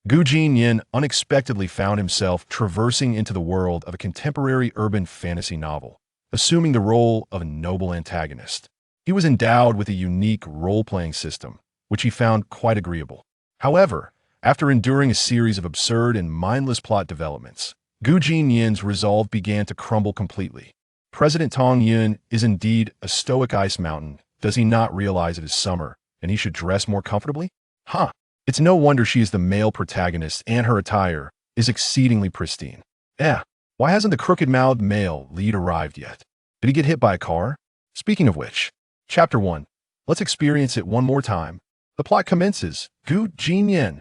Jinnian unexpectedly found himself traversing into the world of a contemporary urban fantasy novel, assuming the role of a noble antagonist. He was endowed with a unique role-playing system, which he found quite agreeable. However, after enduring a series of absurd and mindless plot developments, Jinnian's resolve began to crumble completely. President Tongyun is indeed a stoic ice mountain. Does he not realize it is summer, and he should dress more comfortably? Huh. It's no wonder she is the male protagonist and her attire is exceedingly pristine. Why hasn't the crooked-mouthed male lead arrived yet? Did he get hit by a car? Speaking of which, Chapter 1. Let's experience it one more time. The plot commences. Jinnian,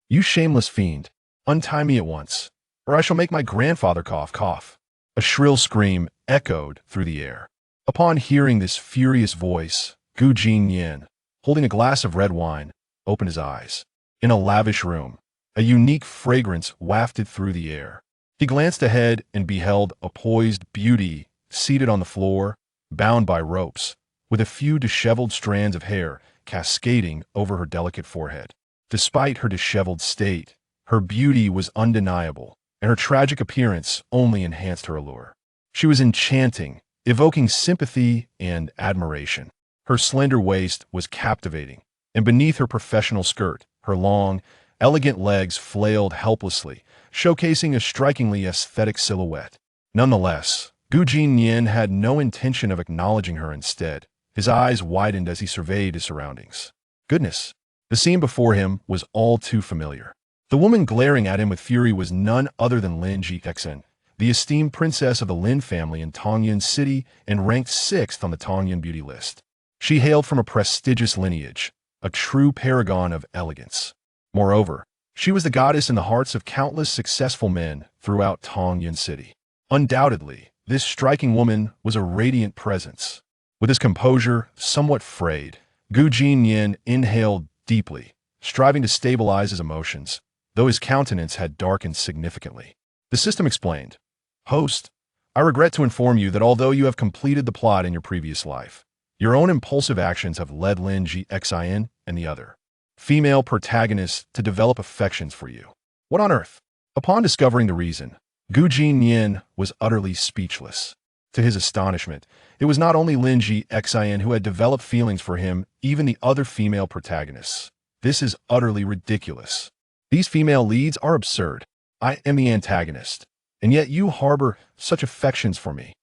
you shameless fiend, untie me at once, or I shall make my grandfather cough. A shrill scream echoed through the air. Upon hearing this furious voice, Jinnian, holding a glass of red wine, opened his eyes. In a lavish room, a unique fragrance wafted through the air. He glanced ahead and beheld a poised beauty seated on the floor, bound by ropes, with a few disheveled strands of hair cascading over her delicate forehead. Despite her disheveled state, her beauty was undeniable, and her tragic appearance only enhanced her allure. She was enchanting, evoking sympathy and admiration. Her slender waist was captivating, and beneath her professional skirt, her long, elegant legs flailed helplessly, showcasing a strikingly aesthetic silhouette. Nonetheless, Jinnian had no intention of acknowledging her instead. His eyes widened as he surveyed his surroundings. Goodness, the scene before him was all too familiar. The woman glaring at him with fury was none other than Lin Jixen, the esteemed princess of the Lin family in Tongyun City and ranked 6th on the Tongyun beauty list. She hailed from a prestigious lineage, a true paragon of elegance. Moreover, she was the goddess in the hearts of countless successful men throughout Tongyun City. Undoubtedly, this striking woman was a radiant presence. With his composure somewhat frayed, Jinnian inhaled deeply, striving to stabilize his emotions, though his countenance had darkened significantly. The system explained, "Host, I regret to inform you that although you have completed the plot in your previous life, your own impulsive actions have led Lin Jixen and the other female protagonists to develop affections for you." What on earth? Upon discovering the reason, Jinnian was utterly speechless. To his astonishment, it was not only Lin Jixen who had developed feelings for him, even the other female protagonists. This is utterly ridiculous. These female leads are absurd. I am the antagonist, and yet you harbor such affections for me.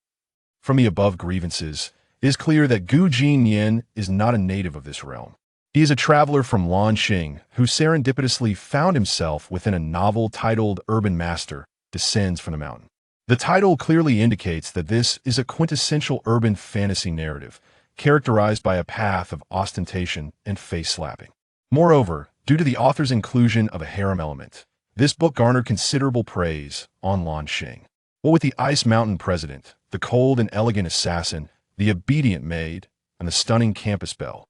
From the above grievances, it is clear that Jinnian is not a native of this realm. He is a traveler from Lanxing who serendipitously found himself within a novel titled Urban Master Descends from the Mountain. The title clearly indicates that this is a quintessential urban fantasy narrative, characterized by a path of ostentation and face-slapping. Moreover, due to the author's inclusion of a harem element, this book garnered considerable praise on Lanxing. What with the Ice Mountain president, the cold and elegant assassin, the obedient maid, and the stunning campus belle,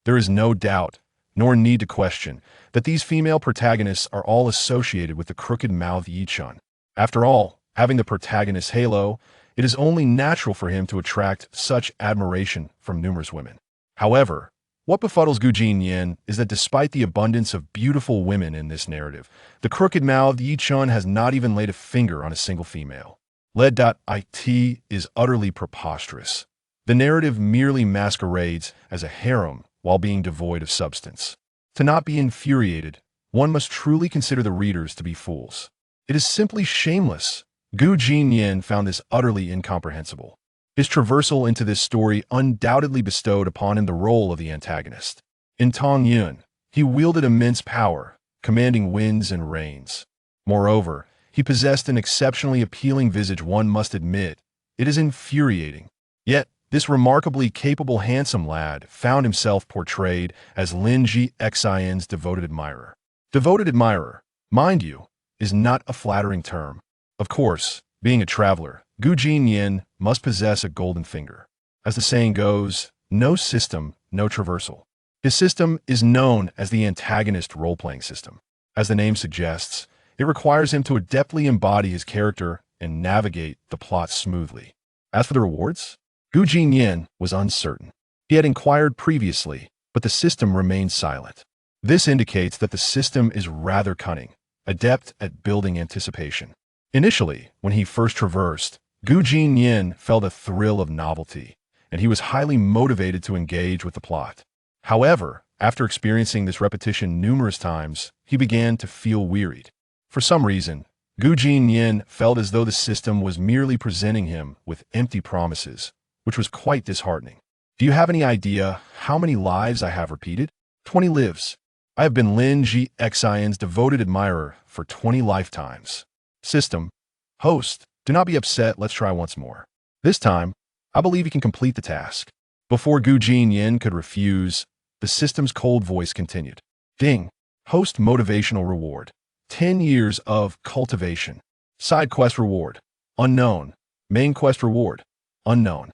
there is no doubt, nor need to question, that these female protagonists are all associated with the crooked-mouthed Yichun. After all, having the protagonist's halo, it is only natural for him to attract such admiration from numerous women. However, what befuddles Jinnian is that despite the abundance of beautiful women in this narrative, the crooked-mouthed Yichun has not even laid a finger on a single female. Led.it is utterly preposterous. The narrative merely masquerades as a harem while being devoid of substance. To not be infuriated, one must truly consider the readers to be fools. It is simply shameless. Jinnian found this utterly incomprehensible. His traversal into this story undoubtedly bestowed upon him the role of the antagonist. In Tongyun, he wielded immense power, commanding winds and rains. Moreover, he possessed an exceptionally appealing visage, one must admit. It is infuriating. Yet, this remarkably capable handsome lad found himself portrayed as Lin Jixen's devoted admirer. Devoted admirer, mind you, is not a flattering term. Of course, being a traveler, Jinnian must possess a golden finger. As the saying goes, no system, no traversal. His system is known as the antagonist role-playing system. As the name suggests, it requires him to adeptly embody his character and navigate the plot smoothly. As for the rewards, Jinnian was uncertain. He had inquired previously, but the system remained silent. This indicates that the system is rather cunning, adept at building anticipation. Initially, when he first traversed, Jinnian felt a thrill of novelty, and he was highly motivated to engage with the plot. However, after experiencing this repetition numerous times, he began to feel wearied. For some reason, Jinnian felt as though the system was merely presenting him with empty promises, which was quite disheartening. Do you have any idea how many lives I have repeated? 20 lives. I have been Lin Xian's devoted admirer for 20 lifetimes. System. Host. Do not be upset, let's try once more. This time, I believe you can complete the task. Before Jinnian could refuse, the system's cold voice continued. Ding. Host motivational reward. 10 years of cultivation. Side quest reward. Unknown. Main quest reward. Unknown.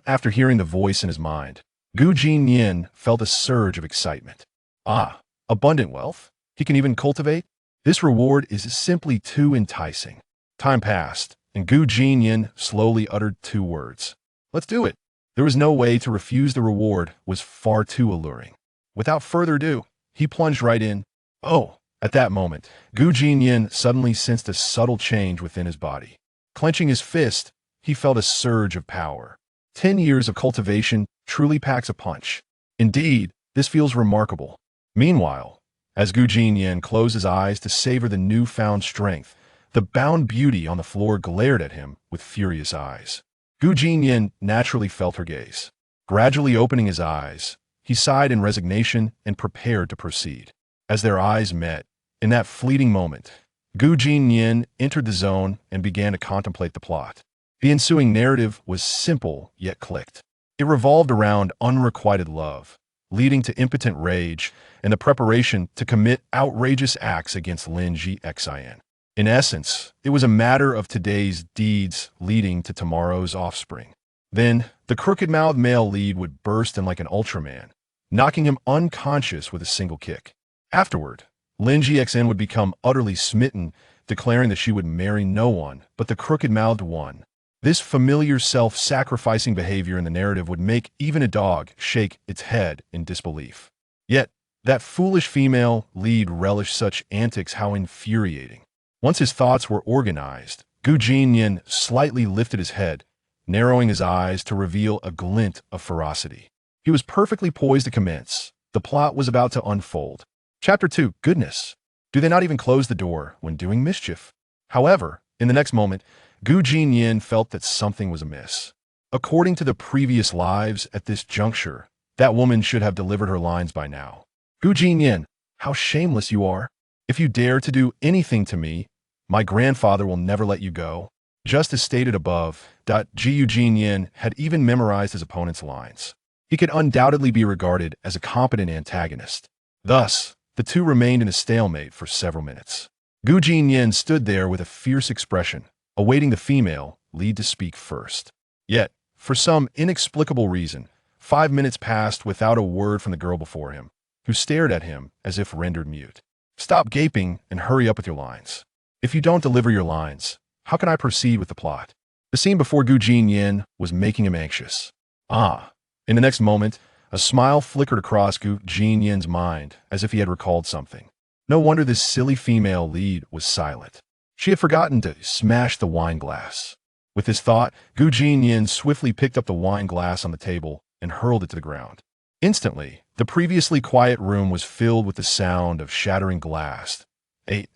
After hearing the voice in his mind, Jinnian felt a surge of excitement. Ah, abundant wealth? He can even cultivate? This reward is simply too enticing. Time passed, and Jinnian slowly uttered 2 words. Let's do it. There was no way to refuse. The reward was far too alluring. Without further ado, he plunged right in. Oh, at that moment, Jinnian suddenly sensed a subtle change within his body. Clenching his fist, he felt a surge of power. 10 years of cultivation truly packs a punch. Indeed, this feels remarkable. Meanwhile, as Jinnian closed his eyes to savor the newfound strength, the bound beauty on the floor glared at him with furious eyes. Jinnian naturally felt her gaze. Gradually opening his eyes, he sighed in resignation and prepared to proceed. As their eyes met, in that fleeting moment, Jinnian entered the zone and began to contemplate the plot. The ensuing narrative was simple yet clicked. It revolved around unrequited love, leading to impotent rage and the preparation to commit outrageous acts against Lin Xian. In essence, it was a matter of today's deeds leading to tomorrow's offspring. Then, the crooked-mouthed male lead would burst in like an Ultraman, knocking him unconscious with a single kick. Afterward, Lin Xian would become utterly smitten, declaring that she would marry no one but the crooked-mouthed one. This familiar self-sacrificing behavior in the narrative would make even a dog shake its head in disbelief. Yet, that foolish female lead relished such antics. How infuriating. Once his thoughts were organized, Jinnian slightly lifted his head, narrowing his eyes to reveal a glint of ferocity. He was perfectly poised to commence. The plot was about to unfold. Chapter 2. Goodness. Do they not even close the door when doing mischief? However, in the next moment, Jinnian felt that something was amiss. According to the previous lives at this juncture, that woman should have delivered her lines by now. Jinnian, how shameless you are. If you dare to do anything to me, my grandfather will never let you go. Just as stated above, Jinnian had even memorized his opponent's lines. He could undoubtedly be regarded as a competent antagonist. Thus, the two remained in a stalemate for several minutes. Jinnian stood there with a fierce expression, awaiting the female lead to speak first. Yet, for some inexplicable reason, 5 minutes passed without a word from the girl before him, who stared at him as if rendered mute. Stop gaping and hurry up with your lines. If you don't deliver your lines, how can I proceed with the plot? The scene before Jinnian was making him anxious. In the next moment, a smile flickered across Jinnian's mind as if he had recalled something. No wonder this silly female lead was silent. She had forgotten to smash the wine glass. With this thought, Jinnian swiftly picked up the wine glass on the table and hurled it to the ground. Instantly, the previously quiet room was filled with the sound of shattering glass,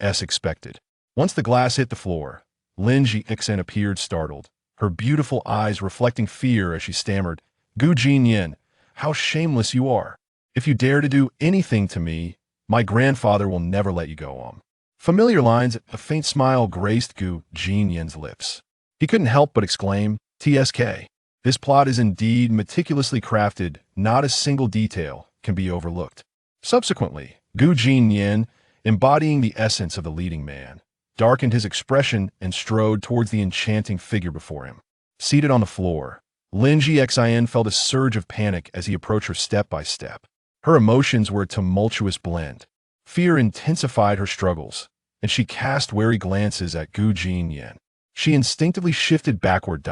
as expected. Once the glass hit the floor, Lin Xian appeared startled, her beautiful eyes reflecting fear as she stammered, Jinnian, how shameless you are. If you dare to do anything to me, my grandfather will never let you go. Familiar lines, a faint smile graced Jinnian's lips. He couldn't help but exclaim, TSK. This plot is indeed meticulously crafted, not a single detail can be overlooked. Subsequently, Jinnian, embodying the essence of the leading man, darkened his expression and strode towards the enchanting figure before him. Seated on the floor, Lin Xian felt a surge of panic as he approached her step by step. Her emotions were a tumultuous blend. Fear intensified her struggles, and she cast wary glances at Jinnian. She instinctively shifted backward.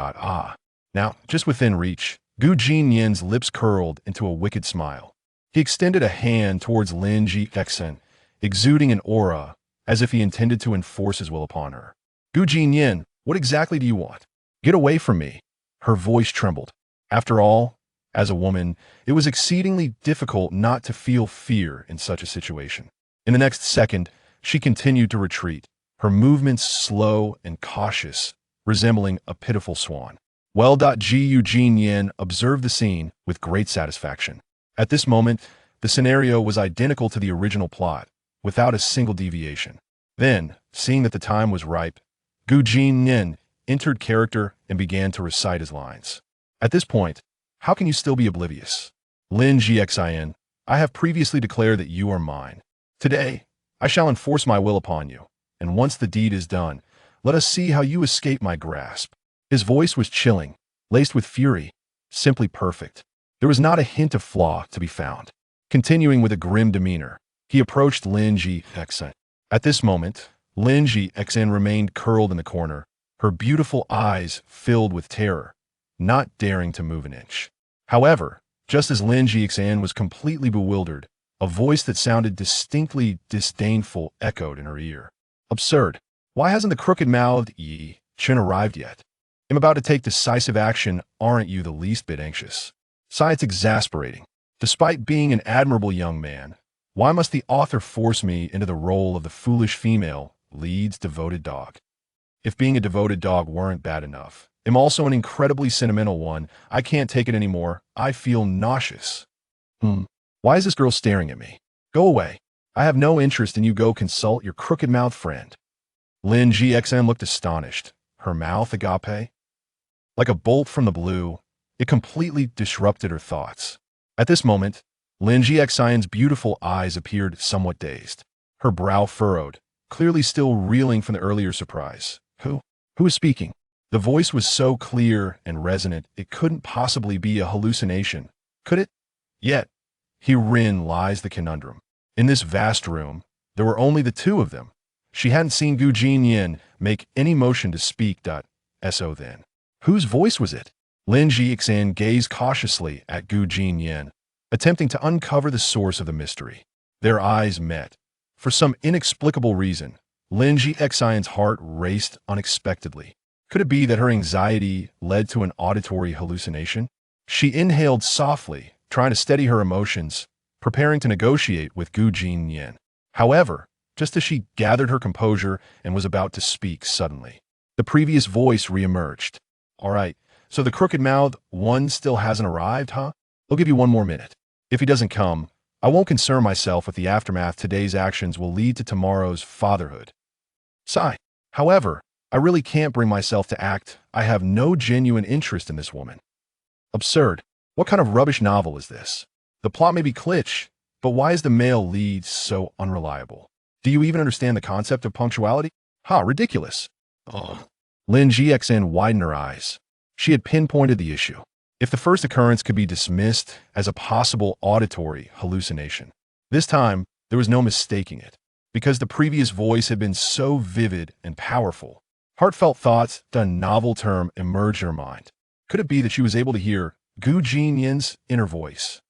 Now, just within reach, Jinnian's lips curled into a wicked smile. He extended a hand towards Lin Xian, exuding an aura as if he intended to enforce his will upon her. Gu Jinnian, what exactly do you want? Get away from me. Her voice trembled. After all, as a woman, it was exceedingly difficult not to feel fear in such a situation. In the next second, she continued to retreat, her movements slow and cautious, resembling a pitiful swan. Well, Gu Jinnian observed the scene with great satisfaction. At this moment, the scenario was identical to the original plot, without a single deviation. Then, seeing that the time was ripe, Gu Jinnian entered character and began to recite his lines. At this point, how can you still be oblivious? Lin Jixian, I have previously declared that you are mine. Today, I shall enforce my will upon you, and once the deed is done, let us see how you escape my grasp. His voice was chilling, laced with fury, simply perfect. There was not a hint of flaw to be found. Continuing with a grim demeanor, he approached Lin Jixian. At this moment, Lin Jixian remained curled in the corner, her beautiful eyes filled with terror, not daring to move an inch. However, just as Lin Jixian was completely bewildered, a voice that sounded distinctly disdainful echoed in her ear. Absurd. Why hasn't the crooked-mouthed Yi Chen arrived yet? I'm about to take decisive action, aren't you the least bit anxious? Sigh, it's exasperating. Despite being an admirable young man, why must the author force me into the role of the foolish female lead's devoted dog? If being a devoted dog weren't bad enough, I'm also an incredibly sentimental one. I can't take it anymore. I feel nauseous. Why is this girl staring at me? Go away. I have no interest in you. Go consult your crooked-mouthed friend. Lin Jixian looked astonished, her mouth agape. Like a bolt from the blue, it completely disrupted her thoughts. At this moment, Lin Jixian's beautiful eyes appeared somewhat dazed, her brow furrowed, clearly still reeling from the earlier surprise. Who is speaking? The voice was so clear and resonant, it couldn't possibly be a hallucination, could it? Yet, herein lies the conundrum. In this vast room, there were only the two of them. She hadn't seen Gu Jinnian make any motion to speak. So then, whose voice was it? Lin Jixian gazed cautiously at Gu Jinnian, attempting to uncover the source of the mystery. Their eyes met. For some inexplicable reason, Lin Jixian's heart raced unexpectedly. Could it be that her anxiety led to an auditory hallucination? She inhaled softly, trying to steady her emotions, preparing to negotiate with Gu Jinnian. However, just as she gathered her composure and was about to speak suddenly, the previous voice reemerged. All right, so the crooked-mouthed one still hasn't arrived, huh? I'll give you one more minute. If he doesn't come, I won't concern myself with the aftermath. Today's actions will lead to tomorrow's fatherhood. Sigh. However, I really can't bring myself to act. I have no genuine interest in this woman. Absurd. What kind of rubbish novel is this? The plot may be glitch, but why is the male lead so unreliable? Do you even understand the concept of punctuality? Ridiculous. Lin Jixian widened her eyes. She had pinpointed the issue. If the first occurrence could be dismissed as a possible auditory hallucination, this time there was no mistaking it, because the previous voice had been so vivid and powerful. Heartfelt thoughts, a novel term, emerged in her mind. Could it be that she was able to hear Gu Jinnian's inner voice?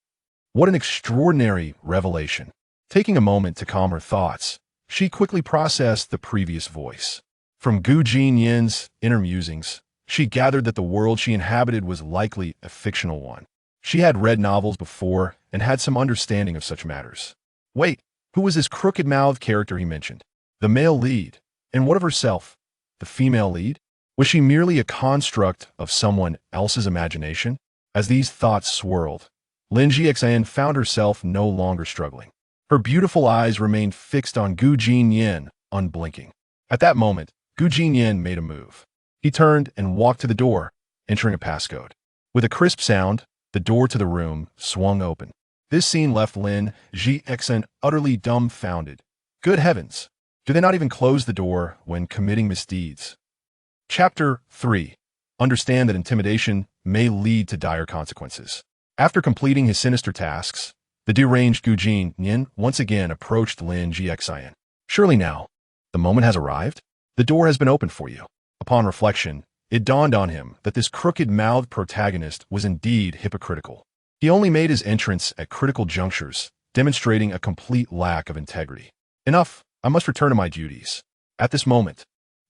What an extraordinary revelation. Taking a moment to calm her thoughts, she quickly processed the previous voice. From Gu Jinnian's inner musings, she gathered that the world she inhabited was likely a fictional one. She had read novels before and had some understanding of such matters. Wait, who was this crooked-mouthed character he mentioned? The male lead. And what of herself? The female lead? Was she merely a construct of someone else's imagination? As these thoughts swirled, Lin Jixian found herself no longer struggling. Her beautiful eyes remained fixed on Gu Jinnian, unblinking. At that moment, Gu Jinnian made a move. He turned and walked to the door, entering a passcode. With a crisp sound, the door to the room swung open. This scene left Lin Jixian utterly dumbfounded. Good heavens! Do they not even close the door when committing misdeeds? Chapter 3. Understand that intimidation may lead to dire consequences. After completing his sinister tasks, the deranged Gu Jinnian once again approached Lin Jixian. Surely now, the moment has arrived? The door has been opened for you. Upon reflection, it dawned on him that this crooked-mouthed protagonist was indeed hypocritical. He only made his entrance at critical junctures, demonstrating a complete lack of integrity. Enough, I must return to my duties. At this moment,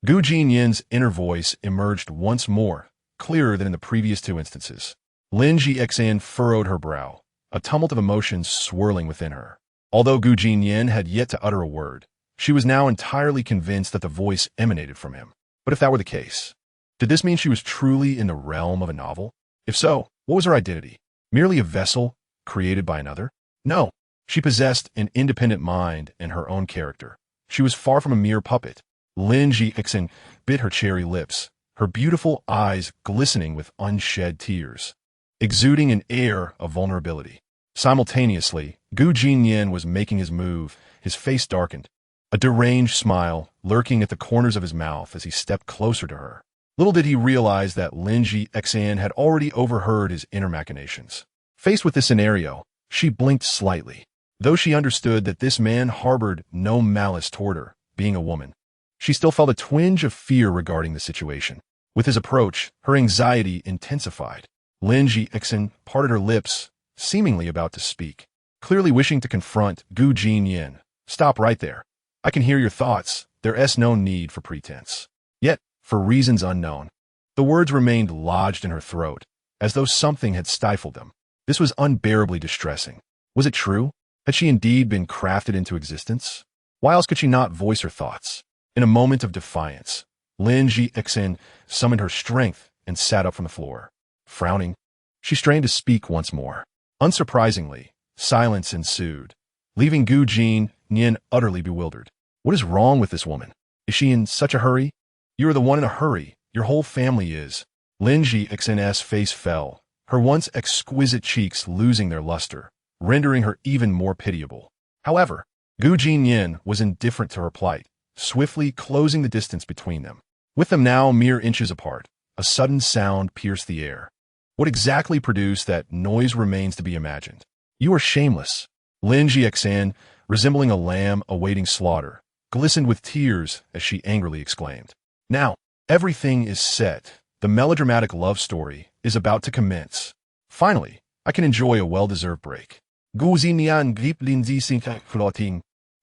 Gu Jinyan's inner voice emerged once more, clearer than in the previous two instances. Lin Jixin furrowed her brow, a tumult of emotions swirling within her. Although Gu Jinyan had yet to utter a word, she was now entirely convinced that the voice emanated from him. But if that were the case, did this mean she was truly in the realm of a novel? If so, what was her identity? Merely a vessel created by another? No, she possessed an independent mind and her own character. She was far from a mere puppet. Lin Jixin bit her cherry lips, her beautiful eyes glistening with unshed tears, exuding an air of vulnerability. Simultaneously, Gu Jinyan was making his move, his face darkened, a deranged smile lurking at the corners of his mouth as he stepped closer to her. Little did he realize that Lin Jixin had already overheard his inner machinations. Faced with this scenario, she blinked slightly. Though she understood that this man harbored no malice toward her, being a woman, she still felt a twinge of fear regarding the situation. With his approach, her anxiety intensified. Lin Jixin parted her lips, seemingly about to speak, clearly wishing to confront Gu Jinyan. Stop right there. I can hear your thoughts. There's no need for pretense. Yet, for reasons unknown, the words remained lodged in her throat, as though something had stifled them. This was unbearably distressing. Was it true? Had she indeed been crafted into existence? Why else could she not voice her thoughts? In a moment of defiance, Lin Jixin summoned her strength and sat up from the floor. Frowning, she strained to speak once more. Unsurprisingly, silence ensued, leaving Gu Jinyan utterly bewildered. What is wrong with this woman? Is she in such a hurry? You are the one in a hurry. Your whole family is. Lin Jixin's face fell, her once exquisite cheeks losing their luster, rendering her even more pitiable. However, Gu Jinyan was indifferent to her plight, swiftly closing the distance between them. With them now mere inches apart, a sudden sound pierced the air. What exactly produced that noise remains to be imagined. You are shameless. Lin Jixin, resembling a lamb awaiting slaughter, glistened with tears as she angrily exclaimed. Now, everything is set. The melodramatic love story is about to commence. Finally, I can enjoy a well-deserved break.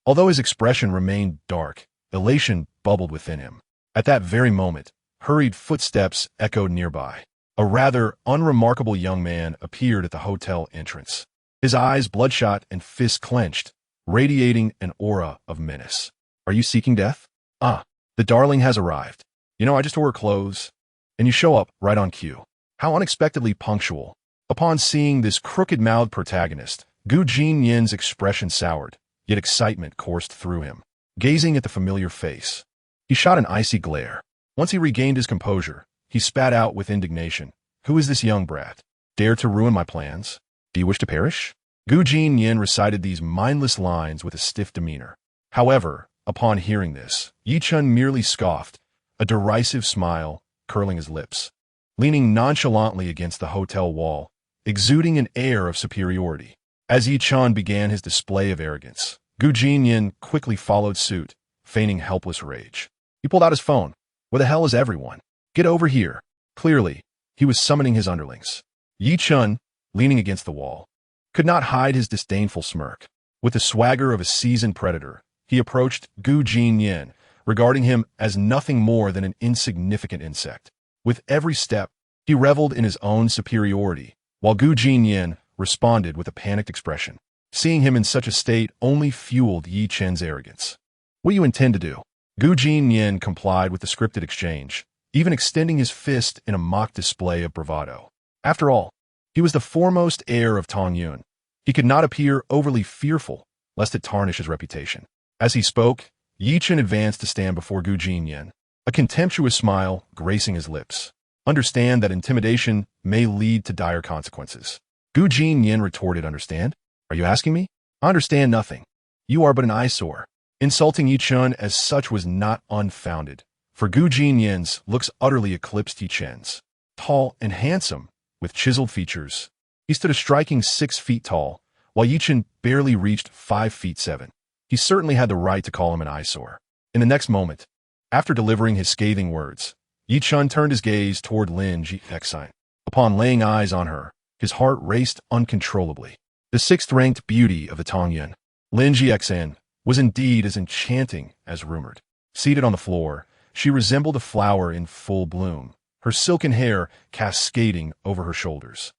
Although his expression remained dark, elation bubbled within him. At that very moment, hurried footsteps echoed nearby. A rather unremarkable young man appeared at the hotel entrance, his eyes bloodshot and fists clenched, radiating an aura of menace. Are you seeking death? Ah, the darling has arrived. You know, I just wore clothes, and you show up right on cue. How unexpectedly punctual. Upon seeing this crooked-mouthed protagonist, Gu Jinyan's expression soured, yet excitement coursed through him. Gazing at the familiar face, he shot an icy glare. Once he regained his composure, he spat out with indignation. Who is this young brat? Dare to ruin my plans? Do you wish to perish? Gu Jinyan recited these mindless lines with a stiff demeanor. However, upon hearing this, Yichun merely scoffed, a derisive smile curling his lips. Leaning nonchalantly against the hotel wall, exuding an air of superiority. As Yichun began his display of arrogance, Gu Jinyan quickly followed suit, feigning helpless rage. He pulled out his phone. Where the hell is everyone? Get over here. Clearly, he was summoning his underlings. Yichun, leaning against the wall, could not hide his disdainful smirk. With the swagger of a seasoned predator, he approached Gu Jinyan, regarding him as nothing more than an insignificant insect. With every step, he reveled in his own superiority, while Gu Jinyan responded with a panicked expression. Seeing him in such a state only fueled Yi Chen's arrogance. What do you intend to do? Gu Jinyan complied with the scripted exchange, even extending his fist in a mock display of bravado. After all, he was the foremost heir of Tongyun. He could not appear overly fearful, lest it tarnish his reputation. As he spoke, Yi Chen advanced to stand before Gu Jinyan, a contemptuous smile gracing his lips. Understand that intimidation may lead to dire consequences. Gu Jinyan retorted, understand? Are you asking me? I understand nothing. You are but an eyesore. Insulting Yi Chen as such was not unfounded, for Gu Jinyan's looks utterly eclipsed Yi Chen's. Tall and handsome, with chiseled features, he stood a striking 6 feet tall, while Yi Chen barely reached 5 feet 7. He certainly had the right to call him an eyesore. In the next moment, after delivering his scathing words, Yi Chen turned his gaze toward Lin Jixin. Upon laying eyes on her, his heart raced uncontrollably. The 6th-ranked beauty of the Tongyun, Lin Jixin, was indeed as enchanting as rumored. Seated on the floor, she resembled a flower in full bloom, her silken hair cascading over her shoulders.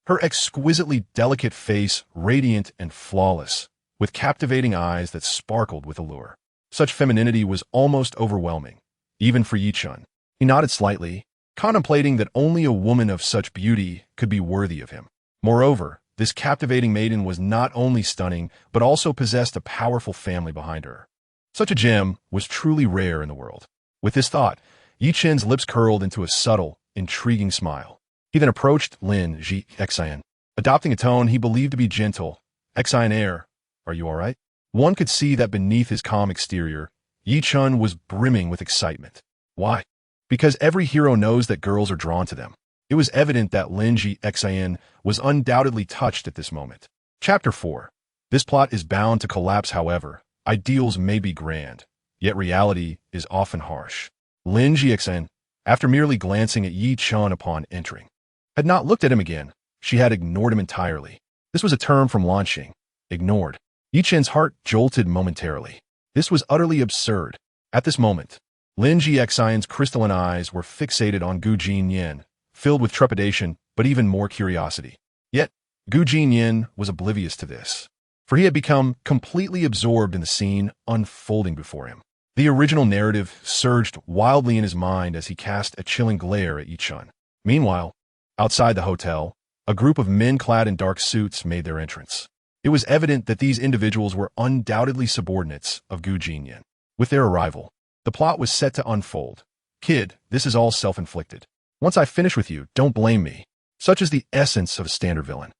Her exquisitely delicate face radiant and flawless, with captivating eyes that sparkled with allure. Such femininity was almost overwhelming, even for Yi-chun. He nodded slightly, contemplating that only a woman of such beauty could be worthy of him. Moreover, this captivating maiden was not only stunning, but also possessed a powerful family behind her. Such a gem was truly rare in the world. With this thought, Yi-chun's lips curled into a subtle, intriguing smile. He then approached Lin Ji Xian, adopting a tone he believed to be gentle. Xian air, are you all right? One could see that beneath his calm exterior, Yi-chun was brimming with excitement. Why? Because every hero knows that girls are drawn to them. It was evident that Lin Ji Xian was undoubtedly touched at this moment. Chapter 4. This plot is bound to collapse, however. Ideals may be grand, yet reality is often harsh. Lin Ji Xian, after merely glancing at Yi-chun upon entering, had not looked at him again. She had ignored him entirely. This was a term from Lanxing. Ignored. Yi-chun's heart jolted momentarily. This was utterly absurd. At this moment, Lin Ji Xian's crystalline eyes were fixated on Gu Jinnian, filled with trepidation, but even more curiosity. Yet, Gu Jinnian was oblivious to this, for he had become completely absorbed in the scene unfolding before him. The original narrative surged wildly in his mind as he cast a chilling glare at Yi-chun. Meanwhile, outside the hotel, a group of men clad in dark suits made their entrance. It was evident that these individuals were undoubtedly subordinates of Gu Jinnian. With their arrival, the plot was set to unfold. Kid, this is all self-inflicted. Once I finish with you, don't blame me. Such is the essence of a standard villain.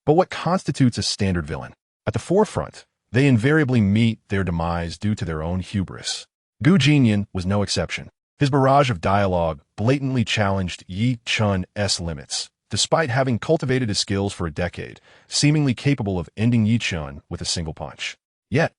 But what constitutes a standard villain? At the forefront, they invariably meet their demise due to their own hubris. Gu Jinnian was no exception. His barrage of dialogue blatantly challenged Yi-chun's limits, despite having cultivated his skills for a decade, seemingly capable of ending Yi-chun with a single punch. Yet,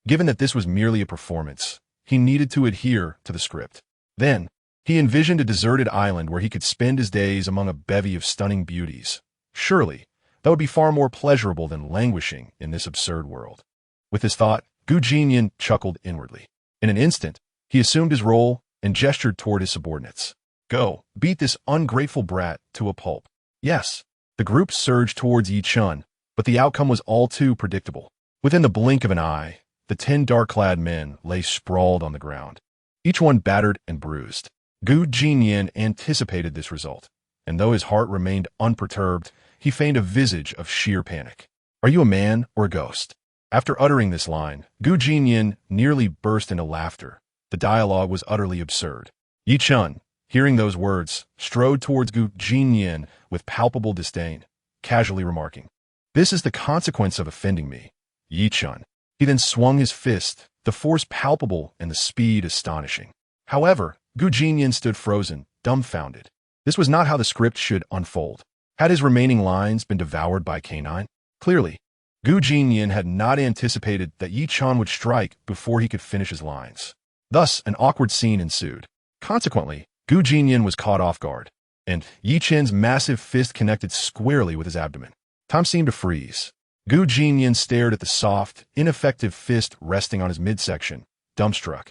given that this was merely a performance, he needed to adhere to the script. Then, he envisioned a deserted island where he could spend his days among a bevy of stunning beauties. Surely, that would be far more pleasurable than languishing in this absurd world. With this thought, Gu Jinnian chuckled inwardly. In an instant, he assumed his role and gestured toward his subordinates. Go, beat this ungrateful brat to a pulp. Yes, the group surged towards Yi-chun, but the outcome was all too predictable. Within the blink of an eye, the 10 dark-clad men lay sprawled on the ground, each one battered and bruised. Gu Jinnian anticipated this result, and though his heart remained unperturbed, he feigned a visage of sheer panic. Are you a man or a ghost? After uttering this line, Gu Jinnian nearly burst into laughter. The dialogue was utterly absurd. Yi-chun, hearing those words, strode towards Gu Jinnian with palpable disdain, casually remarking, "This is the consequence of offending me, Yi-chun." He then swung his fist, the force palpable and the speed astonishing. However, Gu Jinnian stood frozen, dumbfounded. This was not how the script should unfold. Had his remaining lines been devoured by canine? Clearly, Gu Jinnian had not anticipated that Yi-chun would strike before he could finish his lines. Thus, an awkward scene ensued. Consequently, Gu Jinnian was caught off guard, and Yi-chun's massive fist connected squarely with his abdomen. Time seemed to freeze. Gu Jinnian stared at the soft, ineffective fist resting on his midsection, dumbstruck.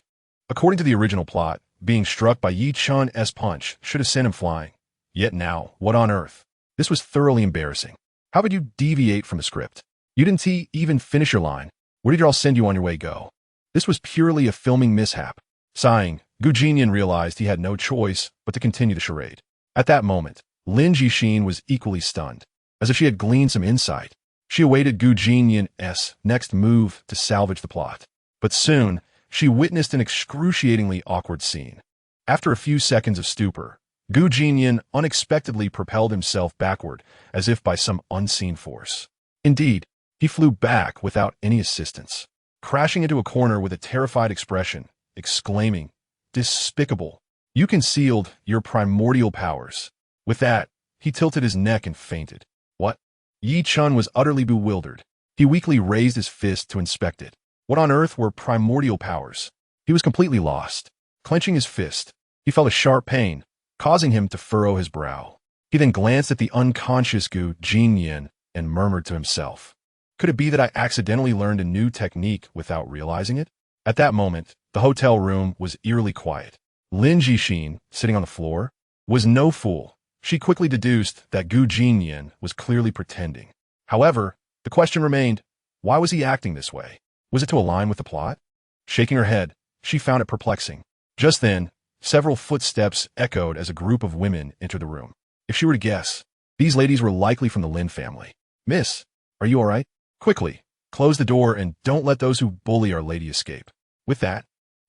According to the original plot, being struck by Yi-chun's punch should have sent him flying. Yet now, what on earth? This was thoroughly embarrassing. How could you deviate from the script? You didn't even finish your line. Where did y'all send you on your way go? This was purely a filming mishap. Sighing, Gu Jinnian realized he had no choice but to continue the charade. At that moment, Lin Jixin was equally stunned. As if she had gleaned some insight, she awaited Gu Jinnian's next move to salvage the plot. But soon, she witnessed an excruciatingly awkward scene. After a few seconds of stupor, Gu Jinnian unexpectedly propelled himself backward as if by some unseen force. Indeed, he flew back without any assistance, crashing into a corner with a terrified expression, exclaiming, "Despicable! You concealed your primordial powers." With that, he tilted his neck and fainted. What? Yi-chun was utterly bewildered. He weakly raised his fist to inspect it. What on earth were primordial powers? He was completely lost. Clenching his fist, he felt a sharp pain, causing him to furrow his brow. He then glanced at the unconscious Gu Jinnian and murmured to himself, Could it be that I accidentally learned a new technique without realizing it? At that moment, the hotel room was eerily quiet. Lin Jixin, sitting on the floor, was no fool. She quickly deduced that Jinnian was clearly pretending. However, the question remained, why was he acting this way? Was it to align with the plot? Shaking her head, she found it perplexing. Just then, several footsteps echoed as a group of women entered the room. If she were to guess, these ladies were likely from the Lin family. "Miss, are you all right? Quickly, close the door and don't let those who bully our lady escape." With that,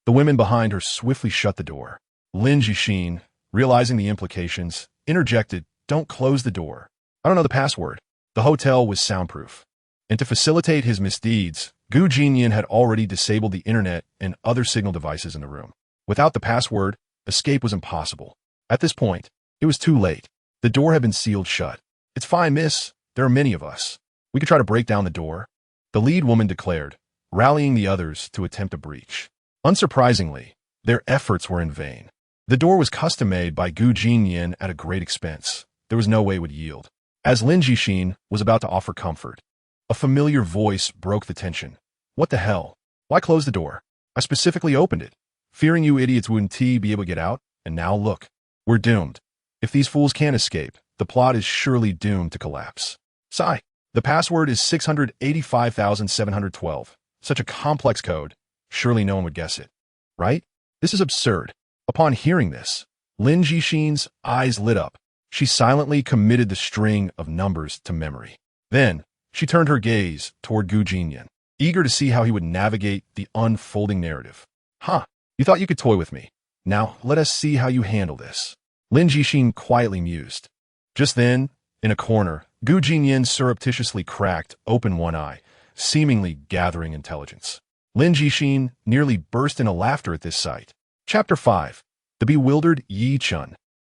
the women behind her swiftly shut the door. Lin Jixin, realizing the implications, interjected, "Don't close the door. I don't know the password." The hotel was soundproof. And to facilitate his misdeeds, Jinnian had already disabled the internet and other signal devices in the room. Without the password, escape was impossible. At this point, it was too late. The door had been sealed shut. "It's fine, miss. There are many of us. We could try to break down the door," the lead woman declared, rallying the others to attempt a breach. Unsurprisingly, their efforts were in vain. The door was custom-made by Jinnian at a great expense. There was no way it would yield. As Lin Jixin was about to offer comfort, a familiar voice broke the tension. "What the hell? Why close the door? I specifically opened it, fearing you idiots wouldn't be able to get out, and now look. We're doomed. If these fools can't escape, the plot is surely doomed to collapse. Sigh. The password is 685,712. Such a complex code. Surely no one would guess it. Right? This is absurd." Upon hearing this, Lin Jixin's eyes lit up. She silently committed the string of numbers to memory. Then, she turned her gaze toward Jinnian, eager to see how he would navigate the unfolding narrative. "Huh, you thought you could toy with me. Now, let us see how you handle this." Lin Jixin quietly mused. Just then, in a corner, Jinnian surreptitiously cracked open one eye, seemingly gathering intelligence. Lin Jixin nearly burst into laughter at this sight. Chapter 5. The Bewildered Yi Chun.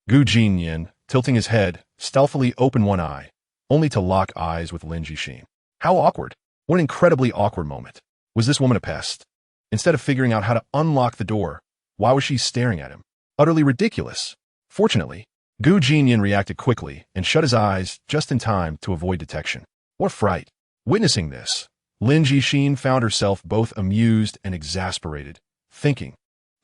Jinnian, tilting his head, stealthily opened one eye, only to lock eyes with Lin Jixin. How awkward. What an incredibly awkward moment. Was this woman a pest? Instead of figuring out how to unlock the door, why was she staring at him? Utterly ridiculous. Fortunately, Jinnian reacted quickly and shut his eyes just in time to avoid detection. What fright. Witnessing this, Lin Jixin found herself both amused and exasperated, thinking,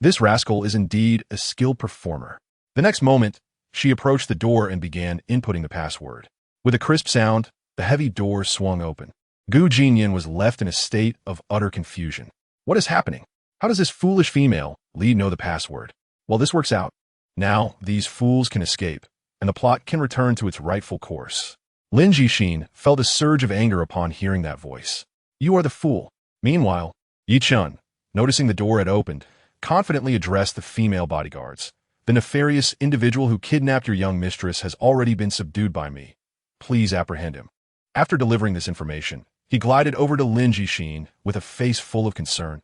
"This rascal is indeed a skilled performer." The next moment, she approached the door and began inputting the password. With a crisp sound, the heavy door swung open. Jinnian was left in a state of utter confusion. What is happening? How does this foolish female lead know the password? Well, this works out. Now, these fools can escape, and the plot can return to its rightful course. Lin Jixin felt a surge of anger upon hearing that voice. "You are the fool." Meanwhile, Yi Chun, noticing the door had opened, confidently addressed the female bodyguards. "The nefarious individual who kidnapped your young mistress has already been subdued by me. Please apprehend him." After delivering this information, he glided over to Lin Jixin with a face full of concern.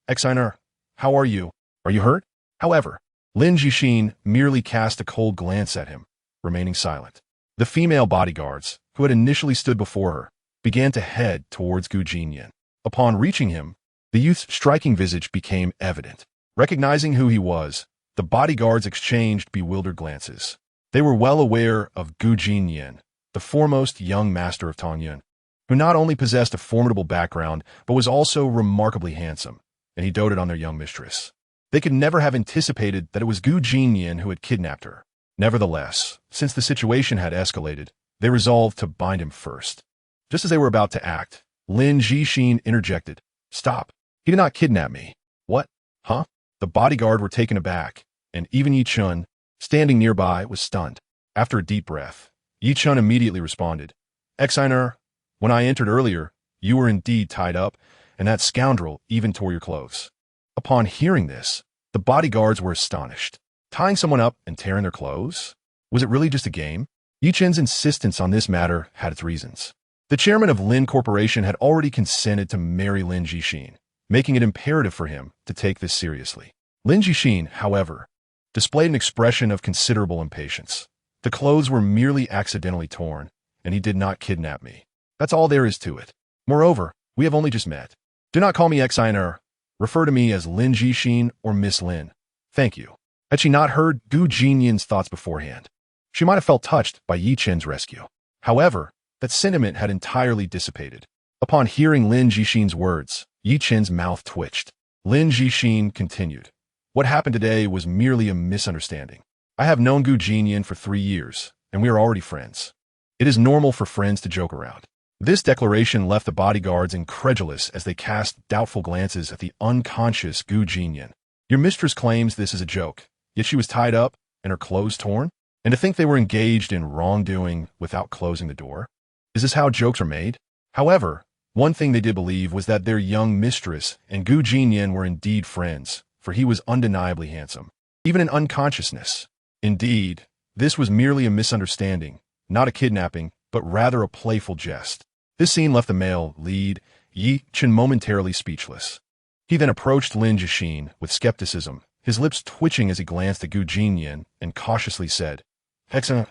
"Exiner, how are you? Are you hurt?" However, Lin Jixin merely cast a cold glance at him, remaining silent. The female bodyguards, who had initially stood before her, began to head towards Jinnian. Upon reaching him, the youth's striking visage became evident. Recognizing who he was, the bodyguards exchanged bewildered glances. They were well aware of Jinnian, the foremost young master of Tongyun, who not only possessed a formidable background, but was also remarkably handsome, and he doted on their young mistress. They could never have anticipated that it was Jinnian who had kidnapped her. Nevertheless, since the situation had escalated, they resolved to bind him first. Just as they were about to act, Lin Jixin interjected. "Stop. He did not kidnap me." "What? Huh?" The bodyguard were taken aback, and even Yi Chun, standing nearby, was stunned. After a deep breath, Yi Chun immediately responded. "Exiner, when I entered earlier, you were indeed tied up, and that scoundrel even tore your clothes." Upon hearing this, the bodyguards were astonished. Tying someone up and tearing their clothes? Was it really just a game? Yi Chun's insistence on this matter had its reasons. The chairman of Lin Corporation had already consented to marry Lin Jixin, making it imperative for him to take this seriously. Lin Jixin, however, displayed an expression of considerable impatience. "The clothes were merely accidentally torn, and he did not kidnap me. That's all there is to it. Moreover, we have only just met. Do not call me Exiner. Refer to me as Lin Jixin or Miss Lin. Thank you." Had she not heard Jinnian's thoughts beforehand, she might have felt touched by Yi Chun's rescue. However, that sentiment had entirely dissipated. Upon hearing Lin Jixin's words, Yi Chen's mouth twitched. Lin Jixin continued. What happened today was merely a misunderstanding. I have known Gu Jinnian for 3 years, and we are already friends. It is normal for friends to joke around. This declaration left the bodyguards incredulous as they cast doubtful glances at the unconscious Gu Jinnian. Your mistress claims this is a joke, yet she was tied up and her clothes torn? And to think they were engaged in wrongdoing without closing the door? Is this how jokes are made? However, one thing they did believe was that their young mistress and Gu Jinnian were indeed friends, for he was undeniably handsome, even in unconsciousness. Indeed, this was merely a misunderstanding, not a kidnapping, but rather a playful jest. This scene left the male lead, Yi Chen, momentarily speechless. He then approached Lin Jixin with skepticism, his lips twitching as he glanced at Gu Jinnian and cautiously said, Hexa,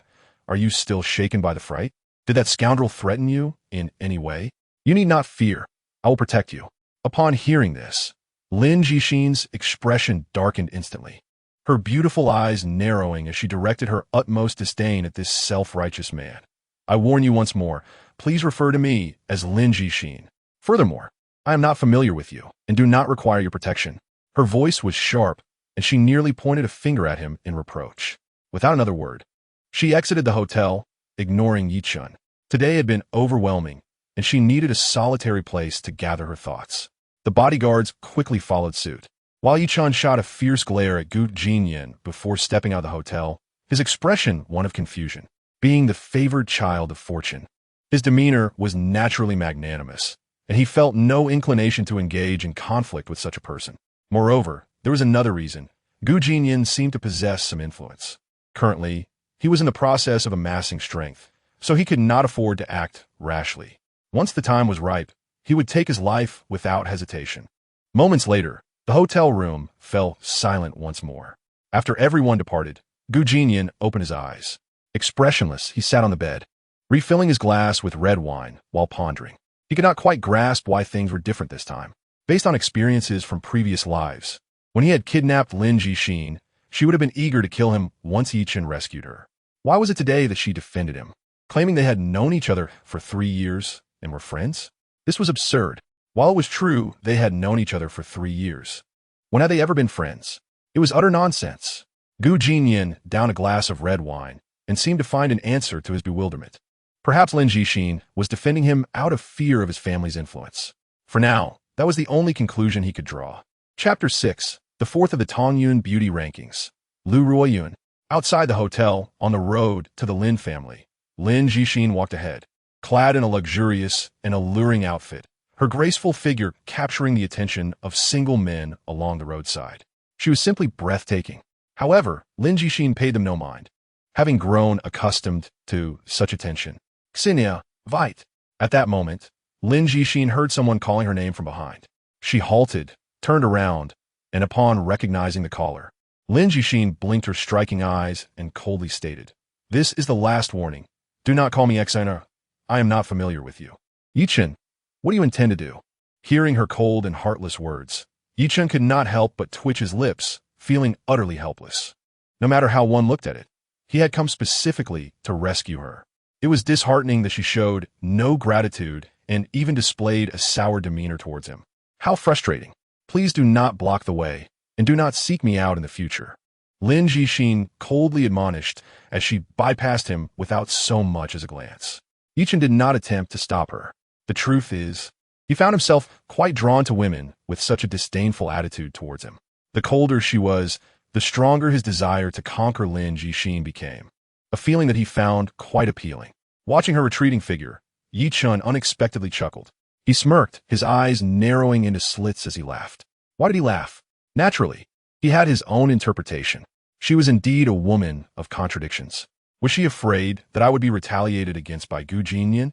are you still shaken by the fright? Did that scoundrel threaten you in any way? You need not fear. I will protect you. Upon hearing this, Lin Jixin's expression darkened instantly, her beautiful eyes narrowing as she directed her utmost disdain at this self-righteous man. I warn you once more, please refer to me as Lin Jixin. Furthermore, I am not familiar with you and do not require your protection. Her voice was sharp, and she nearly pointed a finger at him in reproach. Without another word, she exited the hotel, ignoring Yi Chen. Today had been overwhelming, and she needed a solitary place to gather her thoughts. The bodyguards quickly followed suit. While Yi Chen shot a fierce glare at Gu Jinnian before stepping out of the hotel, his expression one of confusion. Being the favored child of fortune, his demeanor was naturally magnanimous, and he felt no inclination to engage in conflict with such a person. Moreover, there was another reason. Gu Jinnian seemed to possess some influence. Currently, he was in the process of amassing strength, so he could not afford to act rashly. Once the time was ripe, he would take his life without hesitation. Moments later, the hotel room fell silent once more. After everyone departed, Gu Jinnian opened his eyes. Expressionless, he sat on the bed, refilling his glass with red wine while pondering. He could not quite grasp why things were different this time. Based on experiences from previous lives, when he had kidnapped Lin Jixin, she would have been eager to kill him once Yi Chen rescued her. Why was it today that she defended him, claiming they had known each other for 3 years and were friends? This was absurd. While it was true they had known each other for 3 years, when had they ever been friends? It was utter nonsense. Gu Jinnian downed a glass of red wine and seemed to find an answer to his bewilderment. Perhaps Lin Jixin was defending him out of fear of his family's influence. For now, that was the only conclusion he could draw. Chapter 6, the fourth of the Tongyun Beauty Rankings. Lu Ruoyun. Outside the hotel, on the road to the Lin family, Lin Jixin walked ahead, clad in a luxurious and alluring outfit, her graceful figure capturing the attention of single men along the roadside. She was simply breathtaking. However, Lin Jixin paid them no mind, having grown accustomed to such attention. Xinia, Vite. At that moment, Lin Jixin heard someone calling her name from behind. She halted, turned around, and upon recognizing the caller, Lin Jixin blinked her striking eyes and coldly stated, This is the last warning. Do not call me Xina. I am not familiar with you. Yi Chen, what do you intend to do? Hearing her cold and heartless words, Yi Chen could not help but twitch his lips, feeling utterly helpless. No matter how one looked at it, he had come specifically to rescue her. It was disheartening that she showed no gratitude and even displayed a sour demeanor towards him. How frustrating. Please do not block the way, and do not seek me out in the future. Lin Jixin coldly admonished as she bypassed him without so much as a glance. Yi Chen did not attempt to stop her. The truth is, he found himself quite drawn to women with such a disdainful attitude towards him. The colder she was, the stronger his desire to conquer Lin Jixin became, a feeling that he found quite appealing. Watching her retreating figure, Yi Chen unexpectedly chuckled. He smirked, his eyes narrowing into slits as he laughed. Why did he laugh? Naturally, he had his own interpretation. She was indeed a woman of contradictions. Was she afraid that I would be retaliated against by Gu Jinnian?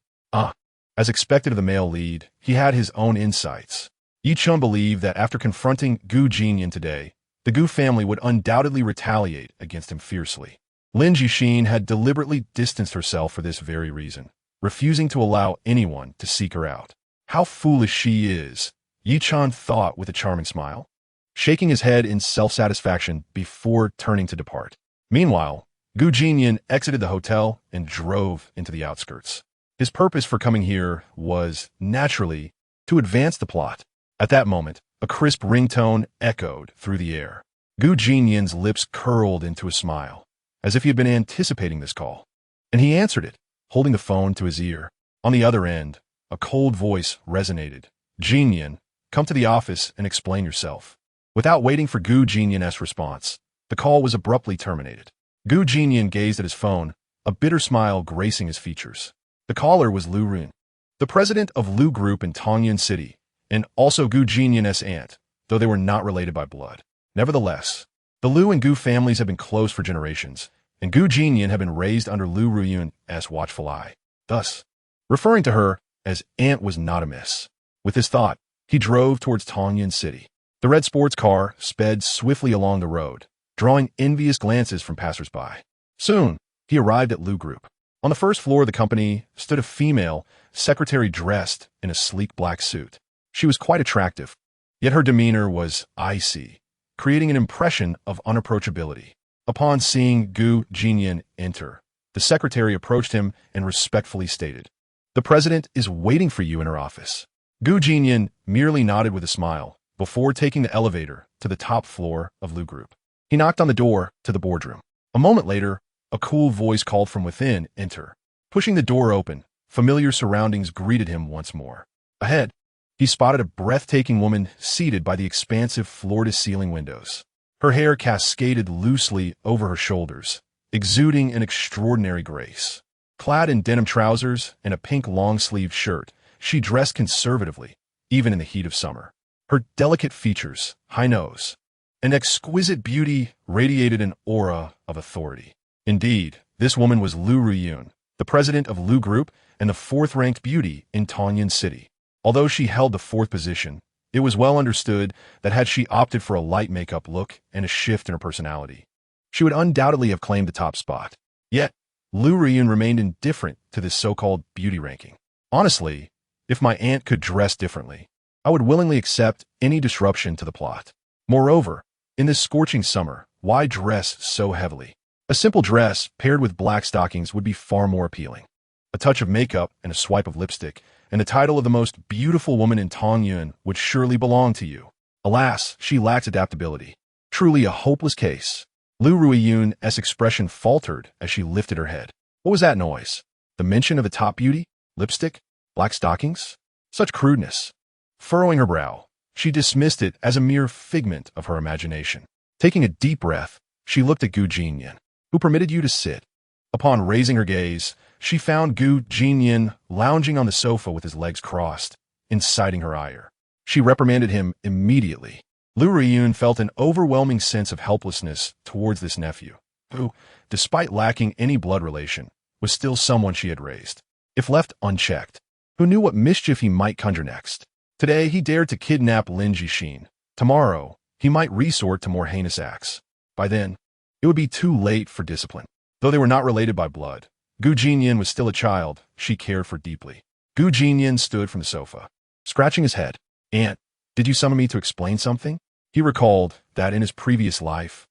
As expected of the male lead, he had his own insights. Yi Chen believed that after confronting Gu Jinnian today, the Gu family would undoubtedly retaliate against him fiercely. Lin Jixin had deliberately distanced herself for this very reason, refusing to allow anyone to seek her out. How foolish she is, Yi Chen thought with a charming smile, shaking his head in self-satisfaction before turning to depart. Meanwhile, Gu Jinnian exited the hotel and drove into the outskirts. His purpose for coming here was, naturally, to advance the plot. At that moment, a crisp ringtone echoed through the air. Gu Jinyan's lips curled into a smile, as if he had been anticipating this call. And he answered it, holding the phone to his ear. On the other end, a cold voice resonated. Jinnian, come to the office and explain yourself. Without waiting for Gu Jinyan's response, the call was abruptly terminated. Gu Jinyan gazed at his phone, a bitter smile gracing his features. The caller was Lu Run, the president of Lu Group in Tongyun City, and also Gu Jinyan's aunt, though they were not related by blood. Nevertheless, the Lu and Gu families had been close for generations, and Gu Jinyan had been raised under Lu Ruyun's watchful eye. Thus, referring to her as aunt was not amiss. With this thought, he drove towards Tongyun City. The red sports car sped swiftly along the road, drawing envious glances from passersby. Soon, he arrived at Lu Group. On the first floor of the company stood a female secretary dressed in a sleek black suit. She was quite attractive, yet her demeanor was icy, creating an impression of unapproachability. Upon seeing Gu Jinyan enter, the secretary approached him and respectfully stated, "The president is waiting for you in her office." Gu Jinyan merely nodded with a smile before taking the elevator to the top floor of Lu Group. He knocked on the door to the boardroom. A moment later, a cool voice called from within, "Enter." Pushing the door open, familiar surroundings greeted him once more. Ahead, he spotted a breathtaking woman seated by the expansive floor-to-ceiling windows. Her hair cascaded loosely over her shoulders, exuding an extraordinary grace. Clad in denim trousers and a pink long-sleeved shirt, she dressed conservatively, even in the heat of summer. Her delicate features, high nose, and exquisite beauty radiated an aura of authority. Indeed, this woman was Lu Ruyun, the president of Lu Group and the fourth-ranked beauty in Tongyun City. Although she held the fourth position, it was well understood that had she opted for a light makeup look and a shift in her personality, she would undoubtedly have claimed the top spot. Yet, Lu Ruyun remained indifferent to this so-called beauty ranking. Honestly, if my aunt could dress differently, I would willingly accept any disruption to the plot. Moreover, in this scorching summer, why dress so heavily? A simple dress paired with black stockings would be far more appealing. A touch of makeup and a swipe of lipstick, and the title of the most beautiful woman in Tongyun would surely belong to you. Alas, she lacks adaptability. Truly a hopeless case. Lu Ruyun's expression faltered as she lifted her head. What was that noise? The mention of the top beauty? Lipstick? Black stockings? Such crudeness. Furrowing her brow, she dismissed it as a mere figment of her imagination. Taking a deep breath, she looked at Gu Jinyan. "Who permitted you to sit?" Upon raising her gaze, she found Gu Jinyan lounging on the sofa with his legs crossed, inciting her ire. She reprimanded him immediately. Lu Ruyun felt an overwhelming sense of helplessness towards this nephew, who, despite lacking any blood relation, was still someone she had raised. If left unchecked, who knew what mischief he might conjure next? Today he dared to kidnap Lin Jixin. Tomorrow, he might resort to more heinous acts. By then, it would be too late for discipline. Though they were not related by blood, Gu Jinyan was still a child she cared for deeply. Gu Jinyan stood from the sofa, scratching his head. "Aunt, did you summon me to explain something?" He recalled that in his previous life,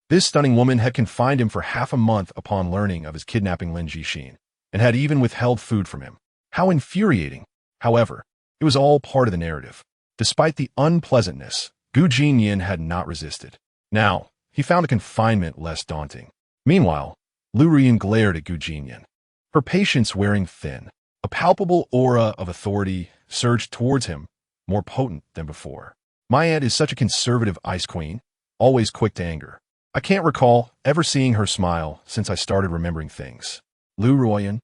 this stunning woman had confined him for half a month upon learning of his kidnapping Lin Jixin, and had even withheld food from him. How infuriating! However, it was all part of the narrative. Despite the unpleasantness, Gu Jinyan had not resisted. Now, he found the confinement less daunting. Meanwhile, Lu Ruyun glared at Gu Jinyan, her patience wearing thin. A palpable aura of authority surged towards him, more potent than before. "My aunt is such a conservative ice queen, always quick to anger. I can't recall ever seeing her smile since I started remembering things." Lu Ruyun.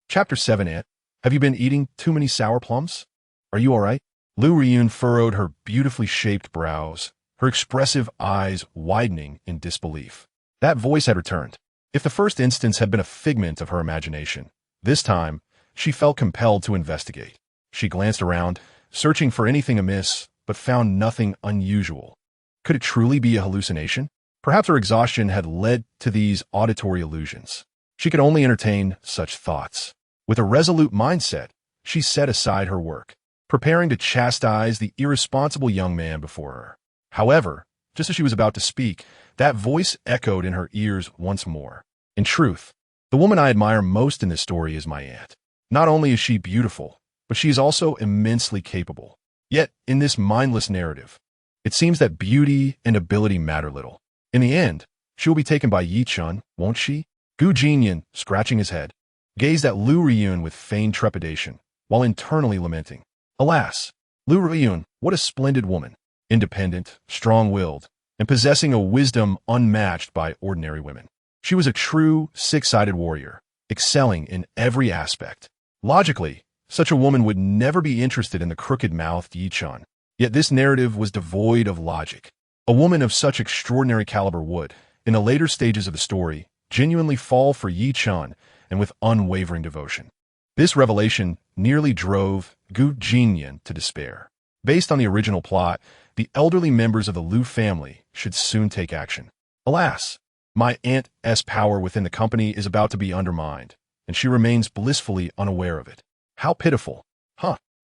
Chapter 7. Aunt, have you been eating too many sour plums? Are you all right? Lu Ruyun furrowed her beautifully shaped brows, her expressive eyes widening in disbelief. That voice had returned. If the first instance had been a figment of her imagination, this time she felt compelled to investigate. She glanced around, searching for anything amiss, but found nothing unusual. Could it truly be a hallucination? Perhaps her exhaustion had led to these auditory illusions. She could only entertain such thoughts. With a resolute mindset, she set aside her work, preparing to chastise the irresponsible young man before her. However, just as she was about to speak, that voice echoed in her ears once more. "In truth, the woman I admire most in this story is my aunt. Not only is she beautiful, but she is also immensely capable. Yet, in this mindless narrative, it seems that beauty and ability matter little. In the end, she will be taken by Yi-chun, won't she? Gu Jinnian, scratching his head, gazed at Lu Riyun with feigned trepidation, while internally lamenting. Alas, Lu Riyun, what a splendid woman, independent, strong-willed, and possessing a wisdom unmatched by ordinary women. She was a true, six-sided warrior, excelling in every aspect. Logically, such a woman would never be interested in the crooked-mouthed Yi-chun. Yet this narrative was devoid of logic. A woman of such extraordinary caliber would, in the later stages of the story, genuinely fall for Yi-chun and with unwavering devotion. This revelation nearly drove Gu Jinnian to despair. Based on the original plot, the elderly members of the Lu family should soon take action. Alas, my aunt's power within the company is about to be undermined, and she remains blissfully unaware of it. How pitiful.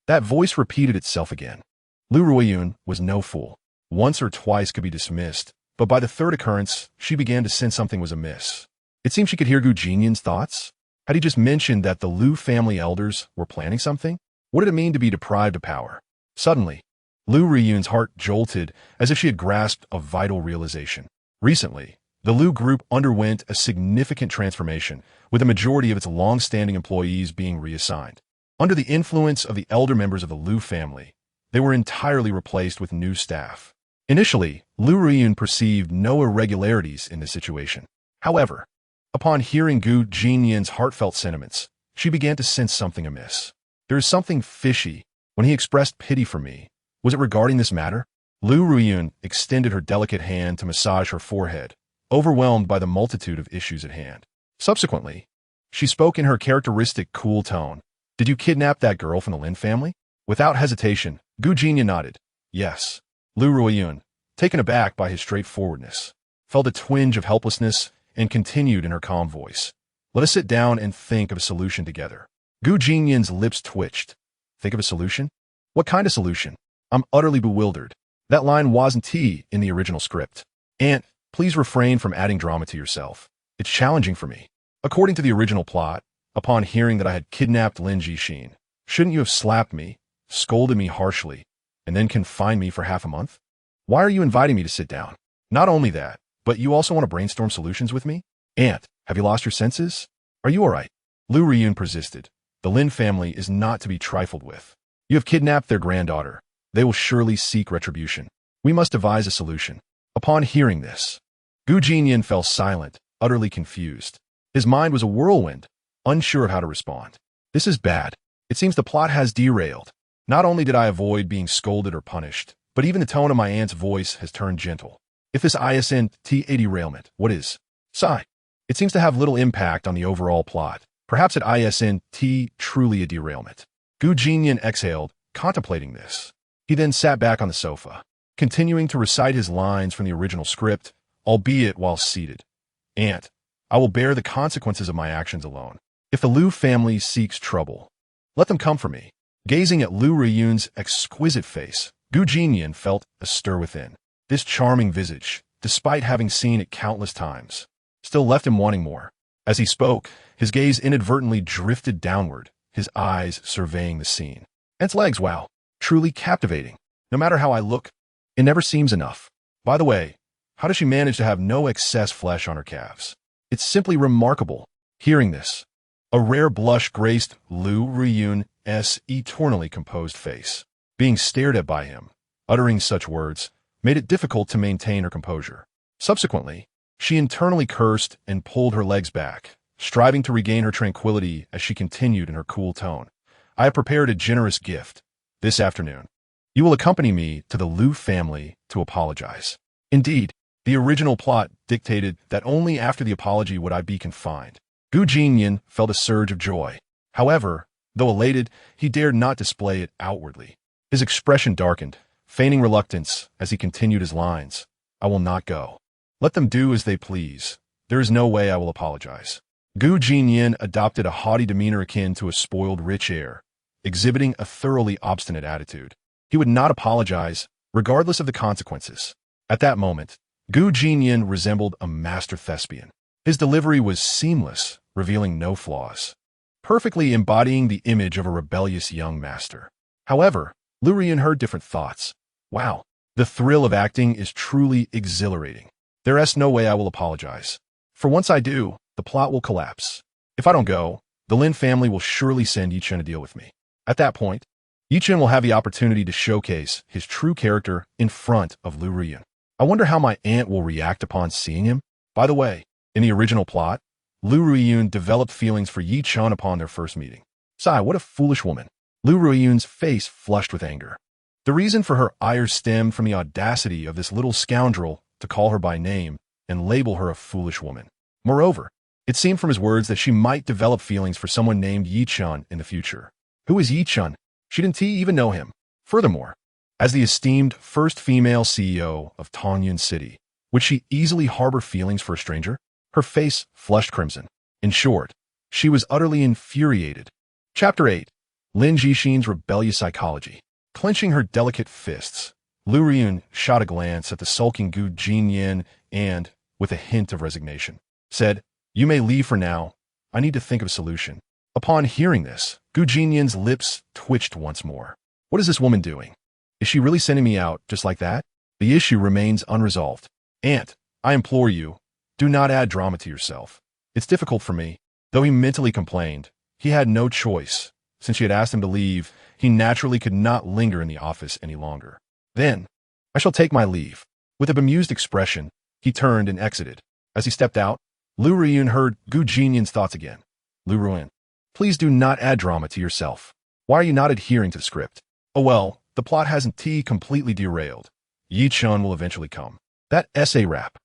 That voice repeated itself again. Lu Ruiyun was no fool. Once or twice could be dismissed, but by the third occurrence, she began to sense something was amiss. It seemed she could hear Gu Jinnian's thoughts. Had he just mentioned that the Lu family elders were planning something? What did it mean to be deprived of power? Suddenly, Lu Ruiyun's heart jolted as if she had grasped a vital realization. Recently, the Lu group underwent a significant transformation, with a majority of its long-standing employees being reassigned. Under the influence of the elder members of the Lu family, they were entirely replaced with new staff. Initially, Lu Ruiyun perceived no irregularities in this situation. However, upon hearing Gu Jinnian's heartfelt sentiments, she began to sense something amiss. There is something fishy. When he expressed pity for me, was it regarding this matter? Lu Ruiyun extended her delicate hand to massage her forehead, overwhelmed by the multitude of issues at hand. Subsequently, she spoke in her characteristic cool tone. Did you kidnap that girl from the Lin family? Without hesitation, Gu Jinnian nodded. Yes. Lu Ruiyun, taken aback by his straightforwardness, felt a twinge of helplessness and continued in her calm voice. Let us sit down and think of a solution together. Gu Jinnian's lips twitched. Think of a solution? What kind of solution? I'm utterly bewildered. That line wasn't in the original script. Aunt, please refrain from adding drama to yourself. It's challenging for me. According to the original plot, upon hearing that I had kidnapped Lin Jixin, shouldn't you have slapped me, scolded me harshly, and then confined me for half a month? Why are you inviting me to sit down? Not only that, but you also want to brainstorm solutions with me? Aunt, have you lost your senses? Are you all right? Lu Riyun persisted. The Lin family is not to be trifled with. You have kidnapped their granddaughter. They will surely seek retribution. We must devise a solution. Upon hearing this, Gu Jinnian fell silent, utterly confused. His mind was a whirlwind, unsure of how to respond. This is bad. It seems the plot has derailed. Not only did I avoid being scolded or punished, but even the tone of my aunt's voice has turned gentle. If this isn't a derailment, what is? Sigh. It seems to have little impact on the overall plot. Perhaps it isn't truly a derailment. Gu Jinnian exhaled, contemplating this. He then sat back on the sofa, continuing to recite his lines from the original script, albeit while seated. Aunt, I will bear the consequences of my actions alone. If the Lu family seeks trouble, let them come for me. Gazing at Lu Ruiyun's exquisite face, Gu Jinnian felt a stir within. This charming visage, despite having seen it countless times, still left him wanting more. As he spoke, his gaze inadvertently drifted downward, his eyes surveying the scene. Aunt's legs, wow, truly captivating. No matter how I look, it never seems enough. By the way, how does she manage to have no excess flesh on her calves? It's simply remarkable. Hearing this, a rare blush graced Lu Ruiyun's eternally composed face. Being stared at by him, uttering such words, made it difficult to maintain her composure. Subsequently, she internally cursed and pulled her legs back, striving to regain her tranquility as she continued in her cool tone. I have prepared a generous gift. This afternoon, you will accompany me to the Lu family to apologize. Indeed, the original plot dictated that only after the apology would I be confined. Gu Jinnian felt a surge of joy. However, though elated, he dared not display it outwardly. His expression darkened, feigning reluctance as he continued his lines. I will not go. Let them do as they please. There is no way I will apologize. Gu Jinnian adopted a haughty demeanor akin to a spoiled rich heir, exhibiting a thoroughly obstinate attitude. He would not apologize, regardless of the consequences. At that moment, Gu Jinnian resembled a master thespian. His delivery was seamless, revealing no flaws. perfectly embodying the image of a rebellious young master. However, Lu Riyun heard different thoughts. Wow, the thrill of acting is truly exhilarating. There is no way I will apologize. For once I do, the plot will collapse. If I don't go, the Lin family will surely send Yi Chen to deal with me. At that point, Yi Chen will have the opportunity to showcase his true character in front of Lu Riyun. I wonder how my aunt will react upon seeing him. By the way, in the original plot, Lu Riyun developed feelings for Yi Chen upon their first meeting. Sigh, what a foolish woman. Lu Riyun's face flushed with anger. The reason for her ire stemmed from the audacity of this little scoundrel to call her by name and label her a foolish woman. Moreover, it seemed from his words that she might develop feelings for someone named Yi Chen in the future. Who is Yi Chen? She didn't even know him. Furthermore, as the esteemed first female CEO of Tongyun City, would she easily harbor feelings for a stranger? Her face flushed crimson. In short, she was utterly infuriated. Chapter 8. Lin Jixin's Rebellious Psychology. Clenching her delicate fists, Lu Riyun shot a glance at the sulking Jinnian and, with a hint of resignation, said, "You may leave for now. I need to think of a solution." Upon hearing this, Jinnian's lips twitched once more. What is this woman doing? Is she really sending me out just like that? The issue remains unresolved. Aunt, I implore you, do not add drama to yourself. It's difficult for me. Though he mentally complained, he had no choice. Since she had asked him to leave, he naturally could not linger in the office any longer. Then, I shall take my leave. With a bemused expression, he turned and exited. As he stepped out, Lu Riyun heard Jinnian's thoughts again. Lu Riyun, please do not add drama to yourself. Why are you not adhering to the script? Oh well, the plot hasn't completely derailed. Yi Chen will eventually come. That essay wrap.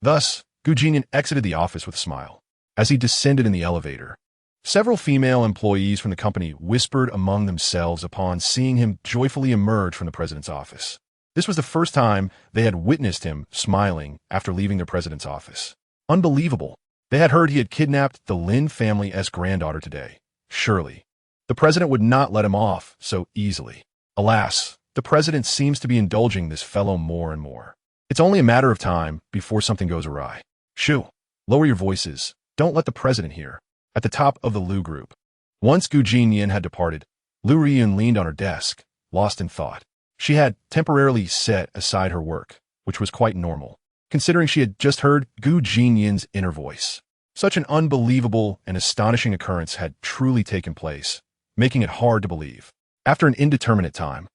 Thus, Jinnian exited the office with a smile. As he descended in the elevator, several female employees from the company whispered among themselves upon seeing him joyfully emerge from the president's office. This was the first time they had witnessed him smiling after leaving the president's office. Unbelievable. They had heard he had kidnapped the Lin family as granddaughter today. Surely, the president would not let him off so easily. Alas, the president seems to be indulging this fellow more and more. It's only a matter of time before something goes awry. Shoo, lower your voices. Don't let the president hear. At the top of the Lu group. Once Jinnian had departed, Lu Riyun leaned on her desk, lost in thought. She had temporarily set aside her work, which was quite normal, considering she had just heard Jinnian's inner voice. Such an unbelievable and astonishing occurrence had truly taken place, making it hard to believe. After an indeterminate time,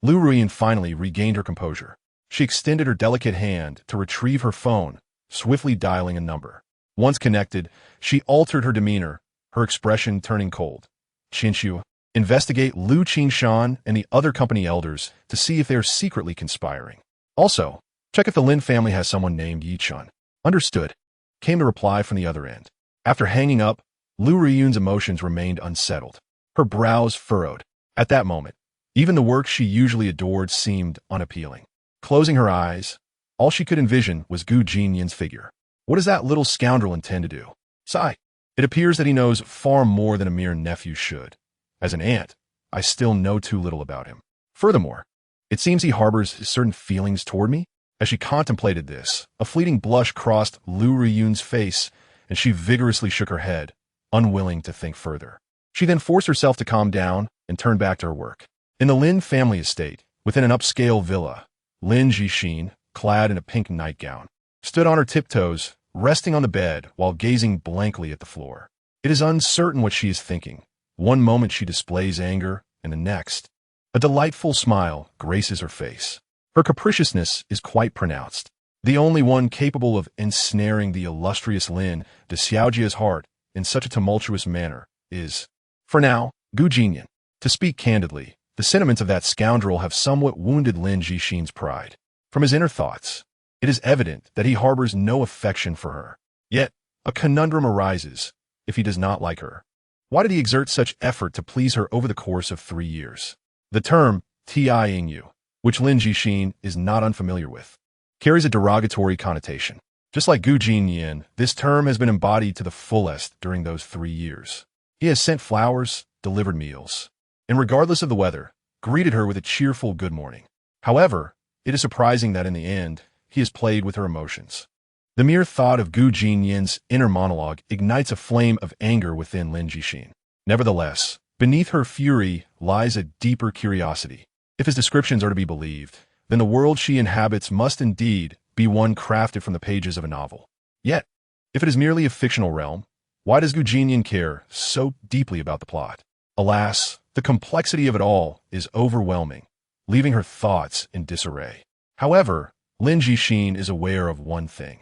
Lu Riyun finally regained her composure. She extended her delicate hand to retrieve her phone, swiftly dialing a number. Once connected, she altered her demeanor, her expression turning cold. Qinshu, investigate Lu Qingshan and the other company elders to see if they are secretly conspiring. Also, check if the Lin family has someone named Yi Chen. Understood, came the reply from the other end. After hanging up, Lu Riyun's emotions remained unsettled. Her brows furrowed. At that moment, even the work she usually adored seemed unappealing. Closing her eyes, all she could envision was Jinnian's figure. What does that little scoundrel intend to do? Sigh. It appears that he knows far more than a mere nephew should. As an aunt, I still know too little about him. Furthermore, it seems he harbors certain feelings toward me. As she contemplated this, a fleeting blush crossed Lu Riyun's face, and she vigorously shook her head, unwilling to think further. She then forced herself to calm down and turn back to her work. In the Lin family estate, within an upscale villa, Lin Jixin, clad in a pink nightgown, stood on her tiptoes, resting on the bed while gazing blankly at the floor. It is uncertain what she is thinking. One moment she displays anger, and the next, a delightful smile graces her face. Her capriciousness is quite pronounced. The only one capable of ensnaring the illustrious Lin de Xiaojia's heart in such a tumultuous manner is, for now, Jinnian. To speak candidly, the sentiments of that scoundrel have somewhat wounded Lin Jixin's pride. From his inner thoughts, it is evident that he harbors no affection for her. Yet, a conundrum arises if he does not like her. Why did he exert such effort to please her over the course of 3 years? The term Tingyu, which Lin Jixin is not unfamiliar with, carries a derogatory connotation. Just like Jinnian, this term has been embodied to the fullest during those 3 years. He has sent flowers, delivered meals, and regardless of the weather, greeted her with a cheerful good morning. However, it is surprising that in the end, he has played with her emotions. The mere thought of Gu Jinyan's inner monologue ignites a flame of anger within Lin Jixin. Nevertheless, beneath her fury lies a deeper curiosity. If his descriptions are to be believed, then the world she inhabits must indeed be one crafted from the pages of a novel. Yet, if it is merely a fictional realm, why does Gu Jinyan care so deeply about the plot? Alas, the complexity of it all is overwhelming, leaving her thoughts in disarray. However, Lin Jixin is aware of one thing.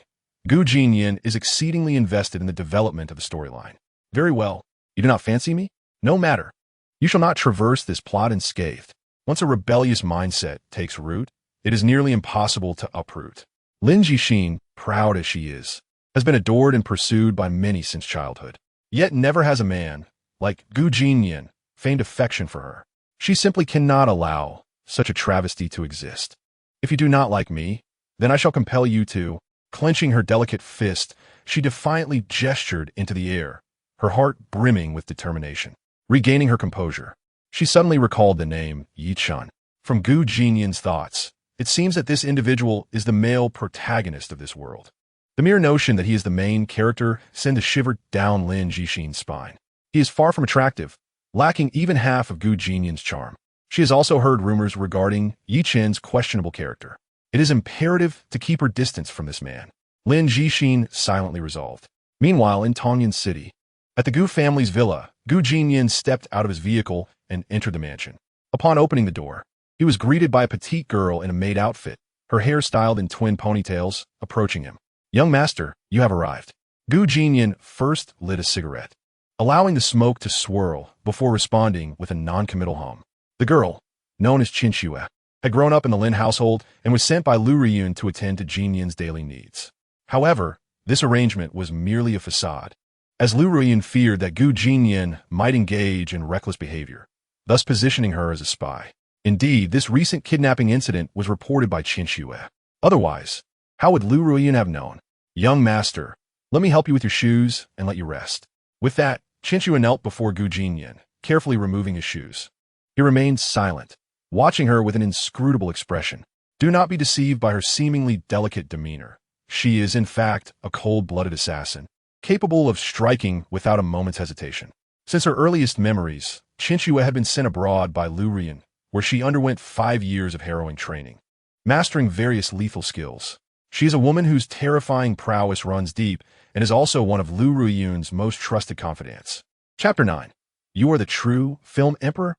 Gu Jinyan is exceedingly invested in the development of the storyline. Very well, you do not fancy me? No matter. You shall not traverse this plot unscathed. Once a rebellious mindset takes root, it is nearly impossible to uproot. Lin Jixin, proud as she is, has been adored and pursued by many since childhood. Yet never has a man, like Gu Jinyan, feigned affection for her. She simply cannot allow such a travesty to exist. If you do not like me, then I shall compel you to. Clenching her delicate fist, she defiantly gestured into the air, her heart brimming with determination. Regaining her composure, she suddenly recalled the name Yichan. From Gu Jinyan's thoughts, it seems that this individual is the male protagonist of this world. The mere notion that he is the main character sent a shiver down Lin Jixin's spine. He is far from attractive, lacking even half of Gu Jinyan's charm. She has also heard rumors regarding Yichan's questionable character. It is imperative to keep her distance from this man. Lin Jixin silently resolved. Meanwhile, in Tongyun City, at the Gu family's villa, Gu Jinyan stepped out of his vehicle and entered the mansion. Upon opening the door, he was greeted by a petite girl in a maid outfit, her hair styled in twin ponytails, approaching him. "Young master, you have arrived." Gu Jinyan first lit a cigarette, allowing the smoke to swirl before responding with a non-committal hum. The girl, known as Qinxue, had grown up in the Lin household and was sent by Lu Riyun to attend to Jinyan's daily needs. However, this arrangement was merely a facade, as Lu Riyun feared that Gu Jinyan might engage in reckless behavior, thus positioning her as a spy. Indeed, this recent kidnapping incident was reported by Qinxue. Otherwise, how would Lu Riyun have known? "Young master, let me help you with your shoes and let you rest." With that, Qinxue knelt before Gu Jinyan, carefully removing his shoes. He remained silent, watching her with an inscrutable expression. Do not be deceived by her seemingly delicate demeanor. She is, in fact, a cold-blooded assassin, capable of striking without a moment's hesitation. Since her earliest memories, Qinxue had been sent abroad by Lu Riyun, where she underwent 5 years of harrowing training, mastering various lethal skills. She is a woman whose terrifying prowess runs deep and is also one of Lu Riyun's most trusted confidants. Chapter 9. You are the true film emperor?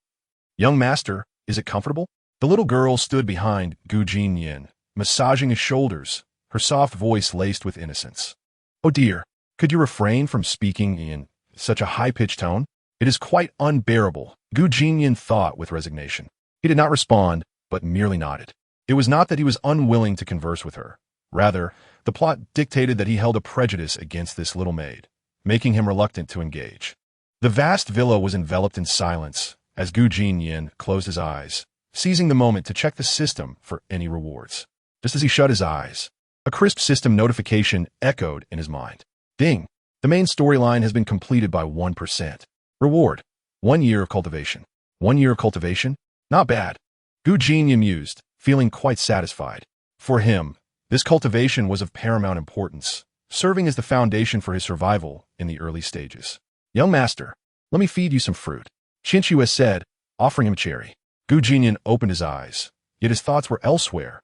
"Young master, is it comfortable?" The little girl stood behind Gu Jinyan, massaging his shoulders, her soft voice laced with innocence. "Oh dear, could you refrain from speaking in such a high-pitched tone? It is quite unbearable," Gu Jinyan thought with resignation. He did not respond, but merely nodded. It was not that he was unwilling to converse with her. Rather, the plot dictated that he held a prejudice against this little maid, making him reluctant to engage. The vast villa was enveloped in silence as Gu Jinyan closed his eyes, seizing the moment to check the system for any rewards. Just as he shut his eyes, a crisp system notification echoed in his mind. Ding! The main storyline has been completed by 1%. Reward: 1 year of cultivation. 1 year of cultivation? Not bad. Gu Jinyan mused, feeling quite satisfied. For him, this cultivation was of paramount importance, serving as the foundation for his survival in the early stages. "Young master, let me feed you some fruit," Qinxue said, offering him a cherry. Gu Jinyan opened his eyes, yet his thoughts were elsewhere.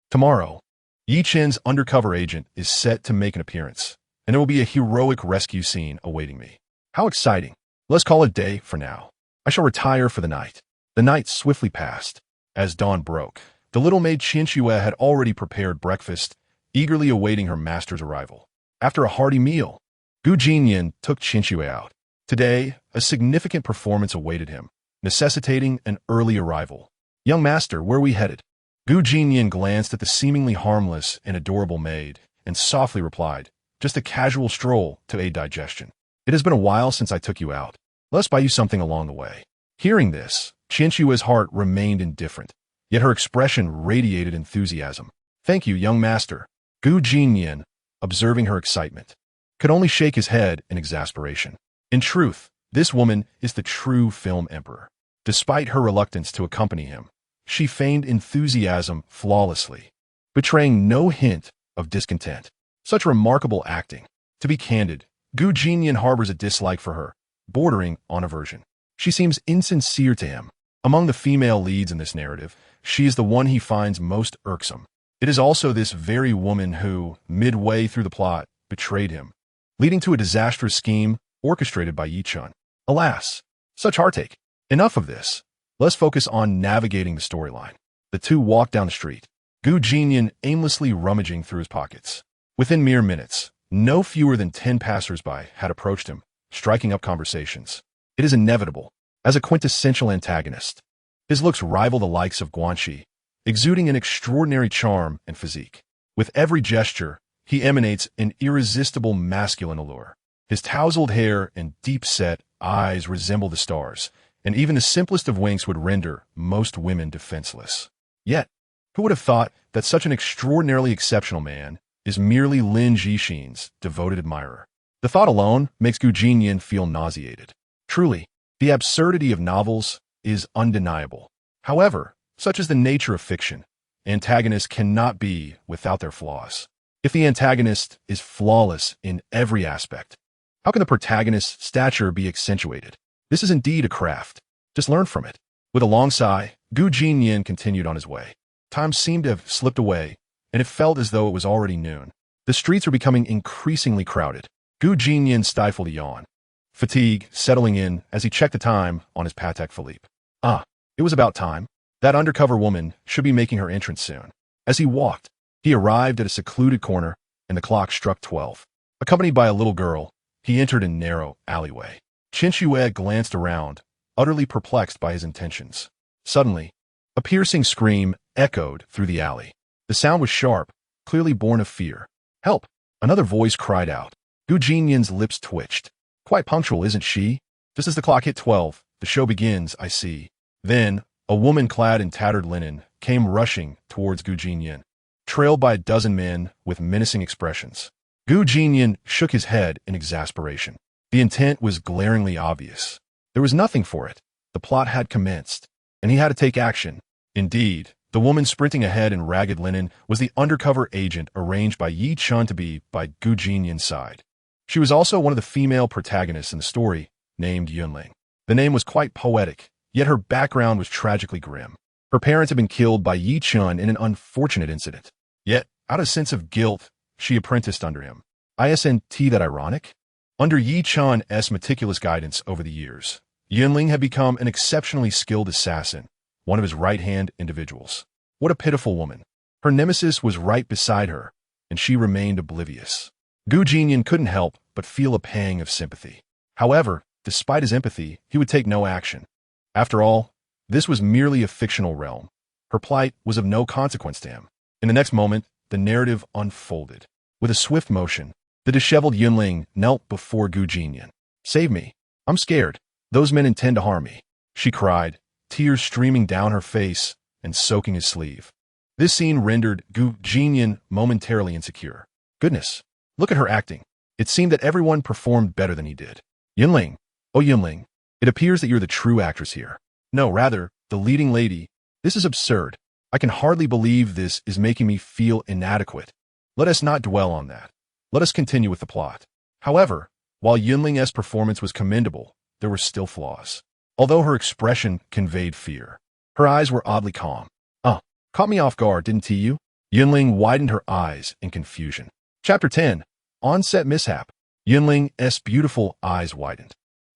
Tomorrow, Yi Chen's undercover agent is set to make an appearance, and there will be a heroic rescue scene awaiting me. How exciting. Let's call it a day for now. I shall retire for the night. The night swiftly passed. As dawn broke, the little maid Qinxue had already prepared breakfast, eagerly awaiting her master's arrival. After a hearty meal, Gu Jinyan took Qinxue out. Today, a significant performance awaited him, necessitating an early arrival. "Young master, where are we headed?" Gu Jinyan glanced at the seemingly harmless and adorable maid and softly replied, "Just a casual stroll to aid digestion. It has been a while since I took you out. Let's buy you something along the way." Hearing this, Qinxue's heart remained indifferent, yet her expression radiated enthusiasm. "Thank you, young master." Gu Jinyan, observing her excitement, could only shake his head in exasperation. In truth, this woman is the true film emperor. Despite her reluctance to accompany him, she feigned enthusiasm flawlessly, betraying no hint of discontent. Such remarkable acting. To be candid, Gu Jinnian harbors a dislike for her, bordering on aversion. She seems insincere to him. Among the female leads in this narrative, she is the one he finds most irksome. It is also this very woman who, midway through the plot, betrayed him, leading to a disastrous scheme orchestrated by Yi Chun. Alas, such heartache. Enough of this. Let's focus on navigating the storyline. The two walk down the street, Gu Jinnian aimlessly rummaging through his pockets. Within mere minutes, no fewer than 10 passersby had approached him, striking up conversations. It is inevitable. As a quintessential antagonist, his looks rival the likes of Guanxi, exuding an extraordinary charm and physique. With every gesture, he emanates an irresistible masculine allure. His tousled hair and deep-set eyes resemble the stars, and even the simplest of winks would render most women defenseless. Yet, who would have thought that such an extraordinarily exceptional man is merely Lin Jixin's devoted admirer? The thought alone makes Gu Jinnian feel nauseated. Truly, the absurdity of novels is undeniable. However, such is the nature of fiction. Antagonists cannot be without their flaws. If the antagonist is flawless in every aspect, how can the protagonist's stature be accentuated? This is indeed a craft. Just learn from it. With a long sigh, Gu Jinnian continued on his way. Time seemed to have slipped away, and it felt as though it was already noon. The streets were becoming increasingly crowded. Gu Jinnian stifled a yawn, fatigue settling in as he checked the time on his Patek Philippe. It was about time. That undercover woman should be making her entrance soon. As he walked, he arrived at a secluded corner, and the clock struck 12. Accompanied by a little girl, he entered a narrow alleyway. Chen Xue glanced around, utterly perplexed by his intentions. Suddenly, a piercing scream echoed through the alley. The sound was sharp, clearly born of fear. "Help!" Another voice cried out. Gu Jinnian's lips twitched. "Quite punctual, isn't she? Just as the clock hit 12, the show begins, I see." Then, a woman clad in tattered linen came rushing towards Gu Jinnian, trailed by a dozen men with menacing expressions. Gu Jinnian shook his head in exasperation. The intent was glaringly obvious. There was nothing for it. The plot had commenced, and he had to take action. Indeed, the woman sprinting ahead in ragged linen was the undercover agent arranged by Yi Chun to be by Gu Jinnian's side. She was also one of the female protagonists in the story, named Yunling. The name was quite poetic, yet her background was tragically grim. Her parents had been killed by Yi Chun in an unfortunate incident. Yet, out of a sense of guilt, she apprenticed under him. Isn't that ironic? Under Yi Chun's meticulous guidance over the years, Yunling had become an exceptionally skilled assassin, one of his right-hand individuals. What a pitiful woman. Her nemesis was right beside her, and she remained oblivious. Gu Jinnian couldn't help but feel a pang of sympathy. However, despite his empathy, he would take no action. After all, this was merely a fictional realm. Her plight was of no consequence to him. In the next moment, the narrative unfolded. With a swift motion, the disheveled Yunling knelt before Gu Jinnian. "Save me. I'm scared. Those men intend to harm me," she cried, tears streaming down her face and soaking his sleeve. This scene rendered Gu Jinnian momentarily insecure. Goodness, look at her acting. It seemed that everyone performed better than he did. "Yunling, oh Yunling, it appears that you're the true actress here. No, rather, the leading lady. This is absurd. I can hardly believe this is making me feel inadequate. Let us not dwell on that. Let us continue with the plot." However, while Yunling's performance was commendable, there were still flaws. Although her expression conveyed fear, her eyes were oddly calm. Caught me off guard, didn't you?" Yunling widened her eyes in confusion. Chapter 10. On-set mishap. Yunling's beautiful eyes widened.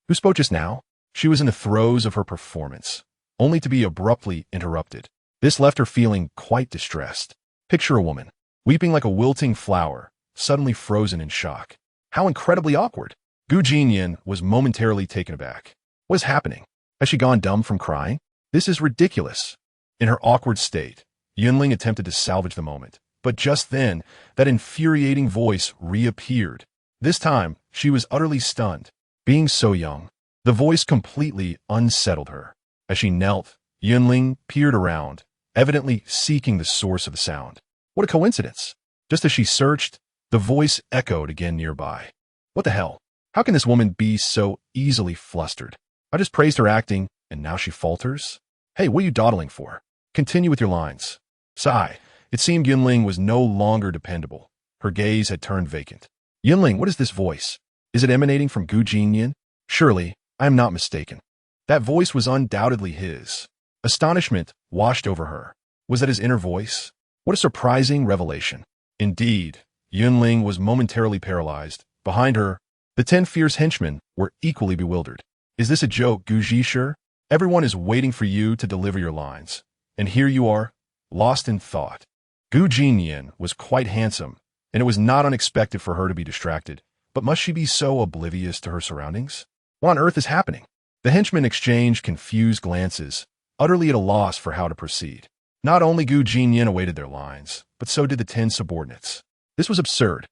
Who spoke just now? She was in the throes of her performance, only to be abruptly interrupted. This left her feeling quite distressed. Picture a woman, weeping like a wilting flower, suddenly frozen in shock. How incredibly awkward. Gu Jinnian was momentarily taken aback. What is happening? Has she gone dumb from crying? This is ridiculous. In her awkward state, Yunling attempted to salvage the moment, but just then, that infuriating voice reappeared. This time, she was utterly stunned. Being so young, the voice completely unsettled her. As she knelt, Yunling peered around, evidently seeking the source of the sound. What a coincidence! Just as she searched, the voice echoed again nearby. What the hell? How can this woman be so easily flustered? I just praised her acting, and now she falters? Hey, what are you dawdling for? Continue with your lines. Sigh. It seemed Yunling was no longer dependable. Her gaze had turned vacant. Yunling, what is this voice? Is it emanating from Gu Jinnian? Surely, I am not mistaken. That voice was undoubtedly his. Astonishment washed over her. Was that his inner voice? What a surprising revelation. Indeed, Yunling was momentarily paralyzed. Behind her, the 10 fierce henchmen were equally bewildered. Is this a joke, Gu Zhishe? Everyone is waiting for you to deliver your lines. And here you are, lost in thought. Gu Jinnian was quite handsome, and it was not unexpected for her to be distracted. But must she be so oblivious to her surroundings? What on earth is happening? The henchmen exchanged confused glances, utterly at a loss for how to proceed. Not only Gu Jinnian awaited their lines, but so did the 10 subordinates. This was absurd.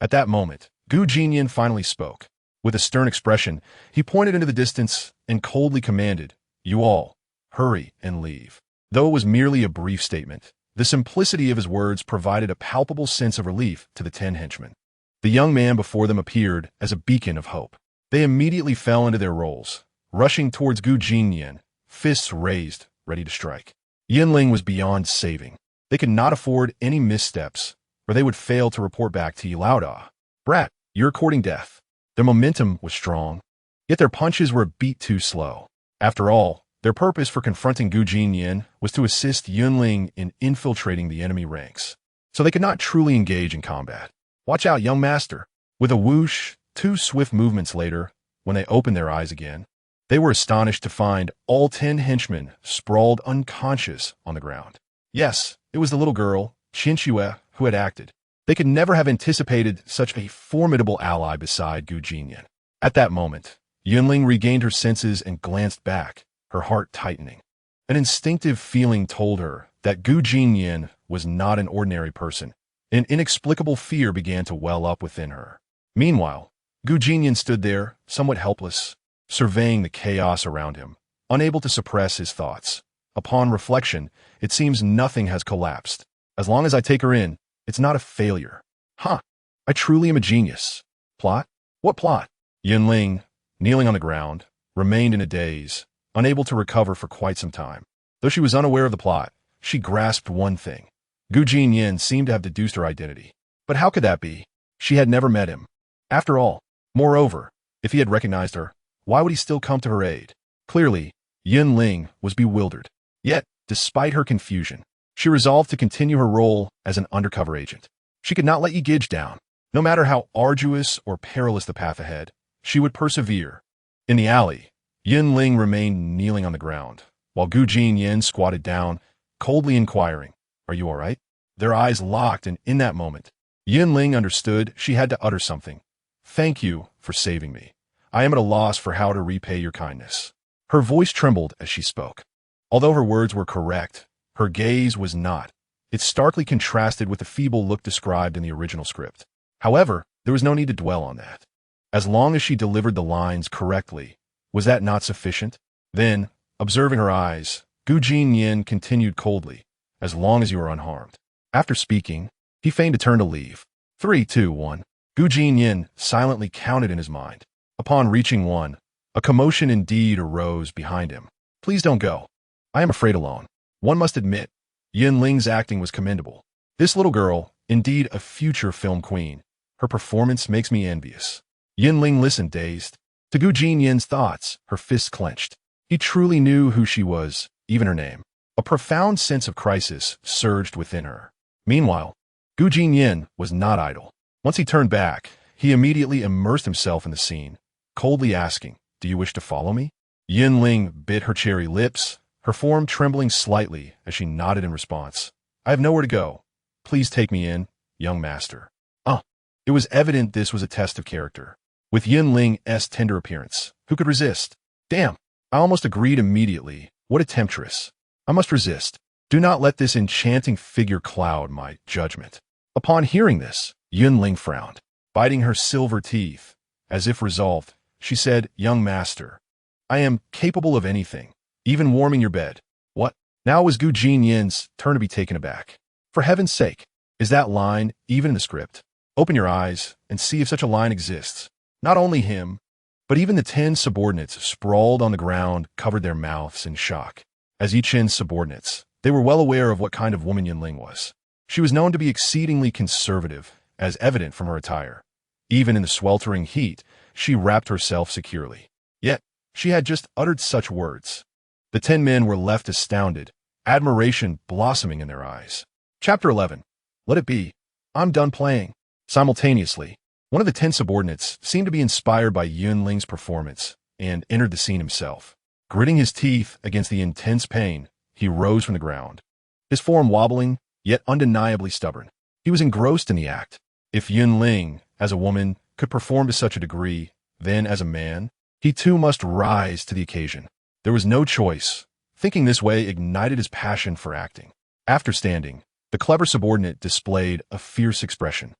At that moment, Gu Jinnian finally spoke. With a stern expression, he pointed into the distance and coldly commanded, "You all, hurry and leave." Though it was merely a brief statement, the simplicity of his words provided a palpable sense of relief to the 10 henchmen. The young man before them appeared as a beacon of hope. They immediately fell into their roles, rushing towards Gu Jinnian, fists raised, ready to strike. Yunling was beyond saving. They could not afford any missteps, or they would fail to report back to Yilauda. "Brat, you're courting death." Their momentum was strong, yet their punches were a beat too slow. After all, their purpose for confronting Gu Jinnian was to assist Yunling in infiltrating the enemy ranks, so they could not truly engage in combat. "Watch out, young master." With a whoosh, 2 swift movements later, when they opened their eyes again, they were astonished to find all 10 henchmen sprawled unconscious on the ground. Yes, it was the little girl, Qinxue, who had acted. They could never have anticipated such a formidable ally beside Gu Jinnian. At that moment, Yunling regained her senses and glanced back, her heart tightening. An instinctive feeling told her that Gu Jinnian was not an ordinary person. An inexplicable fear began to well up within her. Meanwhile, Gu Jinnian stood there, somewhat helpless, surveying the chaos around him, unable to suppress his thoughts. Upon reflection, it seems nothing has collapsed. As long as I take her in, it's not a failure. Huh, I truly am a genius. Plot? What plot? Yunling, kneeling on the ground, remained in a daze, unable to recover for quite some time. Though she was unaware of the plot, she grasped one thing. Gu Jinnian seemed to have deduced her identity. But how could that be? She had never met him. After all, moreover, if he had recognized her, why would he still come to her aid? Clearly, Yunling was bewildered. Yet, despite her confusion, she resolved to continue her role as an undercover agent. She could not let Yi Gij down. No matter how arduous or perilous the path ahead, she would persevere. In the alley, Yunling remained kneeling on the ground, while Gu Jinnian squatted down, coldly inquiring, "Are you all right?" Their eyes locked, and in that moment, Yunling understood she had to utter something. "Thank you for saving me. I am at a loss for how to repay your kindness." Her voice trembled as she spoke. Although her words were correct, her gaze was not. It starkly contrasted with the feeble look described in the original script. However, there was no need to dwell on that. As long as she delivered the lines correctly, was that not sufficient? Then, observing her eyes, Gu Jinnian continued coldly, "As long as you are unharmed." After speaking, he feigned to turn to leave. 3, 2, 1. Gu Jinnian silently counted in his mind. Upon reaching 1, a commotion indeed arose behind him. "Please don't go. I am afraid alone." One must admit, Yunling's acting was commendable. This little girl, indeed a future film queen. Her performance makes me envious. Yunling listened dazed. To Gu Jinnian's thoughts, her fists clenched. He truly knew who she was, even her name. A profound sense of crisis surged within her. Meanwhile, Gu Jinnian was not idle. Once he turned back, he immediately immersed himself in the scene, coldly asking, "Do you wish to follow me?" Yunling bit her cherry lips, her form trembling slightly as she nodded in response. "I have nowhere to go. Please take me in, young master." It was evident this was a test of character. With Yunling's tender appearance, who could resist? Damn, I almost agreed immediately. What a temptress. I must resist. Do not let this enchanting figure cloud my judgment. Upon hearing this, Yunling frowned, biting her silver teeth. As if resolved, she said, "Young master, I am capable of anything, even warming your bed." What? Now it was Gu Jinnian's turn to be taken aback. For heaven's sake, is that line even in the script? Open your eyes and see if such a line exists. Not only him, but even the 10 subordinates sprawled on the ground covered their mouths in shock. As Yi Chen's subordinates, they were well aware of what kind of woman Yunling was. She was known to be exceedingly conservative as evident from her attire. Even in the sweltering heat, she wrapped herself securely. Yet, she had just uttered such words. The 10 men were left astounded, admiration blossoming in their eyes. Chapter 11. Let it be. I'm done playing. Simultaneously, one of the 10 subordinates seemed to be inspired by Yunling's performance and entered the scene himself. Gritting his teeth against the intense pain, he rose from the ground. His form wobbling, yet undeniably stubborn. He was engrossed in the act. If Yunling, as a woman, could perform to such a degree, then as a man, he too must rise to the occasion. There was no choice. Thinking this way ignited his passion for acting. After standing, the clever subordinate displayed a fierce expression,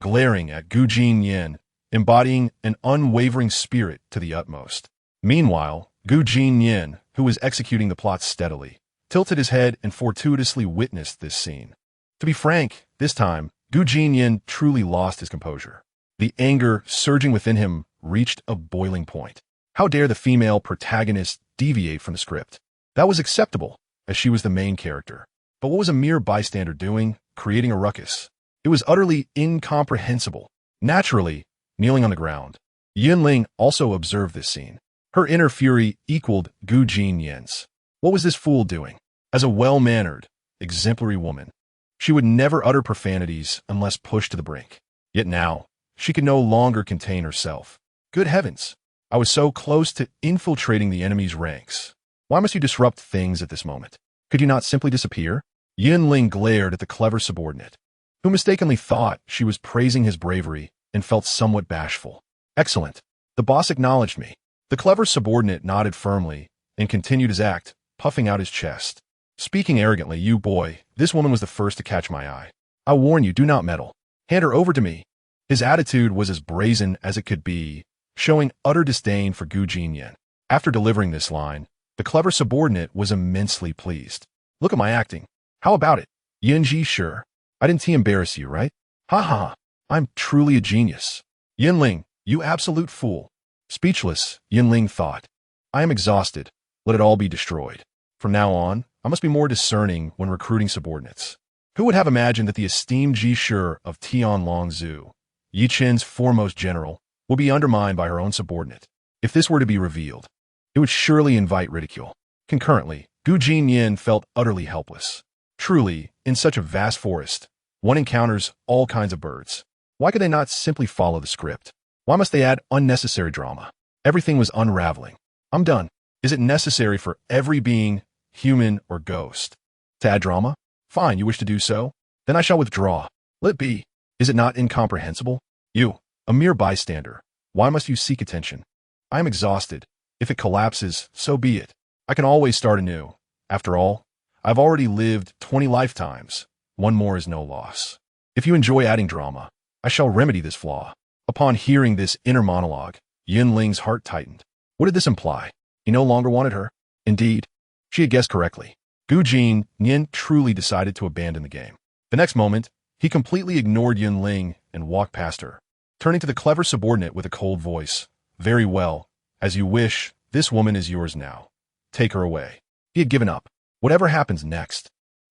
glaring at Jinnian, embodying an unwavering spirit to the utmost. Meanwhile, Jinnian, who was executing the plot steadily, tilted his head and fortuitously witnessed this scene. To be frank, this time, Jinnian truly lost his composure. The anger surging within him reached a boiling point. How dare the female protagonist deviate from the script? That was acceptable, as she was the main character. But what was a mere bystander doing, creating a ruckus? It was utterly incomprehensible. Naturally, kneeling on the ground, Yunling also observed this scene. Her inner fury equaled Jinnian's. What was this fool doing? As a well-mannered, exemplary woman, she would never utter profanities unless pushed to the brink. Yet now, she could no longer contain herself. Good heavens! I was so close to infiltrating the enemy's ranks. Why must you disrupt things at this moment? Could you not simply disappear? Yunling glared at the clever subordinate, who mistakenly thought she was praising his bravery and felt somewhat bashful. Excellent. The boss acknowledged me. The clever subordinate nodded firmly and continued his act, puffing out his chest. Speaking arrogantly, you boy, this woman was the first to catch my eye. I warn you, do not meddle. Hand her over to me. His attitude was as brazen as it could be, showing utter disdain for Jinnian. After delivering this line, the clever subordinate was immensely pleased. Look at my acting. How about it? Yunji, sure. I didn't embarrass you, right? Ha ha. I'm truly a genius. Yunling, you absolute fool. Speechless, Yunling thought. I am exhausted. Let it all be destroyed. From now on, I must be more discerning when recruiting subordinates. Who would have imagined that the esteemed Ji Shi of Tianlongzu, Yi Qin's foremost general, would be undermined by her own subordinate? If this were to be revealed, it would surely invite ridicule. Concurrently, Jinnian felt utterly helpless. Truly, in such a vast forest, one encounters all kinds of birds. Why could they not simply follow the script? Why must they add unnecessary drama? Everything was unraveling. I'm done. Is it necessary for every being, human or ghost, to add drama? Fine, you wish to do so? Then I shall withdraw. Let be. Is it not incomprehensible? You, a mere bystander, why must you seek attention? I am exhausted. If it collapses, so be it. I can always start anew. After all, I've already lived 20 lifetimes. One more is no loss. If you enjoy adding drama, I shall remedy this flaw. Upon hearing this inner monologue, Yunling's heart tightened. What did this imply? He no longer wanted her? Indeed, she had guessed correctly. Jinnian truly decided to abandon the game. The next moment, he completely ignored Yunling and walked past her, turning to the clever subordinate with a cold voice. Very well. As you wish, this woman is yours now. Take her away. He had given up. Whatever happens next,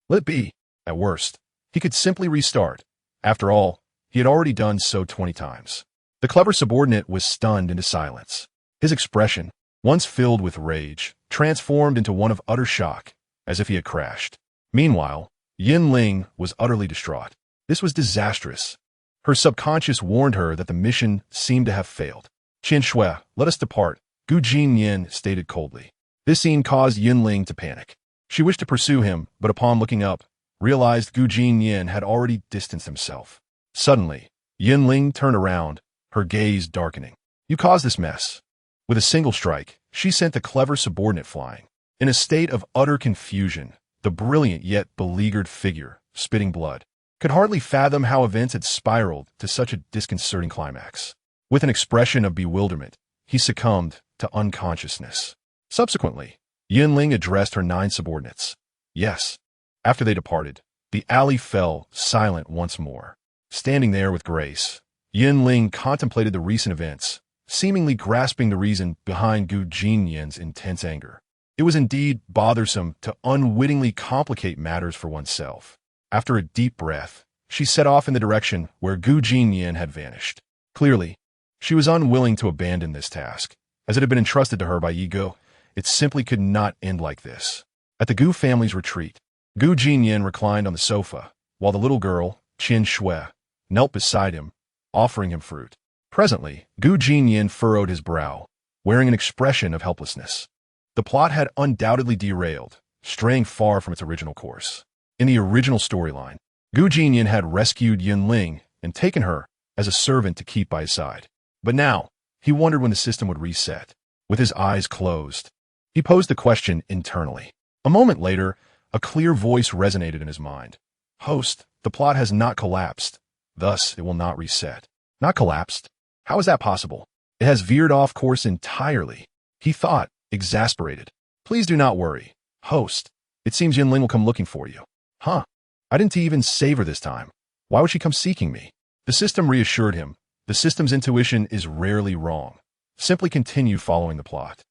let it be. At worst, he could simply restart. After all, he had already done so 20 times. The clever subordinate was stunned into silence. His expression, once filled with rage, transformed into one of utter shock, as if he had crashed. Meanwhile, Yunling was utterly distraught. This was disastrous. Her subconscious warned her that the mission seemed to have failed. Qin Shui, let us depart, Jinnian stated coldly. This scene caused Yunling to panic. She wished to pursue him, but upon looking up, realized Jinnian had already distanced himself. Suddenly, Yunling turned around, her gaze darkening. You caused this mess. With a single strike, she sent the clever subordinate flying. In a state of utter confusion, the brilliant yet beleaguered figure, spitting blood, could hardly fathom how events had spiraled to such a disconcerting climax. With an expression of bewilderment, he succumbed to unconsciousness. Subsequently, Yunling addressed her 9 subordinates. Yes. After they departed, the alley fell silent once more. Standing there with grace, Yunling contemplated the recent events, seemingly grasping the reason behind Jinnian's intense anger. It was indeed bothersome to unwittingly complicate matters for oneself. After a deep breath, she set off in the direction where Jinnian had vanished. Clearly, she was unwilling to abandon this task. As it had been entrusted to her by Ego, it simply could not end like this. At the Gu family's retreat, Jinnian reclined on the sofa, while the little girl, Qin Shui, knelt beside him, offering him fruit. Presently, Jinnian furrowed his brow, wearing an expression of helplessness. The plot had undoubtedly derailed, straying far from its original course. In the original storyline, Jinnian had rescued Yunling and taken her as a servant to keep by his side. But now, he wondered when the system would reset. With his eyes closed, he posed the question internally. A moment later, a clear voice resonated in his mind. Host, the plot has not collapsed. Thus, it will not reset. Not collapsed? How is that possible? It has veered off course entirely. He thought, exasperated. Please do not worry. Host, it seems Yunling will come looking for you. Huh? I didn't even save her this time. Why would she come seeking me? The system reassured him. The system's intuition is rarely wrong. Simply continue following the plot.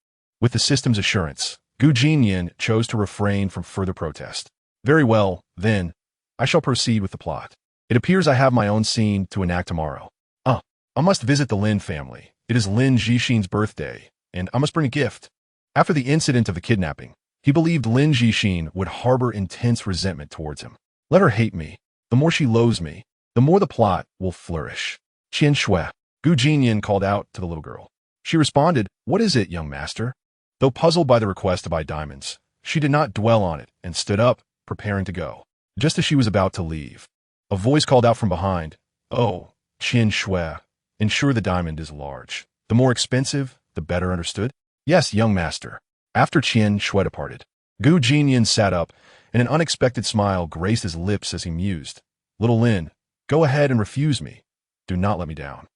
With the system's assurance, Jinnian chose to refrain from further protest. Very well, then, I shall proceed with the plot. It appears I have my own scene to enact tomorrow. I must visit the Lin family. It is Lin Jixin's birthday, and I must bring a gift. After the incident of the kidnapping, he believed Lin Jixin would harbor intense resentment towards him. Let her hate me. The more she loathes me, the more the plot will flourish. Qin Shui, Jinnian called out to the little girl. She responded, What is it, young master? Though puzzled by the request to buy diamonds, she did not dwell on it and stood up, preparing to go. Just as she was about to leave, a voice called out from behind, Oh, Qin Shui, ensure the diamond is large. The more expensive, the better, understood? Yes, young master. After Qin Shui departed, Jinnian sat up, and an unexpected smile graced his lips as he mused. Little Lin, go ahead and refuse me. Do not let me down.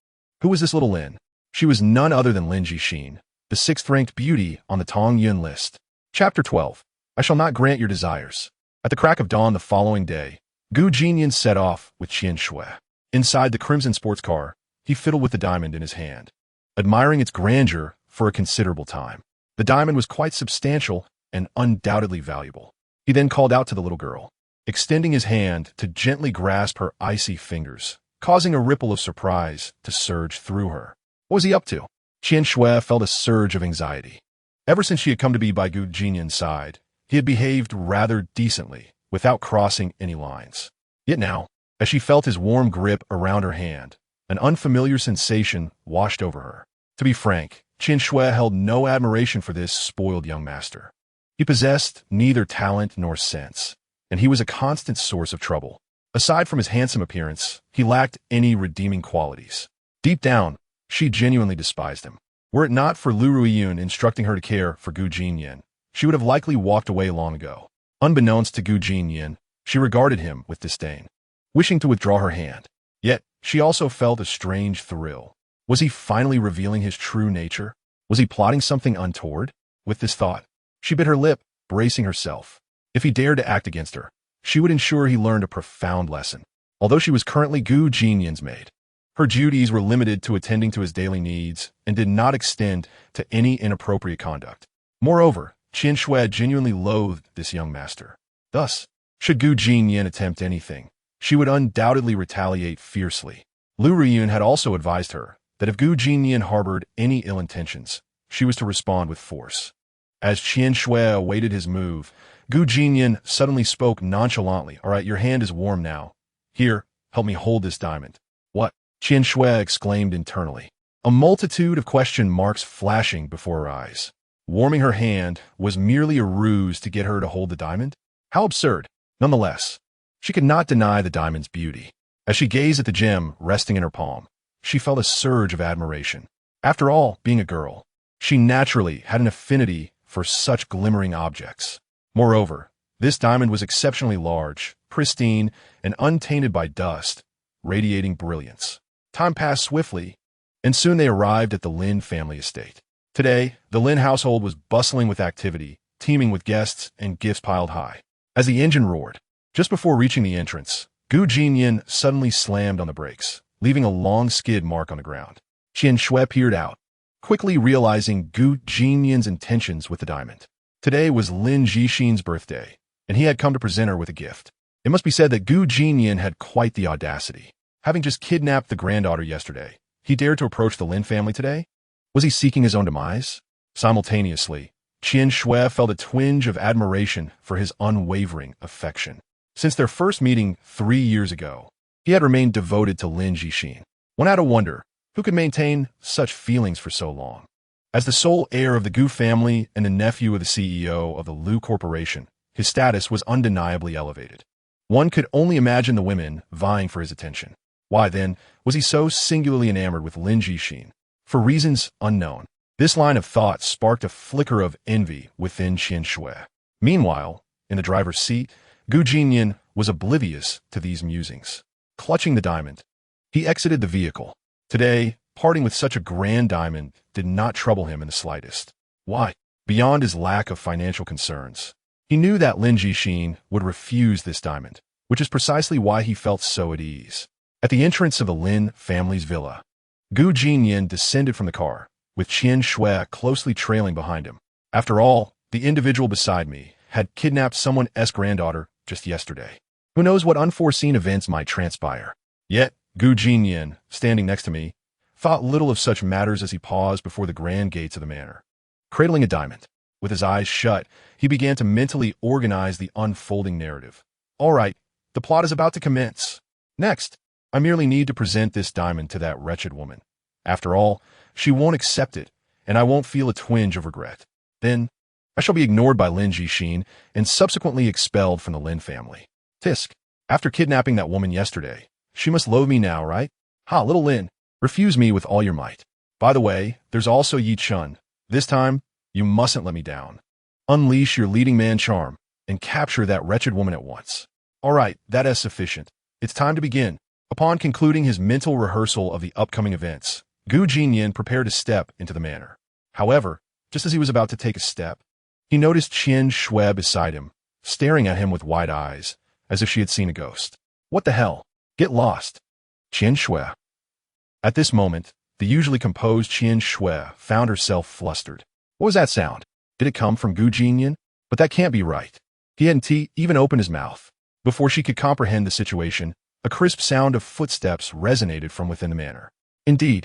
Who was this little Lin? She was none other than Lin Jixin, the 6th-ranked beauty on the Tongyun list. Chapter 12. I shall not grant your desires. At the crack of dawn the following day, Jinnian set off with Qin Shui. Inside the crimson sports car, he fiddled with the diamond in his hand, admiring its grandeur for a considerable time. The diamond was quite substantial and undoubtedly valuable. He then called out to the little girl, extending his hand to gently grasp her icy fingers, causing a ripple of surprise to surge through her. What was he up to? Qin Shui felt a surge of anxiety. Ever since she had come to be by Jinnian's side, he had behaved rather decently, without crossing any lines. Yet now, as she felt his warm grip around her hand, an unfamiliar sensation washed over her. To be frank, Qin Shui held no admiration for this spoiled young master. He possessed neither talent nor sense, and he was a constant source of trouble. Aside from his handsome appearance, he lacked any redeeming qualities. Deep down, she genuinely despised him. Were it not for Lu Ruiyun instructing her to care for Jinnian, she would have likely walked away long ago. Unbeknownst to Jinnian, she regarded him with disdain, wishing to withdraw her hand. Yet, she also felt a strange thrill. Was he finally revealing his true nature? Was he plotting something untoward? With this thought, she bit her lip, bracing herself. If he dared to act against her, she would ensure he learned a profound lesson. Although she was currently Jinnian's maid, her duties were limited to attending to his daily needs and did not extend to any inappropriate conduct. Moreover, Qin Shui genuinely loathed this young master. Thus, should Jinnian attempt anything, she would undoubtedly retaliate fiercely. Lu Ruiyun had also advised her that if Jinnian harbored any ill intentions, she was to respond with force. As Qin Shui awaited his move, Jinnian suddenly spoke nonchalantly. All right, your hand is warm now. Here, help me hold this diamond. What? Qin Shui exclaimed internally, a multitude of question marks flashing before her eyes. Warming her hand was merely a ruse to get her to hold the diamond? How absurd. Nonetheless, she could not deny the diamond's beauty. As she gazed at the gem resting in her palm, she felt a surge of admiration. After all, being a girl, she naturally had an affinity for such glimmering objects. Moreover, this diamond was exceptionally large, pristine, and untainted by dust, radiating brilliance. Time passed swiftly, and soon they arrived at the Lin family estate. Today, the Lin household was bustling with activity, teeming with guests and gifts piled high. As the engine roared, just before reaching the entrance, Jinnian suddenly slammed on the brakes, leaving a long skid mark on the ground. Qin Shui peered out, quickly realizing Jinnian's intentions with the diamond. Today was Lin Jixin's birthday, and he had come to present her with a gift. It must be said that Gu Jinnian had quite the audacity. Having just kidnapped the granddaughter yesterday, he dared to approach the Lin family today? Was he seeking his own demise? Simultaneously, Qian Shui felt a twinge of admiration for his unwavering affection. Since their first meeting 3 years ago, he had remained devoted to Lin Jixin. One had to wonder, who could maintain such feelings for so long? As the sole heir of the Gu family and the nephew of the CEO of the Lu Corporation, his status was undeniably elevated. One could only imagine the women vying for his attention. Why, then, was he so singularly enamored with Lin Jixin? For reasons unknown. This line of thought sparked a flicker of envy within Qian Shui. Meanwhile, in the driver's seat, Gu Jinnian was oblivious to these musings. Clutching the diamond, he exited the vehicle. Today, parting with such a grand diamond did not trouble him in the slightest. Why? Beyond his lack of financial concerns, he knew that Lin Jixin would refuse this diamond, which is precisely why he felt so at ease. At the entrance of the Lin family's villa, Gu Jinnian descended from the car, with Qian Shui closely trailing behind him. After all, the individual beside me had kidnapped someone's granddaughter just yesterday. Who knows what unforeseen events might transpire? Yet, Gu Jinnian, standing next to me, thought little of such matters as he paused before the grand gates of the manor. Cradling a diamond, with his eyes shut, he began to mentally organize the unfolding narrative. All right, the plot is about to commence. Next, I merely need to present this diamond to that wretched woman. After all, she won't accept it, and I won't feel a twinge of regret. Then, I shall be ignored by Lin Jixin and subsequently expelled from the Lin family. Tisk, after kidnapping that woman yesterday, she must loathe me now, right? Ha, little Lin, refuse me with all your might. By the way, there's also Yi Chun. This time, you mustn't let me down. Unleash your leading man charm and capture that wretched woman at once. All right, that is sufficient. It's time to begin. Upon concluding his mental rehearsal of the upcoming events, Gu Jinnian prepared to step into the manor. However, just as he was about to take a step, he noticed Qian Shui beside him, staring at him with wide eyes, as if she had seen a ghost. What the hell? Get lost. Qian Shui. At this moment, the usually composed Qian Shui found herself flustered. What was that sound? Did it come from Gu Jinnian? But that can't be right. He hadn't even opened his mouth. Before she could comprehend the situation, a crisp sound of footsteps resonated from within the manor. Indeed,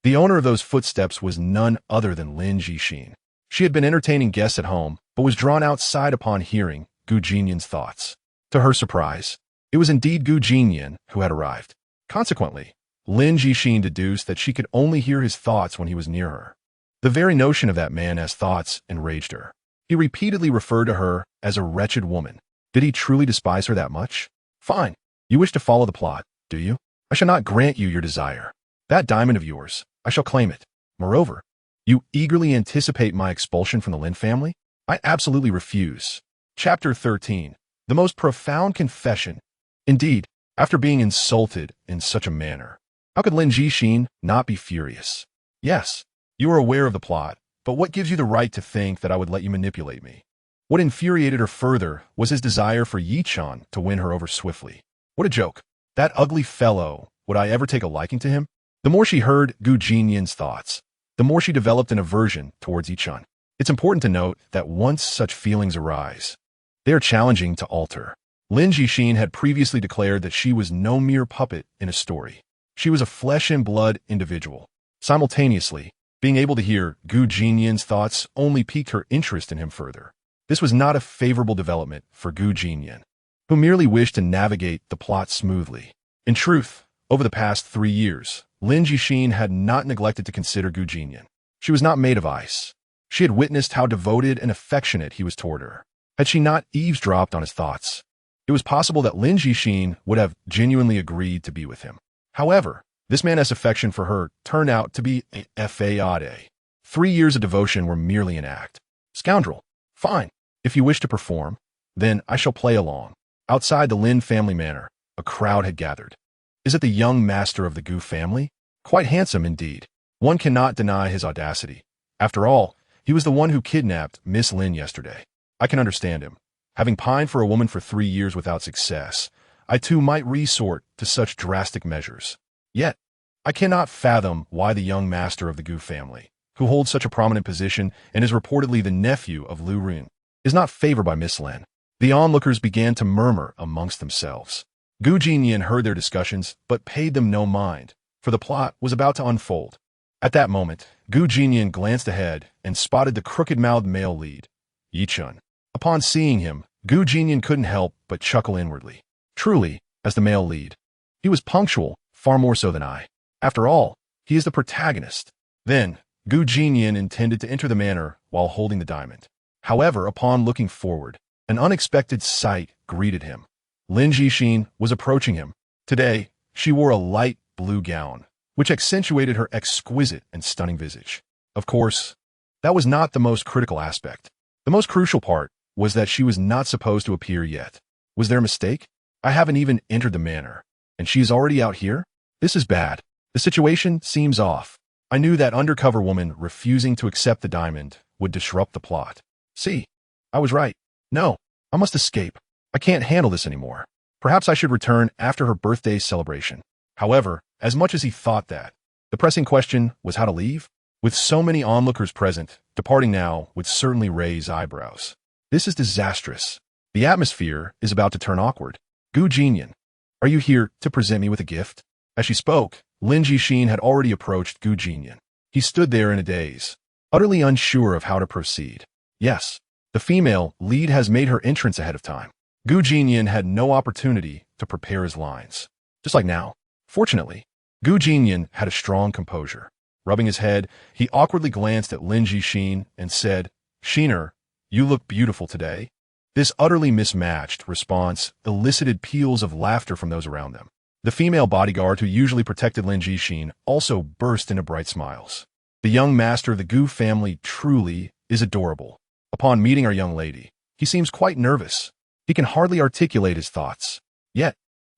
the owner of those footsteps was none other than Lin Jixin. She had been entertaining guests at home, but was drawn outside upon hearing Gu Jinnian's thoughts. To her surprise, it was indeed Gu Jinnian who had arrived. Consequently, Lin Jixin deduced that she could only hear his thoughts when he was near her. The very notion of that man as thoughts enraged her. He repeatedly referred to her as a wretched woman. Did he truly despise her that much? Fine. You wish to follow the plot, do you? I shall not grant you your desire. That diamond of yours, I shall claim it. Moreover, you eagerly anticipate my expulsion from the Lin family? I absolutely refuse. Chapter 13. The most profound confession. Indeed, after being insulted in such a manner, how could Lin Jixin not be furious? Yes, you are aware of the plot, but what gives you the right to think that I would let you manipulate me? What infuriated her further was his desire for Yi Chun to win her over swiftly. What a joke. That ugly fellow, would I ever take a liking to him? The more she heard Gu Jinnian's thoughts, the more she developed an aversion towards Yi Chun. It's important to note that once such feelings arise, they are challenging to alter. Lin Jixin had previously declared that she was no mere puppet in a story. She was a flesh-and-blood individual. Simultaneously, being able to hear Gu Jinnian's thoughts only piqued her interest in him further. This was not a favorable development for Gu Jinnian, who merely wished to navigate the plot smoothly. In truth, over the past 3 years, Lin Jixin had not neglected to consider Gu Jinnian. She was not made of ice. She had witnessed how devoted and affectionate he was toward her. Had she not eavesdropped on his thoughts, it was possible that Lin Jixin would have genuinely agreed to be with him. However, this man's affection for her turned out to be a fade. 3 years of devotion were merely an act. Scoundrel. Fine. If you wish to perform, then I shall play along. Outside the Lin family manor, a crowd had gathered. Is it the young master of the Gu family? Quite handsome indeed. One cannot deny his audacity. After all, he was the one who kidnapped Miss Lin yesterday. I can understand him. Having pined for a woman for 3 years without success, I too might resort to such drastic measures. Yet, I cannot fathom why the young master of the Gu family, who holds such a prominent position and is reportedly the nephew of Lu Ren, is not favored by Miss Lin. The onlookers began to murmur amongst themselves. Gu Jinnian heard their discussions, but paid them no mind, for the plot was about to unfold. At that moment, Gu Jinnian glanced ahead and spotted the crooked-mouthed male lead, Yichun. Upon seeing him, Gu Jinnian couldn't help but chuckle inwardly. Truly, as the male lead, he was punctual, far more so than I. After all, he is the protagonist. Then, Gu Jinnian intended to enter the manor while holding the diamond. However, upon looking forward, an unexpected sight greeted him. Lin Jixin was approaching him. Today, she wore a light blue gown, which accentuated her exquisite and stunning visage. Of course, that was not the most critical aspect. The most crucial part was that she was not supposed to appear yet. Was there a mistake? I haven't even entered the manor, and she is already out here? This is bad. The situation seems off. I knew that undercover woman refusing to accept the diamond would disrupt the plot. See, I was right. No, I must escape. I can't handle this anymore. Perhaps I should return after her birthday celebration. However, as much as he thought that, the pressing question was how to leave. With so many onlookers present, departing now would certainly raise eyebrows. This is disastrous. The atmosphere is about to turn awkward. Gu Jinnian, are you here to present me with a gift? As she spoke, Lin Jixin had already approached Gu Jinnian. He stood there in a daze, utterly unsure of how to proceed. Yes, the female lead has made her entrance ahead of time. Gu Jinnian had no opportunity to prepare his lines. Just like now. Fortunately, Gu Jinnian had a strong composure. Rubbing his head, he awkwardly glanced at Lin Jixin and said, "Shiner, you look beautiful today." This utterly mismatched response elicited peals of laughter from those around them. The female bodyguard who usually protected Lin Jixin also burst into bright smiles. The young master of the Gu family truly is adorable. Upon meeting our young lady, he seems quite nervous. He can hardly articulate his thoughts. Yet,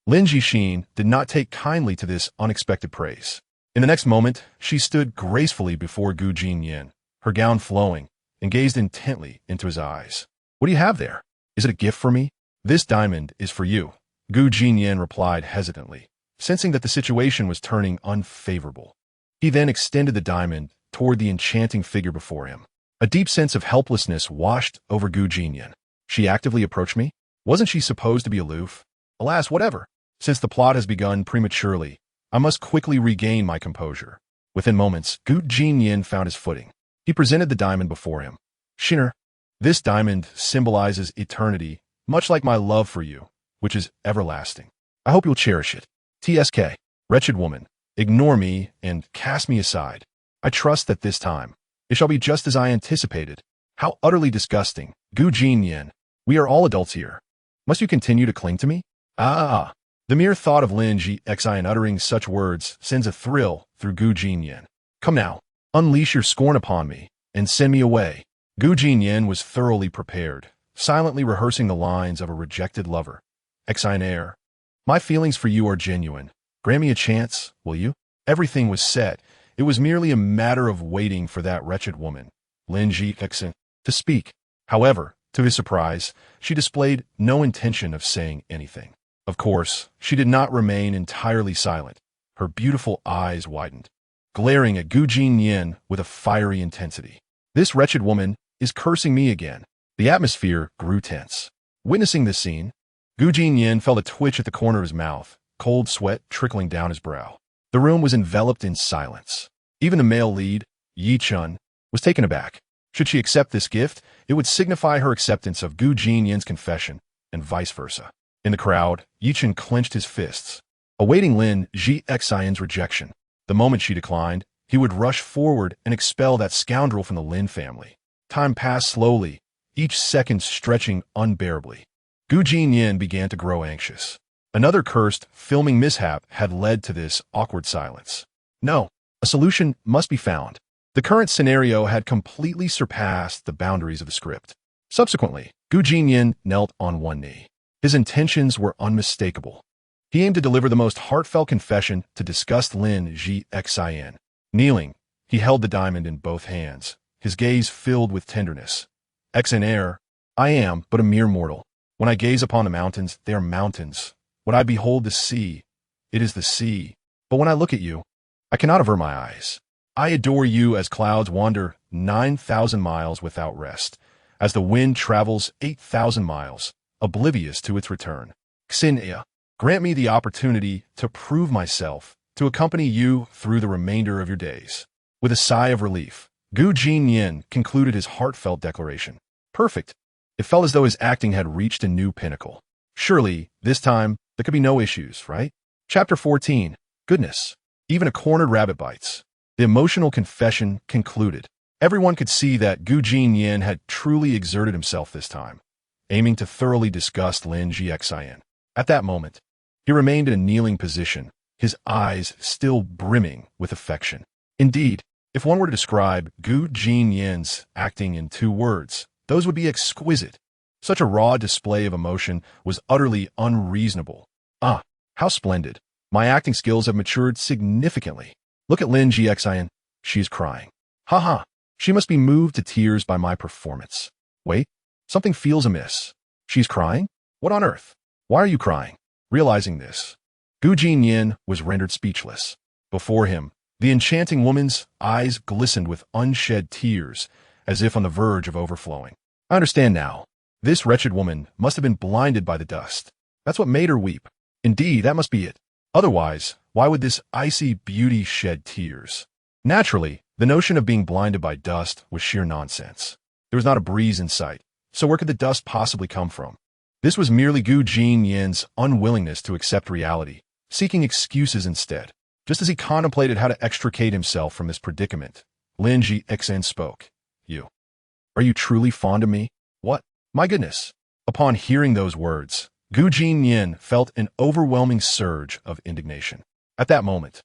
Lin Jixin did not take kindly to this unexpected praise. In the next moment, she stood gracefully before Gu Jinnian, her gown flowing, and gazed intently into his eyes. "What do you have there? Is it a gift for me?" "This diamond is for you," Gu Jinnian replied hesitantly, sensing that the situation was turning unfavorable. He then extended the diamond toward the enchanting figure before him. A deep sense of helplessness washed over Gu Jinnian. She actively approached me? Wasn't she supposed to be aloof? Alas, whatever. Since the plot has begun prematurely, I must quickly regain my composure. Within moments, Gu Jinnian found his footing. He presented the diamond before him. "Shiner, this diamond symbolizes eternity, much like my love for you, which is everlasting. I hope you'll cherish it. TSK, wretched woman, ignore me and cast me aside. I trust that this time, it shall be just as I anticipated." How utterly disgusting. Gu Jinnian, we are all adults here. Must you continue to cling to me? Ah! The mere thought of Lin Jixin uttering such words sends a thrill through Gu Jinnian. "Come now, unleash your scorn upon me, and send me away." Gu Jinnian was thoroughly prepared, silently rehearsing the lines of a rejected lover. "Exiner, my feelings for you are genuine. Grant me a chance, will you?" Everything was set. It was merely a matter of waiting for that wretched woman, Lin Jixin, to speak. However, to his surprise, she displayed no intention of saying anything. Of course, she did not remain entirely silent. Her beautiful eyes widened, glaring at Gu Jinnian with a fiery intensity. "This wretched woman is cursing me again." The atmosphere grew tense. Witnessing this scene, Gu Jinnian felt a twitch at the corner of his mouth, cold sweat trickling down his brow. The room was enveloped in silence. Even the male lead, Yichun, was taken aback. Should she accept this gift, it would signify her acceptance of Gu Jinnian's confession, and vice versa. In the crowd, Yichun clenched his fists, awaiting Lin Jixin's rejection. The moment she declined, he would rush forward and expel that scoundrel from the Lin family. Time passed slowly, each second stretching unbearably. Gu Jinnian began to grow anxious. Another cursed filming mishap had led to this awkward silence. No, a solution must be found. The current scenario had completely surpassed the boundaries of the script. Subsequently, Gu Jinnian knelt on one knee. His intentions were unmistakable. He aimed to deliver the most heartfelt confession to disgust Lin Jixin. Kneeling, he held the diamond in both hands, his gaze filled with tenderness. "Exiner, I am but a mere mortal. When I gaze upon the mountains, they are mountains. When I behold the sea, it is the sea. But when I look at you, I cannot avert my eyes. I adore you as clouds wander 9,000 miles without rest, as the wind travels 8,000 miles, oblivious to its return. Jinnian, grant me the opportunity to prove myself, to accompany you through the remainder of your days. With a sigh of relief, Jinnian concluded his heartfelt declaration. Perfect. It felt as though his acting had reached a new pinnacle. Surely, this time, there could be no issues, right? Chapter 14. Goodness. Even a cornered rabbit bites. The emotional confession concluded. Everyone could see that Jinnian had truly exerted himself this time, aiming to thoroughly disgust Lin Jixian. At that moment, he remained in a kneeling position, his eyes still brimming with affection. Indeed, if one were to describe Jinnian's acting in 2 words, those would be exquisite. Such a raw display of emotion was utterly unreasonable. Ah, how splendid. My acting skills have matured significantly. Look at Lin Jixian. She's crying. Haha, she must be moved to tears by my performance. Wait, something feels amiss. She's crying? What on earth? Why are you crying? Realizing this, Jinnian was rendered speechless. Before him, the enchanting woman's eyes glistened with unshed tears, as if on the verge of overflowing. I understand now. This wretched woman must have been blinded by the dust. That's what made her weep. Indeed, that must be it. Otherwise, why would this icy beauty shed tears? Naturally, the notion of being blinded by dust was sheer nonsense. There was not a breeze in sight, so where could the dust possibly come from? This was merely Jinnian's unwillingness to accept reality, seeking excuses instead. Just as he contemplated how to extricate himself from this predicament, Lin Jixian spoke. Are you truly fond of me? What? My goodness. Upon hearing those words, Jinnian felt an overwhelming surge of indignation. At that moment,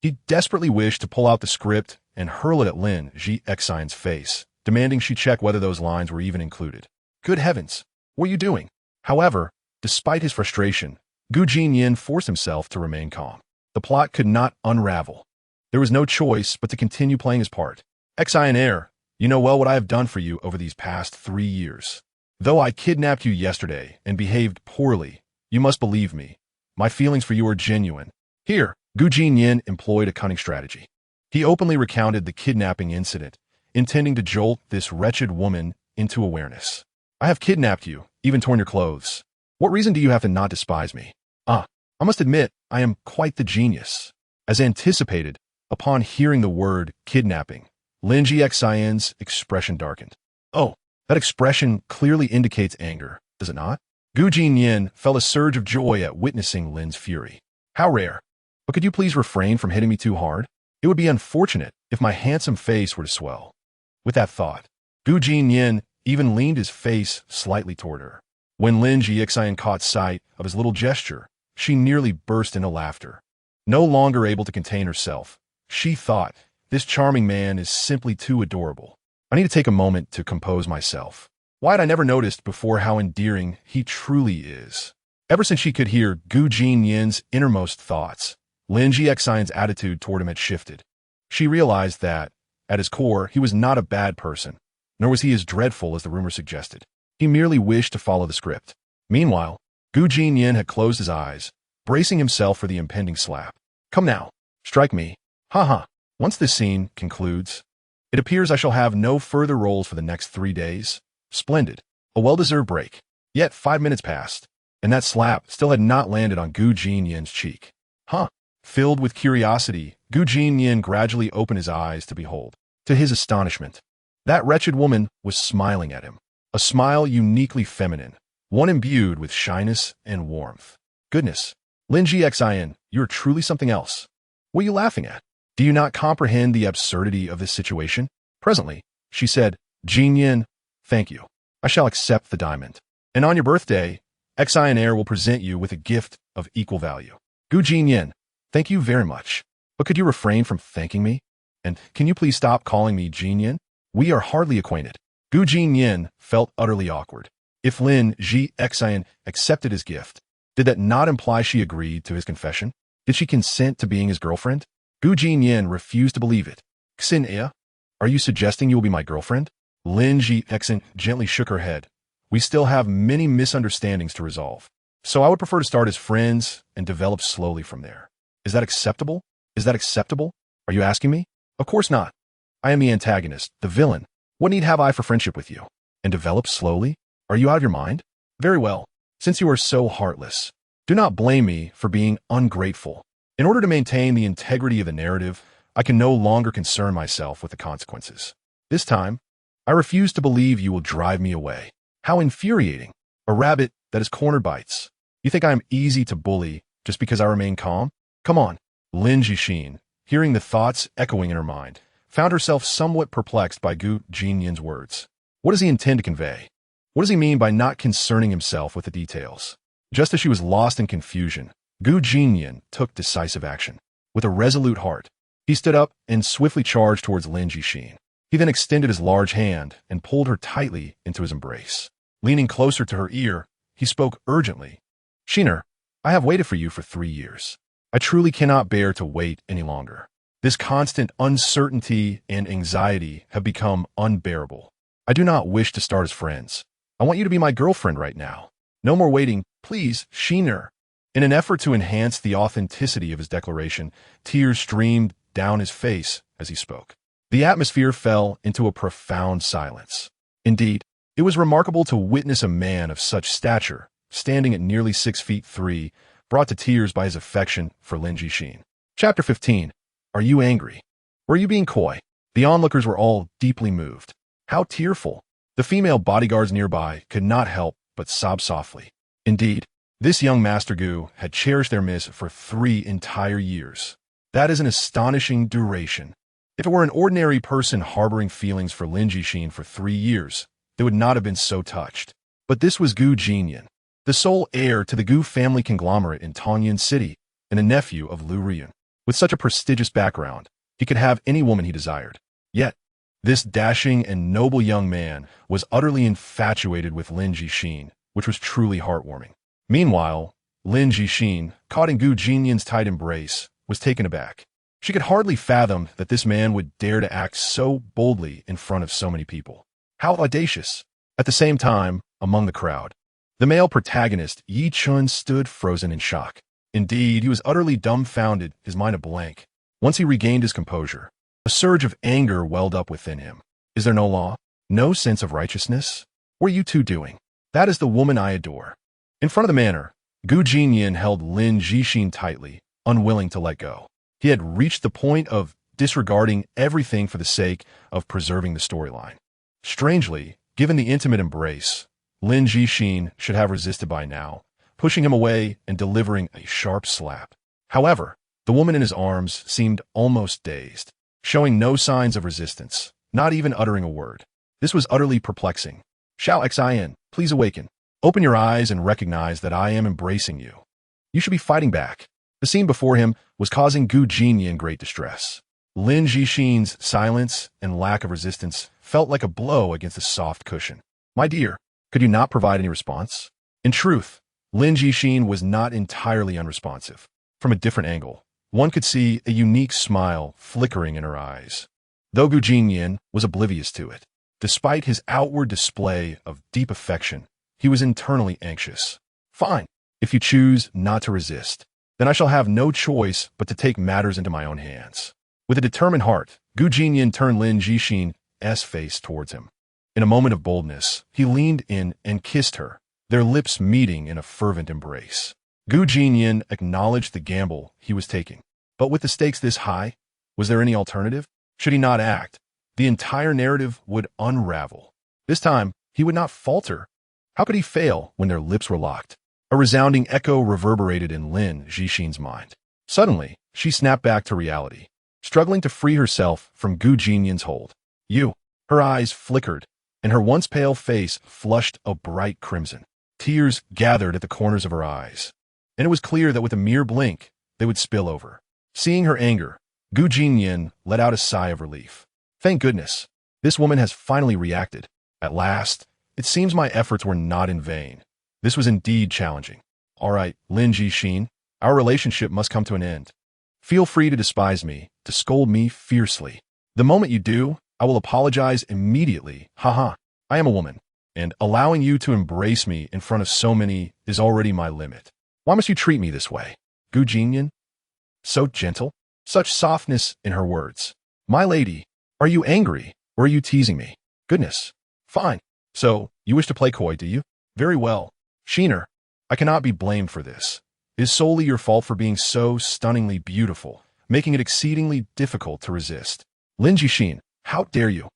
he desperately wished to pull out the script and hurl it at Lin Jixian's face, demanding she check whether those lines were even included. Good heavens, what are you doing? However, despite his frustration, Jinnian forced himself to remain calm. The plot could not unravel. There was no choice but to continue playing his part. Xian, you know well what I have done for you over these past 3 years. Though I kidnapped you yesterday and behaved poorly, you must believe me. My feelings for you are genuine. Here, Jinnian employed a cunning strategy. He openly recounted the kidnapping incident, intending to jolt this wretched woman into awareness. I have kidnapped you, even torn your clothes. What reason do you have to not despise me? I must admit, I am quite the genius. As anticipated, upon hearing the word kidnapping, Lin Jixian's expression darkened. Oh, that expression clearly indicates anger, does it not? Jinnian felt a surge of joy at witnessing Lin's fury. How rare. But could you please refrain from hitting me too hard? It would be unfortunate if my handsome face were to swell. With that thought, Jinnian even leaned his face slightly toward her. When Lin Jixian caught sight of his little gesture, she nearly burst into laughter. No longer able to contain herself, she thought, this charming man is simply too adorable. I need to take a moment to compose myself. Why had I never noticed before how endearing he truly is? Ever since she could hear Jinnian's innermost thoughts, Lin Jixian's attitude toward him had shifted. She realized that, at his core, he was not a bad person, nor was he as dreadful as the rumor suggested. He merely wished to follow the script. Meanwhile, Jinnian had closed his eyes, bracing himself for the impending slap. Come now, strike me. Haha. Once this scene concludes, it appears I shall have no further roles for the next 3 days. Splendid. A well-deserved break. Yet 5 minutes passed, and that slap still had not landed on Jinnian's cheek. Filled with curiosity, Jinnian gradually opened his eyes to behold. To his astonishment, that wretched woman was smiling at him. A smile uniquely feminine, one imbued with shyness and warmth. Goodness, Lin Jixian, you are truly something else. What are you laughing at? Do you not comprehend the absurdity of this situation? Presently, she said, Jinnian, thank you. I shall accept the diamond. And on your birthday, Xian will present you with a gift of equal value. Jinnian, thank you very much. But could you refrain from thanking me? And can you please stop calling me Jinnian? We are hardly acquainted. Jinnian felt utterly awkward. If Lin Jixian accepted his gift, did that not imply she agreed to his confession? Did she consent to being his girlfriend? Jinnian refused to believe it. Jinnian, are you suggesting you will be my girlfriend? Lin Jixian gently shook her head. We still have many misunderstandings to resolve, so I would prefer to start as friends and develop slowly from there. Is that acceptable? Is that acceptable? Are you asking me? Of course not. I am the antagonist, the villain. What need have I for friendship with you? And develop slowly? Are you out of your mind? Very well. Since you are so heartless, do not blame me for being ungrateful. In order to maintain the integrity of the narrative, I can no longer concern myself with the consequences. This time, I refuse to believe you will drive me away. How infuriating. A rabbit that is cornered bites. You think I am easy to bully just because I remain calm? Come on. Lin Jixin, hearing the thoughts echoing in her mind, found herself somewhat perplexed by Gu Jinyan's words. What does he intend to convey? What does he mean by not concerning himself with the details? Just as she was lost in confusion, Gu Jinyan took decisive action. With a resolute heart, he stood up and swiftly charged towards Lin Jixin. He then extended his large hand and pulled her tightly into his embrace. Leaning closer to her ear, he spoke urgently. Shiner, I have waited for you for 3 years. I truly cannot bear to wait any longer. This constant uncertainty and anxiety have become unbearable. I do not wish to start as friends. I want you to be my girlfriend right now. No more waiting, please, Shiner. In an effort to enhance the authenticity of his declaration, tears streamed down his face as he spoke. The atmosphere fell into a profound silence. Indeed, it was remarkable to witness a man of such stature, standing at nearly 6'3", brought to tears by his affection for Lin Jixin. Chapter 15. Are you angry? Or are you being coy? The onlookers were all deeply moved. How tearful. The female bodyguards nearby could not help but sob softly. Indeed, this young Master Gu had cherished their miss for 3 entire years. That is an astonishing duration. If it were an ordinary person harboring feelings for Lin Jixin for 3 years, they would not have been so touched. But this was Gu Jinyan, the sole heir to the Gu family conglomerate in Tongyun City, and a nephew of Lu Riyun. With such a prestigious background, he could have any woman he desired. Yet, this dashing and noble young man was utterly infatuated with Lin Jixin, which was truly heartwarming. Meanwhile, Lin Jixin, caught in Gu Jinyan's tight embrace, was taken aback. She could hardly fathom that this man would dare to act so boldly in front of so many people. How audacious! At the same time, among the crowd, the male protagonist, Yi Chun, stood frozen in shock. Indeed, he was utterly dumbfounded, his mind a blank. Once he regained his composure, a surge of anger welled up within him. Is there no law? No sense of righteousness? What are you two doing? That is the woman I adore. In front of the manor, Gu Jinyan held Lin Jixin tightly, unwilling to let go. He had reached the point of disregarding everything for the sake of preserving the storyline. Strangely, given the intimate embrace, Lin Jixin should have resisted by now, pushing him away and delivering a sharp slap. However, the woman in his arms seemed almost dazed, showing no signs of resistance, not even uttering a word. This was utterly perplexing. Xiao Xin, please awaken. Open your eyes and recognize that I am embracing you. You should be fighting back. The scene before him was causing Gu Jinyan great distress. Lin Jixin's silence and lack of resistance felt like a blow against a soft cushion. My dear, could you not provide any response? In truth, Lin Jixin was not entirely unresponsive. From a different angle, one could see a unique smile flickering in her eyes, though Gu Jinyan was oblivious to it. Despite his outward display of deep affection, he was internally anxious. Fine, if you choose not to resist, then I shall have no choice but to take matters into my own hands. With a determined heart, Gu Jinyan turned Lin Jixin's face towards him. In a moment of boldness, he leaned in and kissed her, their lips meeting in a fervent embrace. Gu Jinyan acknowledged the gamble he was taking. But with the stakes this high, was there any alternative? Should he not act, the entire narrative would unravel. This time, he would not falter. How could he fail when their lips were locked? A resounding echo reverberated in Lin Jixin's mind. Suddenly, she snapped back to reality, struggling to free herself from Gu Jinyan's hold. You. Her eyes flickered, and her once pale face flushed a bright crimson. Tears gathered at the corners of her eyes, and it was clear that with a mere blink, they would spill over. Seeing her anger, Gu Jinyan let out a sigh of relief. Thank goodness, this woman has finally reacted. At last, it seems my efforts were not in vain. This was indeed challenging. All right, Lin Jixin, our relationship must come to an end. Feel free to despise me, to scold me fiercely. The moment you do, I will apologize immediately. Haha, I am a woman, and allowing you to embrace me in front of so many is already my limit. Why must you treat me this way? Gu Jinyan? So gentle, such softness in her words. My lady, are you angry, or are you teasing me? Goodness. Fine. So, you wish to play coy, do you? Very well. Shiner, I cannot be blamed for this. It is solely your fault for being so stunningly beautiful, making it exceedingly difficult to resist. Lin Jixin, how dare you?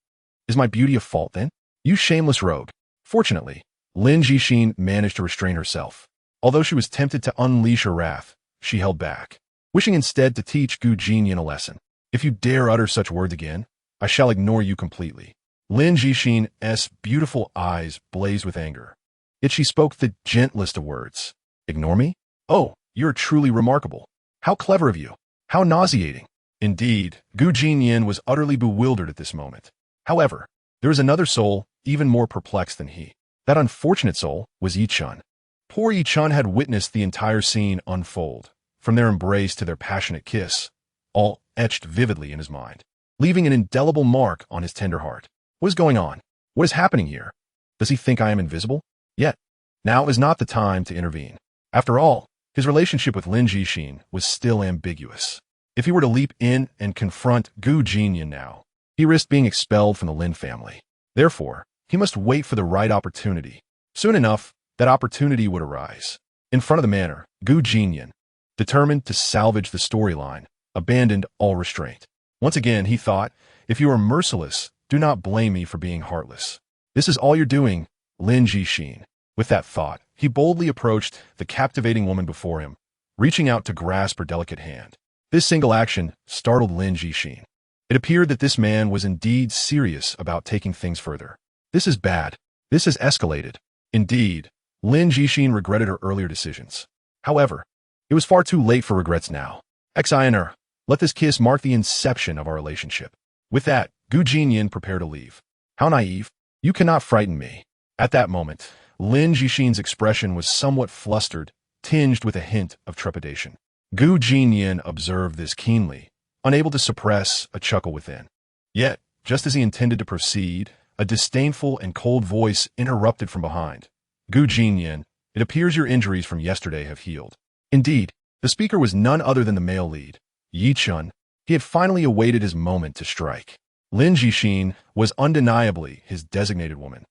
Is my beauty a fault then? You shameless rogue. Fortunately, Lin Jixin managed to restrain herself. Although she was tempted to unleash her wrath, she held back, wishing instead to teach Gu Jinnian a lesson. If you dare utter such words again, I shall ignore you completely. Lin Jixin's beautiful eyes blazed with anger. Yet she spoke the gentlest of words. Ignore me? Oh, you're truly remarkable. How clever of you. How nauseating. Indeed, Gu Jinnian was utterly bewildered at this moment. However, there was another soul even more perplexed than he. That unfortunate soul was Yi Chun. Poor Yi Chun had witnessed the entire scene unfold, from their embrace to their passionate kiss, all etched vividly in his mind, leaving an indelible mark on his tender heart. What is going on? What is happening here? Does he think I am invisible? Yet, now is not the time to intervene. After all, his relationship with Lin Jixin was still ambiguous. If he were to leap in and confront Gu Jinnian now, he risked being expelled from the Lin family. Therefore, he must wait for the right opportunity. Soon enough, that opportunity would arise. In front of the manor, Gu Jinnian, determined to salvage the storyline, abandoned all restraint. Once again, he thought, if you are merciless, do not blame me for being heartless. This is all you're doing, Lin Jixin. With that thought, he boldly approached the captivating woman before him, reaching out to grasp her delicate hand. This single action startled Lin Jixin. It appeared that this man was indeed serious about taking things further. This is bad. This has escalated. Indeed, Lin Jixin regretted her earlier decisions. However, it was far too late for regrets now. Xiner, let this kiss mark the inception of our relationship. With that, Gu Jinnian prepared to leave. How naive. You cannot frighten me. At that moment, Lin Jixin's expression was somewhat flustered, tinged with a hint of trepidation. Gu Jinnian observed this keenly, unable to suppress a chuckle within. Yet, just as he intended to proceed, a disdainful and cold voice interrupted from behind. Gu Jinnian, it appears your injuries from yesterday have healed. Indeed, the speaker was none other than the male lead, Yi Chun. He had finally awaited his moment to strike. Lin Jixin was undeniably his designated woman,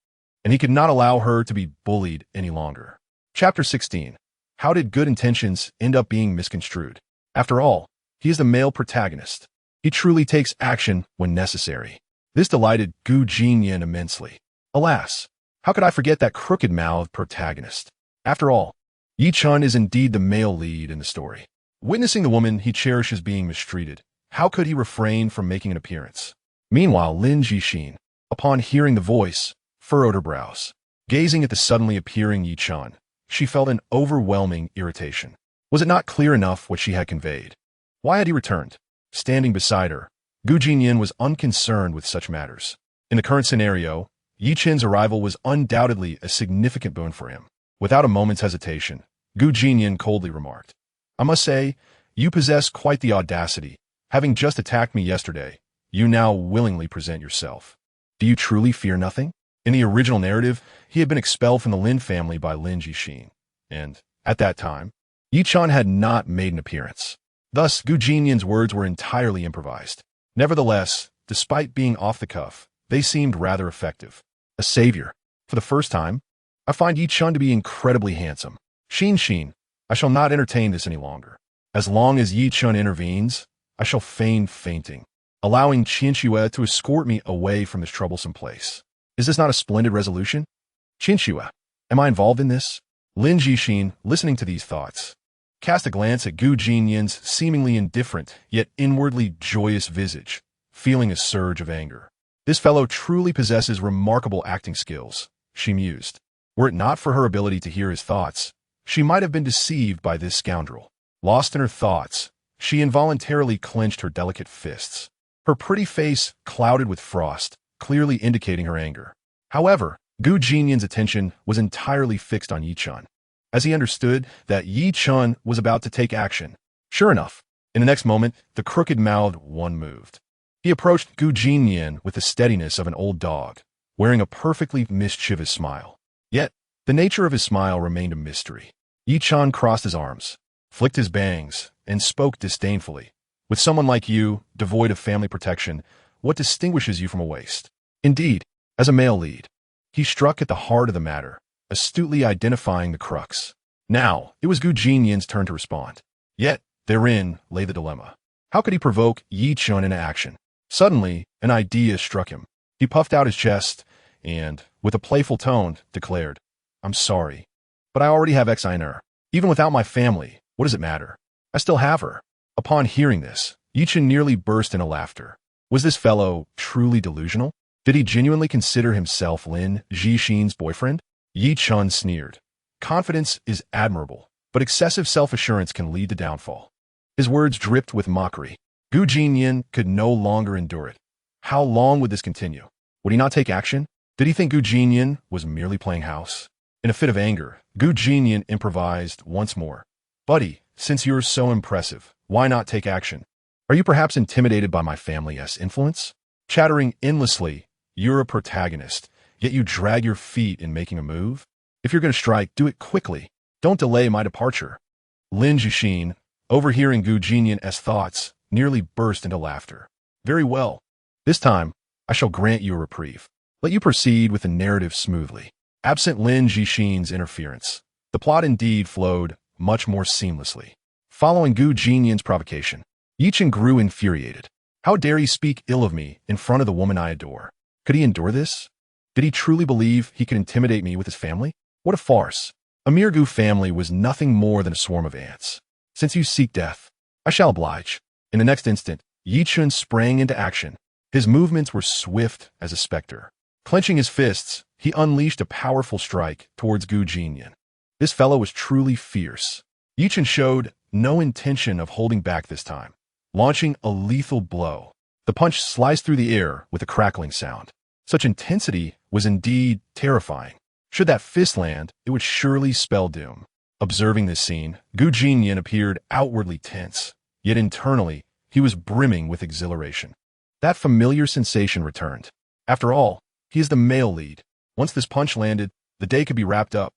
and he could not allow her to be bullied any longer. Chapter 16. How did good intentions end up being misconstrued? After all, he is the male protagonist. He truly takes action when necessary. This delighted Gu Jinnian immensely. Alas, how could I forget that crooked-mouthed protagonist? After all, Yi Chun is indeed the male lead in the story. Witnessing the woman he cherishes being mistreated, how could he refrain from making an appearance? Meanwhile, Lin Jixin, upon hearing the voice, furrowed her brows. Gazing at the suddenly appearing Yi Chun, she felt an overwhelming irritation. Was it not clear enough what she had conveyed? Why had he returned? Standing beside her, Gu Jinnian was unconcerned with such matters. In the current scenario, Yi Chun's arrival was undoubtedly a significant boon for him. Without a moment's hesitation, Gu Jinnian coldly remarked, I must say, you possess quite the audacity. Having just attacked me yesterday, you now willingly present yourself. Do you truly fear nothing? In the original narrative, he had been expelled from the Lin family by Lin Jixin, and, at that time, Yi Chun had not made an appearance. Thus, Gu Jinnian's words were entirely improvised. Nevertheless, despite being off the cuff, they seemed rather effective. A savior. For the first time, I find Yi Chun to be incredibly handsome. Xin, I shall not entertain this any longer. As long as Yi Chun intervenes, I shall feign fainting, allowing Qinxue to escort me away from this troublesome place. Is this not a splendid resolution? Qinxue, am I involved in this? Lin Jixin, listening to these thoughts, cast a glance at Gu Jinnian's seemingly indifferent yet inwardly joyous visage, feeling a surge of anger. This fellow truly possesses remarkable acting skills, she mused. Were it not for her ability to hear his thoughts, she might have been deceived by this scoundrel. Lost in her thoughts, she involuntarily clenched her delicate fists. Her pretty face clouded with frost, clearly indicating her anger. However, Gu Jinnian's attention was entirely fixed on Yi Chun, as he understood that Yi Chun was about to take action. Sure enough, in the next moment, the crooked-mouthed one moved. He approached Gu Jinnian with the steadiness of an old dog, wearing a perfectly mischievous smile. Yet, the nature of his smile remained a mystery. Yi Chun crossed his arms, flicked his bangs, and spoke disdainfully. With someone like you, devoid of family protection, what distinguishes you from a waste? Indeed, as a male lead, he struck at the heart of the matter, astutely identifying the crux. Now, it was Gu Jinyan's turn to respond. Yet, therein lay the dilemma. How could he provoke Yi Chun into action? Suddenly, an idea struck him. He puffed out his chest and, with a playful tone, declared, I'm sorry, but I already have Xiner. Even without my family, what does it matter? I still have her. Upon hearing this, Yi Chun nearly burst into laughter. Was this fellow truly delusional? Did he genuinely consider himself Lin Zhixin's boyfriend? Yi Chun sneered. Confidence is admirable, but excessive self-assurance can lead to downfall. His words dripped with mockery. Gu Jinyan could no longer endure it. How long would this continue? Would he not take action? Did he think Gu Jinyan was merely playing house? In a fit of anger, Gu Jinyan improvised once more. Buddy, since you're so impressive, why not take action? Are you perhaps intimidated by my family's influence? Chattering endlessly, you're a protagonist, yet you drag your feet in making a move? If you're going to strike, do it quickly. Don't delay my departure. Lin Zhixin, overhearing Gu Jinyan's thoughts, nearly burst into laughter. Very well. This time, I shall grant you a reprieve. Let you proceed with the narrative smoothly. Absent Lin Zhixin's interference, the plot indeed flowed much more seamlessly. Following Gu Jinyan's provocation, Yi Chun grew infuriated. How dare he speak ill of me in front of the woman I adore? Could he endure this? Did he truly believe he could intimidate me with his family? What a farce. A mere Gu family was nothing more than a swarm of ants. Since you seek death, I shall oblige. In the next instant, Yi Chun sprang into action. His movements were swift as a specter. Clenching his fists, he unleashed a powerful strike towards Gu Jinyan. This fellow was truly fierce. Yi Chun showed no intention of holding back this time, launching a lethal blow. The punch sliced through the air with a crackling sound. Such intensity was indeed terrifying. Should that fist land, it would surely spell doom. Observing this scene, Gu Jinyan appeared outwardly tense, yet internally, he was brimming with exhilaration. That familiar sensation returned. After all, he is the male lead. Once this punch landed, the day could be wrapped up.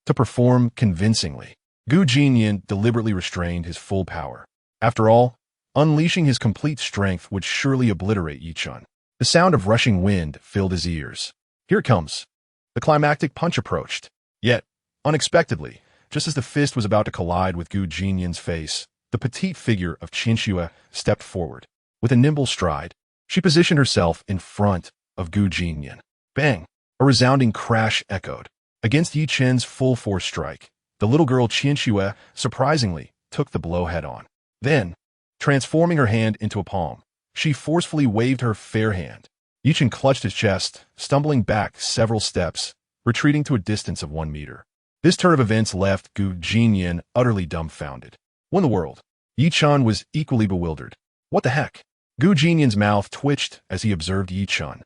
To perform convincingly. Gu Jinyan deliberately restrained his full power. After all, unleashing his complete strength would surely obliterate Yi Chun. The sound of rushing wind filled his ears. Here it comes. The climactic punch approached. Yet, unexpectedly, just as the fist was about to collide with Gu Jinyan's face, the petite figure of Qinxue stepped forward. With a nimble stride, she positioned herself in front of Gu Jinyan. Bang! A resounding crash echoed. Against Yi Chun's full-force strike, the little girl Qinxue surprisingly took the blow head-on. Then, transforming her hand into a palm, she forcefully waved her fair hand. Yi Chun clutched his chest, stumbling back several steps, retreating to a distance of 1 meter. This turn of events left Gu Jinyan utterly dumbfounded. What in the world? Yi Chun was equally bewildered. What the heck? Gu Jinyan's mouth twitched as he observed Yi Chun,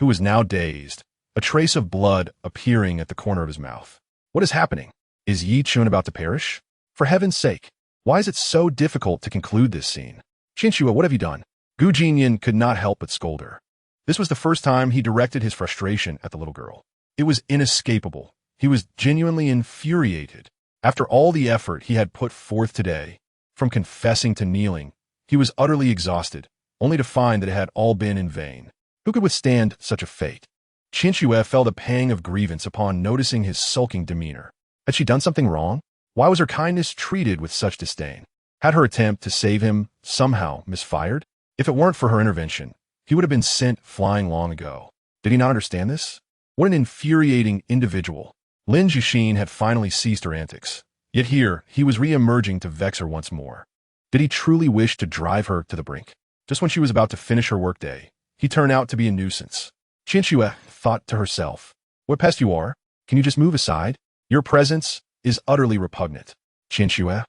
who was now dazed, a trace of blood appearing at the corner of his mouth. What is happening? Is Yi Chun about to perish? For heaven's sake, why is it so difficult to conclude this scene? Qinxue, what have you done? Gu Jinyan could not help but scold her. This was the first time he directed his frustration at the little girl. It was inescapable. He was genuinely infuriated. After all the effort he had put forth today, from confessing to kneeling, he was utterly exhausted, only to find that it had all been in vain. Who could withstand such a fate? Qinxue felt a pang of grievance upon noticing his sulking demeanor. Had she done something wrong? Why was her kindness treated with such disdain? Had her attempt to save him somehow misfired? If it weren't for her intervention, he would have been sent flying long ago. Did he not understand this? What an infuriating individual. Lin Zhixin had finally ceased her antics. Yet here, he was re-emerging to vex her once more. Did he truly wish to drive her to the brink? Just when she was about to finish her workday, he turned out to be a nuisance. Qinxue thought to herself, what pest you are? Can you just move aside? Your presence is utterly repugnant. Qinxue.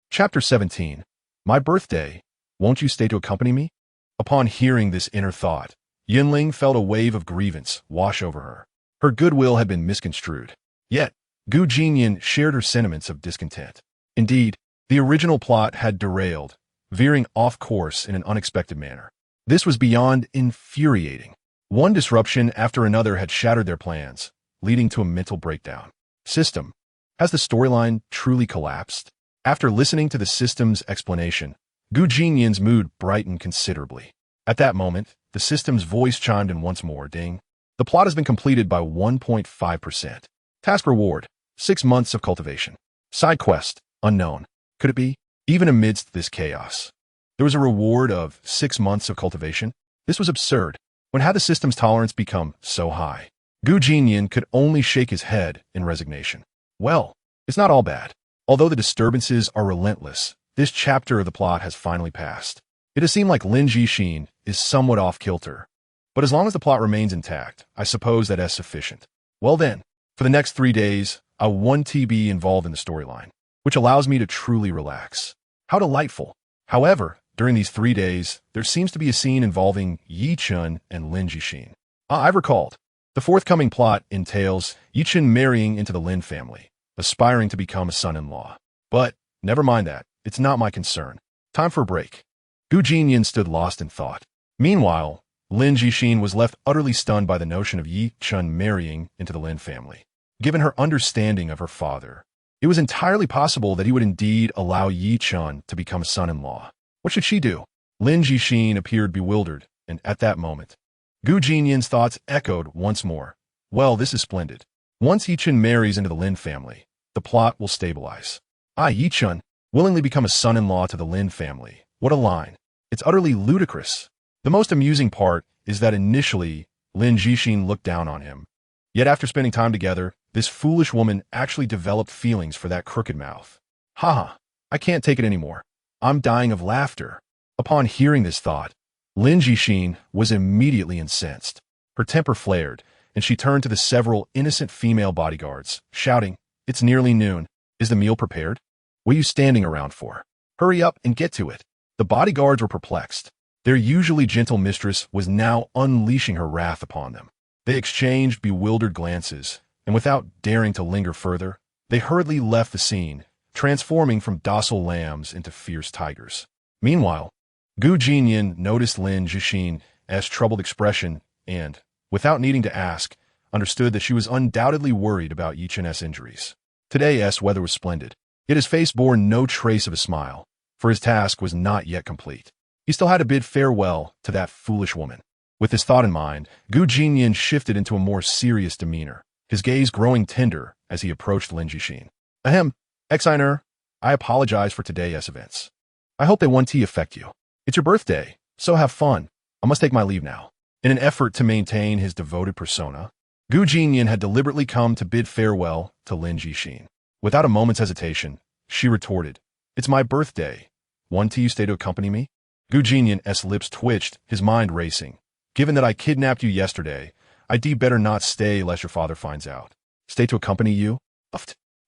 Chapter 17. My birthday. Won't you stay to accompany me? Upon hearing this inner thought, Yinling felt a wave of grievance wash over her. Her goodwill had been misconstrued. Yet, Gu Jinyan shared her sentiments of discontent. Indeed, the original plot had derailed, veering off course in an unexpected manner. This was beyond infuriating. One disruption after another had shattered their plans, leading to a mental breakdown. System. Has the storyline truly collapsed? After listening to the system's explanation, Gu Jinyan's mood brightened considerably. At that moment, the system's voice chimed in once more, ding. The plot has been completed by 1.5%. Task reward, 6 months of cultivation. Side quest, unknown. Could it be? Even amidst this chaos, there was a reward of 6 months of cultivation. This was absurd. When had the system's tolerance become so high? Jinnian could only shake his head in resignation. Well, it's not all bad. Although the disturbances are relentless, this chapter of the plot has finally passed. It has seemed like Lin Jixin is somewhat off-kilter. But as long as the plot remains intact, I suppose that is sufficient. Well then, for the next 3 days, I want to be involved in the storyline, which allows me to truly relax. How delightful. However, during these 3 days, there seems to be a scene involving Yi Chun and Lin Jixin. I've recalled. The forthcoming plot entails Yi Chun marrying into the Lin family, aspiring to become a son-in-law. But, never mind that. It's not my concern. Time for a break. Jinnian stood lost in thought. Meanwhile, Lin Jixin was left utterly stunned by the notion of Yi Chun marrying into the Lin family. Given her understanding of her father, it was entirely possible that he would indeed allow Yi Chun to become a son-in-law. What should she do? Lin Jixin appeared bewildered, and at that moment, Jinnian's thoughts echoed once more. Well, this is splendid. Once Yi Chun marries into the Lin family, the plot will stabilize. Yi Chun willingly become a son-in-law to the Lin family. What a line. It's utterly ludicrous. The most amusing part is that initially, Lin Jixin looked down on him. Yet after spending time together, this foolish woman actually developed feelings for that crooked mouth. Haha, I can't take it anymore. I'm dying of laughter. Upon hearing this thought, Lin Jixin was immediately incensed. Her temper flared, and she turned to the several innocent female bodyguards, shouting, "It's nearly noon. Is the meal prepared? What are you standing around for? Hurry up and get to it." The bodyguards were perplexed. Their usually gentle mistress was now unleashing her wrath upon them. They exchanged bewildered glances, and without daring to linger further, they hurriedly left the scene, transforming from docile lambs into fierce tigers. Meanwhile, Jinnian noticed Lin Jixin's troubled expression and, without needing to ask, understood that she was undoubtedly worried about Yi Chun's injuries. Today's weather was splendid, yet his face bore no trace of a smile, for his task was not yet complete. He still had to bid farewell to that foolish woman. With this thought in mind, Jinnian shifted into a more serious demeanor, his gaze growing tender as he approached Lin Jixin. Ahem, Exiner, I apologize for today's events. I hope they won't affect you. It's your birthday, so have fun. I must take my leave now. In an effort to maintain his devoted persona, Jinnian had deliberately come to bid farewell to Lin Jixin. Without a moment's hesitation, she retorted, "It's my birthday. Want you stay to accompany me?" Jinnian's lips twitched, his mind racing. "Given that I kidnapped you yesterday, I'd better not stay lest your father finds out." "Stay to accompany you?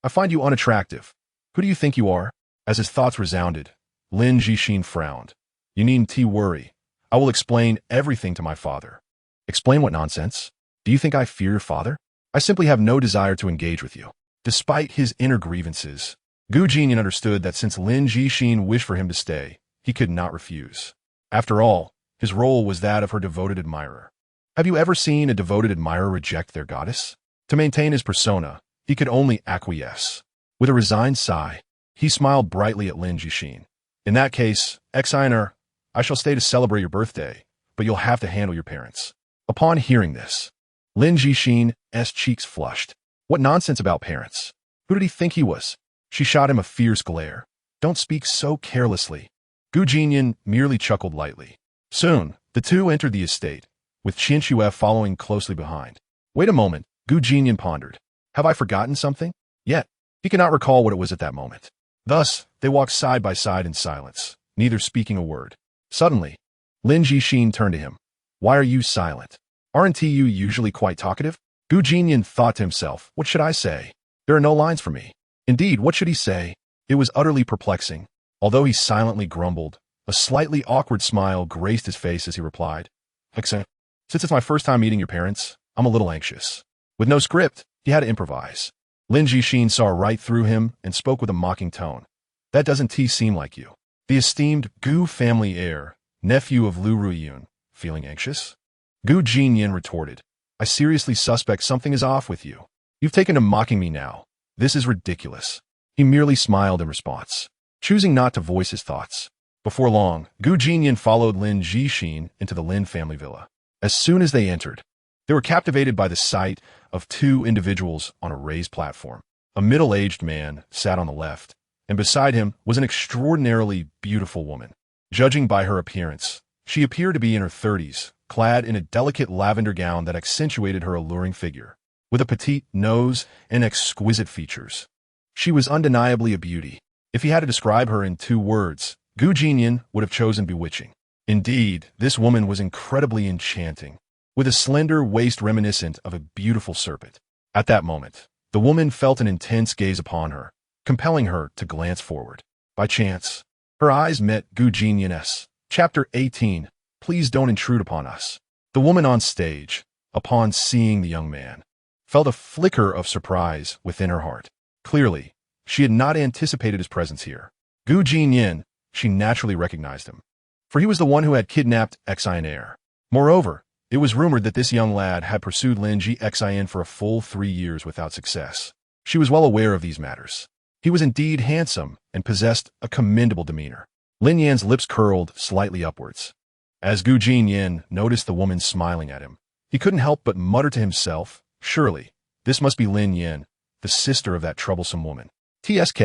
I find you unattractive. Who do you think you are?" As his thoughts resounded, Lin Jixin frowned. "You needn't worry. I will explain everything to my father." "Explain what nonsense? Do you think I fear your father?" "I simply have no desire to engage with you." Despite his inner grievances, Jinnian understood that since Lin Jixin wished for him to stay, he could not refuse. After all, his role was that of her devoted admirer. Have you ever seen a devoted admirer reject their goddess? To maintain his persona, he could only acquiesce. With a resigned sigh, he smiled brightly at Lin Jixin. "In that case, Exiner, I shall stay to celebrate your birthday, but you'll have to handle your parents." Upon hearing this, Lin Jixin's cheeks flushed. What nonsense about parents? Who did he think he was? She shot him a fierce glare. "Don't speak so carelessly." Jinnian merely chuckled lightly. Soon, the two entered the estate, with Qinxue following closely behind. Wait a moment, Jinnian pondered. Have I forgotten something? Yet, he could not recall what it was at that moment. Thus, they walked side by side in silence, neither speaking a word. Suddenly, Lin Jixin turned to him. "Why are you silent? Aren't you usually quite talkative?" Jinnian thought to himself, what should I say? There are no lines for me. Indeed, what should he say? It was utterly perplexing. Although he silently grumbled, a slightly awkward smile graced his face as he replied, "Since it's my first time meeting your parents, I'm a little anxious." With no script, he had to improvise. Lin Jixin saw right through him and spoke with a mocking tone. "That doesn't seem like you." The esteemed Gu family heir, nephew of Lu Ruiyun, feeling anxious? Jinnian retorted, "I seriously suspect something is off with you. You've taken to mocking me now. This is ridiculous." He merely smiled in response, choosing not to voice his thoughts. Before long, Jinnian followed Lin Jixin into the Lin family villa. As soon as they entered, they were captivated by the sight of two individuals on a raised platform. A middle-aged man sat on the left, and beside him was an extraordinarily beautiful woman. Judging by her appearance, she appeared to be in her 30s, clad in a delicate lavender gown that accentuated her alluring figure. With a petite nose and exquisite features, she was undeniably a beauty. If he had to describe her in 2 words, Jinnian would have chosen bewitching. Indeed, this woman was incredibly enchanting, with a slender waist reminiscent of a beautiful serpent. At that moment, the woman felt an intense gaze upon her, compelling her to glance forward. By chance, her eyes met Jinnian's. Chapter 18, Please Don't Intrude Upon Us. The woman on stage, upon seeing the young man, felt a flicker of surprise within her heart. Clearly, she had not anticipated his presence here. Jinnian, she naturally recognized him, for he was the one who had kidnapped Xin. Moreover, it was rumored that this young lad had pursued Xin for a full 3 years without success. She was well aware of these matters. He was indeed handsome and possessed a commendable demeanor. Lin Yan's lips curled slightly upwards. As Jinnian noticed the woman smiling at him, he couldn't help but mutter to himself, surely, this must be Lin Yan, the sister of that troublesome woman. TSK.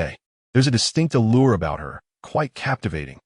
There's a distinct allure about her, quite captivating.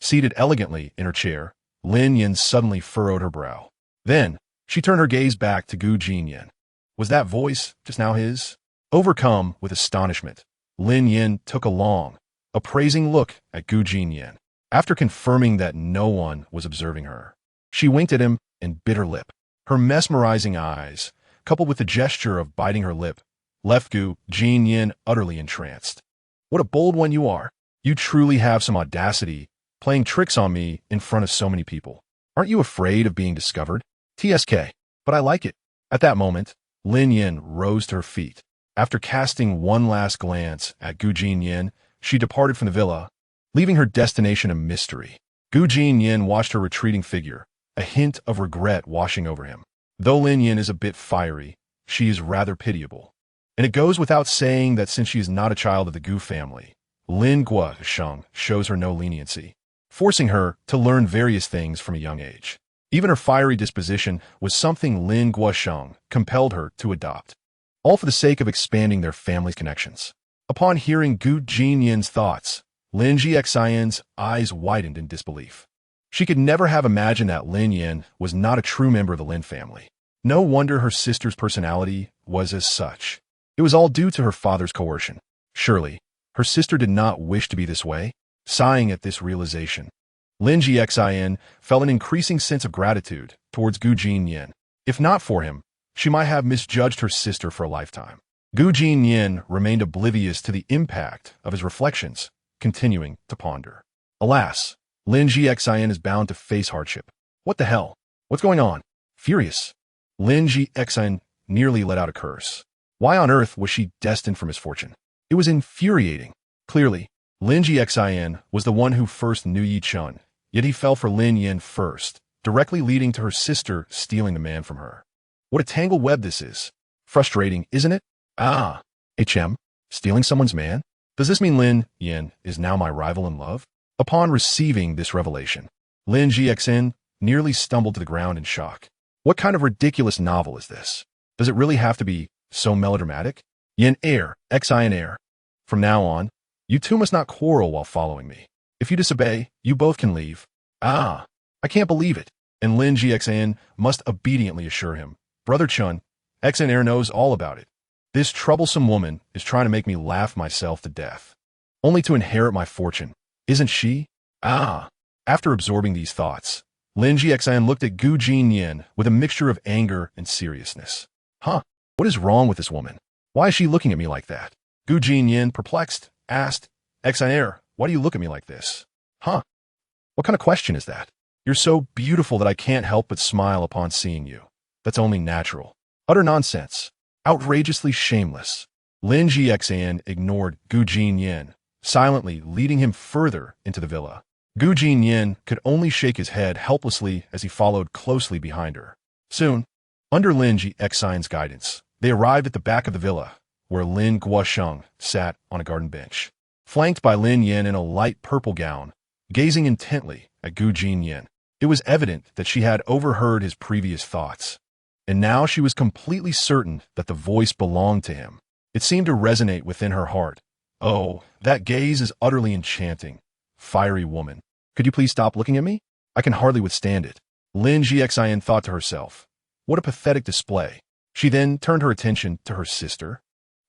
Seated elegantly in her chair, Lin Yan suddenly furrowed her brow. Then, she turned her gaze back to Jinnian. Was that voice just now his? Overcome with astonishment, Lin Yan took a long, appraising look at Jinnian. After confirming that no one was observing her, she winked at him and bit her lip. Her mesmerizing eyes, coupled with the gesture of biting her lip, left Jinnian utterly entranced. What a bold one you are. You truly have some audacity, playing tricks on me in front of so many people. Aren't you afraid of being discovered? TSK. But I like it. At that moment, Lin Yan rose to her feet. After casting one last glance at Jinnian, she departed from the villa, leaving her destination a mystery. Jinnian watched her retreating figure, a hint of regret washing over him. Though Lin Yan is a bit fiery, she is rather pitiable. And it goes without saying that since she is not a child of the Gu family, Lin Guosheng shows her no leniency, forcing her to learn various things from a young age. Even her fiery disposition was something Lin Guosheng compelled her to adopt, all for the sake of expanding their family's connections. Upon hearing Jinnian's thoughts, Lin Xian's eyes widened in disbelief. She could never have imagined that Lin Yan was not a true member of the Lin family. No wonder her sister's personality was as such. It was all due to her father's coercion. Surely, her sister did not wish to be this way. Sighing at this realization, Lin Xian felt an increasing sense of gratitude towards Jinnian. If not for him, she might have misjudged her sister for a lifetime. Jinnian remained oblivious to the impact of his reflections, continuing to ponder. Alas, Lin Xian is bound to face hardship. What the hell? What's going on? Furious, Lin Xian nearly let out a curse. Why on earth was she destined for misfortune? It was infuriating. Clearly, Lin Xian was the one who first knew Yi Chun, yet he fell for Lin Yan first, directly leading to her sister stealing the man from her. What a tangled web this is. Frustrating, isn't it? Stealing someone's man? Does this mean Lin Yan is now my rival in love? Upon receiving this revelation, Lin Xian nearly stumbled to the ground in shock. What kind of ridiculous novel is this? Does it really have to be so melodramatic? Xin. From now on, you two must not quarrel while following me. If you disobey, you both can leave. I can't believe it. And Lin Xian must obediently assure him, Brother Chun, Xin knows all about it. This troublesome woman is trying to make me laugh myself to death, only to inherit my fortune. Isn't she? After absorbing these thoughts, Lin Xian looked at Jinnian with a mixture of anger and seriousness. What is wrong with this woman? Why is she looking at me like that? Jinnian, perplexed, asked, Xin, why do you look at me like this? What kind of question is that? You're so beautiful that I can't help but smile upon seeing you. That's only natural. Utter nonsense. Outrageously shameless. Lin Xian ignored Jinnian, silently leading him further into the villa. Jinnian could only shake his head helplessly as he followed closely behind her. Soon, under Lin Xian's guidance, they arrived at the back of the villa, where Lin Guosheng sat on a garden bench, flanked by Lin Yan in a light purple gown, gazing intently at Jinnian. It was evident that she had overheard his previous thoughts, and now she was completely certain that the voice belonged to him. It seemed to resonate within her heart. Oh, that gaze is utterly enchanting. Fiery woman. Could you please stop looking at me? I can hardly withstand it. Lin Jixian thought to herself. What a pathetic display. She then turned her attention to her sister.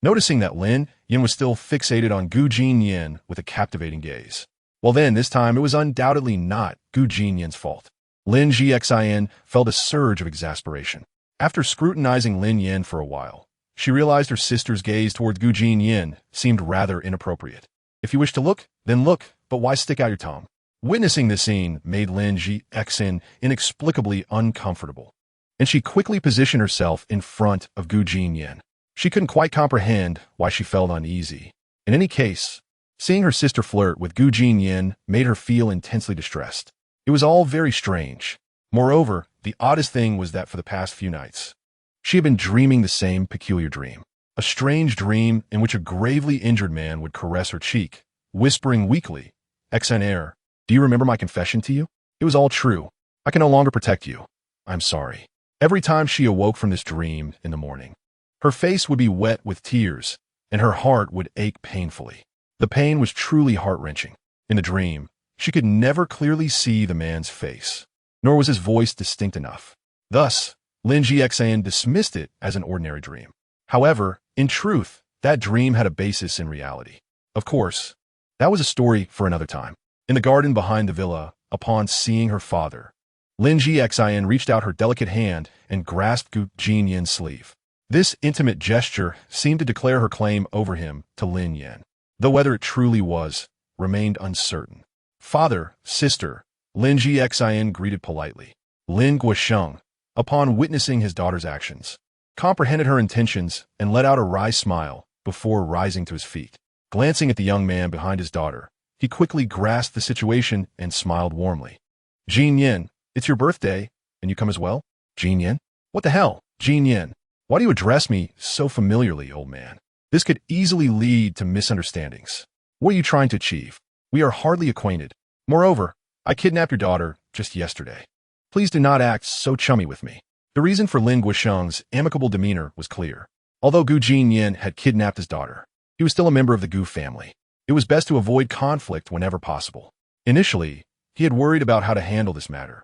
Noticing that Lin Yin was still fixated on Gu Jinnian with a captivating gaze. Well then, this time it was undoubtedly not Gu Jinnian's fault. Lin Jixian felt a surge of exasperation. After scrutinizing Lin Yin for a while, she realized her sister's gaze toward Gu Jinnian seemed rather inappropriate. If you wish to look, then look, but why stick out your tongue? Witnessing this scene made Lin Jixian inexplicably uncomfortable, and she quickly positioned herself in front of Gu Jinnian. She couldn't quite comprehend why she felt uneasy. In any case, seeing her sister flirt with Gu Jinnian made her feel intensely distressed. It was all very strange. Moreover, the oddest thing was that for the past few nights, she had been dreaming the same peculiar dream. A strange dream in which a gravely injured man would caress her cheek, whispering weakly, "XNR, do you remember my confession to you? It was all true. I can no longer protect you. I'm sorry." Every time she awoke from this dream in the morning, her face would be wet with tears, and her heart would ache painfully. The pain was truly heart-wrenching. In the dream, she could never clearly see the man's face, nor was his voice distinct enough. Thus, Lin Jixian dismissed it as an ordinary dream. However, in truth, that dream had a basis in reality. Of course, that was a story for another time. In the garden behind the villa, upon seeing her father, Lin Jixian reached out her delicate hand and grasped Gu Jinnian's sleeve. This intimate gesture seemed to declare her claim over him to Lin Yin, though whether it truly was remained uncertain. Father, sister, Lin Jixian greeted politely. Lin Guosheng, upon witnessing his daughter's actions, comprehended her intentions and let out a wry smile before rising to his feet. Glancing at the young man behind his daughter, he quickly grasped the situation and smiled warmly. "Jinnian, it's your birthday, and you come as well?" "Jinnian? What the hell? Jinnian, why do you address me so familiarly, old man? This could easily lead to misunderstandings. What are you trying to achieve? We are hardly acquainted. Moreover, I kidnapped your daughter just yesterday. Please do not act so chummy with me." The reason for Lin Guosheng's amicable demeanor was clear. Although Gu Jinnian had kidnapped his daughter, he was still a member of the Gu family. It was best to avoid conflict whenever possible. Initially, he had worried about how to handle this matter,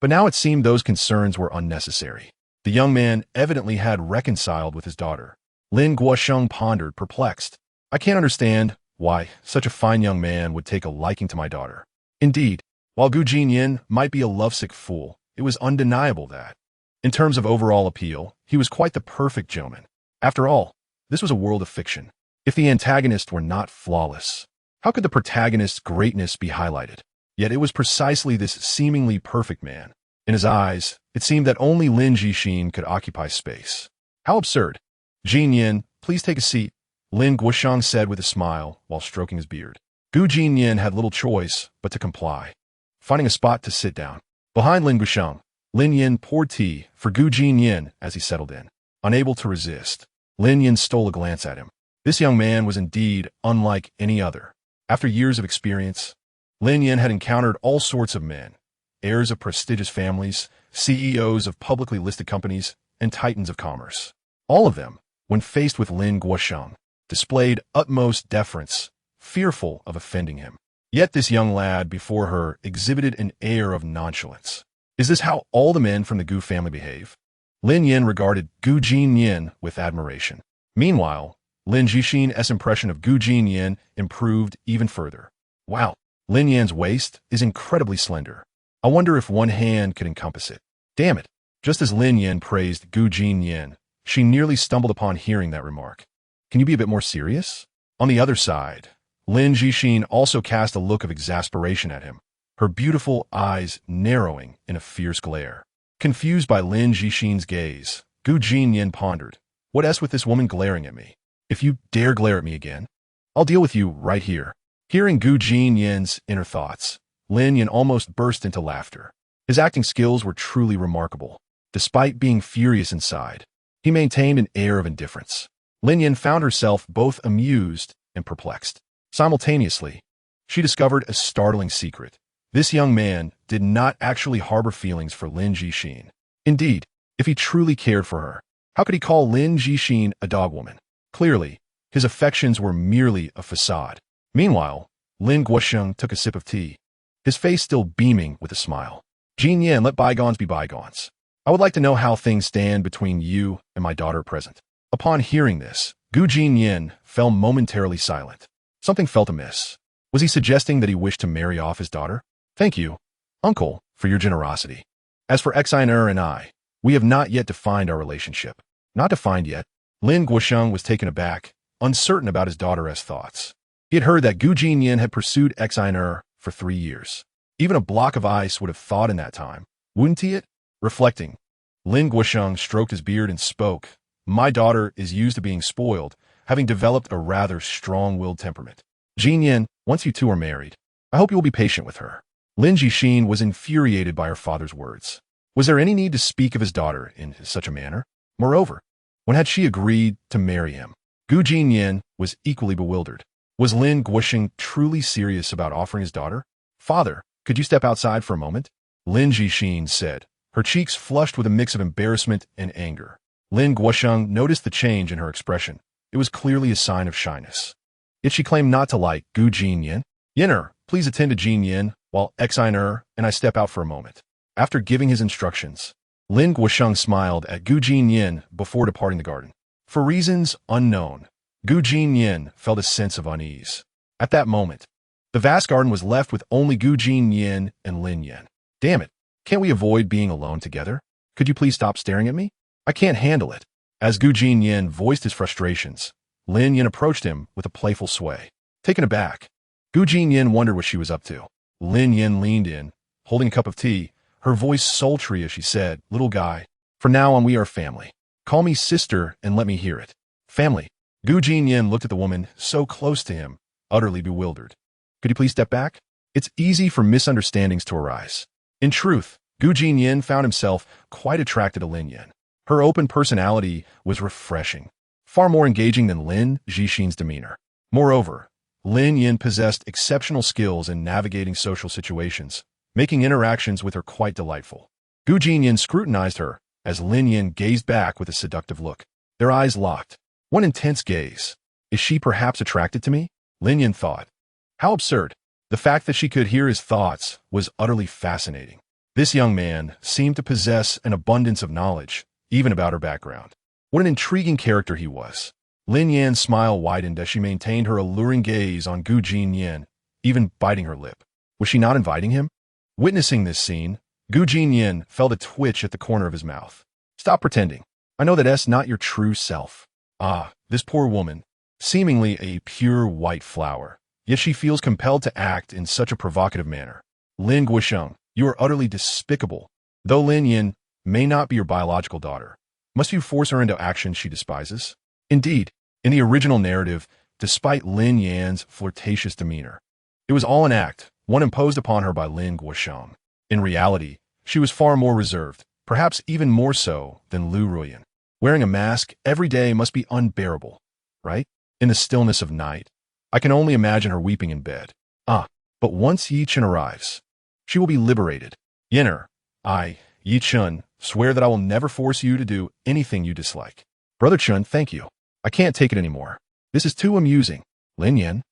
but now it seemed those concerns were unnecessary. The young man evidently had reconciled with his daughter. Lin Guosheng pondered, perplexed. "I can't understand why such a fine young man would take a liking to my daughter." Indeed, while Gu Jinnian might be a lovesick fool, it was undeniable that, in terms of overall appeal, he was quite the perfect gentleman. After all, this was a world of fiction. If the antagonist were not flawless, how could the protagonist's greatness be highlighted? Yet it was precisely this seemingly perfect man. In his eyes, it seemed that only Lin Jixian could occupy space. How absurd. "Jinnian, please take a seat," Lin Guosheng said with a smile while stroking his beard. Gu Jinnian had little choice but to comply, finding a spot to sit down. Behind Lin Guosheng, Lin Yin poured tea for Gu Jinnian as he settled in. Unable to resist, Lin Yin stole a glance at him. This young man was indeed unlike any other. After years of experience, Lin Yin had encountered all sorts of men, heirs of prestigious families, CEOs of publicly listed companies, and titans of commerce. All of them, when faced with Lin Guosheng, displayed utmost deference, fearful of offending him. Yet this young lad before her exhibited an air of nonchalance. Is this how all the men from the Gu family behave? Lin Yin regarded Gu Jinnian with admiration. Meanwhile, Lin Jixian's impression of Gu Jinnian improved even further. Wow, Lin Yan's waist is incredibly slender. I wonder if one hand could encompass it. Damn it. Just as Lin Yin praised Gu Jinnian, she nearly stumbled upon hearing that remark. Can you be a bit more serious? On the other side, Lin Jixian also cast a look of exasperation at him, her beautiful eyes narrowing in a fierce glare. Confused by Lin Jixian's gaze, Gu Jinnian pondered, "What s with this woman glaring at me? If you dare glare at me again, I'll deal with you right here." Hearing Gu Jinnian's inner thoughts, Lin Yin almost burst into laughter. His acting skills were truly remarkable. Despite being furious inside, he maintained an air of indifference. Lin Yin found herself both amused and perplexed. Simultaneously, she discovered a startling secret. This young man did not actually harbor feelings for Lin Jixian. Indeed, if he truly cared for her, how could he call Lin Jixian a dog woman? Clearly, his affections were merely a facade. Meanwhile, Lin Guosheng took a sip of tea, his face still beaming with a smile. Jinnian, let bygones be bygones. I would like to know how things stand between you and my daughter at present. Upon hearing this, Gu Jinnian fell momentarily silent. Something felt amiss. Was he suggesting that he wished to marry off his daughter? Thank you, uncle, for your generosity. As for Xiner and I, we have not yet defined our relationship. Not defined yet. Lin Guosheng was taken aback, uncertain about his daughter's thoughts. He had heard that Gu Jinnian had pursued Xiner for 3 years. Even a block of ice would have thawed in that time, wouldn't he? Reflecting, Lin Guosheng stroked his beard and spoke. My daughter is used to being spoiled, having developed a rather strong-willed temperament. Jinnian, once you two are married, I hope you will be patient with her. Lin Jixin was infuriated by her father's words. Was there any need to speak of his daughter in such a manner? Moreover, when had she agreed to marry him? Gu Jinnian was equally bewildered. Was Lin Guosheng truly serious about offering his daughter? Father, could you step outside for a moment? Lin Jixin said, her cheeks flushed with a mix of embarrassment and anger. Lin Guosheng noticed the change in her expression. It was clearly a sign of shyness. Yet she claimed not to like Gu Jinnian. Yinner, please attend to Jinnian while Xiner and I step out for a moment. After giving his instructions, Lin Guosheng smiled at Gu Jinnian before departing the garden. For reasons unknown, Gu Jinnian felt a sense of unease. At that moment, the vast garden was left with only Gu Jinnian and Lin Yan. Damn it, can't we avoid being alone together? Could you please stop staring at me? I can't handle it. As Gu Jinnian voiced his frustrations, Lin Yan approached him with a playful sway. Taken aback, Gu Jinnian wondered what she was up to. Lin Yan leaned in, holding a cup of tea, her voice sultry as she said, little guy, for now on we are family. Call me sister and let me hear it. Family. Gu Jinnian looked at the woman so close to him, utterly bewildered. Could you please step back? It's easy for misunderstandings to arise. In truth, Gu Jinnian found himself quite attracted to Lin Yan. Her open personality was refreshing, far more engaging than Lin Jixin's demeanor. Moreover, Lin Yan possessed exceptional skills in navigating social situations, making interactions with her quite delightful. Gu Jinnian scrutinized her as Lin Yan gazed back with a seductive look. Their eyes locked. One intense gaze. Is she perhaps attracted to me? Lin Yan thought. How absurd. The fact that she could hear his thoughts was utterly fascinating. This young man seemed to possess an abundance of knowledge, even about her background. What an intriguing character he was. Lin Yan's smile widened as she maintained her alluring gaze on Gu Jinnian, even biting her lip. Was she not inviting him? Witnessing this scene, Gu Jinnian felt a twitch at the corner of his mouth. Stop pretending. I know that's not your true self. Ah, this poor woman, seemingly a pure white flower, yet she feels compelled to act in such a provocative manner. Lin Guosheng, you are utterly despicable. Though Lin Yan may not be your biological daughter, must you force her into actions she despises? Indeed, in the original narrative, despite Lin Yan's flirtatious demeanor, it was all an act, one imposed upon her by Lin Guosheng. In reality, she was far more reserved, perhaps even more so than Lu Ruyan. Wearing a mask every day must be unbearable, right? In the stillness of night, I can only imagine her weeping in bed. But once Yi Chen arrives, she will be liberated. Yinner, I, Yi Chen, swear that I will never force you to do anything you dislike. Brother Chen, thank you. I can't take it anymore. This is too amusing. Lin Yan.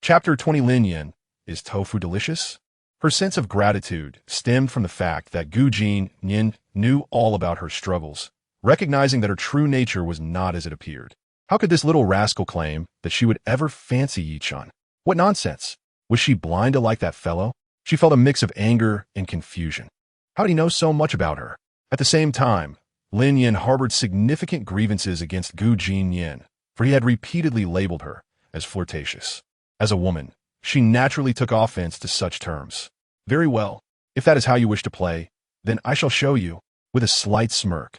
Chapter 20. Lin Yan. Is tofu delicious? Her sense of gratitude stemmed from the fact that Gu Jinnian knew all about her struggles, recognizing that her true nature was not as it appeared. How could this little rascal claim that she would ever fancy Yi Chen? What nonsense! Was she blind to like that fellow? She felt a mix of anger and confusion. How did he know so much about her? At the same time, Lin Yan harbored significant grievances against Gu Jinnian, for he had repeatedly labeled her as flirtatious. As a woman, she naturally took offense to such terms. Very well, if that is how you wish to play, then I shall show you. With a slight smirk,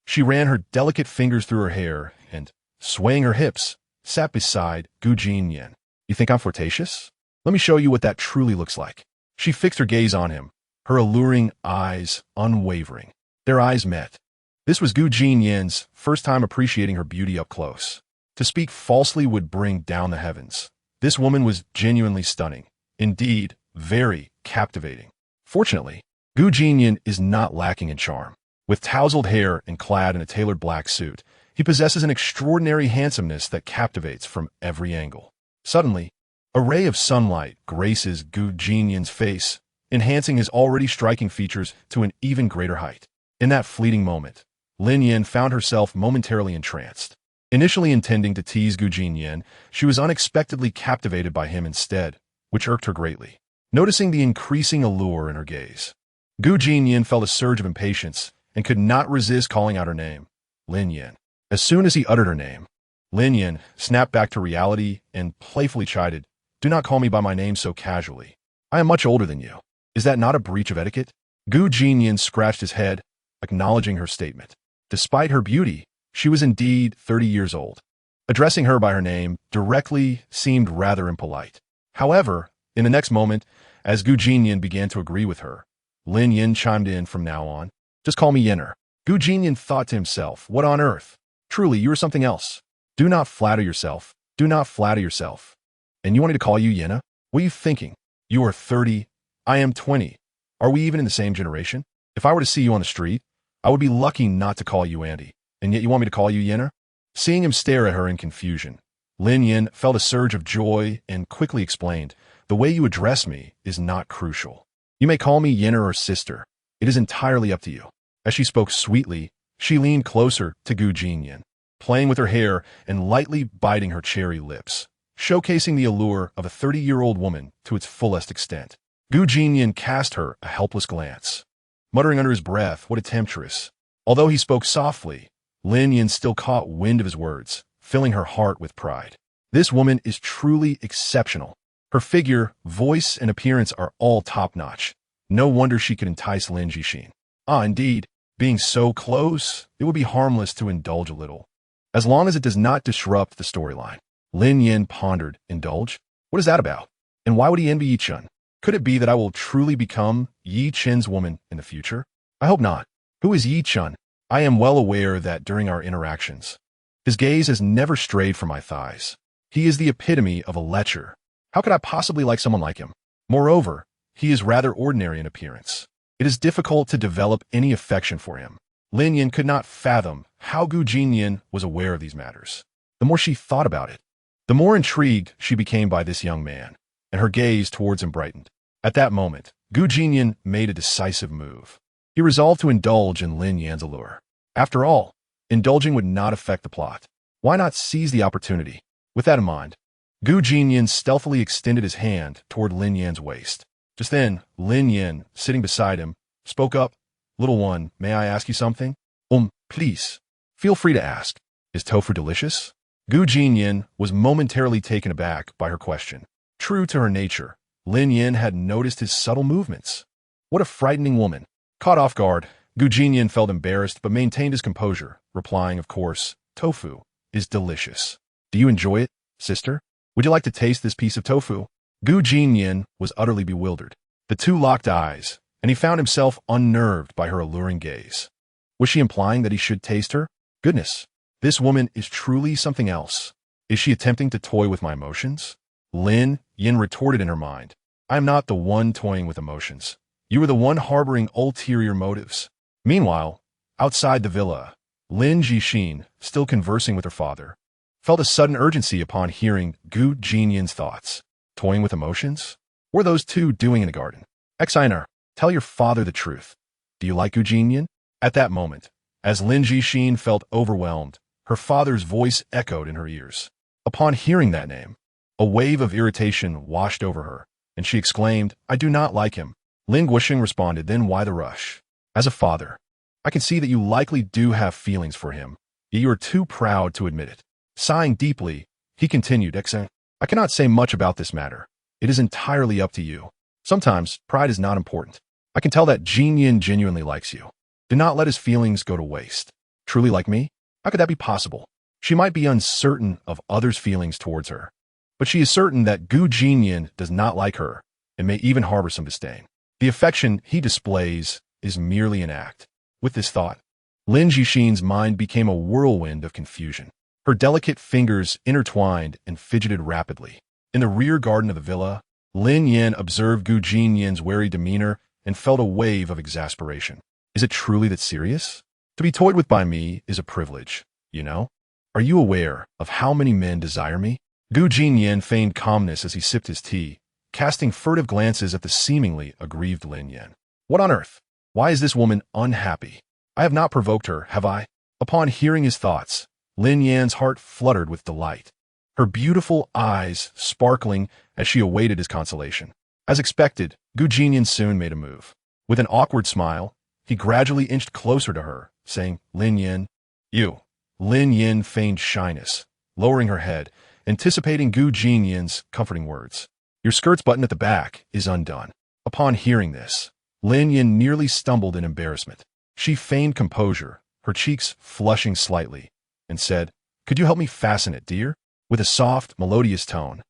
she ran her delicate fingers through her hair and, swaying her hips, sat beside Gu Jinnian. You think I'm flirtatious? Let me show you what that truly looks like. She fixed her gaze on him, her alluring eyes unwavering. Their eyes met. This was Gu Jinnian's first time appreciating her beauty up close. To speak falsely would bring down the heavens. This woman was genuinely stunning. Indeed, very captivating. Fortunately, Gu Jinnian is not lacking in charm. With tousled hair and clad in a tailored black suit, He possesses an extraordinary handsomeness that captivates from every angle. Suddenly, a ray of sunlight graces Gu Jinyan's face, enhancing his already striking features to an even greater height. In that fleeting moment, Lin Yan found herself momentarily entranced. Initially intending to tease Gu Jinyan, she was unexpectedly captivated by him instead, which irked her greatly. Noticing the increasing allure in her gaze, Gu Jinyan felt a surge of impatience and could not resist calling out her name, Lin Yan. As soon as he uttered her name, Lin Yan snapped back to reality and playfully chided, "Do not call me by my name so casually. I am much older than you. Is that not a breach of etiquette?" Gu Jinyan scratched his head, acknowledging her statement. Despite her beauty, she was indeed 30 years old. Addressing her by her name directly seemed rather impolite. However, in the next moment, as Gu Jinyan began to agree with her, Lin Yan chimed in, "From now on, just call me Yenner." Gu Jinyan thought to himself, "What on earth? Truly, you are something else. Do not flatter yourself. Do not flatter yourself. And you want me to call you Yenna? What are you thinking? You are 30. I am 20. Are we even in the same generation? If I were to see you on the street, I would be lucky not to call you Andy. And yet you want me to call you Yenner?" Seeing him stare at her in confusion, Lin Yan felt a surge of joy and quickly explained, "The way you address me is not crucial. You may call me Yenner or sister. It is entirely up to you." As she spoke sweetly, she leaned closer to Gu Jinyan, playing with her hair and lightly biting her cherry lips, showcasing the allure of a 30-year-old woman to its fullest extent. Gu Jinyan cast her a helpless glance, muttering under his breath, "What a temptress." Although he spoke softly, Lin Yan still caught wind of his words, filling her heart with pride. This woman is truly exceptional. Her figure, voice, and appearance are all top-notch. No wonder she could entice Lin Jixin. Ah, indeed, being so close, it would be harmless to indulge a little, as long as it does not disrupt the storyline. Lin Yan pondered, "Indulge? What is that about? And why would he envy Yi Chun? Could it be that I will truly become Yi Chen's woman in the future? I hope not. Who is Yi Chun? I am well aware that during our interactions, his gaze has never strayed from my thighs. He is the epitome of a lecher. How could I possibly like someone like him? Moreover, he is rather ordinary in appearance. It is difficult to develop any affection for him." Lin Yan could not fathom how Gu Jinyan was aware of these matters. The more she thought about it, the more intrigued she became by this young man, and her gaze towards him brightened. At that moment, Gu Jinyan made a decisive move. He resolved to indulge in Lin Yan's allure. After all, indulging would not affect the plot. Why not seize the opportunity? With that in mind, Gu Jinyan stealthily extended his hand toward Lin Yan's waist. Just then, Lin Yan, sitting beside him, spoke up, "Little one, may I ask you something?" Please. Feel free to ask. Is tofu delicious?" Gu Jinyan was momentarily taken aback by her question. True to her nature, Lin Yan had noticed his subtle movements. What a frightening woman. Caught off guard, Gu Jinyan felt embarrassed but maintained his composure, replying, "Of course, tofu is delicious. Do you enjoy it, sister? Would you like to taste this piece of tofu?" Gu Jinyan was utterly bewildered. The two locked eyes, and he found himself unnerved by her alluring gaze. Was she implying that he should taste her? Goodness, this woman is truly something else. Is she attempting to toy with my emotions? Lin Yan retorted in her mind, "I am not the one toying with emotions. You are the one harboring ulterior motives." Meanwhile, outside the villa, Lin Jixin, still conversing with her father, felt a sudden urgency upon hearing Gu Jinyan's thoughts. Toying with emotions? What are those two doing in the garden? Exiner, tell your father the truth. Do you like Gu Jinyan? At that moment, as Lin Jixin felt overwhelmed, her father's voice echoed in her ears. Upon hearing that name, a wave of irritation washed over her, and she exclaimed, "I do not like him." Lin Guoxing responded, "Then why the rush? As a father, I can see that you likely do have feelings for him, yet you are too proud to admit it." Sighing deeply, he continued, "I cannot say much about this matter. It is entirely up to you. Sometimes, pride is not important. I can tell that Jinnian genuinely likes you. Do not let his feelings go to waste. Truly like me? How could that be possible? She might be uncertain of others' feelings towards her, but she is certain that Gu Jinyan does not like her and may even harbor some disdain. The affection he displays is merely an act." With this thought, Lin Jixin's mind became a whirlwind of confusion. Her delicate fingers intertwined and fidgeted rapidly. In the rear garden of the villa, Lin Yan observed Gu Jinyan's wary demeanor and felt a wave of exasperation. Is it truly that serious? To be toyed with by me is a privilege. you know? Are you aware of how many men desire me? Gu Jinnian feigned calmness as he sipped his tea, casting furtive glances at the seemingly aggrieved Lin Yan. What on earth? Why is this woman unhappy? I have not provoked her, have I? Upon hearing his thoughts, Lin Yan's heart fluttered with delight, her beautiful eyes sparkling as she awaited his consolation. As expected, Gu Jinnian soon made a move. With an awkward smile, he gradually inched closer to her, saying, Lin Yan, you. Lin Yan feigned shyness, lowering her head, anticipating Gu Jinnian's comforting words. Your skirt's button at the back is undone. Upon hearing this, Lin Yan nearly stumbled in embarrassment. She feigned composure, her cheeks flushing slightly, and said, Could you help me fasten it, dear? With a soft, melodious tone.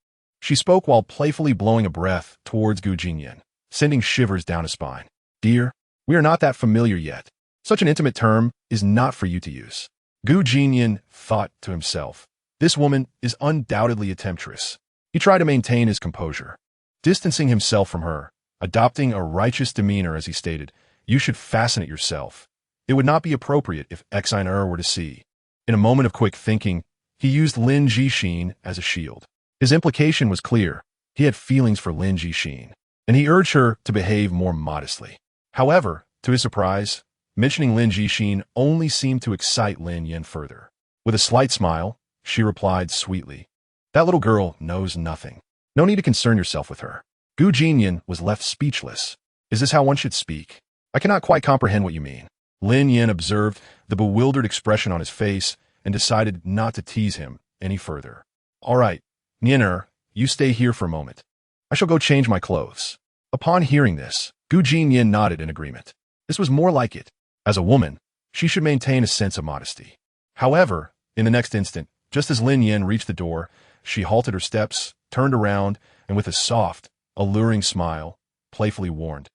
She spoke while playfully blowing a breath towards Gu Jinnian, sending shivers down his spine. Dear, we are not that familiar yet. Such an intimate term is not for you to use. Gu Jinnian thought to himself, this woman is undoubtedly a temptress. He tried to maintain his composure, distancing himself from her, adopting a righteous demeanor as he stated, You should fasten it yourself. It would not be appropriate if Xiner were to see. In a moment of quick thinking, he used Lin Jixin as a shield. His implication was clear. He had feelings for Lin Jixin, and he urged her to behave more modestly. However, to his surprise, mentioning Lin Jixin only seemed to excite Lin Yan further. With a slight smile, she replied sweetly, That little girl knows nothing. No need to concern yourself with her. Gu Jinnian was left speechless. Is this how one should speak? I cannot quite comprehend what you mean. Lin Yan observed the bewildered expression on his face and decided not to tease him any further. All right, Nianer, you stay here for a moment. I shall go change my clothes. Upon hearing this, Gu Jinnian nodded in agreement. This was more like it. As a woman, she should maintain a sense of modesty. However, in the next instant, just as Lin Yan reached the door, she halted her steps, turned around, and with a soft, alluring smile, playfully warned,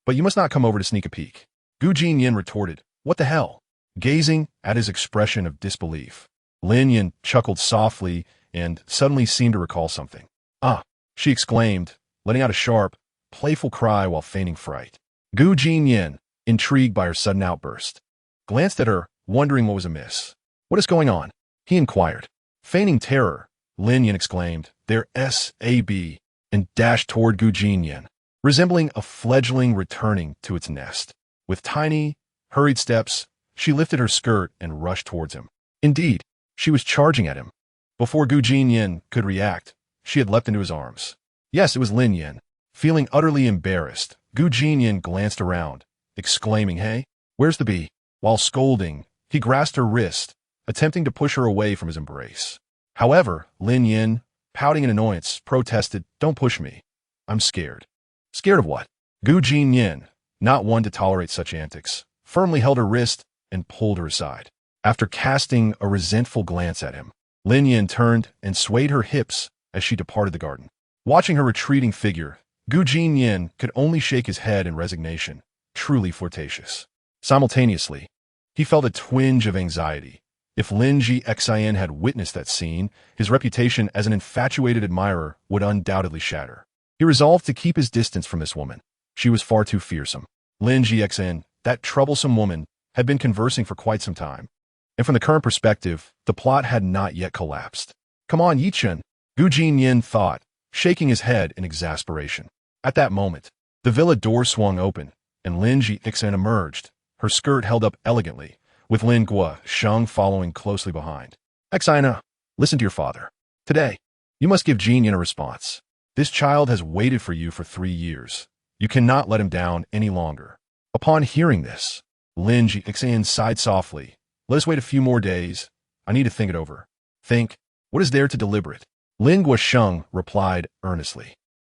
But you must not come over to sneak a peek. Gu Jinnian retorted, What the hell? Gazing at his expression of disbelief, Lin Yan chuckled softly and suddenly seemed to recall something. Ah, she exclaimed, letting out a sharp, playful cry while feigning fright. Gu Jinnian, intrigued by her sudden outburst, glanced at her, wondering what was amiss. What is going on? He inquired. Feigning terror, Lin Yan exclaimed, They're S.A.B., and dashed toward Gu Jinnian, resembling a fledgling returning to its nest. With tiny, hurried steps, she lifted her skirt and rushed towards him. Indeed, she was charging at him. Before Gu Jinnian could react, she had leapt into his arms. Yes, it was Lin Yan. Feeling utterly embarrassed, Gu Jinnian glanced around, exclaiming, Hey, where's the bee? While scolding, he grasped her wrist, attempting to push her away from his embrace. However, Lin Yan, pouting in annoyance, protested, Don't push me. I'm scared. Scared of what? Gu Jinnian, not one to tolerate such antics, firmly held her wrist and pulled her aside. After casting a resentful glance at him, Lin Yan turned and swayed her hips as she departed the garden. Watching her retreating figure, Gu Jinnian could only shake his head in resignation, truly flirtatious. Simultaneously, he felt a twinge of anxiety. If Lin Jixin had witnessed that scene, his reputation as an infatuated admirer would undoubtedly shatter. He resolved to keep his distance from this woman. She was far too fearsome. Lin Jixin, that troublesome woman, had been conversing for quite some time. And from the current perspective, the plot had not yet collapsed. Come on, Yichen, Gu Jinnian thought, shaking his head in exasperation. At that moment, the villa door swung open, and Lin Jixin emerged, her skirt held up elegantly, with Lin Guosheng following closely behind. Xina, listen to your father. Today, you must give Jinnian a response. This child has waited for you for 3 years. You cannot let him down any longer. Upon hearing this, Lin Jixin sighed softly. Let us wait a few more days. I need to think it over. Think? What is there to deliberate? Lin Guosheng replied earnestly.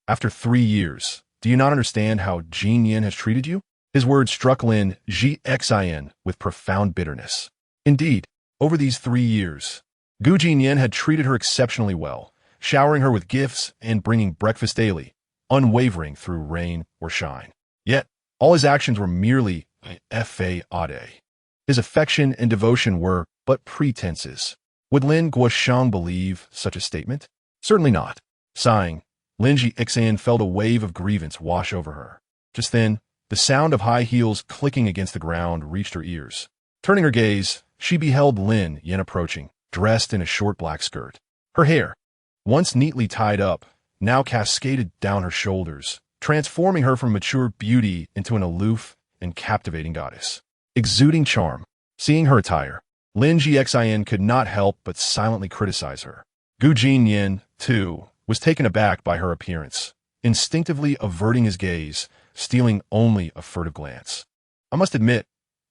After 3 years, do you not understand how Jinnian has treated you? His words struck Lin Jixin with profound bitterness. Indeed, over these 3 years, Gu Jinnian had treated her exceptionally well, showering her with gifts and bringing breakfast daily, unwavering through rain or shine. Yet, all his actions were merely fade. His affection and devotion were but pretenses. Would Lin Guosheng believe such a statement? Certainly not. Sighing, Lin Jixin felt a wave of grievance wash over her. Just then, the sound of high heels clicking against the ground reached her ears. Turning her gaze, she beheld Lin Yan approaching, dressed in a short black skirt. Her hair, once neatly tied up, now cascaded down her shoulders, transforming her from mature beauty into an aloof and captivating goddess. Exuding charm. Seeing her attire, Lin Gxin could not help but silently criticize her. Gu Jinnian, too, was taken aback by her appearance, instinctively averting his gaze, stealing only a furtive glance. I must admit,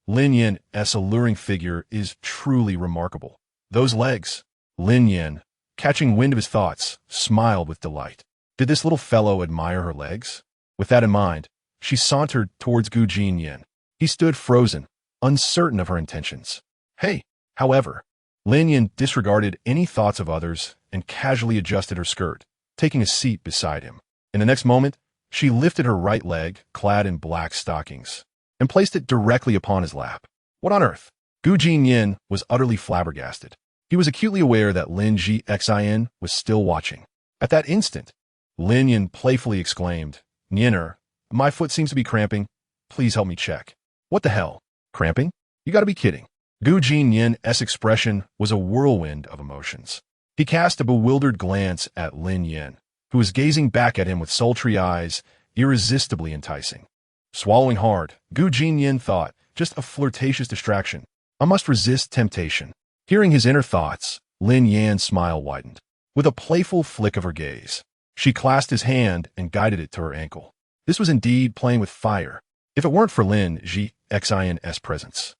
Lin Yan's alluring figure is truly remarkable. Those legs. Lin Yan, catching wind of his thoughts, smiled with delight. Did this little fellow admire her legs? With that in mind, she sauntered towards Gu Jinnian. He stood frozen, uncertain of her intentions. Hey, however, Lin Yan disregarded any thoughts of others and casually adjusted her skirt, taking a seat beside him. In the next moment, she lifted her right leg, clad in black stockings, and placed it directly upon his lap. What on earth? Gu Jinnian was utterly flabbergasted. He was acutely aware that Lin Gxin was still watching. At that instant, Lin Yan playfully exclaimed, "Nianer, my foot seems to be cramping. Please help me check." What the hell? Cramping? You gotta be kidding. Gu Jinnian's expression was a whirlwind of emotions. He cast a bewildered glance at Lin Yan, who was gazing back at him with sultry eyes, irresistibly enticing. Swallowing hard, Gu Jinnian thought, just a flirtatious distraction. I must resist temptation. Hearing his inner thoughts, Lin Yan's smile widened. With a playful flick of her gaze, she clasped his hand and guided it to her ankle. This was indeed playing with fire. If it weren't for Lin Gxin's presence,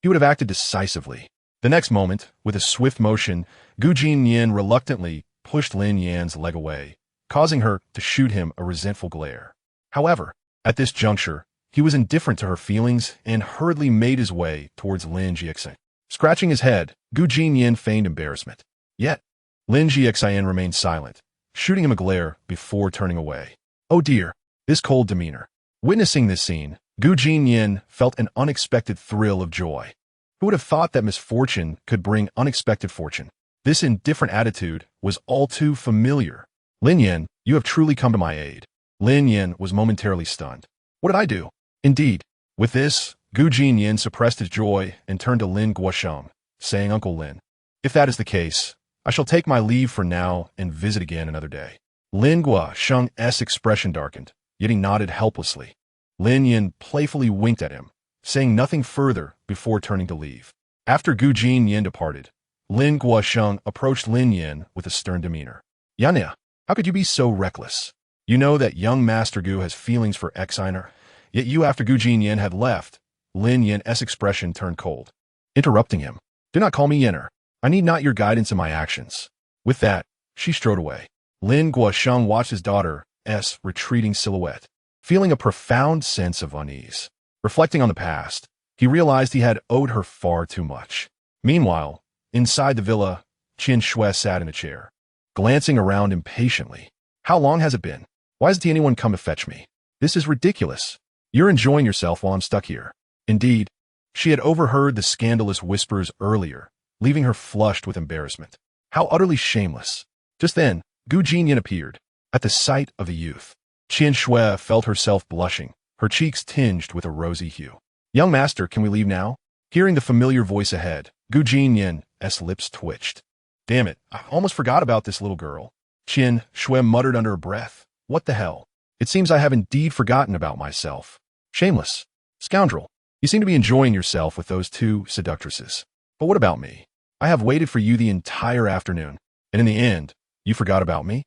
he would have acted decisively. The next moment, with a swift motion, Gu Jinnian reluctantly pushed Lin Yan's leg away, causing her to shoot him a resentful glare. However, at this juncture, he was indifferent to her feelings and hurriedly made his way towards Lin Gxin. Scratching his head, Gu Jinnian feigned embarrassment. Yet, Lin Gxin remained silent, shooting him a glare before turning away. Oh dear, this cold demeanor. Witnessing this scene, Gu Jinnian felt an unexpected thrill of joy. Who would have thought that misfortune could bring unexpected fortune? This indifferent attitude was all too familiar. Lin Yan, you have truly come to my aid. Lin Yan was momentarily stunned. What did I do? Indeed. With this, Gu Jinnian suppressed his joy and turned to Lin Guosheng, saying, Uncle Lin, if that is the case, I shall take my leave for now and visit again another day. Lin Guosheng's expression darkened, yet he nodded helplessly. Lin Yan playfully winked at him, saying nothing further before turning to leave. After Gu Jinnian departed, Lin Guosheng approached Lin Yan with a stern demeanor. Yanya, how could you be so reckless? You know that young Master Gu has feelings for Xiner, yet you, after Gu Jinnian had left, Lin Yan's expression turned cold. Interrupting him, do not call me Yenner. I need not your guidance in my actions. With that, she strode away. Lin Guosheng watched his daughter's retreating silhouette, feeling a profound sense of unease. Reflecting on the past, he realized he had owed her far too much. Meanwhile, inside the villa, Qin Shui sat in a chair, glancing around impatiently. How long has it been? Why hasn't anyone come to fetch me? This is ridiculous. You're enjoying yourself while I'm stuck here. Indeed, she had overheard the scandalous whispers earlier, leaving her flushed with embarrassment. How utterly shameless. Just then, Gu Jinnian appeared. At the sight of the youth, Qin Shui felt herself blushing, her cheeks tinged with a rosy hue. Young master, can we leave now? Hearing the familiar voice ahead, Gu Jinnian's lips twitched. Damn it, I almost forgot about this little girl. Qin Shui muttered under her breath. What the hell? It seems I have indeed forgotten about myself. Shameless. Scoundrel. You seem to be enjoying yourself with those two seductresses. But what about me? I have waited for you the entire afternoon, and in the end, you forgot about me?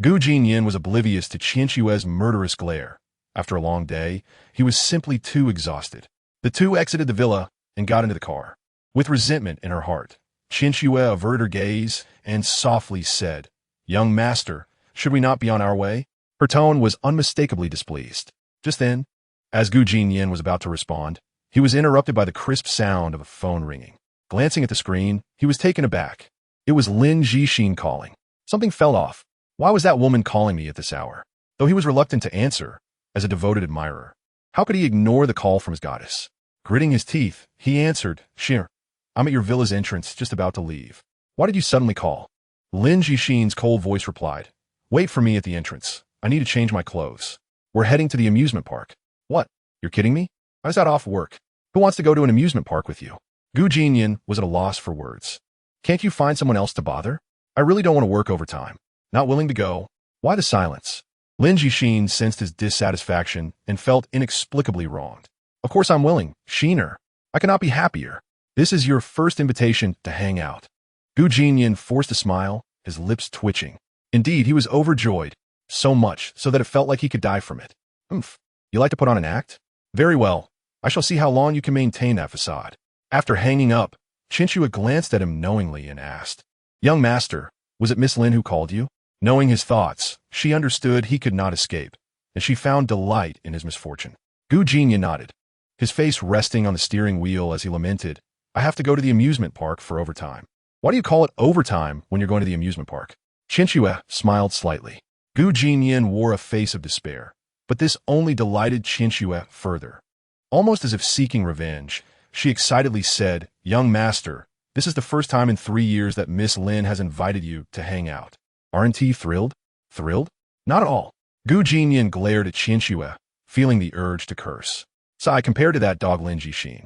Gu Jinnian was oblivious to Qin Shui's murderous glare. After a long day, he was simply too exhausted. The two exited the villa and got into the car. With resentment in her heart, Qin Shui averted her gaze and softly said, Young master, should we not be on our way? Her tone was unmistakably displeased. Just then, as Gu Jinnian was about to respond, he was interrupted by the crisp sound of a phone ringing. Glancing at the screen, he was taken aback. It was Lin Gixin calling. Something fell off. Why was that woman calling me at this hour? Though he was reluctant to answer, as a devoted admirer, how could he ignore the call from his goddess? Gritting his teeth, he answered, Sure, I'm at your villa's entrance, just about to leave. Why did you suddenly call? Lin Gixin's cold voice replied, Wait for me at the entrance. I need to change my clothes. We're heading to the amusement park. What? You're kidding me? I was out off work. Who wants to go to an amusement park with you? Gu Jinnian was at a loss for words. Can't you find someone else to bother? I really don't want to work overtime. Not willing to go. Why the silence? Lin Jixin sensed his dissatisfaction and felt inexplicably wronged. Of course I'm willing, Sheener. I cannot be happier. This is your first invitation to hang out. Gu Jinnian forced a smile, his lips twitching. Indeed, he was overjoyed, so much so that it felt like he could die from it. Humph. You like to put on an act? Very well. I shall see how long you can maintain that facade. After hanging up, Chinchua glanced at him knowingly and asked, Young master, was it Miss Lin who called you? Knowing his thoughts, she understood he could not escape, and she found delight in his misfortune. Gu Jinnian nodded, his face resting on the steering wheel as he lamented, I have to go to the amusement park for overtime. Why do you call it overtime when you're going to the amusement park? Chinchua smiled slightly. Gu Jinnian wore a face of despair, but this only delighted Chinchua further. Almost as if seeking revenge, she excitedly said, Young master, this is the first time in 3 years that Miss Lin has invited you to hang out. Aren't you thrilled? Thrilled? Not at all. Gu Jinnian glared at Chinchua, feeling the urge to curse. Sigh, compared to that dog Lin Jixin,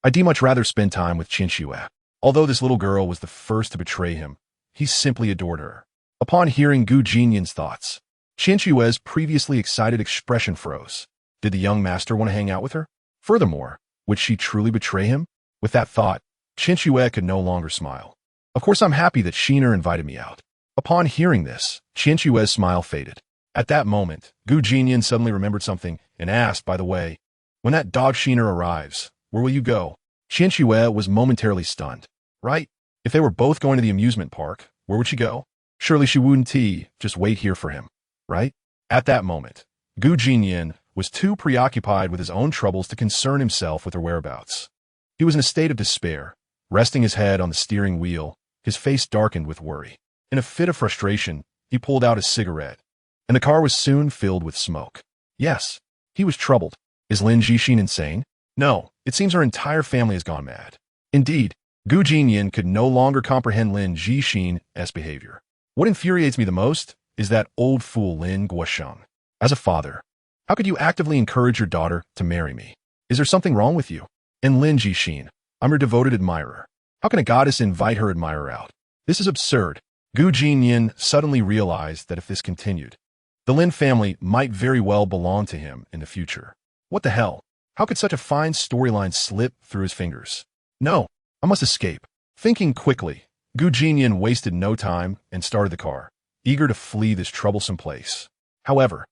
I'd much rather spend time with Chinchua. Although this little girl was the first to betray him, he simply adored her. Upon hearing Gu Jinnian's thoughts, Chinchua's previously excited expression froze. Did the young master want to hang out with her? Furthermore, would she truly betray him? With that thought, Chinchua could no longer smile. Of course I'm happy that Sheener invited me out. Upon hearing this, Chinchua's smile faded. At that moment, Gu Jinnian suddenly remembered something and asked, by the way, when that dog Sheener arrives, where will you go? Chinchua was momentarily stunned. Right? If they were both going to the amusement park, where would she go? Surely she wouldn't just wait here for him, right? At that moment, Gu Jinnian was too preoccupied with his own troubles to concern himself with her whereabouts. He was in a state of despair, resting his head on the steering wheel, his face darkened with worry. In a fit of frustration, he pulled out his cigarette, and the car was soon filled with smoke. Yes, he was troubled. Is Lin Jixin insane? No, it seems her entire family has gone mad. Indeed, Gu Jinnian could no longer comprehend Lin Jixin's behavior. What infuriates me the most is that old fool Lin Guosheng. As a father, how could you actively encourage your daughter to marry me? Is there something wrong with you? And Lin Jixin, I'm her devoted admirer. How can a goddess invite her admirer out? This is absurd. Gu Jinnian suddenly realized that if this continued, the Lin family might very well belong to him in the future. What the hell? How could such a fine storyline slip through his fingers? No, I must escape. Thinking quickly, Gu Jinnian wasted no time and started the car, eager to flee this troublesome place. However,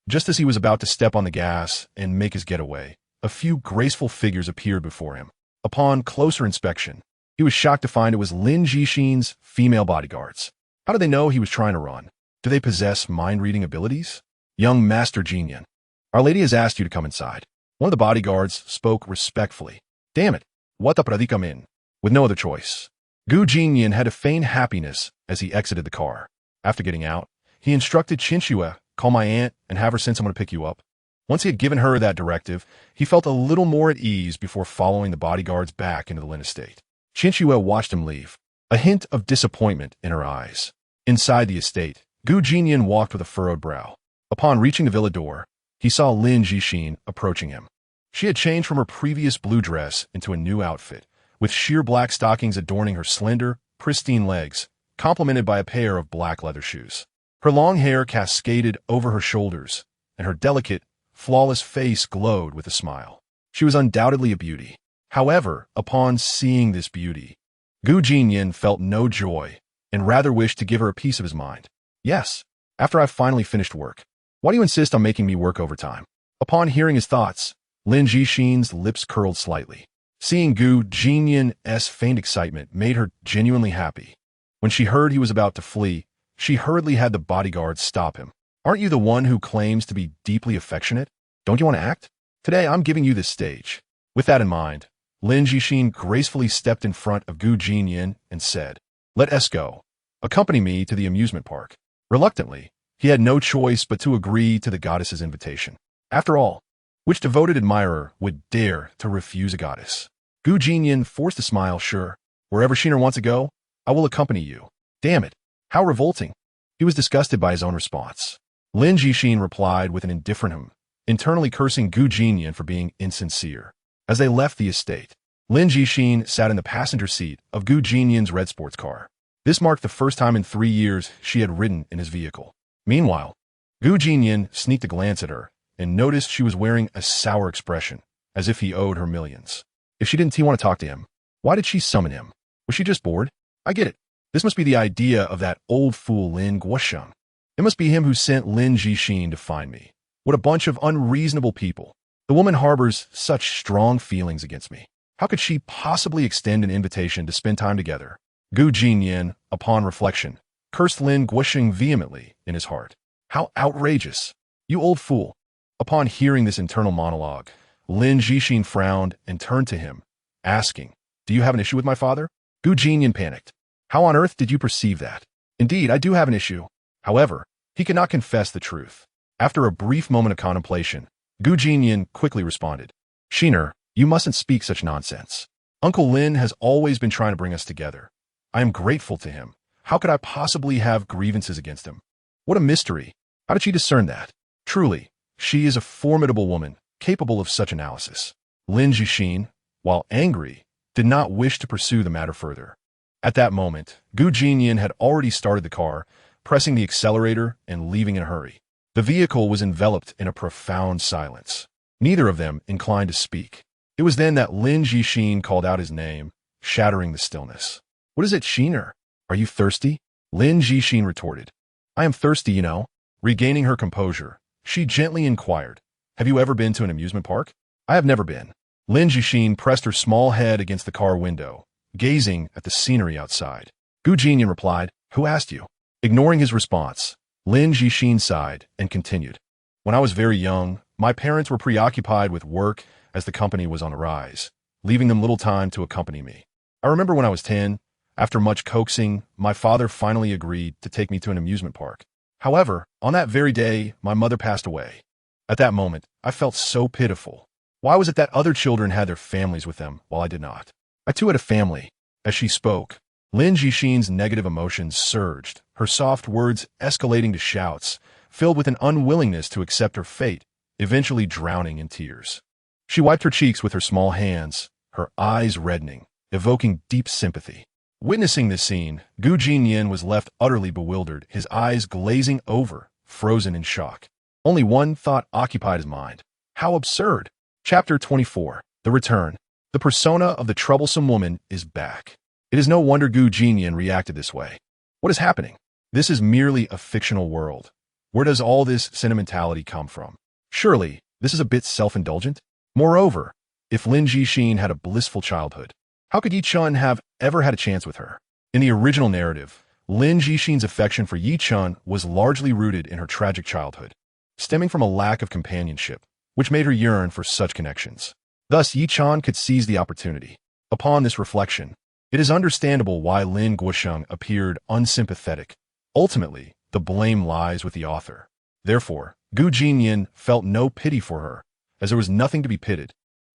just as he was about to step on the gas and make his getaway, a few graceful figures appeared before him. Upon closer inspection, he was shocked to find it was Lin Jixin's female bodyguards. How did they know he was trying to run? Do they possess mind-reading abilities? Young Master Jinnian, Our Lady has asked you to come inside. One of the bodyguards spoke respectfully. Damn it, what the predicament? With no other choice, Gu Jinnian had to feign happiness as he exited the car. After getting out, he instructed Chinchua, call my aunt and have her send someone to pick you up. Once he had given her that directive, he felt a little more at ease before following the bodyguards back into the Lin estate. Chinchua watched him leave, a hint of disappointment in her eyes. Inside the estate, Gu Jinnian walked with a furrowed brow. Upon reaching the villa door, he saw Lin Jixin approaching him. She had changed from her previous blue dress into a new outfit, with sheer black stockings adorning her slender, pristine legs, complemented by a pair of black leather shoes. Her long hair cascaded over her shoulders, and her delicate, flawless face glowed with a smile. She was undoubtedly a beauty. However, upon seeing this beauty, Gu Jinnian felt no joy and rather wished to give her a piece of his mind. Yes, after I've finally finished work. Why do you insist on making me work overtime? Upon hearing his thoughts, Lin Jixin's lips curled slightly. Seeing Gu Jinnian's feigned excitement made her genuinely happy. When she heard he was about to flee, she hurriedly had the bodyguards stop him. Aren't you the one who claims to be deeply affectionate? Don't you want to act? Today I'm giving you this stage. With that in mind, Lin Jixin gracefully stepped in front of Gu Jinnian and said, Let us go. Accompany me to the amusement park. Reluctantly, he had no choice but to agree to the goddess's invitation. After all, which devoted admirer would dare to refuse a goddess? Gu Jinnian forced a smile. Sure, wherever Sheener wants to go, I will accompany you. Damn it, how revolting. He was disgusted by his own response. Lin Jixin replied with an indifferent internally cursing Gu Jinnian for being insincere. As they left the estate, Lin Jixin sat in the passenger seat of Gu Jinyan's red sports car. This marked the first time in 3 years she had ridden in his vehicle. Meanwhile, Gu Jinyan sneaked a glance at her and noticed she was wearing a sour expression, as if he owed her millions. If she didn't want to talk to him, why did she summon him? Was she just bored? I get it. This must be the idea of that old fool Lin Guosheng. It must be him who sent Lin Jixin to find me. What a bunch of unreasonable people. The woman harbors such strong feelings against me. How could she possibly extend an invitation to spend time together? Gu Jinyan, upon reflection, cursed Lin Guosheng vehemently in his heart. How outrageous! You old fool! Upon hearing this internal monologue, Lin Jixin frowned and turned to him, asking, "Do you have an issue with my father?" Gu Jinyan panicked. "How on earth did you perceive that?" "Indeed, I do have an issue." However, he could not confess the truth. After a brief moment of contemplation, Gu Jinyan quickly responded, "Shiner, you mustn't speak such nonsense. Uncle Lin has always been trying to bring us together. I am grateful to him. How could I possibly have grievances against him? What a mystery. How did she discern that? Truly, she is a formidable woman, capable of such analysis." Lin Jixin, while angry, did not wish to pursue the matter further. At that moment, Gu Jinyan had already started the car, pressing the accelerator and leaving in a hurry. The vehicle was enveloped in a profound silence. Neither of them inclined to speak. It was then that Lin Jixin called out his name, shattering the stillness. "What is it, Shiner? Are you thirsty?" Lin Jixin retorted. "I am thirsty, you know." Regaining her composure, she gently inquired, "Have you ever been to an amusement park?" "I have never been." Lin Jixin pressed her small head against the car window, gazing at the scenery outside. Gu Jinyan replied, "Who asked you?" Ignoring his response, Lin Jixin sighed and continued, "When I was very young, my parents were preoccupied with work as the company was on the rise, leaving them little time to accompany me. I remember when I was 10, after much coaxing, my father finally agreed to take me to an amusement park. However, on that very day, my mother passed away. At that moment, I felt so pitiful. Why was it that other children had their families with them while I did not? I too had a family." As she spoke, Lin Jixin's negative emotions surged, her soft words escalating to shouts, filled with an unwillingness to accept her fate, eventually drowning in tears. She wiped her cheeks with her small hands, her eyes reddening, evoking deep sympathy. Witnessing this scene, Gu Jinyan was left utterly bewildered, his eyes glazing over, frozen in shock. Only one thought occupied his mind. How absurd! Chapter 24. The Return. The persona of the troublesome woman is back. It is no wonder Gu Jinyan reacted this way. What is happening? This is merely a fictional world. Where does all this sentimentality come from? Surely, this is a bit self-indulgent? Moreover, if Lin Jixin had a blissful childhood, how could Yi Chun have ever had a chance with her? In the original narrative, Lin Jixin's affection for Yi Chun was largely rooted in her tragic childhood, stemming from a lack of companionship, which made her yearn for such connections. Thus, Yi Chun could seize the opportunity. Upon this reflection, it is understandable why Lin Guosheng appeared unsympathetic. Ultimately, the blame lies with the author. Therefore, Gu Jinyan felt no pity for her, as there was nothing to be pitied.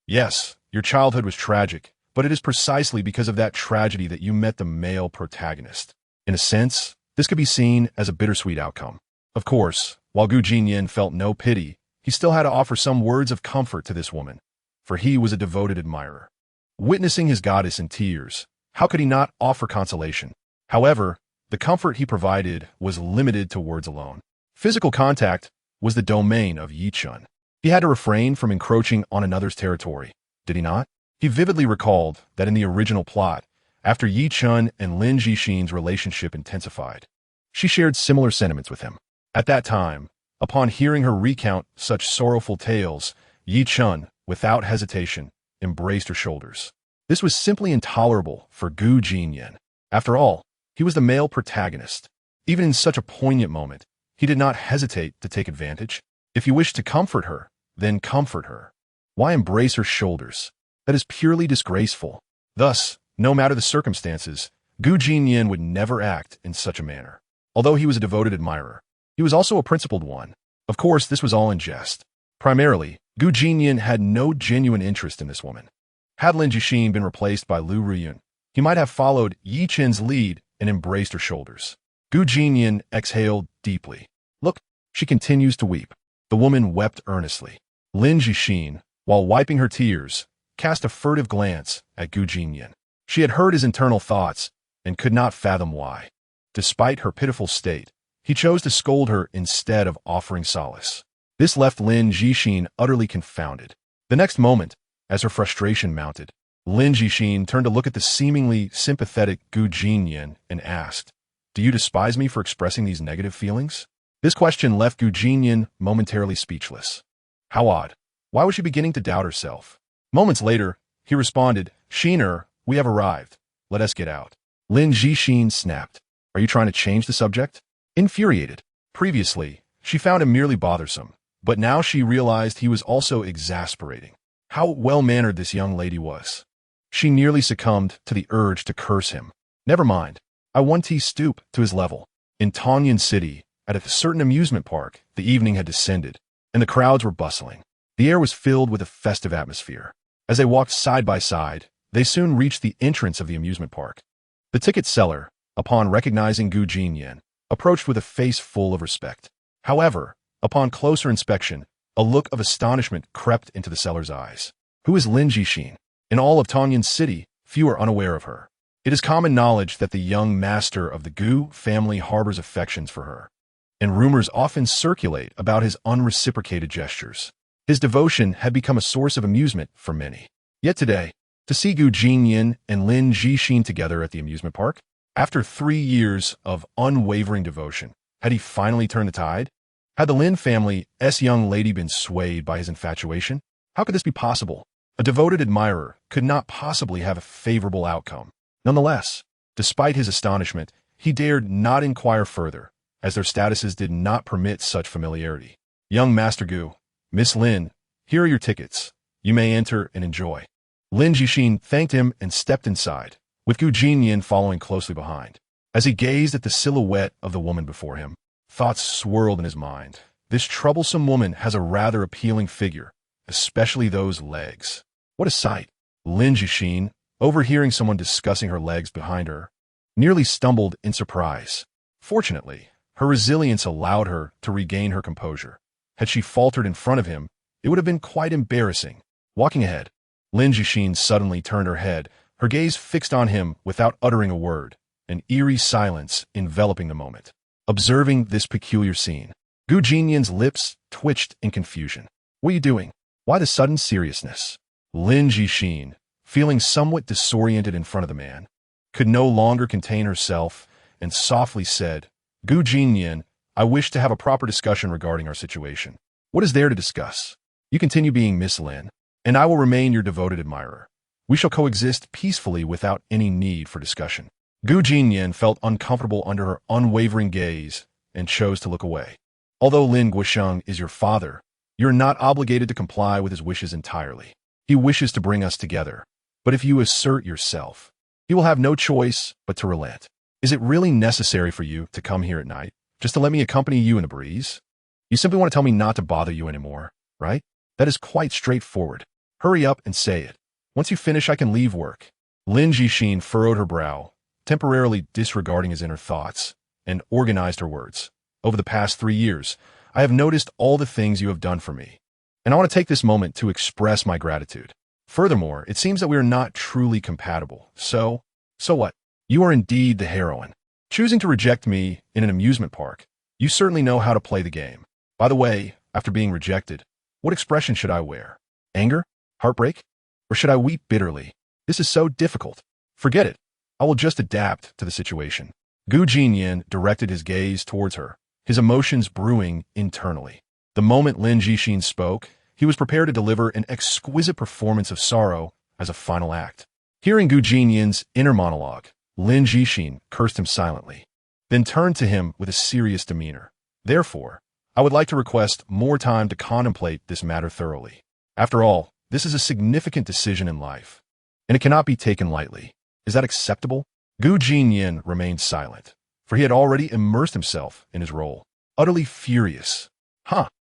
Yes, your childhood was tragic, but it is precisely because of that tragedy that you met the male protagonist. In a sense, this could be seen as a bittersweet outcome. Of course, while Gu Jinyan felt no pity, he still had to offer some words of comfort to this woman, for he was a devoted admirer. Witnessing his goddess in tears, how could he not offer consolation? However, the comfort he provided was limited to words alone. Physical contact was the domain of Yi Chun. He had to refrain from encroaching on another's territory, did he not? He vividly recalled that in the original plot, after Yi Chun and Lin Jixin's relationship intensified, she shared similar sentiments with him. At that time, upon hearing her recount such sorrowful tales, Yi Chun, without hesitation, embraced her shoulders. This was simply intolerable for Gu Jinyan. After all, he was the male protagonist. Even in such a poignant moment, he did not hesitate to take advantage. If you wish to comfort her, then comfort her. Why embrace her shoulders? That is purely disgraceful. Thus, no matter the circumstances, Gu Jinyan would never act in such a manner. Although he was a devoted admirer, he was also a principled one. Of course, this was all in jest. Primarily, Gu Jinyan had no genuine interest in this woman. Had Lin Jixin been replaced by Lu Riyun, he might have followed Yi Chen's lead and embraced her shoulders. Gu Jinyan exhaled deeply. Look, she continues to weep. The woman wept earnestly. Lin Jixin, while wiping her tears, cast a furtive glance at Gu Jinnian. She had heard his internal thoughts and could not fathom why. Despite her pitiful state, he chose to scold her instead of offering solace. This left Lin Jixin utterly confounded. The next moment, as her frustration mounted, Lin Jixin turned to look at the seemingly sympathetic Gu Jinnian and asked, "Do you despise me for expressing these negative feelings?" This question left Gu Jinnian momentarily speechless. How odd. Why was she beginning to doubt herself? Moments later, he responded, "Shiner, we have arrived. Let us get out." Lin Jixin snapped. "Are you trying to change the subject?" Infuriated. Previously, she found him merely bothersome, but now she realized he was also exasperating. How well-mannered this young lady was. She nearly succumbed to the urge to curse him. Never mind. I want to stoop to his level. In Tongyun City, at a certain amusement park, the evening had descended, and the crowds were bustling. The air was filled with a festive atmosphere. As they walked side by side, they soon reached the entrance of the amusement park. The ticket seller, upon recognizing Gu Jinnian, approached with a face full of respect. However, upon closer inspection, a look of astonishment crept into the seller's eyes. Who is Lin Jixin? In all of Tongyun City, few are unaware of her. It is common knowledge that the young master of the Gu family harbors affections for her, and rumors often circulate about his unreciprocated gestures. His devotion had become a source of amusement for many. Yet today, to see Gu Jinnian and Lin Jixin together at the amusement park, after 3 years of unwavering devotion, had he finally turned the tide? Had the Lin family's young lady been swayed by his infatuation? How could this be possible? A devoted admirer could not possibly have a favorable outcome. Nonetheless, despite his astonishment, he dared not inquire further, as their statuses did not permit such familiarity. "Young Master Gu, Miss Lin, here are your tickets. You may enter and enjoy." Lin Jixin thanked him and stepped inside, with Gu Jinnian following closely behind. As he gazed at the silhouette of the woman before him, thoughts swirled in his mind. This troublesome woman has a rather appealing figure, especially those legs. What a sight! Lin Jixin, overhearing someone discussing her legs behind her, nearly stumbled in surprise. Fortunately, her resilience allowed her to regain her composure. Had she faltered in front of him, it would have been quite embarrassing. Walking ahead, Lin Jixin suddenly turned her head, her gaze fixed on him without uttering a word, an eerie silence enveloping the moment. Observing this peculiar scene, Gu Jinnian's lips twitched in confusion. "What are you doing? Why the sudden seriousness?" Lin Jixin, feeling somewhat disoriented in front of the man, could no longer contain herself and softly said, "Gu Jinnian, I wish to have a proper discussion regarding our situation." "What is there to discuss? You continue being Miss Lin, and I will remain your devoted admirer. We shall coexist peacefully without any need for discussion." Gu Jinnian felt uncomfortable under her unwavering gaze and chose to look away. "Although Lin Guosheng is your father, you are not obligated to comply with his wishes entirely. He wishes to bring us together, but if you assert yourself, he will have no choice but to relent. Is it really necessary for you to come here at night, just to let me accompany you in the breeze? You simply want to tell me not to bother you anymore, right? That is quite straightforward. Hurry up and say it. Once you finish, I can leave work." Lin Jixin furrowed her brow, temporarily disregarding his inner thoughts, and organized her words. "Over the past 3 years, I have noticed all the things you have done for me, and I want to take this moment to express my gratitude. Furthermore, it seems that we are not truly compatible. So what? You are indeed the heroine. Choosing to reject me in an amusement park, you certainly know how to play the game. By the way, after being rejected, what expression should I wear? Anger? Heartbreak? Or should I weep bitterly? This is so difficult. Forget it. I will just adapt to the situation." Gu Jinnian directed his gaze towards her, his emotions brewing internally. The moment Lin Jixin spoke, he was prepared to deliver an exquisite performance of sorrow as a final act. Hearing Gu Jinnian's inner monologue, Lin Jixin cursed him silently, then turned to him with a serious demeanor. "Therefore, I would like to request more time to contemplate this matter thoroughly. After all, this is a significant decision in life, and it cannot be taken lightly. Is that acceptable?" Gu Jinnian remained silent, for he had already immersed himself in his role, utterly furious.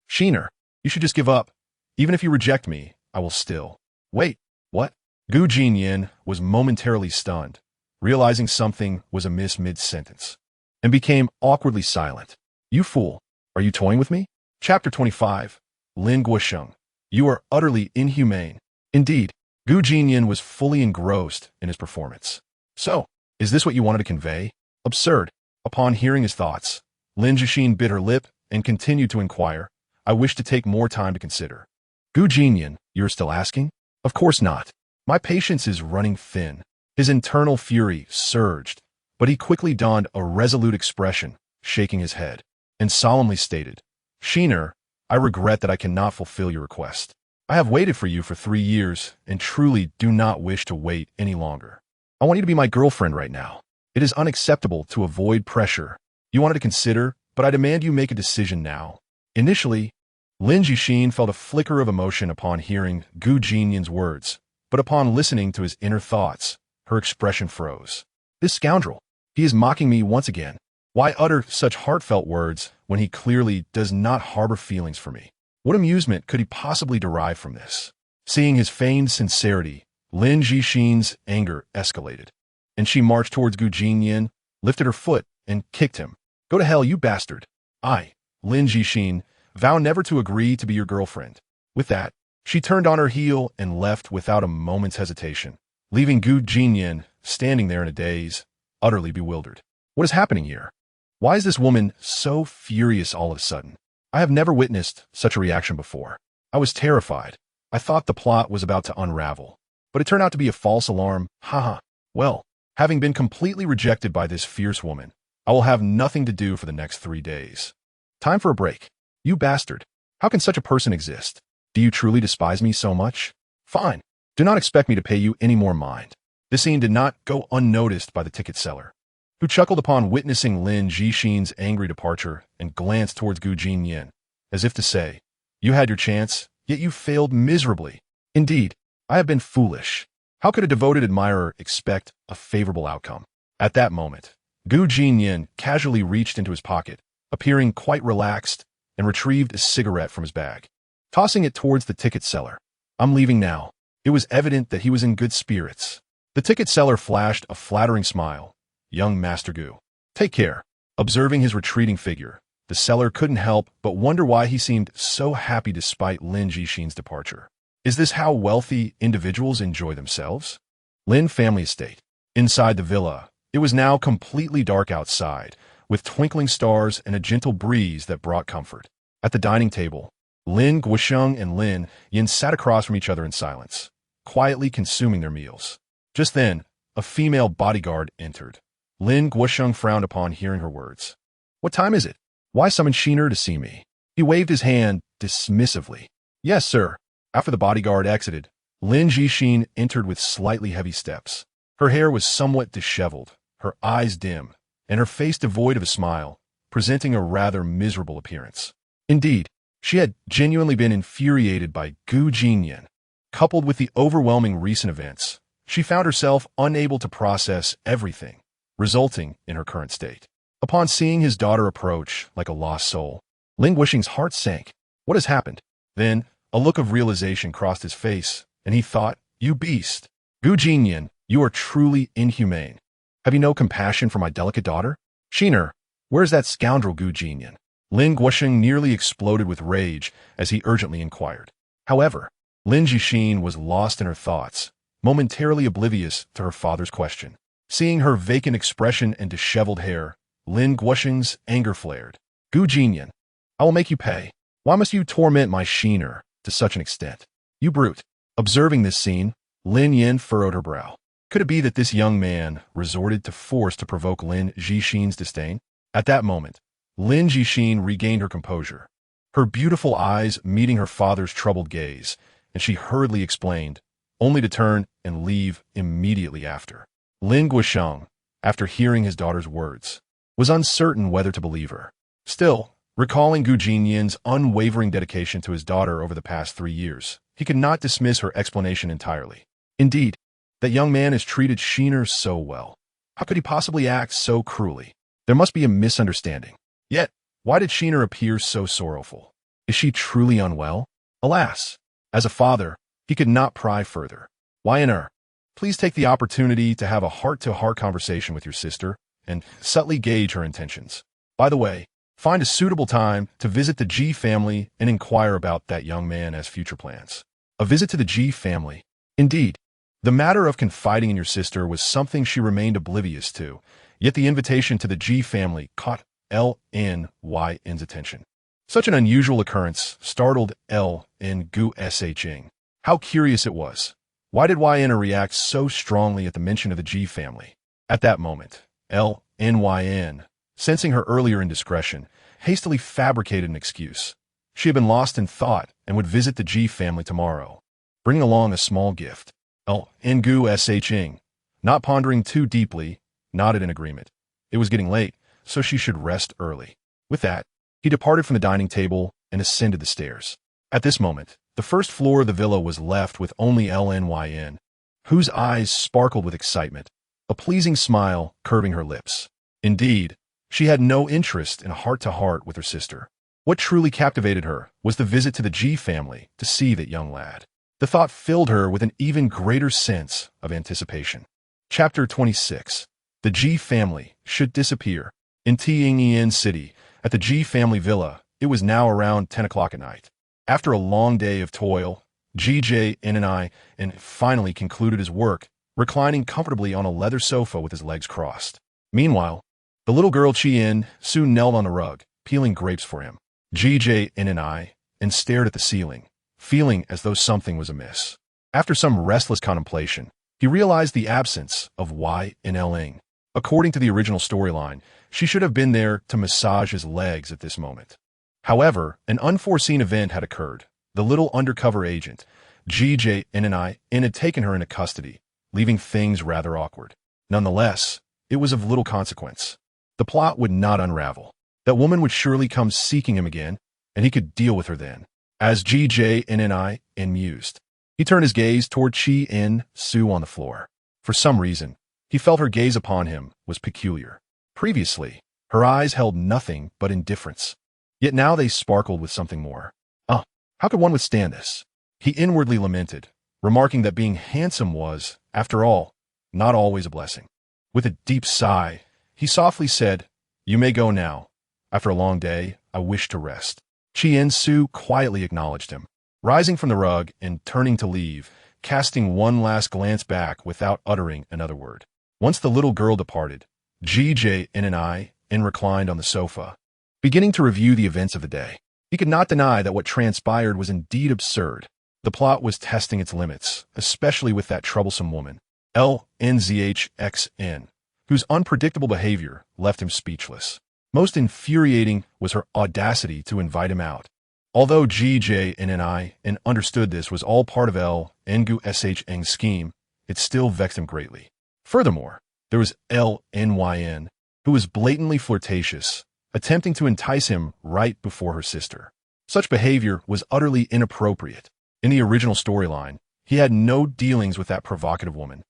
Shiner, you should just give up. Even if you reject me, I will still." "Wait, what?" Gu Jinnian was momentarily stunned, realizing something was amiss mid-sentence, and became awkwardly silent. "You fool, are you toying with me?" Chapter 25. Lin Guosheng. "You are utterly inhumane." Indeed, Gu Jinnian was fully engrossed in his performance. So, is this what you wanted to convey? Absurd. Upon hearing his thoughts, Lin Jixin bit her lip and continued to inquire, I wish to take more time to consider. Gu Jinnian, you're still asking? Of course not. My patience is running thin. His internal fury surged, but he quickly donned a resolute expression, shaking his head, and solemnly stated, Sheener, I regret that I cannot fulfill your request. I have waited for you for 3 years and truly do not wish to wait any longer. I want you to be my girlfriend right now. It is unacceptable to avoid pressure. You wanted to consider, but I demand you make a decision now. Initially, Lin Jixin felt a flicker of emotion upon hearing Gu Jinnian's words, but upon listening to his inner thoughts, her expression froze. This scoundrel, he is mocking me once again. Why utter such heartfelt words when he clearly does not harbor feelings for me? What amusement could he possibly derive from this? Seeing his feigned sincerity, Lin Jixin's anger escalated, and she marched towards Gu Jinnian, lifted her foot, and kicked him. Go to hell, you bastard. I, Lin Jixin, vow never to agree to be your girlfriend. With that, she turned on her heel and left without a moment's hesitation, leaving Gu Jinnian standing there in a daze, utterly bewildered. What is happening here? Why is this woman so furious all of a sudden? I have never witnessed such a reaction before. I was terrified. I thought the plot was about to unravel, but it turned out to be a false alarm. Haha. Well, having been completely rejected by this fierce woman, I will have nothing to do for the next 3 days. Time for a break. You bastard. How can such a person exist? Do you truly despise me so much? Fine. Do not expect me to pay you any more mind. This scene did not go unnoticed by the ticket seller, who chuckled upon witnessing Lin Jixin's angry departure and glanced towards Gu Jinnian, as if to say, you had your chance, yet you failed miserably. Indeed, I have been foolish. How could a devoted admirer expect a favorable outcome? At that moment, Gu Jinnian casually reached into his pocket, appearing quite relaxed, and retrieved a cigarette from his bag, tossing it towards the ticket seller. I'm leaving now. It was evident that he was in good spirits. The ticket seller flashed a flattering smile. Young Master Gu. Take care. Observing his retreating figure, the seller couldn't help but wonder why he seemed so happy despite Lin Jixin's departure. Is this how wealthy individuals enjoy themselves? Lin family estate. Inside the villa, it was now completely dark outside, with twinkling stars and a gentle breeze that brought comfort. At the dining table, Lin Guosheng and Lin Yin sat across from each other in silence, quietly consuming their meals. Just then, a female bodyguard entered. Lin Guosheng frowned upon hearing her words. What time is it? Why summon Sheener to see me? He waved his hand dismissively. Yes, sir. After the bodyguard exited, Lin Jixin entered with slightly heavy steps. Her hair was somewhat disheveled, her eyes dim, and her face devoid of a smile, presenting a rather miserable appearance. Indeed, she had genuinely been infuriated by Gu Jinnian. Coupled with the overwhelming recent events, she found herself unable to process everything, resulting in her current state. Upon seeing his daughter approach like a lost soul, Lin Guosheng's heart sank. What has happened? Then, a look of realization crossed his face, and he thought, you beast. Gu Jinnian, you are truly inhumane. Have you no compassion for my delicate daughter? Sheener, where's that scoundrel Gu Jinnian? Lin Guosheng nearly exploded with rage as he urgently inquired. However, Lin Jixin was lost in her thoughts, momentarily oblivious to her father's question. Seeing her vacant expression and disheveled hair, Lin Guosheng's anger flared. Gu Jinnian, I will make you pay. Why must you torment my Sheener to such an extent? You brute. Observing this scene, Lin Yin furrowed her brow. Could it be that this young man resorted to force to provoke Lin Jixin's disdain? At that moment, Lin Jixin regained her composure, her beautiful eyes meeting her father's troubled gaze, and she hurriedly explained, only to turn and leave immediately after. Lin Guosheng, after hearing his daughter's words, was uncertain whether to believe her. Still, recalling Gu Jinnian's unwavering dedication to his daughter over the past 3 years, he could not dismiss her explanation entirely. Indeed, that young man has treated Sheener so well. How could he possibly act so cruelly? There must be a misunderstanding. Yet, why did Sheener appear so sorrowful? Is she truly unwell? Alas, as a father, he could not pry further. Why in her? Please take the opportunity to have a heart-to-heart conversation with your sister and subtly gauge her intentions. By the way, find a suitable time to visit the G family and inquire about that young man as future plans. A visit to the G family. Indeed, the matter of confiding in your sister was something she remained oblivious to, yet the invitation to the G family caught L.N.Y.'s attention. Such an unusual occurrence startled L.N.Gu.Sh.ing. How curious it was. Why did Y.N. react so strongly at the mention of the G family? At that moment, L.N.Y.N., sensing her earlier indiscretion, hastily fabricated an excuse. She had been lost in thought and would visit the G family tomorrow, bringing along a small gift. L.N.Gu.Sh.ing, not pondering too deeply, nodded in agreement. It was getting late, so she should rest early. With that, he departed from the dining table and ascended the stairs. At this moment, the first floor of the villa was left with only L.N.Y.N., whose eyes sparkled with excitement, a pleasing smile curving her lips. Indeed, she had no interest in a heart-to-heart with her sister. What truly captivated her was the visit to the G family to see that young lad. The thought filled her with an even greater sense of anticipation. Chapter 26. The G family should disappear. In Jinnian City, at the G family villa, it was now around 10 o'clock at night. After a long day of toil, Jinnian finally concluded his work, reclining comfortably on a leather sofa with his legs crossed. Meanwhile, the little girl Jinnian soon knelt on the rug, peeling grapes for him. Jinnian stared at the ceiling, feeling as though something was amiss. After some restless contemplation, he realized the absence of Y.N.Ling. According to the original storyline, she should have been there to massage his legs at this moment. However, an unforeseen event had occurred. The little undercover agent, Jinnian, had taken her into custody, leaving things rather awkward. Nonetheless, it was of little consequence. The plot would not unravel. That woman would surely come seeking him again, and he could deal with her then. As Jinnian mused, he turned his gaze toward Chi-In-Su on the floor. For some reason, he felt her gaze upon him was peculiar. Previously, her eyes held nothing but indifference. Yet now they sparkled with something more. How could one withstand this? He inwardly lamented, remarking that being handsome was, after all, not always a blessing. With a deep sigh, he softly said, "You may go now. After a long day, I wish to rest." Chi-In-Su quietly acknowledged him, rising from the rug and turning to leave, casting one last glance back without uttering another word. Once the little girl departed, Jinnian reclined on the sofa, beginning to review the events of the day. He could not deny that what transpired was indeed absurd. The plot was testing its limits, especially with that troublesome woman, L.N.Z.H.X.N., whose unpredictable behavior left him speechless. Most infuriating was her audacity to invite him out. Although Jinnian understood this was all part of L.N.Gu.Sh.'s scheme, it still vexed him greatly. Furthermore, there was L.N.Y.N., who was blatantly flirtatious, attempting to entice him right before her sister. Such behavior was utterly inappropriate. In the original storyline, he had no dealings with that provocative woman.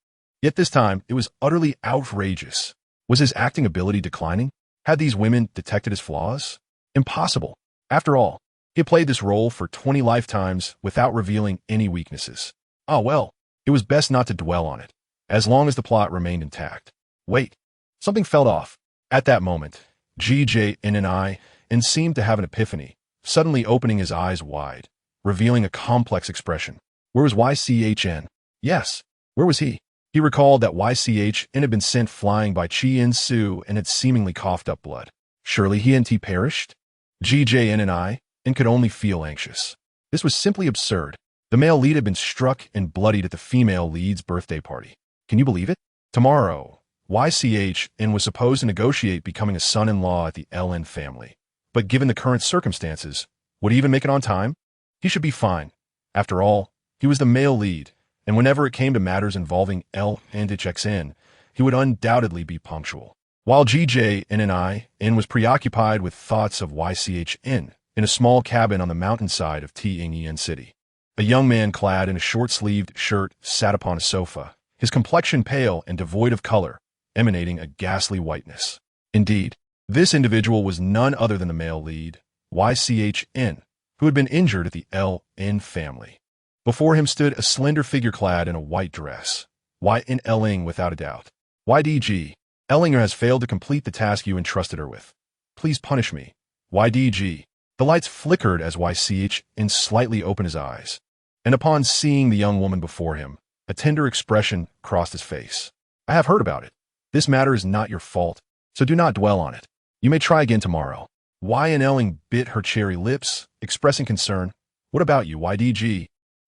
Yet this time, it was utterly outrageous. Was his acting ability declining? Had these women detected his flaws? Impossible. After all, he had played this role for 20 lifetimes without revealing any weaknesses. Well, it was best not to dwell on it, as long as the plot remained intact. Wait, something felt off. At that moment, Jinnian seemed to have an epiphany, suddenly opening his eyes wide, revealing a complex expression. Where was YCHN? Yes, where was he? He recalled that YCHN had been sent flying by Chi-In-Su and had seemingly coughed up blood. Surely he hadn't perished? Jinnian could only feel anxious. This was simply absurd. The male lead had been struck and bloodied at the female lead's birthday party. Can you believe it? Tomorrow, YCHN was supposed to negotiate becoming a son-in-law at the LN family. But given the current circumstances, would he even make it on time? He should be fine. After all, he was the male lead, and whenever it came to matters involving L&HXN, he would undoubtedly be punctual. While Jinnian was preoccupied with thoughts of YCHN in a small cabin on the mountainside of Jinnian City, a young man clad in a short-sleeved shirt sat upon a sofa, his complexion pale and devoid of color, emanating a ghastly whiteness. Indeed, this individual was none other than the male lead, YCHN, who had been injured at the LN family. Before him stood a slender figure clad in a white dress. Y.N. Elling, without a doubt. YDG. Ellinger has failed to complete the task you entrusted her with. Please punish me. YDG. The lights flickered as YCHN slightly opened his eyes, and upon seeing the young woman before him, A tender expression crossed his face. I have heard about it. This matter is not your fault, so do not dwell on it. You may try again tomorrow. Ynling bit her cherry lips, expressing concern. What about you, YDG?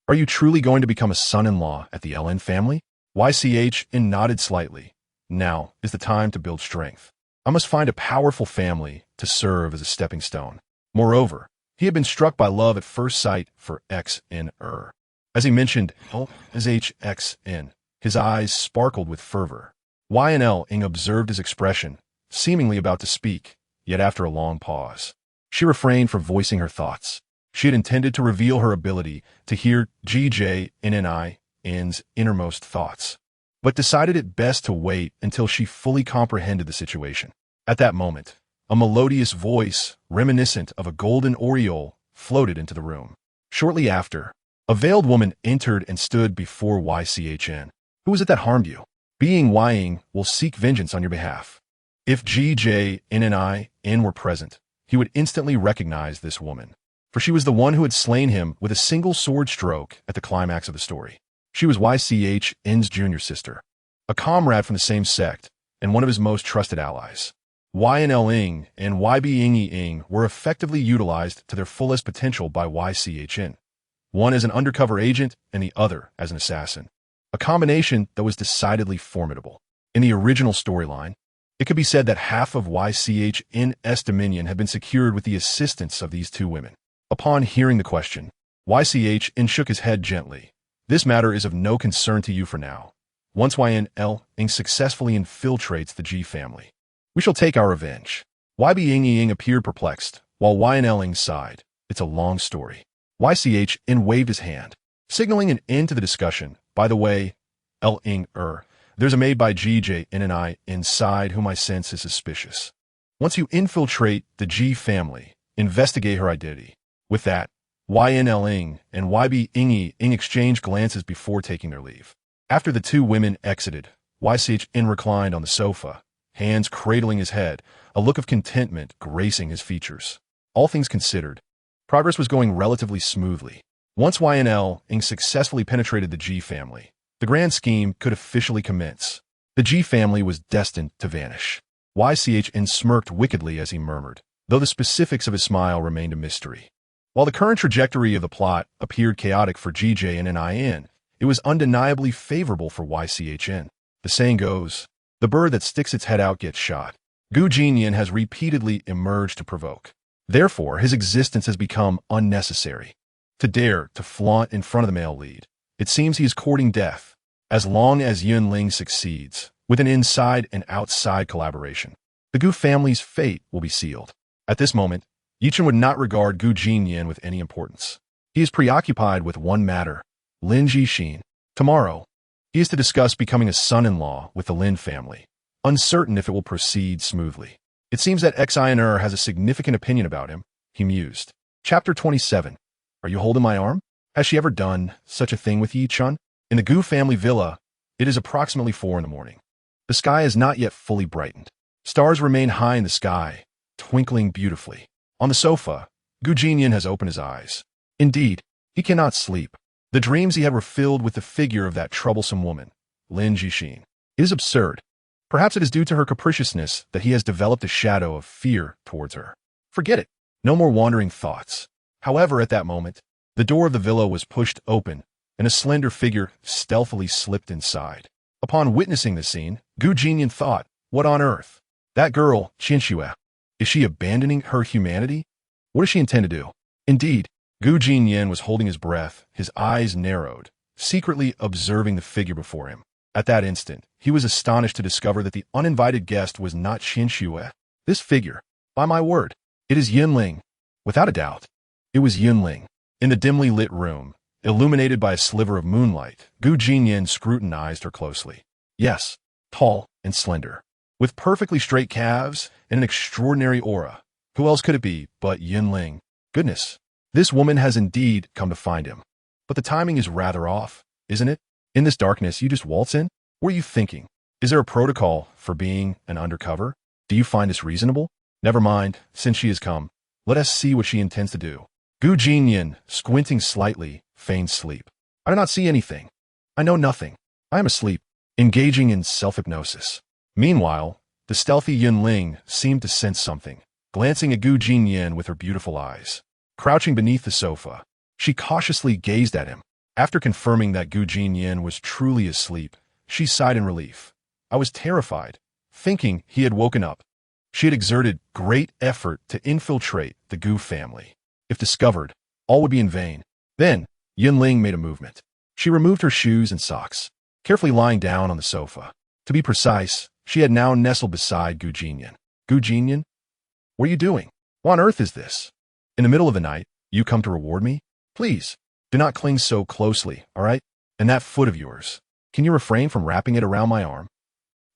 Are you truly going to become a son-in-law at the LN family? YCHN nodded slightly. Now is the time to build strength. I must find a powerful family to serve as a stepping stone. Moreover, he had been struck by love at first sight for XN. As he mentioned LSHXN, his eyes sparkled with fervor. Ynling observed his expression, seemingly about to speak, yet after a long pause, she refrained from voicing her thoughts. She had intended to reveal her ability to hear GJNNIN's innermost thoughts, but decided it best to wait until she fully comprehended the situation. At that moment, a melodious voice, reminiscent of a golden aureole, floated into the room. Shortly after, a veiled woman entered and stood before YCHN. Who was it that harmed you? Being Ying will seek vengeance on your behalf. If GJNNIN were present, he would instantly recognize this woman, for she was the one who had slain him with a single sword stroke at the climax of the story. She was YCHN's junior sister, a comrade from the same sect, and one of his most trusted allies. Ynling and YBing were effectively utilized to their fullest potential by YCHN, one as an undercover agent and the other as an assassin, a combination that was decidedly formidable. In the original storyline, it could be said that half of YCHN's dominion had been secured with the assistance of these two women. Upon hearing the question, YCHN shook his head gently. This matter is of no concern to you for now. Once Ynling successfully infiltrates the G family, we shall take our revenge. YBing appeared perplexed, while Ynling sighed. It's a long story. YCHN waved his hand, signaling an end to the discussion. By the way, there's a maid by GJNNI inside whom I sense is suspicious. Once you infiltrate the G family, investigate her identity. With that, Ynling and YBing exchanged glances before taking their leave. After the two women exited, YCHN reclined on the sofa, hands cradling his head, a look of contentment gracing his features. All things considered, progress was going relatively smoothly. Once Ynling successfully penetrated the G family, the grand scheme could officially commence. The G family was destined to vanish. YCHN smirked wickedly as he murmured, though the specifics of his smile remained a mystery. While the current trajectory of the plot appeared chaotic for GJNNIN, it was undeniably favorable for YCHN. The saying goes, the bird that sticks its head out gets shot. Jinnian has repeatedly emerged to provoke. Therefore, his existence has become unnecessary. To dare to flaunt in front of the male lead, it seems he is courting death. As long as Yunling succeeds, with an inside and outside collaboration, the Gu family's fate will be sealed. At this moment, Yichen would not regard Gu Jinnian with any importance. He is preoccupied with one matter, Lin Jixin. Tomorrow, he is to discuss becoming a son-in-law with the Lin family, uncertain if it will proceed smoothly. It seems that XINR has a significant opinion about him, he mused. Chapter 27. Are you holding my arm? Has she ever done such a thing with Yichun? In the Gu family villa, it is approximately 4 in the morning. The sky is not yet fully brightened. Stars remain high in the sky, twinkling beautifully. On the sofa, Gu Jinnian has opened his eyes. Indeed, he cannot sleep. The dreams he had were filled with the figure of that troublesome woman, Lin Jixin. It is absurd. Perhaps it is due to her capriciousness that he has developed a shadow of fear towards her. Forget it. No more wandering thoughts. However, at that moment, the door of the villa was pushed open, and a slender figure stealthily slipped inside. Upon witnessing the scene, Gu Jinnian thought, what on earth? That girl, Qinxue. Is she abandoning her humanity? What does she intend to do? Indeed, Gu Jinnian was holding his breath, his eyes narrowed, secretly observing the figure before him. At that instant, he was astonished to discover that the uninvited guest was not Qinxue. This figure, by my word, it is Yunling. Without a doubt, it was Yunling. In the dimly lit room, illuminated by a sliver of moonlight, Gu Jinnian scrutinized her closely. Yes, tall and slender, with perfectly straight calves and an extraordinary aura. Who else could it be but Yunling? Goodness, this woman has indeed come to find him. But the timing is rather off, isn't it? In this darkness, you just waltz in? What are you thinking? Is there a protocol for being an undercover? Do you find this reasonable? Never mind, since she has come, let us see what she intends to do. Gu Jinnian, squinting slightly, feigned sleep. I do not see anything. I know nothing. I am asleep, engaging in self-hypnosis. Meanwhile, the stealthy Yunling seemed to sense something, glancing at Gu Jinnian with her beautiful eyes. Crouching beneath the sofa, she cautiously gazed at him. After confirming that Gu Jinnian was truly asleep, she sighed in relief. I was terrified, thinking he had woken up. She had exerted great effort to infiltrate the Gu family. If discovered, all would be in vain. Then, Yunling made a movement. She removed her shoes and socks, carefully lying down on the sofa. To be precise, she had now nestled beside Gu Jinnian. Gu Jinnian? What are you doing? What on earth is this? In the middle of the night, you come to reward me? Please, do not cling so closely, all right? And that foot of yours, can you refrain from wrapping it around my arm?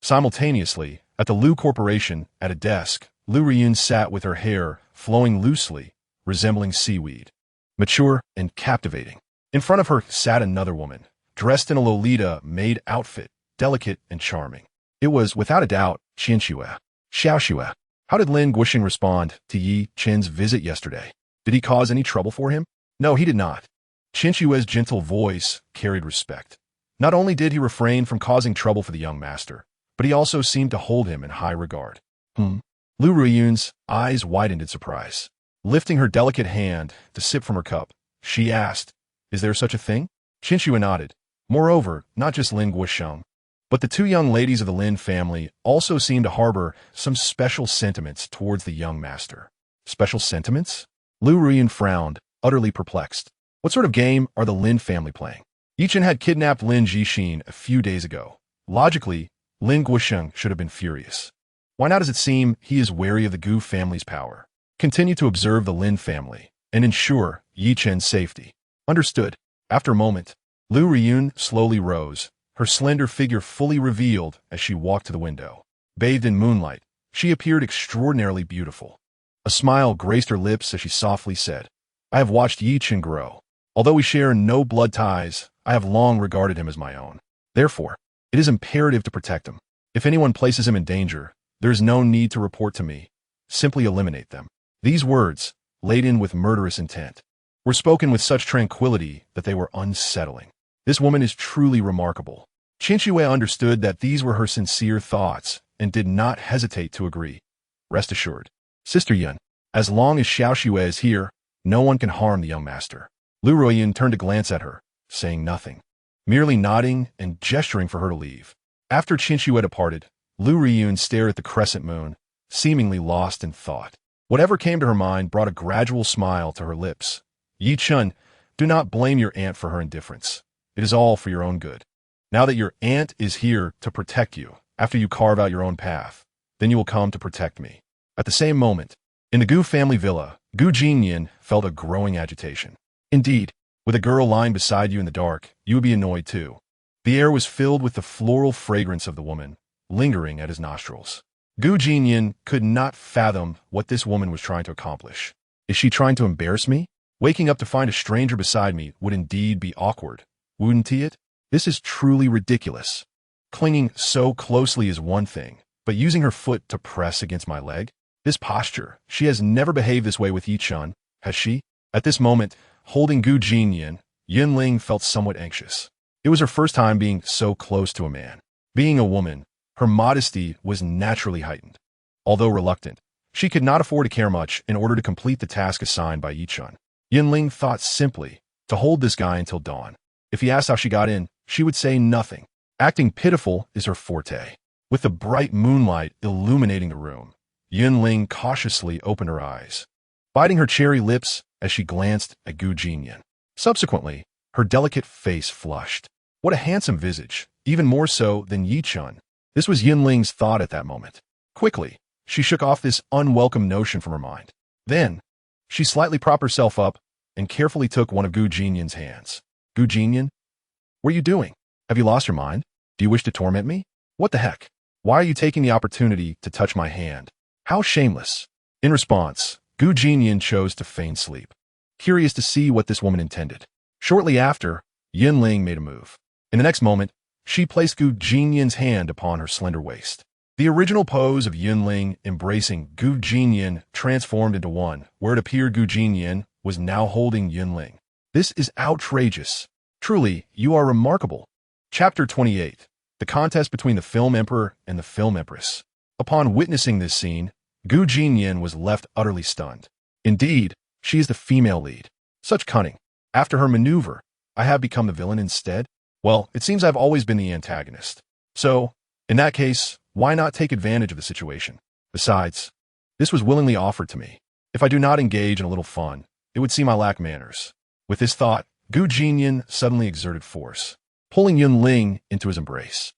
Simultaneously, at the Liu Corporation, at a desk, Liu Riyun sat with her hair flowing loosely, resembling seaweed. Mature and captivating. In front of her sat another woman, dressed in a Lolita-made outfit, delicate and charming. It was, without a doubt, Xiao Xue. How did Lin Guoxing respond to Yi Chen's visit yesterday? Did he cause any trouble for him? No, he did not. Xue's gentle voice carried respect. Not only did he refrain from causing trouble for the young master, but he also seemed to hold him in high regard. Liu Riyun's eyes widened in surprise. Lifting her delicate hand to sip from her cup, she asked, "Is there such a thing?" Xue nodded. Moreover, not just Lin Guoxiang, but the two young ladies of the Lin family also seemed to harbor some special sentiments towards the young master. Special sentiments? Liu Riyun frowned, utterly perplexed. What sort of game are the Lin family playing? Yi Chen had kidnapped Lin Jixin a few days ago. Logically, Lin Guoxiang should have been furious. Why now does it seem he is wary of the Gu family's power? Continue to observe the Lin family and ensure Yi Chen's safety. Understood. After a moment, Liu Riyun slowly rose, her slender figure fully revealed as she walked to the window. Bathed in moonlight, she appeared extraordinarily beautiful. A smile graced her lips as she softly said, "I have watched Yi Chen grow. Although we share no blood ties, I have long regarded him as my own. Therefore, it is imperative to protect him. If anyone places him in danger, there is no need to report to me. Simply eliminate them." These words, laden with murderous intent, were spoken with such tranquility that they were unsettling. This woman is truly remarkable. Xue understood that these were her sincere thoughts and did not hesitate to agree. Rest assured, Sister Yun, as long as Xue is here, no one can harm the young master. Liu Riyun turned to glance at her, saying nothing, merely nodding and gesturing for her to leave. After Xue departed, Liu Riyun stared at the crescent moon, seemingly lost in thought. Whatever came to her mind brought a gradual smile to her lips. Yi Chen, do not blame your aunt for her indifference. It is all for your own good. Now that your aunt is here to protect you, after you carve out your own path, then you will come to protect me. At the same moment, in the Gu family villa, Gu Jinnian felt a growing agitation. Indeed, with a girl lying beside you in the dark, you would be annoyed too. The air was filled with the floral fragrance of the woman, lingering at his nostrils. Gu Jinnian could not fathom what this woman was trying to accomplish. Is she trying to embarrass me? Waking up to find a stranger beside me would indeed be awkward, wouldn't it? This is truly ridiculous. Clinging so closely is one thing, but using her foot to press against my leg? This posture, she has never behaved this way with Yi Chen, has she? At this moment, holding Gu Jinnian, Yunling felt somewhat anxious. It was her first time being so close to a man. Being a woman, her modesty was naturally heightened. Although reluctant, she could not afford to care much in order to complete the task assigned by Yi Chen. Yunling thought simply to hold this guy until dawn. If he asked how she got in, she would say nothing. Acting pitiful is her forte. With the bright moonlight illuminating the room, Yunling cautiously opened her eyes, biting her cherry lips as she glanced at Gu Jinnian. Subsequently, her delicate face flushed. What a handsome visage, even more so than Yi Chen. This was Yunling's thought at that moment. Quickly, she shook off this unwelcome notion from her mind. Then, she slightly propped herself up and carefully took one of Gu Jinnian's hands. Gu Jinnian? What are you doing? Have you lost your mind? Do you wish to torment me? What the heck? Why are you taking the opportunity to touch my hand? How shameless. In response, Gu Jinnian chose to feign sleep, curious to see what this woman intended. Shortly after, Yunling made a move. In the next moment, she placed Gu Jinnian's hand upon her slender waist. The original pose of Yunling embracing Gu Jinnian transformed into one where it appeared Gu Jinnian was now holding Yunling. This is outrageous. Truly, you are remarkable. Chapter 28. The contest between the film emperor and the film empress. Upon witnessing this scene, Jinnian was left utterly stunned. Indeed, she is the female lead. Such cunning. After her maneuver, I have become the villain instead? Well, it seems I've always been the antagonist. So, in that case, why not take advantage of the situation? Besides, this was willingly offered to me. If I do not engage in a little fun, it would seem I lack manners. With this thought, Jinnian suddenly exerted force, pulling Yunling into his embrace.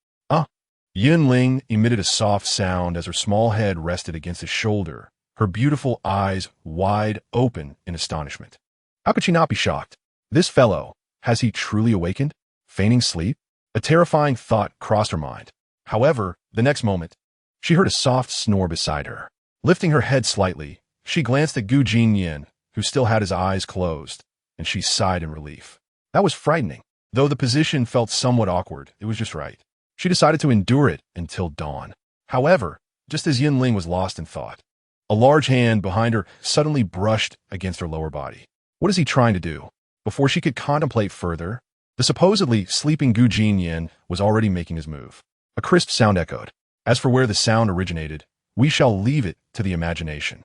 Yunling emitted a soft sound as her small head rested against his shoulder, her beautiful eyes wide open in astonishment. How could she not be shocked? This fellow, has he truly awakened? Feigning sleep? A terrifying thought crossed her mind. However, the next moment, she heard a soft snore beside her. Lifting her head slightly, she glanced at Jinnian, who still had his eyes closed, and she sighed in relief. That was frightening. Though the position felt somewhat awkward, it was just right. She decided to endure it until dawn. However, just as Yunling was lost in thought, a large hand behind her suddenly brushed against her lower body. What is he trying to do? Before she could contemplate further, the supposedly sleeping Jinnian was already making his move. A crisp sound echoed. As for where the sound originated, we shall leave it to the imagination.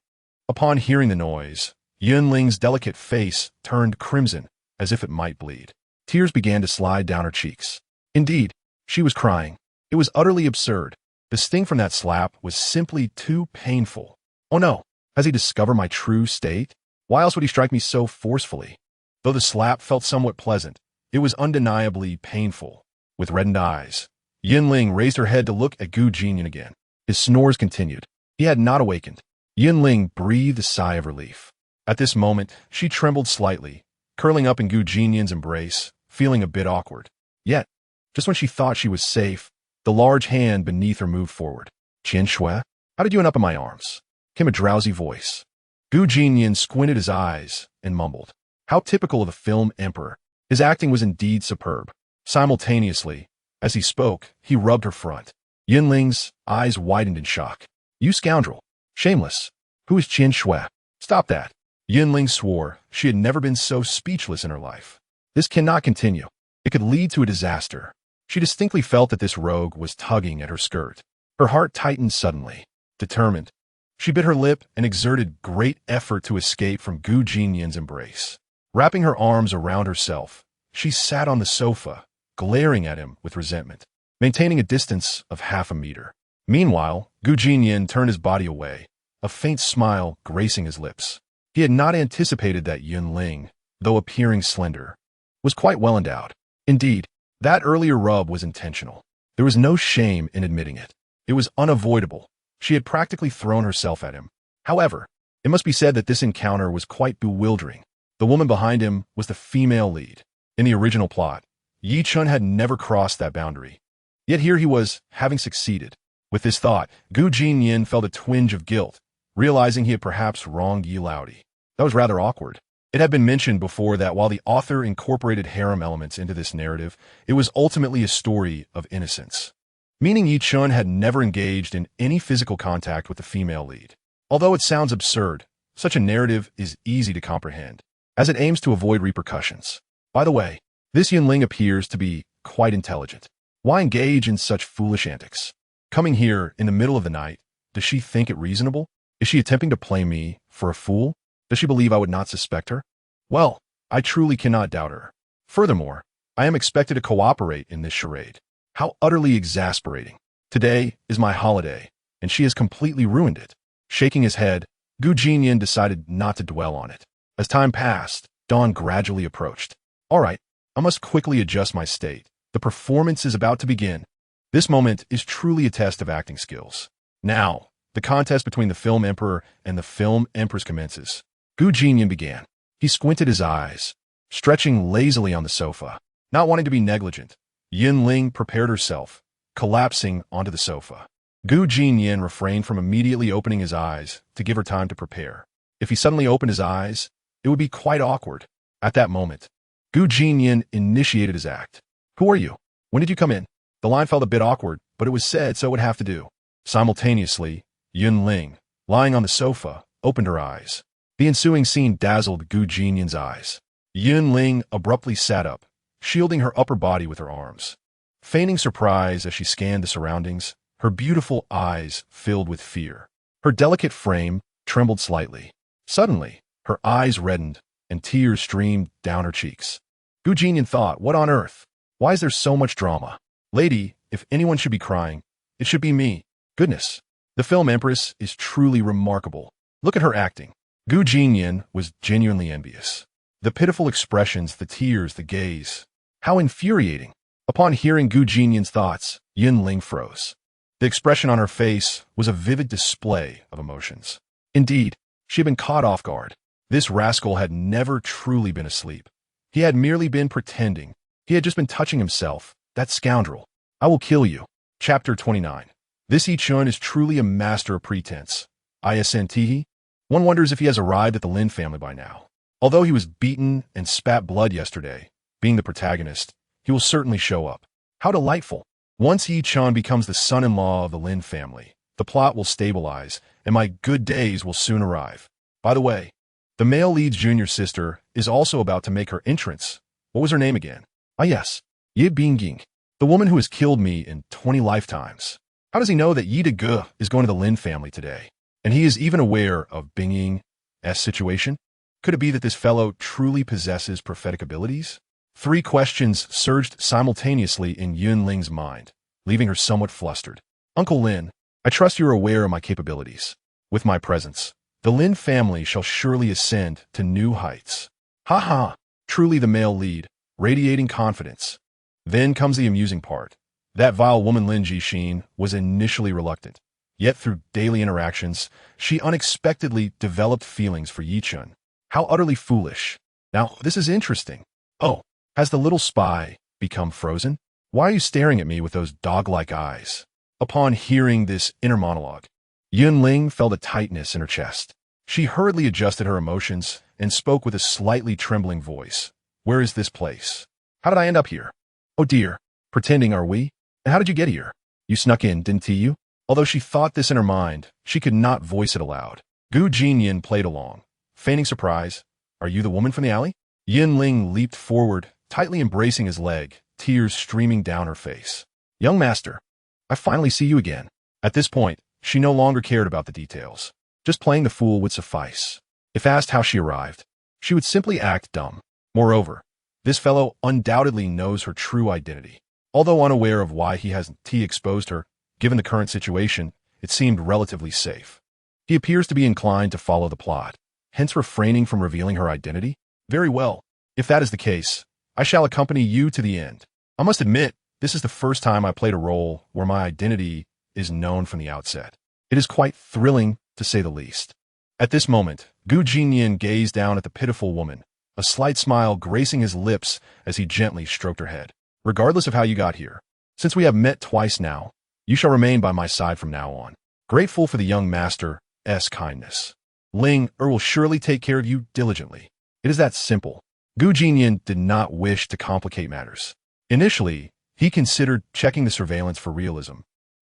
Upon hearing the noise, Yunling's delicate face turned crimson, as if it might bleed. Tears began to slide down her cheeks. Indeed, she was crying. It was utterly absurd. The sting from that slap was simply too painful. Oh no, has he discovered my true state? Why else would he strike me so forcefully? Though the slap felt somewhat pleasant, it was undeniably painful. With reddened eyes, Yunling raised her head to look at Jinnian again. His snores continued. He had not awakened. Yunling breathed a sigh of relief. At this moment, she trembled slightly, curling up in Jinnian's embrace, feeling a bit awkward. Yet, just when she thought she was safe, the large hand beneath her moved forward. Qian Shui, how did you end up in my arms? Came a drowsy voice. Jinnian squinted his eyes and mumbled. How typical of the film emperor. His acting was indeed superb. Simultaneously, as he spoke, he rubbed her front. Yunling's eyes widened in shock. You scoundrel. Shameless. Who is Qian Shui? Stop that. Yunling swore she had never been so speechless in her life. This cannot continue. It could lead to a disaster. She distinctly felt that this rogue was tugging at her skirt. Her heart tightened suddenly. Determined, she bit her lip and exerted great effort to escape from Jinnian's embrace. Wrapping her arms around herself, she sat on the sofa, glaring at him with resentment, maintaining a distance of half a meter. Meanwhile, Jinnian turned his body away, a faint smile gracing his lips. He had not anticipated that Yunling, though appearing slender, was quite well endowed. Indeed, that earlier rub was intentional. There was no shame in admitting it. It was unavoidable. She had practically thrown herself at him. However, it must be said that this encounter was quite bewildering. The woman behind him was the female lead. In the original plot, Yi Chun had never crossed that boundary. Yet here he was, having succeeded. With this thought, Jinnian felt a twinge of guilt, realizing he had perhaps wronged Yi Laodi. That was rather awkward. It had been mentioned before that while the author incorporated harem elements into this narrative, it was ultimately a story of innocence. Meaning Yi Chun had never engaged in any physical contact with the female lead. Although it sounds absurd, such a narrative is easy to comprehend, as it aims to avoid repercussions. By the way, this Yunling appears to be quite intelligent. Why engage in such foolish antics? Coming here in the middle of the night, does she think it reasonable? Is she attempting to play me for a fool? Does she believe I would not suspect her? Well, I truly cannot doubt her. Furthermore, I am expected to cooperate in this charade. How utterly exasperating. Today is my holiday, and she has completely ruined it. Shaking his head, Jinnian decided not to dwell on it. As time passed, dawn gradually approached. All right, I must quickly adjust my state. The performance is about to begin. This moment is truly a test of acting skills. Now, the contest between the film emperor and the film empress commences. Jinnian began. He squinted his eyes, stretching lazily on the sofa. Not wanting to be negligent, Yunling prepared herself, collapsing onto the sofa. Jinnian refrained from immediately opening his eyes to give her time to prepare. If he suddenly opened his eyes, it would be quite awkward. At that moment, Jinnian initiated his act. Who are you? When did you come in? The line felt a bit awkward, but it was said, so it would have to do. Simultaneously, Yunling, lying on the sofa, opened her eyes. The ensuing scene dazzled Jinnian's eyes. Yunling abruptly sat up, shielding her upper body with her arms. feigning surprise as she scanned the surroundings, her beautiful eyes filled with fear. Her delicate frame trembled slightly. Suddenly, her eyes reddened, and tears streamed down her cheeks. Jinnian thought, what on earth? Why is there so much drama? Lady, if anyone should be crying, it should be me. Goodness, the film Empress is truly remarkable. Look at her acting. Jinnian was genuinely envious. The pitiful expressions, the tears, the gaze. How infuriating. Upon hearing Jinnian's thoughts, Yunling froze. The expression on her face was a vivid display of emotions. Indeed, she had been caught off guard. This rascal had never truly been asleep. He had merely been pretending. He had just been touching himself. That scoundrel. I will kill you. Chapter 29. This Yichun is truly a master of pretense. Isntihi? One wonders if he has arrived at the Lin family by now. Although he was beaten and spat blood yesterday, being the protagonist, he will certainly show up. How delightful. Once Yichun becomes the son-in-law of the Lin family, the plot will stabilize, and my good days will soon arrive. By the way, the male lead's junior sister is also about to make her entrance. What was her name again? Ah yes, Yi Bingying, the woman who has killed me in 20 lifetimes. How does he know that Yi De is going to the Lin family today? And he is even aware of Bingying's situation? Could it be that this fellow truly possesses prophetic abilities? 3 questions surged simultaneously in Yunling's mind, leaving her somewhat flustered. Uncle Lin, I trust you are aware of my capabilities. With my presence, the Lin family shall surely ascend to new heights. Ha ha! Truly the male lead, radiating confidence. Then comes the amusing part. That vile woman Lin Jixin was initially reluctant, yet through daily interactions, she unexpectedly developed feelings for Yichun. How utterly foolish. Now, this is interesting. Oh, has the little spy become frozen? Why are you staring at me with those dog-like eyes? Upon hearing this inner monologue, Yunling felt a tightness in her chest. She hurriedly adjusted her emotions and spoke with a slightly trembling voice. Where is this place? How did I end up here? Oh dear, pretending are we? And how did you get here? You snuck in, didn't you? Although she thought this in her mind, she could not voice it aloud. Jinnian played along, feigning surprise. Are you the woman from the alley? Yunling leaped forward, tightly embracing his leg, tears streaming down her face. Young master, I finally see you again. At this point, she no longer cared about the details. Just playing the fool would suffice. If asked how she arrived, she would simply act dumb. Moreover, this fellow undoubtedly knows her true identity. Although unaware of why he hasn't exposed her, given the current situation, it seemed relatively safe. He appears to be inclined to follow the plot, hence refraining from revealing her identity. Very well. If that is the case, I shall accompany you to the end. I must admit, this is the first time I played a role where my identity is known from the outset. It is quite thrilling, to say the least. At this moment, Jinnian gazed down at the pitiful woman, a slight smile gracing his lips as he gently stroked her head. Regardless of how you got here, since we have met twice now, you shall remain by my side from now on. Grateful for the young master's kindness. Ling will surely take care of you diligently. It is that simple. Jinnian did not wish to complicate matters. Initially, he considered checking the surveillance for realism,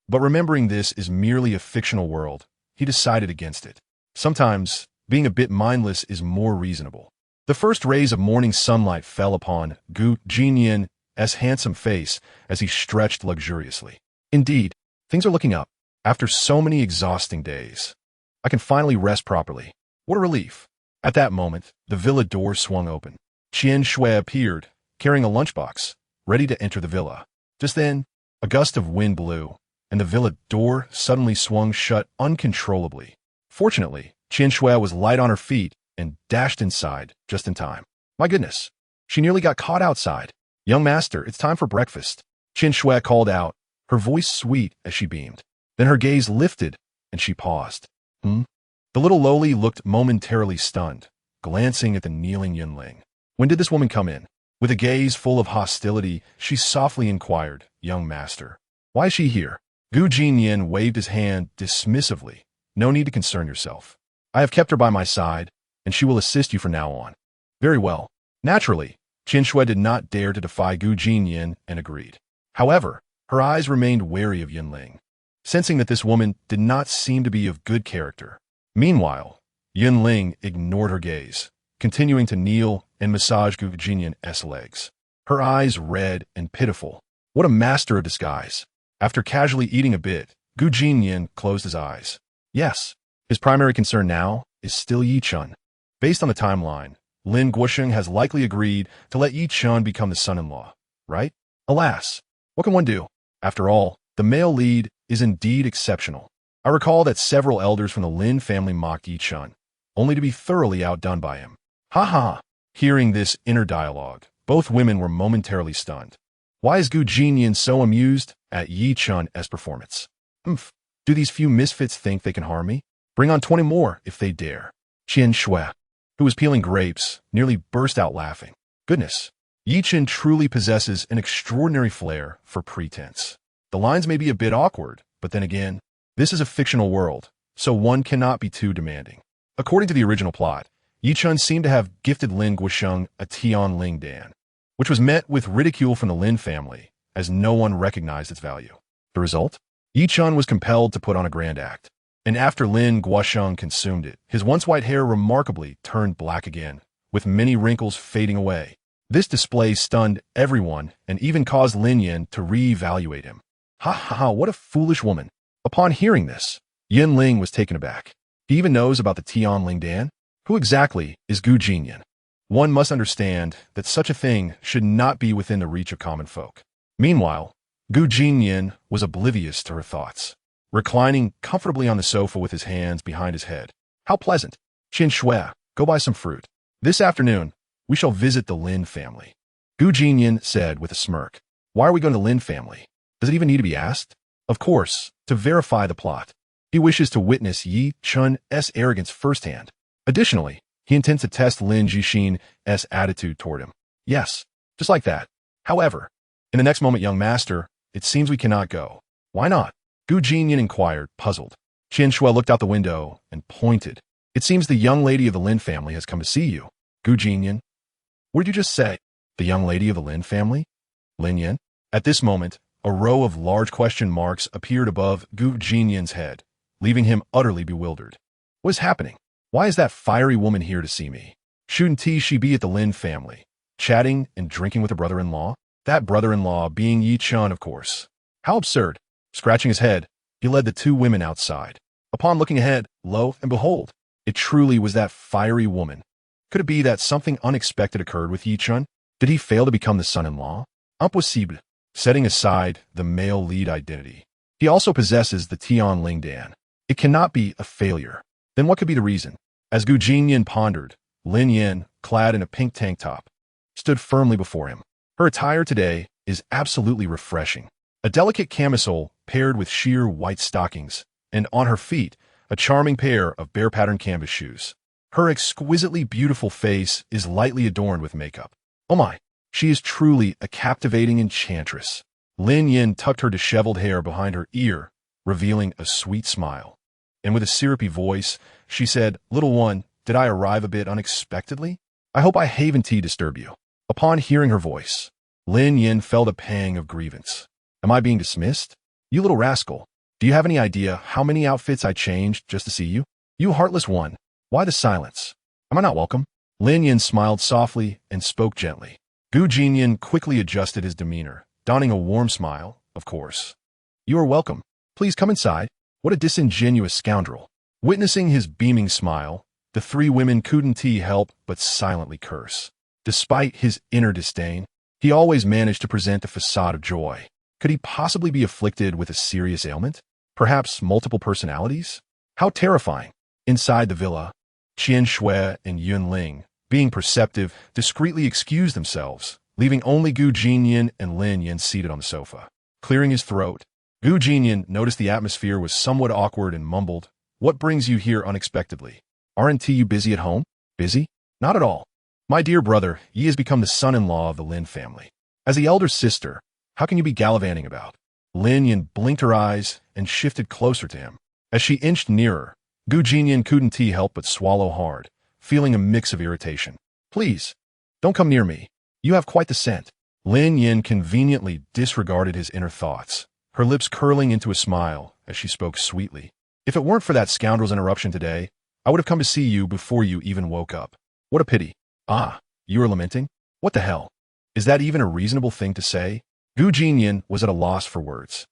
but remembering this is merely a fictional world, he decided against it. Sometimes, being a bit mindless is more reasonable. The first rays of morning sunlight fell upon Jinnian's handsome face as he stretched luxuriously. Indeed, things are looking up. After so many exhausting days, I can finally rest properly. What a relief. At that moment, the villa door swung open. Qian Shui appeared, carrying a lunchbox, ready to enter the villa. Just then, a gust of wind blew, and the villa door suddenly swung shut uncontrollably. Fortunately, Qian Shui was light on her feet and dashed inside just in time. My goodness, she nearly got caught outside. Young master, it's time for breakfast. Qian Shui called out, her voice sweet as she beamed. Then her gaze lifted, and she paused. The little lowly looked momentarily stunned, glancing at the kneeling Yunling. When did this woman come in? With a gaze full of hostility, she softly inquired, young master. Why is she here? Jinnian waved his hand dismissively. No need to concern yourself. I have kept her by my side, and she will assist you from now on. Very well. Naturally, Qian Shui did not dare to defy Jinnian and agreed. However, her eyes remained wary of Yunling, sensing that this woman did not seem to be of good character. Meanwhile, Yunling ignored her gaze, continuing to kneel and massage Jinnian's legs. Her eyes red and pitiful. What a master of disguise. After casually eating a bit, Gu Jinnian closed his eyes. Yes, his primary concern now is still Yi Chun. Based on the timeline, Lin Guosheng has likely agreed to let Yi Chun become the son-in-law, right? Alas, what can one do? After all, the male lead is indeed exceptional. I recall that several elders from the Lin family mocked Yi Chun, only to be thoroughly outdone by him. Ha ha! Hearing this inner dialogue, both women were momentarily stunned. Why is Gu Jinnian so amused at Yi Chun's performance? Do these few misfits think they can harm me? Bring on 20 more if they dare. Qian Shui, who was peeling grapes, nearly burst out laughing. Goodness, Yi Chun truly possesses an extraordinary flair for pretense. The lines may be a bit awkward, but then again, this is a fictional world, so one cannot be too demanding. According to the original plot, Yi Chun seemed to have gifted Lin Guosheng a Tianling Dan, which was met with ridicule from the Lin family, as no one recognized its value. The result? Yi Chun was compelled to put on a grand act, and after Lin Guosheng consumed it, his once white hair remarkably turned black again, with many wrinkles fading away. This display stunned everyone and even caused Lin Yan to re-evaluate him. Ha ha ha, what a foolish woman. Upon hearing this, Yin Ling was taken aback. He even knows about the Tianling Dan? Who exactly is Gu Jinnian? One must understand that such a thing should not be within the reach of common folk. Meanwhile, Gu Jinnian was oblivious to her thoughts, reclining comfortably on the sofa with his hands behind his head. How pleasant. Qian Shui, go buy some fruit. This afternoon, we shall visit the Lin family. Gu Jinnian said with a smirk. Why are we going to the Lin family? Does it even need to be asked? Of course, to verify the plot. He wishes to witness Yi Chun's arrogance firsthand. Additionally, he intends to test Lin Jixin's attitude toward him. Yes, just like that. However, in the next moment, young master, it seems we cannot go. Why not? Gu Jinnian inquired, puzzled. Qian Shui looked out the window and pointed. It seems the young lady of the Lin family has come to see you. Gu Jinnian. What did you just say? The young lady of the Lin family? Lin Yan? At this moment, a row of large question marks appeared above Gu Jinnian's head, leaving him utterly bewildered. What is happening? Why is that fiery woman here to see me? Shouldn't she be at the Lin family, chatting and drinking with her brother-in-law? That brother-in-law being Yi Chun, of course. How absurd. Scratching his head, he led the two women outside. Upon looking ahead, lo and behold, it truly was that fiery woman. Could it be that something unexpected occurred with Yi Chun? Did he fail to become the son-in-law? Impossible. Setting aside the male lead identity, he also possesses the Tianling Dan. It cannot be a failure. Then what could be the reason? As Gu Jinnian pondered, Lin Yan, clad in a pink tank top, stood firmly before him. Her attire today is absolutely refreshing. A delicate camisole paired with sheer white stockings, and on her feet, a charming pair of bear-patterned canvas shoes. Her exquisitely beautiful face is lightly adorned with makeup. Oh my, she is truly a captivating enchantress. Lin Yan tucked her disheveled hair behind her ear, revealing a sweet smile. And with a syrupy voice, she said, "Little one, did I arrive a bit unexpectedly? I hope I haven't disturbed you." Upon hearing her voice, Lin Yan felt a pang of grievance. Am I being dismissed? You little rascal. Do you have any idea how many outfits I changed just to see you? You heartless one. Why the silence? Am I not welcome? Lin Yan smiled softly and spoke gently. Gu Jinnian quickly adjusted his demeanor, donning a warm smile, of course. You are welcome. Please come inside. What a disingenuous scoundrel. Witnessing his beaming smile, the three women couldn't help but silently curse. Despite his inner disdain, he always managed to present a facade of joy. Could he possibly be afflicted with a serious ailment? Perhaps multiple personalities? How terrifying. Inside the villa, Qian Shui and Yun Ling, being perceptive, discreetly excused themselves, leaving only Gu Jinnian and Lin Yan seated on the sofa. Clearing his throat, Gu Jinnian noticed the atmosphere was somewhat awkward and mumbled, "What brings you here unexpectedly? Aren't you busy at home?" Busy? Not at all. My dear brother, Yi has become the son-in-law of the Lin family. As the elder sister, how can you be gallivanting about? Lin Yan blinked her eyes and shifted closer to him. As she inched nearer, Gu Jinnian couldn't help but swallow hard, feeling a mix of irritation. Please, don't come near me. You have quite the scent. Lin Yan conveniently disregarded his inner thoughts, her lips curling into a smile as she spoke sweetly. If it weren't for that scoundrel's interruption today, I would have come to see you before you even woke up. What a pity. Ah, you are lamenting? What the hell? Is that even a reasonable thing to say? Gu Jinnian was at a loss for words.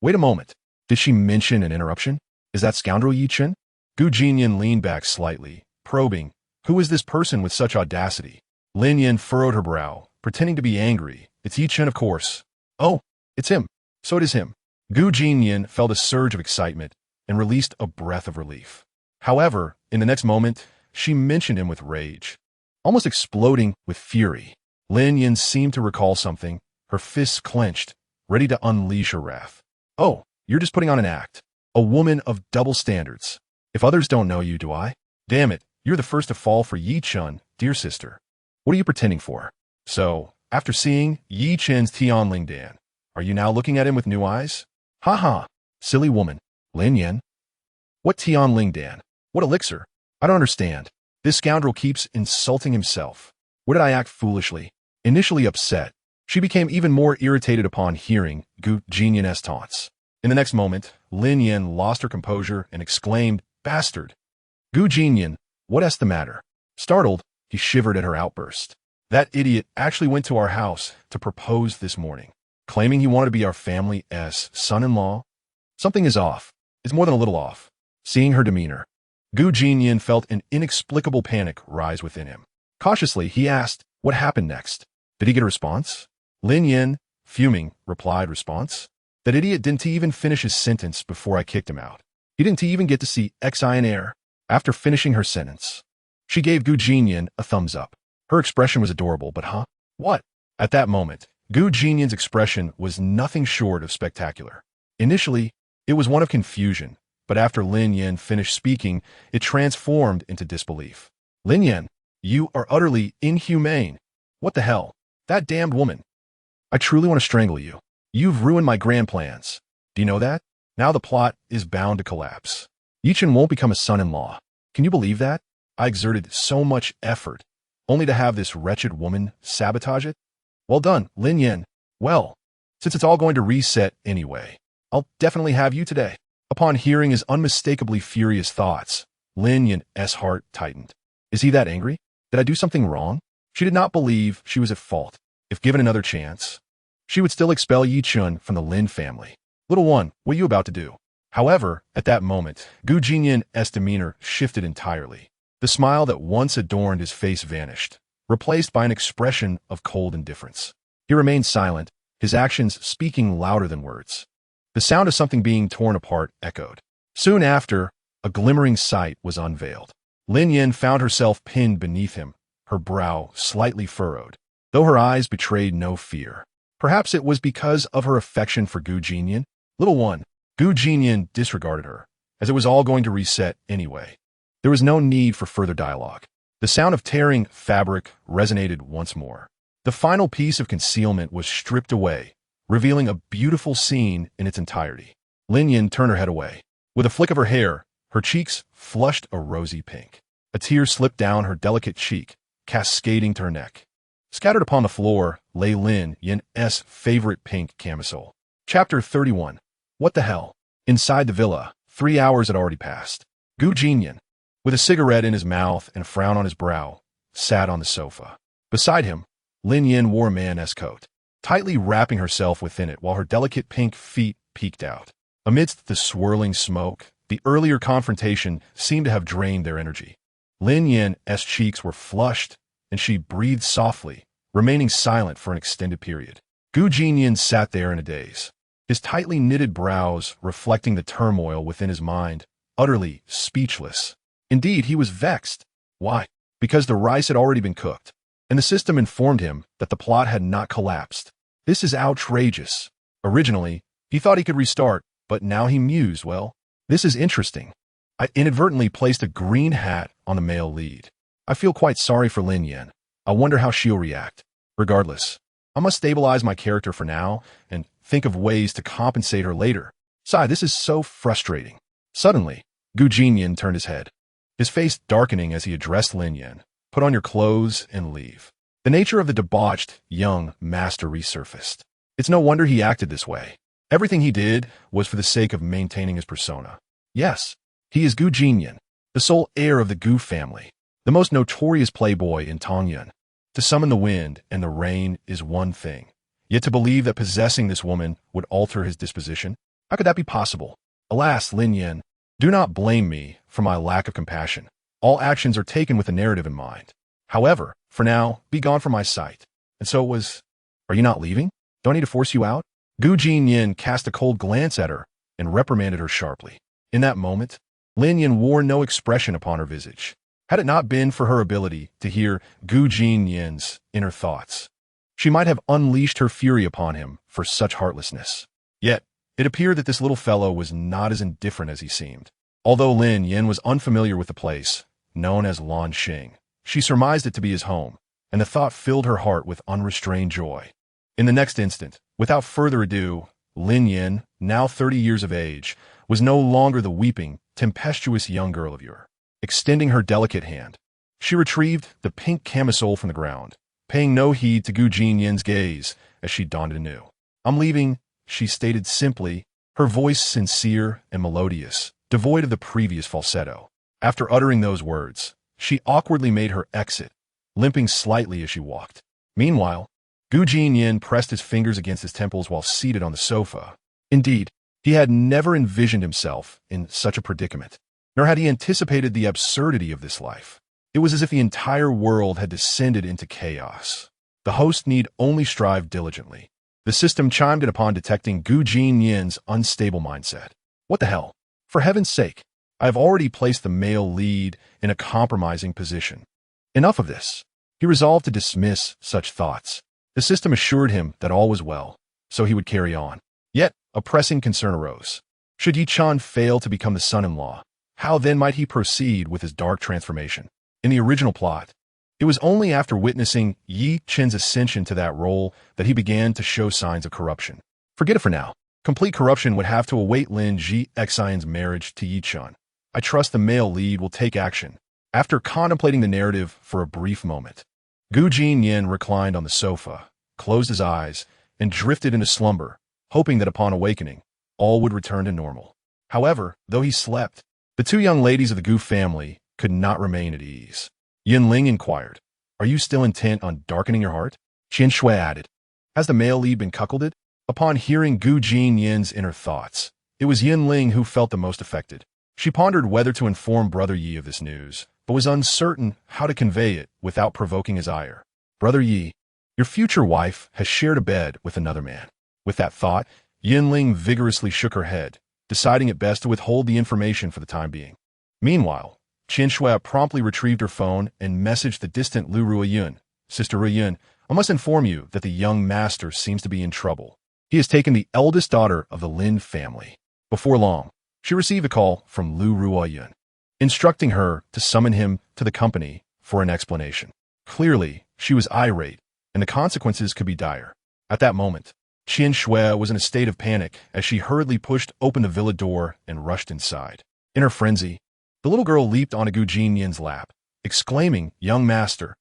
Wait a moment. Did she mention an interruption? Is that scoundrel Yi Chen? Gu Jinnian leaned back slightly, probing. Who is this person with such audacity? Lin Yin furrowed her brow, pretending to be angry. It's Yi Chen, of course. Oh, it's him. So it is him. Gu Jinnian felt a surge of excitement and released a breath of relief. However, in the next moment, she mentioned him with rage, almost exploding with fury. Lin Yin seemed to recall something, her fists clenched, ready to unleash her wrath. Oh, you're just putting on an act. A woman of double standards. If others don't know you, do I? Damn it, you're the first to fall for Yi Chen, dear sister. What are you pretending for? So, after seeing Yi Chen's Tianling Dan, are you now looking at him with new eyes? Ha ha, silly woman. Lin Yin? What Tianling Dan? What elixir? I don't understand. This scoundrel keeps insulting himself. Where did I act foolishly? Initially upset, she became even more irritated upon hearing Gu Jinnian's taunts. In the next moment, Lin Yin lost her composure and exclaimed, Bastard! Gu Jinnian, what's the matter? Startled, he shivered at her outburst. That idiot actually went to our house to propose this morning, claiming he wanted to be our family's son-in-law. Something is off. It's more than a little off. Seeing her demeanor, Gu Jinnian felt an inexplicable panic rise within him. Cautiously, he asked, what happened next? Did he get a response? Lin Yin, fuming, replied, response? That idiot didn't even finish his sentence before I kicked him out. He didn't even get to see Xi in air. After finishing her sentence, she gave Gu Jinnian a thumbs up. Her expression was adorable, but huh? What? At that moment, Gu Jinnian's expression was nothing short of spectacular. Initially, it was one of confusion, but after Lin Yin finished speaking, it transformed into disbelief. Lin Yin, you are utterly inhumane. What the hell? That damned woman. I truly want to strangle you. You've ruined my grand plans. Do you know that? Now the plot is bound to collapse. Yi Chen won't become a son-in-law. Can you believe that? I exerted so much effort, only to have this wretched woman sabotage it? Well done, Lin Yin. Well, since it's all going to reset anyway, I'll definitely have you today. Upon hearing his unmistakably furious thoughts, Lin Yin's heart tightened. Is he that angry? Did I do something wrong? She did not believe she was at fault. If given another chance, she would still expel Yi Chen from the Lin family. Little one, what are you about to do? However, at that moment, Gu Jinnian's demeanor shifted entirely. The smile that once adorned his face vanished, replaced by an expression of cold indifference. He remained silent, his actions speaking louder than words. The sound of something being torn apart echoed. Soon after, a glimmering sight was unveiled. Lin Yin found herself pinned beneath him, her brow slightly furrowed, though her eyes betrayed no fear. Perhaps it was because of her affection for Gu Jinnian. Little one, Gu Jinnian disregarded her, as it was all going to reset anyway. There was no need for further dialogue. The sound of tearing fabric resonated once more. The final piece of concealment was stripped away, revealing a beautiful scene in its entirety. Lin Yin turned her head away. With a flick of her hair, her cheeks flushed a rosy pink. A tear slipped down her delicate cheek, cascading to her neck. Scattered upon the floor lay Lin Yin's favorite pink camisole. Chapter 31. What the hell? Inside the villa, 3 hours had already passed. Gu Jinnian, with a cigarette in his mouth and a frown on his brow, sat on the sofa. Beside him, Lin Yin wore a man's coat, tightly wrapping herself within it while her delicate pink feet peeked out. Amidst the swirling smoke, the earlier confrontation seemed to have drained their energy. Lin Yin's cheeks were flushed, and she breathed softly, remaining silent for an extended period. Gu Jinnian sat there in a daze, his tightly knitted brows reflecting the turmoil within his mind, utterly speechless. Indeed, he was vexed. Why? Because the rice had already been cooked, and the system informed him that the plot had not collapsed. This is outrageous. Originally, he thought he could restart, but now he mused, well, this is interesting. I inadvertently placed a green hat on the male lead. I feel quite sorry for Lin Yin. I wonder how she'll react. Regardless, I must stabilize my character for now and think of ways to compensate her later. Sigh, this is so frustrating. Suddenly, Gu Jinnian turned his head, his face darkening as he addressed Lin Yin. Put on your clothes and leave. The nature of the debauched young master resurfaced. It's no wonder he acted this way. Everything he did was for the sake of maintaining his persona. Yes, he is Gu Jinnian, the sole heir of the Gu family, the most notorious playboy in Tongyun. To summon the wind and the rain is one thing. Yet to believe that possessing this woman would alter his disposition, how could that be possible? Alas, Lin Yin, do not blame me for my lack of compassion. All actions are taken with a narrative in mind. However, for now, be gone from my sight. And so it was, are you not leaving? Do I need to force you out? Jinnian cast a cold glance at her and reprimanded her sharply. In that moment, Lin Yin wore no expression upon her visage. Had it not been for her ability to hear Jinnian's inner thoughts, she might have unleashed her fury upon him for such heartlessness. Yet, it appeared that this little fellow was not as indifferent as he seemed. Although Lin Yin was unfamiliar with the place, known as Lanxing, she surmised it to be his home, and the thought filled her heart with unrestrained joy. In the next instant, without further ado, Lin Yin, now 30 years of age, was no longer the weeping, tempestuous young girl of yore. Extending her delicate hand, she retrieved the pink camisole from the ground, paying no heed to Jinnian's gaze as she donned it anew. I'm leaving, she stated simply, her voice sincere and melodious, devoid of the previous falsetto. After uttering those words, she awkwardly made her exit, limping slightly as she walked. Meanwhile, Jinnian pressed his fingers against his temples while seated on the sofa. Indeed, he had never envisioned himself in such a predicament, nor had he anticipated the absurdity of this life. It was as if the entire world had descended into chaos. The host need only strive diligently. The system chimed in upon detecting Jinnian's unstable mindset. What the hell? For heaven's sake, I have already placed the male lead in a compromising position. Enough of this. He resolved to dismiss such thoughts. The system assured him that all was well, so he would carry on. Yet, a pressing concern arose. Should Yi Chan fail to become the son-in-law, how then might he proceed with his dark transformation? In the original plot, it was only after witnessing Yi Chen's ascension to that role that he began to show signs of corruption. Forget it for now. Complete corruption would have to await Lin Xian's marriage to Yi Chan. I trust the male lead will take action. After contemplating the narrative for a brief moment, Jinnian reclined on the sofa, closed his eyes, and drifted into slumber, hoping that upon awakening, all would return to normal. However, though he slept, the two young ladies of the Gu family could not remain at ease. Yin Ling inquired, "Are you still intent on darkening your heart?" Qian Shui added, "Has the male lead been cuckolded?" Upon hearing Jinnian's inner thoughts, it was Yin Ling who felt the most affected. She pondered whether to inform Brother Yi of this news, but was uncertain how to convey it without provoking his ire. "Brother Yi, your future wife has shared a bed with another man." With that thought, Yin Ling vigorously shook her head, deciding it best to withhold the information for the time being. Meanwhile, Qian Shui promptly retrieved her phone and messaged the distant Lu Ruoyun. "Sister Ruoyun, I must inform you that the young master seems to be in trouble. He has taken the eldest daughter of the Lin family." Before long, she received a call from Lu Ruoyun, instructing her to summon him to the company for an explanation. Clearly, she was irate, and the consequences could be dire. At that moment, Qian Shui was in a state of panic as she hurriedly pushed open the villa door and rushed inside. In her frenzy, the little girl leaped onto Jinnian's lap, exclaiming, young master,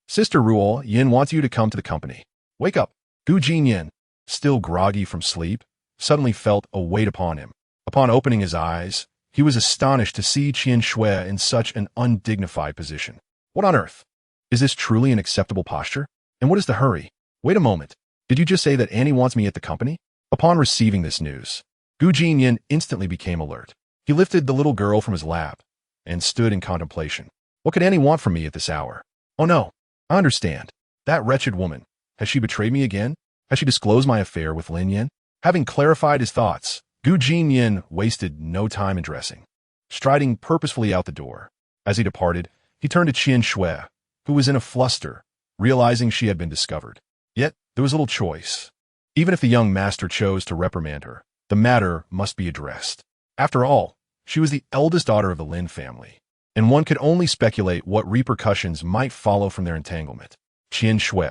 Sister Ruoyun wants you to come to the company. Wake up." Jinnian, still groggy from sleep, suddenly felt a weight upon him. Upon opening his eyes, he was astonished to see Qian Shui in such an undignified position. What on earth? Is this truly an acceptable posture? And what is the hurry? Wait a moment. Did you just say that Annie wants me at the company? Upon receiving this news, Jinnian instantly became alert. He lifted the little girl from his lap and stood in contemplation. What could Annie want from me at this hour? Oh no, I understand. That wretched woman. Has she betrayed me again? Has she disclosed my affair with Lin Yin? Having clarified his thoughts, Jinnian wasted no time in dressing, striding purposefully out the door. As he departed, he turned to Qian Shui, who was in a fluster, realizing she had been discovered. Yet, there was little choice. Even if the young master chose to reprimand her, the matter must be addressed. After all, she was the eldest daughter of the Lin family, and one could only speculate what repercussions might follow from their entanglement. Qian Shui,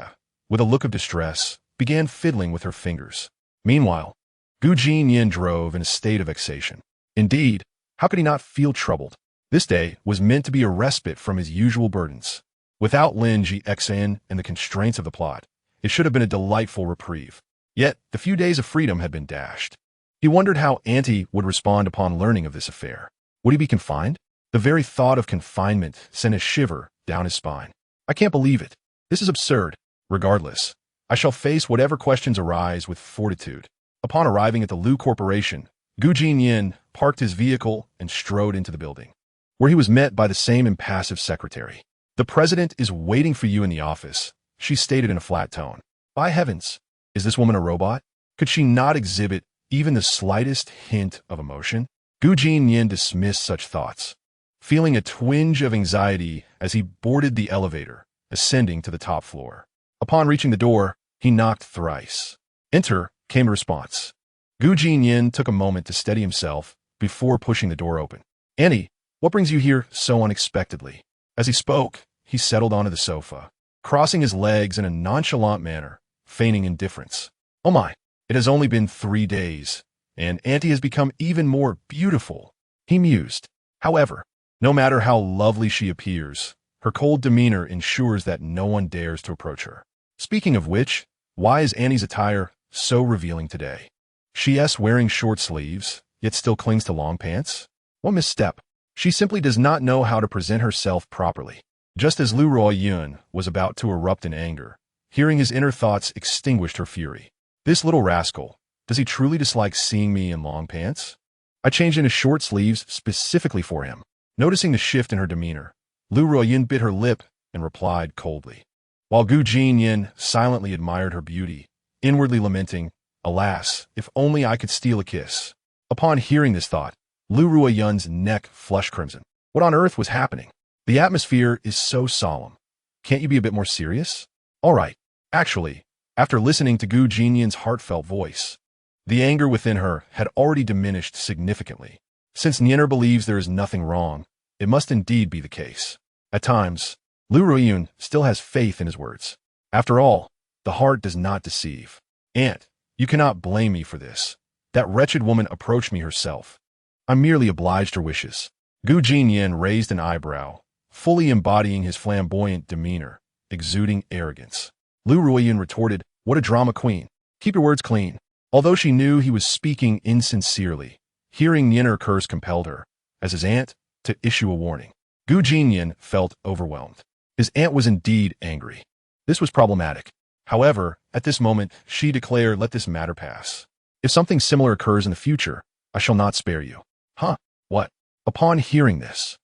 with a look of distress, began fiddling with her fingers. Meanwhile, Jinnian drove in a state of vexation. Indeed, how could he not feel troubled? This day was meant to be a respite from his usual burdens. Without Lin Xian and the constraints of the plot, it should have been a delightful reprieve. Yet, the few days of freedom had been dashed. He wondered how Auntie would respond upon learning of this affair. Would he be confined? The very thought of confinement sent a shiver down his spine. I can't believe it. This is absurd. Regardless, I shall face whatever questions arise with fortitude. Upon arriving at the Lu Corporation, Jinnian parked his vehicle and strode into the building, where he was met by the same impassive secretary. "The president is waiting for you in the office," she stated in a flat tone. By heavens, is this woman a robot? Could she not exhibit even the slightest hint of emotion? Jinnian dismissed such thoughts, feeling a twinge of anxiety as he boarded the elevator, ascending to the top floor. Upon reaching the door, he knocked thrice. "Enter," came a response. Jinnian took a moment to steady himself before pushing the door open. "Annie, what brings you here so unexpectedly?" As he spoke, he settled onto the sofa, crossing his legs in a nonchalant manner, feigning indifference. "Oh my, it has only been 3 days, and Auntie has become even more beautiful," he mused. However, no matter how lovely she appears, her cold demeanor ensures that no one dares to approach her. Speaking of which, why is Annie's attire so revealing today? She is wearing short sleeves, yet still clings to long pants? What misstep? She simply does not know how to present herself properly. Just as Lu Ruoyun was about to erupt in anger, hearing his inner thoughts extinguished her fury. "This little rascal, does he truly dislike seeing me in long pants? I changed into short sleeves specifically for him." Noticing the shift in her demeanor, Lu Ruoyun bit her lip and replied coldly, while Jinnian silently admired her beauty, inwardly lamenting, "Alas, if only I could steal a kiss." Upon hearing this thought, Lu Ruoyun's neck flushed crimson. What on earth was happening? The atmosphere is so solemn. Can't you be a bit more serious? All right. Actually, after listening to Jinnian's heartfelt voice, the anger within her had already diminished significantly. Since Nyener believes there is nothing wrong, it must indeed be the case. At times, Lu Ruoyun still has faith in his words. After all, the heart does not deceive. "Aunt, you cannot blame me for this. That wretched woman approached me herself. I merely obliged her wishes." Jinnian raised an eyebrow, fully embodying his flamboyant demeanor, exuding arrogance. Lu Ruoyun retorted, "What a drama queen. Keep your words clean." Although she knew he was speaking insincerely, hearing Nyener curse compelled her, as his aunt, to issue a warning. Jinnian felt overwhelmed. His aunt was indeed angry. This was problematic. However, at this moment, she declared, "Let this matter pass. If something similar occurs in the future, I shall not spare you." Huh? What? Upon hearing this,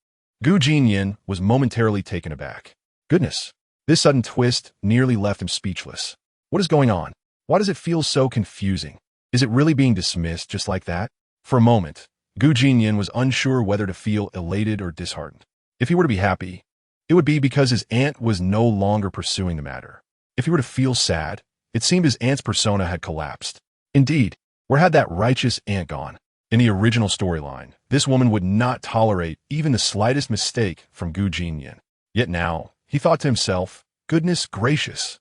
Jinnian was momentarily taken aback. Goodness, this sudden twist nearly left him speechless. What is going on? Why does it feel so confusing? Is it really being dismissed just like that? For a moment, Jinnian was unsure whether to feel elated or disheartened. If he were to be happy, it would be because his aunt was no longer pursuing the matter. If he were to feel sad, it seemed his aunt's persona had collapsed. Indeed, where had that righteous aunt gone? In the original storyline, this woman would not tolerate even the slightest mistake from Jinnian. Yet now, he thought to himself, goodness gracious.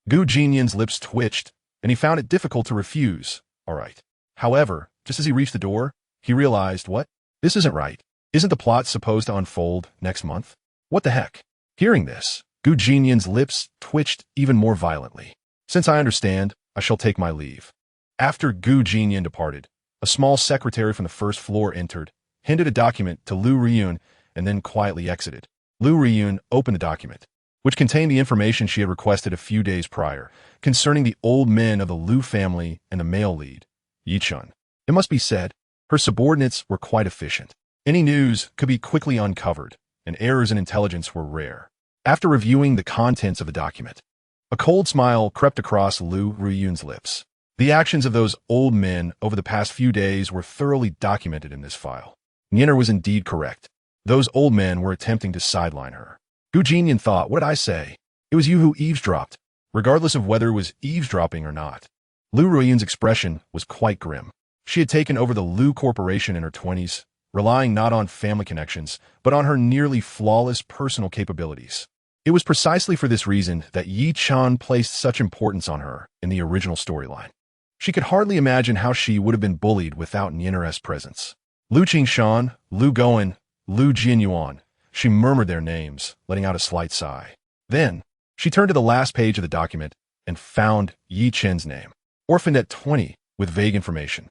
Jinnian's lips twitched, and he found it difficult to refuse. All right. However, just as he reached the door, he realized, what? This isn't right. Isn't the plot supposed to unfold next month? What the heck? Hearing this, Jinnian's lips twitched even more violently. Since I understand, I shall take my leave. After Jinnian departed, a small secretary from the first floor entered, handed a document to Lu Ruoyun, and then quietly exited. Lu Ruoyun opened the document, which contained the information she had requested a few days prior, concerning the old men of the Lu family and the male lead, Yichun. It must be said, her subordinates were quite efficient. Any news could be quickly uncovered, and errors in intelligence were rare. After reviewing the contents of the document, a cold smile crept across Lu Ruoyun's lips. The actions of those old men over the past few days were thoroughly documented in this file. Nyener was indeed correct. Those old men were attempting to sideline her. Jinnian thought, what did I say? It was you who eavesdropped, regardless of whether it was eavesdropping or not. Lu Ruoyun's expression was quite grim. She had taken over the Lu Corporation in her 20s, relying not on family connections, but on her nearly flawless personal capabilities. It was precisely for this reason that Yichun placed such importance on her in the original storyline. She could hardly imagine how she would have been bullied without Nyener's presence. Lu Qingshan, Lu Goen, Lu Jinyuan. She murmured their names, letting out a slight sigh. Then, she turned to the last page of the document and found Yi Chen's name, orphaned at 20, with vague information.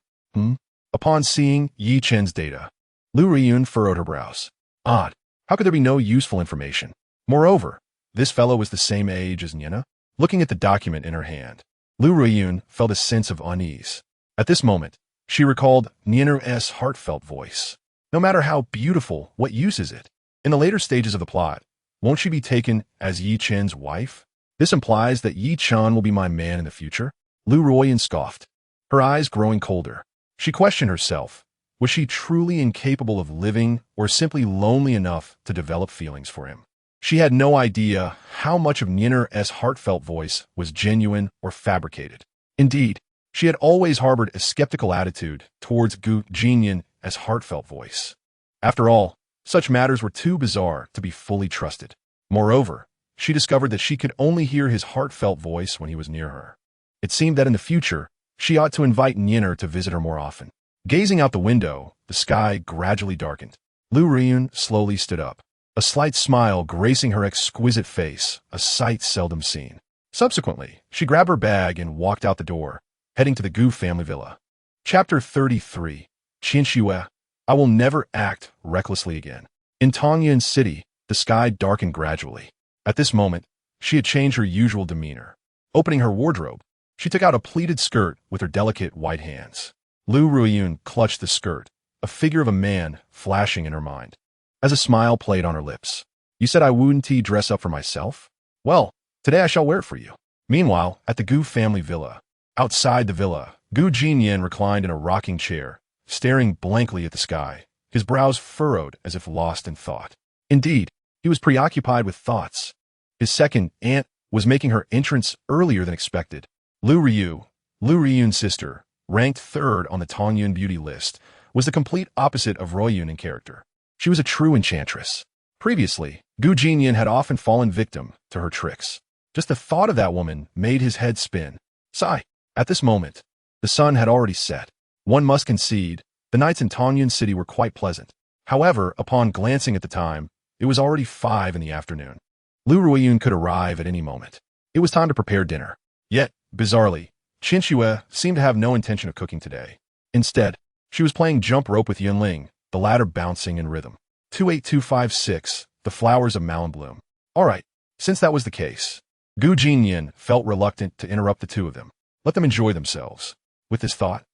Upon seeing Yi Chen's data, Lu Ruoyun furrowed her brows. Odd. How could there be no useful information? Moreover, this fellow was the same age as Nyener. Looking at the document in her hand, Lu Ruiyun felt a sense of unease. At this moment, she recalled Nian'er's heartfelt voice. No matter how beautiful, what use is it? In the later stages of the plot, won't she be taken as Yi Chen's wife? This implies that Yi Chen will be my man in the future? Lu Ruiyun scoffed, her eyes growing colder. She questioned herself. Was she truly incapable of living or simply lonely enough to develop feelings for him? She had no idea how much of Nian'er's heartfelt voice was genuine or fabricated. Indeed, she had always harbored a skeptical attitude towards Gu Jinnian's heartfelt voice. After all, such matters were too bizarre to be fully trusted. Moreover, she discovered that she could only hear his heartfelt voice when he was near her. It seemed that in the future, she ought to invite Nian'er to visit her more often. Gazing out the window, the sky gradually darkened. Lu Ruiyun slowly stood up, a slight smile gracing her exquisite face, a sight seldom seen. Subsequently, she grabbed her bag and walked out the door, heading to the Gu family villa. Chapter 33. Qinxue. I will never act recklessly again. In Tongyun City, the sky darkened gradually. At this moment, she had changed her usual demeanor. Opening her wardrobe, she took out a pleated skirt with her delicate white hands. Lu Ruiyun clutched the skirt, a figure of a man flashing in her mind. As a smile played on her lips, "You said I wouldn't dress up for myself? Well, today I shall wear it for you." Meanwhile, at the Gu family villa. Outside the villa, Gu Jinnian reclined in a rocking chair, staring blankly at the sky, his brows furrowed as if lost in thought. Indeed, he was preoccupied with thoughts. His second aunt was making her entrance earlier than expected. Lu Ruiyun's sister, ranked third on the Tongyun beauty list, was the complete opposite of Ruiyun in character. She was a true enchantress. Previously, Gu Jinnian had often fallen victim to her tricks. Just the thought of that woman made his head spin. Sigh. At this moment, the sun had already set. One must concede, the nights in Tongyun City were quite pleasant. However, upon glancing at the time, it was already 5 in the afternoon. Lu Ruiyun could arrive at any moment. It was time to prepare dinner. Yet, bizarrely, Qinxue seemed to have no intention of cooking today. Instead, she was playing jump rope with Yunling, the latter bouncing in rhythm. 28256, the flowers of Malinbloom. All right, since that was the case, Gu Jinnian felt reluctant to interrupt the two of them. Let them enjoy themselves. With this thought,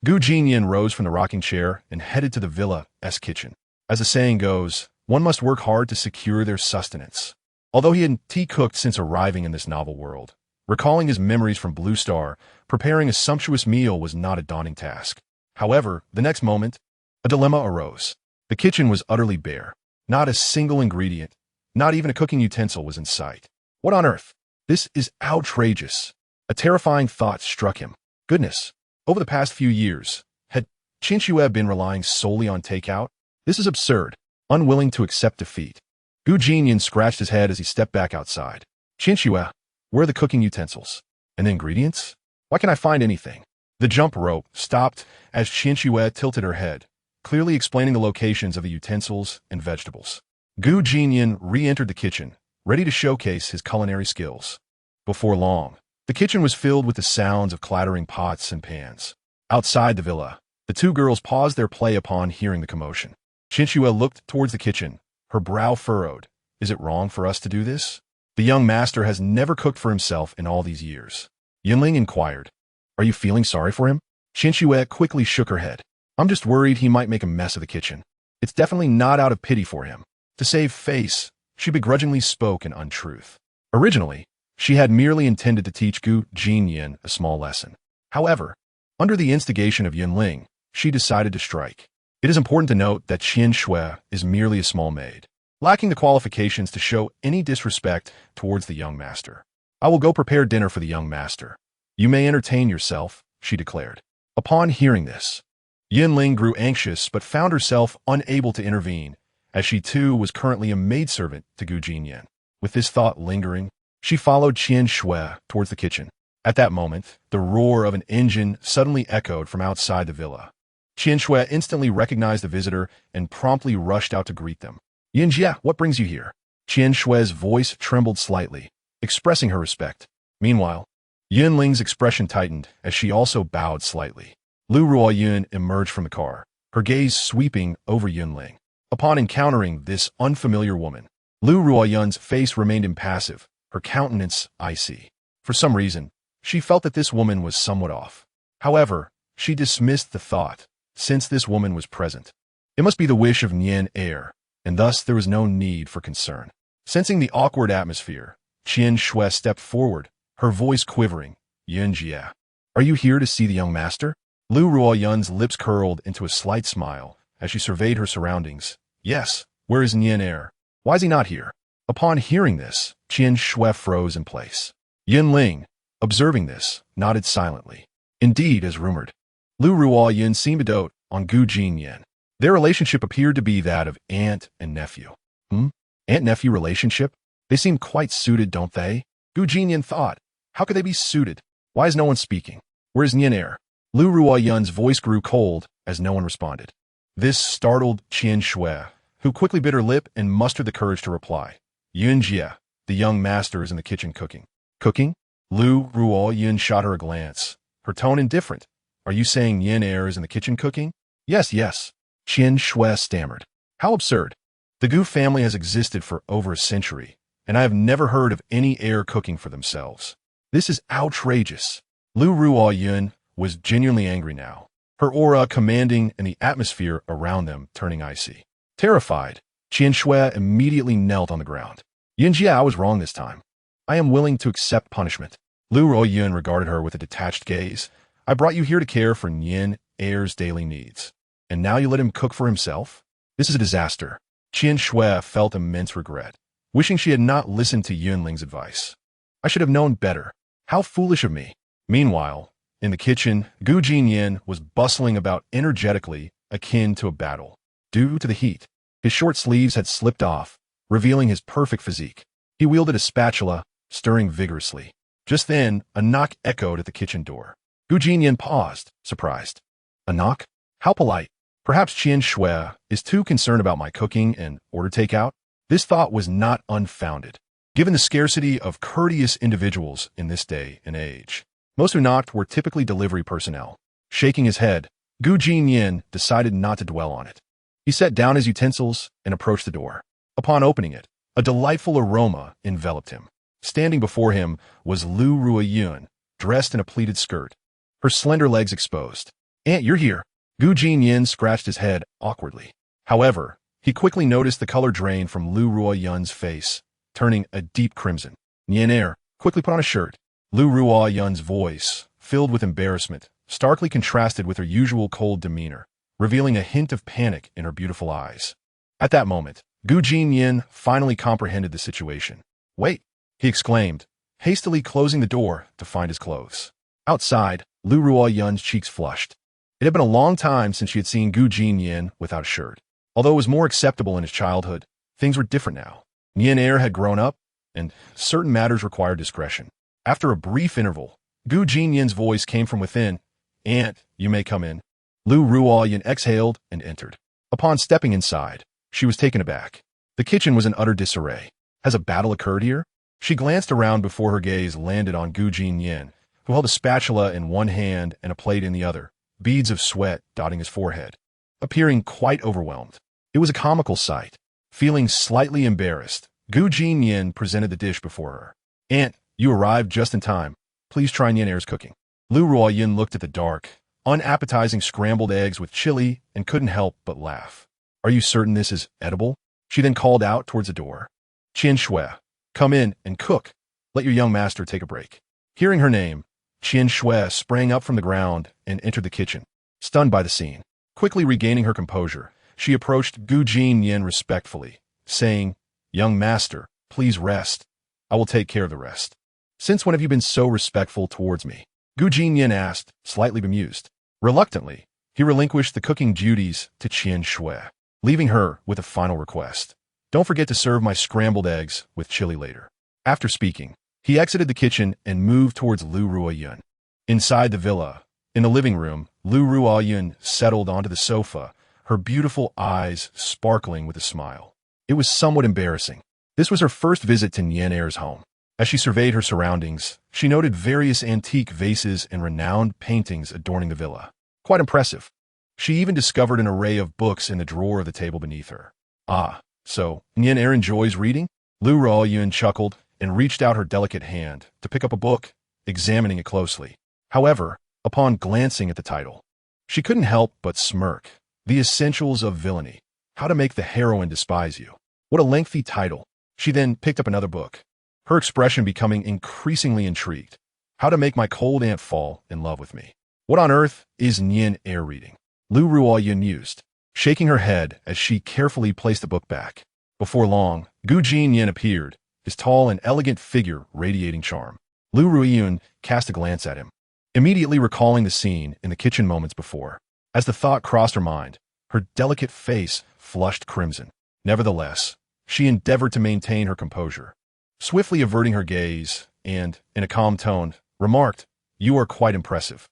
Gu Jinnian rose from the rocking chair and headed to the villa's kitchen. As the saying goes, one must work hard to secure their sustenance. Although he hadn't cooked since arriving in this novel world, recalling his memories from Blue Star, preparing a sumptuous meal was not a daunting task. However, the next moment, a dilemma arose. The kitchen was utterly bare. Not a single ingredient, not even a cooking utensil was in sight. What on earth? This is outrageous. A terrifying thought struck him. Goodness, over the past few years, had Qinxue been relying solely on takeout? This is absurd. Unwilling to accept defeat, Gu Jinnian scratched his head as he stepped back outside. Qinxue, where are the cooking utensils? And the ingredients? Why can't I find anything? The jump rope stopped as Qinxue tilted her head, clearly explaining the locations of the utensils and vegetables. Gu Jinnian re-entered the kitchen, ready to showcase his culinary skills. Before long, the kitchen was filled with the sounds of clattering pots and pans. Outside the villa, the two girls paused their play upon hearing the commotion. Qinxue looked towards the kitchen, her brow furrowed. Is it wrong for us to do this? The young master has never cooked for himself in all these years. Yunling inquired. Are you feeling sorry for him? Qinxue quickly shook her head. I'm just worried he might make a mess of the kitchen. It's definitely not out of pity for him. To save face, she begrudgingly spoke an untruth. Originally, she had merely intended to teach Gu Jinnian a small lesson. However, under the instigation of Yunling, she decided to strike. It is important to note that Qinxue is merely a small maid, lacking the qualifications to show any disrespect towards the young master. I will go prepare dinner for the young master. You may entertain yourself, she declared. Upon hearing this, Yunling grew anxious but found herself unable to intervene, as she too was currently a maidservant to Gu Jinnian. With this thought lingering, she followed Qinxue towards the kitchen. At that moment, the roar of an engine suddenly echoed from outside the villa. Qinxue instantly recognized the visitor and promptly rushed out to greet them. Yinjie, what brings you here? Qinshue's voice trembled slightly, expressing her respect. Meanwhile, Yunling's expression tightened as she also bowed slightly. Lu Ruiyun emerged from the car, her gaze sweeping over Yunling. Upon encountering this unfamiliar woman, Lu Ruiyun's face remained impassive, her countenance icy. For some reason, she felt that this woman was somewhat off. However, she dismissed the thought, since this woman was present. It must be the wish of Jinnian heir, and thus there was no need for concern. Sensing the awkward atmosphere, Qian Shui stepped forward, her voice quivering. Yunjia, are you here to see the young master? Lu Ruoyun's lips curled into a slight smile as she surveyed her surroundings. Yes, where is Jinnian heir? Why is he not here? Upon hearing this, Qian Shui froze in place. Yin Ling, observing this, nodded silently. Indeed, as rumored. Lu Ruoyun seemed to dote on Gu Jinnian. Their relationship appeared to be that of aunt and nephew. Aunt-nephew relationship? They seem quite suited, don't they? Gu Jinnian thought. How could they be suited? Why is no one speaking? Where is Jinnian heir? Lu Ruoyun's voice grew cold as no one responded. This startled Qian Shui, who quickly bit her lip and mustered the courage to reply. Yunjia, the young master, is in the kitchen cooking. Cooking? Lu Ruoyun shot her a glance, her tone indifferent. Are you saying Jinnian heir is in the kitchen cooking? Yes, yes. Qian Shui stammered. How absurd. The Gu family has existed for over a century, and I have never heard of any heir cooking for themselves. This is outrageous. Lu Ruoyun was genuinely angry now, her aura commanding and the atmosphere around them turning icy. Terrified, Qian Shui immediately knelt on the ground. Yunjia, I was wrong this time. I am willing to accept punishment. Lu Ruoyun regarded her with a detached gaze. I brought you here to care for Jinnian heir's daily needs. And now you let him cook for himself? This is a disaster. Qian Shui felt immense regret, wishing she had not listened to Yun Ling's advice. I should have known better. How foolish of me. Meanwhile, in the kitchen, Gu Jinnian was bustling about energetically, akin to a battle. Due to the heat, his short sleeves had slipped off, revealing his perfect physique. He wielded a spatula, stirring vigorously. Just then, a knock echoed at the kitchen door. Gu Jinnian paused, surprised. A knock? How polite. Perhaps Qian Shui is too concerned about my cooking and order takeout? This thought was not unfounded, given the scarcity of courteous individuals in this day and age. Most who knocked were typically delivery personnel. Shaking his head, Gu Jinnian decided not to dwell on it. He set down his utensils and approached the door. Upon opening it, a delightful aroma enveloped him. Standing before him was Lu Ruoyun, dressed in a pleated skirt, her slender legs exposed. Aunt, you're here. Gu Jinnian scratched his head awkwardly. However, he quickly noticed the color drain from Lu Ruoyun's face, turning a deep crimson. Jinnian heir, quickly put on a shirt. Lu Ruoyun's voice, filled with embarrassment, starkly contrasted with her usual cold demeanor, revealing a hint of panic in her beautiful eyes. At that moment, Gu Jinnian finally comprehended the situation. Wait, he exclaimed, hastily closing the door to find his clothes. Outside, Lu Ruoyun's cheeks flushed. It had been a long time since she had seen Gu Jinnian without a shirt. Although it was more acceptable in his childhood, things were different now. Jinnian heir had grown up, and certain matters required discretion. After a brief interval, Gu Jinnian's voice came from within. Aunt, you may come in. Lu Ruoyun exhaled and entered. Upon stepping inside, she was taken aback. The kitchen was in utter disarray. Has a battle occurred here? She glanced around before her gaze landed on Gu Jinnian, who held a spatula in one hand and a plate in the other, beads of sweat dotting his forehead, appearing quite overwhelmed. It was a comical sight. Feeling slightly embarrassed, Gu Jinnian presented the dish before her. Aunt, you arrived just in time. Please try Jinnian heir's cooking. Lu Ruoyun looked at the dark, unappetizing scrambled eggs with chili and couldn't help but laugh. Are you certain this is edible? She then called out towards the door. Qian Shui, come in and cook. Let your young master take a break. Hearing her name, Qian Shui sprang up from the ground and entered the kitchen, stunned by the scene. Quickly regaining her composure, she approached Gu Jinnian respectfully, saying, Young master, please rest. I will take care of the rest. Since when have you been so respectful towards me? Gu Jinnian asked, slightly bemused. Reluctantly, he relinquished the cooking duties to Qian Shui, leaving her with a final request. Don't forget to serve my scrambled eggs with chili later. After speaking, he exited the kitchen and moved towards Lu Ruoyun. Inside the villa, in the living room, Lu Ruoyun settled onto the sofa, her beautiful eyes sparkling with a smile. It was somewhat embarrassing. This was her first visit to Jinnian heir's home. As she surveyed her surroundings, she noted various antique vases and renowned paintings adorning the villa. Quite impressive. She even discovered an array of books in the drawer of the table beneath her. Ah, so Jinnian heir enjoys reading? Lu Ruoyun chuckled and reached out her delicate hand to pick up a book examining it closely. However, upon glancing at the title, she couldn't help but smirk. The Essentials of Villainy. How to Make the Heroine Despise You. What a lengthy title. She then picked up another book, her expression becoming increasingly intrigued. How to Make My Cold Aunt Fall in Love with Me. What on earth is Jinnian air reading? Lu Ruoyun mused, shaking her head as she carefully placed the book back. Before long, Gu Jinnian appeared, his tall and elegant figure radiating charm. Lu Ruoyun cast a glance at him, immediately recalling the scene in the kitchen moments before. As the thought crossed her mind, her delicate face flushed crimson. Nevertheless, she endeavored to maintain her composure, swiftly averting her gaze, and, in a calm tone, remarked, "You are quite impressive."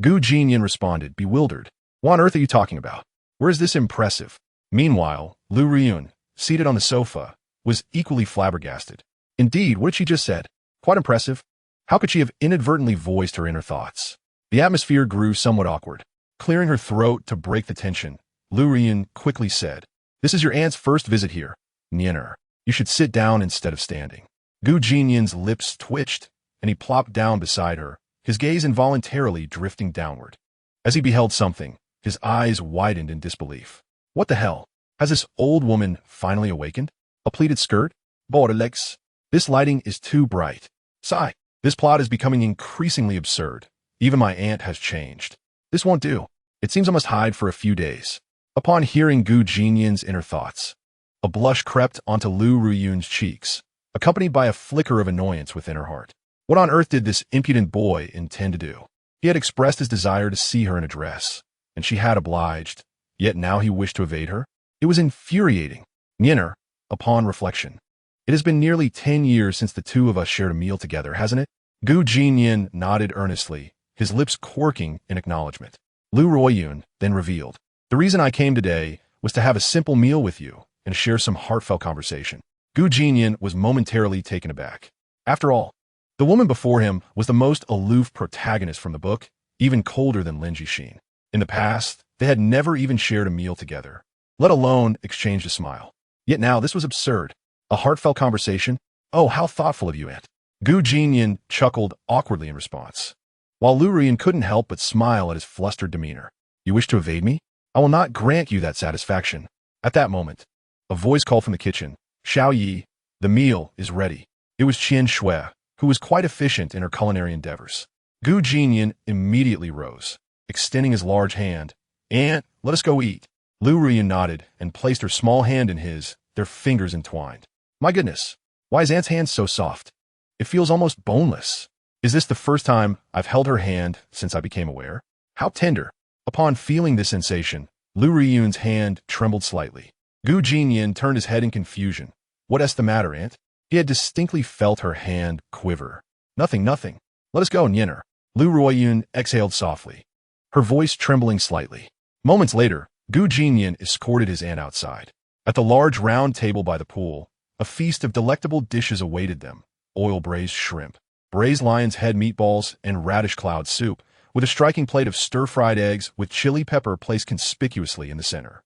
Gu Jinnian responded, bewildered. "What on earth are you talking about? Where is this impressive?" Meanwhile, Lu Ruoyun, seated on the sofa, was equally flabbergasted. Indeed, what had she just said? Quite impressive? How could she have inadvertently voiced her inner thoughts? The atmosphere grew somewhat awkward. Clearing her throat to break the tension, Lu Ruoyun quickly said, "This is your aunt's first visit here. Jinnian, you should sit down instead of standing." Gu Jinnian's lips twitched, and he plopped down beside her, his gaze involuntarily drifting downward. As he beheld something, his eyes widened in disbelief. What the hell? Has this old woman finally awakened? A pleated skirt? Borderlegs? This lighting is too bright. Sigh. This plot is becoming increasingly absurd. Even my aunt has changed. This won't do. It seems I must hide for a few days. Upon hearing Gu Jinnian's inner thoughts, a blush crept onto Lu Ruoyun's cheeks, accompanied by a flicker of annoyance within her heart. What on earth did this impudent boy intend to do? He had expressed his desire to see her in a dress, and she had obliged, yet now he wished to evade her? It was infuriating. Jinnian, upon reflection. It has been nearly 10 years since the two of us shared a meal together, hasn't it? Gu Jinnian nodded earnestly, his lips quirking in acknowledgement. Lu Ruoyun then revealed, "The reason I came today was to have a simple meal with you and share some heartfelt conversation." Gu Jinnian was momentarily taken aback. After all, the woman before him was the most aloof protagonist from the book, even colder than Lin Jixin. In the past, they had never even shared a meal together, let alone exchanged a smile. Yet now this was absurd. A heartfelt conversation? Oh, how thoughtful of you, Aunt. Gu Jinnian chuckled awkwardly in response, while Lu Ruoyun couldn't help but smile at his flustered demeanor. "You wish to evade me? I will not grant you that satisfaction." At that moment, a voice called from the kitchen, "Xiao Yi, the meal is ready." It was Qian Shui, who was quite efficient in her culinary endeavors. Gu Jinnian immediately rose, extending his large hand. "Aunt, let us go eat." Lu Ruoyun nodded and placed her small hand in his, their fingers entwined. My goodness, why is Aunt's hand so soft? It feels almost boneless. Is this the first time I've held her hand since I became aware? How tender. Upon feeling this sensation, Lu Ruoyun's hand trembled slightly. Gu Jinnian turned his head in confusion. "What is the matter, Aunt?" He had distinctly felt her hand quiver. Nothing. Let us go, Jinnian." Lu Ruoyun exhaled softly, her voice trembling slightly. Moments later, Gu Jinnian escorted his aunt outside. At the large round table by the pool, a feast of delectable dishes awaited them: oil-braised shrimp, braised lion's head meatballs, and radish cloud soup, with a striking plate of stir-fried eggs with chili pepper placed conspicuously in the center.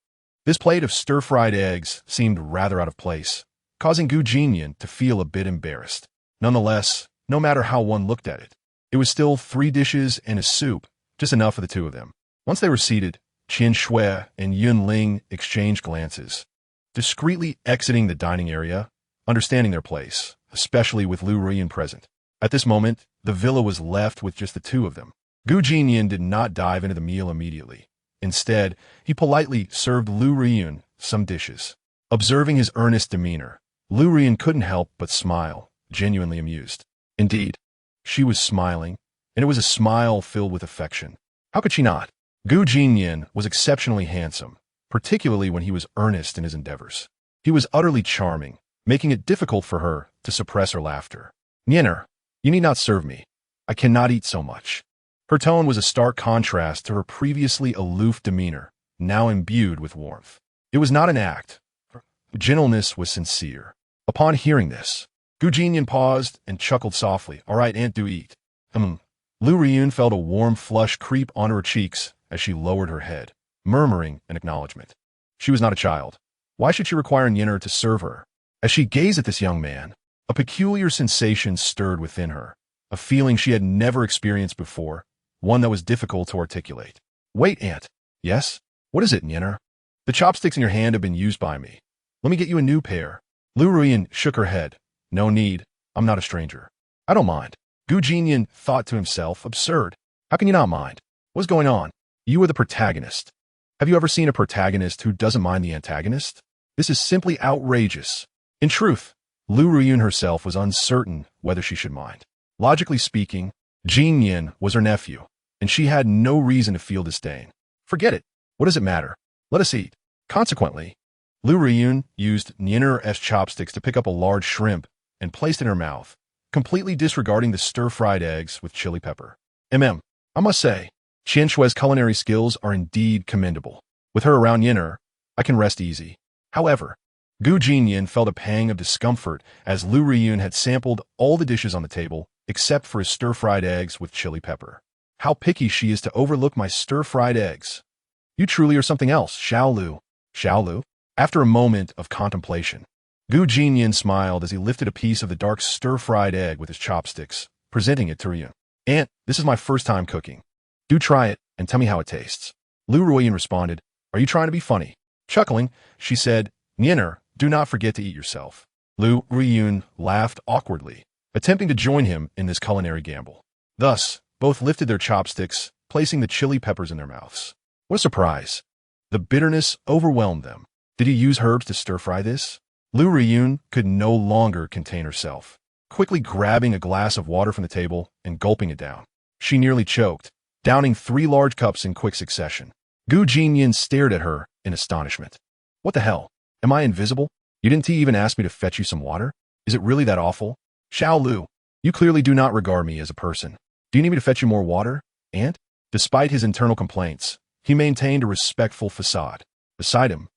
This plate of stir-fried eggs seemed rather out of place, causing Gu Jinnian to feel a bit embarrassed. Nonetheless, no matter how one looked at it, it was still 3 dishes and a soup, just enough for the two of them. Once they were seated, Qian Shui and Yun Ling exchanged glances, discreetly exiting the dining area, understanding their place, especially with Lu Ruoyun present. At this moment, the villa was left with just the two of them. Gu Jinnian did not dive into the meal immediately. Instead, he politely served Lu Ruoyun some dishes. Observing his earnest demeanor, Lu Ruoyun couldn't help but smile, genuinely amused. Indeed, she was smiling, and it was a smile filled with affection. How could she not? Gu Jinnian was exceptionally handsome, particularly when he was earnest in his endeavors. He was utterly charming, making it difficult for her to suppress her laughter. "Jinnian, you need not serve me. I cannot eat so much." Her tone was a stark contrast to her previously aloof demeanor, now imbued with warmth. It was not an act. Her gentleness was sincere. Upon hearing this, Gu Jinnian paused and chuckled softly. "All right, Aunt, do eat." Lu Ruoyun felt a warm flush creep onto her cheeks as she lowered her head, murmuring an acknowledgement. She was not a child. Why should she require Jinnian to serve her? As she gazed at this young man, a peculiar sensation stirred within her, a feeling she had never experienced before, one that was difficult to articulate. Wait, Aunt. Yes? What is it, Nyenner? The chopsticks in your hand have been used by me. Let me get you a new pair. Lu Ruyan shook her head. No need. I'm not a stranger. I don't mind. Gu Jinnian thought to himself, absurd. How can you not mind? What's going on? You are the protagonist. Have you ever seen a protagonist who doesn't mind the antagonist? This is simply outrageous. In truth, Lu Ruyan herself was uncertain whether she should mind. Logically speaking, Jinnian was her nephew, and she had no reason to feel disdain. Forget it. What does it matter? Let us eat. Consequently, Lu Ruyan used Nyenner's chopsticks to pick up a large shrimp and placed it in her mouth, completely disregarding the stir-fried eggs with chili pepper. I must say, Qian Shui's culinary skills are indeed commendable. With her around Nyenner, I can rest easy. However, Gu Jinnian felt a pang of discomfort as Lu Ruyan had sampled all the dishes on the table except for his stir-fried eggs with chili pepper. How picky she is to overlook my stir-fried eggs. You truly are something else, Xiao Lu. Xiao Lu? After a moment of contemplation, Gu Jinnian smiled as he lifted a piece of the dark stir-fried egg with his chopsticks, presenting it to Ruyan. Aunt, this is my first time cooking. Do try it and tell me how it tastes. Lu Ruyan responded, Are you trying to be funny? Chuckling, she said, Nyenner, do not forget to eat yourself. Lu Ruyan laughed awkwardly, attempting to join him in this culinary gamble. Thus, both lifted their chopsticks, placing the chili peppers in their mouths. What a surprise. The bitterness overwhelmed them. Did he use herbs to stir-fry this? Lu Ruyan could no longer contain herself, quickly grabbing a glass of water from the table and gulping it down. She nearly choked, downing 3 large cups in quick succession. Gu Jinnian stared at her in astonishment. What the hell? Am I invisible? You didn't even ask me to fetch you some water? Is it really that awful? Xiao Lu, you clearly do not regard me as a person. Do you need me to fetch you more water, Aunt? Despite his internal complaints, he maintained a respectful facade. Beside him,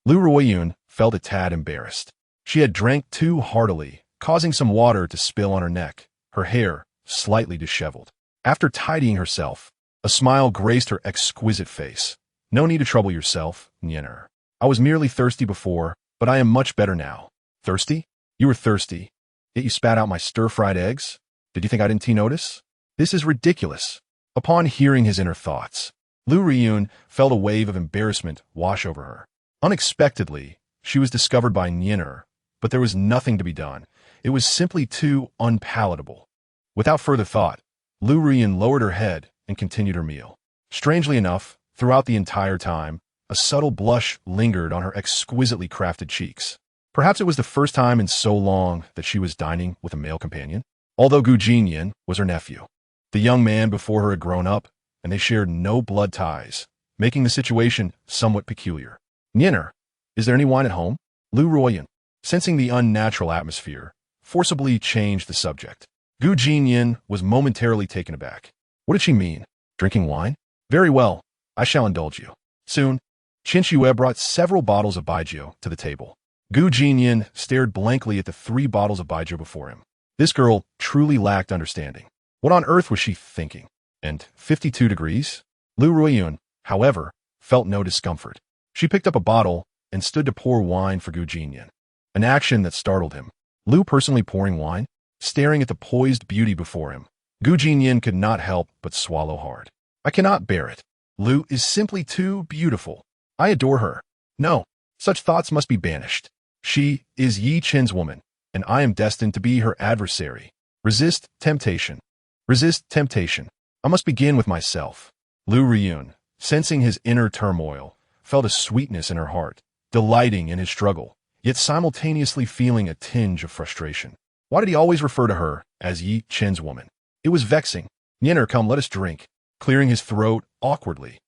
Lu Ruyan felt a tad embarrassed. She had drank too heartily, causing some water to spill on her neck, her hair slightly disheveled. After tidying herself, a smile graced her exquisite face. No need to trouble yourself, Nyenner. I was merely thirsty before, but I am much better now. Thirsty? You were thirsty, yet you spat out my stir-fried eggs? Did you think I didn't notice? This is ridiculous. Upon hearing his inner thoughts, Lu Ruyan felt a wave of embarrassment wash over her. Unexpectedly, she was discovered by Nyenner, but there was nothing to be done. It was simply too unpalatable. Without further thought, Lu Ruyan lowered her head and continued her meal. Strangely enough, throughout the entire time, a subtle blush lingered on her exquisitely crafted cheeks. Perhaps it was the first time in so long that she was dining with a male companion. Although Gu Jinnian was her nephew, the young man before her had grown up, and they shared no blood ties, making the situation somewhat peculiar. Nyenner, is there any wine at home? Lu Ruyan, sensing the unnatural atmosphere, forcibly changed the subject. Gu Jinnian was momentarily taken aback. What did she mean? Drinking wine? Very well, I shall indulge you. Soon, Qian Shui brought several bottles of baijiu to the table. Gu Jinnian stared blankly at the 3 bottles of baijiu before him. This girl truly lacked understanding. What on earth was she thinking? And 52 degrees? Lu Ruyan, however, felt no discomfort. She picked up a bottle and stood to pour wine for Gu Jinnian, an action that startled him. Lu personally pouring wine? Staring at the poised beauty before him, Gu Jinnian could not help but swallow hard. I cannot bear it. Lu is simply too beautiful. I adore her. No, such thoughts must be banished. She is Yi Chen's woman, and I am destined to be her adversary. Resist temptation. Resist temptation. I must begin with myself. Lu Ruyan, sensing his inner turmoil, felt a sweetness in her heart, delighting in his struggle, yet simultaneously feeling a tinge of frustration. Why did he always refer to her as Yi Chen's woman? It was vexing. Nyenner, come, let us drink. Clearing his throat awkwardly,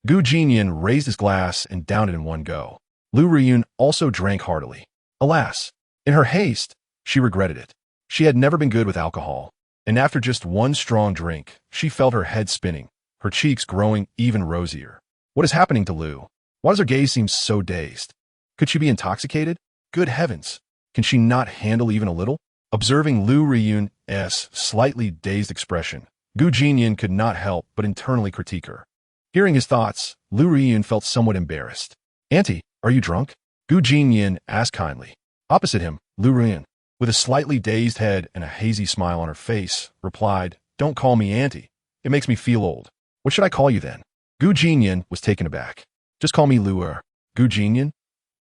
Gu Jinnian raised his glass and downed it in one go. Lu Ruyan also drank heartily. Alas, in her haste, she regretted it. She had never been good with alcohol, and after just one strong drink, she felt her head spinning, her cheeks growing even rosier. What is happening to Lu? Why does her gaze seem so dazed? Could she be intoxicated? Good heavens! Can she not handle even a little? Observing Lu Ruyan's slightly dazed expression, Gu Jinnian could not help but internally critique her. Hearing his thoughts, Lu Ruyan felt somewhat embarrassed. Auntie, are you drunk? Gu Jinnian asked kindly. Opposite him, Lu Ruyan. with a slightly dazed head and a hazy smile on her face, replied, "Don't call me auntie. It makes me feel old. What should I call you then?" Gu Jinnian was taken aback. "Just call me Lu'er." Gu Jinnian?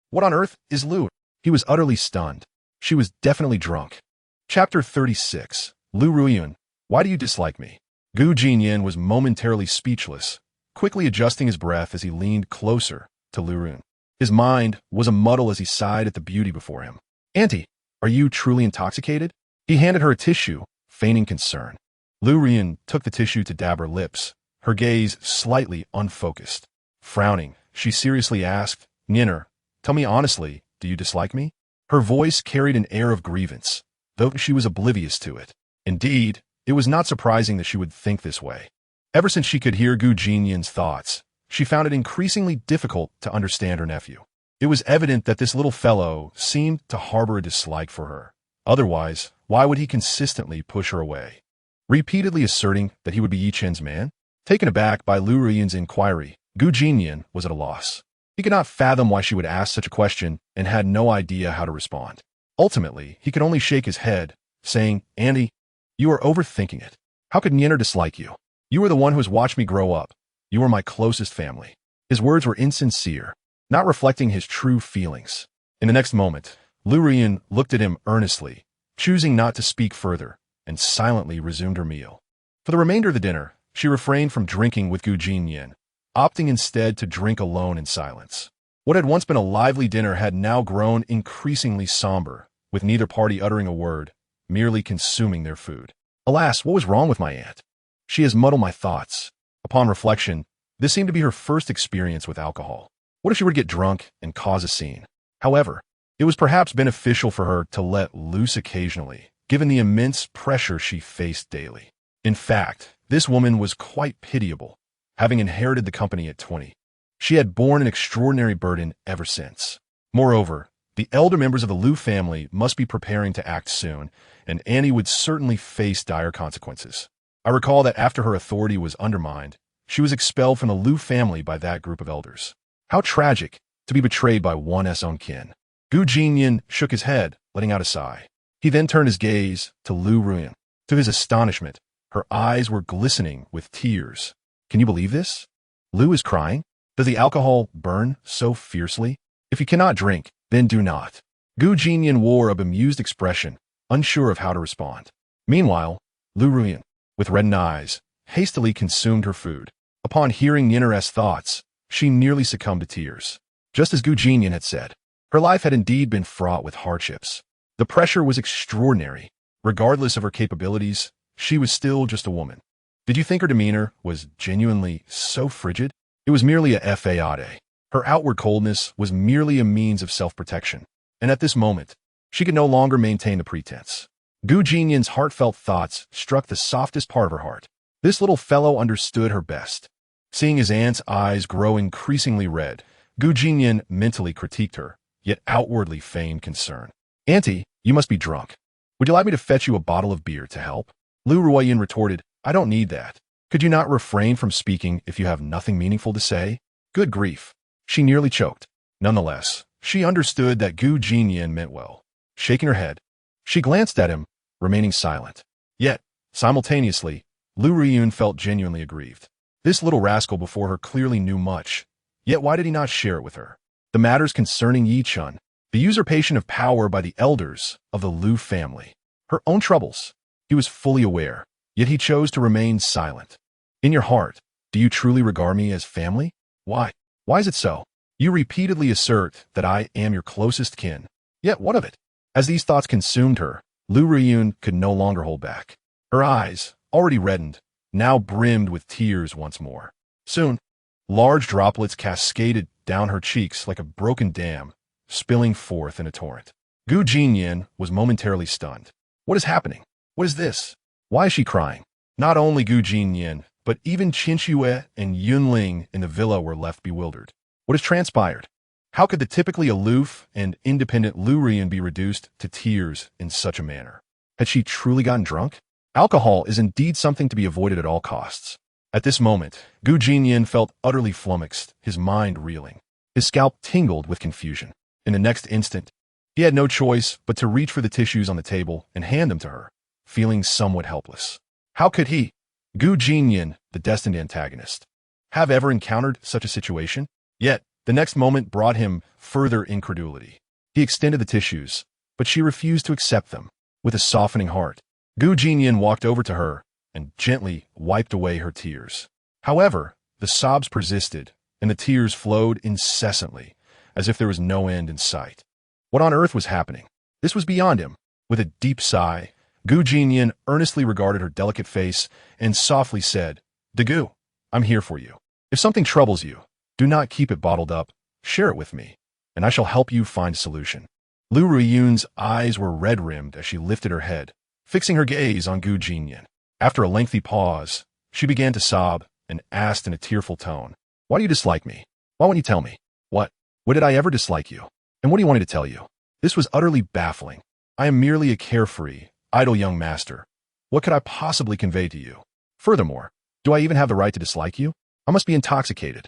What on earth is Lu'er? He was utterly stunned. She was definitely drunk. Chapter 36. Lu Ruiyun, why do you dislike me? Gu Jinnian was momentarily speechless, quickly adjusting his breath as he leaned closer to Lu Ruiyun. His mind was a muddle as he sighed at the beauty before him. "Auntie, are you truly intoxicated?" He handed her a tissue, feigning concern. Lu Ruiyun took the tissue to dab her lips, her gaze slightly unfocused. Frowning, she seriously asked, "Niner, tell me honestly, do you dislike me?" Her voice carried an air of grievance, though she was oblivious to it. Indeed, it was not surprising that she would think this way. Ever since she could hear Gu Jinnian's thoughts, she found it increasingly difficult to understand her nephew. It was evident that this little fellow seemed to harbor a dislike for her. Otherwise, why would he consistently push her away? Repeatedly asserting that he would be Yi Chen's man? Taken aback by Lu Ruiyun's inquiry, Gu Jinnian was at a loss. He could not fathom why she would ask such a question and had no idea how to respond. Ultimately, he could only shake his head, saying, "Auntie, you are overthinking it. How could Niner dislike you? You are the one who has watched me grow up. You are my closest family." His words were insincere, not reflecting his true feelings. In the next moment, Lu Ruiyun looked at him earnestly, choosing not to speak further, and silently resumed her meal. For the remainder of the dinner, she refrained from drinking with Gu Jinnian, opting instead to drink alone in silence. What had once been a lively dinner had now grown increasingly somber, with neither party uttering a word, merely consuming their food. Alas, what was wrong with my aunt? She has muddled my thoughts. Upon reflection, this seemed to be her first experience with alcohol. What if she were to get drunk and cause a scene? However, it was perhaps beneficial for her to let loose occasionally, given the immense pressure she faced daily. In fact, this woman was quite pitiable, having inherited the company at 20. She had borne an extraordinary burden ever since. Moreover, the elder members of the Lu family must be preparing to act soon, and Annie would certainly face dire consequences. I recall that after her authority was undermined, she was expelled from the Lu family by that group of elders. How tragic to be betrayed by one's own kin. Gu Jinnian shook his head, letting out a sigh. He then turned his gaze to Lu Ruiyun. To his astonishment, her eyes were glistening with tears. "Can you believe this? Lu is crying? Does the alcohol burn so fiercely? If you cannot drink, then do not." Gu Jinnian wore a bemused expression, unsure of how to respond. Meanwhile, Lu Ruiyun, with reddened eyes, hastily consumed her food. Upon hearing Niner's thoughts, she nearly succumbed to tears. Just as Gu Jinnian had said, her life had indeed been fraught with hardships. The pressure was extraordinary. Regardless of her capabilities, she was still just a woman. Did you think her demeanor was genuinely so frigid? It was merely a fade. Her outward coldness was merely a means of self-protection. And at this moment, she could no longer maintain the pretense. Gu Jinnian's heartfelt thoughts struck the softest part of her heart. This little fellow understood her best. Seeing his aunt's eyes grow increasingly red, Gu Jinnian mentally critiqued her, yet outwardly feigned concern. "Auntie, you must be drunk. Would you like me to fetch you a bottle of beer to help?" Lu Ruiyun retorted, "I don't need that. Could you not refrain from speaking if you have nothing meaningful to say?" Good grief. She nearly choked. Nonetheless, she understood that Gu Jinnian meant well. Shaking her head, she glanced at him, remaining silent. Yet, simultaneously, Lu Ruiyun felt genuinely aggrieved. This little rascal before her clearly knew much, yet why did he not share it with her? The matters concerning Yi Chen, the usurpation of power by the elders of the Lu family, her own troubles. He was fully aware, yet he chose to remain silent. "In your heart, do you truly regard me as family? Why? Why is it so? You repeatedly assert that I am your closest kin. Yet what of it?" As these thoughts consumed her, Lu Ruiyun could no longer hold back. Her eyes, already reddened, now brimmed with tears once more. Soon, large droplets cascaded down her cheeks like a broken dam, spilling forth in a torrent. Gu Jinnian was momentarily stunned. What is happening? What is this? Why is she crying? Not only Gu Jinnian, but even Qin Shue and Yunling in the villa were left bewildered. What has transpired? How could the typically aloof and independent Lu Ruiyun be reduced to tears in such a manner? Had she truly gotten drunk? Alcohol is indeed something to be avoided at all costs. At this moment, Gu Jinnian felt utterly flummoxed, his mind reeling. His scalp tingled with confusion. In the next instant, He had no choice but to reach for the tissues on the table and hand them to her, feeling somewhat helpless. How could he, Jinnian, the destined antagonist, have ever encountered such a situation? Yet, the next moment brought him further incredulity. He extended the tissues, but she refused to accept them. With a softening heart, Jinnian walked over to her and gently wiped away her tears. However, the sobs persisted, and the tears flowed incessantly, as if there was no end in sight. What on earth was happening? This was beyond him. With a deep sigh, Jinnian earnestly regarded her delicate face and softly said, "Dagu, I'm here for you. If something troubles you, do not keep it bottled up. Share it with me, and I shall help you find a solution." Lu Ruiyun's eyes were red-rimmed as she lifted her head, fixing her gaze on Jinnian. After a lengthy pause, she began to sob and asked in a tearful tone, "Why do you dislike me? Why won't you tell me? What did I ever dislike you? And what do you want me to tell you?" This was utterly baffling. "I am merely a carefree, idle young master. What could I possibly convey to you? Furthermore, do I even have the right to dislike you? I must be intoxicated.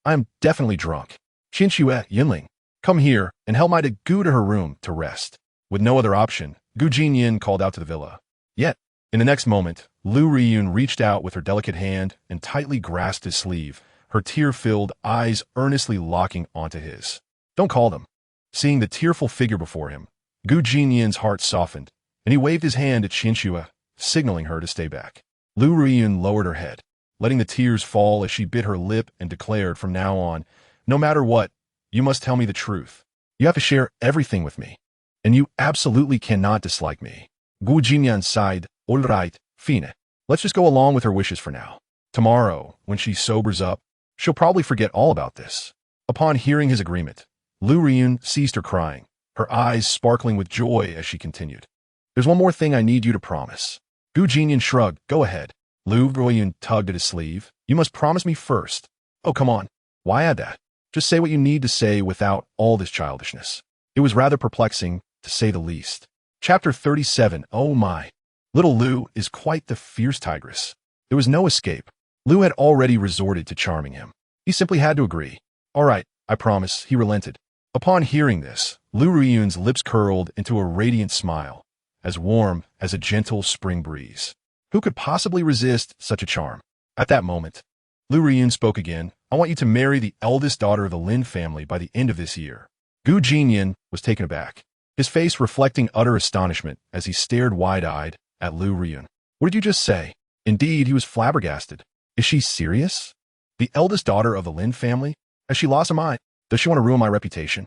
I am definitely drunk. Qinxue Yinling, come here and help my Dagu to her room to rest." With no other option, Jinnian called out to the villa. Yet, in the next moment, Lu Ruiyun reached out with her delicate hand and tightly grasped his sleeve, her tear-filled eyes earnestly locking onto his. "Don't call them." Seeing the tearful figure before him, Jinnian's heart softened, and he waved his hand at Qinxue, signaling her to stay back. Lu Ruiyun lowered her head, letting the tears fall as she bit her lip and declared from now on, "No matter what, you must tell me the truth. You have to share everything with me, and you absolutely cannot dislike me." Jinnian sighed, "All right, fine. Let's just go along with her wishes for now. Tomorrow, when she sobers up, she'll probably forget all about this." Upon hearing his agreement, Lu Ruiyun ceased her crying, her eyes sparkling with joy as she continued. "There's one more thing I need you to promise." Jinnian shrugged. "Go ahead." Lu Ruiyun tugged at his sleeve. "You must promise me first." "Oh, come on. Why add that? Just say what you need to say without all this childishness." It was rather perplexing, to say the least. Chapter 37. Oh my. Little Lu is quite the fierce tigress. There was no escape. Lu had already resorted to charming him. He simply had to agree. "All right, I promise," he relented. Upon hearing this, Lu Ruiyun's lips curled into a radiant smile, as warm as a gentle spring breeze. Who could possibly resist such a charm? At that moment, Lu Ruiyun spoke again. "I want you to marry the eldest daughter of the Lin family by the end of this year." Jinnian was taken aback, his face reflecting utter astonishment as he stared wide-eyed at Lu Ruiyun. "What did you just say?" Indeed, he was flabbergasted. "Is she serious? The eldest daughter of the Lin family? Has she lost her mind? Does she want to ruin my reputation?"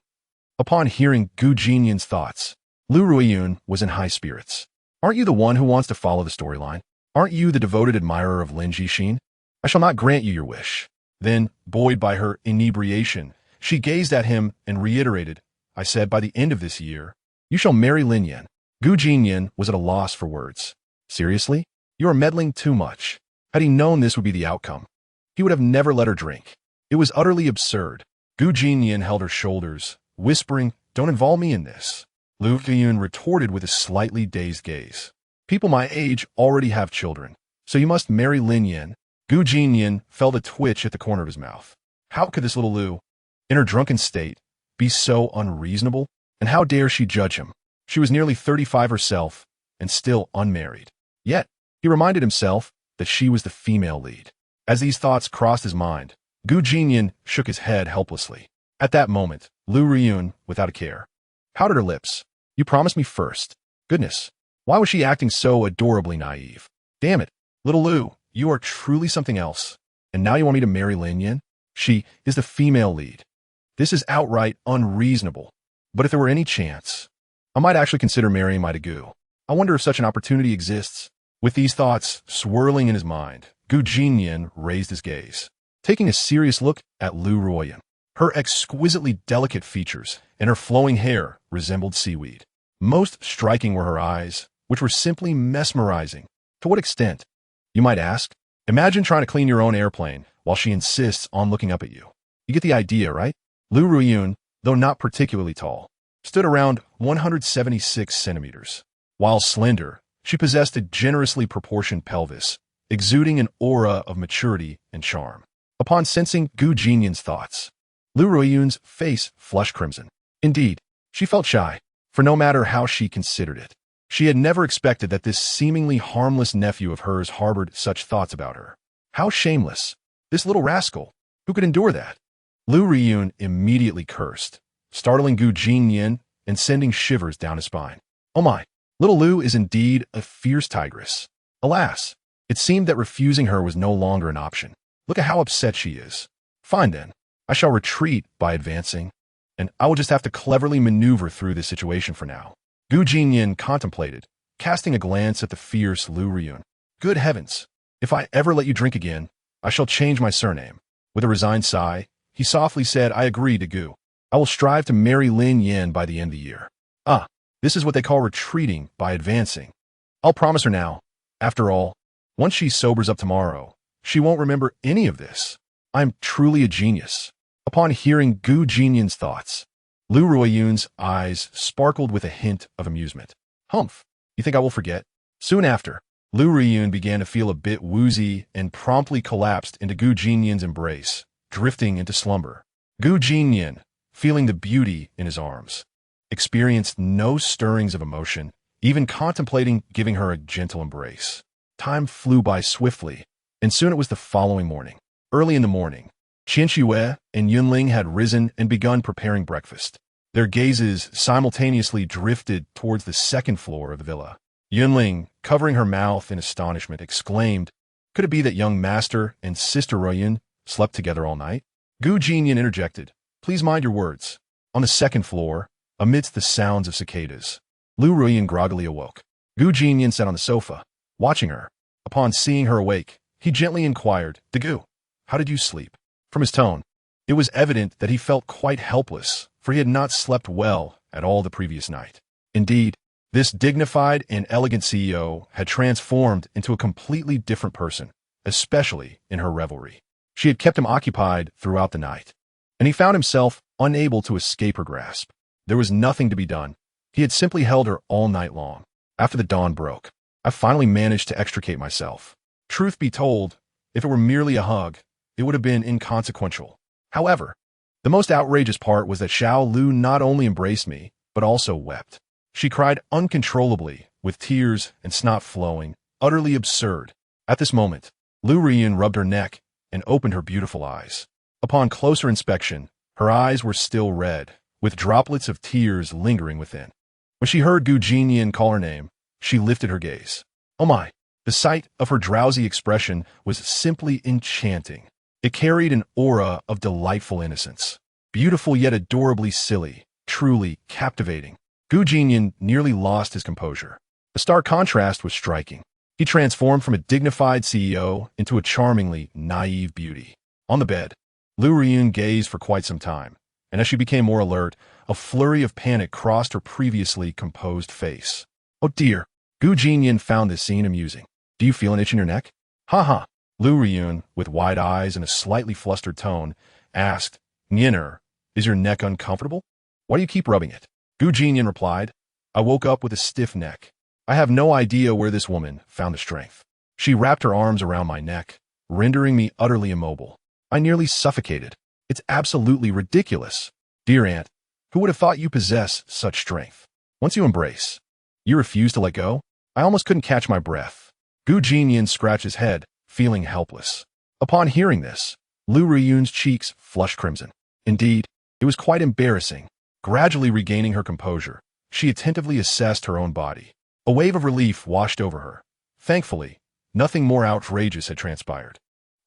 Upon hearing Jinnian's thoughts, Lu Ruiyun was in high spirits. "Aren't you the one who wants to follow the storyline? Aren't you the devoted admirer of Lin Jixin? I shall not grant you your wish." Then, buoyed by her inebriation, she gazed at him and reiterated, "I said by the end of this year, you shall marry Lin Yan." Jinnian was at a loss for words. "Seriously? You are meddling too much." Had he known this would be the outcome, he would have never let her drink. It was utterly absurd. Jinnian held her shoulders, whispering, "Don't involve me in this." Lu Ruiyun retorted with a slightly dazed gaze. "People my age already have children, so you must marry Lin Yan." Jinnian felt a twitch at the corner of his mouth. How could this little Lu, in her drunken state, be so unreasonable? And how dare she judge him? She was nearly 35 herself, and still unmarried. Yet, he reminded himself that she was the female lead. As these thoughts crossed his mind, Jinnian shook his head helplessly. At that moment, Lu Ruiyun, without a care, pouted her lips. "You promised me first." Goodness, why was she acting so adorably naive? Damn it, little Lu, you are truly something else. And now you want me to marry Lin Yan? She is the female lead. This is outright unreasonable. But if there were any chance, I might actually consider marrying my Dagu. I wonder if such an opportunity exists. With these thoughts swirling in his mind, Jinnian raised his gaze, taking a serious look at Lu Ruiyun. Her exquisitely delicate features and her flowing hair resembled seaweed. Most striking were her eyes, which were simply mesmerizing. To what extent? You might ask. Imagine trying to clean your own airplane while she insists on looking up at you. You get the idea, right? Lu Ruiyun, though not particularly tall, stood around 176 centimeters. While slender, she possessed a generously proportioned pelvis, exuding an aura of maturity and charm. Upon sensing Jinnian's thoughts, Lu Ruiyun's face flushed crimson. Indeed, she felt shy. for no matter how she considered it, she had never expected that this seemingly harmless nephew of hers harbored such thoughts about her. How shameless! This little rascal! Who could endure that? Lu Riyun immediately cursed, startling Gu Jinnian and sending shivers down his spine. Oh my! Little Lu is indeed a fierce tigress. Alas, it seemed that refusing her was no longer an option. Look at how upset she is. Fine then, I shall retreat by advancing, and I will just have to cleverly maneuver through this situation for now. Gu Jinnian contemplated, casting a glance at the fierce Lu Riyun. Good heavens! If I ever let you drink again, I shall change my surname. With a resigned sigh, he softly said, I agree to Gu. I will strive to marry Lin Yan by the end of the year. Ah, this is what they call retreating by advancing. I'll promise her now. After all, once she sobers up tomorrow, she won't remember any of this. I'm truly a genius. Upon hearing Gu Jinnian's thoughts, Lu Ruiyun's eyes sparkled with a hint of amusement. Humph, you think I will forget? Soon after, Lu Riyun began to feel a bit woozy and promptly collapsed into Gu Jinnian's embrace, drifting into slumber. Gu Jinnian, feeling the beauty in his arms, experienced no stirrings of emotion, even contemplating giving her a gentle embrace. Time flew by swiftly, and soon it was the following morning. Early in the morning, Qian Shue and Yunling had risen and begun preparing breakfast. Their gazes simultaneously drifted towards the second floor of the villa. Yunling, covering her mouth in astonishment, exclaimed, Could it be that young master and sister Ruiyun slept together all night? Gu Jinnian interjected, Please mind your words. On the second floor, amidst the sounds of cicadas, Lu Ruiyun groggily awoke. Gu Jinnian sat on the sofa, watching her. Upon seeing her awake, he gently inquired, Gu, how did you sleep? From his tone, it was evident that he felt quite helpless, for he had not slept well at all the previous night. Indeed, this dignified and elegant CEO had transformed into a completely different person, especially in her revelry. She had kept him occupied throughout the night, and he found himself unable to escape her grasp. There was nothing to be done. He had simply held her all night long. After the dawn broke, I finally managed to extricate myself. Truth be told, if it were merely a hug, it would have been inconsequential. However, the most outrageous part was that Xiao Lu not only embraced me, but also wept. She cried uncontrollably, with tears and snot flowing, utterly absurd. At this moment, Lu Riyun rubbed her neck and opened her beautiful eyes. Upon closer inspection, her eyes were still red, with droplets of tears lingering within. When she heard Gu Jinnian call her name, she lifted her gaze. Oh my! The sight of her drowsy expression was simply enchanting. It carried an aura of delightful innocence. Beautiful yet adorably silly, truly captivating. Gu Jinnian nearly lost his composure. The stark contrast was striking. He transformed from a dignified CEO into a charmingly naive beauty. On the bed, Lu Riyun gazed for quite some time, and as she became more alert, a flurry of panic crossed her previously composed face. Oh dear! Gu Jinnian found this scene amusing. Do you feel an itch in your neck? Ha ha! Lu Riyun, with wide eyes and a slightly flustered tone, asked, Nyener, is your neck uncomfortable? Why do you keep rubbing it? Gu Jinnian replied, I woke up with a stiff neck. I have no idea where this woman found the strength. She wrapped her arms around my neck, rendering me utterly immobile. I nearly suffocated. It's absolutely ridiculous. Dear aunt, who would have thought you possess such strength? Once you embrace, you refuse to let go? I almost couldn't catch my breath. Gu Jinnian scratched his head, feeling helpless. Upon hearing this, Lu Riyun's cheeks flushed crimson. Indeed, it was quite embarrassing. Gradually regaining her composure, she attentively assessed her own body. A wave of relief washed over her. Thankfully, nothing more outrageous had transpired.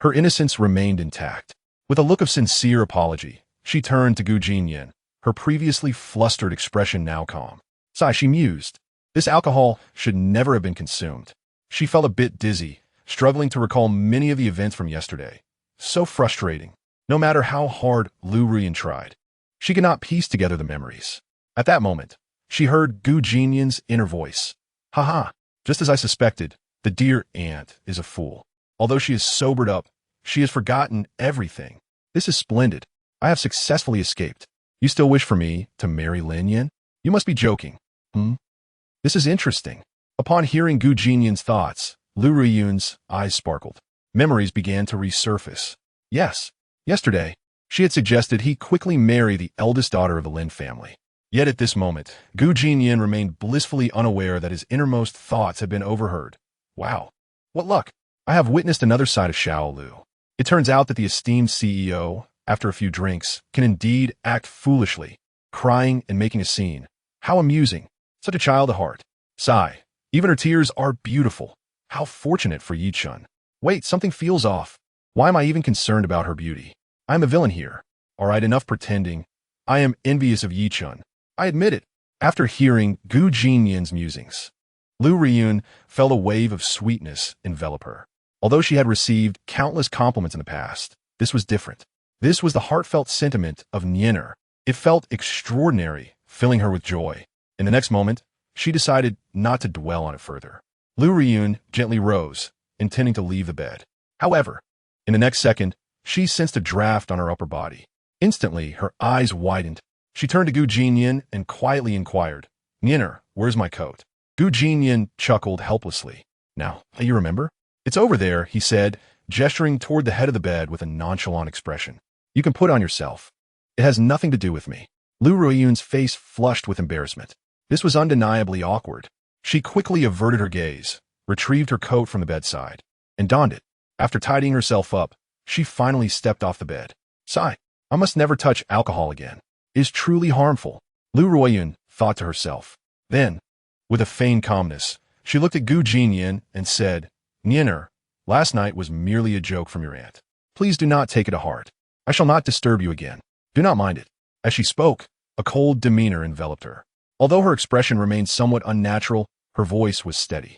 Her innocence remained intact. With a look of sincere apology, she turned to Gu Jinnian, her previously flustered expression now calm. Sigh, she mused. This alcohol should never have been consumed. She felt a bit dizzy, struggling to recall many of the events from yesterday. So frustrating. No matter how hard Lu Riyun tried, she could not piece together the memories. At that moment, she heard Gu Jinnian's inner voice. Ha! Just as I suspected, the dear aunt is a fool. Although she is sobered up, she has forgotten everything. This is splendid. I have successfully escaped. You still wish for me to marry Lin Yan? You must be joking. This is interesting. Upon hearing Gu Jinnian's thoughts, Lu Riyun's eyes sparkled. Memories began to resurface. Yes, yesterday, she had suggested he quickly marry the eldest daughter of the Lin family. Yet at this moment, Gu Jinnian remained blissfully unaware that his innermost thoughts had been overheard. Wow. What luck! I have witnessed another side of Shaolu. It turns out that the esteemed CEO, after a few drinks, can indeed act foolishly, crying and making a scene. How amusing. Such a child at heart. Sigh. Even her tears are beautiful. How fortunate for Yi-chun. Wait, something feels off. Why am I even concerned about her beauty? I am a villain here. All right, enough pretending. I am envious of Yi-chun. I admit it. After hearing Gu Jinnian's musings, Lu Riyun felt a wave of sweetness envelop her. Although she had received countless compliments in the past, this was different. This was the heartfelt sentiment of Nienner. It felt extraordinary, filling her with joy. In the next moment, she decided not to dwell on it further. Lu Riyun gently rose, intending to leave the bed. However, in the next second, she sensed a draft on her upper body. Instantly, her eyes widened. She turned to Gu Jinnian and quietly inquired, "Nienner, where's my coat?" Gu Jinnian chuckled helplessly. "Now, you remember? It's over there," he said, gesturing toward the head of the bed with a nonchalant expression. "You can put on yourself. It has nothing to do with me." Lu Ruiyun's face flushed with embarrassment. This was undeniably awkward. She quickly averted her gaze, retrieved her coat from the bedside, and donned it. After tidying herself up, she finally stepped off the bed. Sigh, I must never touch alcohol again. It is truly harmful, Lu Ruiyun thought to herself. Then, with a feigned calmness, she looked at Gu Jinnian and said, "Nienner, last night was merely a joke from your aunt. Please do not take it to heart. I shall not disturb you again. Do not mind it." As she spoke, a cold demeanor enveloped her. Although her expression remained somewhat unnatural, her voice was steady.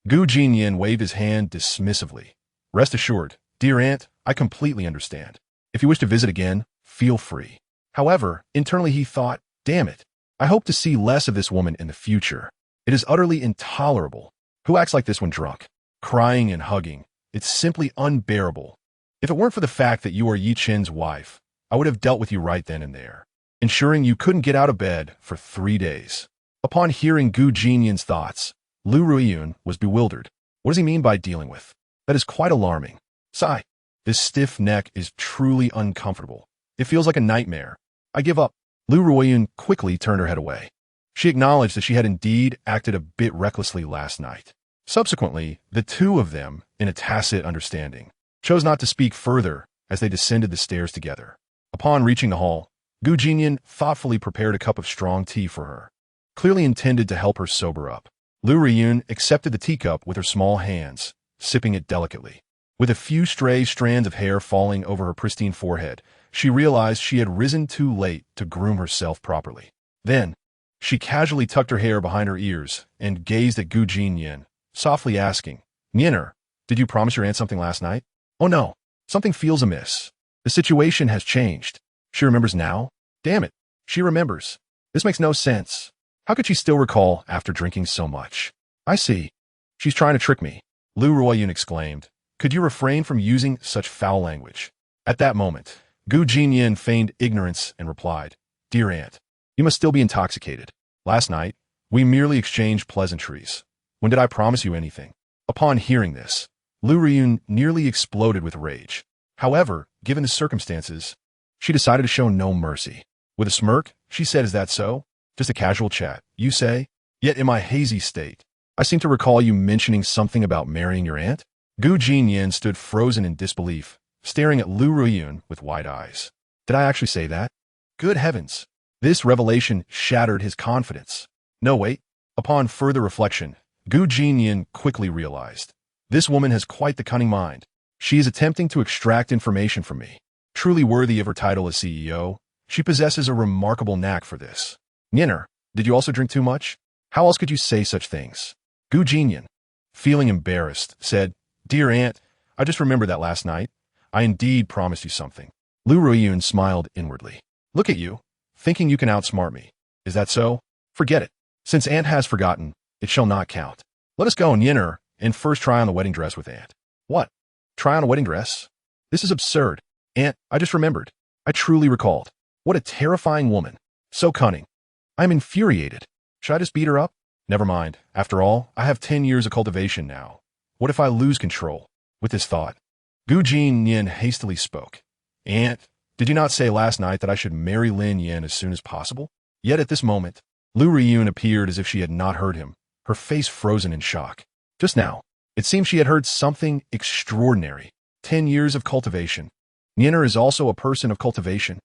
Gu Jinnian waved his hand dismissively. "Rest assured, dear aunt, I completely understand. If you wish to visit again, feel free." However, internally he thought, damn it, I hope to see less of this woman in the future. It is utterly intolerable. Who acts like this when drunk? Crying and hugging. It's simply unbearable. If it weren't for the fact that you are Yi Chen's wife, I would have dealt with you right then and there, ensuring you couldn't get out of bed for 3 days. Upon hearing Gu Jinnian's thoughts, Lu Ruiyun was bewildered. What does he mean by dealing with? That is quite alarming. Sigh. This stiff neck is truly uncomfortable. It feels like a nightmare. I give up. Lu Ruiyun quickly turned her head away. She acknowledged that she had indeed acted a bit recklessly last night. Subsequently, the two of them, in a tacit understanding, chose not to speak further as they descended the stairs together. Upon reaching the hall, Gu Jinnian thoughtfully prepared a cup of strong tea for her, clearly intended to help her sober up. Lu Ruiyun accepted the teacup with her small hands, sipping it delicately. With a few stray strands of hair falling over her pristine forehead, she realized she had risen too late to groom herself properly. Then, she casually tucked her hair behind her ears and gazed at Gu Jinnian, softly asking, "Nienner, did you promise your aunt something last night?" "Oh no, something feels amiss. The situation has changed." She remembers now? Damn it, she remembers. This makes no sense. How could she still recall after drinking so much? I see. She's trying to trick me. Lu Ruiyun exclaimed. Could you refrain from using such foul language? At that moment, Gu Jinnian feigned ignorance and replied, "Dear aunt, you must still be intoxicated. Last night, we merely exchanged pleasantries. When did I promise you anything?" Upon hearing this, Lu Ruiyun nearly exploded with rage. However, given the circumstances, she decided to show no mercy. With a smirk, she said, "Is that so? Just a casual chat, you say? Yet in my hazy state, I seem to recall you mentioning something about marrying your aunt?" Gu Jinnian stood frozen in disbelief, staring at Lu Ruiyun with wide eyes. Did I actually say that? Good heavens! This revelation shattered his confidence. No, wait. Upon further reflection, Gu Jinnian quickly realized. This woman has quite the cunning mind. She is attempting to extract information from me. Truly worthy of her title as CEO, she possesses a remarkable knack for this. Nienner, did you also drink too much? How else could you say such things? Gu Jinnian, feeling embarrassed, said, "Dear aunt, I just remembered that last night. I indeed promised you something." Lu Ruiyun smiled inwardly. "Look at you, thinking you can outsmart me. Is that so? Forget it. Since aunt has forgotten, it shall not count. Let us go, Nienner, and first try on the wedding dress with aunt." "What? Try on a wedding dress? This is absurd. Aunt, I just remembered. I truly recalled. What a terrifying woman. So cunning. I am infuriated. Should I just beat her up? Never mind. After all, I have 10 years of cultivation now. What if I lose control?" With this thought, Gu Jinnian hastily spoke. "Aunt, did you not say last night that I should marry Lin Yin as soon as possible?" Yet at this moment, Lu Riyun appeared as if she had not heard him, her face frozen in shock. Just now, it seemed she had heard something extraordinary. 10 years of cultivation. Niner is also a person of cultivation.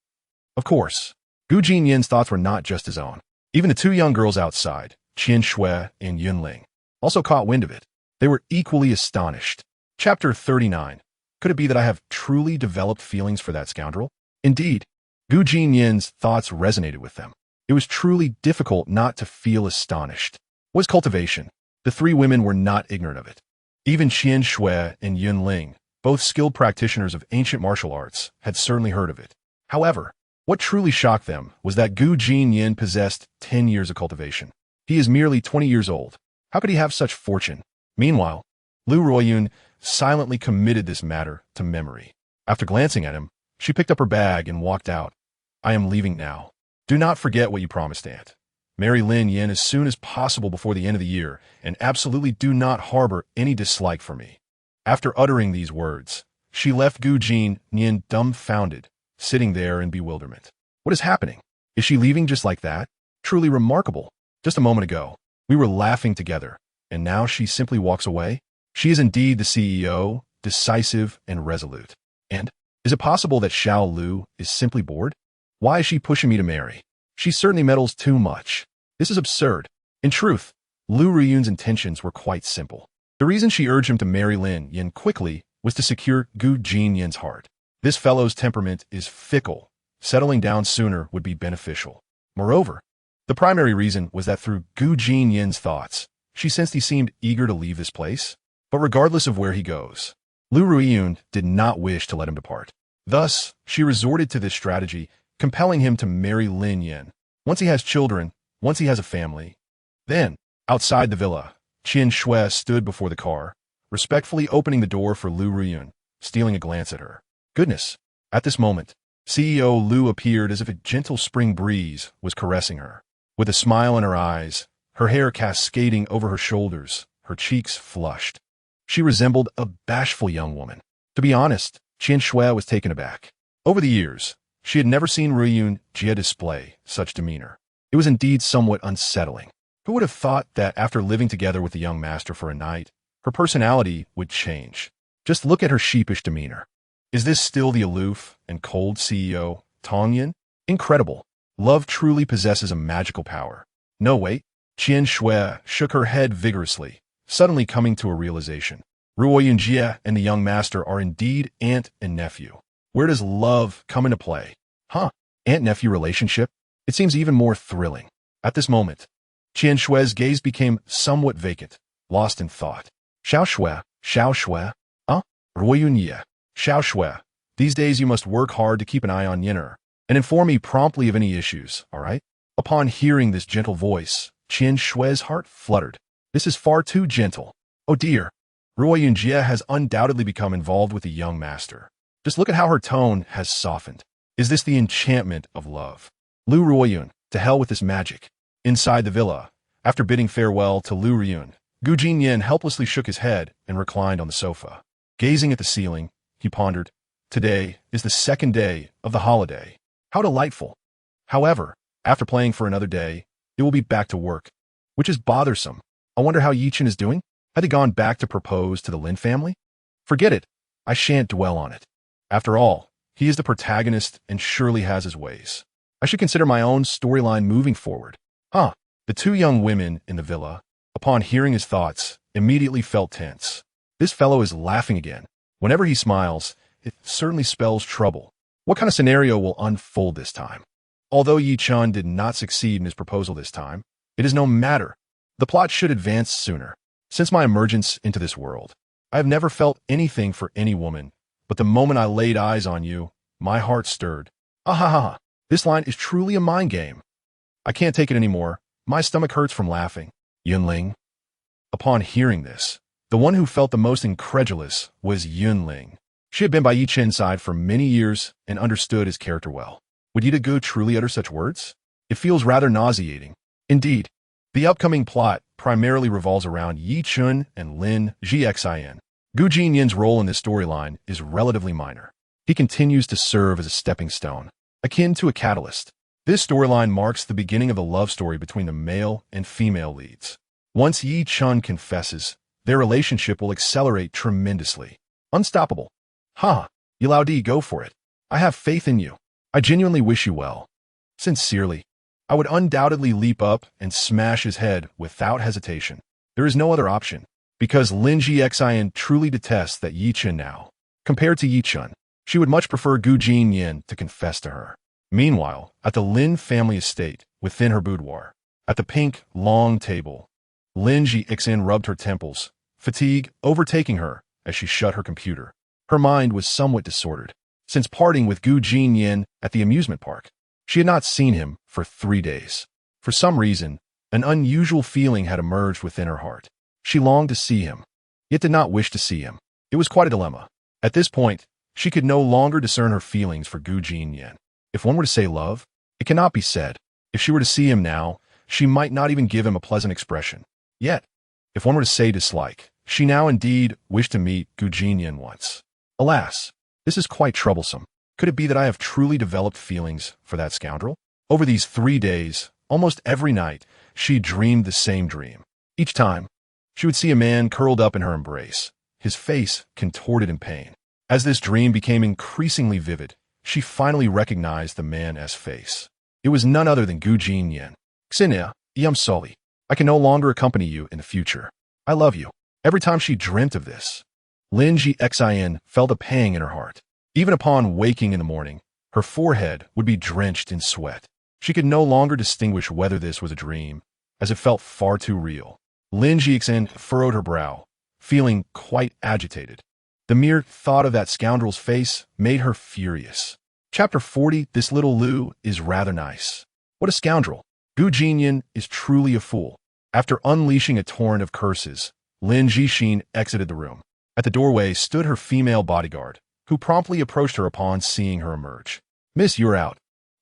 Of course, Gu Jinyan's thoughts were not just his own. Even the two young girls outside, Qian Shui and Yunling, also caught wind of it. They were equally astonished. Chapter 39. Could it be that I have truly developed feelings for that scoundrel? Indeed, Gu Jinyan's thoughts resonated with them. It was truly difficult not to feel astonished. What is cultivation? The three women were not ignorant of it. Even Qian Shui and Yunling, both skilled practitioners of ancient martial arts, had certainly heard of it. However, what truly shocked them was that Gu Jinyan possessed 10 years of cultivation. He is merely 20 years old. How could he have such fortune? Meanwhile, Lu Ruoyun silently committed this matter to memory. After glancing at him, she picked up her bag and walked out. I am leaving now. Do not forget what you promised, Aunt. Marry Lin Yin as soon as possible before the end of the year, and absolutely do not harbor any dislike for me. After uttering these words, she left Gu Jinyan dumbfounded, sitting there in bewilderment. What is happening? Is she leaving just like that? Truly remarkable. Just a moment ago, we were laughing together, and now she simply walks away? She is indeed the CEO, decisive and resolute. And is it possible that Xiao Lu is simply bored? Why is she pushing me to marry? She certainly meddles too much. This is absurd. In truth, Lu Riyun's intentions were quite simple. The reason she urged him to marry Lin Yin quickly was to secure Gu Jinyan's heart. This fellow's temperament is fickle. Settling down sooner would be beneficial. Moreover, the primary reason was that through Gu Jinyan's thoughts, she sensed he seemed eager to leave this place. But regardless of where he goes, Lu Riyun did not wish to let him depart. Thus, she resorted to this strategy, compelling him to marry Lin Yin. Once he has children, once he has a family. Then, outside the villa, Qian Shui stood before the car, respectfully opening the door for Lu Riyun, stealing a glance at her. Goodness! At this moment, CEO Lu appeared as if a gentle spring breeze was caressing her. With a smile in her eyes, her hair cascading over her shoulders, her cheeks flushed. She resembled a bashful young woman. To be honest, Qian Shui was taken aback. Over the years, she had never seen Riyun Jie display such demeanor. It was indeed somewhat unsettling. Who would have thought that after living together with the young master for a night, her personality would change? Just look at her sheepish demeanor. Is this still the aloof and cold CEO, Tongyun? Incredible. Love truly possesses a magical power. No, wait. Qian Shui shook her head vigorously, suddenly coming to a realization. Ruoyun Jie and the young master are indeed aunt and nephew. Where does love come into play? Huh? Aunt-nephew relationship? It seems even more thrilling. At this moment, Qian Shui's gaze became somewhat vacant, lost in thought. Xiao Shui? Ruoyun Jie. Xiao Shui. These days you must work hard to keep an eye on Yinner, and inform me promptly of any issues, all right? Upon hearing this gentle voice, Qian Shui's heart fluttered. This is far too gentle. Oh dear. Ruoyun Jie has undoubtedly become involved with the young master. Just look at how her tone has softened. Is this the enchantment of love? Lu Ruoyun, to hell with this magic. Inside the villa, after bidding farewell to Lu Riyun, Gu Jinyan helplessly shook his head and reclined on the sofa. Gazing at the ceiling, he pondered, today is the second day of the holiday. How delightful. However, after playing for another day, it will be back to work, which is bothersome. I wonder how Yichen is doing? Had he gone back to propose to the Lin family? Forget it. I shan't dwell on it. After all, he is the protagonist and surely has his ways. I should consider my own storyline moving forward. The two young women in the villa, upon hearing his thoughts, immediately felt tense. This fellow is laughing again. Whenever he smiles, it certainly spells trouble. What kind of scenario will unfold this time? Although Yi Chun did not succeed in his proposal this time, it is no matter. The plot should advance sooner. Since my emergence into this world, I have never felt anything for any woman, but the moment I laid eyes on you, my heart stirred. Ahaha, this line is truly a mind game. I can't take it anymore. My stomach hurts from laughing. Yunling. Upon hearing this, the one who felt the most incredulous was Yunling. She had been by Yi Chen's side for many years and understood his character well. Would Yidagu truly utter such words? It feels rather nauseating. Indeed, the upcoming plot primarily revolves around Yi Chun and Lin Zhixin. Gu Jinyan's role in this storyline is relatively minor. He continues to serve as a stepping stone, akin to a catalyst. This storyline marks the beginning of the love story between the male and female leads. Once Yi Chun confesses, their relationship will accelerate tremendously. Unstoppable. Ha! Yilaodi, go for it. I have faith in you. I genuinely wish you well. Sincerely. I would undoubtedly leap up and smash his head without hesitation. There is no other option, because Lin Jixian truly detests that Yi Chun now. Compared to Yi Chun, she would much prefer Gu Jinnian to confess to her. Meanwhile, at the Lin family estate, within her boudoir, at the pink, long table, Lin Jixian rubbed her temples, fatigue overtaking her as she shut her computer. Her mind was somewhat disordered. Since parting with Gu Jinnian at the amusement park, she had not seen him for 3 days. For some reason, an unusual feeling had emerged within her heart. She longed to see him, yet did not wish to see him. It was quite a dilemma. At this point, she could no longer discern her feelings for Gu Jinnian. If one were to say love, it cannot be said. If she were to see him now, she might not even give him a pleasant expression. Yet, if one were to say dislike, she now indeed wished to meet Gu Jinnian once. Alas, this is quite troublesome. Could it be that I have truly developed feelings for that scoundrel? Over these 3 days, almost every night, she dreamed the same dream. Each time, she would see a man curled up in her embrace, his face contorted in pain. As this dream became increasingly vivid, she finally recognized the man as face. It was none other than Gu Jinnian. Xinia, I'm sorry. I can no longer accompany you in the future. I love you. Every time she dreamt of this, Lin Jixian felt a pang in her heart. Even upon waking in the morning, her forehead would be drenched in sweat. She could no longer distinguish whether this was a dream, as it felt far too real. Lin Jixian furrowed her brow, feeling quite agitated. The mere thought of that scoundrel's face made her furious. Chapter 40, This little Lu is rather nice. What a scoundrel. Gu Jinnian is truly a fool. After unleashing a torrent of curses, Lin Jixian exited the room. At the doorway stood her female bodyguard, who promptly approached her upon seeing her emerge. Miss, you're out.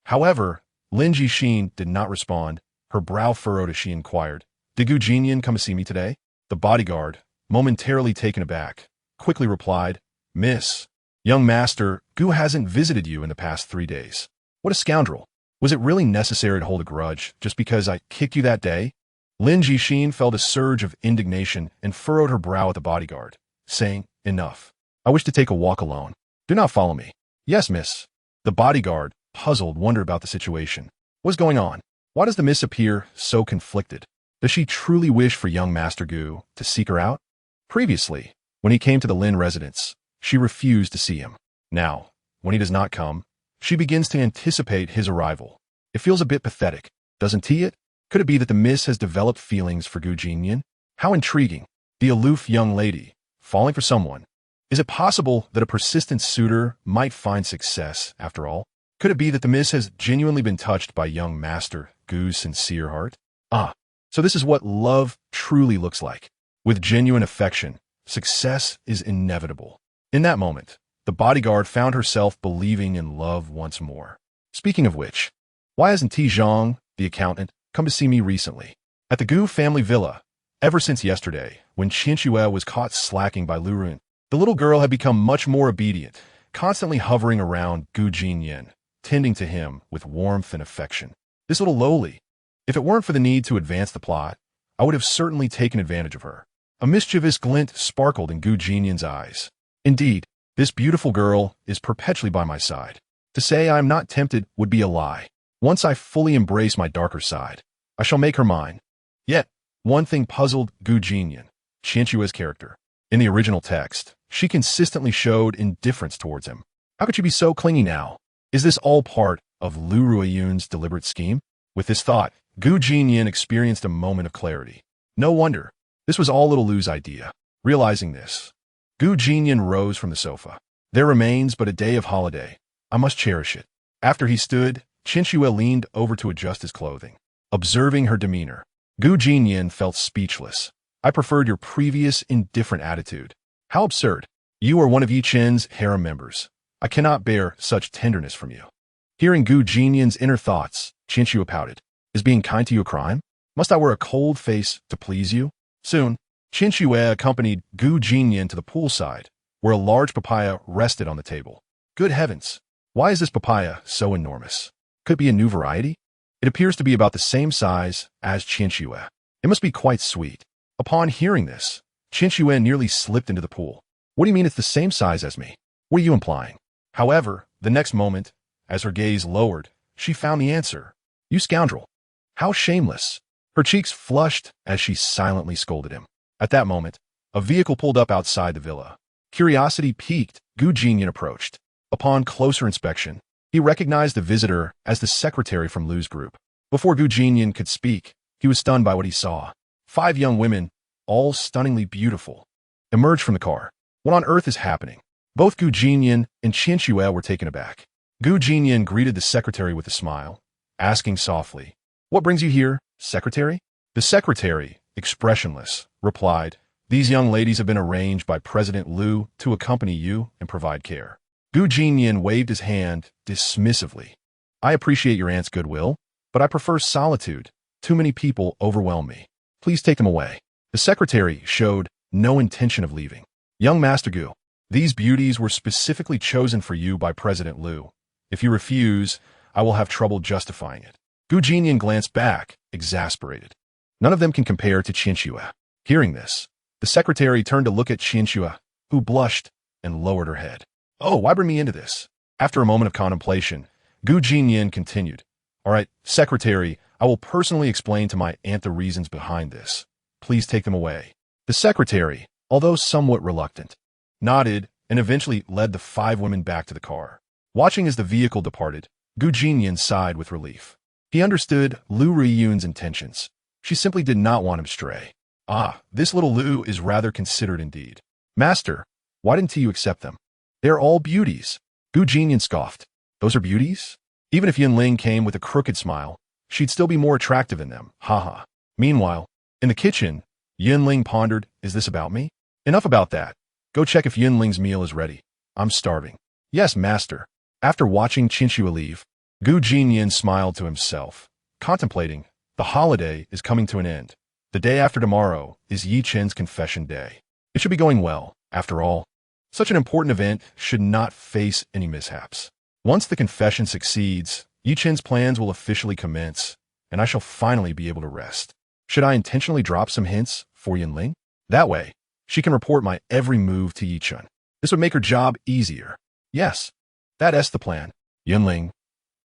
However, Lin Jixian did not respond, her brow furrowed as she inquired, Did Gu Jinnian come to see me today? The bodyguard, momentarily taken aback, quickly replied, Miss, young master, Gu hasn't visited you in the past 3 days. What a scoundrel. Was it really necessary to hold a grudge just because I kicked you that day? Lin Jixian felt a surge of indignation and furrowed her brow at the bodyguard, saying, Enough. I wish to take a walk alone. Do not follow me. Yes, miss. The bodyguard, puzzled, wondered about the situation. What's going on? Why does the miss appear so conflicted? Does she truly wish for young Master Gu to seek her out? Previously, when he came to the Lin residence, she refused to see him. Now, when he does not come, she begins to anticipate his arrival. It feels a bit pathetic, doesn't it? Could it be that the miss has developed feelings for Gu Jinnian? How intriguing. The aloof young lady, falling for someone. Is it possible that a persistent suitor might find success, after all? Could it be that the miss has genuinely been touched by young Master Gu's sincere heart? Ah, so this is what love truly looks like. With genuine affection, success is inevitable. In that moment, the bodyguard found herself believing in love once more. Speaking of which, why hasn't Ti Zhang, the accountant, come to see me recently? At the Gu family villa, ever since yesterday, when Qinshue was caught slacking by Lu Run, the little girl had become much more obedient, constantly hovering around Gu Jinnian, tending to him with warmth and affection. This little lowly. If it weren't for the need to advance the plot, I would have certainly taken advantage of her. A mischievous glint sparkled in Gu Jinnian's eyes. Indeed, this beautiful girl is perpetually by my side. To say I am not tempted would be a lie. Once I fully embrace my darker side, I shall make her mine. Yet, one thing puzzled Gu Jinnian, Qinshue's character. In the original text, she consistently showed indifference towards him. How could she be so clingy now? Is this all part of Lu Ruiyun's deliberate scheme? With this thought, Gu Jinnian experienced a moment of clarity. No wonder. This was all little Lu's idea. Realizing this, Gu Jinnian rose from the sofa. There remains but a day of holiday. I must cherish it. After he stood, Qinshue leaned over to adjust his clothing. Observing her demeanor, Gu Jinnian felt speechless. I preferred your previous indifferent attitude. How absurd. You are one of Yi Chen's harem members. I cannot bear such tenderness from you. Hearing Gu Jinnian's inner thoughts, Qinshue pouted. Is being kind to you a crime? Must I wear a cold face to please you? Soon, Qinshue accompanied Gu Jinnian to the poolside, where a large papaya rested on the table. Good heavens! Why is this papaya so enormous? Could be a new variety? It appears to be about the same size as Chinchue. It must be quite sweet. Upon hearing this, Chinchue nearly slipped into the pool. What do you mean it's the same size as me? What are you implying? However, the next moment, as her gaze lowered, she found the answer. You scoundrel. How shameless. Her cheeks flushed as she silently scolded him. At that moment, a vehicle pulled up outside the villa. Curiosity piqued, Jinnian approached. Upon closer inspection, he recognized the visitor as the secretary from Lu's group. Before Jinnian could speak, he was stunned by what he saw. 5 young women, all stunningly beautiful, emerged from the car. What on earth is happening? Both Jinnian and Chinchue were taken aback. Jinnian greeted the secretary with a smile, asking softly, "What brings you here, secretary?" The secretary, expressionless, replied, "These young ladies have been arranged by President Lu to accompany you and provide care." Jinnian waved his hand dismissively. "I appreciate your aunt's goodwill, but I prefer solitude. Too many people overwhelm me. Please take them away." The secretary showed no intention of leaving. "Young Master Gu, these beauties were specifically chosen for you by President Lu. If you refuse, I will have trouble justifying it." Jinnian glanced back, exasperated. None of them can compare to Chinchue. Hearing this, the secretary turned to look at Chinchue, who blushed and lowered her head. "Oh, why bring me into this?" After a moment of contemplation, Jinnian continued, "All right, secretary, I will personally explain to my aunt the reasons behind this. Please take them away." The secretary, although somewhat reluctant, nodded and eventually led the 5 women back to the car. Watching as the vehicle departed, Jinnian sighed with relief. He understood Lu Riyun's intentions. She simply did not want him stray. This little Lu is rather considerate indeed. "Master, why didn't you accept them? They are all beauties." Jinnian scoffed. "Those are beauties?" Even if Yunling came with a crooked smile, she'd still be more attractive in them. Haha. Meanwhile, in the kitchen, Yunling pondered, "Is this about me? Enough about that. Go check if Yunling's meal is ready. I'm starving." "Yes, master." After watching Chinchue leave, Jinnian smiled to himself, contemplating, the holiday is coming to an end. The day after tomorrow is Yi Chen's confession day. It should be going well, after all. Such an important event should not face any mishaps. Once the confession succeeds, Yi Chen's plans will officially commence, and I shall finally be able to rest. Should I intentionally drop some hints for Yunling? That way, she can report my every move to Yi Chen. This would make her job easier. Yes, that's the plan. Yunling.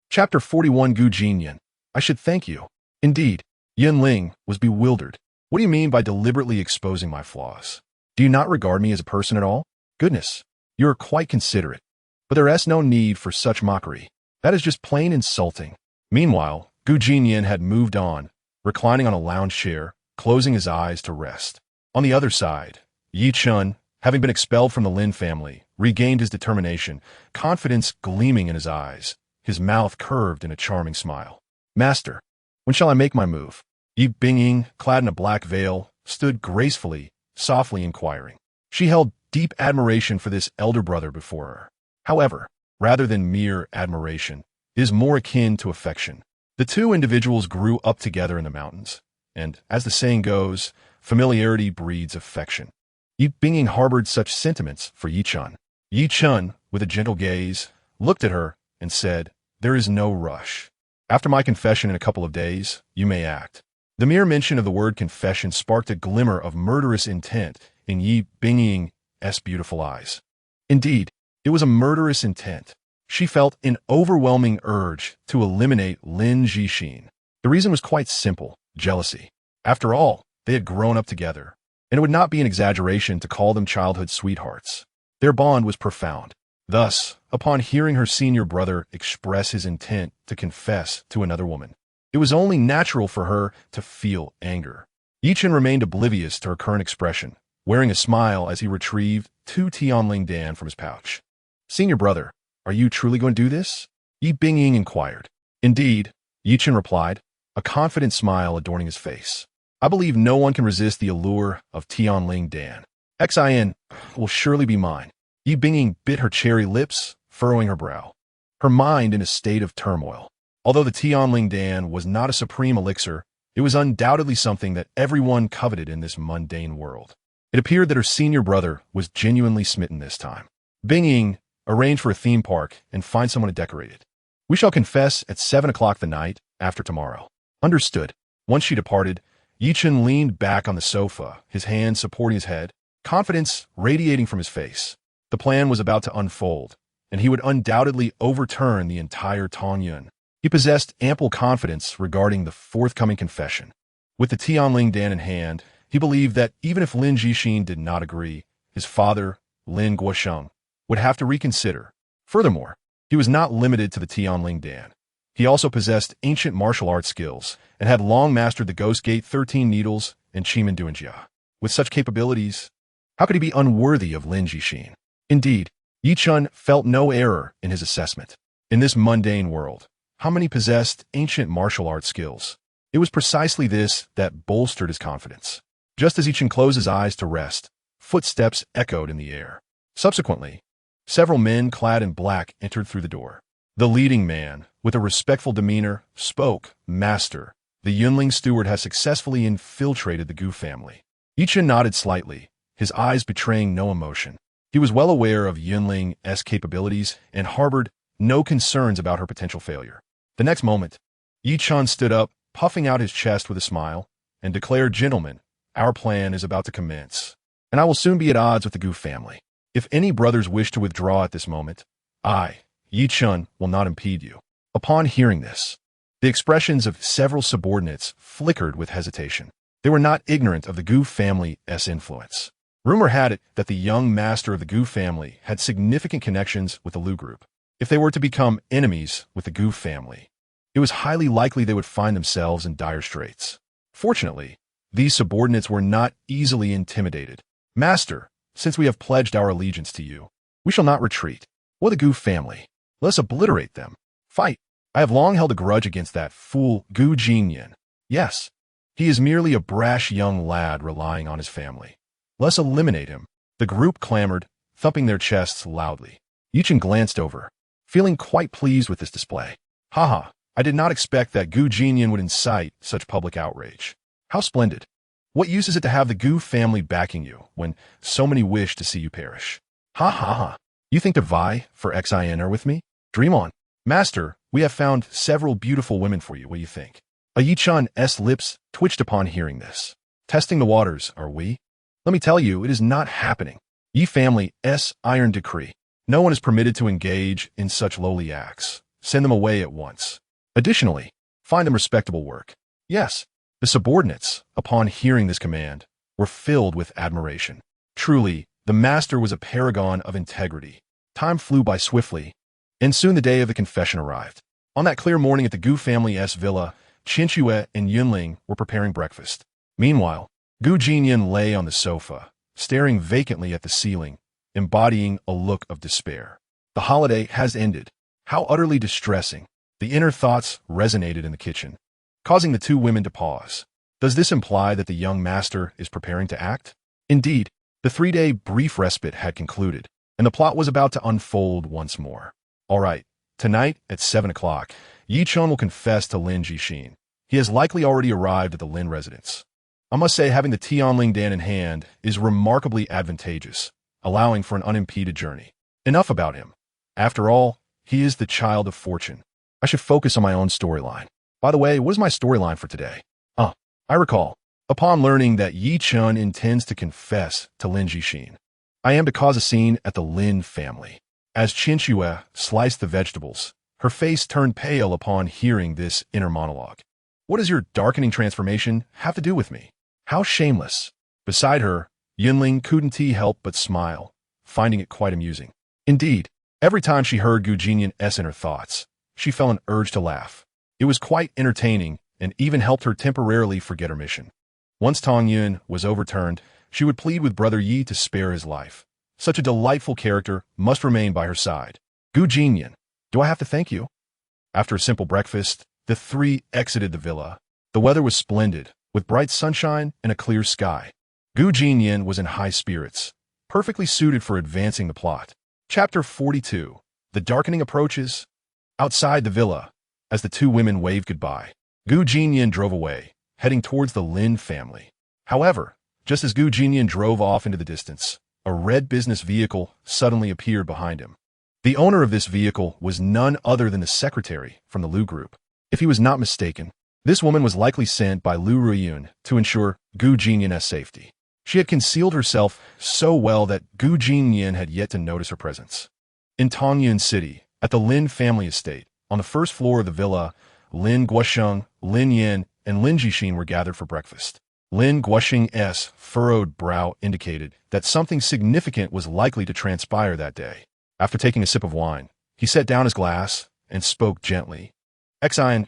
Chapter 41. Jinnian. I should thank you. Indeed, Yunling was bewildered. What do you mean by deliberately exposing my flaws? Do you not regard me as a person at all? Goodness, you are quite considerate. But there is no need for such mockery. That is just plain insulting. Meanwhile, Jinnian had moved on, reclining on a lounge chair, closing his eyes to rest. On the other side, Yi Chen, having been expelled from the Lin family, regained his determination, confidence gleaming in his eyes, his mouth curved in a charming smile. "Master, when shall I make my move?" Yi Bingying, clad in a black veil, stood gracefully, softly inquiring. She held deep admiration for this elder brother before her. However, rather than mere admiration, it is more akin to affection. The two individuals grew up together in the mountains, and, as the saying goes, familiarity breeds affection. Yi Bingying harbored such sentiments for Yi Chen. Yi Chen, with a gentle gaze, looked at her and said, "There is no rush. After my confession in a couple of days, you may act." The mere mention of the word confession sparked a glimmer of murderous intent in Yi Bingying's beautiful eyes. Indeed, it was a murderous intent. She felt an overwhelming urge to eliminate Lin Zhixin. The reason was quite simple: jealousy. After all, they had grown up together, and it would not be an exaggeration to call them childhood sweethearts. Their bond was profound. Thus, upon hearing her senior brother express his intent to confess to another woman, it was only natural for her to feel anger. Yi Chen remained oblivious to her current expression, wearing a smile as he retrieved 2 Tianling Dan from his pouch. "Senior brother, are you truly going to do this?" Yi Bingying inquired. "Indeed," Yi Chen replied, a confident smile adorning his face. "I believe no one can resist the allure of Tianling Dan. Xin will surely be mine." Yi Bingying bit her cherry lips, furrowing her brow, her mind in a state of turmoil. Although the Tianling Dan was not a supreme elixir, it was undoubtedly something that everyone coveted in this mundane world. It appeared that her senior brother was genuinely smitten this time. Bingying arranged for a theme park and find someone to decorate it. We shall confess at 7 o'clock the night after tomorrow. Understood. Once she departed, Yichun leaned back on the sofa, his hands supporting his head, confidence radiating from his face. The plan was about to unfold, and he would undoubtedly overturn the entire Tongyun. He possessed ample confidence regarding the forthcoming confession. With the Tianling Dan in hand, he believed that even if Lin Jixin did not agree, his father, Lin Guosheng, would have to reconsider. Furthermore, he was not limited to the Tianling Dan. He also possessed ancient martial arts skills and had long mastered the Ghost Gate 13 Needles and Chimen Duanjia. With such capabilities, how could he be unworthy of Lin Jixin? Indeed, Yichun felt no error in his assessment. In this mundane world, how many possessed ancient martial arts skills? It was precisely this that bolstered his confidence. Just as Yichun closed his eyes to rest, footsteps echoed in the air. Subsequently, several men clad in black entered through the door. The leading man, with a respectful demeanor, spoke, "Master, the Yunling steward has successfully infiltrated the Gu family." Yichun nodded slightly, his eyes betraying no emotion. He was well aware of Yunling's capabilities and harbored no concerns about her potential failure. The next moment, Yichun stood up, puffing out his chest with a smile, and declared, "Gentlemen, our plan is about to commence, and I will soon be at odds with the Gu family. If any brothers wish to withdraw at this moment, I, Yichun, will not impede you." Upon hearing this, the expressions of several subordinates flickered with hesitation. They were not ignorant of the Gu family's influence. Rumor had it that the young master of the Gu family had significant connections with the Lu group. If they were to become enemies with the Gu family, it was highly likely they would find themselves in dire straits. Fortunately, these subordinates were not easily intimidated. "Master, since we have pledged our allegiance to you, we shall not retreat. What the Gu family? Let us obliterate them. Fight. I have long held a grudge against that fool Gu Jinnian. Yes, he is merely a brash young lad relying on his family. Let us eliminate him." The group clamored, thumping their chests loudly. Yichun glanced over, feeling quite pleased with this display. "Haha, I did not expect that Gu Jinnian would incite such public outrage. How splendid. What use is it to have the Gu family backing you when so many wish to see you perish? Ha ha ha. You think to vie for XINR with me? Dream on. Master, we have found several beautiful women for you. What do you think?" Yichun's lips twitched upon hearing this. "Testing the waters, are we? Let me tell you, it is not happening. Yi family's iron decree. No one is permitted to engage in such lowly acts. Send them away at once. Additionally, find them respectable work." Yes, the subordinates, upon hearing this command, were filled with admiration. Truly, the master was a paragon of integrity. Time flew by swiftly, and soon the day of the confession arrived. On that clear morning at the Gu family's villa, Qinshue and Yunling were preparing breakfast. Meanwhile, Gu Jinnian lay on the sofa, staring vacantly at the ceiling, embodying a look of despair. The holiday has ended. How utterly distressing. The inner thoughts resonated in the kitchen, causing the two women to pause. Does this imply that the young master is preparing to act? Indeed, the 3-day brief respite had concluded, and the plot was about to unfold once more. All right, tonight at 7 o'clock, Yichun will confess to Lin Jixin. He has likely already arrived at the Lin residence. I must say having the Tianling Dan in hand is remarkably advantageous, allowing for an unimpeded journey. Enough about him. After all, he is the child of fortune. I should focus on my own storyline. By the way, what is my storyline for today? I recall. Upon learning that Yichun intends to confess to Lin Jixin, I am to cause a scene at the Lin family. As Qinshue sliced the vegetables, her face turned pale upon hearing this inner monologue. What does your darkening transformation have to do with me? How shameless. Beside her, Yunling couldn't help but smile, finding it quite amusing. Indeed, every time she heard Gu Jinnian's inner thoughts, she felt an urge to laugh. It was quite entertaining and even helped her temporarily forget her mission. Once Tongyun was overturned, she would plead with Brother Yi to spare his life. Such a delightful character must remain by her side. Gu Jinnian, do I have to thank you? After a simple breakfast, the three exited the villa. The weather was splendid, with bright sunshine and a clear sky. Gu Jinnian was in high spirits, perfectly suited for advancing the plot. Chapter 42. The darkening approaches. Outside the villa, as the two women waved goodbye, Gu Jinnian drove away, heading towards the Lin family. However, just as Gu Jinnian drove off into the distance, a red business vehicle suddenly appeared behind him. The owner of this vehicle was none other than the secretary from the Lu group. If he was not mistaken, this woman was likely sent by Lu Ruiyun to ensure Gu Jinnian's safety. She had concealed herself so well that Gu Jinnian had yet to notice her presence. In Tongyun City, at the Lin family estate, on the first floor of the villa, Lin Guosheng, Lin Yin, and Lin Jixin were gathered for breakfast. Lin Guosheng's furrowed brow indicated that something significant was likely to transpire that day. After taking a sip of wine, he set down his glass and spoke gently. Xian,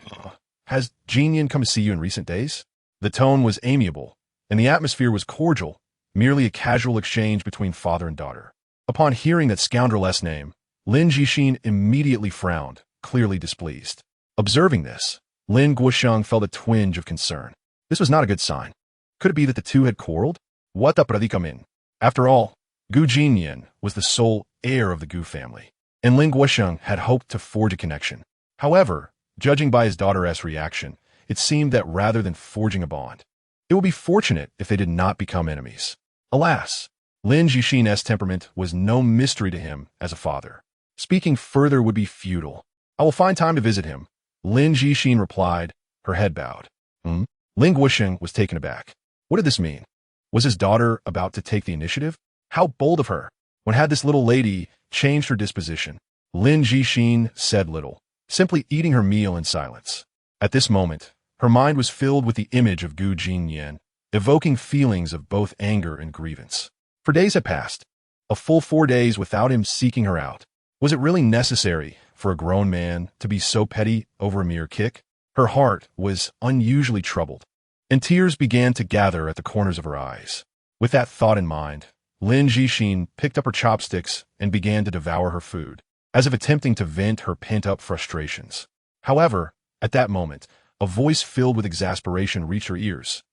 has Jinnian come to see you in recent days? The tone was amiable, and the atmosphere was cordial, merely a casual exchange between father and daughter. Upon hearing that scoundrel's name, Lin Jixin immediately frowned, clearly displeased. Observing this, Lin Guosheng felt a twinge of concern. This was not a good sign. Could it be that the two had quarreled? What the predicament? After all, Gu Jinnian was the sole heir of the Gu family, and Lin Guosheng had hoped to forge a connection. However, judging by his daughter's reaction, it seemed that rather than forging a bond, it would be fortunate if they did not become enemies. Alas, Lin Jixin's temperament was no mystery to him as a father. Speaking further would be futile. I will find time to visit him, Lin Jixin replied, her head bowed. Lin Guosheng was taken aback. What did this mean? Was his daughter about to take the initiative? How bold of her! When had this little lady changed her disposition? Lin Jixin said little, simply eating her meal in silence. At this moment, her mind was filled with the image of Gu Jinnian, evoking feelings of both anger and grievance. For days had passed, a full 4 days without him seeking her out. Was it really necessary for a grown man to be so petty over a mere kick? Her heart was unusually troubled, and tears began to gather at the corners of her eyes. With that thought in mind, Lin Jixin picked up her chopsticks and began to devour her food, as if attempting to vent her pent-up frustrations. However, at that moment, a voice filled with exasperation reached her ears.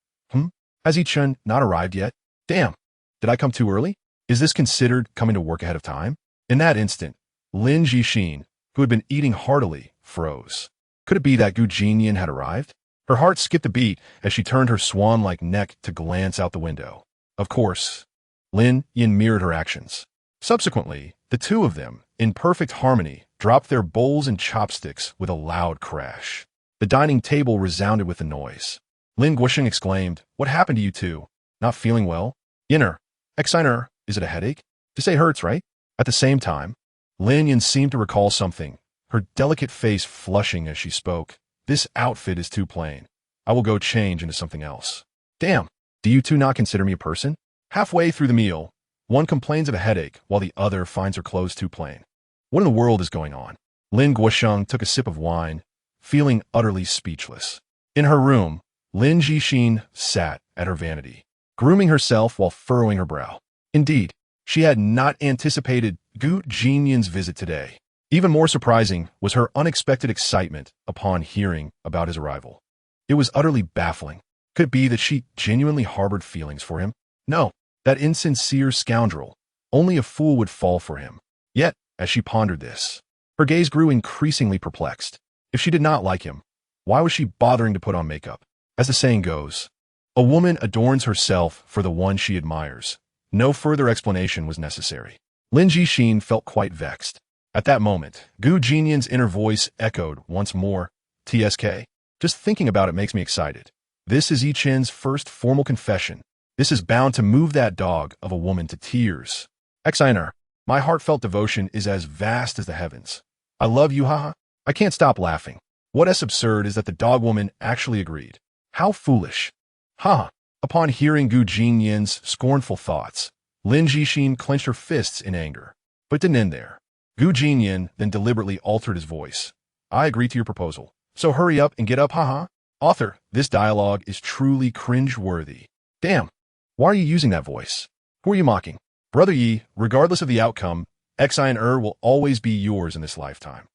Has Yi-chun not arrived yet? Damn! Did I come too early? Is this considered coming to work ahead of time? In that instant, Lin Jixin, who had been eating heartily, froze. Could it be that Gu Jinnian had arrived? Her heart skipped a beat as she turned her swan-like neck to glance out the window. Of course, Lin Yin mirrored her actions. Subsequently, the two of them, in perfect harmony, dropped their bowls and chopsticks with a loud crash. The dining table resounded with the noise. Lin Guosheng exclaimed, "What happened to you two? Not feeling well? Yinner, Xiner, is it a headache? To say hurts, right?" At the same time, Lin Yin seemed to recall something, her delicate face flushing as she spoke. "This outfit is too plain. I will go change into something else." Damn, do you two not consider me a person? Halfway through the meal, one complains of a headache while the other finds her clothes too plain. What in the world is going on? Lin Guosheng took a sip of wine, feeling utterly speechless. In her room, Lin Jixin sat at her vanity, grooming herself while furrowing her brow. Indeed, she had not anticipated Gu Jinnian's visit today. Even more surprising was her unexpected excitement upon hearing about his arrival. It was utterly baffling. Could it be that she genuinely harbored feelings for him? No, that insincere scoundrel. Only a fool would fall for him. Yet, as she pondered this, her gaze grew increasingly perplexed. If she did not like him, why was she bothering to put on makeup? As the saying goes, a woman adorns herself for the one she admires. No further explanation was necessary. Lin Jixin felt quite vexed. At that moment, Gu Jinnian's inner voice echoed once more, "TSK? Just thinking about it makes me excited. This is Yi-chen's first formal confession. This is bound to move that dog of a woman to tears. Xiner, my heartfelt devotion is as vast as the heavens. I love you, haha." I can't stop laughing. What is absurd is that the dog woman actually agreed. How foolish. Haha. Upon hearing Gu Jinnian's scornful thoughts, Lin Jixin clenched her fists in anger. But it didn't end there. Gu Jinnian then deliberately altered his voice. "I agree to your proposal. So hurry up and get up, haha." Author, this dialogue is truly cringe-worthy. Damn. Why are you using that voice? Who are you mocking? Brother Yi, regardless of the outcome, Xiner will always be yours in this lifetime.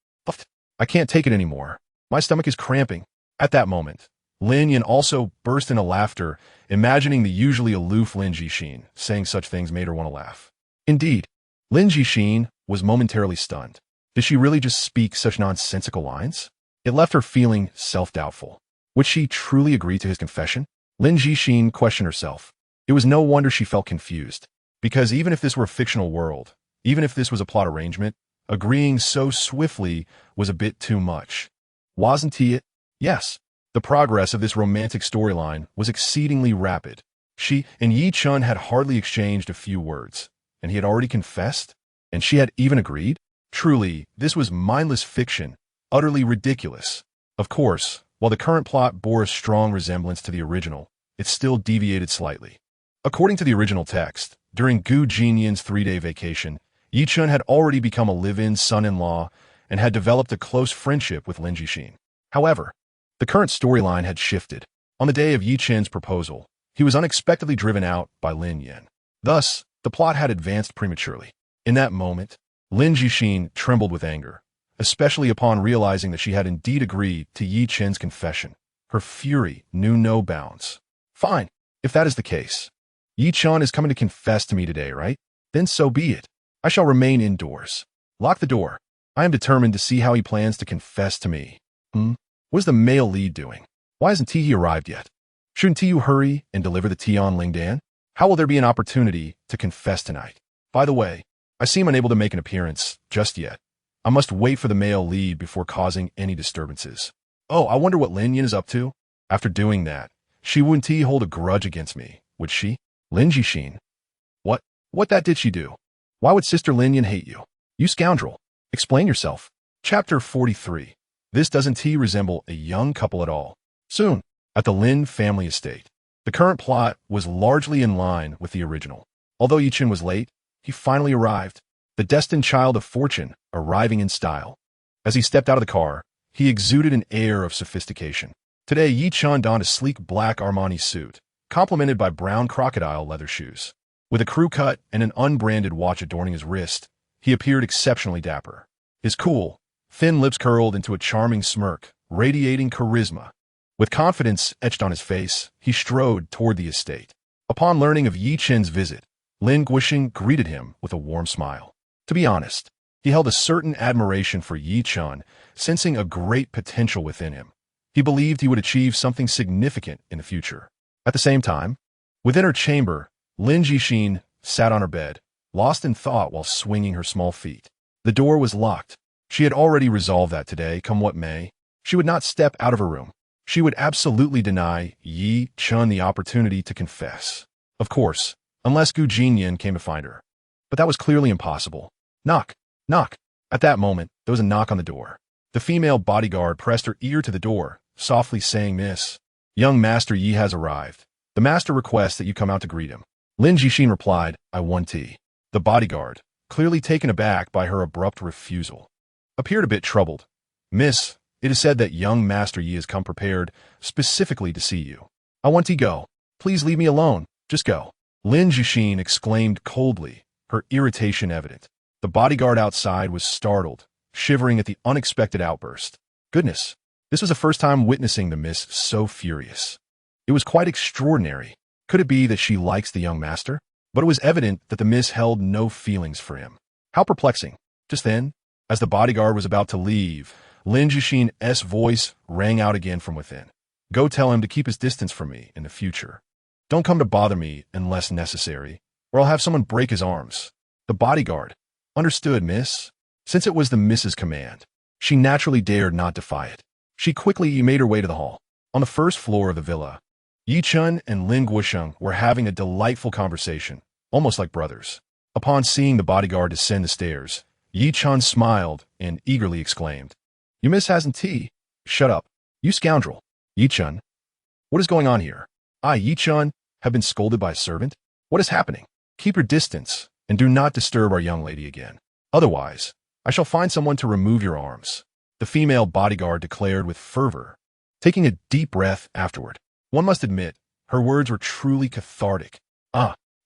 I can't take it anymore. My stomach is cramping. At that moment, Lin Yin also burst into laughter, imagining the usually aloof Lin Jixin saying such things made her want to laugh. Indeed, Lin Jixin was momentarily stunned. Did she really just speak such nonsensical lines? It left her feeling self-doubtful. Would she truly agree to his confession? Lin Jixin questioned herself. It was no wonder she felt confused, because even if this were a fictional world, even if this was a plot arrangement, agreeing so swiftly was a bit too much. Wasn't he it? Yes. The progress of this romantic storyline was exceedingly rapid. She and Yi Chun had hardly exchanged a few words, and he had already confessed, and she had even agreed? Truly, this was mindless fiction, utterly ridiculous. Of course, while the current plot bore a strong resemblance to the original, it still deviated slightly. According to the original text, during Gu Jinnian's 3-day vacation, Yi Chun had already become a live-in son-in-law and had developed a close friendship with Lin Jixin. However, the current storyline had shifted. On the day of Yi Chun's proposal, he was unexpectedly driven out by Lin Yan. Thus, the plot had advanced prematurely. In that moment, Lin Jixin trembled with anger, especially upon realizing that she had indeed agreed to Yi Chun's confession. Her fury knew no bounds. Fine, if that is the case. Yi Chun is coming to confess to me today, right? Then so be it. I shall remain indoors. Lock the door. I am determined to see how he plans to confess to me. What is the male lead doing? Why hasn't he arrived yet? Shouldn't you hurry and deliver the tea on Lingdan? How will there be an opportunity to confess tonight? By the way, I seem unable to make an appearance just yet. I must wait for the male lead before causing any disturbances. Oh, I wonder what Lin Yan is up to. After doing that, she wouldn't hold a grudge against me, would she? Lin Jixin. What that did she do? Why would Sister Lin Yan hate you? You scoundrel. Explain yourself. Chapter 43. This doesn't resemble a young couple at all. Soon, at the Lin family estate, the current plot was largely in line with the original. Although Yi Chun was late, he finally arrived, the destined child of fortune arriving in style. As he stepped out of the car, he exuded an air of sophistication. Today, Yi Chun donned a sleek black Armani suit, complemented by brown crocodile leather shoes. With a crew cut and an unbranded watch adorning his wrist, he appeared exceptionally dapper. His cool, thin lips curled into a charming smirk, radiating charisma. With confidence etched on his face, he strode toward the estate. Upon learning of Yi Chun's visit, Lin Guoxing greeted him with a warm smile. To be honest, he held a certain admiration for Yi Chun, sensing a great potential within him. He believed he would achieve something significant in the future. At the same time, within her chamber, Lin Jixin sat on her bed, lost in thought while swinging her small feet. The door was locked. She had already resolved that today, come what may, she would not step out of her room. She would absolutely deny Yi Chun the opportunity to confess. Of course, unless Gu Jinnian came to find her. But that was clearly impossible. Knock, knock. At that moment, there was a knock on the door. The female bodyguard pressed her ear to the door, softly saying, "Miss, young Master Yi has arrived. The master requests that you come out to greet him." Lin Jixin replied, "I want tea." The bodyguard, clearly taken aback by her abrupt refusal, appeared a bit troubled. "Miss, it is said that young Master Yi has come prepared specifically to see you. I want tea. Go. Please leave me alone. Just go." Lin Jixin exclaimed coldly, her irritation evident. The bodyguard outside was startled, shivering at the unexpected outburst. Goodness, this was the first time witnessing the miss so furious. It was quite extraordinary. Could it be that she likes the young master? But it was evident that the miss held no feelings for him. How perplexing. Just then, as the bodyguard was about to leave, Lin Jixin's voice rang out again from within. "Go tell him to keep his distance from me in the future. Don't come to bother me unless necessary, or I'll have someone break his arms." The bodyguard. "Understood, miss." Since it was the miss's command, she naturally dared not defy it. She quickly made her way to the hall. On the first floor of the villa, Yi Chun and Lin Guoxing were having a delightful conversation, almost like brothers. Upon seeing the bodyguard descend the stairs, Yi Chun smiled and eagerly exclaimed, "Your miss hasn't tea." "Shut up, you scoundrel." "Yi Chun, what is going on here?" "I, Yi Chun, have been scolded by a servant? What is happening?" "Keep your distance, and do not disturb our young lady again. Otherwise, I shall find someone to remove your arms," the female bodyguard declared with fervor, taking a deep breath afterward. One must admit, her words were truly cathartic.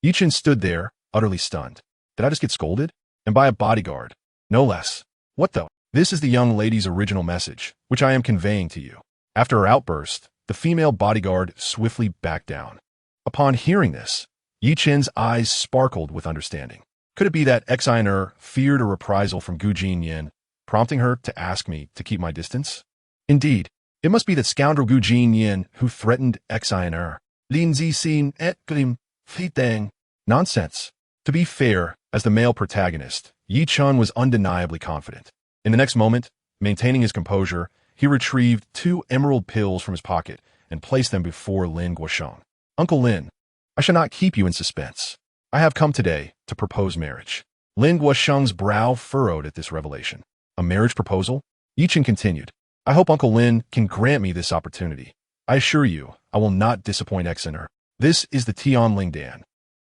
Yi Chun stood there, utterly stunned. Did I just get scolded? And by a bodyguard? No less. What the? This is the young lady's original message, which I am conveying to you. After her outburst, the female bodyguard swiftly backed down. Upon hearing this, Yi Chun's eyes sparkled with understanding. Could it be that Xiner feared a reprisal from Gu Jinnian, prompting her to ask me to keep my distance? Indeed, it must be that scoundrel Gu Jinnian who threatened Xiner. Lin Zixin et Glim Fitang. Nonsense. To be fair, as the male protagonist, Yi Chun was undeniably confident. In the next moment, maintaining his composure, he retrieved 2 emerald pills from his pocket and placed them before Lin Guosheng. Uncle Lin, I shall not keep you in suspense. I have come today to propose marriage. Lin Guosheng's brow furrowed at this revelation. A marriage proposal? Yi Chun continued. I hope Uncle Lin can grant me this opportunity. I assure you, I will not disappoint Exeter. This is the Tianling Dan,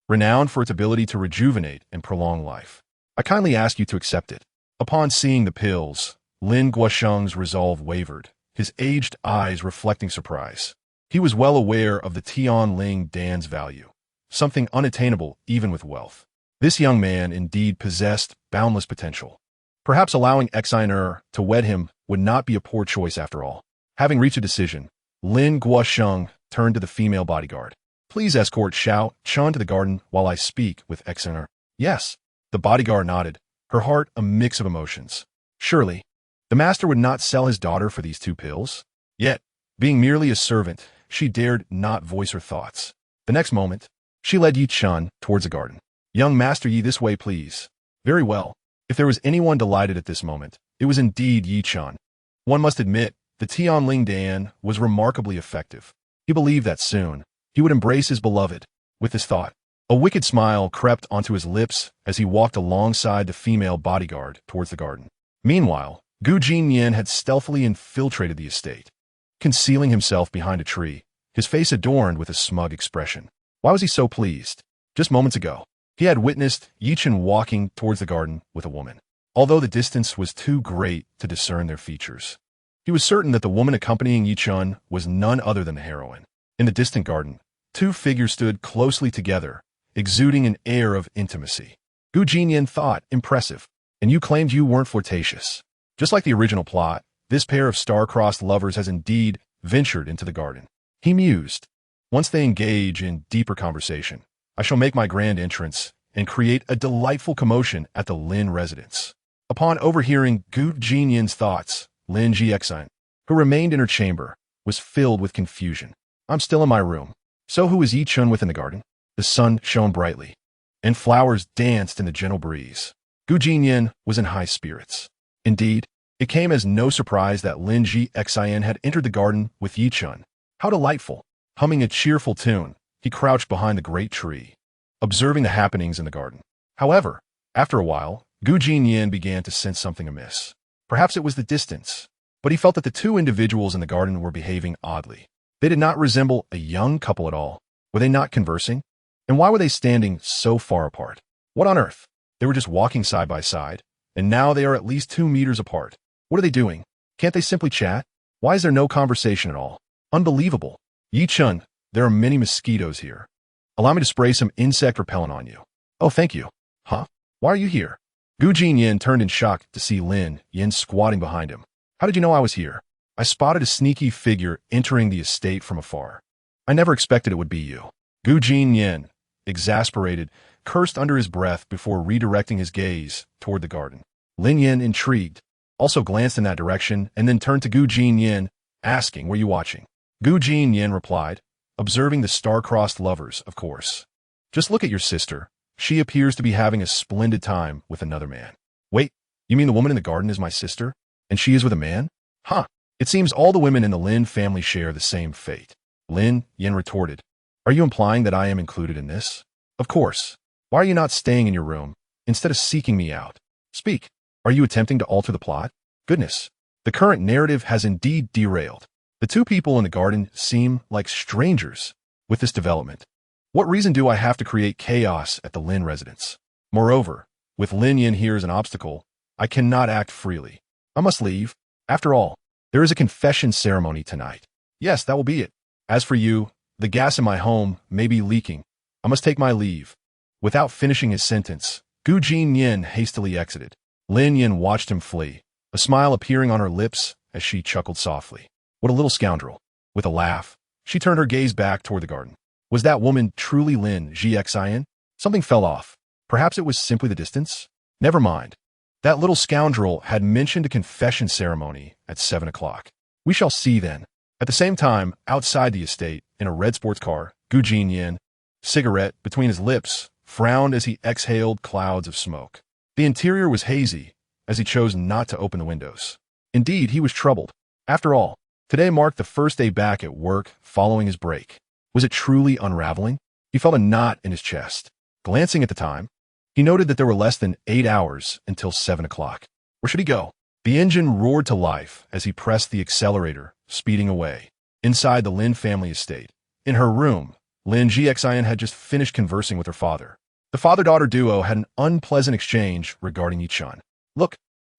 renowned for its ability to rejuvenate and prolong life. I kindly ask you to accept it. Upon seeing the pills, Lin Guosheng's resolve wavered, his aged eyes reflecting surprise. He was well aware of the Tianling Dan's value, something unattainable even with wealth. This young man indeed possessed boundless potential. Perhaps allowing Exeter to wed him would not be a poor choice after all. Having reached a decision, Lin Guosheng turned to the female bodyguard. Please escort Xiao Chun to the garden while I speak with Exeter. Yes. The bodyguard nodded, her heart a mix of emotions. Surely, the master would not sell his daughter for these 2 pills? Yet, being merely a servant, she dared not voice her thoughts. The next moment, she led Yi Chun towards the garden. Young Master Yi, this way, please. Very well. If there was anyone delighted at this moment, it was indeed Yi Chun. One must admit, the Tianling Dan was remarkably effective. He believed that soon, he would embrace his beloved. With this thought, a wicked smile crept onto his lips as he walked alongside the female bodyguard towards the garden. Meanwhile, Jinnian had stealthily infiltrated the estate, concealing himself behind a tree, his face adorned with a smug expression. Why was he so pleased? Just moments ago, he had witnessed Yi Chun walking towards the garden with a woman. Although the distance was too great to discern their features, he was certain that the woman accompanying Yi Chun was none other than the heroine. In the distant garden, 2 figures stood closely together, exuding an air of intimacy. Jinnian thought, impressive. And you claimed you weren't flirtatious. Just like the original plot, this pair of star-crossed lovers has indeed ventured into the garden. He mused. Once they engage in deeper conversation, I shall make my grand entrance and create a delightful commotion at the Lin residence. Upon overhearing Jinnian's thoughts, Lin Jiexin, who remained in her chamber, was filled with confusion. I'm still in my room. So who is Yi Chun within the garden? The sun shone brightly, and flowers danced in the gentle breeze. Jinnian was in high spirits. Indeed, it came as no surprise that Lin Jiexin had entered the garden with Yi Chun. How delightful! Humming a cheerful tune, he crouched behind the great tree, observing the happenings in the garden. However, after a while, Jinnian began to sense something amiss. Perhaps it was the distance, but he felt that the 2 individuals in the garden were behaving oddly. They did not resemble a young couple at all. Were they not conversing? And why were they standing so far apart? What on earth? They were just walking side by side, and now they are at least 2 meters apart. What are they doing? Can't they simply chat? Why is there no conversation at all? Unbelievable. Yi Chun, there are many mosquitoes here. Allow me to spray some insect repellent on you. Oh, thank you. Huh? Why are you here? Jinnian turned in shock to see Lin Yin squatting behind him. How did you know I was here? I spotted a sneaky figure entering the estate from afar. I never expected it would be you. Jinnian, exasperated, cursed under his breath before redirecting his gaze toward the garden. Lin Yin, intrigued, also glanced in that direction and then turned to Jinnian, asking, were you watching? Jinnian replied, observing the star-crossed lovers, of course. Just look at your sister. She appears to be having a splendid time with another man. Wait, you mean the woman in the garden is my sister? And she is with a man? Huh. It seems all the women in the Lin family share the same fate. Lin Yin retorted, are you implying that I am included in this? Of course. Why are you not staying in your room, instead of seeking me out? Speak. Are you attempting to alter the plot? Goodness. The current narrative has indeed derailed. The 2 people in the garden seem like strangers with this development. What reason do I have to create chaos at the Lin residence? Moreover, with Lin Yin here as an obstacle, I cannot act freely. I must leave. After all, there is a confession ceremony tonight. Yes, that will be it. As for you, the gas in my home may be leaking. I must take my leave. Without finishing his sentence, Jinnian hastily exited. Lin Yin watched him flee, a smile appearing on her lips as she chuckled softly. What a little scoundrel. With a laugh, she turned her gaze back toward the garden. Was that woman truly Lin Jiexin? Something fell off. Perhaps it was simply the distance? Never mind. That little scoundrel had mentioned a confession ceremony at 7 o'clock. We shall see then. At the same time, outside the estate, in a red sports car, Jinnian, cigarette between his lips, frowned as he exhaled clouds of smoke. The interior was hazy, as he chose not to open the windows. Indeed, he was troubled. After all, today marked the first day back at work following his break. Was it truly unraveling? He felt a knot in his chest. Glancing at the time, he noted that there were less than 8 hours until 7 o'clock. Where should he go? The engine roared to life as he pressed the accelerator, speeding away. Inside the Lin family estate, in her room, Lin Jixian had just finished conversing with her father. The father-daughter duo had an unpleasant exchange regarding Yichun. Look,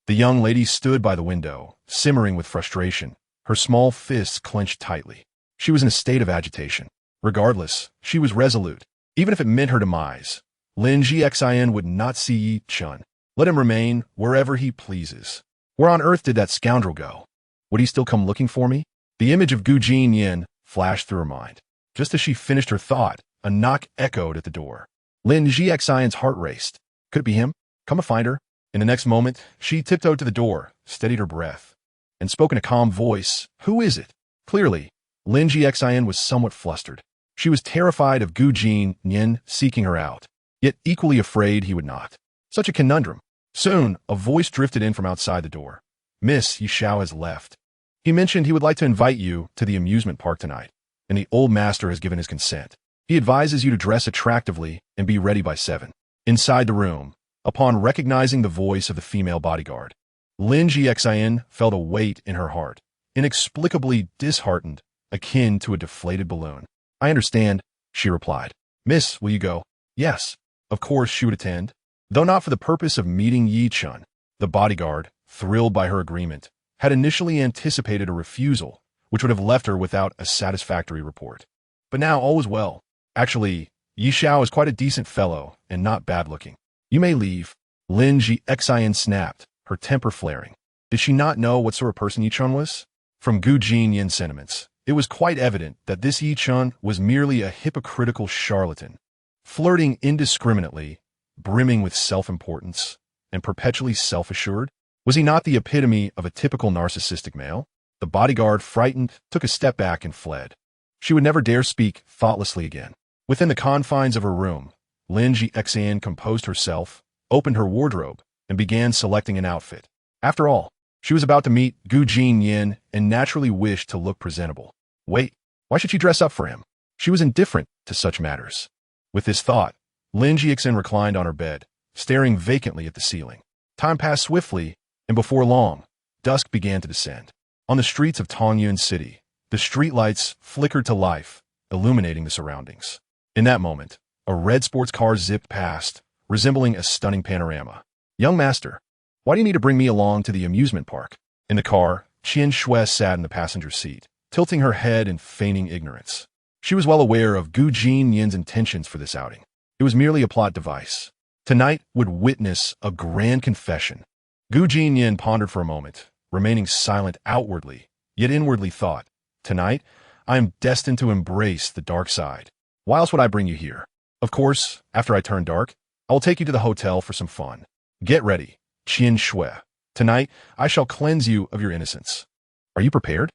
the young lady stood by the window, simmering with frustration, her small fists clenched tightly. She was in a state of agitation. Regardless, she was resolute. Even if it meant her demise, Lin Jixian would not see Yichun. Let him remain wherever he pleases. Where on earth did that scoundrel go? Would he still come looking for me? The image of Jinnian flashed through her mind. Just as she finished her thought, a knock echoed at the door. Lin Jixian's heart raced. Could it be him? Come and find her. In the next moment, she tiptoed to the door, steadied her breath, and spoke in a calm voice. Who is it? Clearly, Lin Jixian was somewhat flustered. She was terrified of Jinnian seeking her out, yet equally afraid he would not. Such a conundrum. Soon, a voice drifted in from outside the door. Miss Yishao has left. He mentioned he would like to invite you to the amusement park tonight, and the old master has given his consent. He advises you to dress attractively and be ready by 7. Inside the room, upon recognizing the voice of the female bodyguard, Lin Jixian felt a weight in her heart, inexplicably disheartened, akin to a deflated balloon. I understand, she replied. Miss, will you go? Yes, of course she would attend, though not for the purpose of meeting Yichun. The bodyguard, thrilled by her agreement, had initially anticipated a refusal, which would have left her without a satisfactory report. But now all was well. Actually, Yishao is quite a decent fellow and not bad-looking. You may leave. Lin Jixian snapped, her temper flaring. Did she not know what sort of person Yichun was? From Jinnian's sentiments, it was quite evident that this Yichun was merely a hypocritical charlatan, flirting indiscriminately, brimming with self-importance, and perpetually self-assured. Was he not the epitome of a typical narcissistic male? The bodyguard, frightened, took a step back and fled. She would never dare speak thoughtlessly again. Within the confines of her room, Lin Jixian composed herself, opened her wardrobe, and began selecting an outfit. After all, she was about to meet Jinnian and naturally wished to look presentable. Wait, why should she dress up for him? She was indifferent to such matters. With this thought, Lin Jixian reclined on her bed, staring vacantly at the ceiling. Time passed swiftly, and before long, dusk began to descend. On the streets of Tongyun City, the streetlights flickered to life, illuminating the surroundings. In that moment, a red sports car zipped past, resembling a stunning panorama. Young master, why do you need to bring me along to the amusement park? In the car, Qian Shui sat in the passenger seat, tilting her head and feigning ignorance. She was well aware of Jinnian's intentions for this outing. It was merely a plot device. Tonight would witness a grand confession. Jinnian pondered for a moment, remaining silent outwardly, yet inwardly thought, tonight, I am destined to embrace the dark side. Why else would I bring you here? Of course, after I turn dark, I will take you to the hotel for some fun. Get ready, Qian Shui. Tonight, I shall cleanse you of your innocence. Are you prepared?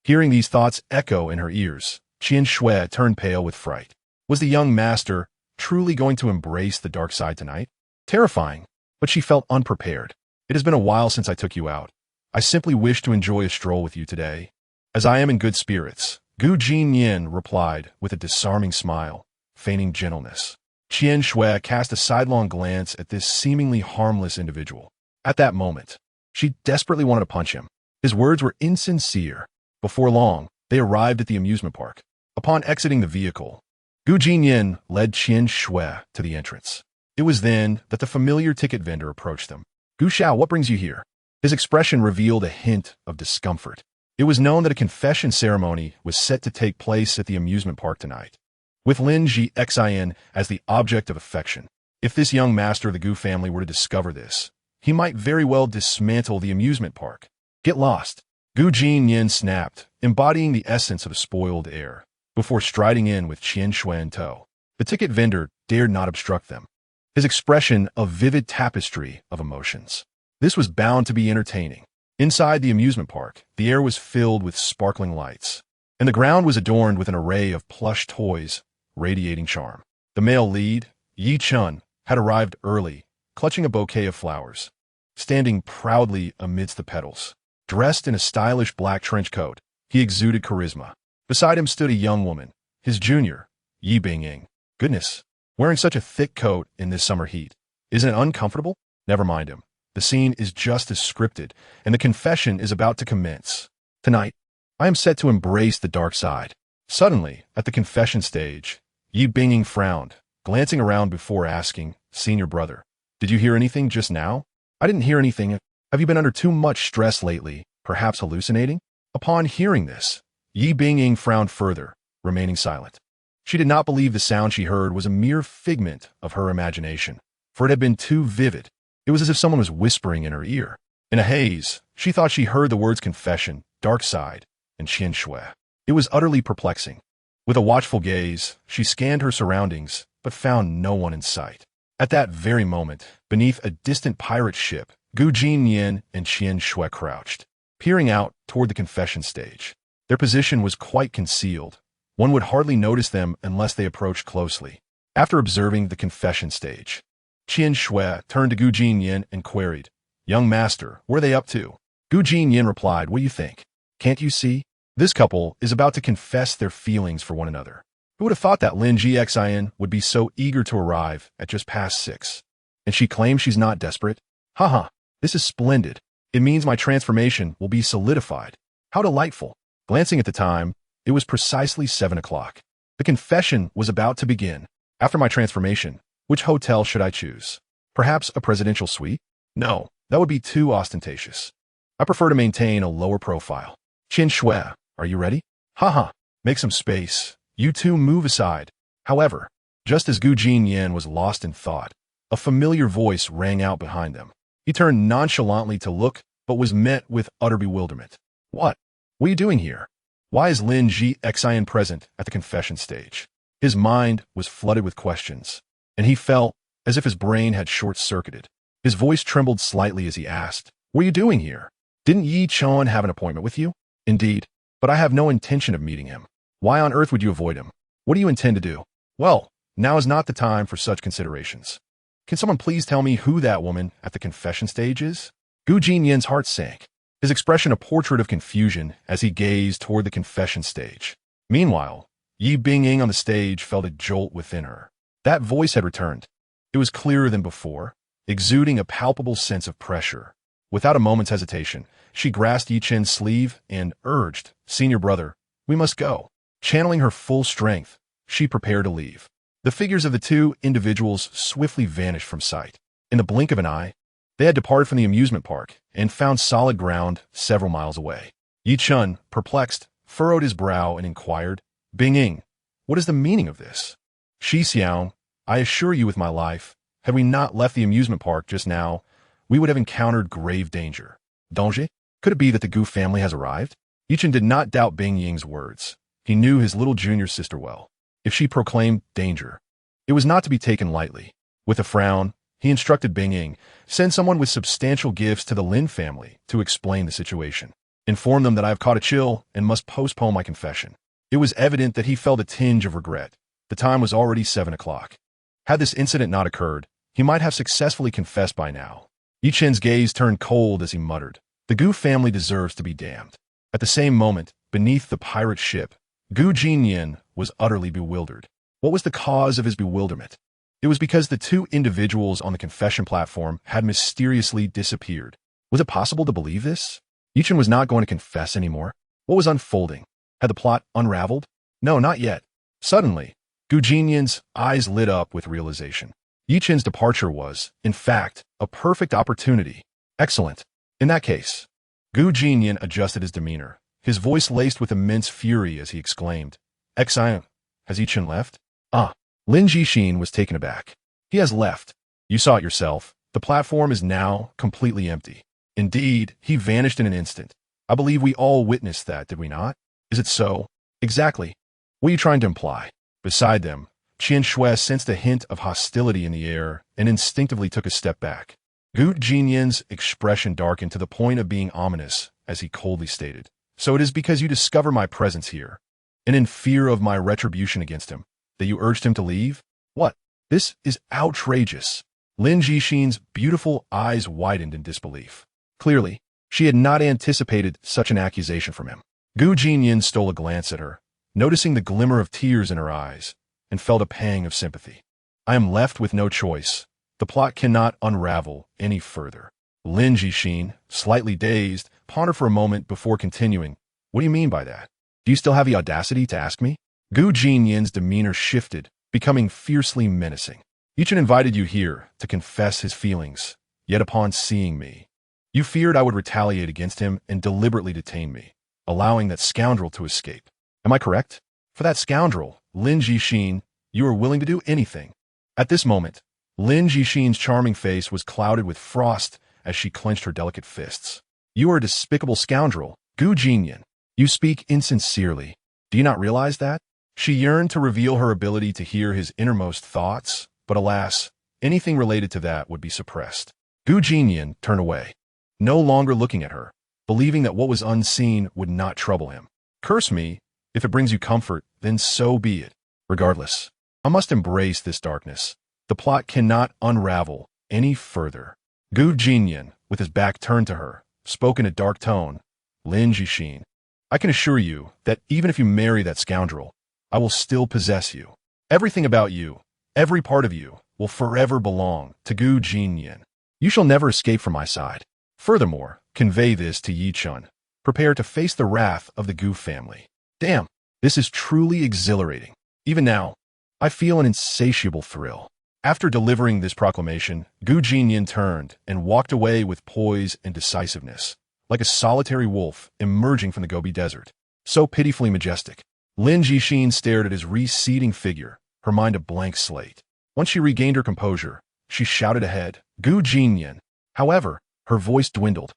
Hearing these thoughts echo in her ears, Qian Shui turned pale with fright. Was the young master truly going to embrace the dark side tonight? Terrifying, but she felt unprepared. It has been a while since I took you out. I simply wish to enjoy a stroll with you today. As I am in good spirits, Jinnian replied with a disarming smile, feigning gentleness. Qian Shui cast a sidelong glance at this seemingly harmless individual. At that moment, she desperately wanted to punch him. His words were insincere. Before long, they arrived at the amusement park. Upon exiting the vehicle, Jinnian led Qian Shui to the entrance. It was then that the familiar ticket vendor approached them. Gu Xiao, what brings you here? His expression revealed a hint of discomfort. It was known that a confession ceremony was set to take place at the amusement park tonight, with Lin Jixian as the object of affection. If this young master of the Gu family were to discover this, he might very well dismantle the amusement park. Get lost. Jinnian snapped, embodying the essence of a spoiled heir, before striding in with Qian Shui in tow. The ticket vendor dared not obstruct them, his expression a vivid tapestry of emotions. This was bound to be entertaining. Inside the amusement park, the air was filled with sparkling lights, and the ground was adorned with an array of plush toys, radiating charm. The male lead, Yichun, had arrived early, clutching a bouquet of flowers, standing proudly amidst the petals. Dressed in a stylish black trench coat, he exuded charisma. Beside him stood a young woman, his junior, Yi Bingying. Goodness, wearing such a thick coat in this summer heat. Isn't it uncomfortable? Never mind him. The scene is just as scripted, and the confession is about to commence. Tonight, I am set to embrace the dark side. Suddenly, at the confession stage, Yi Bingying frowned, glancing around before asking, "Senior brother, did you hear anything just now?" "I didn't hear anything. Have you been under too much stress lately, perhaps hallucinating?" Upon hearing this, Yi Bingying frowned further, remaining silent. She did not believe the sound she heard was a mere figment of her imagination, for it had been too vivid. It was as if someone was whispering in her ear. In a haze, she thought she heard the words confession, dark side, and qian shui. It was utterly perplexing. With a watchful gaze, she scanned her surroundings, but found no one in sight. At that very moment, beneath a distant pirate ship, Jinnian and qian shui crouched, peering out toward the confession stage. Their position was quite concealed. One would hardly notice them unless they approached closely. After observing the confession stage, qian shui turned to Jinnian and queried, "Young master, what are they up to?" Jinnian replied, "What do you think? Can't you see? This couple is about to confess their feelings for one another. Who would have thought that Lin Jixian would be so eager to arrive at just past 6? And she claims she's not desperate? Haha, this is splendid. It means my transformation will be solidified. How delightful." Glancing at the time, it was precisely 7 o'clock. The confession was about to begin. After my transformation, which hotel should I choose? Perhaps a presidential suite? No, that would be too ostentatious. I prefer to maintain a lower profile. Qian shui, are you ready? Haha, make some space. You two move aside. However, just as Jinnian was lost in thought, a familiar voice rang out behind them. He turned nonchalantly to look, but was met with utter bewilderment. What are you doing here? Why is Lin Jixian present at the confession stage? His mind was flooded with questions, and he felt as if his brain had short-circuited. His voice trembled slightly as he asked, "What are you doing here? Didn't Yi Chon have an appointment with you?" "Indeed, but I have no intention of meeting him." "Why on earth would you avoid him? What do you intend to do?" "Well, now is not the time for such considerations. Can someone please tell me who that woman at the confession stage is?" Jinnian's heart sank, his expression a portrait of confusion as he gazed toward the confession stage. Meanwhile, Yi Bingying on the stage felt a jolt within her. That voice had returned. It was clearer than before, exuding a palpable sense of pressure. Without a moment's hesitation, she grasped Yi Chen's sleeve and urged, "Senior brother, we must go." Channeling her full strength, she prepared to leave. The figures of the two individuals swiftly vanished from sight. In the blink of an eye, they had departed from the amusement park and found solid ground several miles away. Yi Chun, perplexed, furrowed his brow and inquired, "Bingying, what is the meaning of this?" "Shi Xiao, I assure you with my life, had we not left the amusement park just now, we would have encountered grave danger." "Danger? Could it be that the Gu family has arrived?" Yi Chun did not doubt Bingying's words. He knew his little junior sister well. If she proclaimed danger, it was not to be taken lightly. With a frown, he instructed Bingying, "Send someone with substantial gifts to the Lin family to explain the situation. Inform them that I have caught a chill and must postpone my confession." It was evident that he felt a tinge of regret. The time was already 7 o'clock. Had this incident not occurred, he might have successfully confessed by now. Yi Chen's gaze turned cold as he muttered, "The Gu family deserves to be damned." At the same moment, beneath the pirate ship, Jinnian was utterly bewildered. What was the cause of his bewilderment? It was because the two individuals on the confession platform had mysteriously disappeared. Was it possible to believe this? Yi Chen was not going to confess anymore. What was unfolding? Had the plot unraveled? No, not yet. Suddenly, Jinnian's eyes lit up with realization. Yi Chen's departure was, in fact, a perfect opportunity. Excellent. In that case, Jinnian adjusted his demeanor, his voice laced with immense fury as he exclaimed, "Xian, has Yi Chen left?" "Ah." Lin Jixin was taken aback. "He has left. You saw it yourself. The platform is now completely empty." "Indeed, he vanished in an instant. I believe we all witnessed that, did we not?" "Is it so?" "Exactly. What are you trying to imply?" Beside them, Qian Shui sensed a hint of hostility in the air and instinctively took a step back. Jinnian's expression darkened to the point of being ominous as he coldly stated, "So it is because you discover my presence here, and in fear of my retribution against him, that you urged him to leave? What? This is outrageous." Lin Jixin's beautiful eyes widened in disbelief. Clearly, she had not anticipated such an accusation from him. Gu Jinnian stole a glance at her, noticing the glimmer of tears in her eyes, and felt a pang of sympathy. I am left with no choice. The plot cannot unravel any further. Lin Jixin, slightly dazed, pondered for a moment before continuing. What do you mean by that? Do you still have the audacity to ask me? Gu Jinyan's demeanor shifted, becoming fiercely menacing. Yichen invited you here to confess his feelings, yet upon seeing me, you feared I would retaliate against him and deliberately detain me, allowing that scoundrel to escape. Am I correct? For that scoundrel, Lin Jixin, you are willing to do anything. At this moment, Lin Jixin's charming face was clouded with frost as she clenched her delicate fists. You are a despicable scoundrel, Gu Jinyan. You speak insincerely. Do you not realize that? She yearned to reveal her ability to hear his innermost thoughts, but alas, anything related to that would be suppressed. Gu Jinyan turned away, no longer looking at her, believing that what was unseen would not trouble him. Curse me, if it brings you comfort, then so be it. Regardless, I must embrace this darkness. The plot cannot unravel any further. Gu Jinyan, with his back turned to her, spoke in a dark tone. Lin Jixin, I can assure you that even if you marry that scoundrel, I will still possess you. Everything about you, every part of you, will forever belong to Gu Jinyan. You shall never escape from my side. Furthermore, convey this to Yi Chun. Prepare to face the wrath of the Gu family. Damn, this is truly exhilarating. Even now, I feel an insatiable thrill. After delivering this proclamation, Gu Jinyan turned and walked away with poise and decisiveness, like a solitary wolf emerging from the Gobi Desert. So pitifully majestic. Lin Jixin stared at his receding figure, her mind a blank slate. Once she regained her composure, she shouted ahead, Gu Jinyan. However, her voice dwindled,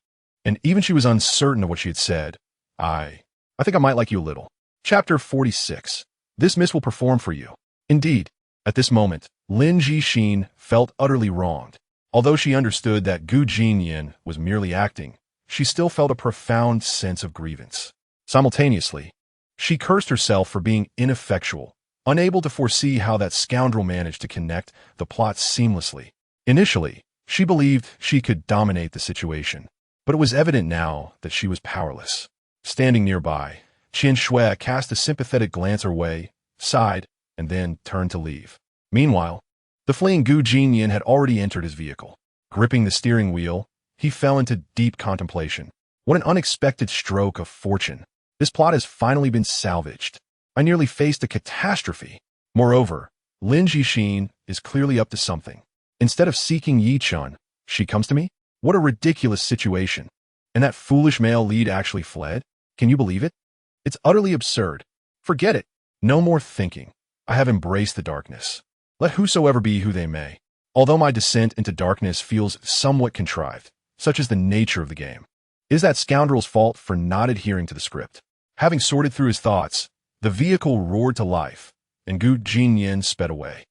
and even she was uncertain of what she had said. I think I might like you a little. Chapter 46. This miss will perform for you. Indeed, at this moment, Lin Jixin felt utterly wronged. Although she understood that Gu Jinyan was merely acting, she still felt a profound sense of grievance. Simultaneously, she cursed herself for being ineffectual, unable to foresee how that scoundrel managed to connect the plots seamlessly. Initially, she believed she could dominate the situation, but it was evident now that she was powerless. Standing nearby, Qian Shui cast a sympathetic glance her way, sighed, and then turned to leave. Meanwhile, the fleeing Gu Jinyan had already entered his vehicle. Gripping the steering wheel, he fell into deep contemplation. What an unexpected stroke of fortune. This plot has finally been salvaged. I nearly faced a catastrophe. Moreover, Lin Jixin is clearly up to something. Instead of seeking Yi Chun, she comes to me? What a ridiculous situation. And that foolish male lead actually fled? Can you believe it? It's utterly absurd. Forget it. No more thinking. I have embraced the darkness. Let whosoever be who they may. Although my descent into darkness feels somewhat contrived, such is the nature of the game. It is that scoundrel's fault for not adhering to the script. Having sorted through his thoughts, the vehicle roared to life, and Gu Jinyan sped away.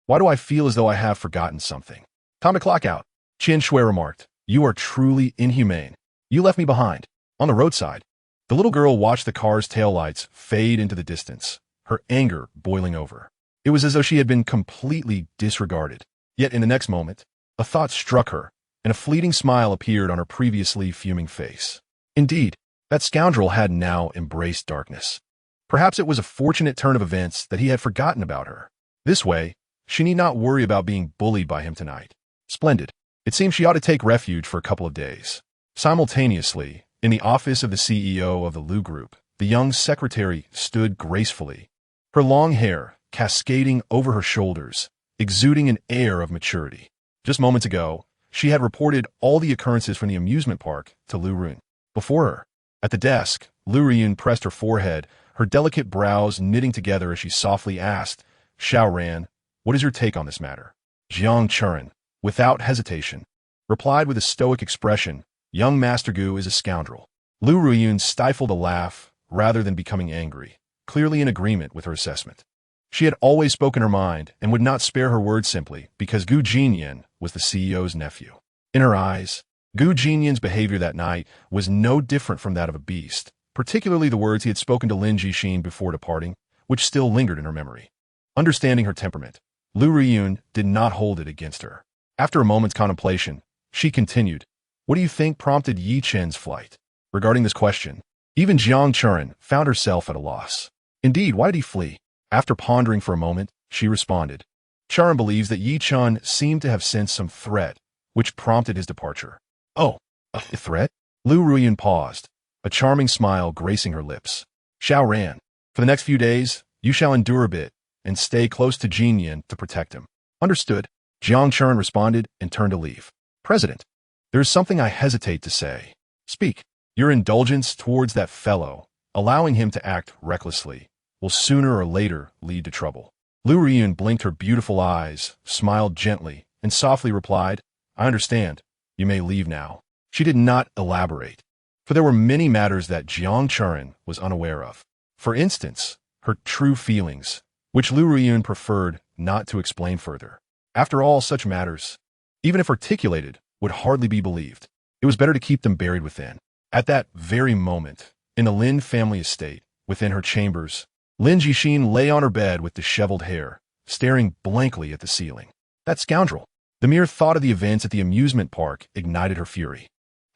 Why do I feel as though I have forgotten something? Time to clock out. Qian Shui remarked, You are truly inhumane. You left me behind, on the roadside. The little girl watched the car's taillights fade into the distance, her anger boiling over. It was as though she had been completely disregarded. Yet in the next moment, a thought struck her, and a fleeting smile appeared on her previously fuming face. Indeed, that scoundrel had now embraced darkness. Perhaps it was a fortunate turn of events that he had forgotten about her. This way, she need not worry about being bullied by him tonight. Splendid. It seems she ought to take refuge for a couple of days. Simultaneously, in the office of the CEO of the Lu Group, the young secretary stood gracefully, her long hair cascading over her shoulders, exuding an air of maturity. Just moments ago, she had reported all the occurrences from the amusement park to Lu Run. Before her, at the desk, Lu Run pressed her forehead, her delicate brows knitting together as she softly asked, Xiao Ran, what is your take on this matter? Jiang Churen, without hesitation, replied with a stoic expression, Young Master Gu is a scoundrel. Lu Ruyun stifled a laugh rather than becoming angry, clearly in agreement with her assessment. She had always spoken her mind and would not spare her words simply because Gu Jinyan was the CEO's nephew. In her eyes, Gu Jinyan's behavior that night was no different from that of a beast, particularly the words he had spoken to Lin Jixin before departing, which still lingered in her memory. Understanding her temperament, Lu Ruyun did not hold it against her. After a moment's contemplation, she continued, "What do you think prompted Yi Chen's flight?" Regarding this question, even Jiang Churen found herself at a loss. Indeed, why did he flee? After pondering for a moment, she responded, "Churen believes that Yi Chen seemed to have sensed some threat, which prompted his departure." "Oh, a threat?" Lu Ruiyun paused, a charming smile gracing her lips. Xiao ran. "For the next few days, you shall endure a bit, and stay close to Jinnian to protect him." "Understood," Jiang Churen responded and turned to leave. "President, there is something I hesitate to say." "Speak." "Your indulgence towards that fellow, allowing him to act recklessly, will sooner or later lead to trouble." Lu Ruiyun blinked her beautiful eyes, smiled gently, and softly replied, "I understand. You may leave now." She did not elaborate, for there were many matters that Jiang Churen was unaware of. For instance, her true feelings, which Lu Ruiyun preferred not to explain further. After all, such matters, even if articulated, would hardly be believed. It was better to keep them buried within. At that very moment, in the Lin family estate, within her chambers, Lin Jixin lay on her bed with disheveled hair, staring blankly at the ceiling. That scoundrel! The mere thought of the events at the amusement park ignited her fury.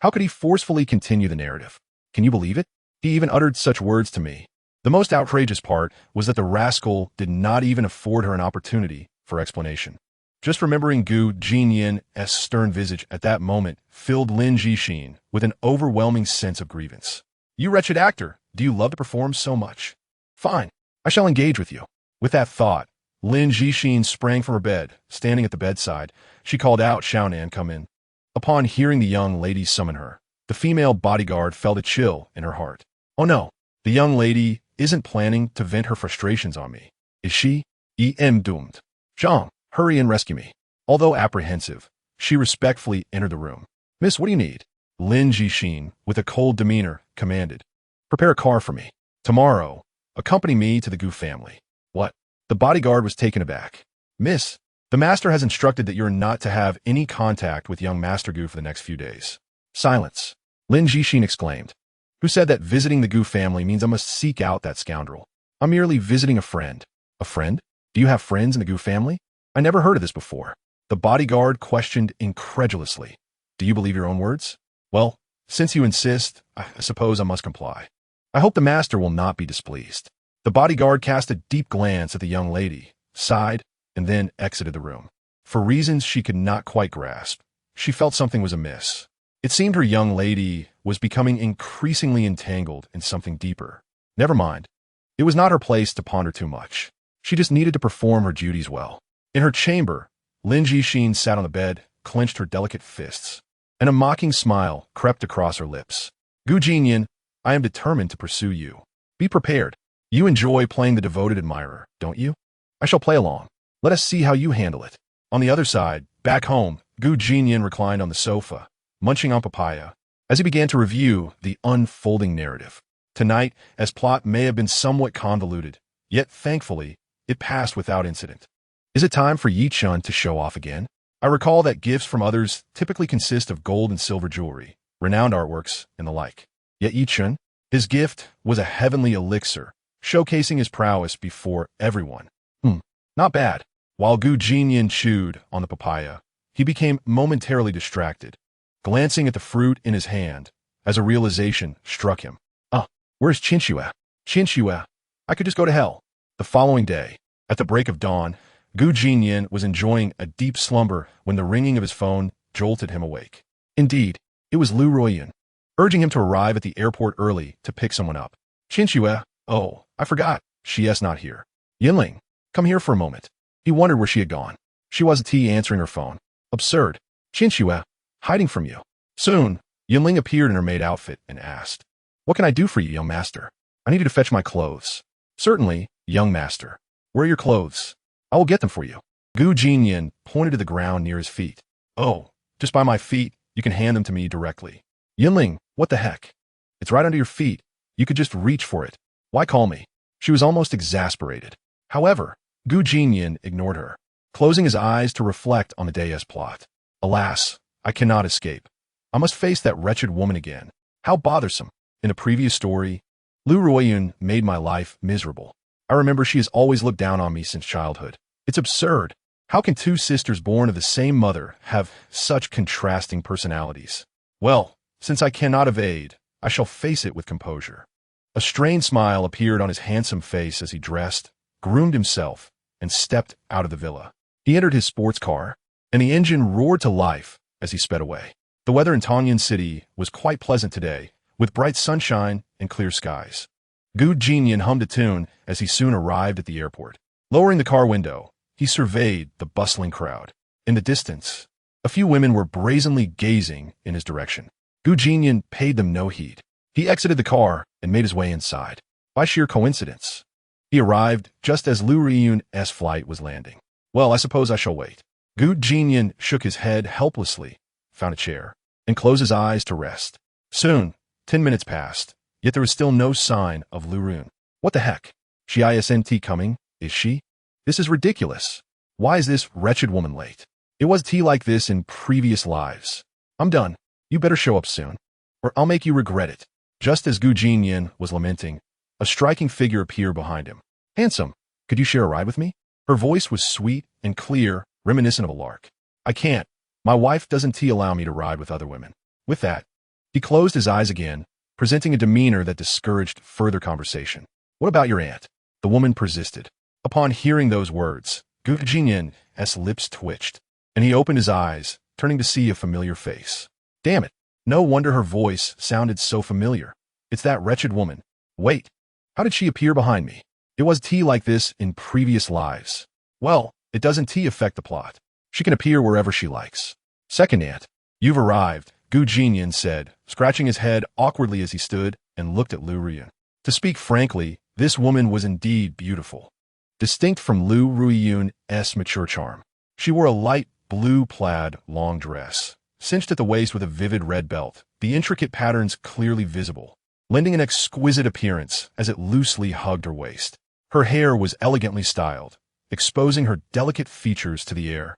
How could he forcefully continue the narrative? Can you believe it? He even uttered such words to me. The most outrageous part was that the rascal did not even afford her an opportunity for explanation. Just remembering Gu Jinnian's stern visage at that moment filled Lin Jixin with an overwhelming sense of grievance. "You wretched actor, do you love to perform so much? Fine, I shall engage with you." With that thought, Lin Jixin sprang from her bed. Standing at the bedside, she called out, "Xiaonan, come in." Upon hearing the young lady summon her, the female bodyguard felt a chill in her heart. "Oh no, the young lady isn't planning to vent her frustrations on me, is she? I am doomed. Zhang, hurry and rescue me." Although apprehensive, she respectfully entered the room. "Miss, what do you need?" Lin Jixin, with a cold demeanor, commanded. "Prepare a car for me. Tomorrow, accompany me to the Gu family." "What?" The bodyguard was taken aback. "Miss, the master has instructed that you're not to have any contact with young Master Gu for the next few days." "Silence," Lin Jixin exclaimed. "Who said that visiting the Gu family means I must seek out that scoundrel? I'm merely visiting a friend." "A friend? Do you have friends in the Gu family? I never heard of this before." The bodyguard questioned incredulously. "Do you believe your own words? Well, since you insist, I suppose I must comply. I hope the master will not be displeased." The bodyguard cast a deep glance at the young lady, sighed, and then exited the room. For reasons she could not quite grasp, she felt something was amiss. It seemed her young lady was becoming increasingly entangled in something deeper. Never mind. It was not her place to ponder too much. She just needed to perform her duties well. In her chamber, Lin Jixin sat on the bed, clenched her delicate fists, and a mocking smile crept across her lips. "Gu Jinnian, I am determined to pursue you. Be prepared. You enjoy playing the devoted admirer, don't you? I shall play along. Let us see how you handle it." On the other side, back home, Gu Jinnian reclined on the sofa, munching on papaya, as he began to review the unfolding narrative. Tonight, as plot may have been somewhat convoluted, yet thankfully, it passed without incident. Is it time for Yi Chen to show off again? I recall that gifts from others typically consist of gold and silver jewelry, renowned artworks, and the like. Yet Yi Chen, his gift was a heavenly elixir, showcasing his prowess before everyone. Not bad. While Gu Jinnian chewed on the papaya, he became momentarily distracted, glancing at the fruit in his hand, as a realization struck him. Where's Qinxue? Qinxue, I could just go to hell. The following day, at the break of dawn, Gu Jinnian was enjoying a deep slumber when the ringing of his phone jolted him awake. Indeed, it was Lu Ruiyun, urging him to arrive at the airport early to pick someone up. "Qinxue, oh, I forgot, she's not here. Yinling, come here for a moment." He wondered where she had gone. She wasn't answering her phone. Absurd. "Qinxue, hiding from you." Soon, Yinling appeared in her maid outfit and asked, "What can I do for you, young master? I need you to fetch my clothes." "Certainly, young master. Where are your clothes? I will get them for you." Gu Jinnian pointed to the ground near his feet. "Oh, just by my feet, you can hand them to me directly." "Yinling, what the heck? It's right under your feet. You could just reach for it. Why call me?" She was almost exasperated. However, Gu Jinnian ignored her, closing his eyes to reflect on the day's plot. "Alas, I cannot escape. I must face that wretched woman again. How bothersome. In the previous story, Lu Ruiyun made my life miserable. I remember she has always looked down on me since childhood. It's absurd. How can two sisters born of the same mother have such contrasting personalities? Well, since I cannot evade, I shall face it with composure. A strained smile appeared on his handsome face as he dressed, groomed himself, and stepped out of the villa. He entered his sports car, and the engine roared to life as he sped away. The weather in Tongyun City was quite pleasant today, with bright sunshine and clear skies. Jinnian hummed a tune as he soon arrived at the airport. Lowering the car window, he surveyed the bustling crowd. In the distance, a few women were brazenly gazing in his direction. Jinnian paid them no heed. He exited the car and made his way inside. By sheer coincidence, he arrived just as Lu Riyun's flight was landing. Well, I suppose I shall wait. Jinnian shook his head helplessly, found a chair, and closed his eyes to rest. Soon, 10 minutes passed, yet there was still no sign of Lu Riyun. What the heck? She isn't coming, is she? This is ridiculous. Why is this wretched woman late? It was tea like this in previous lives. I'm done. You better show up soon, or I'll make you regret it. Just as Jinnian was lamenting, a striking figure appeared behind him. Handsome, could you share a ride with me? Her voice was sweet and clear, reminiscent of a lark. I can't. My wife doesn't allow me to ride with other women. With that, he closed his eyes again, presenting a demeanor that discouraged further conversation. What about your aunt? The woman persisted. Upon hearing those words, Jinnian's lips twitched, and he opened his eyes, turning to see a familiar face. Damn it. No wonder her voice sounded so familiar. It's that wretched woman. Wait. How did she appear behind me? It was tea like this in previous lives. Well, it doesn't affect the plot. She can appear wherever she likes. Second aunt. You've arrived, Jinnian said, scratching his head awkwardly as he stood and looked at Lu Riyun. To speak frankly, this woman was indeed beautiful. Distinct from Lu Riyun's mature charm. She wore a light blue plaid long dress, cinched at the waist with a vivid red belt, the intricate patterns clearly visible, lending an exquisite appearance as it loosely hugged her waist. Her hair was elegantly styled, exposing her delicate features to the air,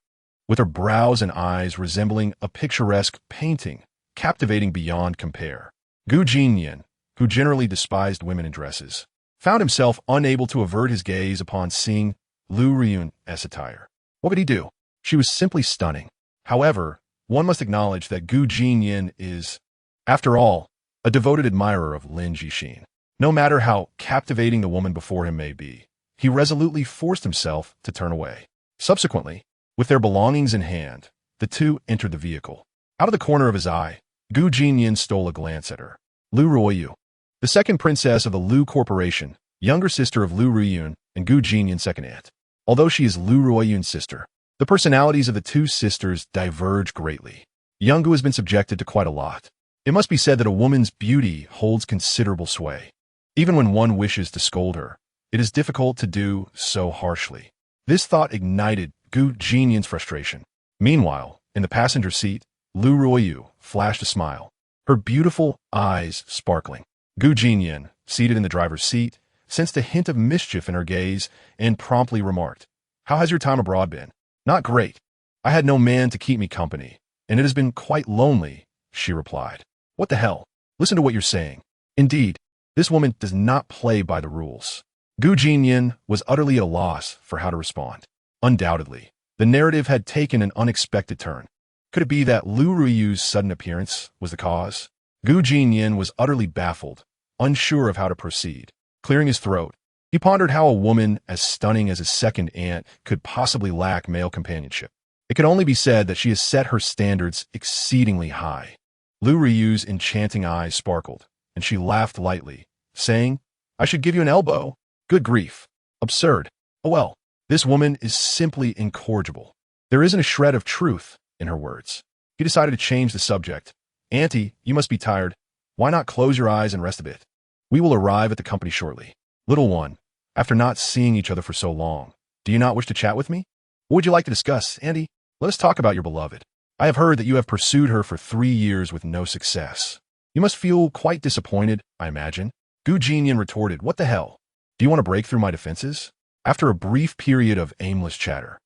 with her brows and eyes resembling a picturesque painting, captivating beyond compare. Jinnian, who generally despised women in dresses, found himself unable to avert his gaze upon seeing Lu Riyun's attire. What could he do? She was simply stunning. However, one must acknowledge that Jinnian is, after all, a devoted admirer of Lin Jixin. No matter how captivating the woman before him may be, he resolutely forced himself to turn away. Subsequently, with their belongings in hand, the two entered the vehicle. Out of the corner of his eye, Jinnian stole a glance at her. Lu Ruoyu, the second princess of the Lu Corporation, younger sister of Lu Riyun and Jinnian's second aunt. Although she is Lu Ruoyun's sister, the personalities of the two sisters diverge greatly. Younggu has been subjected to quite a lot. It must be said that a woman's beauty holds considerable sway. Even when one wishes to scold her, it is difficult to do so harshly. This thought ignited Jinnian's frustration. Meanwhile, in the passenger seat, Lu Ruoyu flashed a smile, her beautiful eyes sparkling. Jinnian, seated in the driver's seat, sensed a hint of mischief in her gaze and promptly remarked, "How has your time abroad been?" "Not great. I had no man to keep me company, and it has been quite lonely," she replied. "What the hell? Listen to what you're saying." Indeed, this woman does not play by the rules. Jinnian was utterly at a loss for how to respond. Undoubtedly, the narrative had taken an unexpected turn. Could it be that Lu Riyu's sudden appearance was the cause? Jinnian was utterly baffled, unsure of how to proceed. Clearing his throat, he pondered how a woman as stunning as his second aunt could possibly lack male companionship. It could only be said that she has set her standards exceedingly high. Lu Riyu's enchanting eyes sparkled, and she laughed lightly, saying, "I should give you an elbow." Good grief. Absurd. Oh well, this woman is simply incorrigible. There isn't a shred of truth in her words. He decided to change the subject. "Auntie, you must be tired. Why not close your eyes and rest a bit? We will arrive at the company shortly." "Little one, after not seeing each other for so long, do you not wish to chat with me? What would you like to discuss, Auntie? Let us talk about your beloved. I have heard that you have pursued her for 3 years with no success. You must feel quite disappointed, I imagine." Jinnian retorted, "What the hell? Do you want to break through my defenses?" After a brief period of aimless chatter,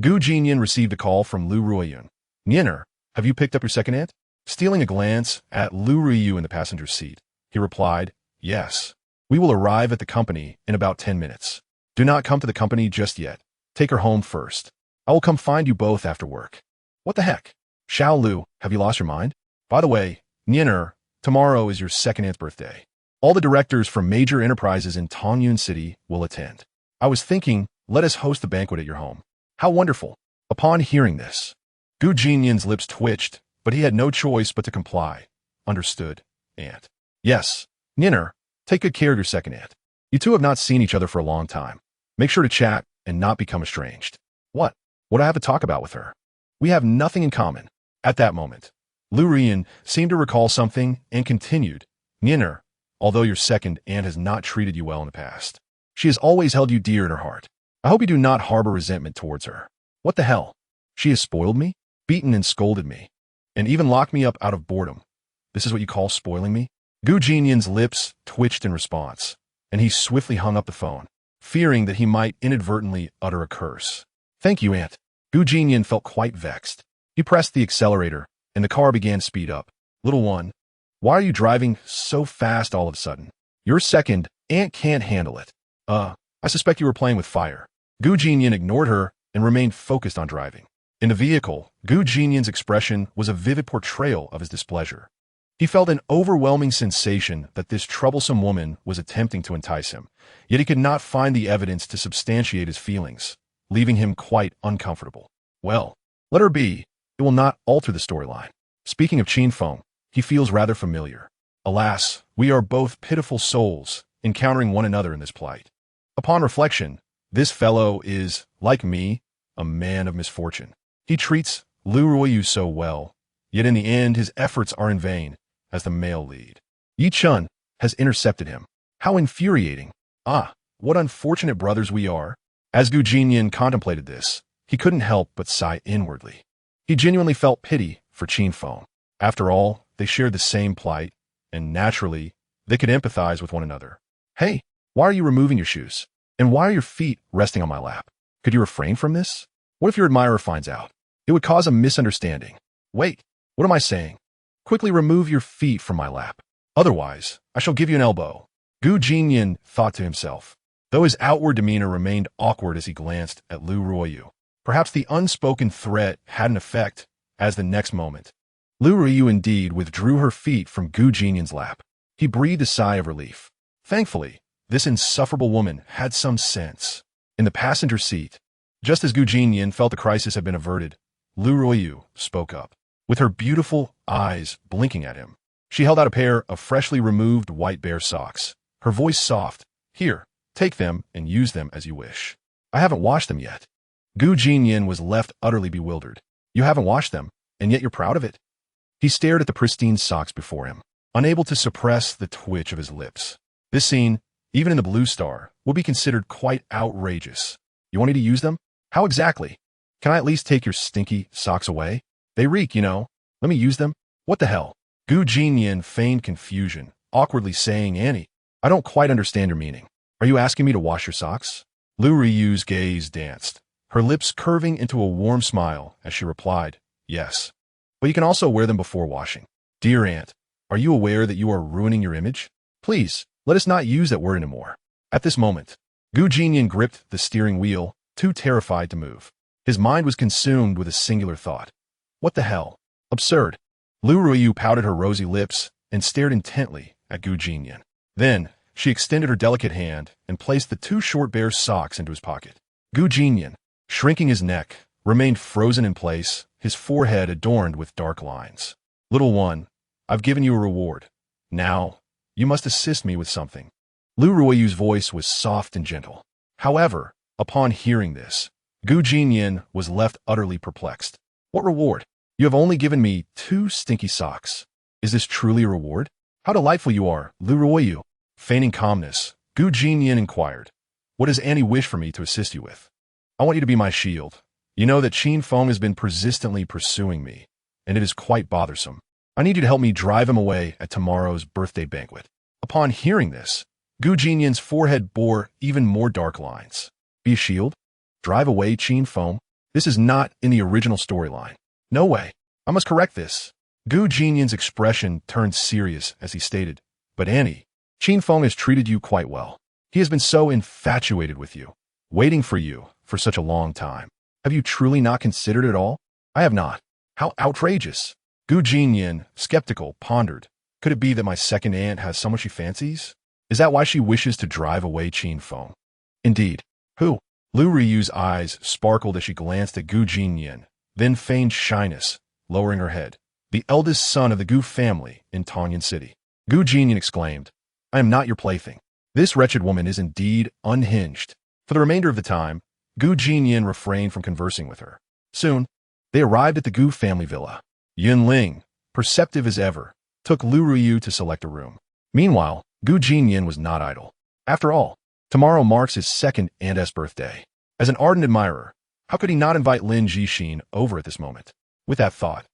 Jinnian received a call from Lu Ruoyun. "Nien'er, have you picked up your second aunt?" Stealing a glance at Lu Ruoyu in the passenger seat, he replied, "Yes. We will arrive at the company in about 10 minutes. Do not come to the company just yet. Take her home first." I will come find you both after work. What the heck? Xiao Lu, have you lost your mind? By the way, Jinnian, tomorrow is your second aunt's birthday. All the directors from major enterprises in Tongyun City will attend. I was thinking, let us host the banquet at your home. How wonderful. Upon hearing this, Jinnian's lips twitched, but he had no choice but to comply. Understood, aunt. Yes, Jinnian, take good care of your second aunt. You two have not seen each other for a long time. Make sure to chat and not become estranged. What? What do I have to talk about with her? We have nothing in common. At that moment, Lu Rian seemed to recall something and continued. Jinnian, although your second aunt has not treated you well in the past, she has always held you dear in her heart. I hope you do not harbor resentment towards her. What the hell? She has spoiled me, beaten and scolded me, and even locked me up out of boredom. This is what you call spoiling me? Jinnian's lips twitched in response, and he swiftly hung up the phone, fearing that he might inadvertently utter a curse. Thank you, aunt. Jinnian felt quite vexed. He pressed the accelerator, and the car began to speed up. Little one, why are you driving so fast all of a sudden? Your second aunt can't handle it. I suspect you were playing with fire. Jinnian ignored her and remained focused on driving. In the vehicle, Jinnian's expression was a vivid portrayal of his displeasure. He felt an overwhelming sensation that this troublesome woman was attempting to entice him, yet he could not find the evidence to substantiate his feelings, leaving him quite uncomfortable. Well, let her be. It will not alter the storyline. Speaking of Qin Feng, he feels rather familiar. Alas, we are both pitiful souls, encountering one another in this plight. Upon reflection, this fellow is, like me, a man of misfortune. He treats Lu Ruoyu so well, yet in the end his efforts are in vain as the male lead. Yi Chun has intercepted him. How infuriating. Ah, what unfortunate brothers we are. As Jinnian contemplated this, he couldn't help but sigh inwardly. He genuinely felt pity for Qin Feng. After all, they shared the same plight, and naturally, they could empathize with one another. Hey, why are you removing your shoes? And why are your feet resting on my lap? Could you refrain from this? What if your admirer finds out? It would cause a misunderstanding. Wait, what am I saying? Quickly remove your feet from my lap. Otherwise, I shall give you an elbow. Jinnian thought to himself, though his outward demeanor remained awkward as he glanced at Lu Ruoyu. Perhaps the unspoken threat had an effect, as the next moment, Lu Ruoyu indeed withdrew her feet from Jinnian's lap. He breathed a sigh of relief. Thankfully, this insufferable woman had some sense. In the passenger seat, just as Jinnian felt the crisis had been averted, Lu Ruoyu spoke up. With her beautiful eyes blinking at him, she held out a pair of freshly removed white bear socks. Her voice soft. Here, take them and use them as you wish. I haven't washed them yet. Jinnian was left utterly bewildered. You haven't washed them, and yet you're proud of it? He stared at the pristine socks before him, unable to suppress the twitch of his lips. This scene, even in the Blue Star, would be considered quite outrageous. You want me to use them? How exactly? Can I at least take your stinky socks away? They reek, you know. Let me use them? What the hell? Jinnian feigned confusion, awkwardly saying, Annie, I don't quite understand your meaning. Are you asking me to wash your socks? Lu Riyu's gaze danced, her lips curving into a warm smile as she replied, Yes. But you can also wear them before washing. Dear aunt, are you aware that you are ruining your image? Please, let us not use that word anymore. At this moment, Jinnian gripped the steering wheel, too terrified to move. His mind was consumed with a singular thought. What the hell? Absurd. Lu Ruyu pouted her rosy lips and stared intently at Jinnian. Then, she extended her delicate hand and placed the two short bear socks into his pocket. Jinnian, shrinking his neck, remained frozen in place, his forehead adorned with dark lines. Little one, I've given you a reward. Now, you must assist me with something. Lu Ruoyu's voice was soft and gentle. However, upon hearing this, Jinnian was left utterly perplexed. What reward? You have only given me 2 stinky socks. Is this truly a reward? How delightful you are, Lu Ruoyu. Feigning calmness, Jinnian inquired, What does Annie wish for me to assist you with? I want you to be my shield. You know that Qin Feng has been persistently pursuing me, and it is quite bothersome. I need you to help me drive him away at tomorrow's birthday banquet. Upon hearing this, Jinnian's forehead bore even more dark lines. Be a shield? Drive away Qin Feng? This is not in the original storyline. No way. I must correct this. Jinnian's expression turned serious as he stated, But Annie, Qin Feng has treated you quite well. He has been so infatuated with you, waiting for you for such a long time. Have you truly not considered it all? I have not. How outrageous. Gu Jinnian, skeptical, pondered. Could it be that my second aunt has someone she fancies? Is that why she wishes to drive away Qin Feng? Indeed. Who? Lu Riyu's eyes sparkled as she glanced at Gu Jinnian, then feigned shyness, lowering her head. The eldest son of the Gu family in Tongyun City. Gu Jinnian exclaimed, I am not your plaything. This wretched woman is indeed unhinged. For the remainder of the time, Gu Jinnian refrained from conversing with her. Soon, they arrived at the Gu family villa. Yun Ling, perceptive as ever, took Lu Riyu to select a room. Meanwhile, Gu Jinnian was not idle. After all, tomorrow marks his second aunt's birthday. As an ardent admirer, how could he not invite Lin Jixin over at this moment? With that thought,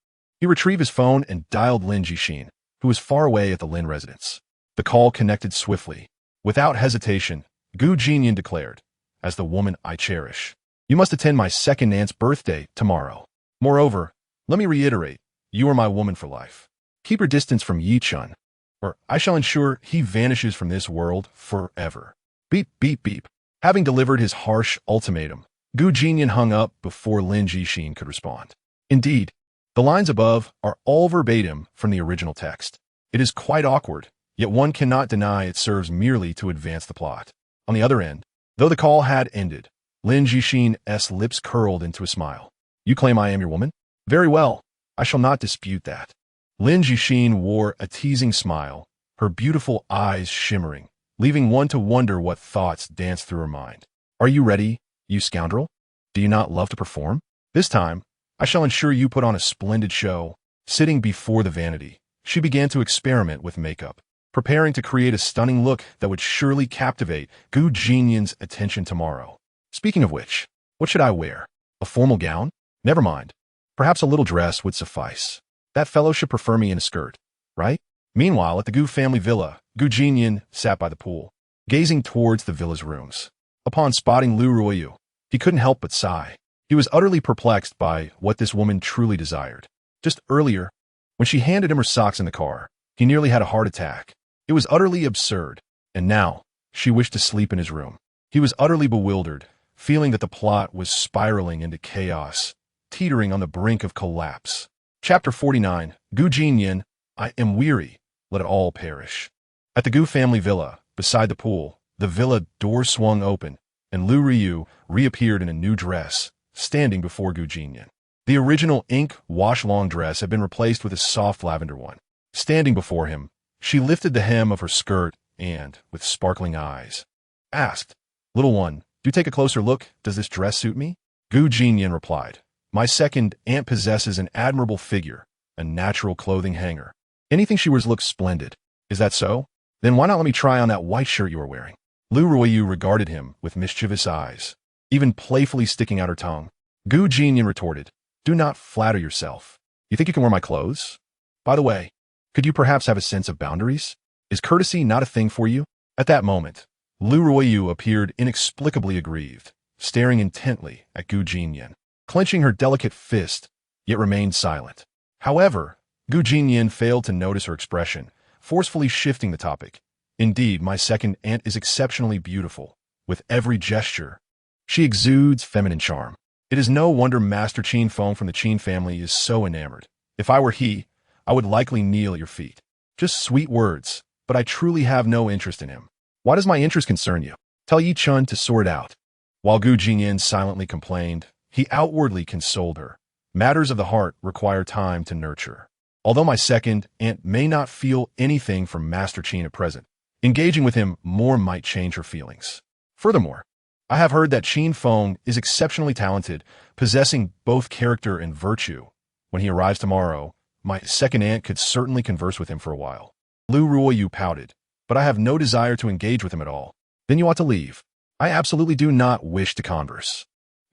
he retrieved his phone and dialed Lin Jixin, who was far away at the Lin residence. The call connected swiftly. Without hesitation, Gu Jinnian declared, as the woman I cherish, you must attend my second aunt's birthday tomorrow. Moreover, let me reiterate, you are my woman for life. Keep your distance from Yi Chun, or I shall ensure he vanishes from this world forever. Beep, beep, beep. Having delivered his harsh ultimatum, Gu Jinnian hung up before Lin Jixin could respond. Indeed, the lines above are all verbatim from the original text. It is quite awkward, yet one cannot deny it serves merely to advance the plot. On the other end, though the call had ended, Lin Jixin's lips curled into a smile. You claim I am your woman? Very well, I shall not dispute that. Lin Jixin wore a teasing smile, her beautiful eyes shimmering, leaving one to wonder what thoughts danced through her mind. Are you ready, you scoundrel? Do you not love to perform? This time, I shall ensure you put on a splendid show. Sitting before the vanity, she began to experiment with makeup, preparing to create a stunning look that would surely captivate Gu Jinnian's attention tomorrow. Speaking of which, what should I wear? A formal gown? Never mind. Perhaps a little dress would suffice. That fellow should prefer me in a skirt, right? Meanwhile, at the Gu family villa, Gu Jinnian sat by the pool, gazing towards the villa's rooms. Upon spotting Lu Ruoyu, he couldn't help but sigh. He was utterly perplexed by what this woman truly desired. Just earlier, when she handed him her socks in the car, he nearly had a heart attack. It was utterly absurd, and now she wished to sleep in his room. He was utterly bewildered, feeling that the plot was spiraling into chaos, teetering on the brink of collapse. Chapter 49, Gu Jinnian, I am weary, let it all perish. At the Gu family villa, beside the pool, the villa door swung open, and Lu Riyu reappeared in a new dress, standing before Gu Jinnian. The original ink wash-long dress had been replaced with a soft lavender one. Standing before him, she lifted the hem of her skirt and, with sparkling eyes, asked, Little one, do take a closer look. Does this dress suit me? Gu Jinnian replied, My second aunt possesses an admirable figure, a natural clothing hanger. Anything she wears looks splendid. Is that so? Then why not let me try on that white shirt you are wearing? Lu Ruoyu regarded him with mischievous eyes, even playfully sticking out her tongue. Gu Jinnian retorted, Do not flatter yourself. You think you can wear my clothes? By the way, could you perhaps have a sense of boundaries? Is courtesy not a thing for you? At that moment, Lu Ruoyu appeared inexplicably aggrieved, staring intently at Gu Jinnian, clenching her delicate fist, yet remained silent. However, Gu Jinnian failed to notice her expression, forcefully shifting the topic. Indeed, my second aunt is exceptionally beautiful. With every gesture, she exudes feminine charm. It is no wonder Master Qin Feng from the Qin family is so enamored. If I were he, I would likely kneel at your feet. Just sweet words, but I truly have no interest in him. Why does my interest concern you? Tell Yi Chun to sort it out. While Gu Jinnian silently complained, he outwardly consoled her. Matters of the heart require time to nurture. Although my second aunt may not feel anything from Master Qin at present, engaging with him more might change her feelings. Furthermore, I have heard that Qin Feng is exceptionally talented, possessing both character and virtue. When he arrives tomorrow, my second aunt could certainly converse with him for a while. Lu Ruoyu pouted, but I have no desire to engage with him at all. Then you ought to leave. I absolutely do not wish to converse.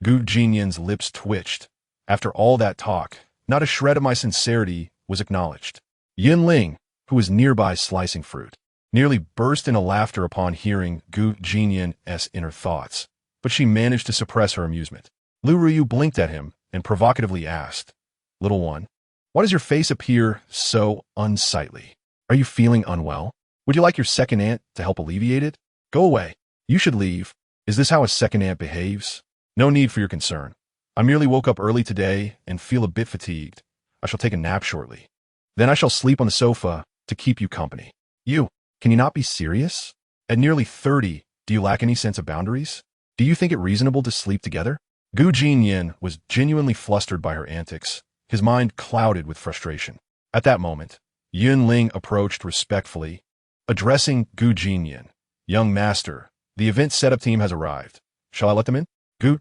Gu Jinnian's lips twitched. After all that talk, not a shred of my sincerity was acknowledged. Yun Ling, who was nearby slicing fruit, nearly burst into laughter upon hearing Gu Jinnian's inner thoughts, but she managed to suppress her amusement. Lu Ruyu blinked at him and provocatively asked, Little one, why does your face appear so unsightly? Are you feeling unwell? Would you like your second aunt to help alleviate it? Go away. You should leave. Is this how a second aunt behaves? No need for your concern. I merely woke up early today and feel a bit fatigued. I shall take a nap shortly. Then I shall sleep on the sofa to keep you company. You, can you not be serious? At nearly 30, do you lack any sense of boundaries? Do you think it reasonable to sleep together? Jinnian was genuinely flustered by her antics, his mind clouded with frustration. At that moment, Yunling approached respectfully, addressing Jinnian. Young master, the event setup team has arrived. Shall I let them in?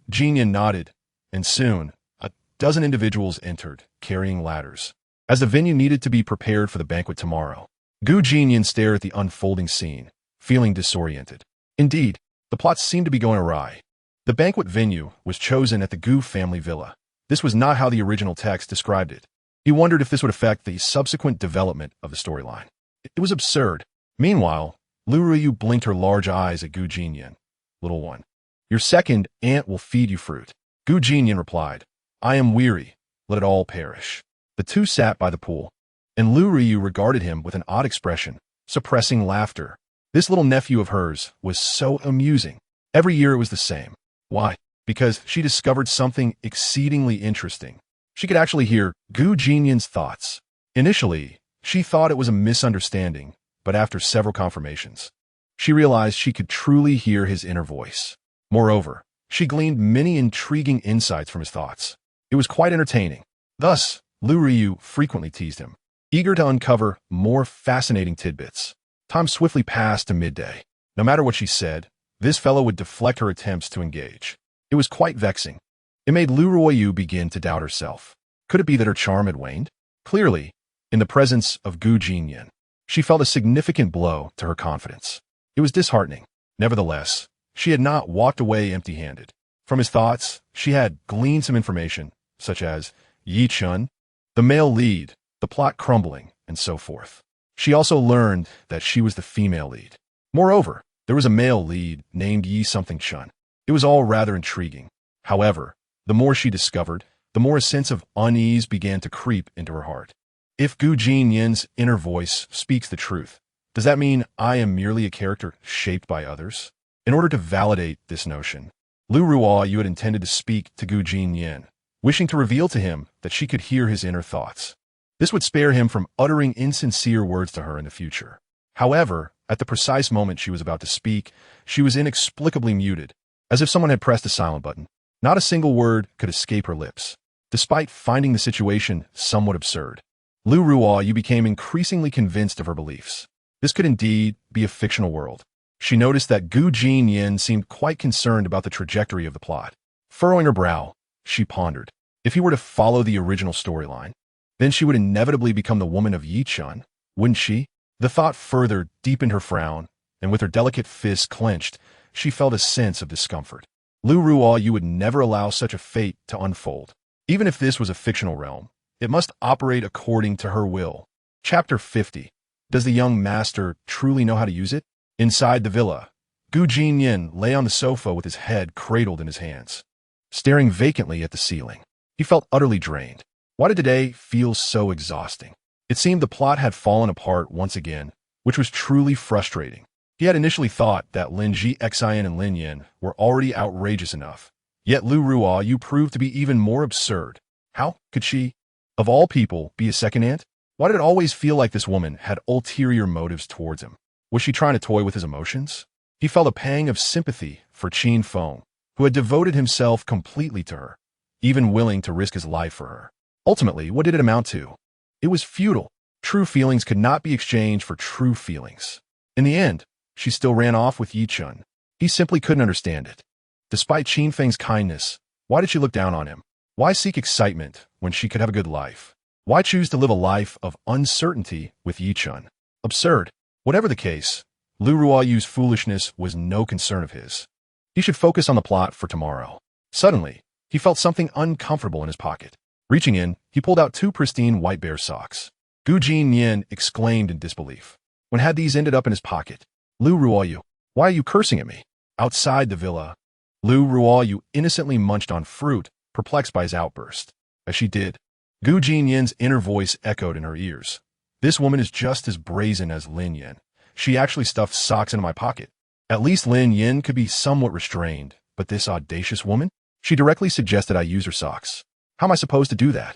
Jinnian nodded, and soon, a dozen individuals entered, carrying ladders. As the venue needed to be prepared for the banquet tomorrow, Jinnian stared at the unfolding scene, feeling disoriented. Indeed, the plot seemed to be going awry. The banquet venue was chosen at the Gu family villa. This was not how the original text described it. He wondered if this would affect the subsequent development of the storyline. It was absurd. Meanwhile, Lu Ruyu blinked her large eyes at Jinnian. Little one, your second aunt will feed you fruit. Jinnian replied, I am weary. Let it all perish. The two sat by the pool, and Lu Ruyu regarded him with an odd expression, suppressing laughter. This little nephew of hers was so amusing. Every year it was the same. Why? Because she discovered something exceedingly interesting. She could actually hear Jinnian's thoughts. Initially, she thought it was a misunderstanding, but after several confirmations, she realized she could truly hear his inner voice. Moreover, she gleaned many intriguing insights from his thoughts. It was quite entertaining. Thus, Lu Ruyu frequently teased him, eager to uncover more fascinating tidbits. Time swiftly passed to midday. No matter what she said, this fellow would deflect her attempts to engage. It was quite vexing. It made Lu Ruyu begin to doubt herself. Could it be that her charm had waned? Clearly, in the presence of Jinnian, she felt a significant blow to her confidence. It was disheartening. Nevertheless, she had not walked away empty-handed. From his thoughts, she had gleaned some information, such as Yi Chun, the male lead, the plot crumbling, and so forth. She also learned that she was the female lead. Moreover, there was a male lead named Yi something Chun. It was all rather intriguing. However, the more she discovered, the more a sense of unease began to creep into her heart. If Jinnian's inner voice speaks the truth, does that mean I am merely a character shaped by others? In order to validate this notion, Lu Ruyu had intended to speak to Jinnian, wishing to reveal to him that she could hear his inner thoughts. This would spare him from uttering insincere words to her in the future. However, at the precise moment she was about to speak, she was inexplicably muted, as if someone had pressed a silent button. Not a single word could escape her lips. Despite finding the situation somewhat absurd, Lu Ruyu became increasingly convinced of her beliefs. This could indeed be a fictional world. She noticed that Jinnian seemed quite concerned about the trajectory of the plot. Furrowing her brow, she pondered. If he were to follow the original storyline, then she would inevitably become the woman of Yi Chun, wouldn't she? The thought further deepened her frown, and with her delicate fists clenched, she felt a sense of discomfort. Lu Ruyu would never allow such a fate to unfold. Even if this was a fictional realm, it must operate according to her will. Chapter 50. Does the young master truly know how to use it? Inside the villa, Jinnian lay on the sofa with his head cradled in his hands, staring vacantly at the ceiling. He felt utterly drained. Why did today feel so exhausting? It seemed the plot had fallen apart once again, which was truly frustrating. He had initially thought that Lin Xian and Lin Yin were already outrageous enough, yet Lu Ruyu proved to be even more absurd. How could she, of all people, be a second aunt? Why did it always feel like this woman had ulterior motives towards him? Was she trying to toy with his emotions? He felt a pang of sympathy for Qin Feng, who had devoted himself completely to her, even willing to risk his life for her. Ultimately, what did it amount to? It was futile. True feelings could not be exchanged for true feelings. In the end, she still ran off with Yi Chun. He simply couldn't understand it. Despite Qin Feng's kindness, why did she look down on him? Why seek excitement when she could have a good life? Why choose to live a life of uncertainty with Yi Chun? Absurd. Whatever the case, Lu Ruyu's foolishness was no concern of his. He should focus on the plot for tomorrow. Suddenly, he felt something uncomfortable in his pocket. Reaching in, he pulled out two pristine white bear socks. Jinnian exclaimed in disbelief. When had these ended up in his pocket? Lu Ruyu, why are you cursing at me? Outside the villa, Lu Ruyu innocently munched on fruit, perplexed by his outburst. As she did, Jinnian's inner voice echoed in her ears. This woman is just as brazen as Lin Yin. She actually stuffed socks into my pocket. At least Lin Yin could be somewhat restrained, but this audacious woman? She directly suggested I use her socks. How am I supposed to do that?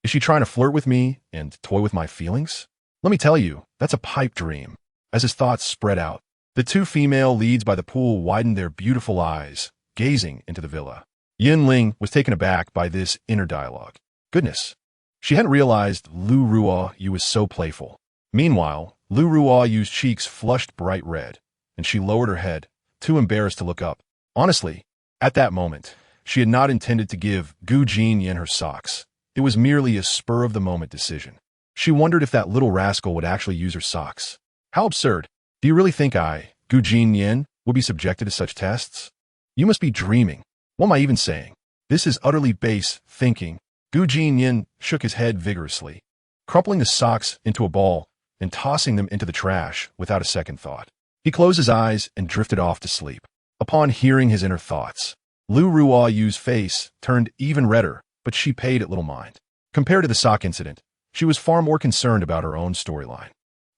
Is she trying to flirt with me and toy with my feelings? Let me tell you, that's a pipe dream. As his thoughts spread out, the two female leads by the pool widened their beautiful eyes, gazing into the villa. Yin Ling was taken aback by this inner dialogue. Goodness, she hadn't realized Lu Ruoyu was so playful. Meanwhile, Lu Ruoyu's cheeks flushed bright red, and she lowered her head, too embarrassed to look up. Honestly, at that moment, she had not intended to give Gu Jinnian her socks. It was merely a spur-of-the-moment decision. She wondered if that little rascal would actually use her socks. How absurd. Do you really think Gu Jinnian, would be subjected to such tests? You must be dreaming. What am I even saying? This is utterly base thinking. Gu Jinnian shook his head vigorously, crumpling the socks into a ball and tossing them into the trash without a second thought. He closed his eyes and drifted off to sleep. Upon hearing his inner thoughts, Lu Ruoyu's face turned even redder, but she paid it little mind. Compared to the sock incident, she was far more concerned about her own storyline.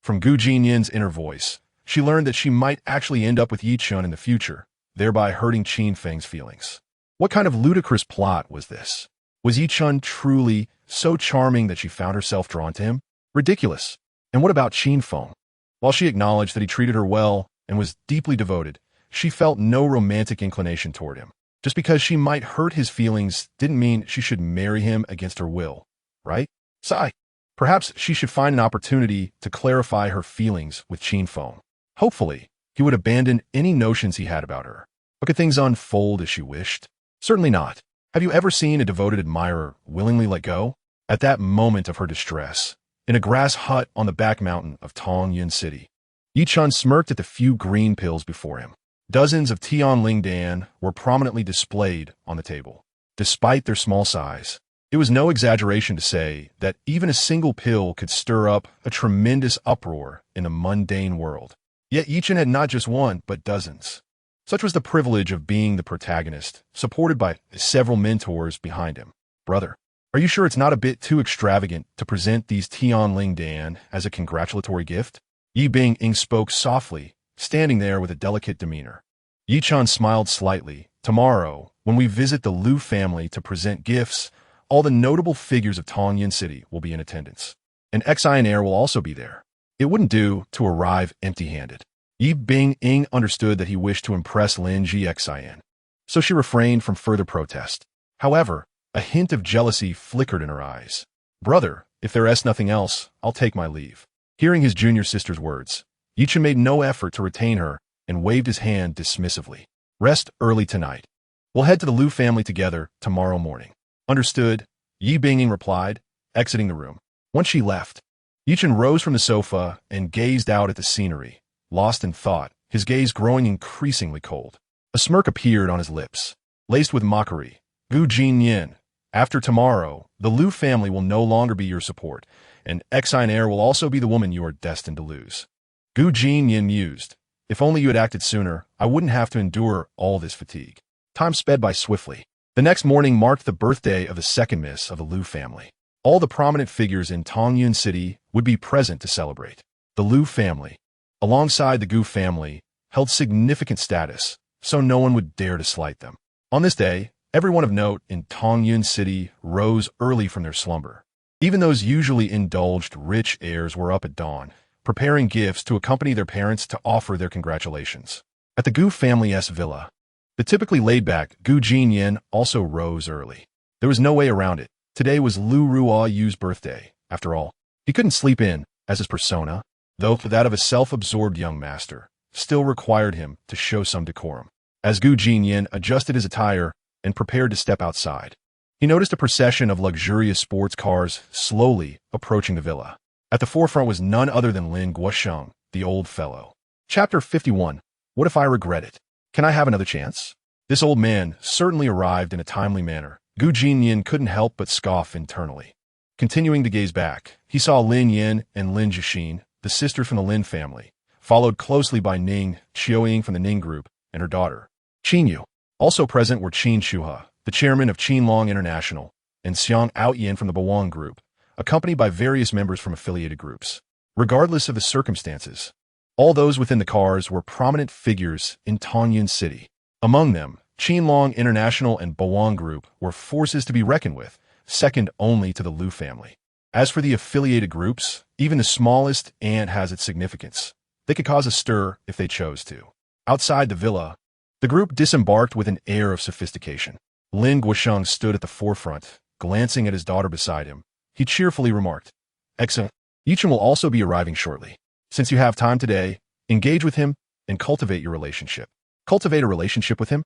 From Gu Jinnian's inner voice, she learned that she might actually end up with Yi Chun in the future, thereby hurting Qin Feng's feelings. What kind of ludicrous plot was this? Was Yi Chun truly so charming that she found herself drawn to him? Ridiculous. And what about Qin Feng? While she acknowledged that he treated her well and was deeply devoted, she felt no romantic inclination toward him. Just because she might hurt his feelings didn't mean she should marry him against her will, right? Sigh. Perhaps she should find an opportunity to clarify her feelings with Qin Feng. Hopefully, he would abandon any notions he had about her. But could things unfold as she wished? Certainly not. Have you ever seen a devoted admirer willingly let go? At that moment of her distress, in a grass hut on the back mountain of Tongyun City, Yi Chun smirked at the few green pills before him. Dozens of Tianling Dan were prominently displayed on the table. Despite their small size, it was no exaggeration to say that even a single pill could stir up a tremendous uproar in the mundane world. Yet Yi Chun had not just one, but dozens. Such was the privilege of being the protagonist, supported by several mentors behind him. Brother, are you sure it's not a bit too extravagant to present these Tianling Dan as a congratulatory gift? Yi Bing-ing spoke softly, standing there with a delicate demeanor. Yi Chun smiled slightly. Tomorrow, when we visit the Liu family to present gifts, all the notable figures of Tongyun City will be in attendance. And Xian will also be there. It wouldn't do to arrive empty-handed. Yi Bing-ing understood that he wished to impress Lin Ji Xian, so she refrained from further protest. However, a hint of jealousy flickered in her eyes. Brother, if there is nothing else, I'll take my leave. Hearing his junior sister's words, Yi Chun made no effort to retain her and waved his hand dismissively. Rest early tonight. We'll head to the Liu family together tomorrow morning. Understood, Yi Binging replied, exiting the room. Once she left, Yi Chun rose from the sofa and gazed out at the scenery, lost in thought, his gaze growing increasingly cold. A smirk appeared on his lips, laced with mockery. Gu Jinnian, after tomorrow, the Liu family will no longer be your support, and Xian will also be the woman you are destined to lose. Gu Jinnian mused. If only you had acted sooner, I wouldn't have to endure all this fatigue. Time sped by swiftly. The next morning marked the birthday of the second miss of the Liu family. All the prominent figures in Tongyun City would be present to celebrate. The Liu family, alongside the Gu family, held significant status, so no one would dare to slight them. On this day, everyone of note in Tongyun City rose early from their slumber. Even those usually indulged rich heirs were up at dawn, preparing gifts to accompany their parents to offer their congratulations. At the Gu family's villa, the typically laid-back Gu Jinnian also rose early. There was no way around it. Today was Lu Ruoyu's birthday. After all, he couldn't sleep in, as his persona, though that of a self-absorbed young master, still required him to show some decorum. As Gu Jinnian adjusted his attire and prepared to step outside, he noticed a procession of luxurious sports cars slowly approaching the villa. At the forefront was none other than Lin Guosheng, the old fellow. Chapter 51. What if I regret it? Can I have another chance? This old man certainly arrived in a timely manner. Gu Jinnian couldn't help but scoff internally. Continuing to gaze back, he saw Lin Yin and Lin Jixin, the sisters from the Lin family, followed closely by Ning Qiuying from the Ning group and her daughter, Qin Yu. Also present were Qin Shuhe, the chairman of Qinlong International, and Xiang Outyin from the Bawang group, accompanied by various members from affiliated groups. Regardless of the circumstances, all those within the cars were prominent figures in Tongyun City. Among them, Qinlong International and Boang Group were forces to be reckoned with, second only to the Liu family. As for the affiliated groups, even the smallest ant has its significance. They could cause a stir if they chose to. Outside the villa, the group disembarked with an air of sophistication. Lin Guosheng stood at the forefront, glancing at his daughter beside him. He cheerfully remarked, "Excellent. Yichen will also be arriving shortly. Since you have time today, engage with him and cultivate your relationship." Cultivate a relationship with him?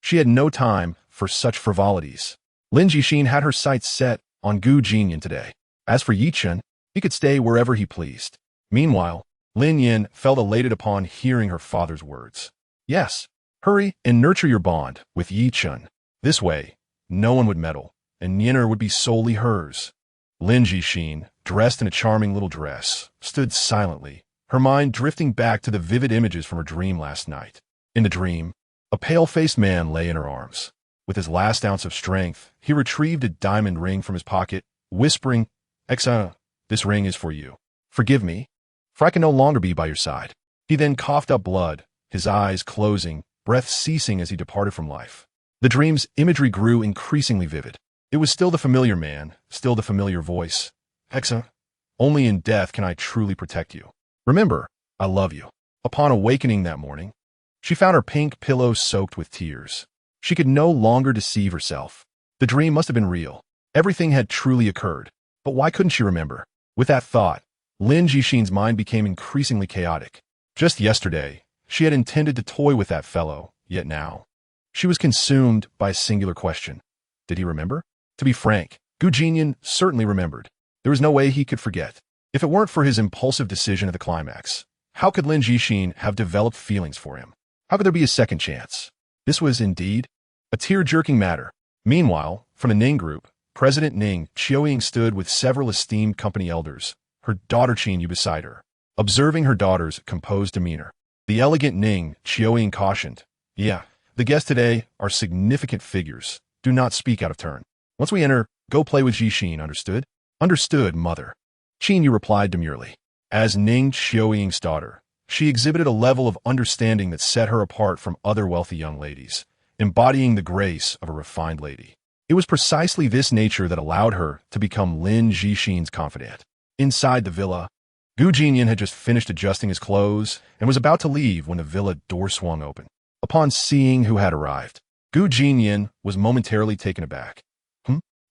She had no time for such frivolities. Lin Jixin had her sights set on Gu Jinnian today. As for Yichen, he could stay wherever he pleased. Meanwhile, Lin Yin felt elated upon hearing her father's words. Yes, hurry and nurture your bond with Yichen. This way, no one would meddle, and Yinner would be solely hers. Lin Jixin, dressed in a charming little dress, stood silently, her mind drifting back to the vivid images from her dream last night. In the dream, a pale-faced man lay in her arms. With his last ounce of strength, he retrieved a diamond ring from his pocket, whispering, "Exa, this ring is for you. Forgive me, for I can no longer be by your side." He then coughed up blood, his eyes closing, breath ceasing as he departed from life. The dream's imagery grew increasingly vivid. It was still the familiar man, still the familiar voice. "Exa, only in death can I truly protect you. Remember, I love you." Upon awakening that morning, she found her pink pillow soaked with tears. She could no longer deceive herself. The dream must have been real. Everything had truly occurred. But why couldn't she remember? With that thought, Lin Jixin's mind became increasingly chaotic. Just yesterday, she had intended to toy with that fellow, yet now, she was consumed by a singular question. Did he remember? To be frank, Gu Jinnian certainly remembered. There was no way he could forget. If it weren't for his impulsive decision at the climax, how could Lin Jixin have developed feelings for him? How could there be a second chance? This was, indeed, a tear-jerking matter. Meanwhile, from the Ning Group, President Ning Qiuying stood with several esteemed company elders, her daughter Qin Yu beside her. Observing her daughter's composed demeanor, the elegant Ning Qiuying cautioned, "Yeah, the guests today are significant figures. Do not speak out of turn. Once we enter, go play with Jixin, understood?" "Understood, mother." Qin Yu replied demurely. As Ning Qiuying's daughter, she exhibited a level of understanding that set her apart from other wealthy young ladies, embodying the grace of a refined lady. It was precisely this nature that allowed her to become Lin Jixin's confidant. Inside the villa, Gu Jinnian had just finished adjusting his clothes and was about to leave when the villa door swung open. Upon seeing who had arrived, Gu Jinnian was momentarily taken aback.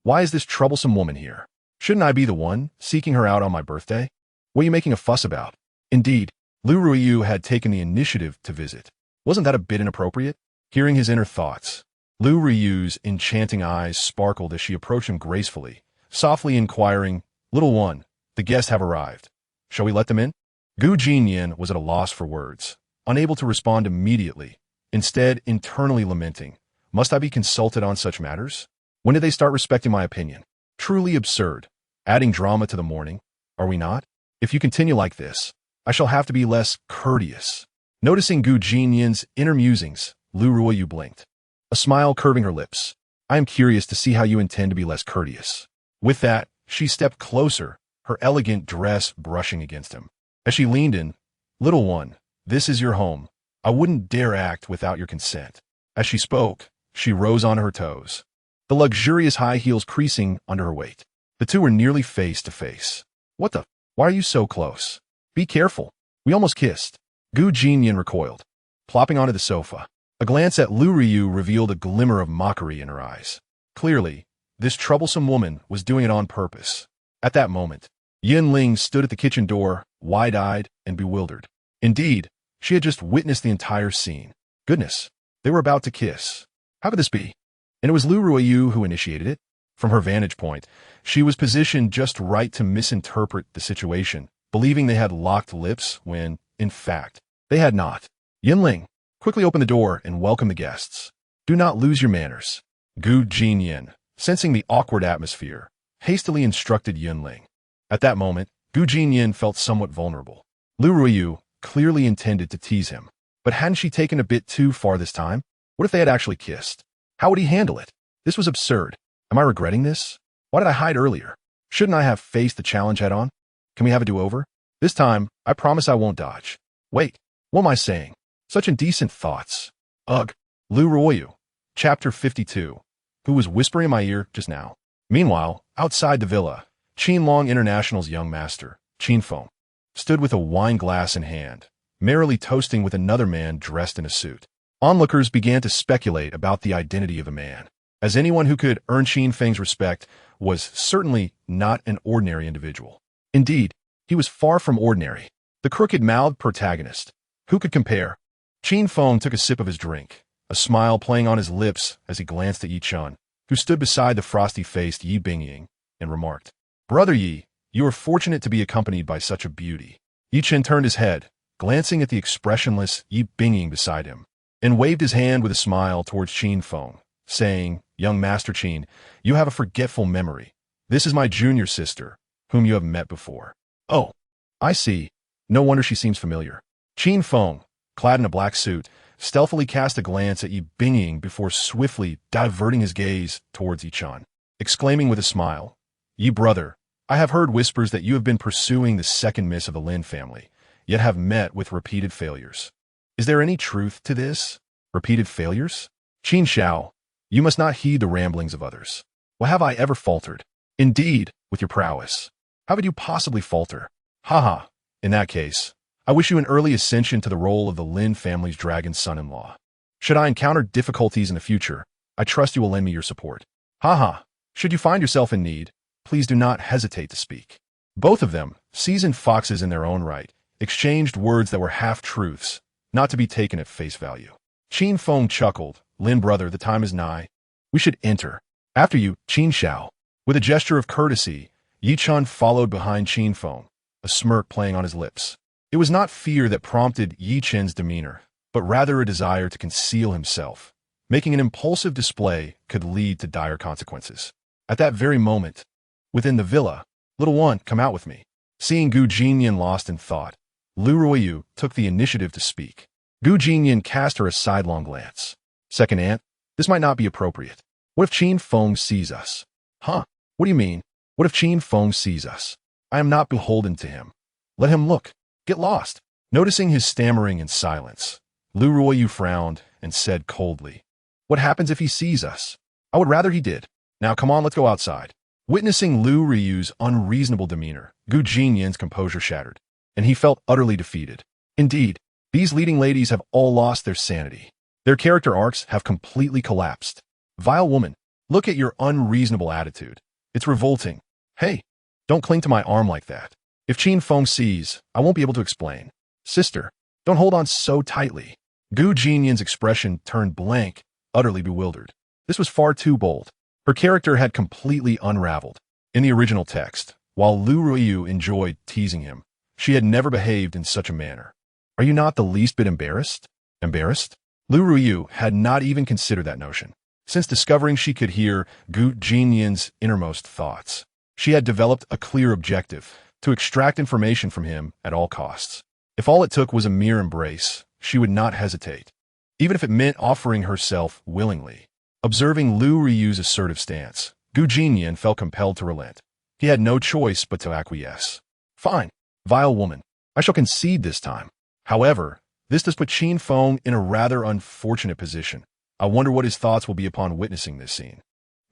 Why is this troublesome woman here? Shouldn't I be the one seeking her out on my birthday? What are you making a fuss about? Indeed, Lu Ruiyu had taken the initiative to visit. Wasn't that a bit inappropriate? Hearing his inner thoughts, Lu Ruiyu's enchanting eyes sparkled as she approached him gracefully, softly inquiring, "Little one, the guests have arrived. Shall we let them in?" Gu Jinnian was at a loss for words, unable to respond immediately, instead internally lamenting, "Must I be consulted on such matters? When did they start respecting my opinion? Truly absurd. Adding drama to the morning, are we not? If you continue like this, I shall have to be less courteous." Noticing Gu Jinnian's inner musings, Lu Ruiyu blinked, a smile curving her lips. "I am curious to see how you intend to be less courteous." With that, she stepped closer, her elegant dress brushing against him. As she leaned in, "Little one, this is your home. I wouldn't dare act without your consent." As she spoke, she rose on her toes, the luxurious high heels creasing under her weight. The two were nearly face to face. "What the? Why are you so close? Be careful. We almost kissed." Gu Jinnian recoiled, plopping onto the sofa. A glance at Lu Ruiyu revealed a glimmer of mockery in her eyes. Clearly, this troublesome woman was doing it on purpose. At that moment, Yin Ling stood at the kitchen door, wide-eyed and bewildered. Indeed, she had just witnessed the entire scene. Goodness, they were about to kiss. How could this be? And it was Lu Ruiyu who initiated it. From her vantage point, she was positioned just right to misinterpret the situation, believing they had locked lips when, in fact, they had not. "Yin Ling, quickly open the door and welcome the guests. Do not lose your manners." Gu Jinnian, sensing the awkward atmosphere, hastily instructed Yin Ling. At that moment, Gu Jinnian felt somewhat vulnerable. Lu Ruiyu clearly intended to tease him, but hadn't she taken a bit too far this time? What if they had actually kissed? How would he handle it? This was absurd. Am I regretting this? Why did I hide earlier? Shouldn't I have faced the challenge head-on? Can we have a do-over? This time, I promise I won't dodge. Wait, what am I saying? Such indecent thoughts. Ugh. Lu Ruiyu, Chapter 52. Who was whispering in my ear just now? Meanwhile, outside the villa, Qianlong International's young master, Feng, stood with a wine glass in hand, merrily toasting with another man dressed in a suit. Onlookers began to speculate about the identity of the man, as anyone who could earn Feng's respect was certainly not an ordinary individual. Indeed, he was far from ordinary. The crooked-mouthed protagonist. Who could compare? Feng took a sip of his drink, a smile playing on his lips as he glanced at Yi Chun, who stood beside the frosty-faced Yi Bingying, and remarked, "Brother Yi, you are fortunate to be accompanied by such a beauty." Yi Chun turned his head, glancing at the expressionless Yi Bingying beside him, and waved his hand with a smile towards Feng, saying, "Young Master Qin, you have a forgetful memory. This is my junior sister, whom you have met before." "Oh, I see. No wonder she seems familiar." Feng, clad in a black suit, stealthily cast a glance at Yi Bingying before swiftly diverting his gaze towards Yi Chun, exclaiming with a smile, "Yi brother, I have heard whispers that you have been pursuing the second miss of the Lin family, yet have met with repeated failures. Is there any truth to this? Repeated failures? Qin Xiao, you must not heed the ramblings of others. Well, have I ever faltered? Indeed, with your prowess. How could you possibly falter? Haha, in that case, I wish you an early ascension to the role of the Lin family's dragon son-in-law. Should I encounter difficulties in the future, I trust you will lend me your support. Haha, should you find yourself in need, please do not hesitate to speak." Both of them, seasoned foxes in their own right, exchanged words that were half-truths, not to be taken at face value. Feng chuckled, "Lin brother, the time is nigh. We should enter. After you, Qin Xiao." With a gesture of courtesy, Yi Chun followed behind Feng, a smirk playing on his lips. It was not fear that prompted Yi Chun's demeanor, but rather a desire to conceal himself. Making an impulsive display could lead to dire consequences. At that very moment, within the villa, "Little one, come out with me." Seeing Gu Jinnian lost in thought, Lu Ruiyu took the initiative to speak. Gu Jinnian cast her a sidelong glance. "Second aunt, this might not be appropriate. What if Feng sees us?" "Huh? What do you mean? What if Feng sees us? I am not beholden to him. Let him look. Get lost." Noticing his stammering and silence, Lu Ruiyu frowned and said coldly, "What happens if he sees us? I would rather he did. Now come on, let's go outside." Witnessing Lu Ruiyu's unreasonable demeanor, Gu Jinnian's composure shattered, and he felt utterly defeated. Indeed, these leading ladies have all lost their sanity. Their character arcs have completely collapsed. Vile woman, look at your unreasonable attitude. It's revolting. Hey, don't cling to my arm like that. If Feng sees, I won't be able to explain. Sister, don't hold on so tightly. Gu Jinnian's expression turned blank, utterly bewildered. This was far too bold. Her character had completely unraveled. In the original text, while Lu Ruiyu enjoyed teasing him, she had never behaved in such a manner. Are you not the least bit embarrassed? Embarrassed? Lu Ruiyu had not even considered that notion. Since discovering she could hear Gu Jinnian's innermost thoughts, she had developed a clear objective: to extract information from him at all costs. If all it took was a mere embrace, she would not hesitate, even if it meant offering herself willingly. Observing Lu Ruiyu's assertive stance, Gu Jinnian felt compelled to relent. He had no choice but to acquiesce. "Fine, vile woman, I shall concede this time. However, this does put Feng in a rather unfortunate position. I wonder what his thoughts will be upon witnessing this scene."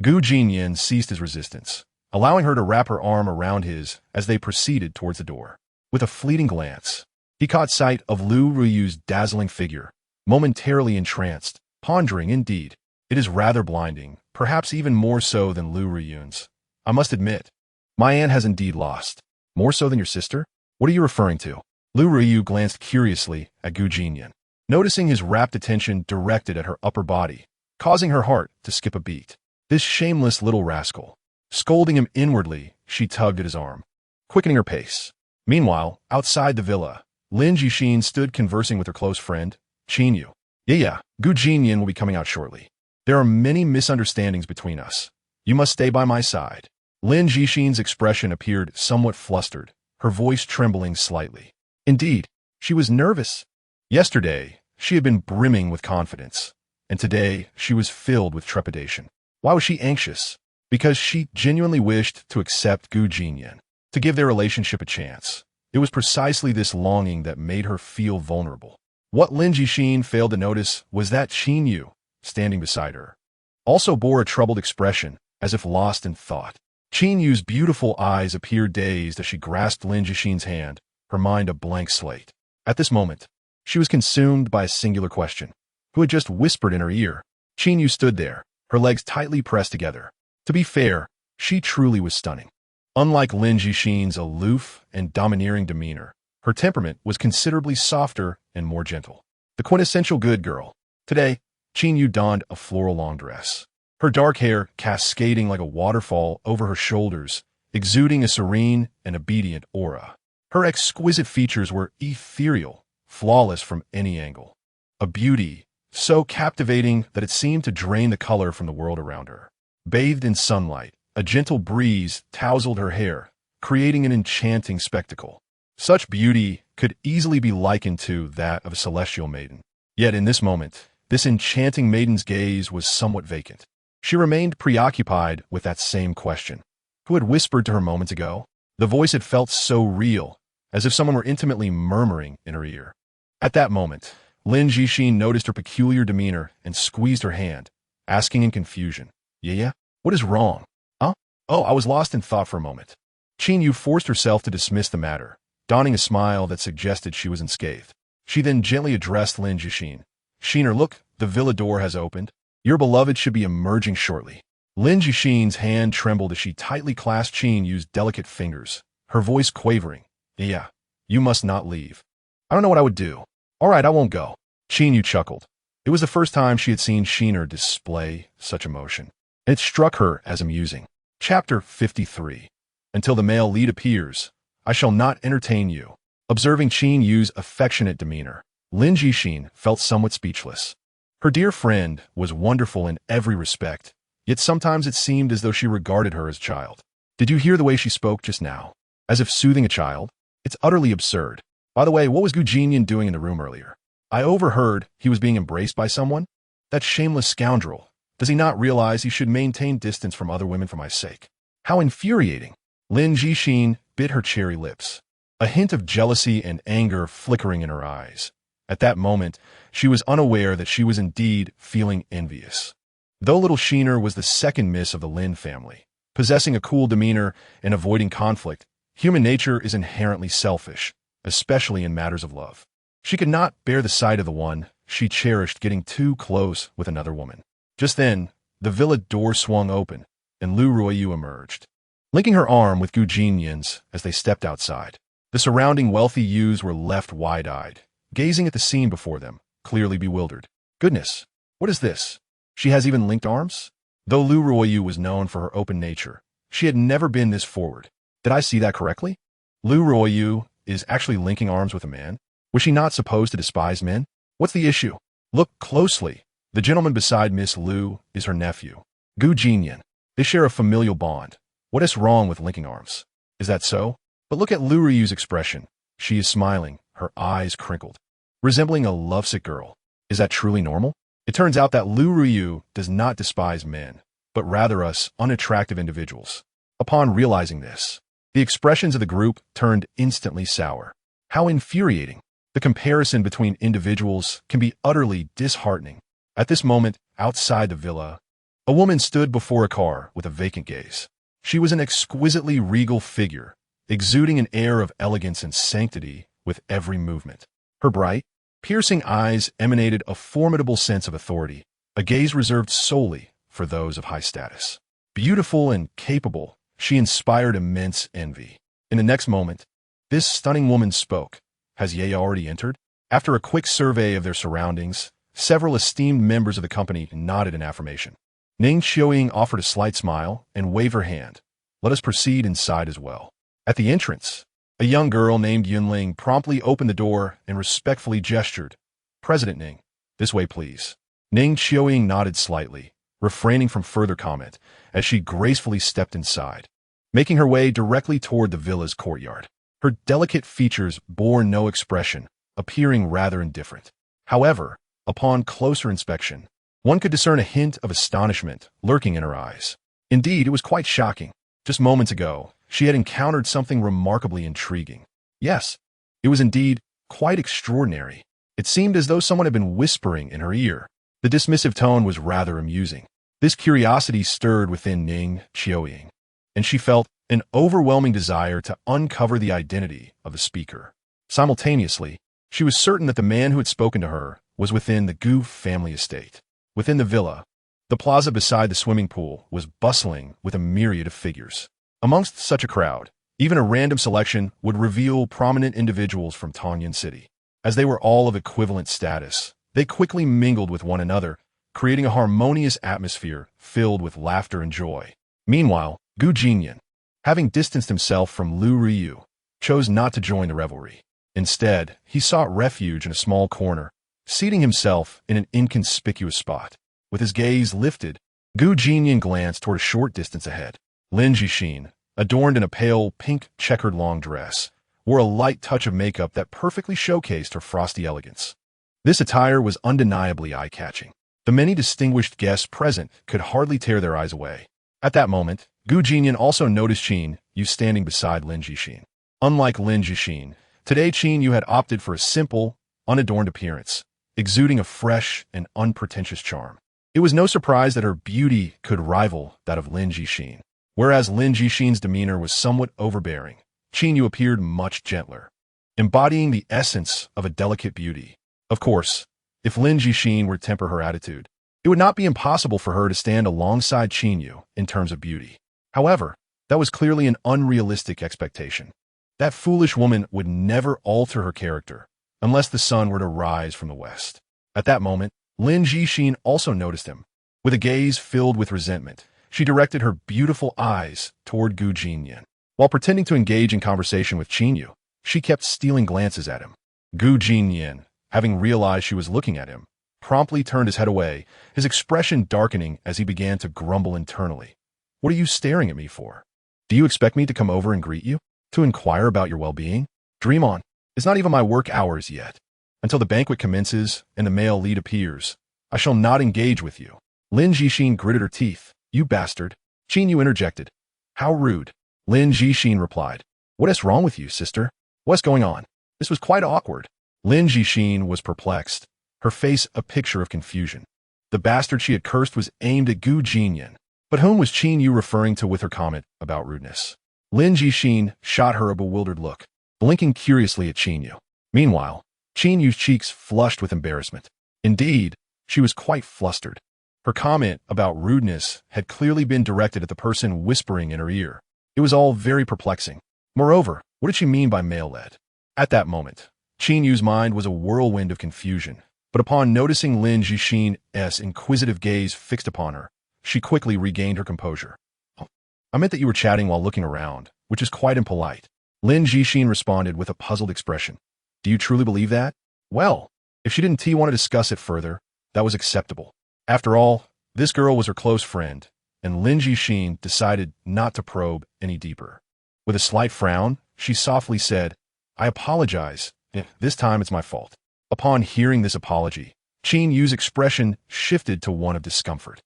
Gu Jinnian ceased his resistance, allowing her to wrap her arm around his as they proceeded towards the door. With a fleeting glance, he caught sight of Lu Ruiyu's dazzling figure, momentarily entranced, pondering indeed. It is rather blinding, perhaps even more so than Lu Ruiyu's. I must admit, my aunt has indeed lost. More so than your sister? What are you referring to? Lu Ruiyu glanced curiously at Gu Jinnian, noticing his rapt attention directed at her upper body, causing her heart to skip a beat. This shameless little rascal. Scolding him inwardly, she tugged at his arm, quickening her pace. Meanwhile, outside the villa, Lin Jixin stood conversing with her close friend, Qin Yu. Yeah, Gu Jinnian will be coming out shortly. There are many misunderstandings between us. You must stay by my side. Lin Jixin's expression appeared somewhat flustered, her voice trembling slightly. Indeed, she was nervous. Yesterday, she had been brimming with confidence, and today she was filled with trepidation. Why was she anxious? Because she genuinely wished to accept Gu Jinnian, to give their relationship a chance. It was precisely this longing that made her feel vulnerable. What Lin Jixin failed to notice was that Qin Yu, standing beside her, also bore a troubled expression, as if lost in thought. Qin Yu's beautiful eyes appeared dazed as she grasped Lin Jixin's hand, her mind a blank slate. At this moment, she was consumed by a singular question. Who had just whispered in her ear? Qin Yu stood there, her legs tightly pressed together. To be fair, she truly was stunning. Unlike Lin Jixin's aloof and domineering demeanor, her temperament was considerably softer and more gentle. The quintessential good girl. Today, Qin Yu donned a floral long dress. Her dark hair cascading like a waterfall over her shoulders, exuding a serene and obedient aura. Her exquisite features were ethereal, flawless from any angle. A beauty so captivating that it seemed to drain the color from the world around her. Bathed in sunlight, a gentle breeze tousled her hair, creating an enchanting spectacle. Such beauty could easily be likened to that of a celestial maiden. Yet in this moment, this enchanting maiden's gaze was somewhat vacant. She remained preoccupied with that same question. Who had whispered to her moments ago? The voice had felt so real, as if someone were intimately murmuring in her ear. At that moment, Lin Jixin noticed her peculiar demeanor and squeezed her hand, asking in confusion, Yeah? What is wrong? Huh? Oh, I was lost in thought for a moment. Qin Yu forced herself to dismiss the matter, donning a smile that suggested she was unscathed. She then gently addressed Lin Jixin. Sheener, look, the villa door has opened. Your beloved should be emerging shortly. Lin Jixin's hand trembled as she tightly clasped Qin Yu's delicate fingers, her voice quavering. Yeah, you must not leave. I don't know what I would do. All right, I won't go. Qin Yu chuckled. It was the first time she had seen Sheener display such emotion, and it struck her as amusing. Chapter 53. Until the male lead appears, I shall not entertain you. Observing Qin Yu's affectionate demeanor, Lin Jixin felt somewhat speechless. Her dear friend was wonderful in every respect, yet sometimes it seemed as though she regarded her as a child. Did you hear the way she spoke just now? As if soothing a child? It's utterly absurd. By the way, what was Jinnian doing in the room earlier? I overheard he was being embraced by someone. That shameless scoundrel. Does he not realize he should maintain distance from other women for my sake? How infuriating. Lin Jixin bit her cherry lips, a hint of jealousy and anger flickering in her eyes. At that moment, she was unaware that she was indeed feeling envious. Though little Sheener was the second miss of the Lin family, possessing a cool demeanor and avoiding conflict, human nature is inherently selfish, especially in matters of love. She could not bear the sight of the one she cherished getting too close with another woman. Just then, the villa door swung open, and Lu Ruoyu emerged, linking her arm with Gu Jinnian's as they stepped outside. The surrounding wealthy youths were left wide-eyed, gazing at the scene before them, clearly bewildered. Goodness, what is this? She has even linked arms? Though Lu Ruoyu was known for her open nature, she had never been this forward. Did I see that correctly? Lu Ruoyu is actually linking arms with a man? Was she not supposed to despise men? What's the issue? Look closely. The gentleman beside Miss Lu is her nephew, Gu Jinnian. They share a familial bond. What is wrong with linking arms? Is that so? But look at Lu Ruyu's expression. She is smiling, her eyes crinkled, resembling a lovesick girl. Is that truly normal? It turns out that Lu Ruyu does not despise men, but rather us unattractive individuals. Upon realizing this, the expressions of the group turned instantly sour. How infuriating. The comparison between individuals can be utterly disheartening. At this moment, outside the villa, a woman stood before a car with a vacant gaze. She was an exquisitely regal figure, exuding an air of elegance and sanctity with every movement. Her bright, piercing eyes emanated a formidable sense of authority, a gaze reserved solely for those of high status. Beautiful and capable, she inspired immense envy. In the next moment, this stunning woman spoke. Has Ye already entered? After a quick survey of their surroundings, several esteemed members of the company nodded in affirmation. Ning Xiaoying offered a slight smile and waved her hand. Let us proceed inside as well. At the entrance, a young girl named Yunling promptly opened the door and respectfully gestured. President Ning, this way please. Ning Xiaoying nodded slightly, refraining from further comment, as she gracefully stepped inside, making her way directly toward the villa's courtyard. Her delicate features bore no expression, appearing rather indifferent. However, upon closer inspection, one could discern a hint of astonishment lurking in her eyes. Indeed, it was quite shocking. Just moments ago, she had encountered something remarkably intriguing. Yes, it was indeed quite extraordinary. It seemed as though someone had been whispering in her ear. The dismissive tone was rather amusing. This curiosity stirred within Ning Qiuying, and she felt an overwhelming desire to uncover the identity of the speaker. Simultaneously, she was certain that the man who had spoken to her was within the Gu family estate. Within the villa, the plaza beside the swimming pool was bustling with a myriad of figures. Amongst such a crowd, even a random selection would reveal prominent individuals from Tongyun City. As they were all of equivalent status, they quickly mingled with one another, creating a harmonious atmosphere filled with laughter and joy. Meanwhile, Gu Jinnian, having distanced himself from Lu Ryu, chose not to join the revelry. Instead, he sought refuge in a small corner, seating himself in an inconspicuous spot. With his gaze lifted, Gu Jinnian glanced toward a short distance ahead. Lin Jixin, adorned in a pale pink checkered long dress, wore a light touch of makeup that perfectly showcased her frosty elegance. This attire was undeniably eye-catching. The many distinguished guests present could hardly tear their eyes away. At that moment, Gu Jinnian also noticed Qin Yu standing beside Lin Jixin. Unlike Lin Jixin, today Qin Yu had opted for a simple, unadorned appearance, exuding a fresh and unpretentious charm. It was no surprise that her beauty could rival that of Lin Jixin. Whereas Lin Jixin's demeanor was somewhat overbearing, Qin Yu appeared much gentler, embodying the essence of a delicate beauty. Of course, if Lin Jixin were to temper her attitude, it would not be impossible for her to stand alongside Qin Yu in terms of beauty. However, that was clearly an unrealistic expectation. That foolish woman would never alter her character unless the sun were to rise from the west. At that moment, Lin Jixin also noticed him. With a gaze filled with resentment, she directed her beautiful eyes toward Gu Jinnian. While pretending to engage in conversation with Qin Yu, she kept stealing glances at him. Gu Jinnian, having realized she was looking at him, promptly turned his head away, his expression darkening as he began to grumble internally. "What are you staring at me for? Do you expect me to come over and greet you? To inquire about your well-being? Dream on. It's not even my work hours yet. Until the banquet commences and the male lead appears, I shall not engage with you." Lin Jixin gritted her teeth. "You bastard." Qin Yu interjected. "How rude." Lin Jixin replied. "What is wrong with you, sister? What's going on?" This was quite awkward. Lin Jixin was perplexed, her face a picture of confusion. The bastard she had cursed was aimed at Gu Jinnian. But whom was Qin Yu referring to with her comment about rudeness? Lin Jixin shot her a bewildered look, blinking curiously at Qin Yu. Meanwhile, Qin Yu's cheeks flushed with embarrassment. Indeed, she was quite flustered. Her comment about rudeness had clearly been directed at the person whispering in her ear. It was all very perplexing. Moreover, what did she mean by male-led? At that moment, Qin Yu's mind was a whirlwind of confusion, but upon noticing Lin Jixin's inquisitive gaze fixed upon her, she quickly regained her composure. "Oh, I meant that you were chatting while looking around, which is quite impolite." Lin Jixin responded with a puzzled expression. "Do you truly believe that?" Well, if she didn't want to discuss it further, that was acceptable. After all, this girl was her close friend, and Lin Jixin decided not to probe any deeper. With a slight frown, she softly said, "I apologize. This time it's my fault." Upon hearing this apology, Qin Yu's expression shifted to one of discomfort.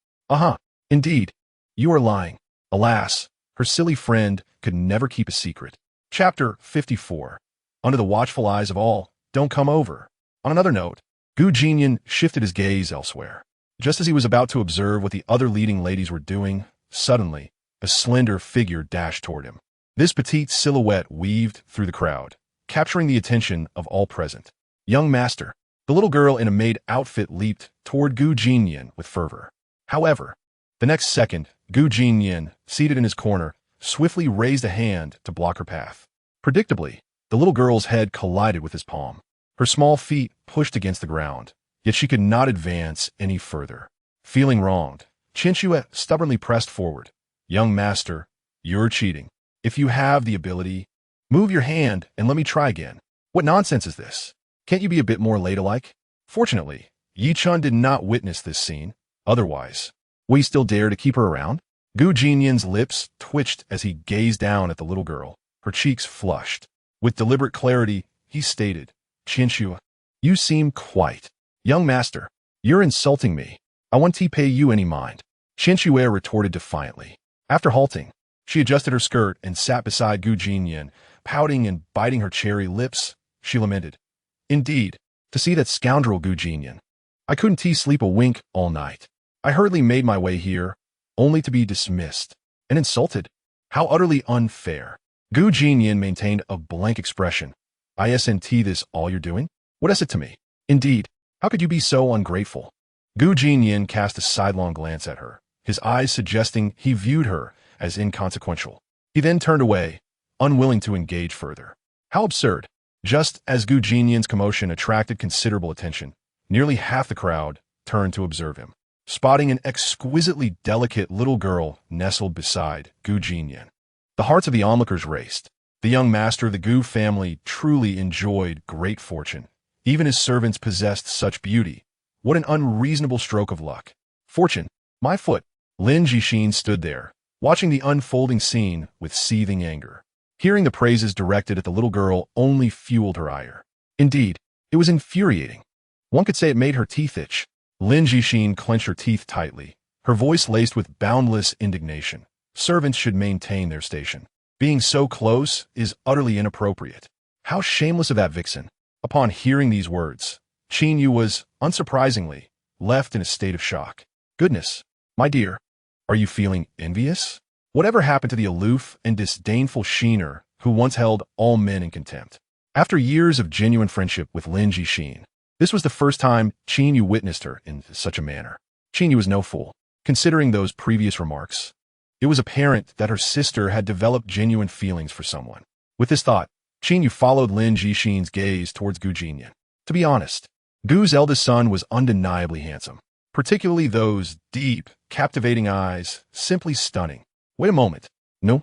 Indeed, you are lying." Alas, her silly friend could never keep a secret. Chapter 54. Under the watchful eyes of all, don't come over. On another note, Gu Jinnian shifted his gaze elsewhere. Just as he was about to observe what the other leading ladies were doing, suddenly, a slender figure dashed toward him. This petite silhouette weaved through the crowd, capturing the attention of all present. "Young master." The little girl in a maid outfit leaped toward Gu Jinnian with fervor. However, the next second, Gu Jinnian, seated in his corner, swiftly raised a hand to block her path. Predictably, the little girl's head collided with his palm. Her small feet pushed against the ground, yet she could not advance any further. Feeling wronged, Qin Yu stubbornly pressed forward. "Young master, you're cheating. If you have the ability, move your hand and let me try again." "What nonsense is this? Can't you be a bit more ladylike?" Fortunately, Yi Chun did not witness this scene. Otherwise, will he still dare to keep her around? Gu Jinnian's lips twitched as he gazed down at the little girl. Her cheeks flushed. With deliberate clarity, he stated, "Qin Yu, you seem quite..." "Young master, you're insulting me. I won't pay you any mind." Qin Yu retorted defiantly. After halting, she adjusted her skirt and sat beside Gu Jinnian, pouting and biting her cherry lips. She lamented, "Indeed, to see that scoundrel Gu Jinnian. I couldn't sleep a wink all night. I hurriedly made my way here, only to be dismissed and insulted. How utterly unfair. Gu Jinnian maintained a blank expression. Isn't this all you're doing? What is it to me? Indeed, how could you be so ungrateful? Gu Jinnian cast a sidelong glance at her, his eyes suggesting he viewed her as inconsequential. He then turned away, unwilling to engage further. How absurd. Just as Gu Jinnian's commotion attracted considerable attention, nearly half the crowd turned to observe him, spotting an exquisitely delicate little girl nestled beside Gu Jinnian. The hearts of the onlookers raced. The young master of the Gu family truly enjoyed great fortune. Even his servants possessed such beauty. What an unreasonable stroke of luck. Fortune, my foot. Lin Jixin stood there, watching the unfolding scene with seething anger. Hearing the praises directed at the little girl only fueled her ire. Indeed, it was infuriating. One could say it made her teeth itch. Lin Jixin clenched her teeth tightly, her voice laced with boundless indignation. Servants should maintain their station. Being so close is utterly inappropriate. How shameless of that vixen. Upon hearing these words, Qin Yu was, unsurprisingly, left in a state of shock. Goodness, my dear, are you feeling envious? Whatever happened to the aloof and disdainful Sheener who once held all men in contempt? After years of genuine friendship with Lin Jixin, this was the first time Qin Yu witnessed her in such a manner. Qin Yu was no fool. Considering those previous remarks, it was apparent that her sister had developed genuine feelings for someone. With this thought, Qin Yu followed Lin Jixin's gaze towards Gu Jinnian. To be honest, Gu's eldest son was undeniably handsome, particularly those deep, captivating eyes, simply stunning. Wait a moment. No.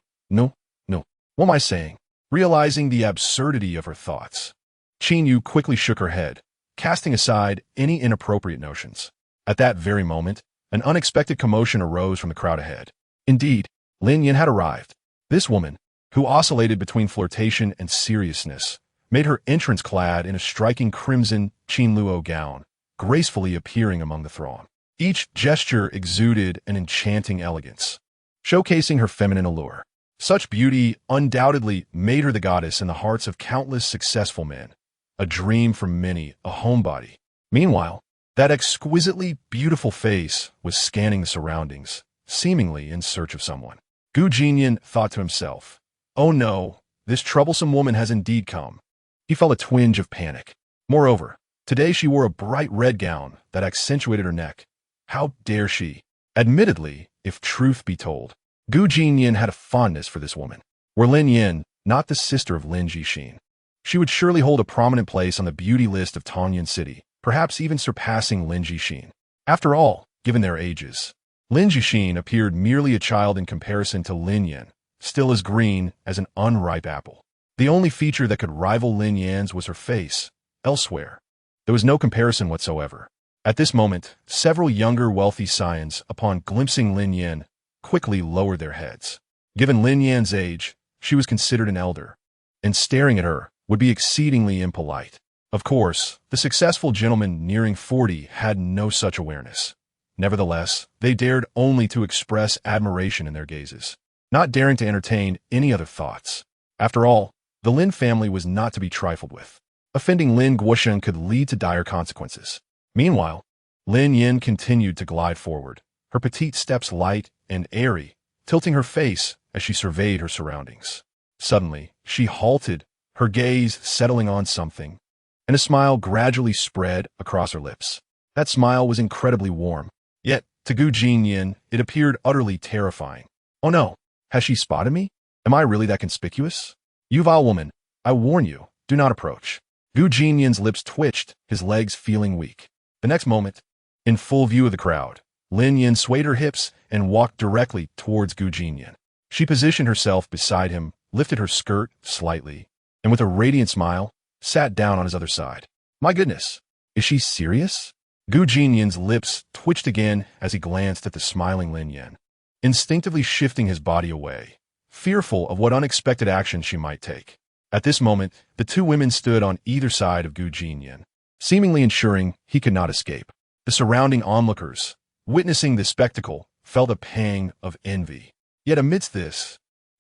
What am I saying? Realizing the absurdity of her thoughts, Qin Yu quickly shook her head, casting aside any inappropriate notions. At that very moment, an unexpected commotion arose from the crowd ahead. Indeed, Lin Yin had arrived. This woman, who oscillated between flirtation and seriousness, made her entrance clad in a striking crimson Qinluo gown, gracefully appearing among the throng. Each gesture exuded an enchanting elegance, showcasing her feminine allure. Such beauty undoubtedly made her the goddess in the hearts of countless successful men, a dream for many, a homebody. Meanwhile, that exquisitely beautiful face was scanning the surroundings, seemingly in search of someone. Gu Jinnian thought to himself, "Oh no, this troublesome woman has indeed come." He felt a twinge of panic. Moreover, today she wore a bright red gown that accentuated her neck. How dare she? Admittedly, if truth be told, Gu Jinnian had a fondness for this woman. Were Lin Yin not the sister of Lin Jixin, she would surely hold a prominent place on the beauty list of Tongyun City, perhaps even surpassing Lin Jixin. After all, given their ages, Lin Jixin appeared merely a child in comparison to Lin Yin, still as green as an unripe apple. The only feature that could rival Lin Yan's was her face. Elsewhere, there was no comparison whatsoever. At this moment, several younger wealthy scions, upon glimpsing Lin Yin, quickly lowered their heads. Given Lin Yan's age, she was considered an elder, and staring at her would be exceedingly impolite. Of course, the successful gentlemen nearing 40 had no such awareness. Nevertheless, they dared only to express admiration in their gazes, not daring to entertain any other thoughts. After all, the Lin family was not to be trifled with. Offending Lin Guosheng could lead to dire consequences. Meanwhile, Lin Yin continued to glide forward, her petite steps light and airy, tilting her face as she surveyed her surroundings. Suddenly, she halted, her gaze settling on something, and a smile gradually spread across her lips. That smile was incredibly warm, yet, to Gu Jinnian, it appeared utterly terrifying. Oh no, has she spotted me? Am I really that conspicuous? You vile woman, I warn you, do not approach. Gu Jinnian's lips twitched, his legs feeling weak. The next moment, in full view of the crowd, Lin Yin swayed her hips and walked directly towards Gu Jinnian. She positioned herself beside him, lifted her skirt slightly, and with a radiant smile, sat down on his other side. My goodness, is she serious? Gu Jinnian's lips twitched again as he glanced at the smiling Lin Yin, instinctively shifting his body away, fearful of what unexpected action she might take. At this moment, the two women stood on either side of Gu Jinnian, seemingly ensuring he could not escape. The surrounding onlookers, witnessing this spectacle, felt a pang of envy. Yet amidst this,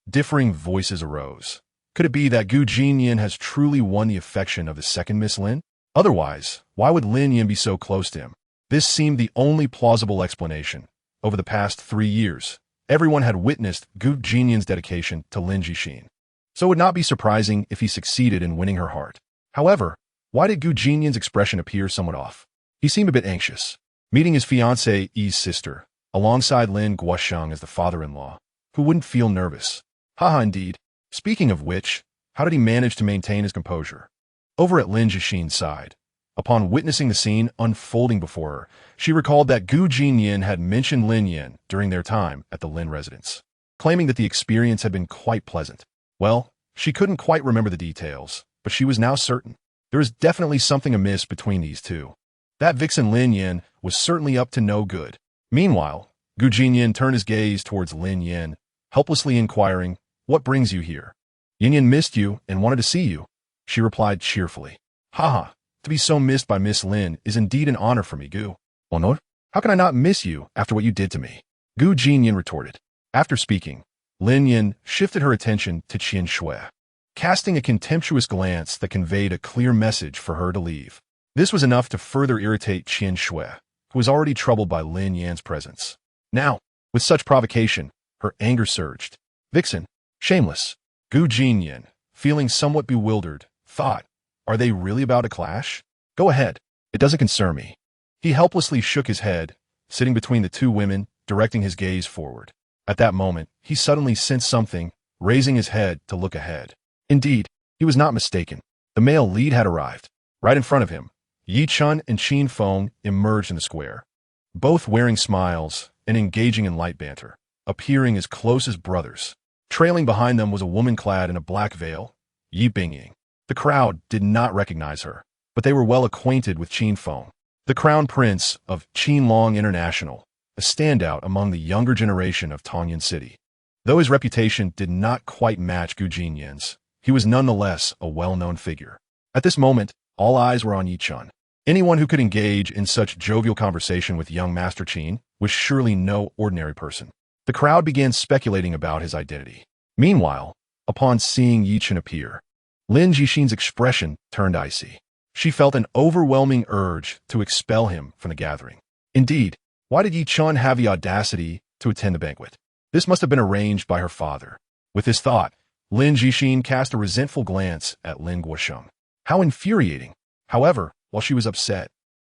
differing voices arose. Could it be that Gu Jinnian has truly won the affection of the second Miss Lin? Otherwise, why would Lin Yin be so close to him? This seemed the only plausible explanation. Over the past 3 years, everyone had witnessed Gu Jinnian's dedication to Lin Jixin, so it would not be surprising if he succeeded in winning her heart. However, why did Gu Jinnian's expression appear somewhat off? He seemed a bit anxious. Meeting his fiancée Yi's sister, alongside Lin Guosheng as the father-in-law, who wouldn't feel nervous. Haha, indeed. Speaking of which, how did he manage to maintain his composure? Over at Lin Jixin's side, upon witnessing the scene unfolding before her, she recalled that Gu Jinnian had mentioned Lin Yan during their time at the Lin residence, claiming that the experience had been quite pleasant. Well, she couldn't quite remember the details, but she was now certain. There was definitely something amiss between these two. That vixen Lin Yan was certainly up to no good. Meanwhile, Gu Jinnian turned his gaze towards Lin Yan, helplessly inquiring, "What brings you here?" "Jinnian missed you and wanted to see you," she replied cheerfully. "Haha, to be so missed by Miss Lin is indeed an honor for me, Gu." "Honor? How can I not miss you after what you did to me?" Gu Jinnian retorted. After speaking, Lin Yan shifted her attention to Qian Shui, casting a contemptuous glance that conveyed a clear message for her to leave. This was enough to further irritate Qian Shui, who was already troubled by Lin Yan's presence. Now, with such provocation, her anger surged. "Vixen, shameless." Gu Jinnian, feeling somewhat bewildered, thought, "Are they really about to clash? Go ahead. It doesn't concern me." He helplessly shook his head, sitting between the two women, directing his gaze forward. At that moment, he suddenly sensed something, raising his head to look ahead. Indeed, he was not mistaken. The male lead had arrived. Right in front of him, Yi Chun and Qin Feng emerged in the square, both wearing smiles and engaging in light banter, appearing as close as brothers. Trailing behind them was a woman clad in a black veil, Yi Bingying. The crowd did not recognize her, but they were well acquainted with Qin Feng, the crown prince of Qinlong International, a standout among the younger generation of Tongyun City. Though his reputation did not quite match Gu Jinnian's, he was nonetheless a well-known figure. At this moment, all eyes were on Yi Chun. Anyone who could engage in such jovial conversation with young Master Qin was surely no ordinary person. The crowd began speculating about his identity. Meanwhile, upon seeing Yi Chun appear, Lin Jixin's expression turned icy. She felt an overwhelming urge to expel him from the gathering. Indeed, why did Yi Chun have the audacity to attend the banquet? This must have been arranged by her father. With this thought, Lin Jixin cast a resentful glance at Lin Guosheng. How infuriating! However, while she was upset,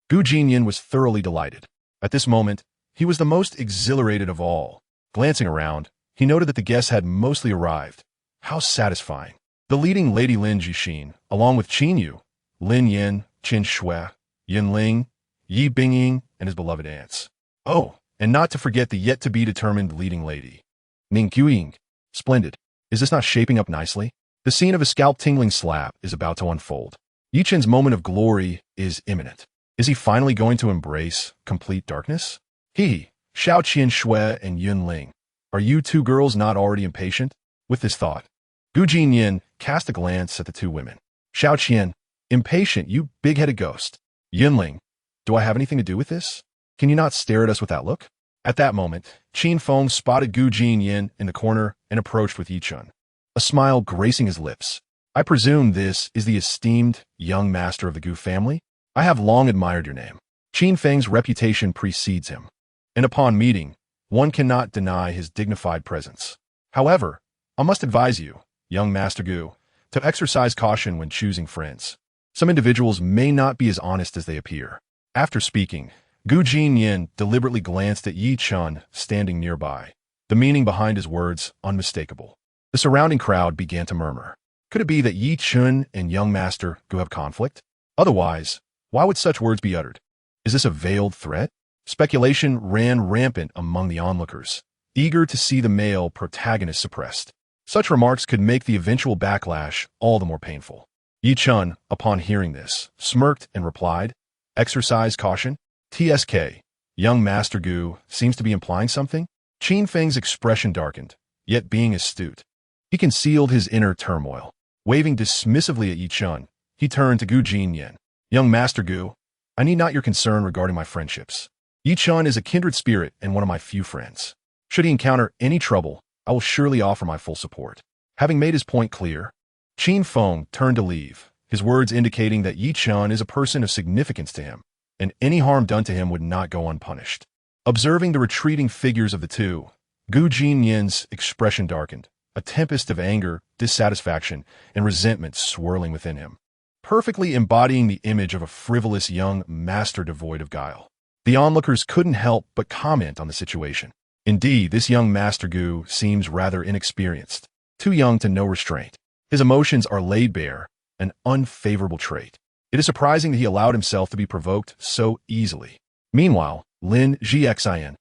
Gu Jinnian was thoroughly delighted. At this moment, he was the most exhilarated of all. Glancing around, he noted that the guests had mostly arrived. How satisfying! The leading lady Lin Jixin, along with Qin Yu, Lin Yan, Qin Shui, Yin Ling, Yi Bingying, and his beloved aunts. Oh, and not to forget the yet-to-be-determined leading lady, Ning Qiying. Splendid. Is this not shaping up nicely? The scene of a scalp-tingling slap is about to unfold. Yi Chun's moment of glory is imminent. Is he finally going to embrace complete darkness? Xiao Qian Shui and Yun Ling. Are you two girls not already impatient? With this thought, Gu Jinnian cast a glance at the two women. Xiao Qian, impatient, you big-headed ghost. Yun Ling, do I have anything to do with this? Can you not stare at us with that look? At that moment, Qin Feng spotted Gu Jinnian in the corner and approached with Yi Chun, a smile gracing his lips. I presume this is the esteemed young master of the Gu family? I have long admired your name. Qin Feng's reputation precedes him, and upon meeting, one cannot deny his dignified presence. However, I must advise you, young Master Gu, to exercise caution when choosing friends. Some individuals may not be as honest as they appear. After speaking, Gu Jinnian deliberately glanced at Yi Chun standing nearby, the meaning behind his words unmistakable. The surrounding crowd began to murmur. Could it be that Yi Chun and young Master Gu have conflict? Otherwise, why would such words be uttered? Is this a veiled threat? Speculation ran rampant among the onlookers, eager to see the male protagonist suppressed. Such remarks could make the eventual backlash all the more painful. Yi Chun, upon hearing this, smirked and replied, "Exercise caution? TSK, young Master Gu seems to be implying something?" Qin Feng's expression darkened, yet being astute, he concealed his inner turmoil. Waving dismissively at Yi Chun, he turned to Gu Jinnian. "Young Master Gu, I need not your concern regarding my friendships. Yi Chun is a kindred spirit and one of my few friends. Should he encounter any trouble, I will surely offer my full support." Having made his point clear, Qin Feng turned to leave, his words indicating that Yi Chun is a person of significance to him. and any harm done to him would not go unpunished. Observing the retreating figures of the two, Jinnian's expression darkened, a tempest of anger, dissatisfaction, and resentment swirling within him, perfectly embodying the image of a frivolous young master devoid of guile. The onlookers couldn't help but comment on the situation. Indeed, this young Master Gu seems rather inexperienced, too young to know restraint. His emotions are laid bare, an unfavorable trait. It is surprising that he allowed himself to be provoked so easily. Meanwhile, Lin Gxin,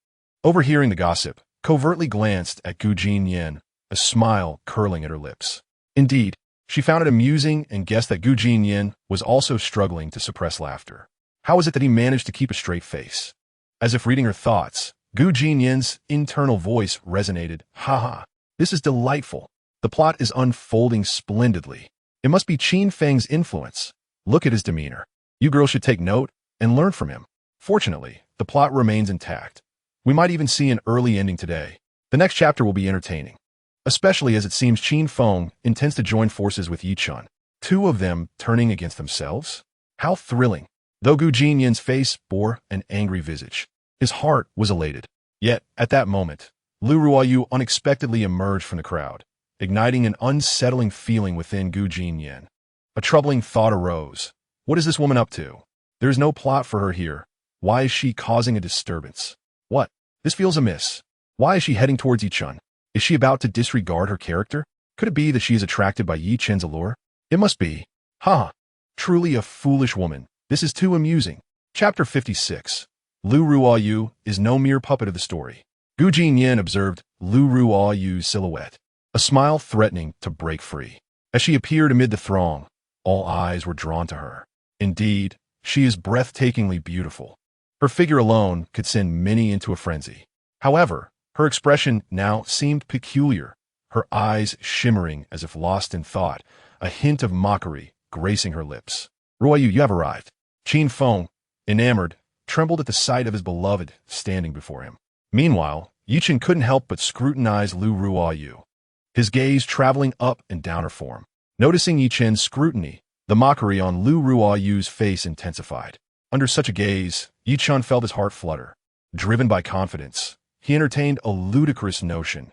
overhearing the gossip, covertly glanced at Gu Jinnian, a smile curling at her lips. Indeed, she found it amusing and guessed that Gu Jinnian was also struggling to suppress laughter. How is it that he managed to keep a straight face? As if reading her thoughts, Gu Jinnian's internal voice resonated. Haha, this is delightful. The plot is unfolding splendidly. It must be Qin Feng's influence. Look at his demeanor. You girls should take note and learn from him. Fortunately, the plot remains intact. We might even see an early ending today. The next chapter will be entertaining, especially as it seems Qin Feng intends to join forces with Yi Chun. Two of them turning against themselves? How thrilling! Though Gu Jinnian's face bore an angry visage, his heart was elated. Yet, at that moment, Lu Ruoyu unexpectedly emerged from the crowd, igniting an unsettling feeling within Gu Jinnian. A troubling thought arose. What is this woman up to? There is no plot for her here. Why is she causing a disturbance? What? This feels amiss. Why is she heading towards Yi Chun? Is she about to disregard her character? Could it be that she is attracted by Yi Chen's allure? It must be. Ha! Truly a foolish woman. This is too amusing. Chapter 56. Lu Ruoyu is no mere puppet of the story. Gu Jinnian observed Lu Ruoyu's silhouette, a smile threatening to break free. As she appeared amid the throng, all eyes were drawn to her. Indeed, she is breathtakingly beautiful. Her figure alone could send many into a frenzy. However, her expression now seemed peculiar, her eyes shimmering as if lost in thought, a hint of mockery gracing her lips. Ruoyu, you have arrived. Qin Feng, enamored, trembled at the sight of his beloved standing before him. Meanwhile, Yi Chun couldn't help but scrutinize Lu Ruoyu, his gaze traveling up and down her form. Noticing Yi Chun's scrutiny, the mockery on Lu Ruoyu's face intensified. Under such a gaze, Yi Chun felt his heart flutter. Driven by confidence, he entertained a ludicrous notion.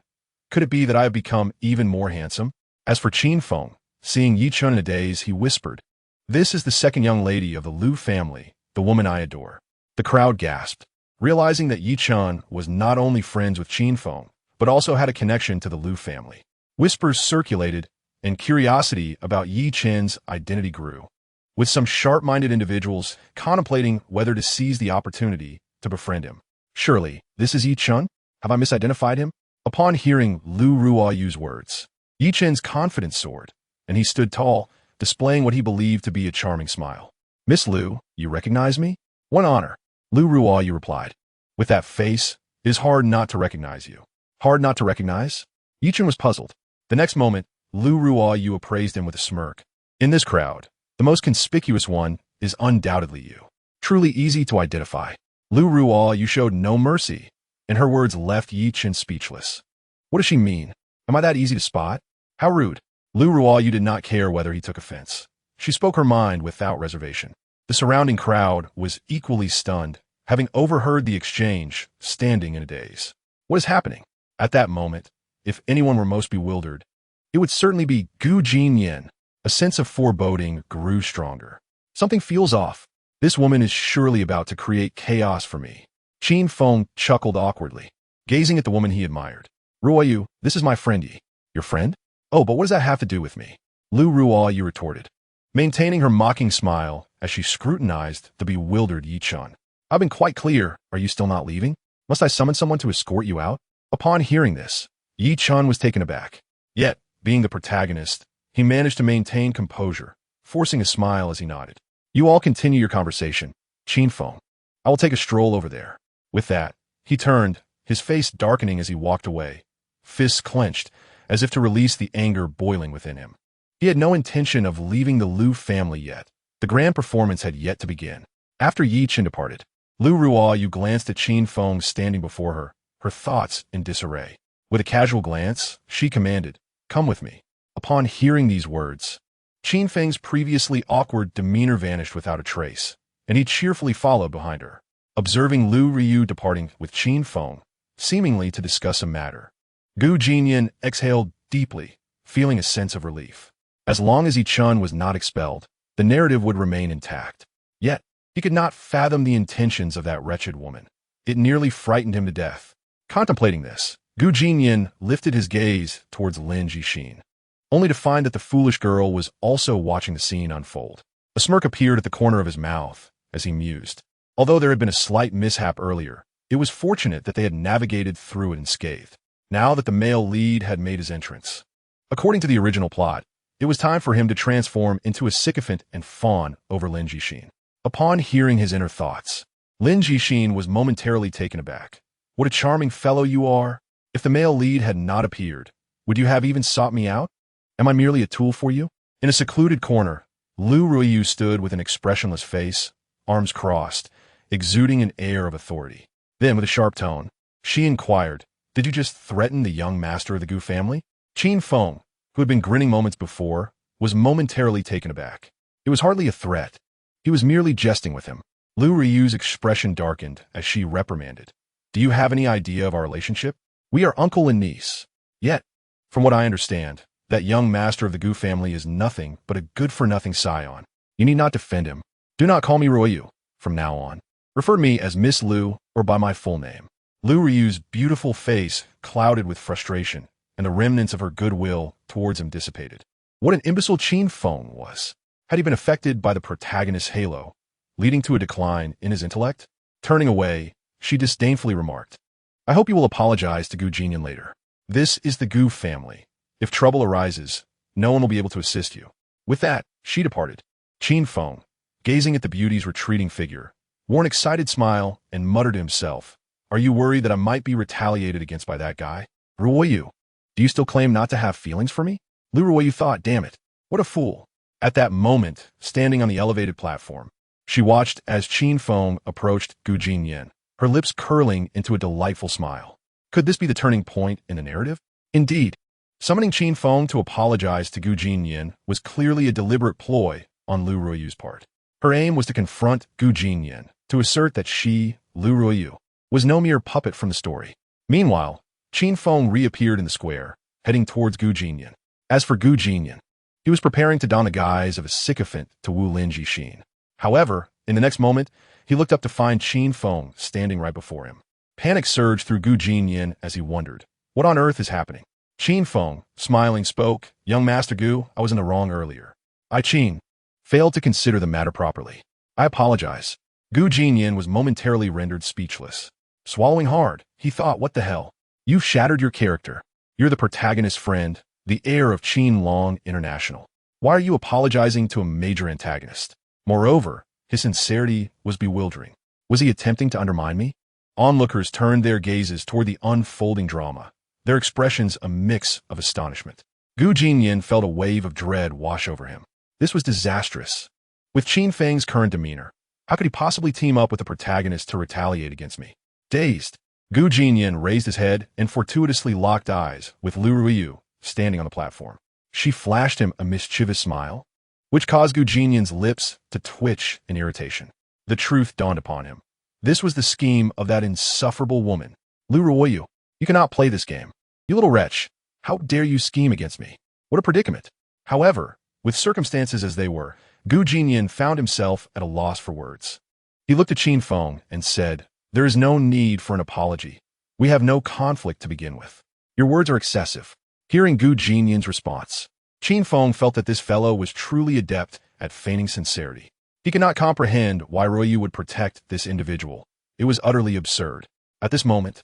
Could it be that I have become even more handsome? As for Qin Feng, seeing Yi Chun in a daze, he whispered, "This is the second young lady of the Lu family, the woman I adore." The crowd gasped, realizing that Yi Chun was not only friends with Qin Feng, but also had a connection to the Lu family. Whispers circulated, and curiosity about Yi Chen's identity grew, with some sharp-minded individuals contemplating whether to seize the opportunity to befriend him. Surely, this is Yi Chun? Have I misidentified him? Upon hearing Lu Ruoyu's words, Yi Chen's confidence soared, and he stood tall, displaying what he believed to be a charming smile. "Miss Lu, you recognize me?" "One honor," Lu Ruoyu replied. "With that face, it is hard not to recognize you." "Hard not to recognize?" Yi Chun was puzzled. The next moment, Lu Ruoyu appraised him with a smirk. "In this crowd, the most conspicuous one is undoubtedly you. Truly easy to identify." Lu Ruoyu showed no mercy, and her words left Yi Chun speechless. What does she mean? Am I that easy to spot? How rude. Lu Ruoyu did not care whether he took offense. She spoke her mind without reservation. The surrounding crowd was equally stunned, having overheard the exchange, standing in a daze. What is happening? At that moment, if anyone were most bewildered, it would certainly be Gu Jinnian. A sense of foreboding grew stronger. Something feels off. This woman is surely about to create chaos for me. Qin Feng chuckled awkwardly, gazing at the woman he admired. "Ruoyu, this is my friend Yi." "Your friend? Oh, but what does that have to do with me?" Lu Ruoyu retorted, maintaining her mocking smile as she scrutinized the bewildered Yi Chun. "I've been quite clear. Are you still not leaving? Must I summon someone to escort you out?" Upon hearing this, Yi Chun was taken aback. Yet, being the protagonist, he managed to maintain composure, forcing a smile as he nodded. "You all continue your conversation, Qin Feng. I will take a stroll over there." With that, he turned, his face darkening as he walked away, fists clenched, as if to release the anger boiling within him. He had no intention of leaving the Lu family yet. The grand performance had yet to begin. After Yi Chun departed, Lu Ruoyu glanced at Qin Feng standing before her, her thoughts in disarray. With a casual glance, she commanded, "Come with me." Upon hearing these words, Qin Feng's previously awkward demeanor vanished without a trace, and he cheerfully followed behind her, observing Lu Ryu departing with Qin Feng, seemingly to discuss a matter. Gu Jinnian exhaled deeply, feeling a sense of relief. As long as Yi Chun was not expelled, the narrative would remain intact. Yet, he could not fathom the intentions of that wretched woman. It nearly frightened him to death. Contemplating this, Gu Jinnian lifted his gaze towards Lin Jixin, only to find that the foolish girl was also watching the scene unfold. A smirk appeared at the corner of his mouth as he mused. Although there had been a slight mishap earlier, it was fortunate that they had navigated through it unscathed. Now that the male lead had made his entrance, according to the original plot, it was time for him to transform into a sycophant and fawn over Lin Jixin. Upon hearing his inner thoughts, Lin Jixin was momentarily taken aback. What a charming fellow you are! If the male lead had not appeared, would you have even sought me out? Am I merely a tool for you? In a secluded corner, Lu Ruiyu stood with an expressionless face, arms crossed, exuding an air of authority. Then, with a sharp tone, she inquired, "Did you just threaten the young master of the Gu family?" Qin Feng, who had been grinning moments before, was momentarily taken aback. It was hardly a threat. He was merely jesting with him. Lu Riyu's expression darkened as she reprimanded. "Do you have any idea of our relationship? We are uncle and niece. Yet, from what I understand, that young master of the Gu family is nothing but a good-for-nothing scion. You need not defend him. Do not call me Ruiyu from now on. Refer to me as Miss Lu or by my full name." Lu Riyu's beautiful face clouded with frustration, and the remnants of her goodwill towards him dissipated. What an imbecile Qin Feng was! Had he been affected by the protagonist's halo, leading to a decline in his intellect? Turning away, she disdainfully remarked, "I hope you will apologize to Gu Jinnian later. This is the Gu family. If trouble arises, no one will be able to assist you." With that, she departed. Qin Feng, gazing at the beauty's retreating figure, wore an excited smile and muttered to himself, "Are you worried that I might be retaliated against by that guy? Ruoyu, do you still claim not to have feelings for me?" Lu Ruoyu thought, "Damn it, what a fool." At that moment, standing on the elevated platform, she watched as Qin Feng approached Gu Jinnian, her lips curling into a delightful smile. Could this be the turning point in the narrative? Indeed, summoning Qin Feng to apologize to Gu Jinnian was clearly a deliberate ploy on Lu Ruoyu's part. Her aim was to confront Gu Jinnian, to assert that she, Lu Ruoyu, was no mere puppet from the story. Meanwhile, Qin Feng reappeared in the square, heading towards Gu Jinnian. As for Gu Jinnian, he was preparing to don the guise of a sycophant to woo Lin Jixin. However, in the next moment, he looked up to find Qin Feng standing right before him. Panic surged through Gu Jinnian as he wondered, what on earth is happening? Qin Feng, smiling, spoke, "Young Master Gu, I was in the wrong earlier. I, Qin, failed to consider the matter properly. I apologize." Gu Jinnian was momentarily rendered speechless. Swallowing hard, he thought, what the hell? You've shattered your character. You're the protagonist's friend, the heir of Qin Long International. Why are you apologizing to a major antagonist? Moreover, his sincerity was bewildering. Was he attempting to undermine me? Onlookers turned their gazes toward the unfolding drama, their expressions a mix of astonishment. Gu Jinnian felt a wave of dread wash over him. This was disastrous. With Qin Feng's current demeanor, how could he possibly team up with the protagonist to retaliate against me? Dazed, Gu Jinnian raised his head and fortuitously locked eyes with Lu Ruiyu, standing on the platform. She flashed him a mischievous smile, which caused Gu Jinnian's lips to twitch in irritation. The truth dawned upon him. This was the scheme of that insufferable woman. Lu Ruoyu, you cannot play this game. You little wretch, how dare you scheme against me? What a predicament. However, with circumstances as they were, Gu Jinnian found himself at a loss for words. He looked at Qin Feng and said, "There is no need for an apology. We have no conflict to begin with. Your words are excessive." Hearing Gu Jinnian's response, Qin Feng felt that this fellow was truly adept at feigning sincerity. He could not comprehend why Ruoyu would protect this individual. It was utterly absurd. At this moment,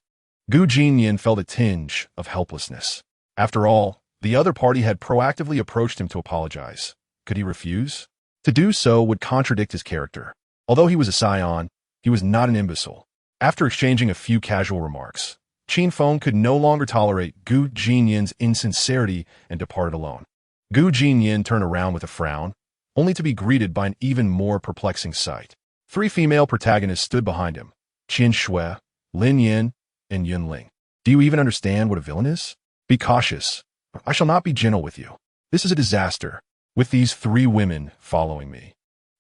Gu Jinnian felt a tinge of helplessness. After all, the other party had proactively approached him to apologize. Could he refuse? To do so would contradict his character. Although he was a scion, he was not an imbecile. After exchanging a few casual remarks, Qin Feng could no longer tolerate Gu Jinnian's insincerity and departed alone. Gu Jinnian turned around with a frown, only to be greeted by an even more perplexing sight. 3 female protagonists stood behind him, Qin Shui, Lin Yin, and Yun Ling. Do you even understand what a villain is? Be cautious. I shall not be gentle with you. This is a disaster, with these 3 women following me.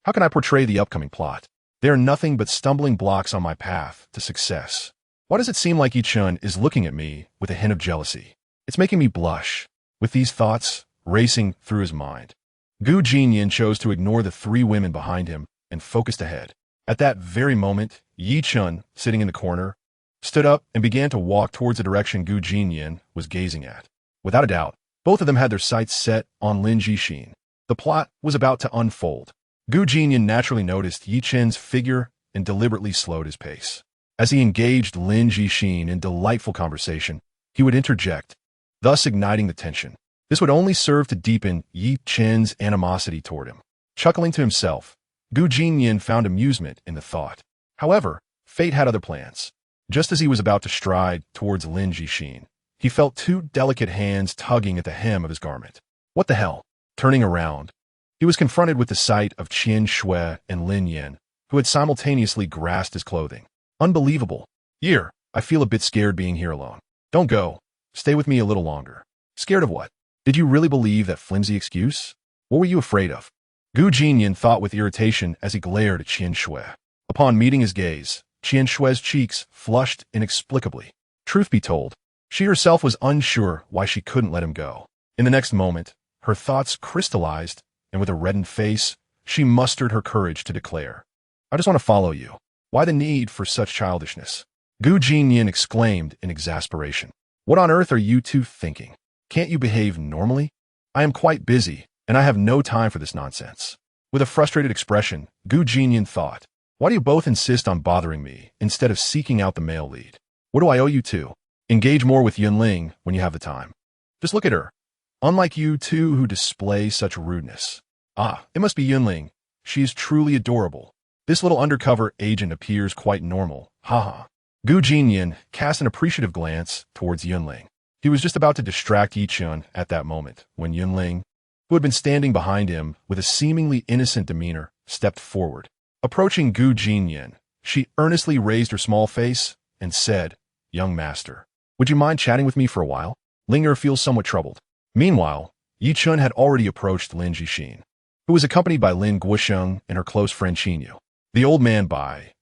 How can I portray the upcoming plot? They are nothing but stumbling blocks on my path to success. Why does it seem like Yi-chun is looking at me with a hint of jealousy? It's making me blush. With these thoughts racing through his mind, Jinnian chose to ignore the three women behind him and focused ahead. At that very moment, Yi-chun, sitting in the corner, stood up and began to walk towards the direction Jinnian was gazing at. Without a doubt, both of them had their sights set on Lin Jixin. The plot was about to unfold. Jinnian naturally noticed Yi-chun's figure and deliberately slowed his pace. As he engaged Lin Jixin in delightful conversation, he would interject, thus igniting the tension. This would only serve to deepen Yi-chun's animosity toward him. Chuckling to himself, Jinnian found amusement in the thought. However, fate had other plans. Just as he was about to stride towards Lin Jixin, he felt two delicate hands tugging at the hem of his garment. What the hell? Turning around, he was confronted with the sight of Qian Shui and Lin Yan, who had simultaneously grasped his clothing. Unbelievable. Here, I feel a bit scared being here alone. Don't go. Stay with me a little longer. Scared of what? Did you really believe that flimsy excuse? What were you afraid of? Jinnian thought with irritation as he glared at Qian Shui. Upon meeting his gaze, Qian Shui's cheeks flushed inexplicably. Truth be told, she herself was unsure why she couldn't let him go. In the next moment, her thoughts crystallized, and with a reddened face, she mustered her courage to declare, I just want to follow you. Why the need for such childishness? Jinnian exclaimed in exasperation. What on earth are you two thinking? Can't you behave normally? I am quite busy, and I have no time for this nonsense. With a frustrated expression, Jinnian thought, why do you both insist on bothering me instead of seeking out the male lead? What do I owe you to? Engage more with Yunling when you have the time. Just look at her. Unlike you two who display such rudeness. Ah, it must be Yunling. She is truly adorable. This little undercover agent appears quite normal. Haha. Jinnian cast an appreciative glance towards Yunling. He was just about to distract Yi-chun at that moment when Yunling, who had been standing behind him with a seemingly innocent demeanor, stepped forward. Approaching Jinnian, she earnestly raised her small face and said, Young master, would you mind chatting with me for a while? Linger feels somewhat troubled. Meanwhile, Yi-chun had already approached Lin Jixin, who was accompanied by Lin Guosheng and her close friend Qinyu. The old man,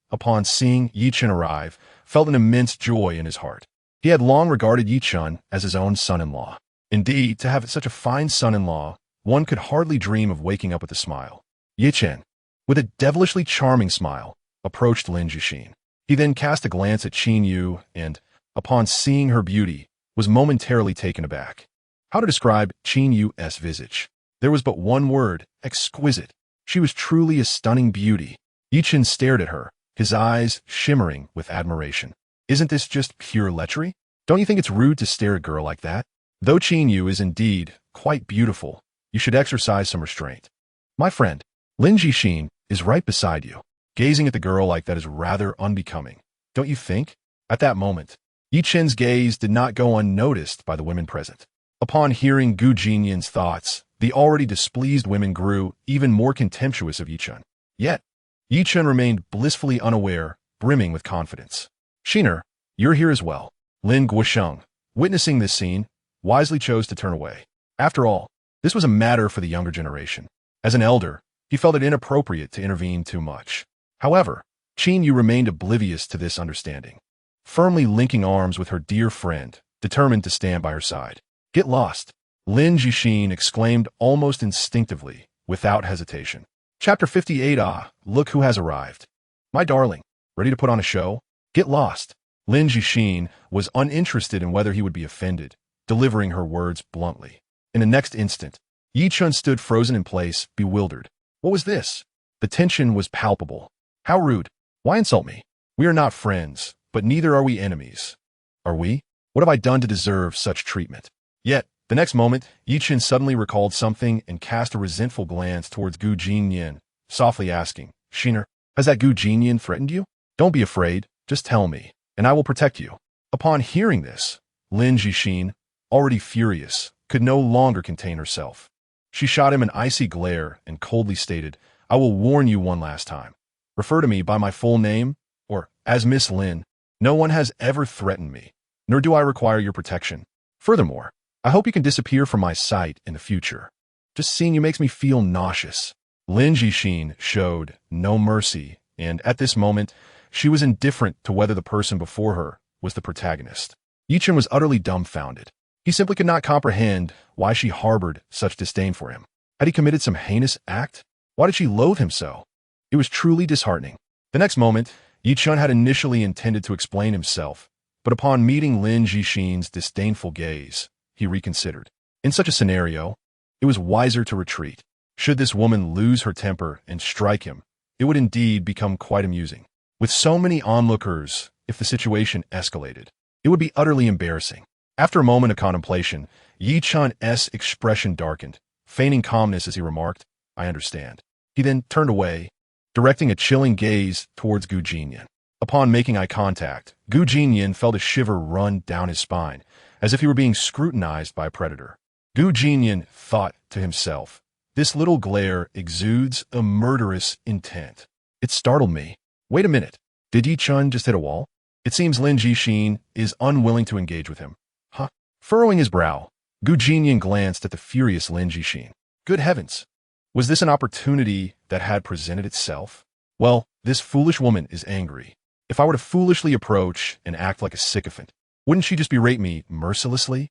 upon seeing Yi-chun arrive, felt an immense joy in his heart. He had long regarded Yi-chun as his own son-in-law. Indeed, to have such a fine son-in-law, one could hardly dream of waking up with a smile. Yi-chun, with a devilishly charming smile, approached Lin Jixin. He then cast a glance at Qinyu and, upon seeing her beauty, was momentarily taken aback. How to describe Qinyu's visage? There was but one word, exquisite. She was truly a stunning beauty. Yi-chun stared at her, his eyes shimmering with admiration. Isn't this just pure lechery? Don't you think it's rude to stare at a girl like that? Though Qinyu is indeed quite beautiful, you should exercise some restraint. My friend, Lin Jixin is right beside you. Gazing at the girl like that is rather unbecoming, don't you think? At that moment, Yi-chun's gaze did not go unnoticed by the women present. Upon hearing Jinnian's thoughts, the already displeased women grew even more contemptuous of Yi-chun. Yet, Yi-chun remained blissfully unaware, brimming with confidence. Shiner, you're here as well. Lin Guosheng, witnessing this scene, wisely chose to turn away. After all, this was a matter for the younger generation. As an elder, he felt it inappropriate to intervene too much. However, Qinyu remained oblivious to this understanding, firmly linking arms with her dear friend, determined to stand by her side. Get lost, Lin Jixin exclaimed almost instinctively, without hesitation. Chapter 58. Ah, look who has arrived. My darling, ready to put on a show? Get lost. Lin Jixin was uninterested in whether he would be offended, delivering her words bluntly. In the next instant, Yi-chun stood frozen in place, bewildered. What was this? The tension was palpable. How rude. Why insult me? We are not friends, but neither are we enemies. Are we? What have I done to deserve such treatment? Yet, the next moment, Yi-chun suddenly recalled something and cast a resentful glance towards Jinnian, softly asking, Shiner, has that Jinnian threatened you? Don't be afraid, just tell me, and I will protect you. Upon hearing this, Lin Jixin, already furious, could no longer contain herself. She shot him an icy glare and coldly stated, I will warn you one last time. Refer to me by my full name, or as Miss Lin. No one has ever threatened me, nor do I require your protection. Furthermore, I hope you can disappear from my sight in the future. Just seeing you makes me feel nauseous. Lin Jixin showed no mercy and at this moment, she was indifferent to whether the person before her was the protagonist. Yichun was utterly dumbfounded. He simply could not comprehend why she harbored such disdain for him. Had he committed some heinous act? Why did she loathe him so? It was truly disheartening. The next moment, Yichun had initially intended to explain himself, but upon meeting Lin Jixin's disdainful gaze, he reconsidered. In such a scenario, it was wiser to retreat. Should this woman lose her temper and strike him, it would indeed become quite amusing. With so many onlookers, if the situation escalated, it would be utterly embarrassing. After a moment of contemplation, Yichun's expression darkened, feigning calmness as he remarked, "I understand." He then turned away, directing a chilling gaze towards Gu Jinnian. Upon making eye contact, Gu Jinnian felt a shiver run down his spine, as if he were being scrutinized by a predator. Gu Jinnian thought to himself, "This little glare exudes a murderous intent." It startled me. Wait a minute. Did Yichun just hit a wall? It seems Lin Jixin is unwilling to engage with him. Huh? Furrowing his brow, Gu Jinnian glanced at the furious Lin Jixin. Good heavens! Was this an opportunity that had presented itself? Well, this foolish woman is angry. If I were to foolishly approach and act like a sycophant, wouldn't she just berate me mercilessly?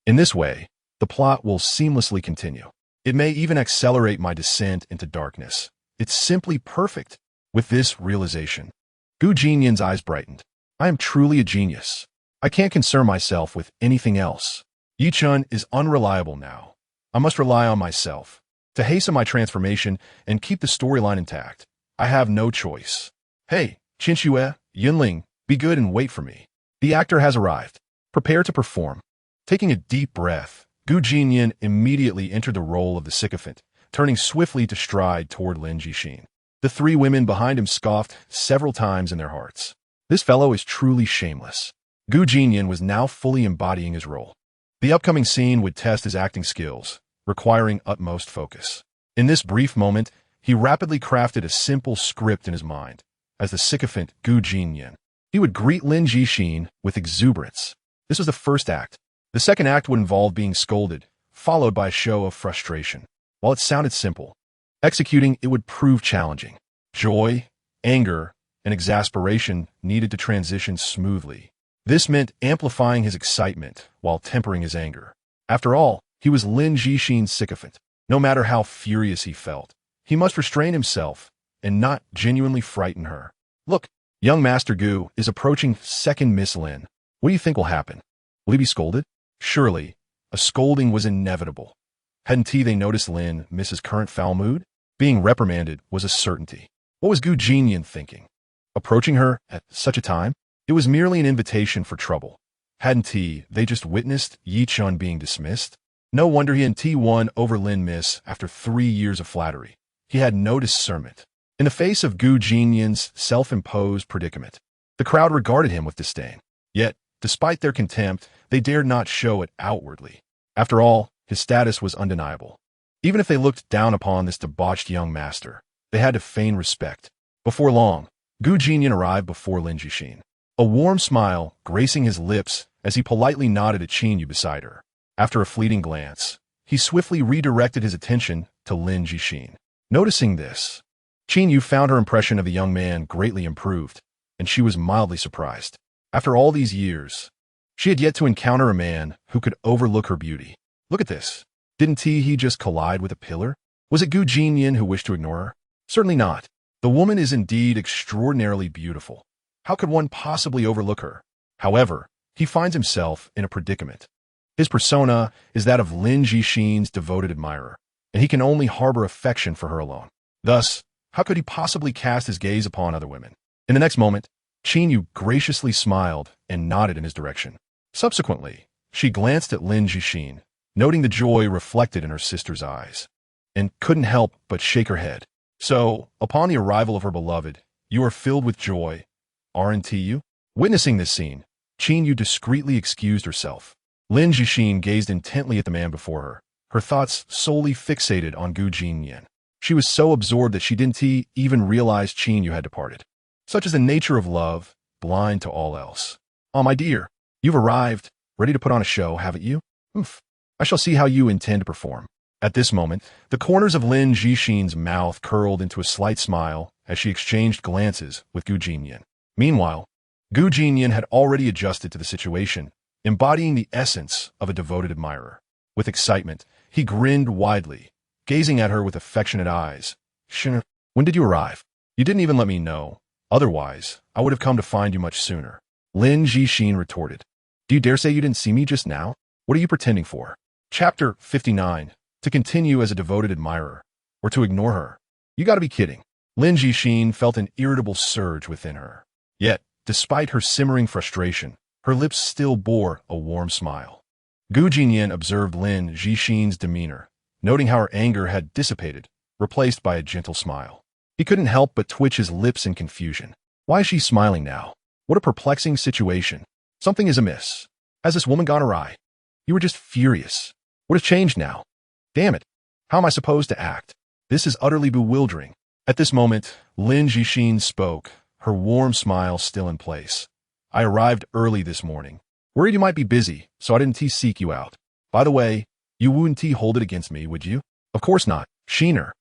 In this way, the plot will seamlessly continue. It may even accelerate my descent into darkness. It's simply perfect. With this realization, Gu Jinnian's eyes brightened. I am truly a genius. I can't concern myself with anything else. Yichun is unreliable now. I must rely on myself. To hasten my transformation and keep the storyline intact, I have no choice. Hey, Qinxue, Yunling, be good and wait for me. The actor has arrived. Prepare to perform. Taking a deep breath, Gu Jinnian immediately entered the role of the sycophant, turning swiftly to stride toward Lin Jixin. The three women behind him scoffed several times in their hearts. This fellow is truly shameless. Gu Jinnian was now fully embodying his role. The upcoming scene would test his acting skills, requiring utmost focus. In this brief moment, he rapidly crafted a simple script in his mind. As the sycophant Gu Jinnian, he would greet Lin Jixin with exuberance. This was the first act. The second act would involve being scolded, followed by a show of frustration. While it sounded simple, executing it would prove challenging. Joy, anger, and exasperation needed to transition smoothly. This meant amplifying his excitement while tempering his anger. After all, he was Lin Jixin's sycophant. No matter how furious he felt, he must restrain himself and not genuinely frighten her. Look, young Master Gu is approaching second Miss Lin. What do you think will happen? Will he be scolded? Surely, a scolding was inevitable. Hadn't they noticed Lin miss his current foul mood? Being reprimanded was a certainty. What was Gu Jinnian thinking? Approaching her at such a time? It was merely an invitation for trouble. Hadn't they just witnessed Yichun being dismissed? No wonder he hadn't won over Lin Miss after 3 years of flattery. He had no discernment. In the face of Gu Jinnian's self-imposed predicament, the crowd regarded him with disdain. Yet, despite their contempt, they dared not show it outwardly. After all, his status was undeniable. Even if they looked down upon this debauched young master, they had to feign respect. Before long, Gu Jinnian arrived before Lin Jixin, a warm smile gracing his lips as he politely nodded at Qinyu beside her. After a fleeting glance, he swiftly redirected his attention to Lin Jixin. Noticing this, Qinyu found her impression of the young man greatly improved, and she was mildly surprised. After all these years, she had yet to encounter a man who could overlook her beauty. Look at this. Didn't he just collide with a pillar? Was it Gu Jinnian who wished to ignore her? Certainly not. The woman is indeed extraordinarily beautiful. How could one possibly overlook her? However, he finds himself in a predicament. His persona is that of Lin Jixin's devoted admirer, and he can only harbor affection for her alone. Thus, how could he possibly cast his gaze upon other women? In the next moment, Qinyu graciously smiled and nodded in his direction. Subsequently, she glanced at Lin Jixin, noting the joy reflected in her sister's eyes, and couldn't help but shake her head. So, upon the arrival of her beloved, you are filled with joy, aren't you? Witnessing this scene, Qinyu discreetly excused herself. Lin Jixin gazed intently at the man before her, her thoughts solely fixated on Gu Jinnian. She was so absorbed that she didn't even realize Qinyu had departed. Such is the nature of love, blind to all else. Oh, my dear, you've arrived, ready to put on a show, haven't you? Oof. I shall see how you intend to perform. At this moment, the corners of Lin Jixin's mouth curled into a slight smile as she exchanged glances with Gu Jinnian. Meanwhile, Gu Jinnian had already adjusted to the situation, embodying the essence of a devoted admirer. With excitement, he grinned widely, gazing at her with affectionate eyes. "Shin, when did you arrive? You didn't even let me know. Otherwise, I would have come to find you much sooner." Lin Jixin retorted. "Do you dare say you didn't see me just now? What are you pretending for?" Chapter 59. To continue as a devoted admirer, or to ignore her. You gotta be kidding. Lin Jixin felt an irritable surge within her. Yet, despite her simmering frustration, her lips still bore a warm smile. Gu Jinnian observed Lin Jixin's demeanor, noting how her anger had dissipated, replaced by a gentle smile. He couldn't help but twitch his lips in confusion. Why is she smiling now? What a perplexing situation. Something is amiss. Has this woman gone awry? You were just furious. What has changed now? Damn it. How am I supposed to act? This is utterly bewildering. At this moment, Lin Jixin spoke, her warm smile still in place. I arrived early this morning. Worried you might be busy, so I didn't seek you out. By the way, you wouldn't hold it against me, would you? Of course not, Sheener.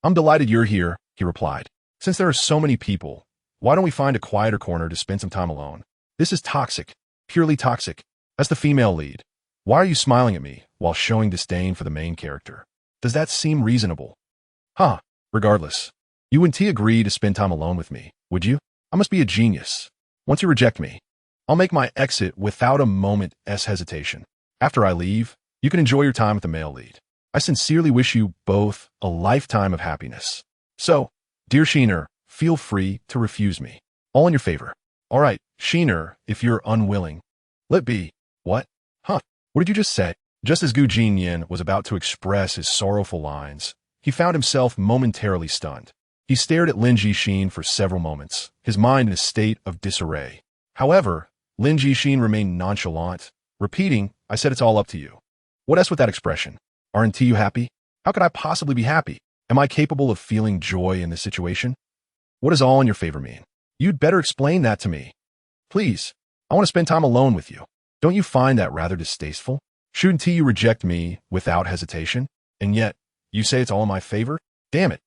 I'm delighted you're here, he replied. Since there are so many people, why don't we find a quieter corner to spend some time alone? This is toxic, purely toxic. As the female lead, why are you smiling at me while showing disdain for the main character? Does that seem reasonable? Huh, regardless. You wouldn't agree to spend time alone with me, would you? I must be a genius. Once you reject me, I'll make my exit without a moment's hesitation. After I leave, you can enjoy your time with the male lead. I sincerely wish you both a lifetime of happiness. So, dear Sheener, feel free to refuse me. All in your favor. All right, Sheener, if you're unwilling. Let be. What? Huh? What did you just say? Just as Gu Jinnian was about to express his sorrowful lines, he found himself momentarily stunned. He stared at Lin Jixin for several moments, his mind in a state of disarray. However, Lin Jixin remained nonchalant, repeating, I said it's all up to you. What else with that expression? Aren't you happy? How could I possibly be happy? Am I capable of feeling joy in this situation? What does all in your favor mean? You'd better explain that to me. Please, I want to spend time alone with you. Don't you find that rather distasteful? Shouldn't you reject me without hesitation? And yet, you say it's all in my favor? Damn it.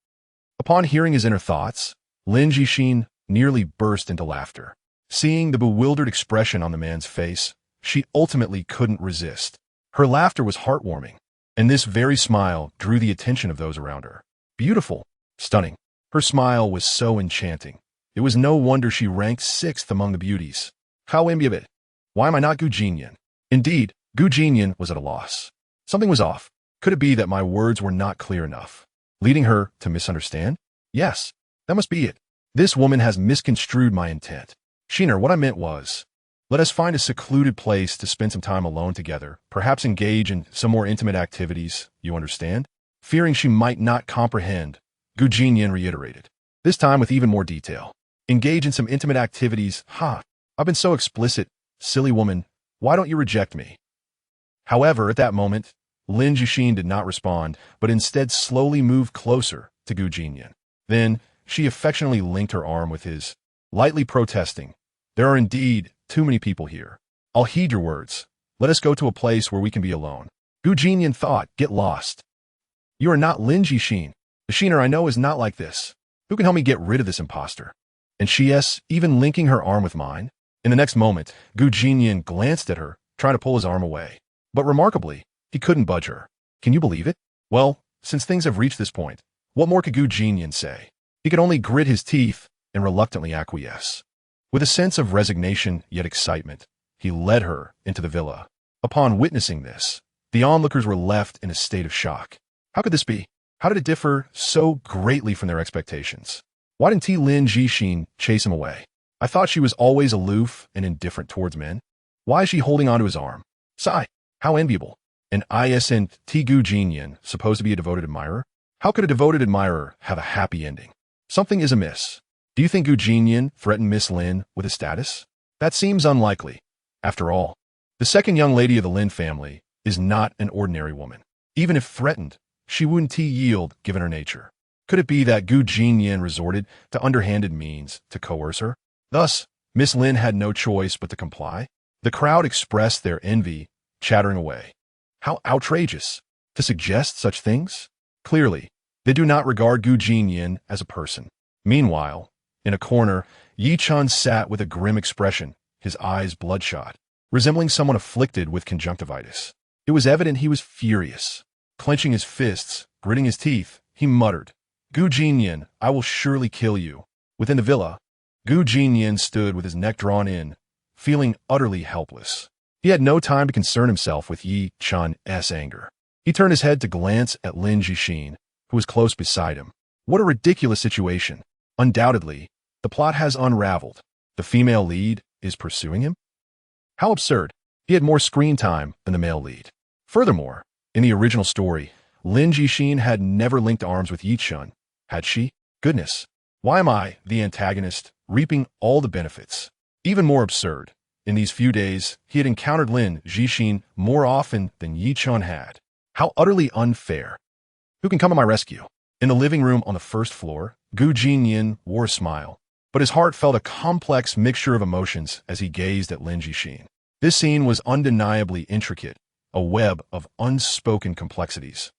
Upon hearing his inner thoughts, Lin Jixin nearly burst into laughter. Seeing the bewildered expression on the man's face, she ultimately couldn't resist. Her laughter was heartwarming, and this very smile drew the attention of those around her. Beautiful, stunning. Her smile was so enchanting. It was no wonder she ranked 6th among the beauties. How enviable. Why am I not Gu Jinnian? Indeed, Gu Jinnian was at a loss. Something was off. Could it be that my words were not clear enough, leading her to misunderstand? Yes, that must be it. This woman has misconstrued my intent. Sheener, what I meant was, let us find a secluded place to spend some time alone together, perhaps engage in some more intimate activities, you understand? Fearing she might not comprehend, Gu Jinnian reiterated, this time with even more detail. Engage in some intimate activities, I've been so explicit, silly woman, why don't you reject me? However, at that moment, Lin Jixin did not respond, but instead slowly moved closer to Gu Jinnian. Then, she affectionately linked her arm with his, lightly protesting, there are indeed too many people here. I'll heed your words. Let us go to a place where we can be alone. Gu Jinnian thought, get lost. You are not Lin Jixin. The Sheener I know is not like this. Who can help me get rid of this imposter? And she even linking her arm with mine? In the next moment, Gu Jinnian glanced at her, trying to pull his arm away. But remarkably, he couldn't budge her. Can you believe it? Well, since things have reached this point, what more could Gu Jinnian say? He could only grit his teeth and reluctantly acquiesce. With a sense of resignation yet excitement, he led her into the villa. Upon witnessing this, the onlookers were left in a state of shock. How could this be? How did it differ so greatly from their expectations? Why didn't Lin Jixin chase him away? I thought she was always aloof and indifferent towards men. Why is she holding onto his arm? Sigh, how enviable. And isn't Gu Jinnian supposed to be a devoted admirer? How could a devoted admirer have a happy ending? Something is amiss. Do you think Gu Jinnian threatened Miss Lin with his status? That seems unlikely. After all, the second young lady of the Lin family is not an ordinary woman. Even if threatened, she wouldn't yield given her nature. Could it be that Gu Jinnian resorted to underhanded means to coerce her? Thus, Miss Lin had no choice but to comply. The crowd expressed their envy, chattering away. How outrageous! to suggest such things? Clearly, they do not regard Gu Jinnian as a person. Meanwhile, in a corner, Yi Chun sat with a grim expression, his eyes bloodshot, resembling someone afflicted with conjunctivitis. It was evident he was furious. Clenching his fists, gritting his teeth, he muttered, "Gu Jinnian, I will surely kill you." Within the villa, Gu Jinnian stood with his neck drawn in, feeling utterly helpless. He had no time to concern himself with Yi Chun's anger. He turned his head to glance at Lin Jixin, who was close beside him. What a ridiculous situation. Undoubtedly, the plot has unraveled. The female lead is pursuing him? How absurd. He had more screen time than the male lead. Furthermore, in the original story, Lin Jixin had never linked arms with Yi Chun, had she? Goodness, why am I, the antagonist, reaping all the benefits? Even more absurd, in these few days, he had encountered Lin Jixin more often than Yi Chun had. How utterly unfair. Who can come to my rescue? In the living room on the first floor, Gu Jinnian wore a smile, but his heart felt a complex mixture of emotions as he gazed at Lin Jixin. This scene was undeniably intricate, a web of unspoken complexities.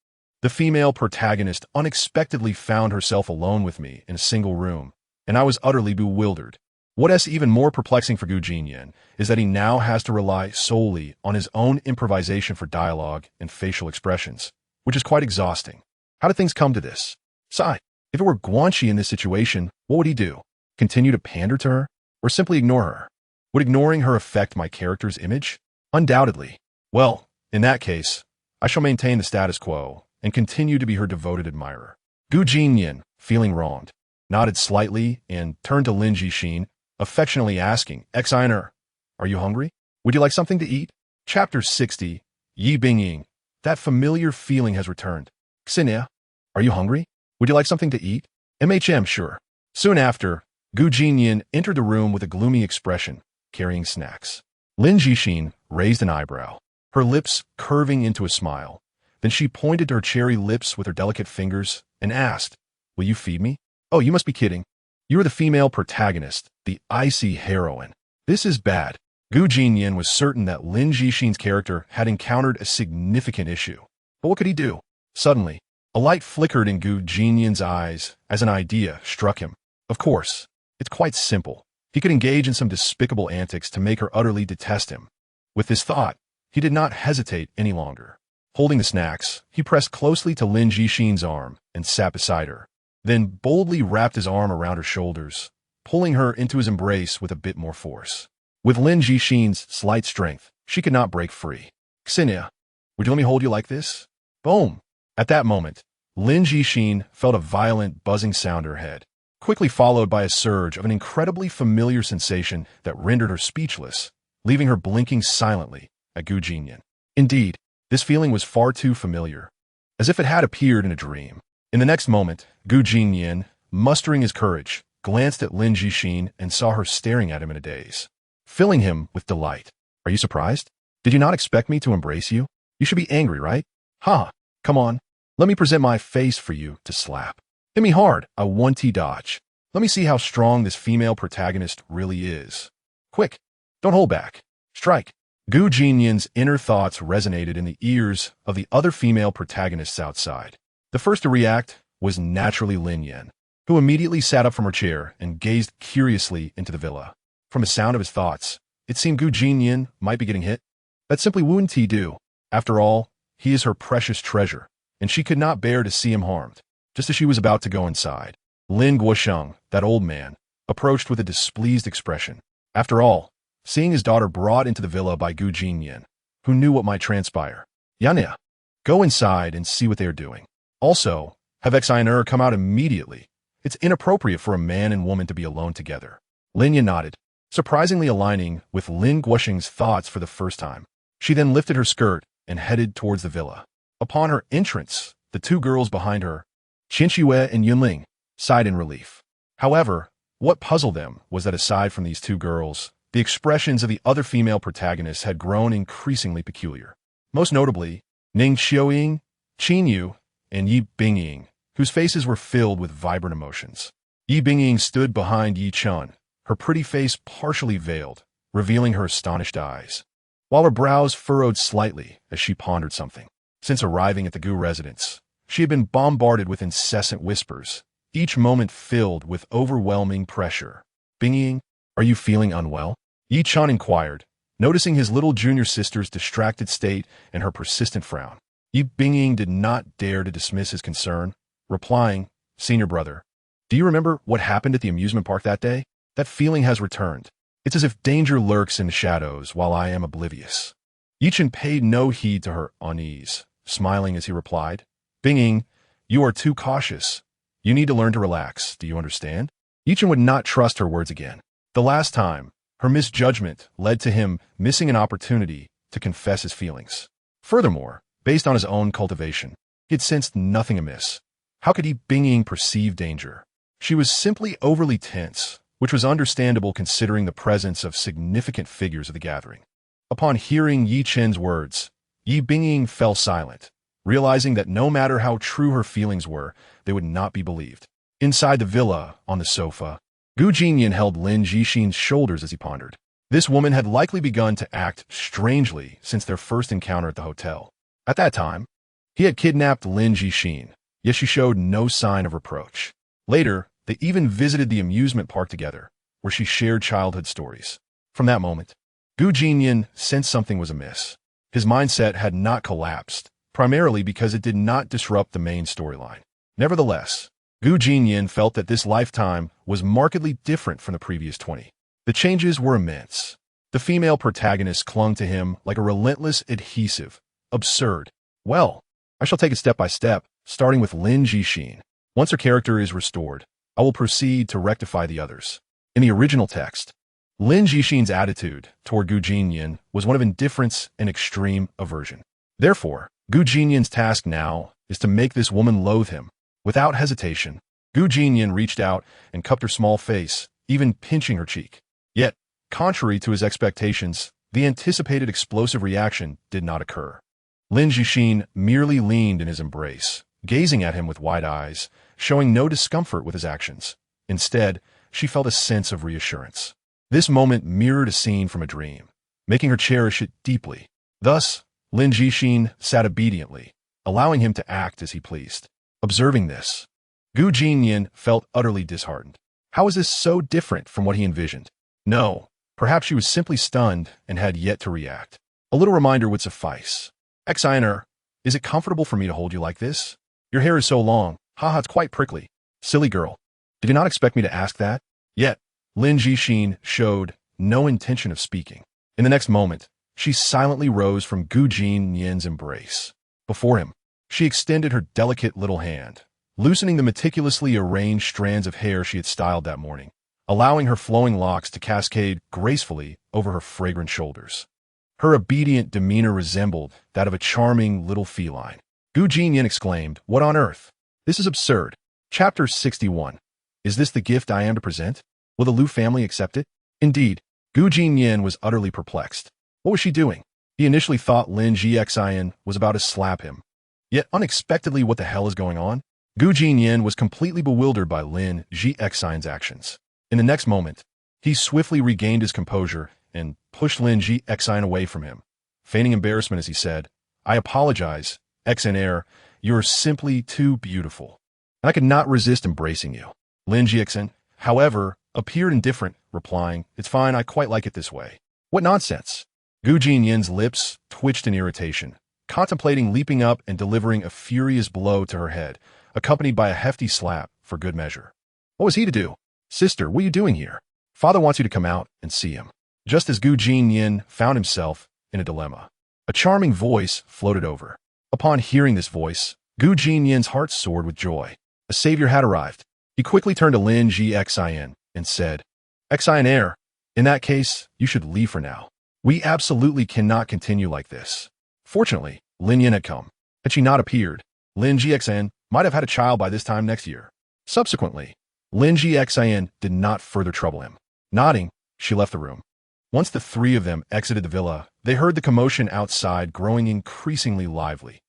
The female protagonist unexpectedly found herself alone with me in a single room, and I was utterly bewildered. What is even more perplexing for Gu Jinnian is that he now has to rely solely on his own improvisation for dialogue and facial expressions, which is quite exhausting. How did things come to this? Sigh, if it were Guanxi in this situation, what would he do? Continue to pander to her, or simply ignore her? Would ignoring her affect my character's image? Undoubtedly. Well, in that case, I shall maintain the status quo and continue to be her devoted admirer. Gu Jinnian, feeling wronged, nodded slightly and turned to Lin Jixin, affectionately asking, "Exiner, are you hungry? Would you like something to eat?" Chapter 60, Yi Bingying. That familiar feeling has returned. Xinia, are you hungry? Would you like something to eat? Sure. Soon after, Gu Jinnian entered the room with a gloomy expression, carrying snacks. Lin Jixin raised an eyebrow, her lips curving into a smile. Then she pointed to her cherry lips with her delicate fingers and asked, "Will you feed me?" "Oh, you must be kidding. You are the female protagonist, the icy heroine. This is bad." Gu Jinnian was certain that Lin Jixin's character had encountered a significant issue. But what could he do? Suddenly, a light flickered in Gu Jinnian's eyes as an idea struck him. Of course, it's quite simple. He could engage in some despicable antics to make her utterly detest him. With this thought, he did not hesitate any longer. Holding the snacks, he pressed closely to Lin Jixin's arm and sat beside her, then boldly wrapped his arm around her shoulders, pulling her into his embrace with a bit more force. With Lin Jixin's slight strength, she could not break free. "Xinia, would you let me hold you like this?" Boom! At that moment, Lin Jixin felt a violent buzzing sound in her head, quickly followed by a surge of an incredibly familiar sensation that rendered her speechless, leaving her blinking silently at Gu Jinnian. Indeed, this feeling was far too familiar, as if it had appeared in a dream. In the next moment, Gu Jinnian, mustering his courage, glanced at Lin Jixin and saw her staring at him in a daze, filling him with delight. "Are you surprised? Did you not expect me to embrace you? You should be angry, right? Ha! Come on, let me present my face for you to slap. Hit me hard, a 1T dodge. Let me see how strong this female protagonist really is. Quick, don't hold back. Strike." Gu Jinnian's inner thoughts resonated in the ears of the other female protagonists outside. The first to react was naturally Lin Yan, who immediately sat up from her chair and gazed curiously into the villa. From the sound of his thoughts, it seemed Gu Jinnian might be getting hit. That simply wouldn't he do. After all, he is her precious treasure, and she could not bear to see him harmed. Just as she was about to go inside, Lin Guosheng, that old man, approached with a displeased expression. After all, seeing his daughter brought into the villa by Gu Jinnian, who knew what might transpire. "Yania, go inside and see what they are doing. Also, have Exiner come out immediately. It's inappropriate for a man and woman to be alone together." Lin Yan nodded, surprisingly aligning with Lin Guosheng's thoughts for the first time. She then lifted her skirt and headed towards the villa. Upon her entrance, the two girls behind her, Qian Shiyue and Yunling, sighed in relief. However, what puzzled them was that aside from these two girls, the expressions of the other female protagonists had grown increasingly peculiar. Most notably, Ning Xiaoying, Qin Yu, and Yi Bingying, whose faces were filled with vibrant emotions. Yi Bingying stood behind Yi Chun, her pretty face partially veiled, revealing her astonished eyes, while her brows furrowed slightly as she pondered something. Since arriving at the Gu residence, she had been bombarded with incessant whispers, each moment filled with overwhelming pressure. Bingying, are you feeling unwell? Yi Chun inquired, noticing his little junior sister's distracted state and her persistent frown. Yi Bingying did not dare to dismiss his concern, replying, Senior brother, do you remember what happened at the amusement park that day? That feeling has returned. It's as if danger lurks in the shadows while I am oblivious. Yi Chun paid no heed to her unease, smiling as he replied, Bingying, you are too cautious. You need to learn to relax, do you understand? Yi Chun would not trust her words again. The last time, her misjudgment led to him missing an opportunity to confess his feelings. Furthermore, based on his own cultivation, he had sensed nothing amiss. How could Yi Bingying perceive danger? She was simply overly tense, which was understandable considering the presence of significant figures of the gathering. Upon hearing Yi Chun's words, Yi Bingying fell silent, realizing that no matter how true her feelings were, they would not be believed. Inside the villa, on the sofa, Gu Jinnian held Lin Jixin's shoulders as he pondered. This woman had likely begun to act strangely since their first encounter at the hotel. At that time, he had kidnapped Lin Jixin, yet she showed no sign of reproach. Later, they even visited the amusement park together, where she shared childhood stories. From that moment, Gu Jinnian sensed something was amiss. His mindset had not collapsed, primarily because it did not disrupt the main storyline. Nevertheless, Gu Jinnian felt that this lifetime was markedly different from the previous 20. The changes were immense. The female protagonist clung to him like a relentless adhesive. Absurd. Well, I shall take it step by step, starting with Lin Jixin. Once her character is restored, I will proceed to rectify the others. In the original text, Lin Jixin's attitude toward Gu Jinnian was one of indifference and extreme aversion. Therefore, Gu Jinnian's task now is to make this woman loathe him. Without hesitation, Gu Jinnian reached out and cupped her small face, even pinching her cheek. Yet, contrary to his expectations, the anticipated explosive reaction did not occur. Lin Jixin merely leaned in his embrace, gazing at him with wide eyes, showing no discomfort with his actions. Instead, she felt a sense of reassurance. This moment mirrored a scene from a dream, making her cherish it deeply. Thus, Lin Jixin sat obediently, allowing him to act as he pleased. Observing this, Gu Jinnian felt utterly disheartened. How was this so different from what he envisioned? No, perhaps she was simply stunned and had yet to react. A little reminder would suffice. Xiner, is it comfortable for me to hold you like this? Your hair is so long. Haha, it's quite prickly. Silly girl. Did you not expect me to ask that? Yet, Lin Jixin showed no intention of speaking. In the next moment, she silently rose from Gu Jinnian's embrace. Before him, she extended her delicate little hand, loosening the meticulously arranged strands of hair she had styled that morning, allowing her flowing locks to cascade gracefully over her fragrant shoulders. Her obedient demeanor resembled that of a charming little feline. Gu Jinnian exclaimed, What on earth? This is absurd. Chapter 61. Is this the gift I am to present? Will the Liu family accept it? Indeed, Gu Jinnian was utterly perplexed. What was she doing? He initially thought Lin Jixin was about to slap him. Yet unexpectedly, what the hell is going on? Gu Jinnian was completely bewildered by Lin Jixin's actions. In the next moment, he swiftly regained his composure and pushed Lin Jixin away from him, feigning embarrassment as he said, I apologize, Xner, you're simply too beautiful. And I could not resist embracing you. Lin Jixin, however, appeared indifferent, replying, It's fine, I quite like it this way. What nonsense! Gu Jinnian's lips twitched in irritation, contemplating leaping up and delivering a furious blow to her head, accompanied by a hefty slap for good measure. What was he to do? Sister, what are you doing here? Father wants you to come out and see him. Just as Gu Jinnian found himself in a dilemma, a charming voice floated over. Upon hearing this voice, Gu Jinnian's heart soared with joy. A savior had arrived. He quickly turned to Lin Jixin and said, Xiner, in that case, you should leave for now. We absolutely cannot continue like this. Fortunately, Lin Yin had come. Had she not appeared, Lin Jixin might have had a child by this time next year. Subsequently, Lin Jixin did not further trouble him. Nodding, she left the room. Once the three of them exited the villa, they heard the commotion outside growing increasingly lively.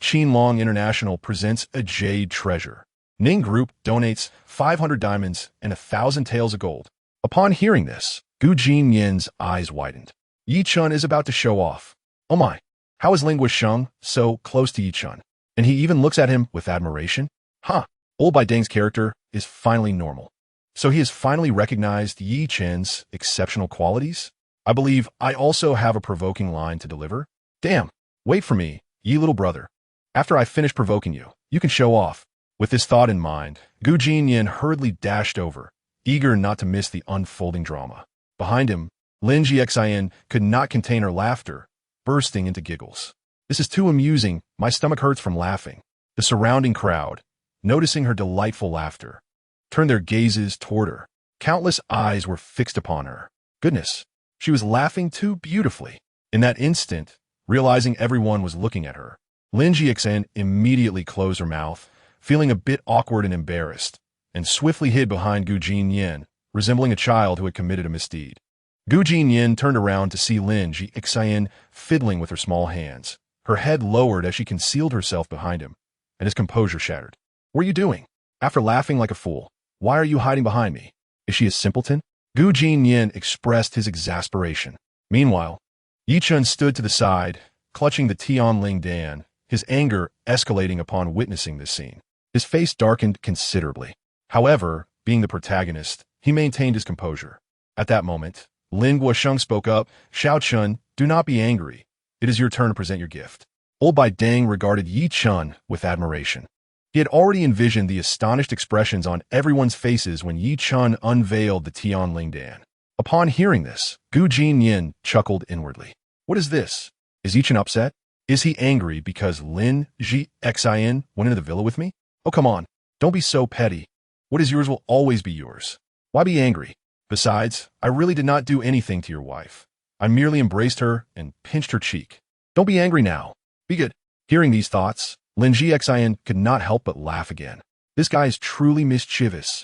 Qinlong International presents a jade treasure. Ning Group donates 500 diamonds and 1,000 taels of gold. Upon hearing this, Gu Jinnian's eyes widened. Yi Chun is about to show off. Oh my, How is Ling Guosheng so close to Yi Chun? And he even looks at him with admiration? Huh, old Bai Deng's character is finally normal. So he has finally recognized Yi Chen's exceptional qualities? I believe I also have a provoking line to deliver. Damn, wait for me, Yi little brother. After I finish provoking you, you can show off. With this thought in mind, Gu Jinnian hurriedly dashed over, eager not to miss the unfolding drama. Behind him, Lin Jixian could not contain her laughter, bursting into giggles. This is too amusing, my stomach hurts from laughing. The surrounding crowd, noticing her delightful laughter, turned their gazes toward her. Countless eyes were fixed upon her. Goodness, she was laughing too beautifully. In that instant, realizing everyone was looking at her, Lin Jixian immediately closed her mouth, feeling a bit awkward and embarrassed, and swiftly hid behind Gu Jinnian, resembling a child who had committed a misdeed. Gu Jinnian turned around to see Lin Jixian fiddling with her small hands, her head lowered as she concealed herself behind him, and his composure shattered. What are you doing? After laughing like a fool, why are you hiding behind me? Is she a simpleton? Gu Jinnian expressed his exasperation. Meanwhile, Yi Chun stood to the side, clutching the Tianling Dan, his anger escalating upon witnessing this scene. His face darkened considerably. However, being the protagonist, he maintained his composure. At that moment, Lin Guosheng spoke up, Xiao Chun, do not be angry. It is your turn to present your gift. Old Bai Deng regarded Yi Chun with admiration. He had already envisioned the astonished expressions on everyone's faces when Yi Chun unveiled the Tianling Dan. Upon hearing this, Gu Jinnian chuckled inwardly. What is this? Is Yi Chun upset? Is he angry because Lin Jixian went into the villa with me? Oh, come on. Don't be so petty. What is yours will always be yours. Why be angry? Besides, I really did not do anything to your wife. I merely embraced her and pinched her cheek. Don't be angry now. Be good. Hearing these thoughts, Lin Jixian could not help but laugh again. This guy is truly mischievous.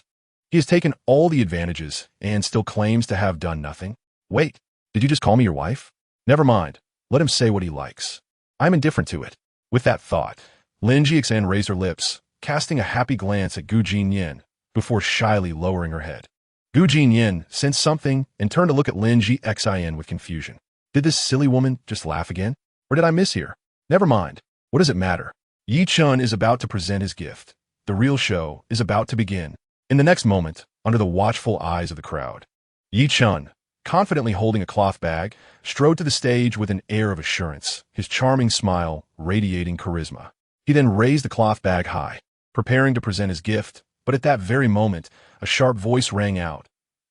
He has taken all the advantages and still claims to have done nothing. Wait, did you just call me your wife? Never mind. Let him say what he likes. I'm indifferent to it. With that thought, Lin Jixian raised her lips, casting a happy glance at Gu Jinnian, before shyly lowering her head. Gu Jinnian sensed something and turned to look at Lin Jixian with confusion. Did this silly woman just laugh again? Or did I mishear? Never mind. What does it matter? Yi Chun is about to present his gift. The real show is about to begin. In the next moment, under the watchful eyes of the crowd, Yi Chun, confidently holding a cloth bag, strode to the stage with an air of assurance, his charming smile radiating charisma. He then raised the cloth bag high, preparing to present his gift, but at that very moment, a sharp voice rang out.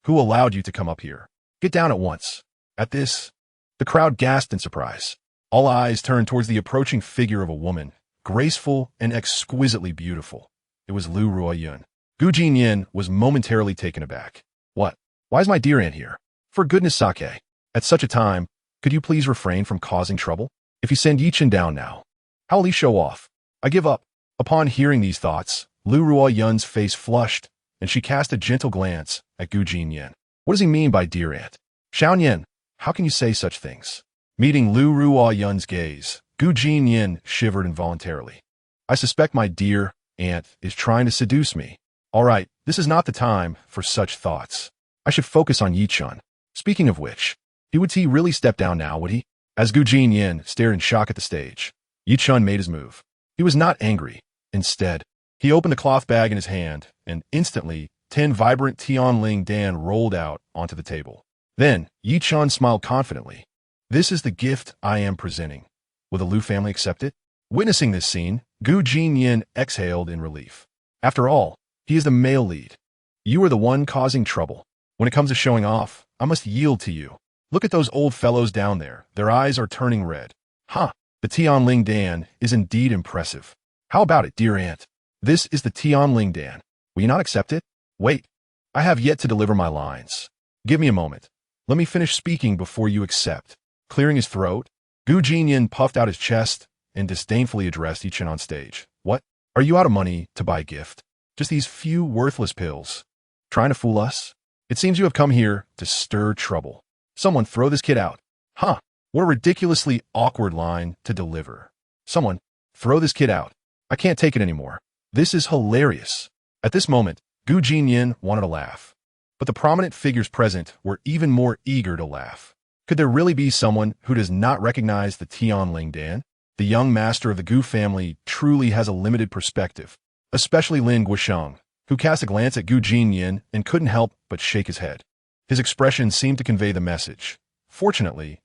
Who allowed you to come up here? Get down at once. At this, the crowd gasped in surprise. All eyes turned towards the approaching figure of a woman, graceful and exquisitely beautiful. It was Lu Ruoyun. Gu Jinnian was momentarily taken aback. What? Why is my dear aunt here? For goodness sake, at such a time, could you please refrain from causing trouble? If you send Yi Chun down now, how will he show off? I give up. Upon hearing these thoughts, Lu Ruoyun's face flushed, and she cast a gentle glance at Gu Jinnian. What does he mean by dear aunt? Xiaonian, how can you say such things? Meeting Lu Ruoyun's gaze, Gu Jinnian shivered involuntarily. I suspect my dear aunt is trying to seduce me. All right, this is not the time for such thoughts. I should focus on Yi Chun. Speaking of which, would he really step down now, would he? As Gu Jinnian stared in shock at the stage, Yi Chun made his move. He was not angry. Instead, he opened the cloth bag in his hand, and instantly, 10 vibrant Tianling Dan rolled out onto the table. Then, Yi Chun smiled confidently. This is the gift I am presenting. Will the Lu family accept it? Witnessing this scene, Gu Jinnian exhaled in relief. After all, he is the male lead. You are the one causing trouble. When it comes to showing off, I must yield to you. Look at those old fellows down there. Their eyes are turning red. Huh, the Tianling Dan is indeed impressive. How about it, dear aunt? This is the Tianling Dan. Will you not accept it? Wait, I have yet to deliver my lines. Give me a moment. Let me finish speaking before you accept. Clearing his throat, Gu Jinnian puffed out his chest and disdainfully addressed Yi Chun on stage. What? Are you out of money to buy a gift? Just these few worthless pills. Trying to fool us? It seems you have come here to stir trouble. Someone throw this kid out. Huh, what a ridiculously awkward line to deliver. Someone, throw this kid out. I can't take it anymore. This is hilarious. At this moment, Gu Jinnian wanted to laugh. But the prominent figures present were even more eager to laugh. Could there really be someone who does not recognize the Tianling Dan? The young master of the Gu family truly has a limited perspective, especially Lin Guosheng, who cast a glance at Gu Jinnian and couldn't help but shake his head. His expression seemed to convey the message. Fortunately,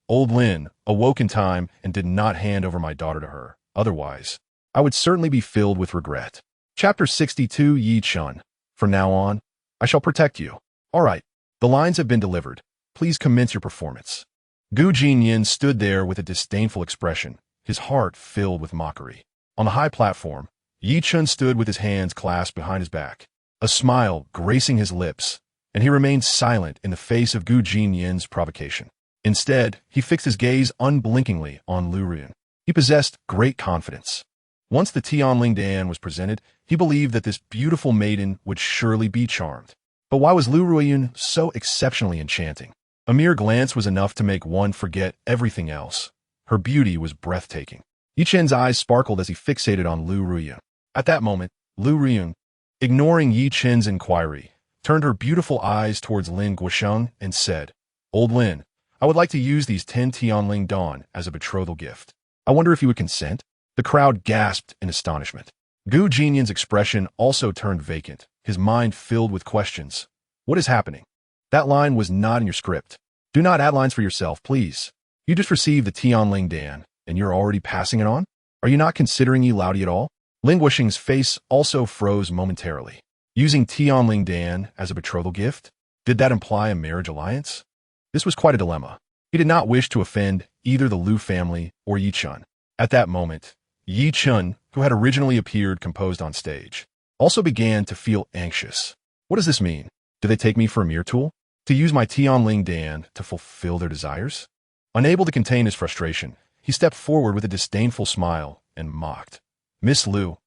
old Lin, awoke in time and did not hand over my daughter to her. Otherwise, I would certainly be filled with regret. Chapter 62 Yi Chun. From now on, I shall protect you. All right, the lines have been delivered. Please commence your performance. Gu Jinnian stood there with a disdainful expression, his heart filled with mockery. On the high platform, Yi Chun stood with his hands clasped behind his back, a smile gracing his lips, and he remained silent in the face of Gu Jinnian's provocation. Instead, he fixed his gaze unblinkingly on Lu Ruyun. He possessed great confidence. Once the Tianling Dan was presented, he believed that this beautiful maiden would surely be charmed. But why was Lu Ruyun so exceptionally enchanting? A mere glance was enough to make one forget everything else. Her beauty was breathtaking. Yi Chen's eyes sparkled as he fixated on Lu Ruyun. At that moment, Lu Ruyun, ignoring Yi Chen's inquiry, turned her beautiful eyes towards Lin Guosheng and said, "Old Lin, I would like to use these 10 Tianling Dan as a betrothal gift. I wonder if you would consent?" The crowd gasped in astonishment. Gu Jinnian's expression also turned vacant, his mind filled with questions. What is happening? That line was not in your script. Do not add lines for yourself, please. You just received the Tianling Dan, and you're already passing it on? Are you not considering Yi Laodi at all? Lin Guosheng's face also froze momentarily. Using Tianling Dan as a betrothal gift? Did that imply a marriage alliance? This was quite a dilemma. He did not wish to offend either the Lu family or Yi Chun. At that moment, Yi Chun, who had originally appeared composed on stage, also began to feel anxious. What does this mean? Do they take me for a mere tool? To use my Tianling Dan to fulfill their desires? Unable to contain his frustration, he stepped forward with a disdainful smile and mocked. "Miss Lu,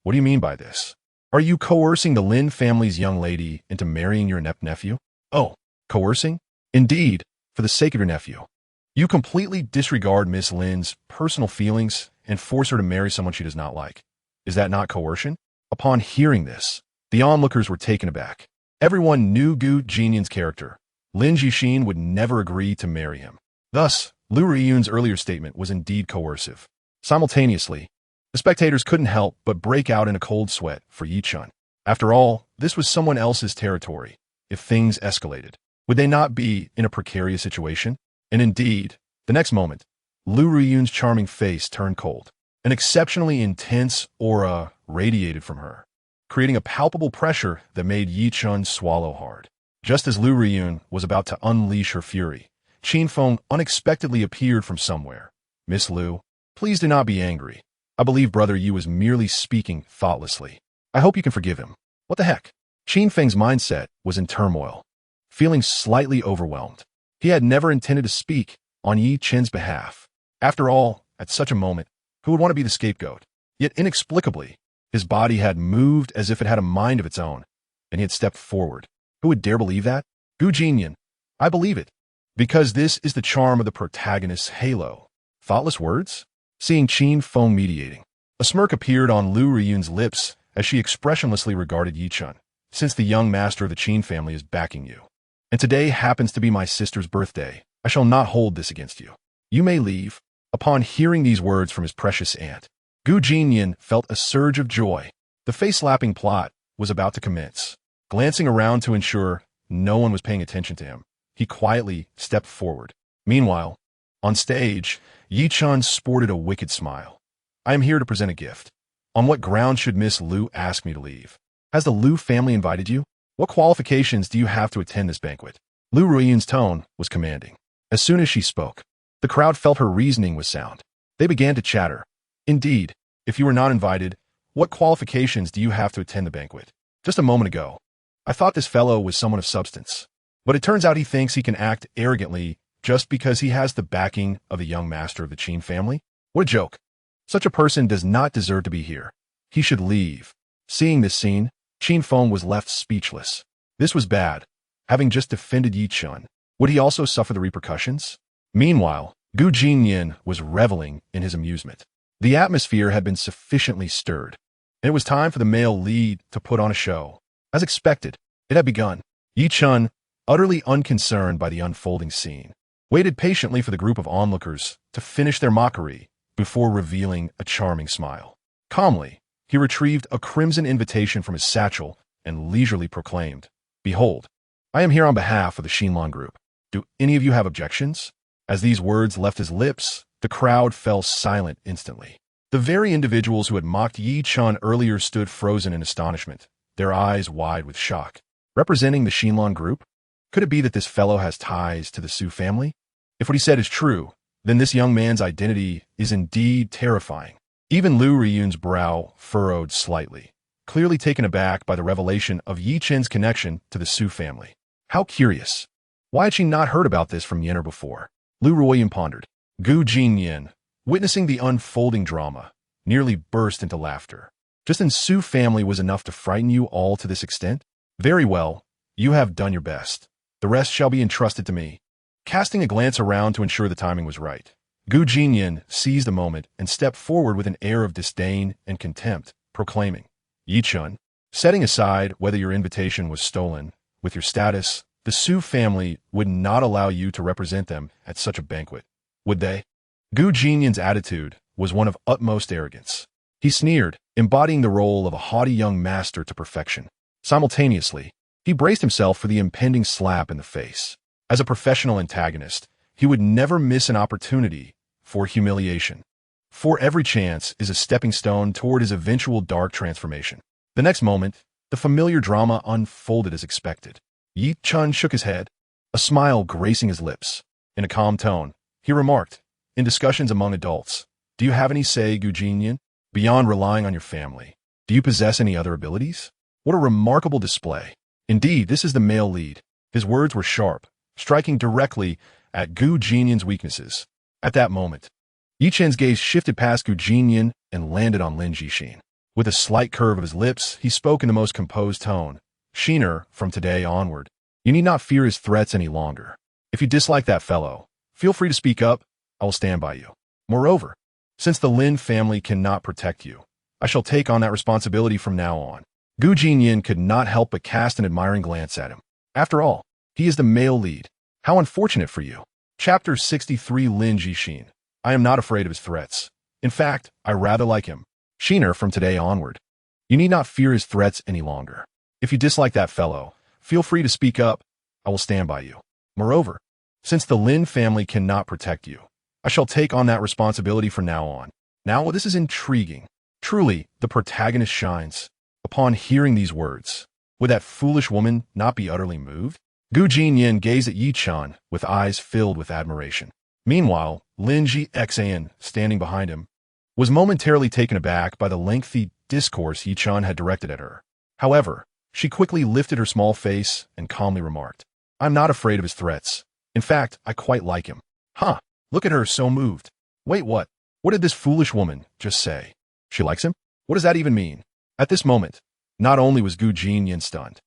what do you mean by this? Are you coercing the Lin family's young lady into marrying your nephew?" "Oh, coercing? Indeed, for the sake of your nephew. You completely disregard Miss Lin's personal feelings and force her to marry someone she does not like. Is that not coercion?" Upon hearing this, the onlookers were taken aback. Everyone knew Gu Jinnian's character. Lin Jixin would never agree to marry him. Thus, Lu Ruyun's earlier statement was indeed coercive. Simultaneously, the spectators couldn't help but break out in a cold sweat for Yi Chun. After all, this was someone else's territory. If things escalated, would they not be in a precarious situation? And indeed, the next moment, Lu Ruyun's charming face turned cold. An exceptionally intense aura radiated from her, creating a palpable pressure that made Yi Chun swallow hard. Just as Lu Ruyun was about to unleash her fury, Qin Feng unexpectedly appeared from somewhere. "Miss Lu, please do not be angry. I believe Brother Yi was merely speaking thoughtlessly. I hope you can forgive him." What the heck? Qin Feng's mindset was in turmoil, feeling slightly overwhelmed. He had never intended to speak on Yi Chen's behalf. After all, at such a moment, who would want to be the scapegoat? Yet inexplicably, his body had moved as if it had a mind of its own, and he had stepped forward. Who would dare believe that? Gu Jinnian. I believe it. Because this is the charm of the protagonist's halo. Thoughtless words? Seeing Qin Feng mediating. A smirk appeared on Lu Ruyun's lips as she expressionlessly regarded Yi Chun. "Since the young master of the Qin family is backing you, and today happens to be my sister's birthday, I shall not hold this against you. You may leave." Upon hearing these words from his precious aunt, Gu Jinnian felt a surge of joy. The face-slapping plot was about to commence. Glancing around to ensure no one was paying attention to him, he quietly stepped forward. Meanwhile, on stage, Yi Chun sported a wicked smile. "I am here to present a gift. On what grounds should Miss Lu ask me to leave? Has the Lu family invited you? What qualifications do you have to attend this banquet?" Lu Ruyun's tone was commanding. As soon as she spoke, the crowd felt her reasoning was sound. They began to chatter. "Indeed, if you were not invited, what qualifications do you have to attend the banquet? Just a moment ago, I thought this fellow was someone of substance. But it turns out he thinks he can act arrogantly just because he has the backing of the young master of the Qin family? What a joke. Such a person does not deserve to be here. He should leave." Seeing this scene, Qin Feng was left speechless. This was bad. Having just defended Yi Chun, would he also suffer the repercussions? Meanwhile, Gu Jinnian was reveling in his amusement. The atmosphere had been sufficiently stirred, and it was time for the male lead to put on a show. As expected, it had begun. Yi Chun, utterly unconcerned by the unfolding scene, waited patiently for the group of onlookers to finish their mockery before revealing a charming smile. Calmly, he retrieved a crimson invitation from his satchel and leisurely proclaimed, "Behold, I am here on behalf of the Shinlan group. Do any of you have objections?" As these words left his lips, the crowd fell silent instantly. The very individuals who had mocked Yi Chun earlier stood frozen in astonishment, their eyes wide with shock. Representing the Shinlan group? Could it be that this fellow has ties to the Su family? If what he said is true, then this young man's identity is indeed terrifying. Even Lu Riyun's brow furrowed slightly, clearly taken aback by the revelation of Yi Chen's connection to the Su family. How curious. Why had she not heard about this from Yenner before? Lu Ruoyan pondered. Gu Jinnian, witnessing the unfolding drama, nearly burst into laughter. Just an Su family was enough to frighten you all to this extent? Very well, you have done your best. The rest shall be entrusted to me. Casting a glance around to ensure the timing was right, Gu Jinnian seized a moment and stepped forward with an air of disdain and contempt, proclaiming, "Yi Chun, setting aside whether your invitation was stolen, with your status, the Su family would not allow you to represent them at such a banquet, would they?" Gu Jinnian's attitude was one of utmost arrogance. He sneered, embodying the role of a haughty young master to perfection. Simultaneously, he braced himself for the impending slap in the face. As a professional antagonist, he would never miss an opportunity for humiliation. For every chance is a stepping stone toward his eventual dark transformation. The next moment, the familiar drama unfolded as expected. Yi Chun shook his head, a smile gracing his lips. In a calm tone, he remarked, "In discussions among adults, do you have any say, Gu Jinnian? Beyond relying on your family, do you possess any other abilities? What a remarkable display. Indeed, this is the male lead." His words were sharp, striking directly at Gu Jinnian's weaknesses. At that moment, Yi Chen's gaze shifted past Gu Jinnian and landed on Lin Jixin. With a slight curve of his lips, he spoke in the most composed tone. "Shiner, from today onward, you need not fear his threats any longer. If you dislike that fellow, feel free to speak up. I will stand by you. Moreover, since the Lin family cannot protect you, I shall take on that responsibility from now on." Gu Jinnian could not help but cast an admiring glance at him. After all, he is the male lead. How unfortunate for you. Chapter 63. Lin Jixin. I am not afraid of his threats. In fact, I rather like him. Shiner, from today onward, you need not fear his threats any longer. If you dislike that fellow, feel free to speak up. I will stand by you. Moreover, since the Lin family cannot protect you, I shall take on that responsibility from now on. Now, this is intriguing. Truly, the protagonist shines. Upon hearing these words, would that foolish woman not be utterly moved? Gu Jinnian gazed at Yi Chun with eyes filled with admiration. Meanwhile, Lin Jixin, standing behind him, was momentarily taken aback by the lengthy discourse Yi Chun had directed at her. However, she quickly lifted her small face and calmly remarked, "I'm not afraid of his threats. In fact, I quite like him." Huh, look at her, so moved. Wait, what? What did this foolish woman just say? She likes him? What does that even mean? At this moment, not only was Gu Jinnian stunned,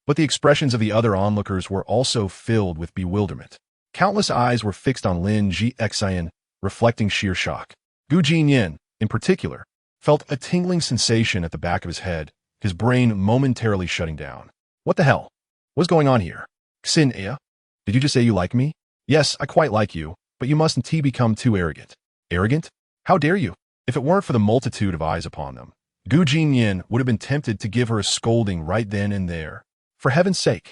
but the expressions of the other onlookers were also filled with bewilderment. Countless eyes were fixed on Lin Jixin, reflecting sheer shock. Gu Jinnian, in particular, felt a tingling sensation at the back of his head, his brain momentarily shutting down. What the hell? What's going on here? Xin Ea? Did you just say you like me? Yes, I quite like you, but you mustn't become too arrogant. Arrogant? How dare you? If it weren't for the multitude of eyes upon them, Gu Jinnian would have been tempted to give her a scolding right then and there. For heaven's sake,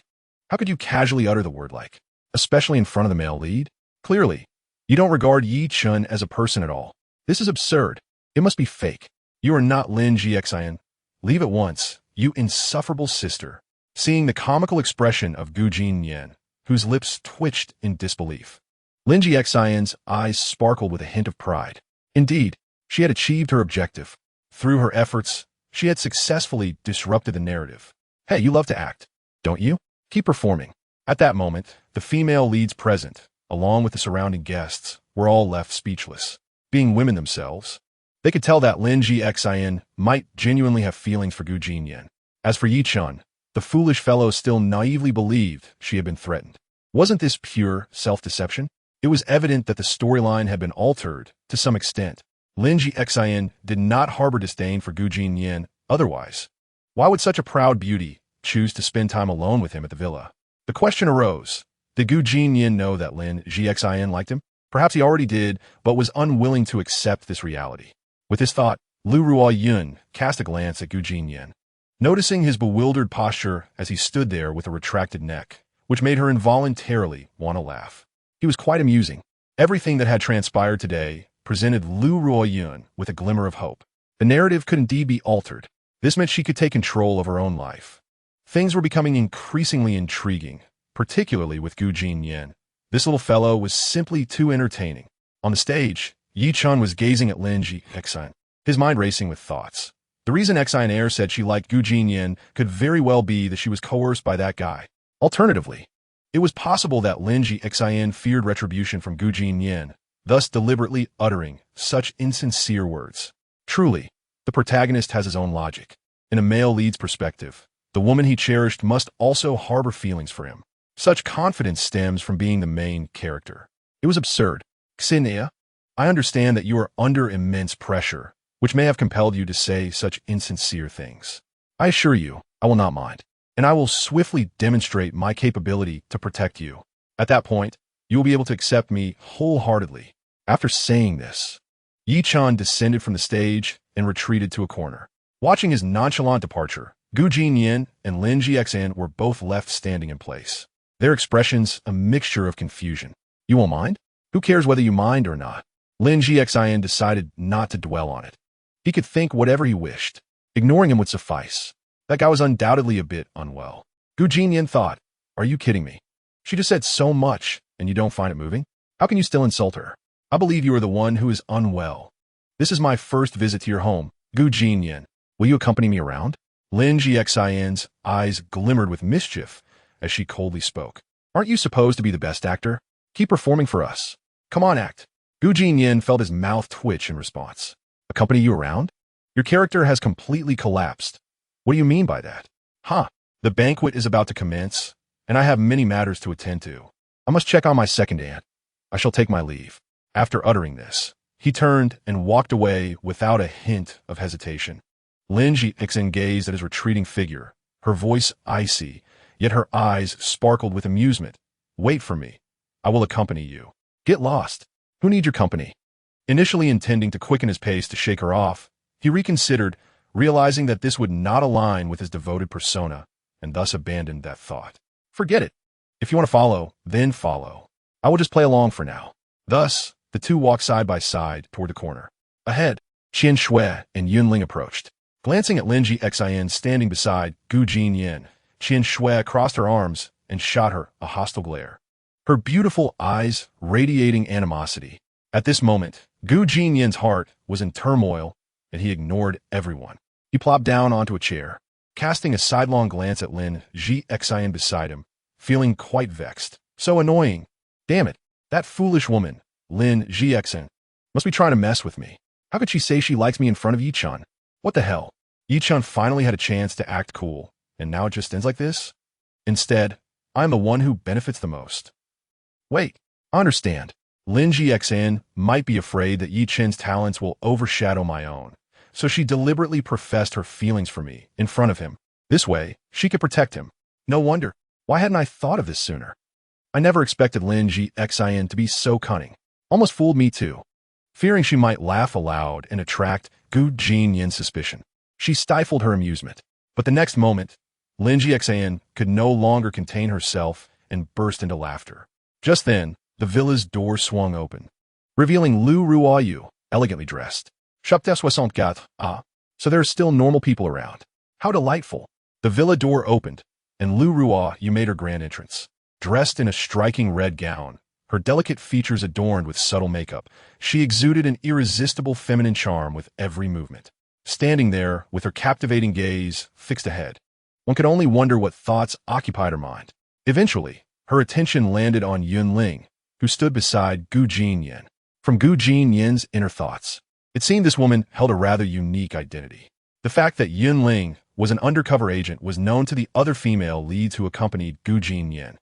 how could you casually utter the word like, especially in front of the male lead? Clearly, you don't regard Yi Chun as a person at all. This is absurd. It must be fake. You are not Lin Jixin. Leave at once, you insufferable sister. Seeing the comical expression of Gu Jinnian, whose lips twitched in disbelief, Lin Jixin's eyes sparkled with a hint of pride. Indeed, she had achieved her objective. Through her efforts, she had successfully disrupted the narrative. Hey, you love to act, don't you? Keep performing. At that moment, the female leads present, along with the surrounding guests, were all left speechless. Being women themselves, they could tell that Lin Jixin might genuinely have feelings for Gu Jinnian. As for Yi Chun, the foolish fellow still naively believed she had been threatened. Wasn't this pure self-deception? It was evident that the storyline had been altered to some extent. Lin Jixin did not harbor disdain for Gu Jinnian otherwise. Why would such a proud beauty choose to spend time alone with him at the villa? The question arose, Did Gu Jinnian know that Lin Gxin liked him? Perhaps he already did, but was unwilling to accept this reality. With this thought, Lu Ruoyun cast a glance at Gu Jinnian, noticing his bewildered posture as he stood there with a retracted neck, which made her involuntarily want to laugh. He was quite amusing. Everything that had transpired today presented Lu Ruoyun with a glimmer of hope. The narrative could indeed be altered. This meant she could take control of her own life. Things were becoming increasingly intriguing, particularly with Gu Jinnian. This little fellow was simply too entertaining. On the stage, Yi Chun was gazing at Lin Gxin, his mind racing with thoughts. The reason Xin Air said she liked Gu Jinnian could very well be that she was coerced by that guy. Alternatively, it was possible that Lin Gxin feared retribution from Gu Jinnian, thus deliberately uttering such insincere words. Truly, the protagonist has his own logic. In a male lead's perspective, the woman he cherished must also harbor feelings for him. Such confidence stems from being the main character. It was absurd. Xinia, I understand that you are under immense pressure, which may have compelled you to say such insincere things. I assure you, I will not mind, and I will swiftly demonstrate my capability to protect you. At that point, you will be able to accept me wholeheartedly. After saying this, Yi Chun descended from the stage and retreated to a corner. Watching his nonchalant departure, Gu Jinnian and Lin Gxin were both left standing in place, their expressions a mixture of confusion. You won't mind? Who cares whether you mind or not? Lin Gxin decided not to dwell on it. He could think whatever he wished. Ignoring him would suffice. That guy was undoubtedly a bit unwell. Gu Jinnian thought, are you kidding me? She just said so much, and you don't find it moving? How can you still insult her? I believe you are the one who is unwell. This is my first visit to your home, Gu Jinnian. Will you accompany me around? Lin Gxin's eyes glimmered with mischief as she coldly spoke. Aren't you supposed to be the best actor? Keep performing for us. Come on, act. Gu Jinnian felt his mouth twitch in response. Accompany you around? Your character has completely collapsed. What do you mean by that? Huh. The banquet is about to commence, and I have many matters to attend to. I must check on my second aunt. I shall take my leave. After uttering this, he turned and walked away without a hint of hesitation. Lin Gxin gazed at his retreating figure, her voice icy, yet her eyes sparkled with amusement. Wait for me. I will accompany you. Get lost. Who needs your company? Initially intending to quicken his pace to shake her off, he reconsidered, realizing that this would not align with his devoted persona, and thus abandoned that thought. Forget it. If you want to follow, then follow. I will just play along for now. Thus, the two walked side by side toward the corner. Ahead, Qian Shui and Yunling approached. Glancing at Lin Gxin standing beside Gu Jinnian, Qian Shui crossed her arms and shot her a hostile glare, her beautiful eyes radiating animosity. At this moment, Gu Jinnian's heart was in turmoil, and he ignored everyone. He plopped down onto a chair, casting a sidelong glance at Lin Gxin beside him, feeling quite vexed. So annoying. Damn it, that foolish woman, Lin Gxin, must be trying to mess with me. How could she say she likes me in front of Yi Chun? What the hell? Yi Chun finally had a chance to act cool, and now it just ends like this? Instead, I'm the one who benefits the most. Wait, I understand. Lin Gxin might be afraid that Yi Chun's talents will overshadow my own, so she deliberately professed her feelings for me in front of him. This way, she could protect him. No wonder. Why hadn't I thought of this sooner? I never expected Lin Gxin to be so cunning. Almost fooled me too. Fearing she might laugh aloud and attract Gu Jinnian's suspicion, she stifled her amusement. But the next moment, Lin Gxin could no longer contain herself and burst into laughter. Just then, the villa's door swung open, revealing Lu Ruoyu, elegantly dressed. Chapter 64. Ah, so there are still normal people around. How delightful. The villa door opened, and Lu Ruoyu made her grand entrance. Dressed in a striking red gown, her delicate features adorned with subtle makeup, she exuded an irresistible feminine charm with every movement. Standing there, with her captivating gaze fixed ahead, one could only wonder what thoughts occupied her mind. Eventually, her attention landed on Yunling, who stood beside Gu Jinnian. From Gu Jinnian's inner thoughts, it seemed this woman held a rather unique identity. The fact that Yunling was an undercover agent was known to the other female leads who accompanied Gu Jinnian.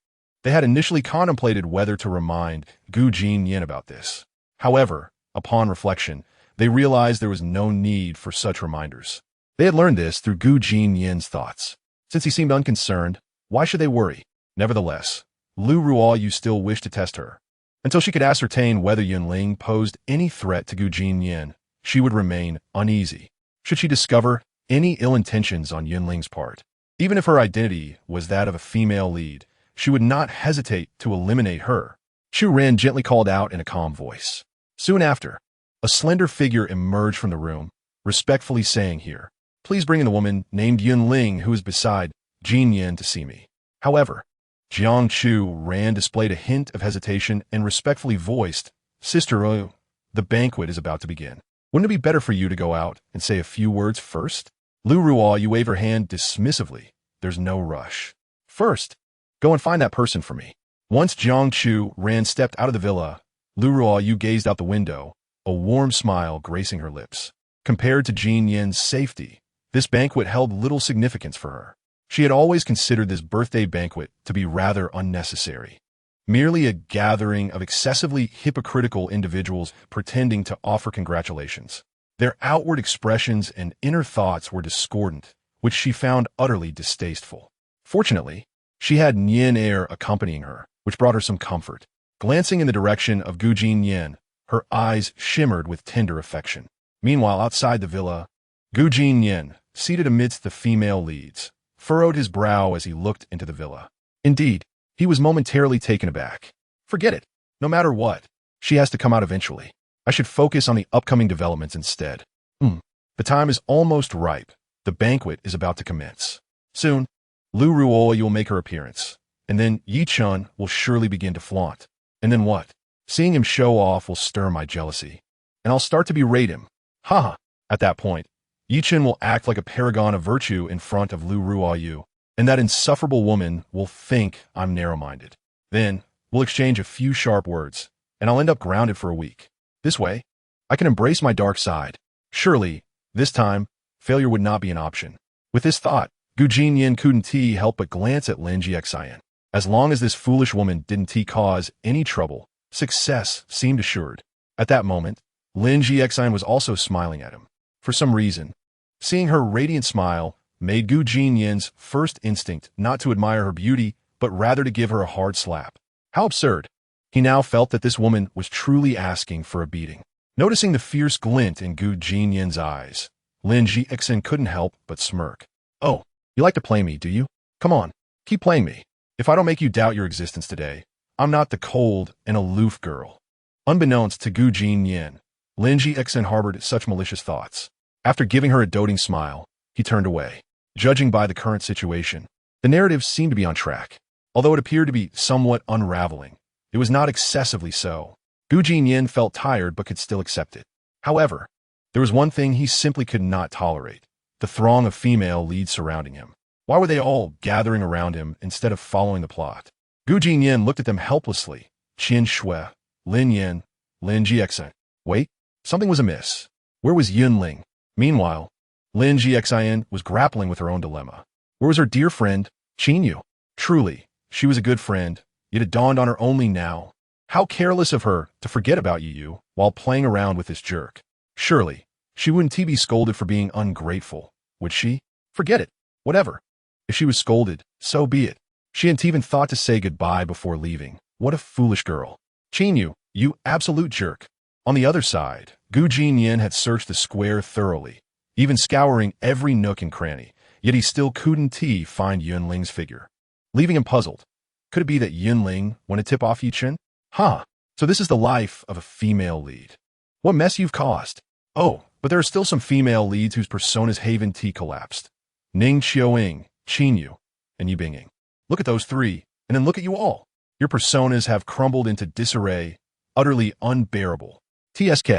They had initially contemplated whether to remind Gu Jinnian about this. However, upon reflection, they realized there was no need for such reminders. They had learned this through Gu Jinnian's thoughts. Since he seemed unconcerned, why should they worry? Nevertheless, Lu Ruoyu still wished to test her. Until she could ascertain whether Yunling posed any threat to Gu Jinnian, she would remain uneasy. Should she discover any ill intentions on Yunling's part, even if her identity was that of a female lead, she would not hesitate to eliminate her. Chu Ren gently called out in a calm voice. Soon after, a slender figure emerged from the room, respectfully saying, "Here, please bring in the woman named Yunling who is beside Jinnian to see me." However, Jiang Chu Ran displayed a hint of hesitation and respectfully voiced, "Sister Oh, the banquet is about to begin. Wouldn't it be better for you to go out and say a few words first?" Lu Ruo, you wave her hand dismissively. "There's no rush. First, go and find that person for me." Once Jiang Chu Ran stepped out of the villa, Lu Ruo, you gazed out the window, a warm smile gracing her lips. Compared to Jinnian's safety, this banquet held little significance for her. She had always considered this birthday banquet to be rather unnecessary. Merely a gathering of excessively hypocritical individuals pretending to offer congratulations. Their outward expressions and inner thoughts were discordant, which she found utterly distasteful. Fortunately, she had Nian Air accompanying her, which brought her some comfort. Glancing in the direction of Gu Jinnian, her eyes shimmered with tender affection. Meanwhile, outside the villa, Gu Jinnian, seated amidst the female leads, furrowed his brow as he looked into the villa. Indeed, he was momentarily taken aback. Forget it. No matter what, she has to come out eventually. I should focus on the upcoming developments instead. The time is almost ripe. The banquet is about to commence. Soon, Lu Ruo will make her appearance, and then Yi Chun will surely begin to flaunt. And then what? Seeing him show off will stir my jealousy, and I'll start to berate him. Haha. At that point, Yi Chun will act like a paragon of virtue in front of Lu Ruoyu, and that insufferable woman will think I'm narrow-minded. Then, we'll exchange a few sharp words, and I'll end up grounded for a week. This way, I can embrace my dark side. Surely, this time, failure would not be an option. With this thought, Gu Jinnian couldn't help but glance at Lin Jixian. As long as this foolish woman didn't cause any trouble, success seemed assured. At that moment, Lin Jixian was also smiling at him. For some reason, seeing her radiant smile made Gu Jinnian's first instinct not to admire her beauty, but rather to give her a hard slap. How absurd. He now felt that this woman was truly asking for a beating. Noticing the fierce glint in Gu Jinnian's eyes, Lin Jixian couldn't help but smirk. "Oh, you like to play me, do you? Come on, keep playing me. If I don't make you doubt your existence today, I'm not the cold and aloof girl." Unbeknownst to Gu Jinnian, Lin Jixian harbored such malicious thoughts. After giving her a doting smile, he turned away. Judging by the current situation, the narrative seemed to be on track. Although it appeared to be somewhat unraveling, it was not excessively so. Gu Jinnian felt tired but could still accept it. However, there was one thing he simply could not tolerate: the throng of female leads surrounding him. Why were they all gathering around him instead of following the plot? Gu Jinnian looked at them helplessly. Qin Shui, Lin Yin, Lin Jixian. Wait, something was amiss. Where was Yunling? Meanwhile, Lin Jixian was grappling with her own dilemma. Where was her dear friend, Qin Yu? Truly, she was a good friend, yet it dawned on her only now. How careless of her to forget about Yu while playing around with this jerk. Surely, she wouldn't be scolded for being ungrateful, would she? Forget it. Whatever. If she was scolded, so be it. She hadn't even thought to say goodbye before leaving. What a foolish girl. Qin Yu, you absolute jerk. On the other side, Gu Jinnian had searched the square thoroughly, even scouring every nook and cranny, yet he still couldn't find Yunling's figure. Leaving him puzzled. Could it be that Yunling want to tip off Yi Chen? So this is the life of a female lead. What mess you've caused. Oh, but there are still some female leads whose personas haven't collapsed. Ning Qiuing, Qin Yu, and Yi Binging. Look at those three, and then look at you all. Your personas have crumbled into disarray, utterly unbearable. TSK,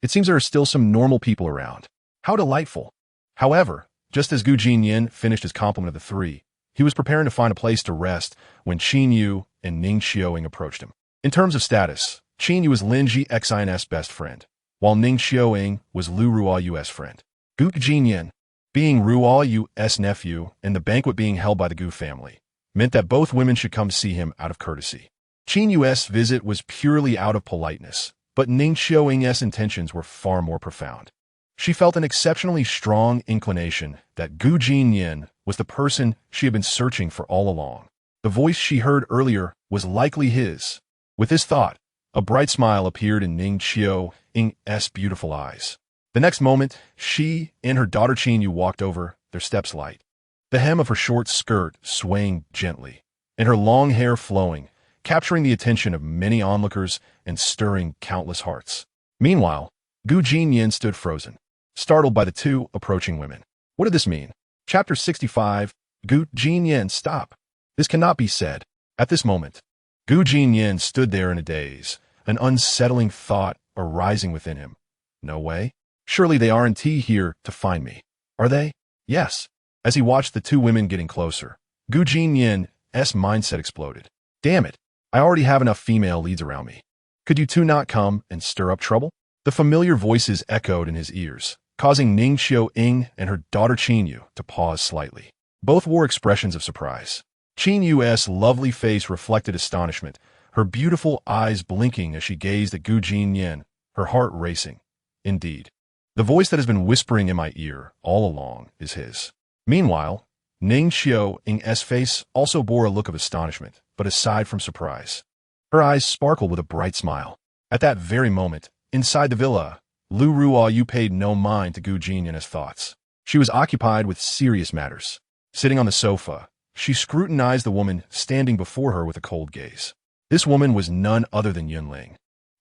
it seems there are still some normal people around. How delightful. However, just as Gu Jinnian finished his compliment of the three, he was preparing to find a place to rest when Qin Yu and Ning Qiuing approached him. In terms of status, Qin Yu was Lin Jixian's best friend, while Ning Qiuing was Lu Ruoyu's friend. Gu Jinnian, being Ruoyu's nephew and the banquet being held by the Gu family, meant that both women should come see him out of courtesy. Qin Yu's visit was purely out of politeness, but Ning Qiuing's intentions were far more profound. She felt an exceptionally strong inclination that Gu Jinnian was the person she had been searching for all along. The voice she heard earlier was likely his. With this thought, a bright smile appeared in Ning Qiu's beautiful eyes. The next moment, she and her daughter Jinnian walked over, their steps light. The hem of her short skirt swaying gently, and her long hair flowing, capturing the attention of many onlookers and stirring countless hearts. Meanwhile, Jinnian stood frozen, startled by the two approaching women. What did this mean? Chapter 65, Jinnian, stop. This cannot be said. At this moment, Jinnian stood there in a daze, an unsettling thought arising within him. No way. Surely they aren't here to find me. Are they? Yes. As he watched the two women getting closer, Jinnian's mindset exploded. Damn it. I already have enough female leads around me. Could you two not come and stir up trouble? The familiar voices echoed in his ears, causing Ning Qiu and her daughter Jinnian to pause slightly. Both wore expressions of surprise. Jinnian's lovely face reflected astonishment, her beautiful eyes blinking as she gazed at Jinnian, her heart racing. Indeed, the voice that has been whispering in my ear all along is his. Meanwhile, Ning Qiu's face also bore a look of astonishment, but aside from surprise. Her eyes sparkled with a bright smile. At that very moment, inside the villa, Lu Ruoyu paid no mind to Jinnian's thoughts. She was occupied with serious matters. Sitting on the sofa, she scrutinized the woman standing before her with a cold gaze. This woman was none other than Yunling,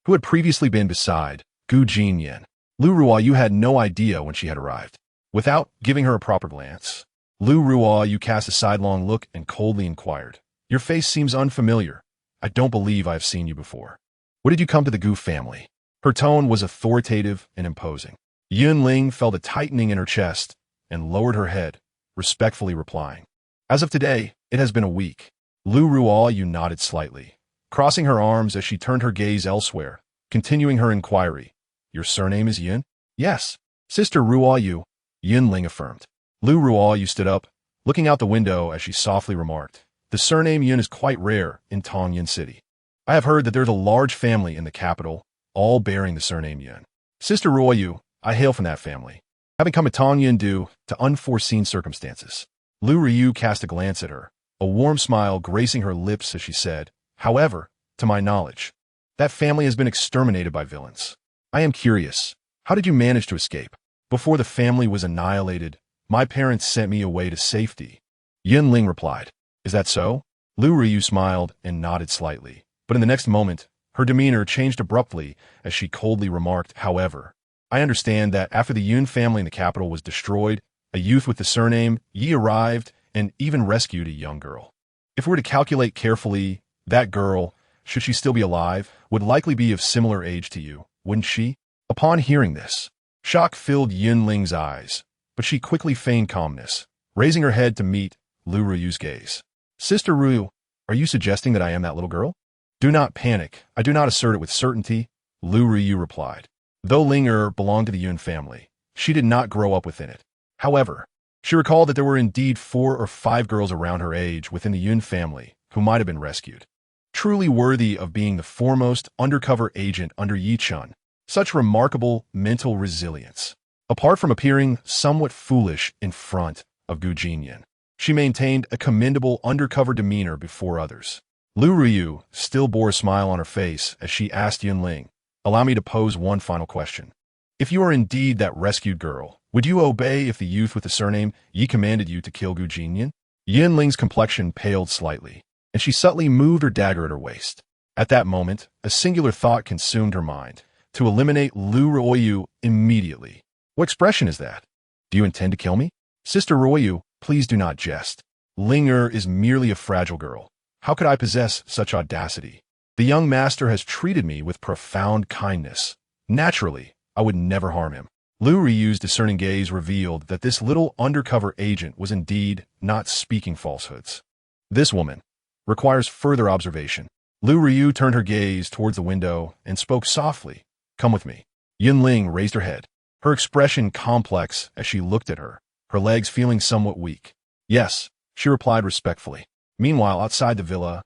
who had previously been beside Jinnian. Lu Ruoyu had no idea when she had arrived. Without giving her a proper glance, Lu Ruoyu cast a sidelong look and coldly inquired, "Your face seems unfamiliar. I don't believe I have seen you before. What did you come to the Gu family?" Her tone was authoritative and imposing. Yunling felt a tightening in her chest and lowered her head, respectfully replying, "As of today, it has been a week." Lu Ruoyu nodded slightly, crossing her arms as she turned her gaze elsewhere, continuing her inquiry. "Your surname is Yun?" "Yes, Sister Ruoyu," Yunling affirmed. Lu Ruoyu stood up, looking out the window as she softly remarked, "The surname Yun is quite rare in Tongyun City. I have heard that there's a large family in the capital, all bearing the surname Yun. Sister Ruoyu, I hail from that family, having come to Tongyun due to unforeseen circumstances." Lu Ruoyu cast a glance at her, a warm smile gracing her lips as she said, "However, to my knowledge, that family has been exterminated by villains. I am curious, how did you manage to escape? Before the family was annihilated, my parents sent me away to safety." Yunling replied, "Is that so?" Lu Ruoyu smiled and nodded slightly, but in the next moment, her demeanor changed abruptly as she coldly remarked, "However, I understand that after the Yun family in the capital was destroyed, a youth with the surname Yi arrived and even rescued a young girl. If we were to calculate carefully, that girl, should she still be alive, would likely be of similar age to you, wouldn't she?" Upon hearing this, shock filled Yunling's eyes, but she quickly feigned calmness, raising her head to meet Lu Ruoyu's gaze. "Sister Ruoyu, are you suggesting that I am that little girl?" "Do not panic. I do not assert it with certainty," Lu Ruoyu replied. Though Ling belonged to the Yun family, she did not grow up within it. However, she recalled that there were indeed 4 or 5 girls around her age within the Yun family who might have been rescued. Truly worthy of being the foremost undercover agent under Yi Chun. Such remarkable mental resilience. Apart from appearing somewhat foolish in front of Jinnian, she maintained a commendable undercover demeanor before others. Lu Ruoyu still bore a smile on her face as she asked Yunling, "Allow me to pose one final question. If you are indeed that rescued girl, would you obey if the youth with the surname Yi commanded you to kill Jinnian?" Yunling's complexion paled slightly, and she subtly moved her dagger at her waist. At that moment, a singular thought consumed her mind, to eliminate Lu Ruoyu immediately. "What expression is that? Do you intend to kill me?" "Sister Ruoyu, please do not jest. Ling is merely a fragile girl. How could I possess such audacity? The young master has treated me with profound kindness. Naturally, I would never harm him." Lu Ruoyu's discerning gaze revealed that this little undercover agent was indeed not speaking falsehoods. This woman requires further observation. Lu Ruoyu turned her gaze towards the window and spoke softly, "Come with me." Yunling raised her head, her expression complex as she looked at her, her legs feeling somewhat weak. "Yes," she replied respectfully. Meanwhile, outside the villa,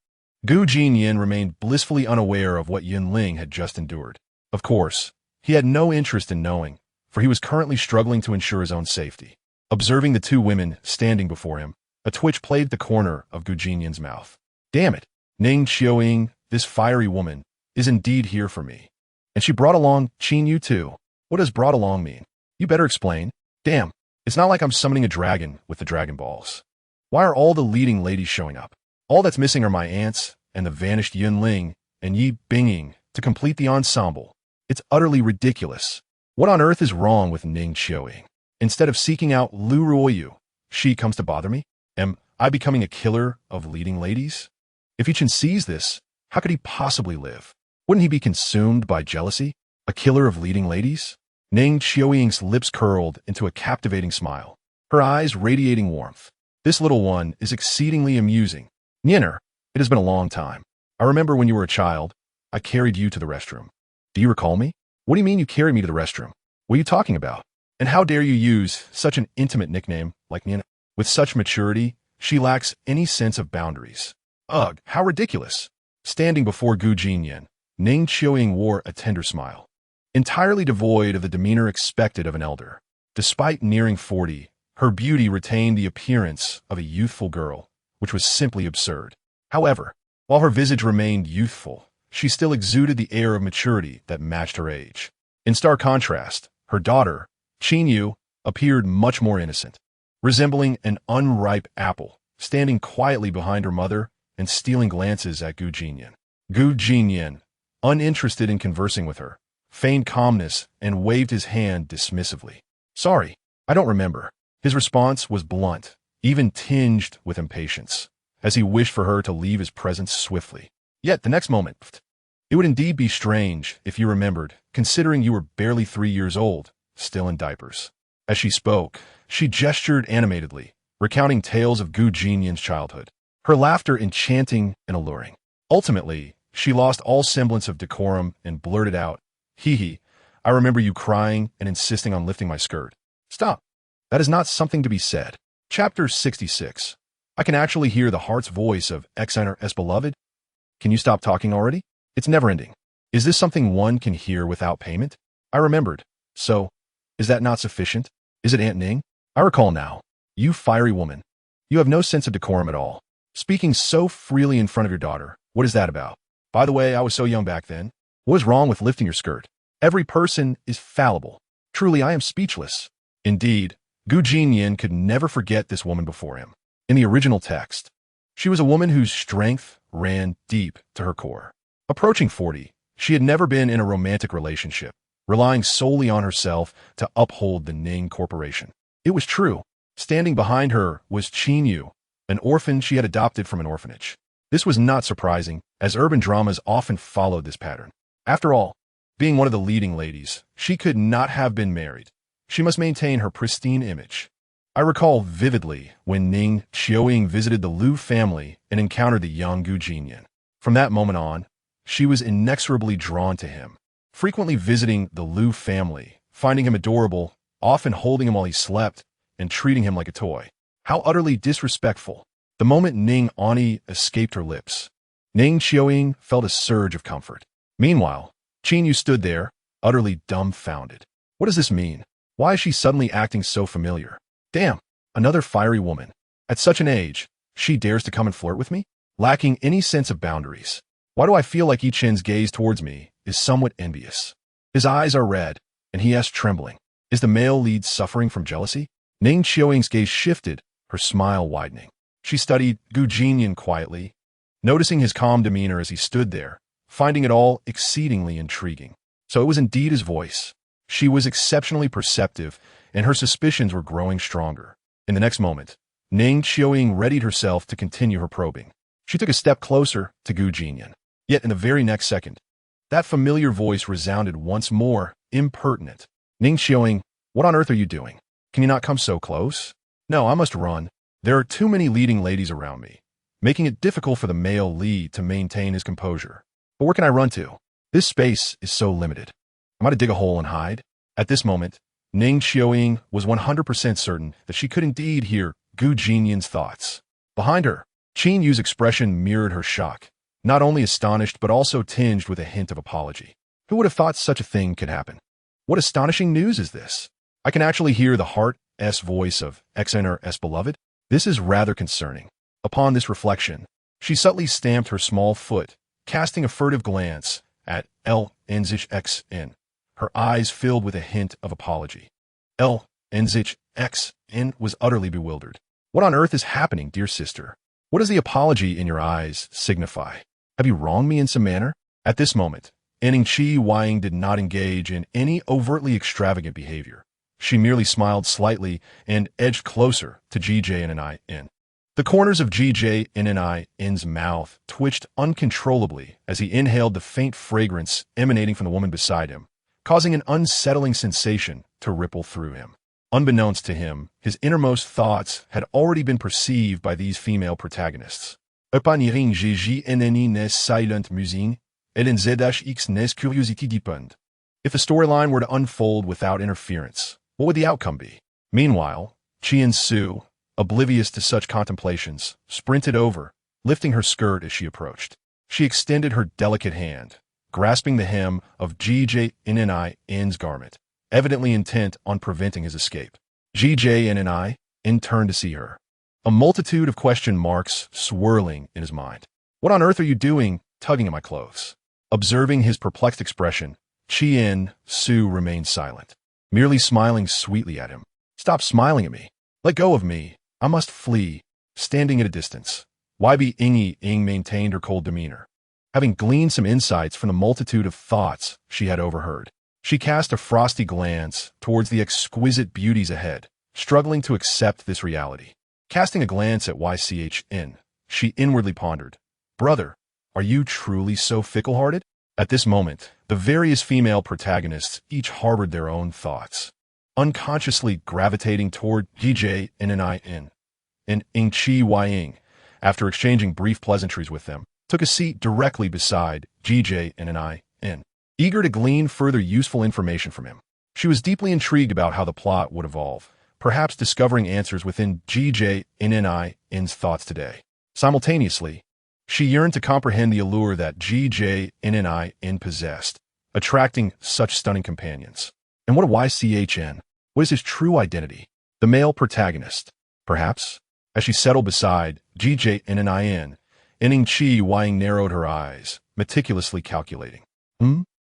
Jinnian remained blissfully unaware of what Yunling had just endured. Of course, he had no interest in knowing, for he was currently struggling to ensure his own safety. Observing the two women standing before him, a twitch played at the corner of Jinnian's mouth. Damn it. Ning Qiuying, this fiery woman, is indeed here for me. And she brought along Qin Yu too. What does brought along mean? You better explain. Damn, it's not like I'm summoning a dragon with the Dragon Balls. Why are all the leading ladies showing up? All that's missing are my aunts and the vanished Yun Ling and Yi Bingying to complete the ensemble. It's utterly ridiculous. What on earth is wrong with Ning Qiuying? Instead of seeking out Lu Ruoyu, she comes to bother me? Am I becoming a killer of leading ladies? If Yi Chen sees this, how could he possibly live? Wouldn't he be consumed by jealousy? A killer of leading ladies? Ning Qiuying's lips curled into a captivating smile, her eyes radiating warmth. This little one is exceedingly amusing. Nyenner, it has been a long time. I remember when you were a child, I carried you to the restroom. Do you recall me? What do you mean you carried me to the restroom? What are you talking about? And how dare you use such an intimate nickname like Nyenner? With such maturity, she lacks any sense of boundaries. Ugh, how ridiculous. Standing before Gu Jinnian, Ning Qiuying wore a tender smile, entirely devoid of the demeanor expected of an elder. Despite nearing 40, her beauty retained the appearance of a youthful girl, which was simply absurd. However, while her visage remained youthful, she still exuded the air of maturity that matched her age. In stark contrast, her daughter, Qin Yu, appeared much more innocent, resembling an unripe apple, standing quietly behind her mother and stealing glances at Gu Jinnian. Gu Jinnian, uninterested in conversing with her, feigned calmness and waved his hand dismissively. Sorry, I don't remember. His response was blunt, even tinged with impatience, as he wished for her to leave his presence swiftly. Yet the next moment, it would indeed be strange if you remembered, considering you were barely 3 years old, still in diapers. As she spoke, she gestured animatedly, recounting tales of Gu Jinnian's childhood, her laughter enchanting and alluring. Ultimately, she lost all semblance of decorum and blurted out, "Hee hee, I remember you crying and insisting on lifting my skirt." Stop. That is not something to be said. Chapter 66. I can actually hear the heart's voice of X-N-R-S beloved. Can you stop talking already? It's never ending. Is this something one can hear without payment? I remembered. So, is that not sufficient? Is it Aunt Ning? I recall now. You fiery woman. You have no sense of decorum at all. Speaking so freely in front of your daughter. What is that about? By the way, I was so young back then. What is wrong with lifting your skirt? Every person is fallible. Truly, I am speechless. Indeed, Gu Jinnian could never forget this woman before him. In the original text, she was a woman whose strength ran deep to her core. Approaching 40, she had never been in a romantic relationship, relying solely on herself to uphold the Ning Corporation. It was true. Standing behind her was Qin Yu, an orphan she had adopted from an orphanage. This was not surprising, as urban dramas often followed this pattern. After all, being one of the leading ladies, she could not have been married. She must maintain her pristine image. I recall vividly when Ning Qiuying visited the Lu family and encountered the young Gu Jinnian. From that moment on, she was inexorably drawn to him, frequently visiting the Lu family, finding him adorable, often holding him while he slept, and treating him like a toy. How utterly disrespectful. The moment Ning Ani escaped her lips, Ning Qiuying felt a surge of comfort. Meanwhile, Qin Yu stood there, utterly dumbfounded. What does this mean? Why is she suddenly acting so familiar? Damn, another fiery woman. At such an age, she dares to come and flirt with me? Lacking any sense of boundaries. Why do I feel like Yi Chen's gaze towards me is somewhat envious? His eyes are red, and he asks trembling, is the male lead suffering from jealousy? Ning Qiuying's gaze shifted, her smile widening. She studied Gu Jinnian quietly, noticing his calm demeanor as he stood there, finding it all exceedingly intriguing. So it was indeed his voice. She was exceptionally perceptive, and her suspicions were growing stronger. In the next moment, Ning Qiuying readied herself to continue her probing. She took a step closer to Gu Jinnian. Yet in the very next second, that familiar voice resounded once more, impertinent. Ning Qiuying, what on earth are you doing? Can you not come so close? No, I must run. There are too many leading ladies around me, making it difficult for the male lead to maintain his composure. But where can I run to? This space is so limited. Am I to dig a hole and hide? At this moment, Ning Qiuying was 100% certain that she could indeed hear Gu Jinnian's thoughts. Behind her, Qin Yu's expression mirrored her shock, not only astonished but also tinged with a hint of apology. Who would have thought such a thing could happen? What astonishing news is this? I can actually hear the heart-s voice of XNRS beloved. This is rather concerning. Upon this reflection, She subtly stamped her small foot, casting a furtive glance at LNZXN. Her eyes filled with a hint of apology. LNZXN was utterly bewildered. What on earth is happening, dear sister? What does the apology in your eyes signify? Have you wronged me in some manner? At this moment, Ning Chi Wying did not engage in any overtly extravagant behavior. She merely smiled slightly and edged closer to GJNNIN. The corners of GJNNIN's mouth twitched uncontrollably as he inhaled the faint fragrance emanating from the woman beside him, causing an unsettling sensation to ripple through him. Unbeknownst to him, his innermost thoughts had already been perceived by these female protagonists. Upaniring GJNNI nes silent musing, LNZX nes curiosity deepened. If the storyline were to unfold without interference, what would the outcome be? Meanwhile, Qian Su, oblivious to such contemplations, sprinted over, lifting her skirt as she approached. She extended her delicate hand, grasping the hem of GJNNI's garment, evidently intent on preventing his escape. GJNNI turned to see her, a multitude of question marks swirling in his mind. What on earth are you doing, tugging at my clothes? Observing his perplexed expression, Qian Su remained silent, merely smiling sweetly at him. Stop smiling at me. Let go of me. I must flee. Standing at a distance, YB Ing maintained her cold demeanor. Having gleaned some insights from the multitude of thoughts she had overheard, she cast a frosty glance towards the exquisite beauties ahead, struggling to accept this reality. Casting a glance at YCHN, she inwardly pondered, "Brother, are you truly so fickle-hearted?" At this moment, the various female protagonists each harbored their own thoughts, unconsciously gravitating toward GJNNIN. And Ing Chi Wying, after exchanging brief pleasantries with them, took a seat directly beside GJNNIN, eager to glean further useful information from him. She was deeply intrigued about how the plot would evolve, perhaps discovering answers within GJNNIN's thoughts today. Simultaneously, she yearned to comprehend the allure that GJNNIN possessed, attracting such stunning companions. And what a YCHN? What is his true identity? The male protagonist, perhaps? As she settled beside GJNNIN, Ning Chi Wying narrowed her eyes, meticulously calculating.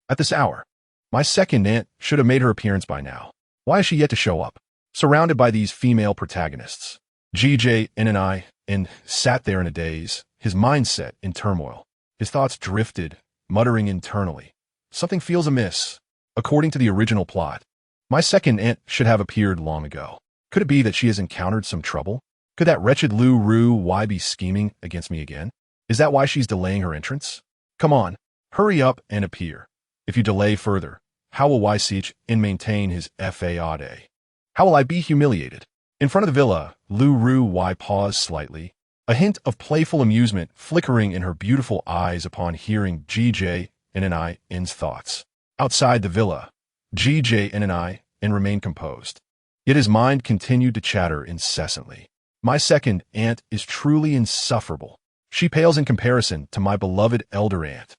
At this hour? My second aunt should have made her appearance by now. Why is she yet to show up? Surrounded by these female protagonists, GJNNIN sat there in a daze, his mindset in turmoil. His thoughts drifted, muttering internally. Something feels amiss. According to the original plot, my second aunt should have appeared long ago. Could it be that she has encountered some trouble? Could that wretched Lu Ru Y be scheming against me again? Is that why she's delaying her entrance? Come on, hurry up and appear. If you delay further, how will YCH maintain his FAAD? How will I be humiliated? In front of the villa, Lu Ru Y paused slightly, a hint of playful amusement flickering in her beautiful eyes upon hearing GJNNIN's thoughts. Outside the villa, GJNNIN remained composed, yet his mind continued to chatter incessantly. My second aunt is truly insufferable. She pales in comparison to my beloved elder aunt.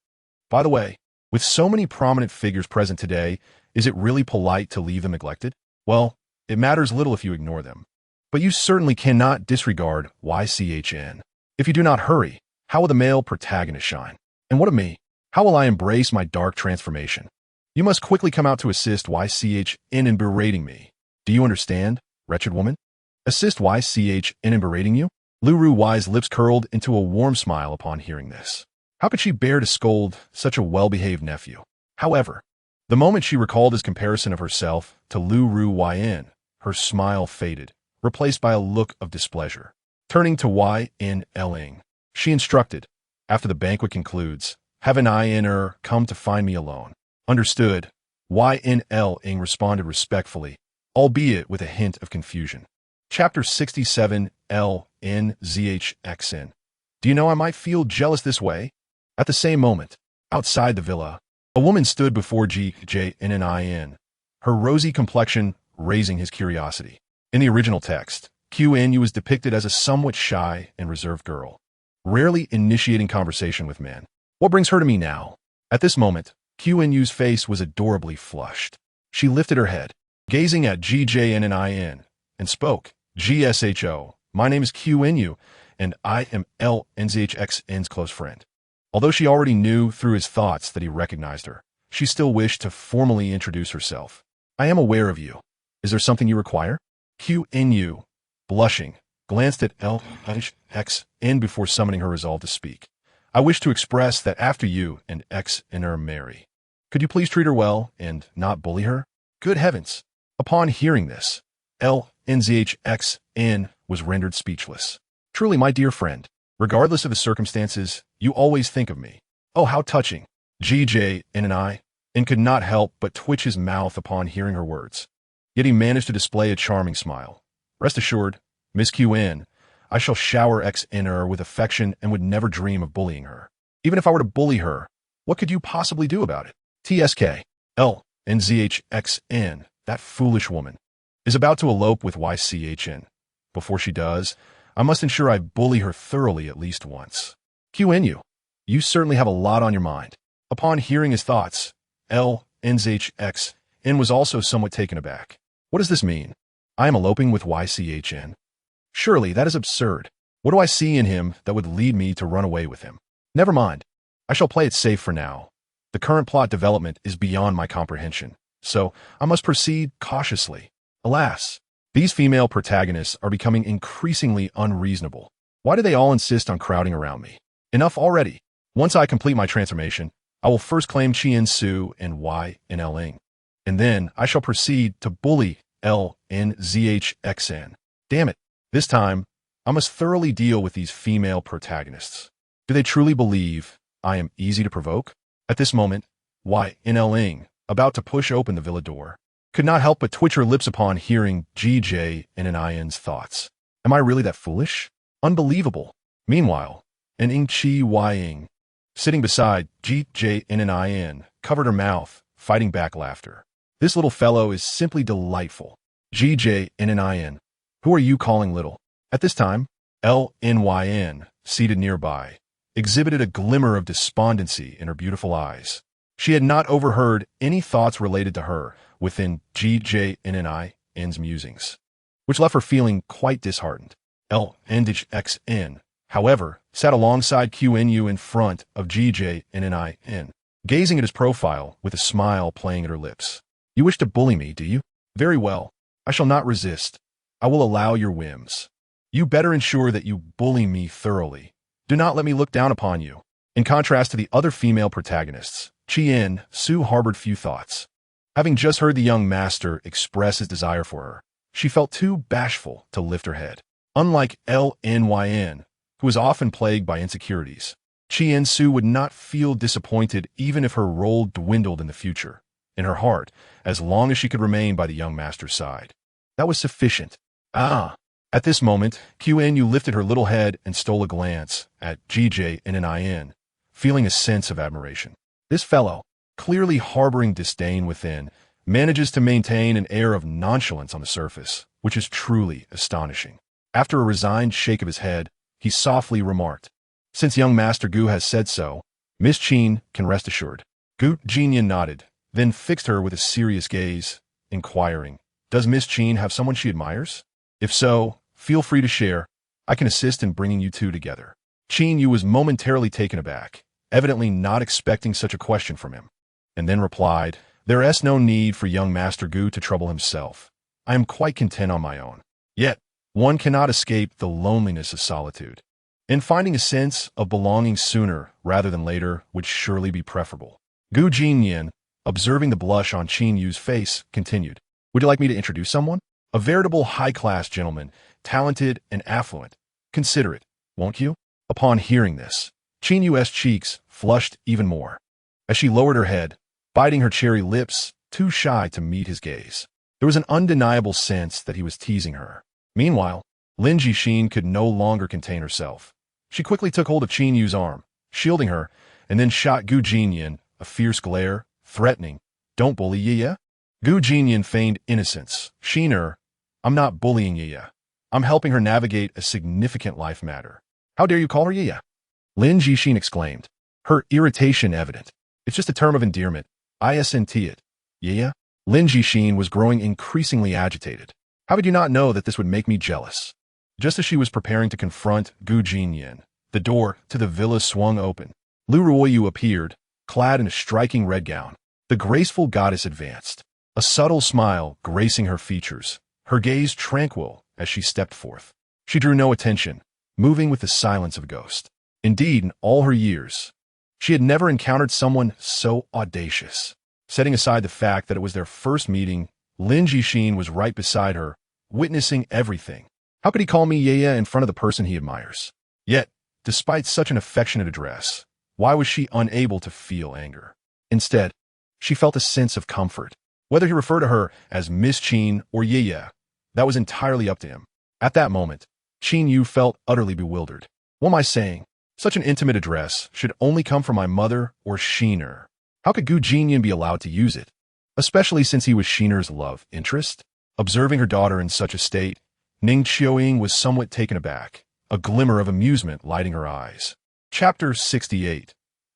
By the way, with so many prominent figures present today, is it really polite to leave them neglected? Well, it matters little if you ignore them. But you certainly cannot disregard YCHN. If you do not hurry, how will the male protagonist shine? And what of me? How will I embrace my dark transformation? You must quickly come out to assist YCHN in berating me. Do you understand, wretched woman? Assist YCHN in berating you? Lu Ru Y's lips curled into a warm smile upon hearing this. How could she bear to scold such a well-behaved nephew? However, the moment she recalled his comparison of herself to Lu Ru Yin, her smile faded, replaced by a look of displeasure. Turning to YN Ling, she instructed, after the banquet concludes, have an INer come to find me alone. Understood. YN Ling responded respectfully, albeit with a hint of confusion. Chapter 67 LNZHXN. Do you know I might feel jealous this way? At the same moment, outside the villa, a woman stood before GJNNIN, her rosy complexion raising his curiosity. In the original text, QNU was depicted as a somewhat shy and reserved girl, rarely initiating conversation with men. What brings her to me now? At this moment, QNU's face was adorably flushed. She lifted her head, gazing at GJNNIN, and spoke. GSHO, my name is QNU, and I am LNZHXN's close friend. Although she already knew through his thoughts that he recognized her, she still wished to formally introduce herself. I am aware of you. Is there something you require? QNU, blushing, glanced at LHXN before summoning her resolve to speak. I wish to express that after you and XN are marry. Could you please treat her well and not bully her? Good heavens! Upon hearing this, LNZHXN was rendered speechless. Truly, my dear friend, regardless of the circumstances, you always think of me. Oh, how touching. GJ and I, and could not help but twitch his mouth upon hearing her words. Yet he managed to display a charming smile. Rest assured, Miss QN, I shall shower XNR with affection and would never dream of bullying her. Even if I were to bully her, what could you possibly do about it? TSK, LNZHXN, that foolish woman, is about to elope with YCHN. Before she does, I must ensure I bully her thoroughly at least once. QNU, you certainly have a lot on your mind. Upon hearing his thoughts, LNZHXN was also somewhat taken aback. What does this mean? I am eloping with YCHN? Surely that is absurd. What do I see in him that would lead me to run away with him? Never mind. I shall play it safe for now. The current plot development is beyond my comprehension, so I must proceed cautiously. Alas, these female protagonists are becoming increasingly unreasonable. Why do they all insist on crowding around me? Enough already. Once I complete my transformation, I will first claim Chien Su and Y in Ling, and then I shall proceed to bully LNZHXN. Damn it. This time, I must thoroughly deal with these female protagonists. Do they truly believe I am easy to provoke? At this moment, Y in Ling, about to push open the villa door, could not help but twitch her lips upon hearing GJ and In's thoughts. Am I really that foolish? Unbelievable. Meanwhile, an Ing Chi Ying, sitting beside GJ and In, covered her mouth, fighting back laughter. This little fellow is simply delightful. GJ and In, who are you calling little? At this time, LNYN, seated nearby, exhibited a glimmer of despondency in her beautiful eyes. She had not overheard any thoughts related to her within GJ and In's musings, which left her feeling quite disheartened. LNXN, however, sat alongside QNU in front of GJ and In, gazing at his profile with a smile playing at her lips. You wish to bully me, do you? Very well. I shall not resist. I will allow your whims. You better ensure that you bully me thoroughly. Do not let me look down upon you. In contrast to the other female protagonists, Chien Su harbored few thoughts. Having just heard the young master express his desire for her, she felt too bashful to lift her head. Unlike LNYN, who was often plagued by insecurities, Chien Su would not feel disappointed even if her role dwindled in the future, in her heart, as long as she could remain by the young master's side. That was sufficient. Ah! At this moment, QNU lifted her little head and stole a glance at GJ and In, feeling a sense of admiration. This fellow, clearly harboring disdain within, manages to maintain an air of nonchalance on the surface, which is truly astonishing. After a resigned shake of his head, he softly remarked, "Since young Master Gu has said so, Miss Qin can rest assured." Gu Jinnian nodded, then fixed her with a serious gaze, inquiring, "Does Miss Qin have someone she admires? If so, feel free to share. I can assist in bringing you two together." Qin Yu was momentarily taken aback, evidently not expecting such a question from him, and then replied, "There is no need for young Master Gu to trouble himself. I am quite content on my own. Yet, one cannot escape the loneliness of solitude, and finding a sense of belonging sooner rather than later would surely be preferable." Gu Jinnian, observing the blush on Qin Yu's face, continued, "Would you like me to introduce someone? A veritable high-class gentleman, talented and affluent. Consider it, won't you?" Upon hearing this, Qin Yu's cheeks flushed even more, as she lowered her head, biting her cherry lips, too shy to meet his gaze. There was an undeniable sense that he was teasing her. Meanwhile, Lin Jixin could no longer contain herself. She quickly took hold of Qin Yu's arm, shielding her, and then shot Gu Jinnian a fierce glare, threatening, "Don't bully Yiya." Gu Jinnian feigned innocence. "Shiner, I'm not bullying Yiya. I'm helping her navigate a significant life matter." "How dare you call her Yiya?" Lin Jixin exclaimed, her irritation evident. "It's just a term of endearment. Isn't it? Yiya?" Lin Jixin was growing increasingly agitated. "How would you not know that this would make me jealous?" Just as she was preparing to confront Gu Jinnian, the door to the villa swung open. Lu Ruoyu appeared, clad in a striking red gown. The graceful goddess advanced, a subtle smile gracing her features, her gaze tranquil as she stepped forth. She drew no attention, moving with the silence of a ghost. Indeed, in all her years, she had never encountered someone so audacious. Setting aside the fact that it was their first meeting, Lin Jixin was right beside her, witnessing everything. How could he call me Yaya in front of the person he admires? Yet, despite such an affectionate address, why was she unable to feel anger? Instead, she felt a sense of comfort. Whether he referred to her as Miss Qin or Yaya, that was entirely up to him. At that moment, Qin Yu felt utterly bewildered. What am I saying? Such an intimate address should only come from my mother or Sheener. How could Gu Jinnian be allowed to use it? Especially since he was Sheener's love interest? Observing her daughter in such a state, Ning Qiuying was somewhat taken aback, a glimmer of amusement lighting her eyes. Chapter 68.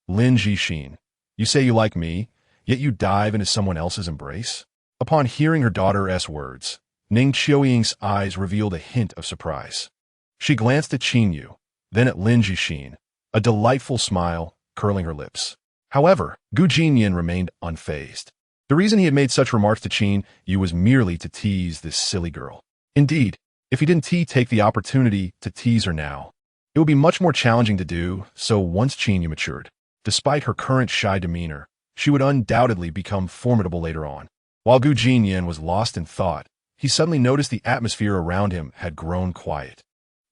Lin Jixin. You say you like me, yet you dive into someone else's embrace? Upon hearing her daughter's words, Ning Qiuying's eyes revealed a hint of surprise. She glanced at Qin Yu, then at Lin Jixin, a delightful smile curling her lips. However, Gu Jinnian remained unfazed. The reason he had made such remarks to Qin Yu was merely to tease this silly girl. Indeed, if he didn't take the opportunity to tease her now, it would be much more challenging to do so once Qin Yu matured. Despite her current shy demeanor, she would undoubtedly become formidable later on. While Gu Jinnian was lost in thought, he suddenly noticed the atmosphere around him had grown quiet.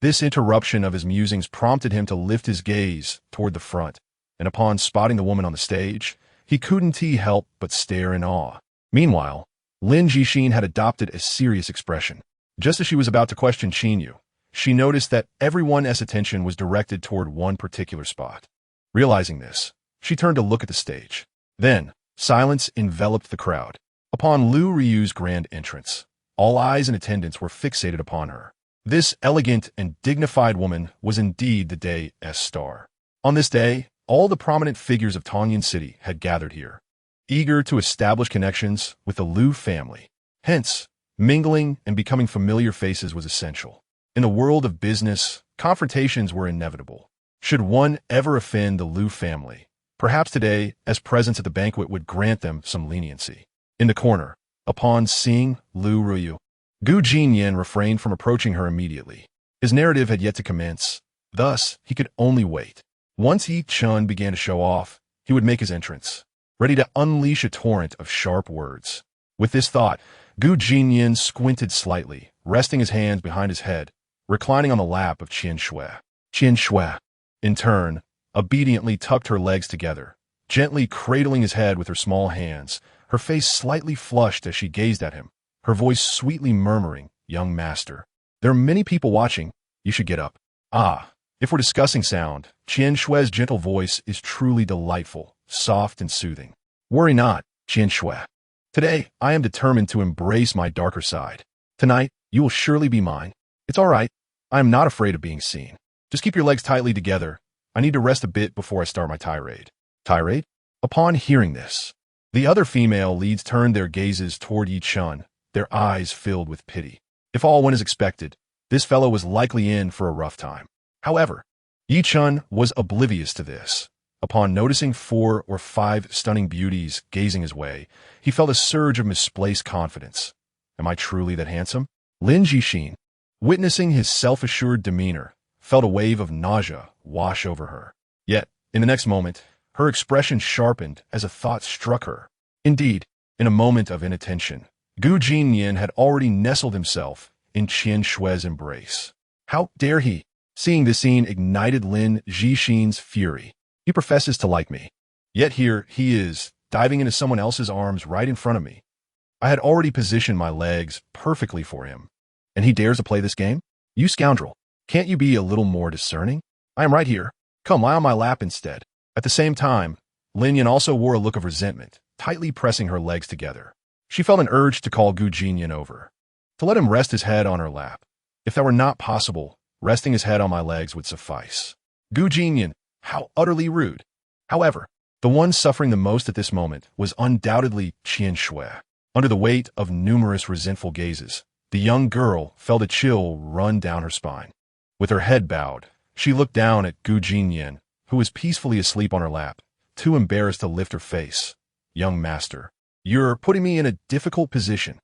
This interruption of his musings prompted him to lift his gaze toward the front, and upon spotting the woman on the stage, he couldn't help but stare in awe. Meanwhile, Lin Jixin had adopted a serious expression. Just as she was about to question Qin Yu, she noticed that everyone's attention was directed toward one particular spot. Realizing this, she turned to look at the stage. Then, silence enveloped the crowd. Upon Lu Ryu's grand entrance, all eyes in attendance were fixated upon her. This elegant and dignified woman was indeed the day's star. On this day, all the prominent figures of Tongyun City had gathered here, eager to establish connections with the Lu family. Hence, mingling and becoming familiar faces was essential. In the world of business, confrontations were inevitable. Should one ever offend the Lu family, perhaps today, as presence at the banquet would grant them some leniency. In the corner, upon seeing Lu Ruyu, Gu Jinnian refrained from approaching her immediately. His narrative had yet to commence, thus he could only wait. Once Yi Chun began to show off, he would make his entrance, ready to unleash a torrent of sharp words. With this thought, Gu Jinnian squinted slightly, resting his hands behind his head, reclining on the lap of Qian Shui. Qian Shui, in turn, obediently tucked her legs together, gently cradling his head with her small hands, her face slightly flushed as she gazed at him, her voice sweetly murmuring, "Young master, there are many people watching, you should get up." Ah, if we're discussing sound, Qian Shui's gentle voice is truly delightful, soft and soothing. Worry not, Qian Shui. Today, I am determined to embrace my darker side. Tonight, you will surely be mine. It's all right. I am not afraid of being seen. Just keep your legs tightly together. I need to rest a bit before I start my tirade. Tirade? Upon hearing this, the other female leads turned their gazes toward Yi Chun, their eyes filled with pity. If all went as expected, this fellow was likely in for a rough time. However, Yi Chun was oblivious to this. Upon noticing 4 or 5 stunning beauties gazing his way, he felt a surge of misplaced confidence. Am I truly that handsome? Lin Jixin, witnessing his self-assured demeanor, felt a wave of nausea wash over her. Yet, in the next moment, her expression sharpened as a thought struck her. Indeed, in a moment of inattention, Gu Jinnian had already nestled himself in Qian Shui's embrace. How dare he? Seeing this scene ignited Lin Jixin's fury. He professes to like me. Yet here he is, diving into someone else's arms right in front of me. I had already positioned my legs perfectly for him. And he dares to play this game? You scoundrel. Can't you be a little more discerning? I am right here. Come, lie on my lap instead. At the same time, Lin Yan also wore a look of resentment, tightly pressing her legs together. She felt an urge to call Gu Jinnian over, to let him rest his head on her lap. If that were not possible, resting his head on my legs would suffice. Gu Jinnian, how utterly rude. However, the one suffering the most at this moment was undoubtedly Qian Shui. Under the weight of numerous resentful gazes, The young girl felt a chill run down her spine. With her head bowed, she looked down at Jinnian, who was peacefully asleep on her lap, too embarrassed to lift her face. Young master, you're putting me in a difficult position.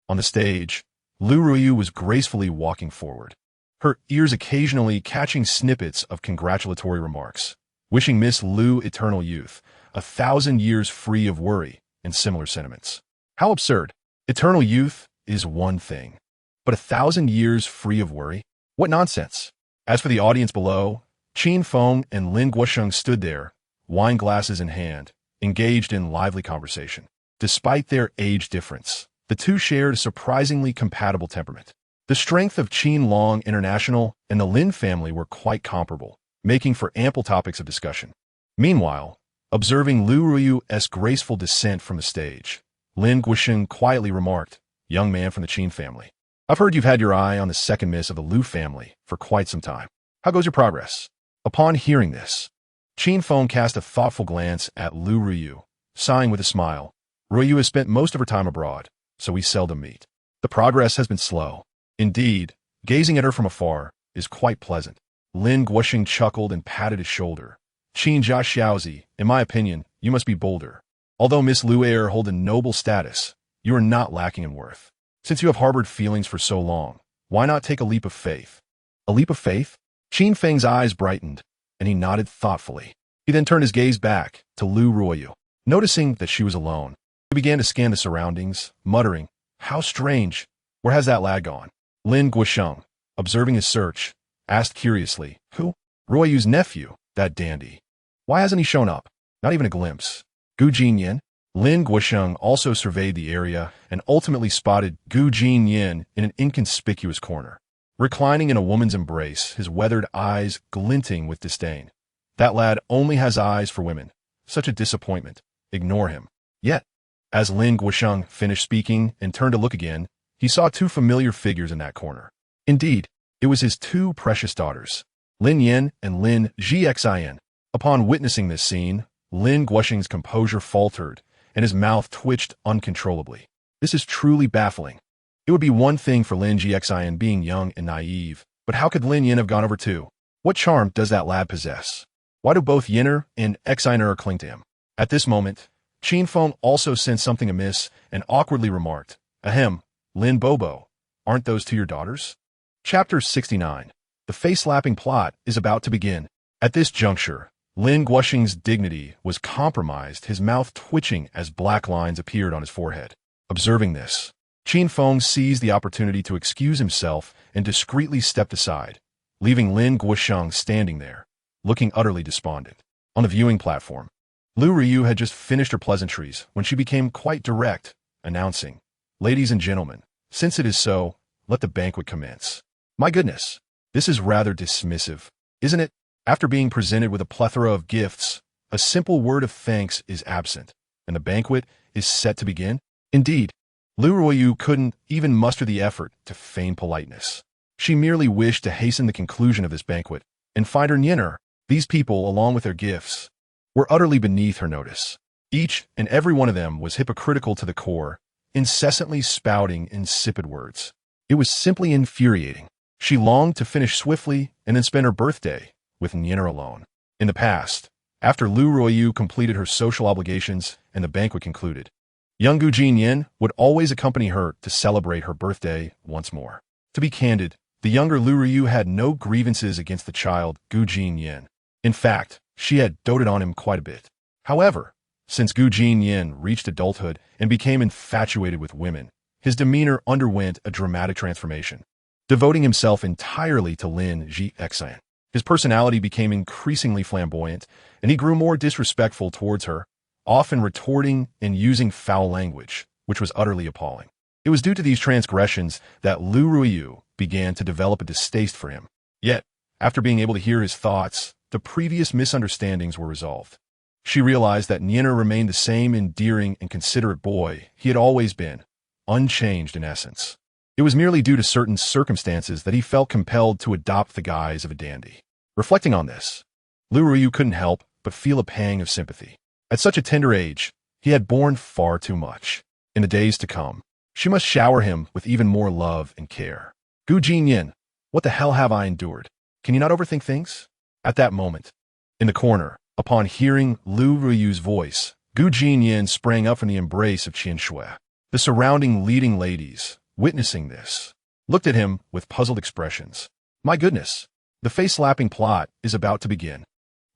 On the stage, Lu Ruyu was gracefully walking forward, her ears occasionally catching snippets of congratulatory remarks, wishing Miss Lu eternal youth, 1,000 years free of worry, and similar sentiments. How absurd. Eternal youth is one thing, but 1,000 years free of worry? What nonsense. As for the audience below, Qin Feng and Lin Guosheng stood there, wine glasses in hand, engaged in lively conversation. Despite their age difference, the two shared a surprisingly compatible temperament. The strength of Qin Long International and the Lin family were quite comparable, making for ample topics of discussion. Meanwhile, observing Lu Ruyu's graceful descent from the stage, Lin Guosheng quietly remarked, "Young man from the Qin family, I've heard you've had your eye on the second miss of the Lu family for quite some time. How goes your progress?" Upon hearing this, Qin Feng cast a thoughtful glance at Lu Ruyu, sighing with a smile. "Ruyu has spent most of her time abroad, so we seldom meet. The progress has been slow. Indeed, gazing at her from afar is quite pleasant." Lin Guosheng chuckled and patted his shoulder. "Qin Jia Xiaozi, in my opinion, you must be bolder. Although Miss Lu Er hold a noble status, you are not lacking in worth. Since you have harbored feelings for so long, why not take a leap of faith?" "A leap of faith?" Qin Feng's eyes brightened, and he nodded thoughtfully. He then turned his gaze back to Lu Ruyu. Noticing that she was alone, he began to scan the surroundings, muttering, "How strange. Where has that lad gone?" Lin Guosheng, observing his search, asked curiously, "Who?" "Ruyu's nephew, that dandy. Why hasn't he shown up? Not even a glimpse." Jinnian. Lin Guosheng also surveyed the area and ultimately spotted Jinnian in an inconspicuous corner, reclining in a woman's embrace, his weathered eyes glinting with disdain. "That lad only has eyes for women. Such a disappointment. Ignore him." Yet, as Lin Guosheng finished speaking and turned to look again, he saw two familiar figures in that corner. Indeed, it was his two precious daughters, Lin Yin and Lin Zhixin. Upon witnessing this scene, Lin Guosheng's composure faltered, and his mouth twitched uncontrollably. This is truly baffling. It would be one thing for Lin Zhixin being young and naive, but how could Lin Yin have gone over too? What charm does that lad possess? Why do both Yinner and Xiner cling to him? At this moment, Qin Feng also sensed something amiss and awkwardly remarked, "Ahem, Lin Bobo, aren't those two your daughters?" Chapter 69. The face-slapping plot is about to begin. At this juncture, Lin Guosheng's dignity was compromised, his mouth twitching as black lines appeared on his forehead. Observing this, Qin Feng seized the opportunity to excuse himself and discreetly stepped aside, leaving Lin Guosheng standing there, looking utterly despondent. On the viewing platform, Lu Ruyu had just finished her pleasantries when she became quite direct, announcing, "Ladies and gentlemen, since it is so, let the banquet commence." My goodness, this is rather dismissive, isn't it? After being presented with a plethora of gifts, a simple word of thanks is absent, and the banquet is set to begin? Indeed, Lu Ruyu couldn't even muster the effort to feign politeness. She merely wished to hasten the conclusion of this banquet and find her Yinner. These people, along with their gifts, were utterly beneath her notice. Each and every one of them was hypocritical to the core, incessantly spouting insipid words. It was simply infuriating. She longed to finish swiftly and then spend her birthday with Yinner alone. In the past, after Lu Ruyu completed her social obligations and the banquet concluded, young Jinnian would always accompany her to celebrate her birthday once more. To be candid, the younger Lu Ruyu had no grievances against the child Jinnian. In fact, she had doted on him quite a bit. However, since Jinnian reached adulthood and became infatuated with women, his demeanor underwent a dramatic transformation. Devoting himself entirely to Lin Zhixin, his personality became increasingly flamboyant, and he grew more disrespectful towards her, often retorting and using foul language, which was utterly appalling. It was due to these transgressions that Lu Ruyu began to develop a distaste for him. Yet, after being able to hear his thoughts, the previous misunderstandings were resolved. She realized that Yinner remained the same endearing and considerate boy he had always been, unchanged in essence. It was merely due to certain circumstances that he felt compelled to adopt the guise of a dandy. Reflecting on this, Lu Ruyu couldn't help but feel a pang of sympathy. At such a tender age, he had borne far too much. In the days to come, She must shower him with even more love and care. Gu Jinnian, what the hell have I endured? Can you not overthink things? At that moment, in the corner, upon hearing Lu Ruyu's voice, Gu Jinnian sprang up from the embrace of Qian Shui. The surrounding leading ladies, witnessing this, looked at him with puzzled expressions. My goodness, the face-slapping plot is about to begin.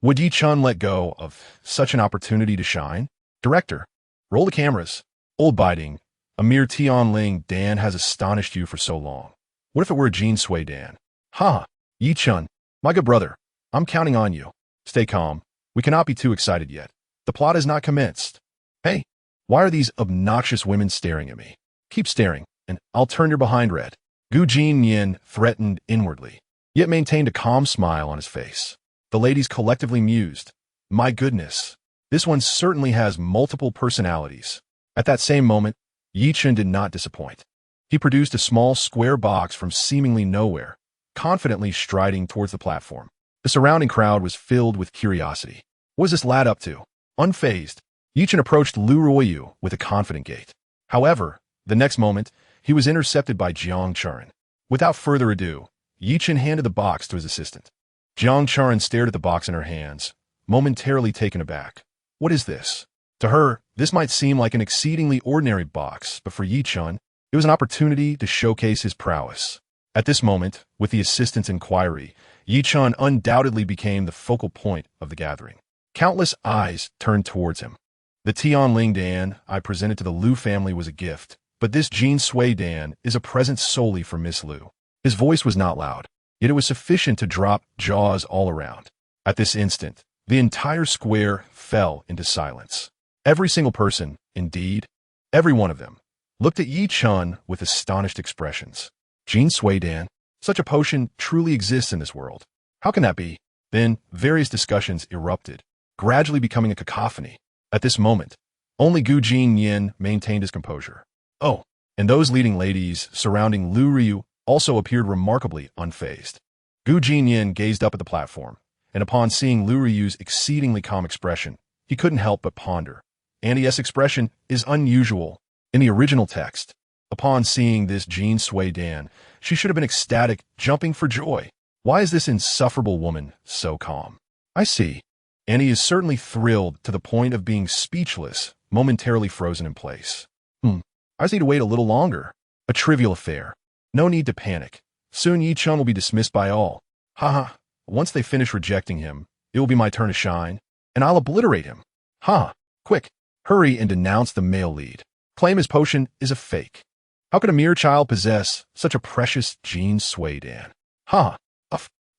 Would Yi Chun let go of such an opportunity to shine? Director, roll the cameras. Old biting, a mere Tianling Dan has astonished you for so long. What if it were a Jin Sui Dan? Ha! Yi Chun, my good brother, I'm counting on you. Stay calm. We cannot be too excited yet. The plot has not commenced. Hey, why are these obnoxious women staring at me? Keep staring, and I'll turn your behind red. Gu Jinnian threatened inwardly, yet maintained a calm smile on his face. The ladies collectively mused. My goodness, this one certainly has multiple personalities. At that same moment, Yi Chun did not disappoint. He produced a small square box from seemingly nowhere, confidently striding towards the platform. The surrounding crowd was filled with curiosity. What was this lad up to? Unfazed, Yi Chun approached Lu Ruoyu with a confident gait. However, the next moment, he was intercepted by Jiang Charan. Without further ado, Yi Chun handed the box to his assistant. Jiang Charan stared at the box in her hands, momentarily taken aback. What is this? To her, this might seem like an exceedingly ordinary box, but for Yi Chun, it was an opportunity to showcase his prowess. At this moment, with the assistant's inquiry, Yi Chun undoubtedly became the focal point of the gathering. Countless eyes turned towards him. The Tianling Dan I presented to the Lu family was a gift, but this Jin Sui Dan is a present solely for Miss Lu. His voice was not loud, yet it was sufficient to drop jaws all around. At this instant, the entire square fell into silence. Every single person, indeed, every one of them, looked at Yi Chun with astonished expressions. Jin Sui Dan, such a potion truly exists in this world. How can that be? Then, various discussions erupted, gradually becoming a cacophony. At this moment, only Gu Jinnian maintained his composure. Oh, and those leading ladies surrounding Lu Ryu also appeared remarkably unfazed. Gu Jinnian gazed up at the platform, and upon seeing Lu Ryu's exceedingly calm expression, he couldn't help but ponder. Annie's expression is unusual. In the original text, upon seeing this Jin Sui Dan, she should have been ecstatic, jumping for joy. Why is this insufferable woman so calm? I see. Annie is certainly thrilled to the point of being speechless, momentarily frozen in place. I just need to wait a little longer. A trivial affair. No need to panic. Soon Yi Chun will be dismissed by all. Haha. Once they finish rejecting him, it will be my turn to shine, and I'll obliterate him. Ha! Quick, hurry and denounce the male lead. Claim his potion is a fake. How could a mere child possess such a precious Jin Sui Dan? Ha!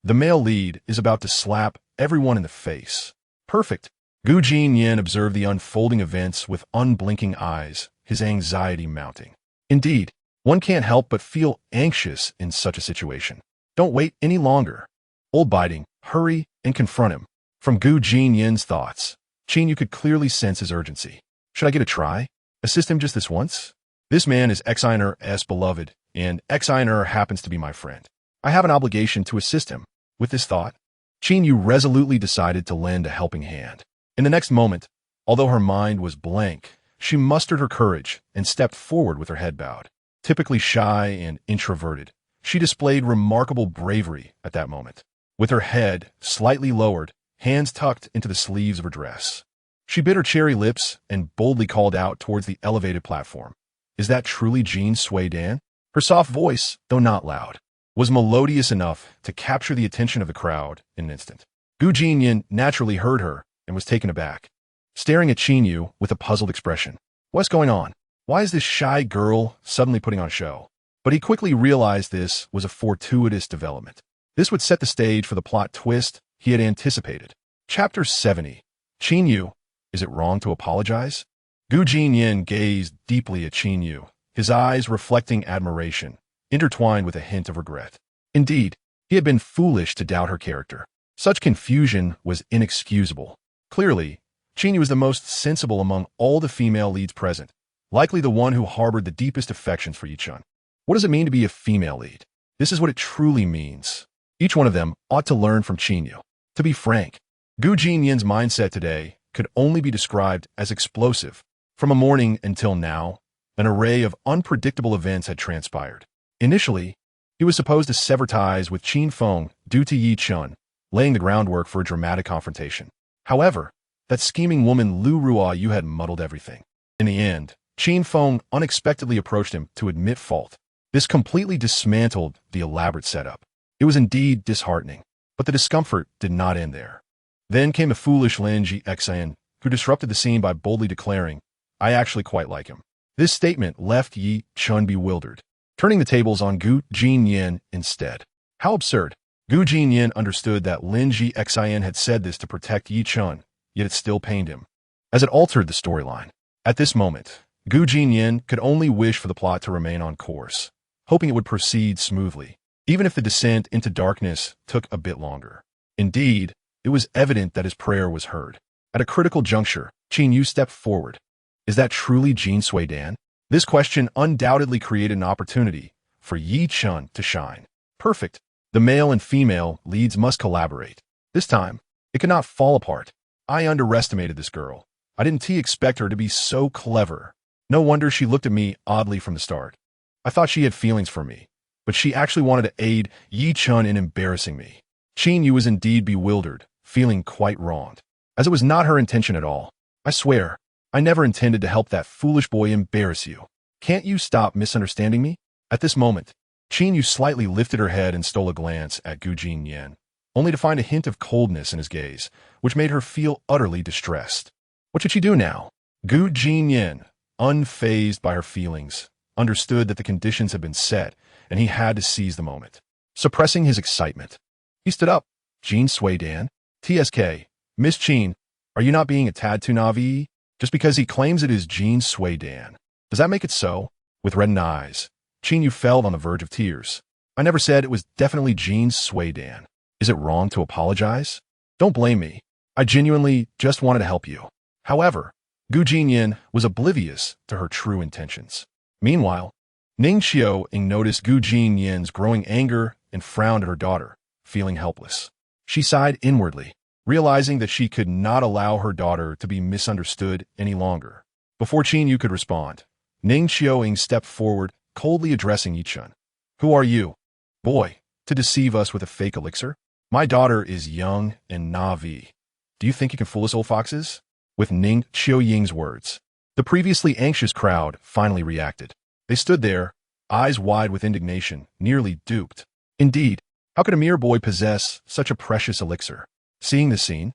The male lead is about to slap everyone in the face. Perfect. Gu Jinnian observed the unfolding events with unblinking eyes, his anxiety mounting. Indeed, one can't help but feel anxious in such a situation. Don't wait any longer. Old biting, hurry and confront him. From Gu Jinnian's thoughts, Qin Yu could clearly sense his urgency. Should I get a try? Assist him just this once? This man is Xiner beloved, and Xiner happens to be my friend. I have an obligation to assist him. With this thought, Qin Yu resolutely decided to lend a helping hand. In the next moment, although her mind was blank, she mustered her courage and stepped forward with her head bowed. Typically shy and introverted, she displayed remarkable bravery at that moment. With her head slightly lowered, hands tucked into the sleeves of her dress, she bit her cherry lips and boldly called out towards the elevated platform. Is that truly Jin Sui Dan? Her soft voice, though not loud, was melodious enough to capture the attention of the crowd in an instant. Gu Jinnian naturally heard her and was taken aback, staring at Qin Yu with a puzzled expression. What's going on? Why is this shy girl suddenly putting on a show? But he quickly realized this was a fortuitous development. This would set the stage for the plot twist he had anticipated. Chapter 70. Qin Yu, is it wrong to apologize? Gu Jinnian gazed deeply at Qin Yu, his eyes reflecting admiration, intertwined with a hint of regret. Indeed, he had been foolish to doubt her character. Such confusion was inexcusable. Clearly, Qin Yu was the most sensible among all the female leads present, likely the one who harbored the deepest affections for Yi Chun. What does it mean to be a female lead? This is what it truly means. Each one of them ought to learn from Qin Yu. To be frank, Gu Jinnian's mindset today could only be described as explosive. From a morning until now, An array of unpredictable events had transpired. Initially, he was supposed to sever ties with Qin Feng due to Yi Chun, laying the groundwork for a dramatic confrontation. However, that scheming woman Lu Ruoyu had muddled everything. In the end, Qin Feng unexpectedly approached him to admit fault. This completely dismantled the elaborate setup. It was indeed disheartening, but the discomfort did not end there. Then came the foolish Lin Xian, who disrupted the scene by boldly declaring, "I actually quite like him." This statement left Yi Chun bewildered, turning the tables on Gu Jinnian instead. How absurd! Gu Jinnian understood that Lin Xian had said this to protect Yi Chun, yet it still pained him, as it altered the storyline. At this moment, Gu Jinnian could only wish for the plot to remain on course, hoping it would proceed smoothly, even if the descent into darkness took a bit longer. Indeed, it was evident that his prayer was heard. At a critical juncture, Qin Yu stepped forward. Is that truly Jin Sui-Dan? This question undoubtedly created an opportunity for Yi Chun to shine. Perfect. The male and female leads must collaborate. This time, it could not fall apart. I underestimated this girl. I didn't expect her to be so clever. No wonder she looked at me oddly from the start. I thought she had feelings for me, but she actually wanted to aid Yi Chun in embarrassing me. Qin Yu was indeed bewildered, feeling quite wronged, as it was not her intention at all. I swear, I never intended to help that foolish boy embarrass you. Can't you stop misunderstanding me? At this moment, Qin Yu slightly lifted her head and stole a glance at Gu Jinnian, only to find a hint of coldness in his gaze, which made her feel utterly distressed. What should she do now? Gu Jinnian, unfazed by her feelings, understood that the conditions had been set, and he had to seize the moment. Suppressing his excitement, he stood up. Jin Sui-Dan? TSK, Miss Qin, are you not being a tad too naive? Just because he claims it is Jin Sui-Dan, does that make it so? With reddened eyes, Qin Yu fell on the verge of tears. I never said it was definitely Jin Sui-Dan. Is it wrong to apologize? Don't blame me. I genuinely just wanted to help you. However, Gu Jinnian was oblivious to her true intentions. Meanwhile, Ning Xiaoying noticed Gu Jinnian's growing anger and frowned at her daughter, feeling helpless. She sighed inwardly, realizing that she could not allow her daughter to be misunderstood any longer. Before Qin Yu could respond, Ning Xiaoying stepped forward, coldly addressing Yi Chun. Who are you? Boy, to deceive us with a fake elixir? My daughter is young and naive. Do you think you can fool us old foxes? With Ning Xiaoying's words, the previously anxious crowd finally reacted. They stood there, eyes wide with indignation, nearly duped. Indeed, how could a mere boy possess such a precious elixir? Seeing the scene,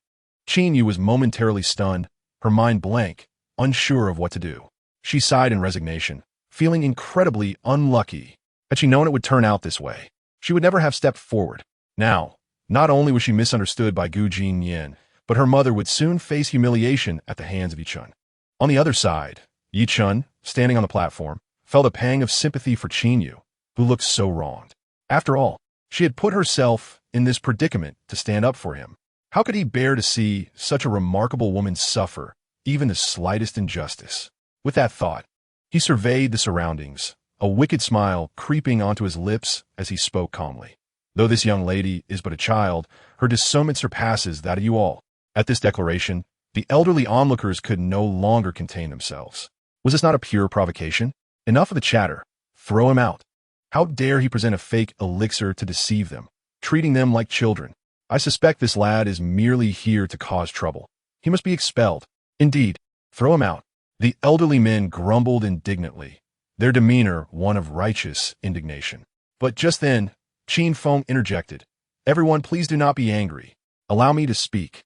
Qin Yu was momentarily stunned, her mind blank, unsure of what to do. She sighed in resignation, feeling incredibly unlucky. Had she known it would turn out this way, she would never have stepped forward. Now, not only was she misunderstood by Gu Jinnian, but her mother would soon face humiliation at the hands of Yi Chun. On the other side, Yi Chun, standing on the platform, felt a pang of sympathy for Qin Yu, who looked so wronged. After all, she had put herself in this predicament to stand up for him. How could he bear to see such a remarkable woman suffer even the slightest injustice? With that thought, he surveyed the surroundings, a wicked smile creeping onto his lips as he spoke calmly. Though this young lady is but a child, her discernment surpasses that of you all. At this declaration, the elderly onlookers could no longer contain themselves. Was this not a pure provocation? Enough of the chatter. Throw him out. How dare he present a fake elixir to deceive them, treating them like children? I suspect this lad is merely here to cause trouble. He must be expelled. Indeed, throw him out. The elderly men grumbled indignantly, their demeanor one of righteous indignation. But just then, Qin Feng interjected. Everyone, please do not be angry. Allow me to speak.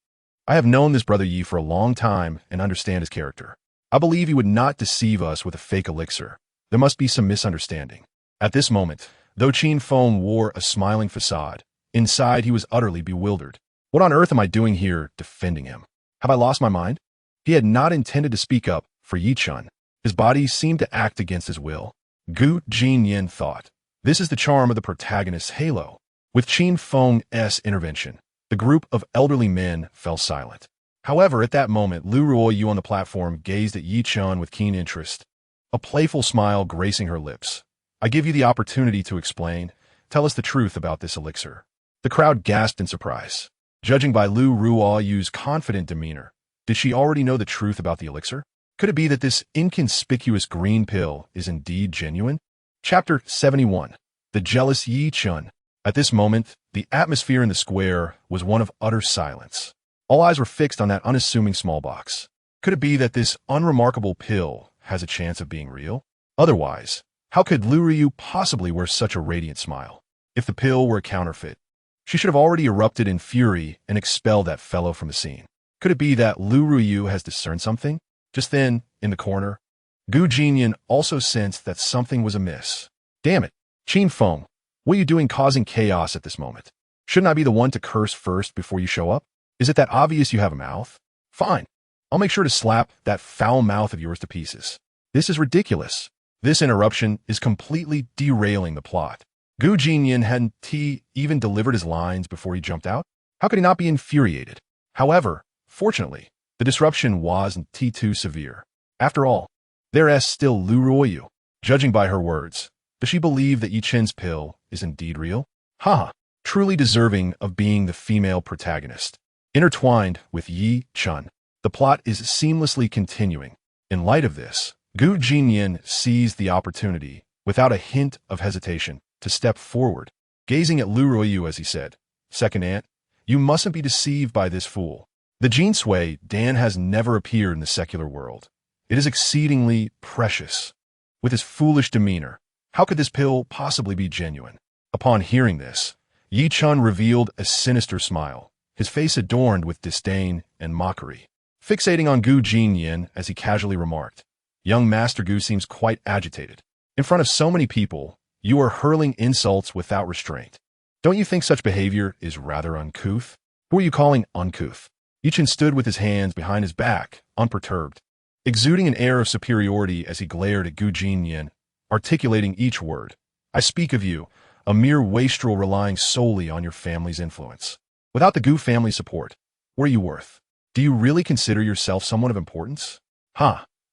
I have known this brother Yi for a long time and understand his character. I believe he would not deceive us with a fake elixir. There must be some misunderstanding. At this moment, though Qin Feng wore a smiling facade, inside he was utterly bewildered. What on earth am I doing here defending him? Have I lost my mind? He had not intended to speak up for Yi Chun. His body seemed to act against his will. Gu Jinnian thought, this is the charm of the protagonist's halo. With Qin Feng's intervention, the group of elderly men fell silent. However, at that moment, Lu Ruoyu on the platform gazed at Yi Chun with keen interest, a playful smile gracing her lips. I give you the opportunity to explain. Tell us the truth about this elixir. The crowd gasped in surprise. Judging by Lu Ruoyu's confident demeanor, did she already know the truth about the elixir? Could it be that this inconspicuous green pill is indeed genuine? Chapter 71. The Jealous Yi Chun. At this moment, the atmosphere in the square was one of utter silence. All eyes were fixed on that unassuming small box. Could it be that this unremarkable pill has a chance of being real? Otherwise, how could Lu Ryu possibly wear such a radiant smile? If the pill were a counterfeit, she should have already erupted in fury and expelled that fellow from the scene. Could it be that Lu Ryu has discerned something? Just then, in the corner, Gu Jinnian also sensed that something was amiss. Damn it, Qin Feng, what are you doing causing chaos at this moment? Shouldn't I be the one to curse first before you show up? Is it that obvious you have a mouth? Fine, I'll make sure to slap that foul mouth of yours to pieces. This is ridiculous. This interruption is completely derailing the plot. Gu Jinnian hadn't even delivered his lines before he jumped out. How could he not be infuriated? However, fortunately, the disruption wasn't too severe. After all, there's still Lu Ryu. Judging by her words, does she believe that Yi Chen's pill is indeed real? Haha, truly deserving of being the female protagonist. Intertwined with Yi Chun, the plot is seamlessly continuing. In light of this, Gu Jinnian seized the opportunity, without a hint of hesitation, to step forward, gazing at Lu Ryu as he said, "Second aunt, you mustn't be deceived by this fool. The Jin Sui Dan has never appeared in the secular world. It is exceedingly precious. With his foolish demeanor, how could this pill possibly be genuine?" Upon hearing this, Yi Chun revealed a sinister smile, his face adorned with disdain and mockery. Fixating on Gu Jinnian as he casually remarked, "Young Master Gu seems quite agitated. In front of so many people, you are hurling insults without restraint. Don't you think such behavior is rather uncouth?" "Who are you calling uncouth?" Yi Chun stood with his hands behind his back, unperturbed, exuding an air of superiority as he glared at Gu Jinnian, articulating each word. "I speak of you, a mere wastrel relying solely on your family's influence. Without the Gu family support, what are you worth? Do you really consider yourself someone of importance?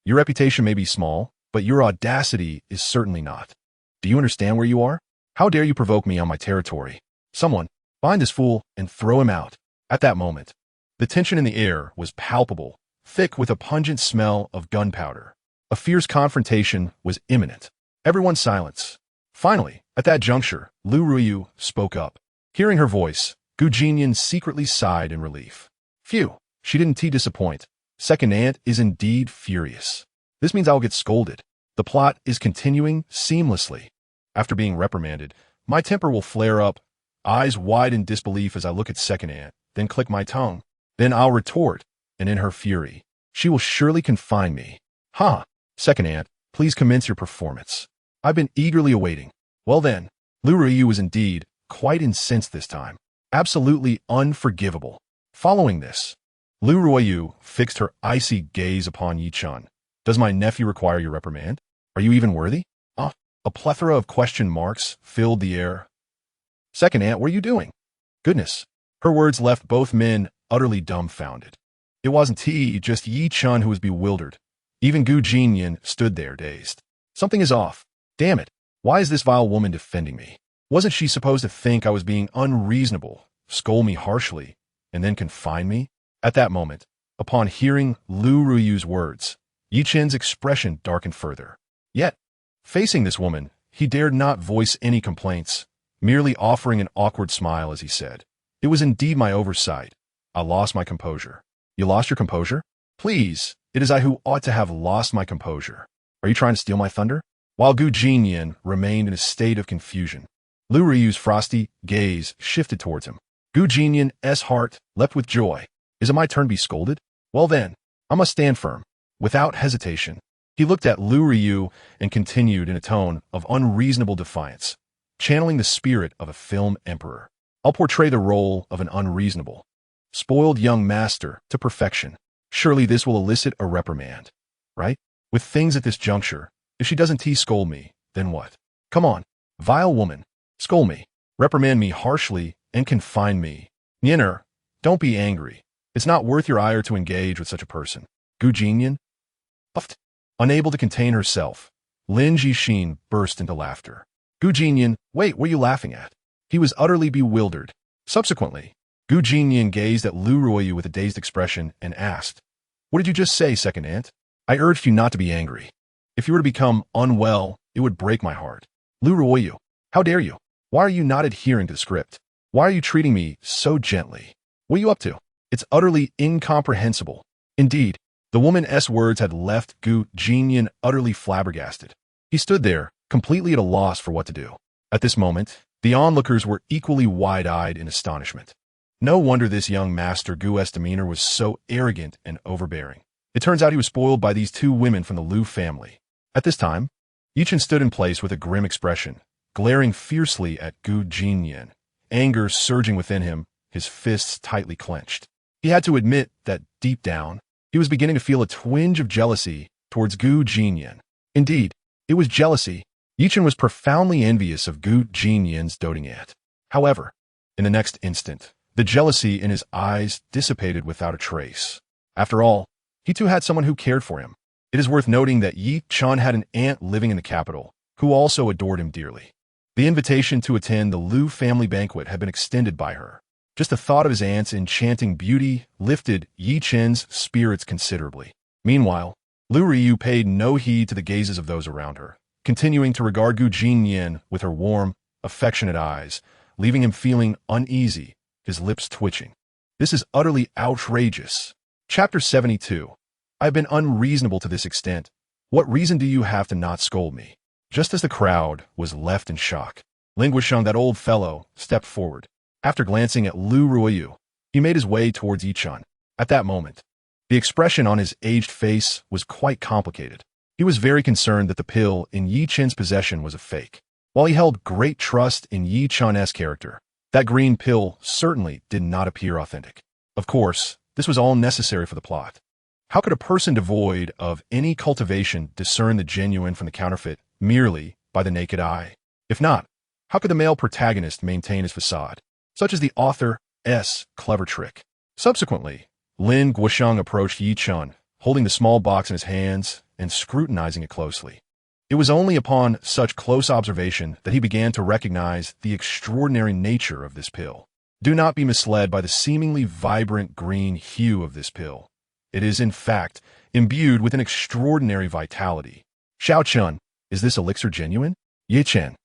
Your reputation may be small, but your audacity is certainly not. Do you understand where you are? How dare you provoke me on my territory? Someone, find this fool and throw him out." At that moment, the tension in the air was palpable, thick with a pungent smell of gunpowder. A fierce confrontation was imminent. Everyone's silence. Finally, at that juncture, Lu Ryu spoke up. Hearing her voice, Gu Jinnian secretly sighed in relief. Phew, she didn't disappoint. Second aunt is indeed furious. This means I'll get scolded. The plot is continuing seamlessly. After being reprimanded, my temper will flare up, eyes wide in disbelief as I look at second aunt, then click my tongue. Then I'll retort, and in her fury, she will surely confine me. Second aunt, please commence your performance. I've been eagerly awaiting. Well then, Lu Ryu was indeed quite incensed this time. Absolutely unforgivable. Following this, Lu Ryu fixed her icy gaze upon Yi Chun. Does my nephew require your reprimand? Are you even worthy? A plethora of question marks filled the air. Second aunt, what are you doing? Goodness. Her words left both men utterly dumbfounded. It wasn't just Yi Chun who was bewildered. Even Gu Jinnian stood there dazed. Something is off. Damn it. Why is this vile woman defending me? Wasn't she supposed to think I was being unreasonable, scold me harshly, and then confine me? At that moment, upon hearing Lu Ryu's words, Yi Chen's expression darkened further. Yet, facing this woman, he dared not voice any complaints, merely offering an awkward smile as he said, "It was indeed my oversight. I lost my composure." You lost your composure? Please, it is I who ought to have lost my composure. Are you trying to steal my thunder? While Gu Jinnian remained in a state of confusion, Lu Ryu's frosty gaze shifted towards him. Gu Jinnian's heart leapt with joy. Is it my turn to be scolded? Well then, I must stand firm. Without hesitation, he looked at Lu Ryu and continued in a tone of unreasonable defiance, channeling the spirit of a film emperor. I'll portray the role of an unreasonable, spoiled young master to perfection. Surely this will elicit a reprimand, right? With things at this juncture, if she doesn't scold me, then what? Come on, vile woman, scold me, reprimand me harshly, and confine me. Niner, don't be angry. It's not worth your ire to engage with such a person. Gu Jinnian puffed. Unable to contain herself, Lin Jixin burst into laughter. Gu Jinnian, wait, what are you laughing at? He was utterly bewildered. Subsequently, Gu Jinnian gazed at Lu Ryu with a dazed expression and asked, "What did you just say, second aunt?" I urged you not to be angry. If you were to become unwell, it would break my heart. Lu Ruoyu, how dare you? Why are you not adhering to the script? Why are you treating me so gently? What are you up to? It's utterly incomprehensible. Indeed, the woman's words had left Gu Jinnian utterly flabbergasted. He stood there, completely at a loss for what to do. At this moment, the onlookers were equally wide-eyed in astonishment. No wonder this young master Gu's demeanor was so arrogant and overbearing. It turns out he was spoiled by these two women from the Liu family. At this time, Yichen stood in place with a grim expression, glaring fiercely at Gu Jinnian, anger surging within him, his fists tightly clenched. He had to admit that, deep down, he was beginning to feel a twinge of jealousy towards Gu Jinnian. Indeed, it was jealousy. Yichen was profoundly envious of Gu Jinnian's doting aunt. However, in the next instant, the jealousy in his eyes dissipated without a trace. After all, he too had someone who cared for him. It is worth noting that Yi Chun had an aunt living in the capital, who also adored him dearly. The invitation to attend the Liu family banquet had been extended by her. Just the thought of his aunt's enchanting beauty lifted Yi Chen's spirits considerably. Meanwhile, Liu Ryu paid no heed to the gazes of those around her, continuing to regard Gu Jinnian with her warm, affectionate eyes, leaving him feeling uneasy, his lips twitching. This is utterly outrageous. Chapter 72. I have been unreasonable to this extent. What reason do you have to not scold me? Just as the crowd was left in shock, Ling Guisheng, that old fellow, stepped forward. After glancing at Lu Ruoyu, he made his way towards Yichun. At that moment, the expression on his aged face was quite complicated. He was very concerned that the pill in Yi Chen's possession was a fake. While he held great trust in Yi Chun's character, that green pill certainly did not appear authentic. Of course, this was all necessary for the plot. How could a person devoid of any cultivation discern the genuine from the counterfeit merely by the naked eye? If not, how could the male protagonist maintain his facade? Such as the author's clever trick. Subsequently, Lin Guisheng approached Yi Chun, holding the small box in his hands and scrutinizing it closely. It was only upon such close observation that he began to recognize the extraordinary nature of this pill. Do not be misled by the seemingly vibrant green hue of this pill. It is, in fact, imbued with an extraordinary vitality. Xiao Chun, is this elixir genuine? Yi Chen,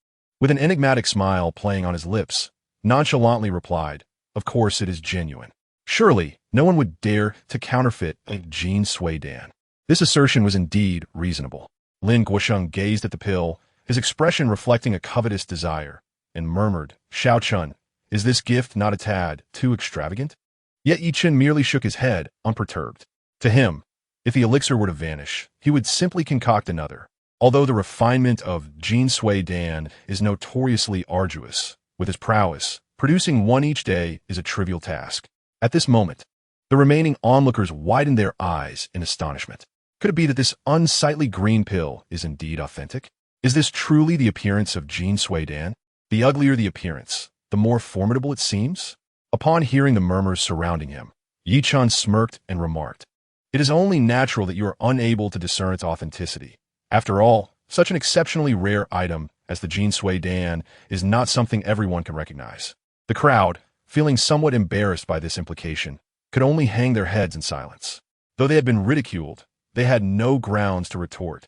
with an enigmatic smile playing on his lips, nonchalantly replied, of course it is genuine. Surely, no one would dare to counterfeit a Jin Sui Dan. This assertion was indeed reasonable. Lin Guisheng gazed at the pill, his expression reflecting a covetous desire, and murmured, Xiao Chun, is this gift not a tad too extravagant? Yet Yi Chen merely shook his head, unperturbed. To him, if the elixir were to vanish, he would simply concoct another. Although the refinement of Jin Sui Dan is notoriously arduous, with his prowess, producing one each day is a trivial task. At this moment, the remaining onlookers widened their eyes in astonishment. Could it be that this unsightly green pill is indeed authentic? Is this truly the appearance of Jin Sui Dan? The uglier the appearance, the more formidable it seems? Upon hearing the murmurs surrounding him, Yi Chun smirked and remarked, it is only natural that you are unable to discern its authenticity. After all, such an exceptionally rare item as the Jin Sui Dan is not something everyone can recognize. The crowd, feeling somewhat embarrassed by this implication, could only hang their heads in silence. Though they had been ridiculed, they had no grounds to retort,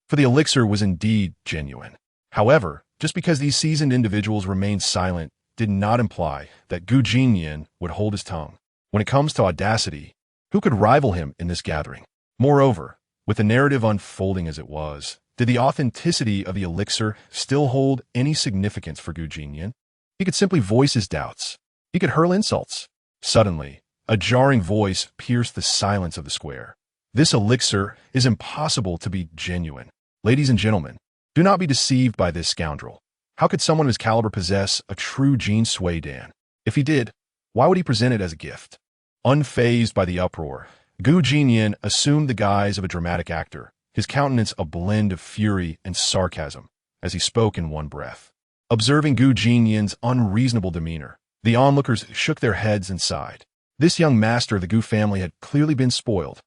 for the elixir was indeed genuine. However, just because these seasoned individuals remained silent did not imply that Gu Jinnian would hold his tongue. When it comes to audacity, who could rival him in this gathering? Moreover, with the narrative unfolding as it was, did the authenticity of the elixir still hold any significance for Gu Jinnian? He could simply voice his doubts. He could hurl insults. Suddenly, a jarring voice pierced the silence of the square. This elixir is impossible to be genuine. Ladies and gentlemen, do not be deceived by this scoundrel. How could someone of his caliber possess a true Jin Sui Dan? If he did, why would he present it as a gift? Unfazed by the uproar, Gu Jinnian assumed the guise of a dramatic actor, his countenance a blend of fury and sarcasm, as he spoke in one breath. Observing Gu Jinnian's unreasonable demeanor, the onlookers shook their heads and sighed. This young master of the Gu family had clearly been spoiled.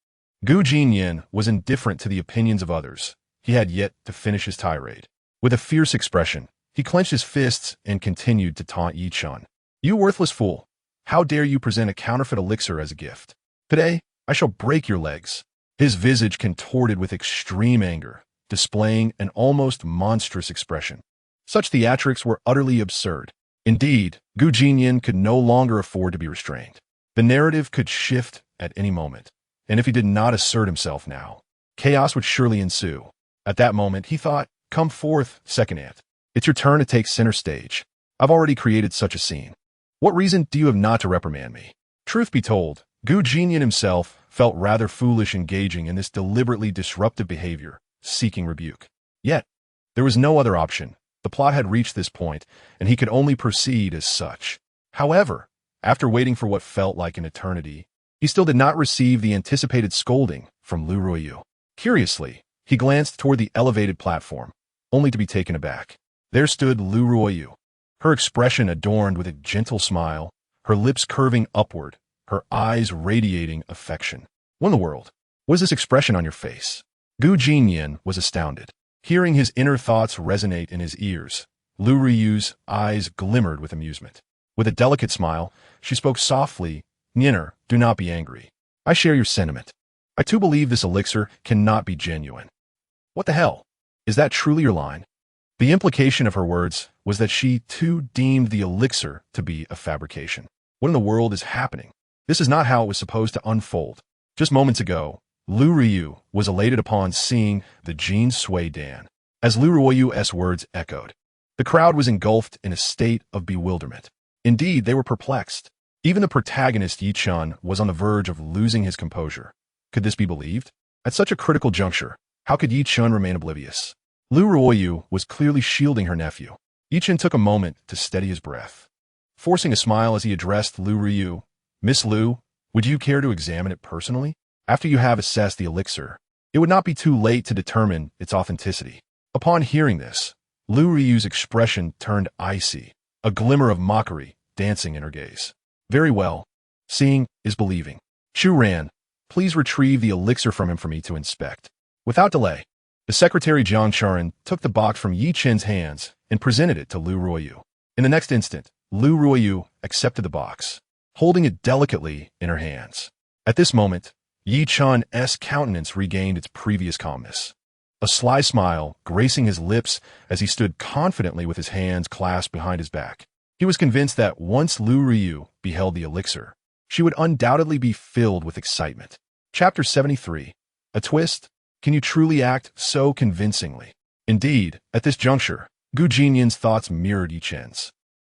Gu Jinnian was indifferent to the opinions of others. He had yet to finish his tirade. With a fierce expression, he clenched his fists and continued to taunt Yi Chun. You worthless fool! How dare you present a counterfeit elixir as a gift? Today, I shall break your legs. his visage contorted with extreme anger, displaying an almost monstrous expression. Such theatrics were utterly absurd. Indeed, Jinnian could no longer afford to be restrained. The narrative could shift at any moment, and if he did not assert himself now, chaos would surely ensue. At that moment, he thought, "Come forth, second aunt. It's your turn to take center stage. I've already created such a scene. What reason do you have not to reprimand me?" Truth be told, Jinnian himself felt rather foolish engaging in this deliberately disruptive behavior, seeking rebuke. Yet, there was no other option. The plot had reached this point, and he could only proceed as such. However, after waiting for what felt like an eternity, he still did not receive the anticipated scolding from Lu Ruoyu. Curiously, he glanced toward the elevated platform, only to be taken aback. There stood Lu Ruoyu, her expression adorned with a gentle smile, her lips curving upward, her eyes radiating affection. What in the world? What is this expression on your face? Jinnian was astounded. Hearing his inner thoughts resonate in his ears, Lu Ruoyu's eyes glimmered with amusement. With a delicate smile, she spoke softly, "Niner, do not be angry. I share your sentiment. I too believe this elixir cannot be genuine." "What the hell? Is that truly your line?" The implication of her words was that she too deemed the elixir to be a fabrication. What in the world is happening? This is not how it was supposed to unfold. Just moments ago, Lu Ruoyu was elated upon seeing the Jin Sui Dan. As Lu Ruoyu's words echoed, the crowd was engulfed in a state of bewilderment. Indeed, they were perplexed. Even the protagonist Yi Chun was on the verge of losing his composure. Could this be believed? At such a critical juncture, how could Yi Chun remain oblivious? Lu Ruoyu was clearly shielding her nephew. Yi Chun took a moment to steady his breath. Forcing a smile as he addressed Lu Ruoyu, "Miss Lu, would you care to examine it personally? After you have assessed the elixir, it would not be too late to determine its authenticity." Upon hearing this, Lu Ruoyu's expression turned icy, a glimmer of mockery dancing in her gaze. "Very well. Seeing is believing. Chu Ran, please retrieve the elixir from him for me to inspect." Without delay, the secretary Jiang Charan took the box from Yi Chen's hands and presented it to Lu Ruoyu. In the next instant, Lu Ruoyu accepted the box, holding it delicately in her hands. At this moment, Yi Chun's countenance regained its previous calmness. A sly smile gracing his lips as he stood confidently with his hands clasped behind his back. He was convinced that once Lu Ruoyu beheld the elixir, she would undoubtedly be filled with excitement. Chapter 73. A twist? Can you truly act so convincingly? Indeed, at this juncture, Jinnian's thoughts mirrored Yi Chen's.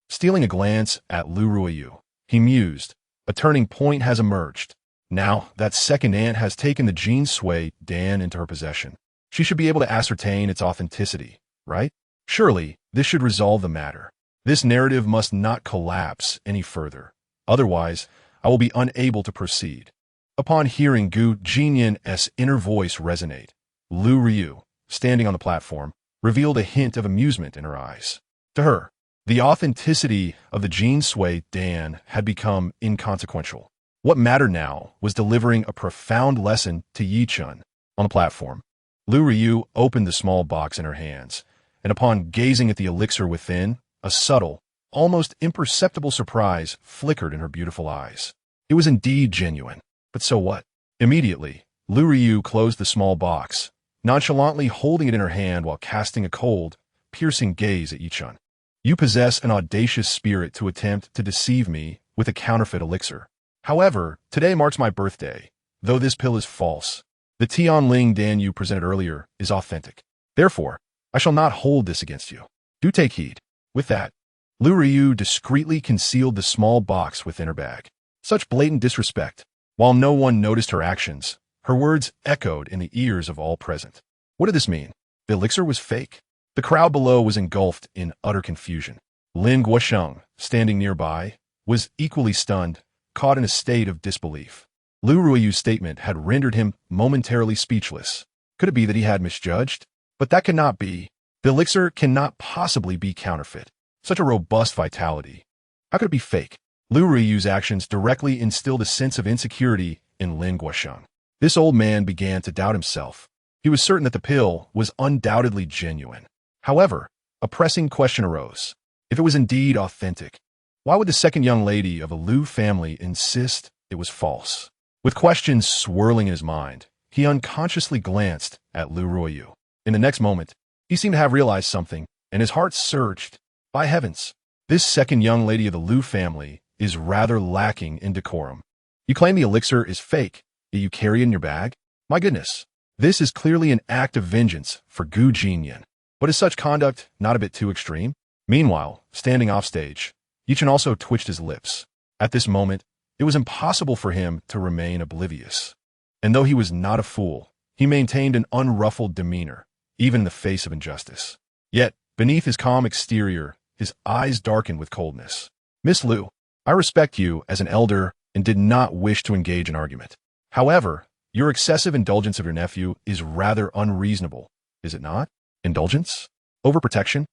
Stealing a glance at Lu Ruoyu, he mused, "A turning point has emerged. Now that second aunt has taken the Jin Sui Dan into her possession, she should be able to ascertain its authenticity, right? Surely, this should resolve the matter. This narrative must not collapse any further. Otherwise, I will be unable to proceed." Upon hearing Jinnian's inner voice resonate, Lu Ruoyu, standing on the platform, revealed a hint of amusement in her eyes. To her, the authenticity of the Jin Sui Dan had become inconsequential. What mattered now was delivering a profound lesson to Yi Chun. On the platform, Lu Ruoyu opened the small box in her hands, and upon gazing at the elixir within, a subtle, almost imperceptible surprise flickered in her beautiful eyes. It was indeed genuine, but so what? Immediately, Lu Ruoyu closed the small box, nonchalantly holding it in her hand while casting a cold, piercing gaze at Yi Chun. "You possess an audacious spirit to attempt to deceive me with a counterfeit elixir. However, today marks my birthday. Though this pill is false, the Tianling Dan you presented earlier is authentic. Therefore, I shall not hold this against you. Do take heed." With that, Lu Ruoyu discreetly concealed the small box within her bag. Such blatant disrespect. While no one noticed her actions, her words echoed in the ears of all present. What did this mean? The elixir was fake? The crowd below was engulfed in utter confusion. Lin Guosheng, standing nearby, was equally stunned, caught in a state of disbelief. Lu Ruoyu's statement had rendered him momentarily speechless. Could it be that he had misjudged? But that could not be. The elixir cannot possibly be counterfeit. Such a robust vitality. How could it be fake? Lu Ruoyu's actions directly instilled a sense of insecurity in Lin Guosheng. This old man began to doubt himself. He was certain that the pill was undoubtedly genuine. However, a pressing question arose. If it was indeed authentic, why would the second young lady of a Lu family insist it was false? With questions swirling in his mind, he unconsciously glanced at Lu Ruoyu. In the next moment, he seemed to have realized something, and his heart surged. By heavens, this second young lady of the Lu family is rather lacking in decorum. You claim the elixir is fake, yet you carry it in your bag? My goodness, this is clearly an act of vengeance for Jinnian. But is such conduct not a bit too extreme? Meanwhile, standing offstage, Yichen also twitched his lips. At this moment, it was impossible for him to remain oblivious. And though he was not a fool, he maintained an unruffled demeanor, even in the face of injustice. Yet, beneath his calm exterior, his eyes darkened with coldness. Miss Lu, I respect you as an elder and did not wish to engage in argument. However, your excessive indulgence of your nephew is rather unreasonable, is it not? Indulgence? Overprotection?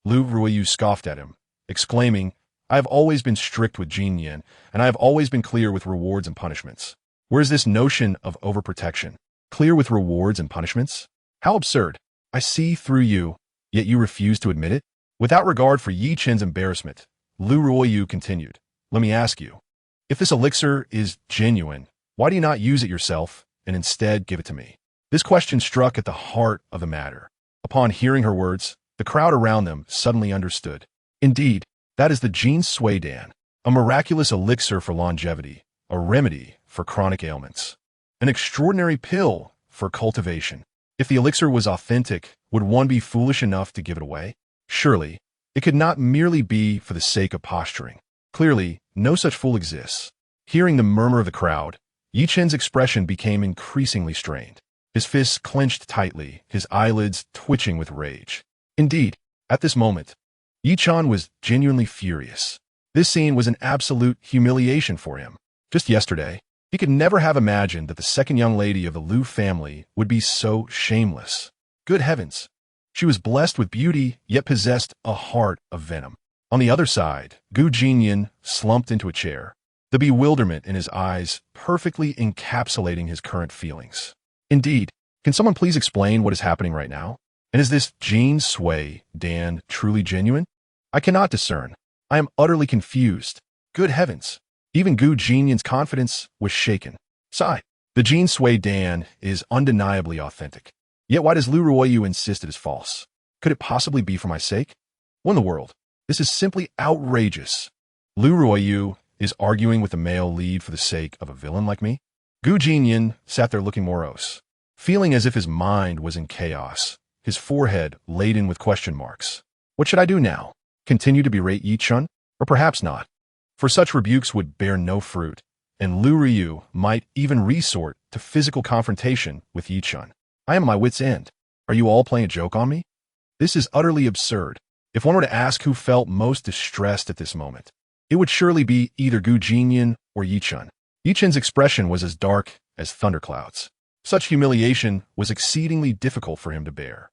Lu Ruoyu scoffed at him, exclaiming, I have always been strict with Jinnian, and I have always been clear with rewards and punishments. Where is this notion of overprotection? Clear with rewards and punishments? How absurd. I see through you, yet you refuse to admit it? Without regard for Yi Chen's embarrassment, Lu Ruoyu continued, let me ask you, if this elixir is genuine, why do you not use it yourself and instead give it to me? This question struck at the heart of the matter. Upon hearing her words, the crowd around them suddenly understood. Indeed, that is the Jin Sui Dan, a miraculous elixir for longevity, a remedy for chronic ailments, an extraordinary pill for cultivation. If the elixir was authentic, would one be foolish enough to give it away? Surely, it could not merely be for the sake of posturing. Clearly, no such fool exists. Hearing the murmur of the crowd, Yi Chen's expression became increasingly strained. His fists clenched tightly, his eyelids twitching with rage. Indeed, at this moment, Yi Chen was genuinely furious. This scene was an absolute humiliation for him. Just yesterday, he could never have imagined that the second young lady of the Lu family would be so shameless. Good heavens! She was blessed with beauty, yet possessed a heart of venom. On the other side, Jinnian slumped into a chair, the bewilderment in his eyes perfectly encapsulating his current feelings. Indeed, can someone please explain what is happening right now? And is this Jin Sui Dan truly genuine? I cannot discern. I am utterly confused. Good heavens! Even Jinnian's confidence was shaken. Sigh. The Jin Sui Dan is undeniably authentic. Yet why does Lu Ruoyu insist it is false? Could it possibly be for my sake? What in the world? This is simply outrageous. Lu Ruoyu is arguing with a male lead for the sake of a villain like me? Jinnian sat there looking morose, feeling as if his mind was in chaos, his forehead laden with question marks. What should I do now? Continue to berate Yi Chen? Or perhaps not? For such rebukes would bear no fruit, and Lu Ruoyu might even resort to physical confrontation with Yi Chen. I am at my wit's end. Are you all playing a joke on me? This is utterly absurd. If one were to ask who felt most distressed at this moment, it would surely be either Jinnian or Yi Chen. Yi Chen's expression was as dark as thunderclouds. Such humiliation was exceedingly difficult for him to bear.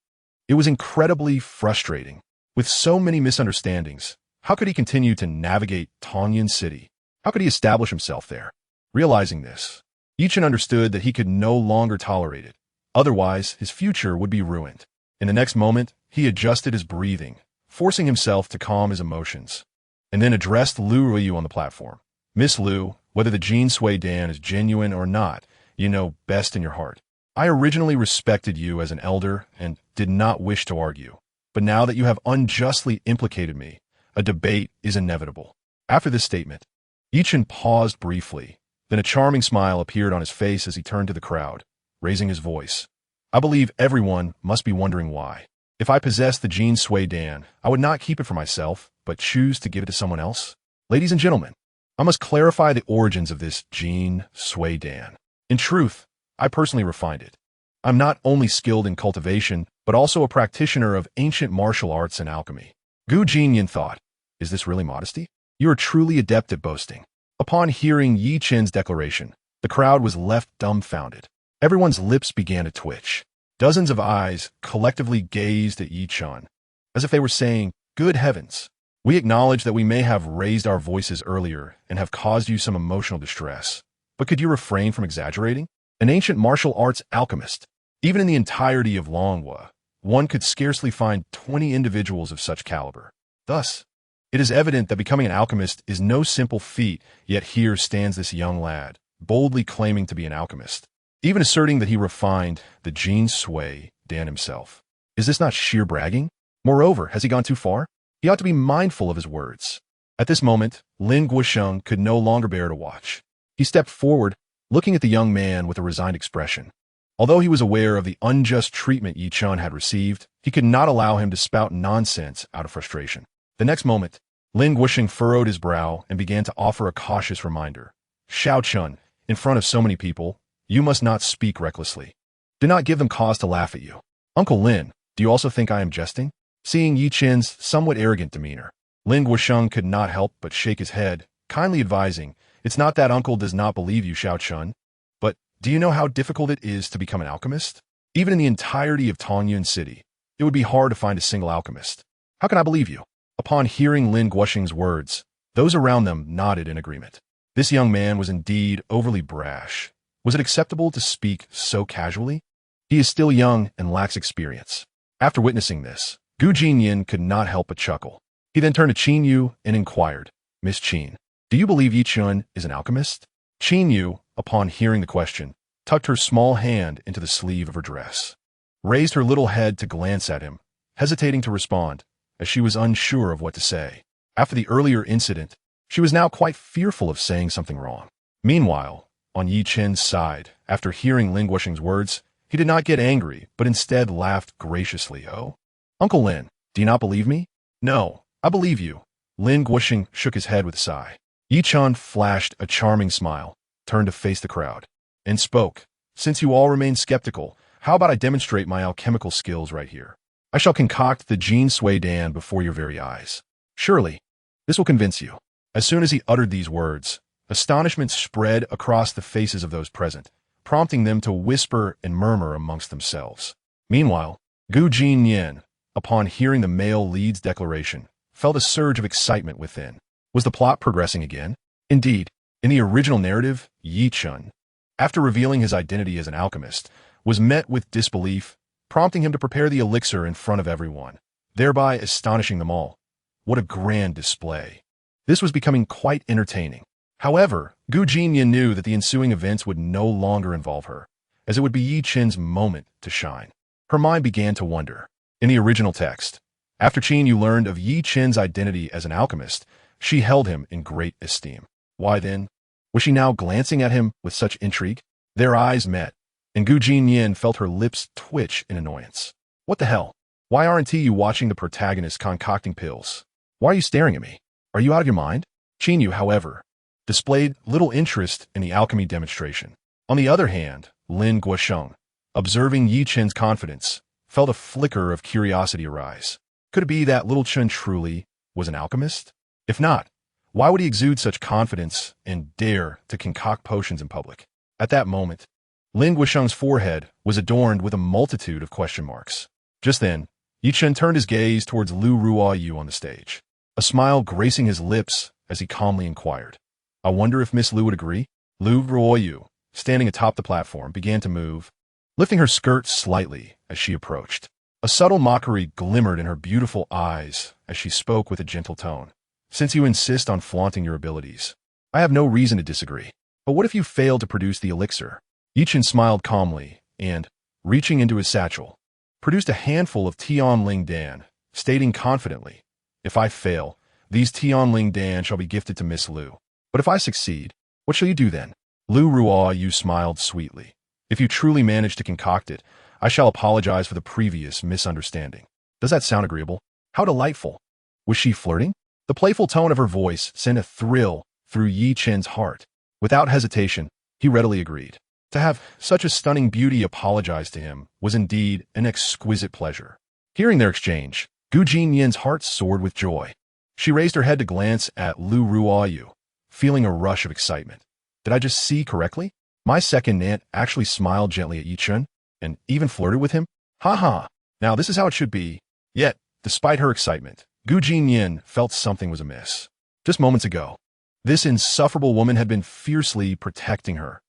It was incredibly frustrating. With so many misunderstandings, how could he continue to navigate Tongyun City? How could he establish himself there? Realizing this, Yi Chen understood that he could no longer tolerate it. Otherwise, his future would be ruined. In the next moment, he adjusted his breathing, forcing himself to calm his emotions, and then addressed Lu Ruoyu on the platform. Miss Lu, whether the Jin Sui Dan is genuine or not, you know best in your heart. I originally respected you as an elder and did not wish to argue. But now that you have unjustly implicated me, a debate is inevitable. After this statement, Yi Chen paused briefly. Then a charming smile appeared on his face as he turned to the crowd, raising his voice. I believe everyone must be wondering why. If I possessed the Jin Sui Dan, I would not keep it for myself, but choose to give it to someone else. Ladies and gentlemen, I must clarify the origins of this Jin Sui Dan. In truth, I personally refined it. I'm not only skilled in cultivation, but also a practitioner of ancient martial arts and alchemy. Jinnian thought, is this really modesty? You are truly adept at boasting. Upon hearing Yi Chen's declaration, the crowd was left dumbfounded. Everyone's lips began to twitch. Dozens of eyes collectively gazed at Yi Chen, as if they were saying, good heavens, we acknowledge that we may have raised our voices earlier and have caused you some emotional distress. But could you refrain from exaggerating? An ancient martial arts alchemist. Even in the entirety of Longhua, one could scarcely find 20 individuals of such caliber. Thus, it is evident that becoming an alchemist is no simple feat, yet here stands this young lad, boldly claiming to be an alchemist. even asserting that he refined the Jin Sui Dan himself. Is this not sheer bragging? Moreover, has he gone too far? He ought to be mindful of his words. At this moment, Lin Guosheng could no longer bear to watch. He stepped forward, looking at the young man with a resigned expression. Although he was aware of the unjust treatment Yi Chun had received, he could not allow him to spout nonsense out of frustration. The next moment, Lin Guosheng furrowed his brow and began to offer a cautious reminder. Xiao Chun, in front of so many people, you must not speak recklessly. Do not give them cause to laugh at you. Uncle Lin, do you also think I am jesting? Seeing Yi Chen's somewhat arrogant demeanor, Lin Guosheng could not help but shake his head, kindly advising, it's not that uncle does not believe you, Xiao Chun, but do you know how difficult it is to become an alchemist? Even in the entirety of Tongyun City, it would be hard to find a single alchemist. How can I believe you? Upon hearing Lin Guosheng's words, those around them nodded in agreement. This young man was indeed overly brash. Was it acceptable to speak so casually? He is still young and lacks experience. After witnessing this, Gu Jinnian could not help but chuckle. He then turned to Qin Yu and inquired, Miss Qin, do you believe Yi Chun is an alchemist? Qin Yu, upon hearing the question, tucked her small hand into the sleeve of her dress, raised her little head to glance at him, hesitating to respond, as she was unsure of what to say. After the earlier incident, she was now quite fearful of saying something wrong. Meanwhile, on Yi Chen's side, after hearing Lin Guosheng's words, he did not get angry, but instead laughed graciously. Oh, Uncle Lin, do you not believe me? No, I believe you. Lin Guosheng shook his head with a sigh. Yi Chun flashed a charming smile, turned to face the crowd, and spoke. Since you all remain skeptical, how about I demonstrate my alchemical skills right here? I shall concoct the Jin Sui Dan before your very eyes. Surely, this will convince you. As soon as he uttered these words, astonishment spread across the faces of those present, prompting them to whisper and murmur amongst themselves. Meanwhile, Gu Jinnian, upon hearing the male lead's declaration, felt a surge of excitement within. Was the plot progressing again? Indeed, in the original narrative, Yi Chun, after revealing his identity as an alchemist, was met with disbelief, prompting him to prepare the elixir in front of everyone, thereby astonishing them all. What a grand display! This was becoming quite entertaining. However, Gu Jinnian knew that the ensuing events would no longer involve her, as it would be Yi Chen's moment to shine. Her mind began to wonder. In the original text, after Qin Yu learned of Yi Chen's identity as an alchemist, she held him in great esteem. Why then? Was she now glancing at him with such intrigue? Their eyes met, and Gu Jinnian felt her lips twitch in annoyance. What the hell? Why aren't you watching the protagonist concocting pills? Why are you staring at me? Are you out of your mind? Qin Yu, however, displayed little interest in the alchemy demonstration. On the other hand, Lin Guosheng, observing Yi Chen's confidence, felt a flicker of curiosity arise. Could it be that little Chen truly was an alchemist? If not, why would he exude such confidence and dare to concoct potions in public? At that moment, Lin Guosheng's forehead was adorned with a multitude of question marks. Just then, Yi Chen turned his gaze towards Lu Ruoyu on the stage, a smile gracing his lips as he calmly inquired, I wonder if Miss Lu would agree? Lu Ruoyu, standing atop the platform, began to move, lifting her skirt slightly as she approached. A subtle mockery glimmered in her beautiful eyes as she spoke with a gentle tone. Since you insist on flaunting your abilities, I have no reason to disagree. But what if you fail to produce the elixir? Yi Chen smiled calmly and, reaching into his satchel, produced a handful of Tianling Dan, stating confidently, if I fail, these Tianling Dan shall be gifted to Miss Lu. But if I succeed, what shall you do then? Lu Ruoyu smiled sweetly. If you truly manage to concoct it, I shall apologize for the previous misunderstanding. Does that sound agreeable? How delightful! Was she flirting? The playful tone of her voice sent a thrill through Yi Chen's heart. Without hesitation, he readily agreed. To have such a stunning beauty apologize to him was indeed an exquisite pleasure. Hearing their exchange, Gu Jinnian's heart soared with joy. She raised her head to glance at Lu Ruoyu, feeling a rush of excitement. Did I just see correctly? My second aunt actually smiled gently at Yi Chen and even flirted with him? Ha ha! Now this is how it should be. Yet, despite her excitement, Gu Jinnian felt something was amiss. Just moments ago, this insufferable woman had been fiercely protecting her,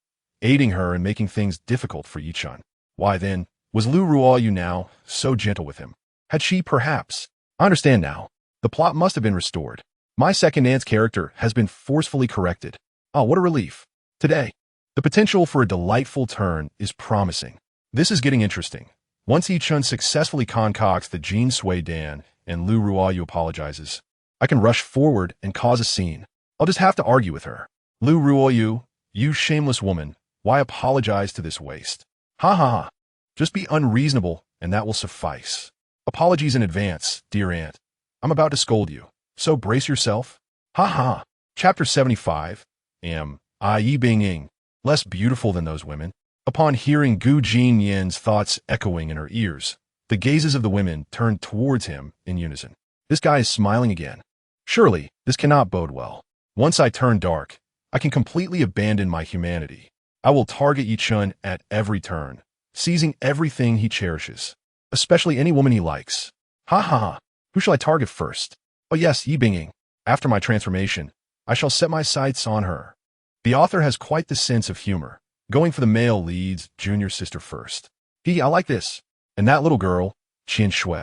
aiding her in making things difficult for Yi Chen. Why then, was Lu Ruoyu now so gentle with him? Had she perhaps? I understand now. The plot must have been restored. My second aunt's character has been forcefully corrected. Oh, what a relief. Today, The potential for a delightful turn is promising. This is getting interesting. Once Yi-chun successfully concocts the Jin Sui Dan and Lu Ruoyu apologizes, I can rush forward and cause a scene. I'll just have to argue with her. Lu Ruoyu, you shameless woman, why apologize to this waste? Ha ha ha. Just be unreasonable and that will suffice. Apologies in advance, dear aunt. I'm about to scold you, so brace yourself. Ha ha. Chapter 75. Am I Yi Bing-ying, less beautiful than those women? Upon hearing Gu Jinnian's thoughts echoing in her ears, the gazes of the women turned towards him in unison. This guy is smiling again. Surely, this cannot bode well. Once I turn dark, I can completely abandon my humanity. I will target Yi-chun at every turn, seizing everything he cherishes, especially any woman he likes. Ha ha ha. Who shall I target first? Oh yes, Yi Bing-ying. After my transformation, I shall set my sights on her. The author has quite the sense of humor, going for the male lead's junior sister first. I like this. And that little girl, Qian Shui.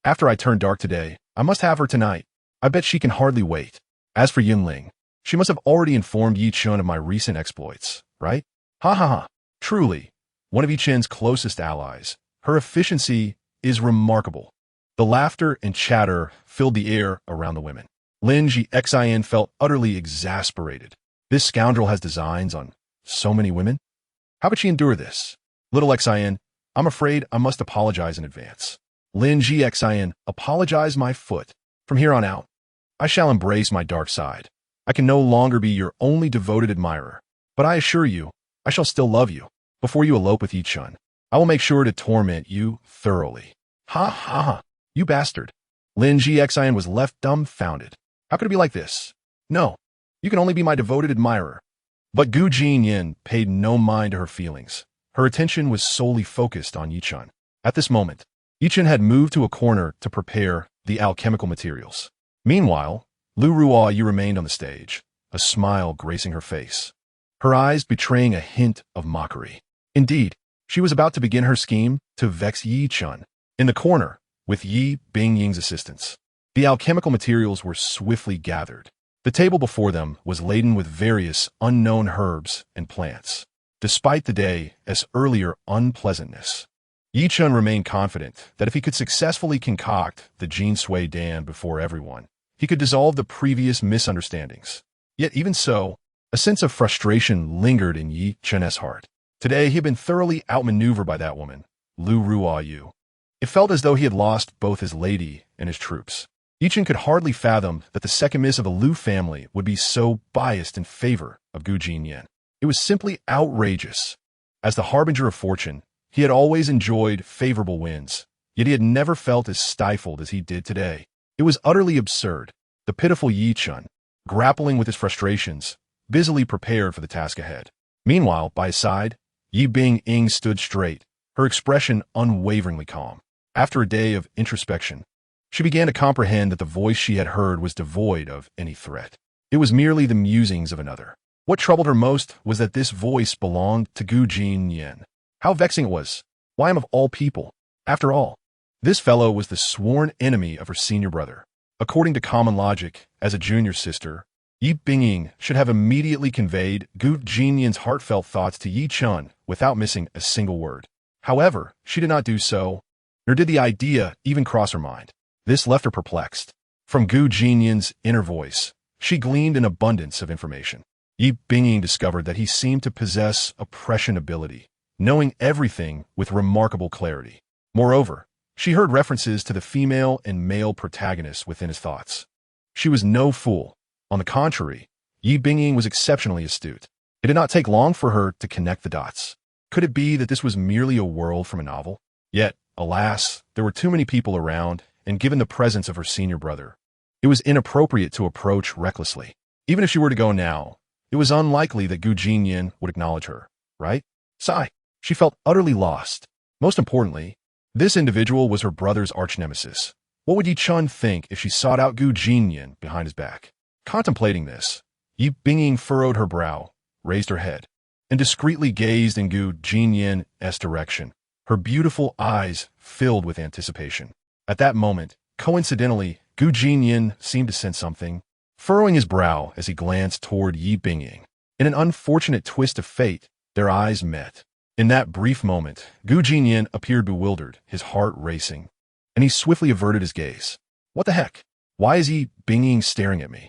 After I turn dark today, I must have her tonight. I bet she can hardly wait. As for Yunling, she must have already informed Yi-chun of my recent exploits, right? Ha ha ha. Truly, one of Yi-chun's closest allies. Her efficiency is remarkable. The laughter and chatter filled the air around the women. Lin Xin felt utterly exasperated. This scoundrel has designs on so many women? How could she endure this? Little Xin, I'm afraid I must apologize in advance. Lin Xin, apologize my foot. From here on out, I shall embrace my dark side. I can no longer be your only devoted admirer, but I assure you, I shall still love you. Before you elope with Yi-chun, I will make sure to torment you thoroughly. Ha ha ha, you bastard. Lin Xin was left dumbfounded. How could it be like this? No, you can only be my devoted admirer. But Gu Jinnian paid no mind to her feelings. Her attention was solely focused on Yi-chun. At this moment, Yi-chun had moved to a corner to prepare the alchemical materials. Meanwhile, Lu Ruoyu remained on the stage, a smile gracing her face, her eyes betraying a hint of mockery. Indeed, she was about to begin her scheme to vex Yi-chun. In the corner, with Yi Bing-ying's assistance, the alchemical materials were swiftly gathered. The table before them was laden with various unknown herbs and plants. Despite the day's earlier unpleasantness, Yi-chun remained confident that if he could successfully concoct the Jin Sui Dan before everyone, he could dissolve the previous misunderstandings. Yet even so, a sense of frustration lingered in Yi-chun's heart. Today he had been thoroughly outmaneuvered by that woman, Lu Ruoyu. It felt as though he had lost both his lady and his troops. Yi-chun could hardly fathom that the second miss of the Lu family would be so biased in favor of Gu Jinnian. It was simply outrageous. As the harbinger of fortune, he had always enjoyed favorable winds, yet he had never felt as stifled as he did today. It was utterly absurd. The pitiful Yi-chun, grappling with his frustrations, busily prepared for the task ahead. Meanwhile, by his side, Yi Bing-ying stood straight, her expression unwaveringly calm. After a day of introspection, she began to comprehend that the voice she had heard was devoid of any threat. It was merely the musings of another. What troubled her most was that this voice belonged to Gu Jinnian. How vexing it was. Why him of all people? After all, this fellow was the sworn enemy of her senior brother. According to common logic, as a junior sister, Yi Bing-ying should have immediately conveyed Gu Jinnian's heartfelt thoughts to Yi-chun without missing a single word. However, she did not do so, nor did the idea even cross her mind. This left her perplexed. From Gu Jinnian's inner voice, she gleaned an abundance of information. Yi Bing-ying discovered that he seemed to possess a prescient ability, knowing everything with remarkable clarity. Moreover, she heard references to the female and male protagonists within his thoughts. She was no fool. On the contrary, Yi Bing-ying was exceptionally astute. It did not take long for her to connect the dots. Could it be that this was merely a world from a novel? Yet, alas, there were too many people around, and given the presence of her senior brother, it was inappropriate to approach recklessly. Even if she were to go now, it was unlikely that Gu Jinnian would acknowledge her, right? Sigh. She felt utterly lost. Most importantly, this individual was her brother's arch-nemesis. What would Yi-chun think if she sought out Gu Jinnian behind his back? Contemplating this, Yi Bing-ying furrowed her brow, raised her head, and discreetly gazed in Gu Jinnian's direction, her beautiful eyes filled with anticipation. At that moment, coincidentally, Gu Jinnian seemed to sense something, furrowing his brow as he glanced toward Yi Bing-ying. In an unfortunate twist of fate, their eyes met. In that brief moment, Jinnian appeared bewildered, his heart racing, and he swiftly averted his gaze. What the heck? Why is he binging staring at me?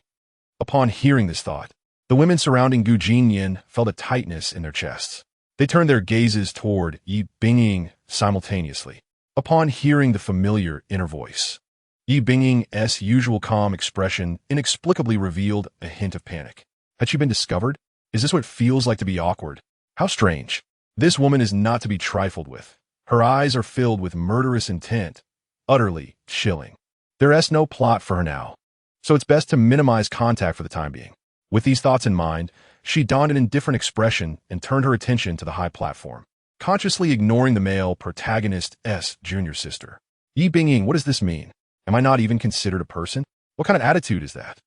Upon hearing this thought, the women surrounding Jinnian felt a tightness in their chests. They turned their gazes toward Yi Binging simultaneously. Upon hearing the familiar inner voice, Yi Binging's usual calm expression inexplicably revealed a hint of panic. Had she been discovered? Is this what it feels like to be awkward? How strange. This woman is not to be trifled with. Her eyes are filled with murderous intent, utterly chilling. There's no plot for her now, so it's best to minimize contact for the time being. With these thoughts in mind, she donned an indifferent expression and turned her attention to the high platform, consciously ignoring the male protagonist's junior sister. Yi Binging, what does this mean? Am I not even considered a person? What kind of attitude is that?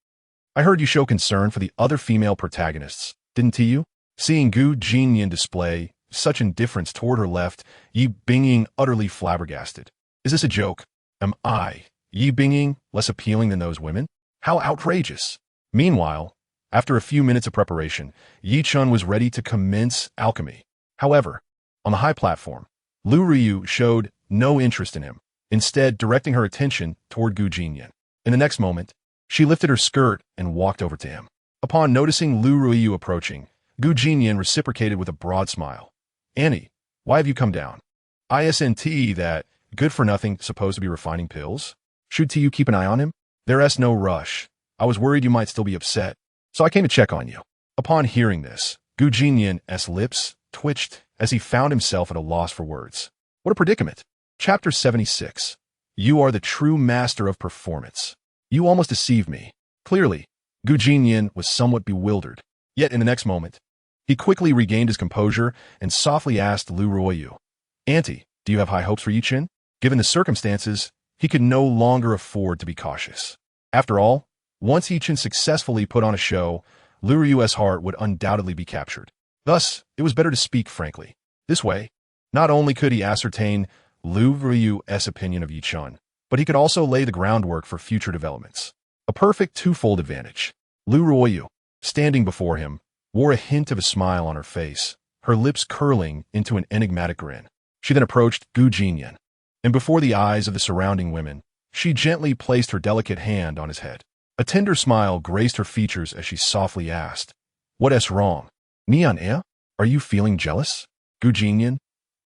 I heard you show concern for the other female protagonists, didn't you? Seeing Jinnian display such indifference toward her left, Yi Binging utterly flabbergasted. Is this a joke? Am I, Yi Binging, less appealing than those women? How outrageous! Meanwhile, after a few minutes of preparation, Yi Chun was ready to commence alchemy. However, on the high platform, Lu Ryu showed no interest in him, instead directing her attention toward Jinnian. In the next moment, she lifted her skirt and walked over to him. Upon noticing Lu Ryu approaching, Jinnian reciprocated with a broad smile. Annie, why have you come down? Isn't that good-for-nothing supposed to be refining pills? Should you keep an eye on him? There's no rush. I was worried you might still be upset, so I came to check on you. Upon hearing this, Jinnian's lips twitched as he found himself at a loss for words. What a predicament. Chapter 76. You are the true master of performance. You almost deceived me. Clearly, Jinnian was somewhat bewildered. Yet in the next moment, he quickly regained his composure and softly asked Lu Ryu, Auntie, do you have high hopes for Yi Chun? Given the circumstances, he could no longer afford to be cautious. After all, once Yi Chun successfully put on a show, Lu Ryu's heart would undoubtedly be captured. Thus, it was better to speak frankly. This way, not only could he ascertain Lu Ryu's opinion of Yi Chun, but he could also lay the groundwork for future developments. A perfect twofold advantage. Lu Ryu, standing before him, wore a hint of a smile on her face, her lips curling into an enigmatic grin. She then approached Jinnian, and before the eyes of the surrounding women, she gently placed her delicate hand on his head. A tender smile graced her features as she softly asked, What's wrong? Nian, are you feeling jealous? Jinnian,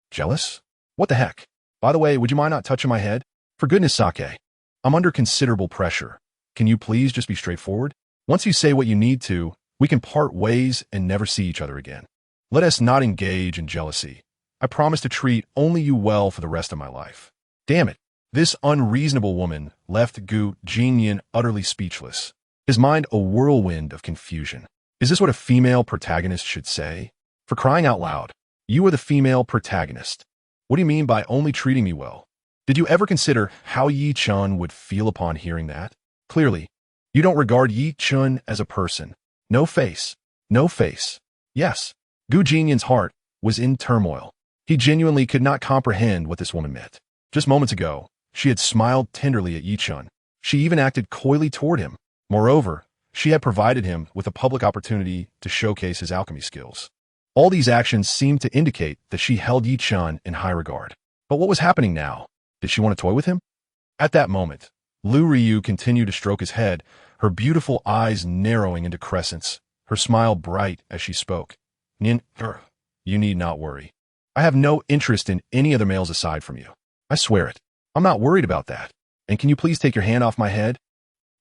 jealous? What the heck? By the way, would you mind not touching my head? For goodness sake, I'm under considerable pressure. Can you please just be straightforward? Once you say what you need to, we can part ways and never see each other again. Let us not engage in jealousy. I promise to treat only you well for the rest of my life. Damn it. This unreasonable woman left Jinnian utterly speechless, his mind a whirlwind of confusion. Is this what a female protagonist should say? For crying out loud, you are the female protagonist. What do you mean by only treating me well? Did you ever consider how Yi Chun would feel upon hearing that? Clearly, you don't regard Yi Chun as a person. No face. No face. Yes, Jinnian's heart was in turmoil. He genuinely could not comprehend what this woman meant. Just moments ago, she had smiled tenderly at Yi Chun. She even acted coyly toward him. Moreover, she had provided him with a public opportunity to showcase his alchemy skills. All these actions seemed to indicate that she held Yi Chun in high regard. But what was happening now? Did she want to toy with him? At that moment, Lu Ryu continued to stroke his head, her beautiful eyes narrowing into crescents, her smile bright as she spoke. You need not worry. I have no interest in any other males aside from you. I swear it. I'm not worried about that. And can you please take your hand off my head?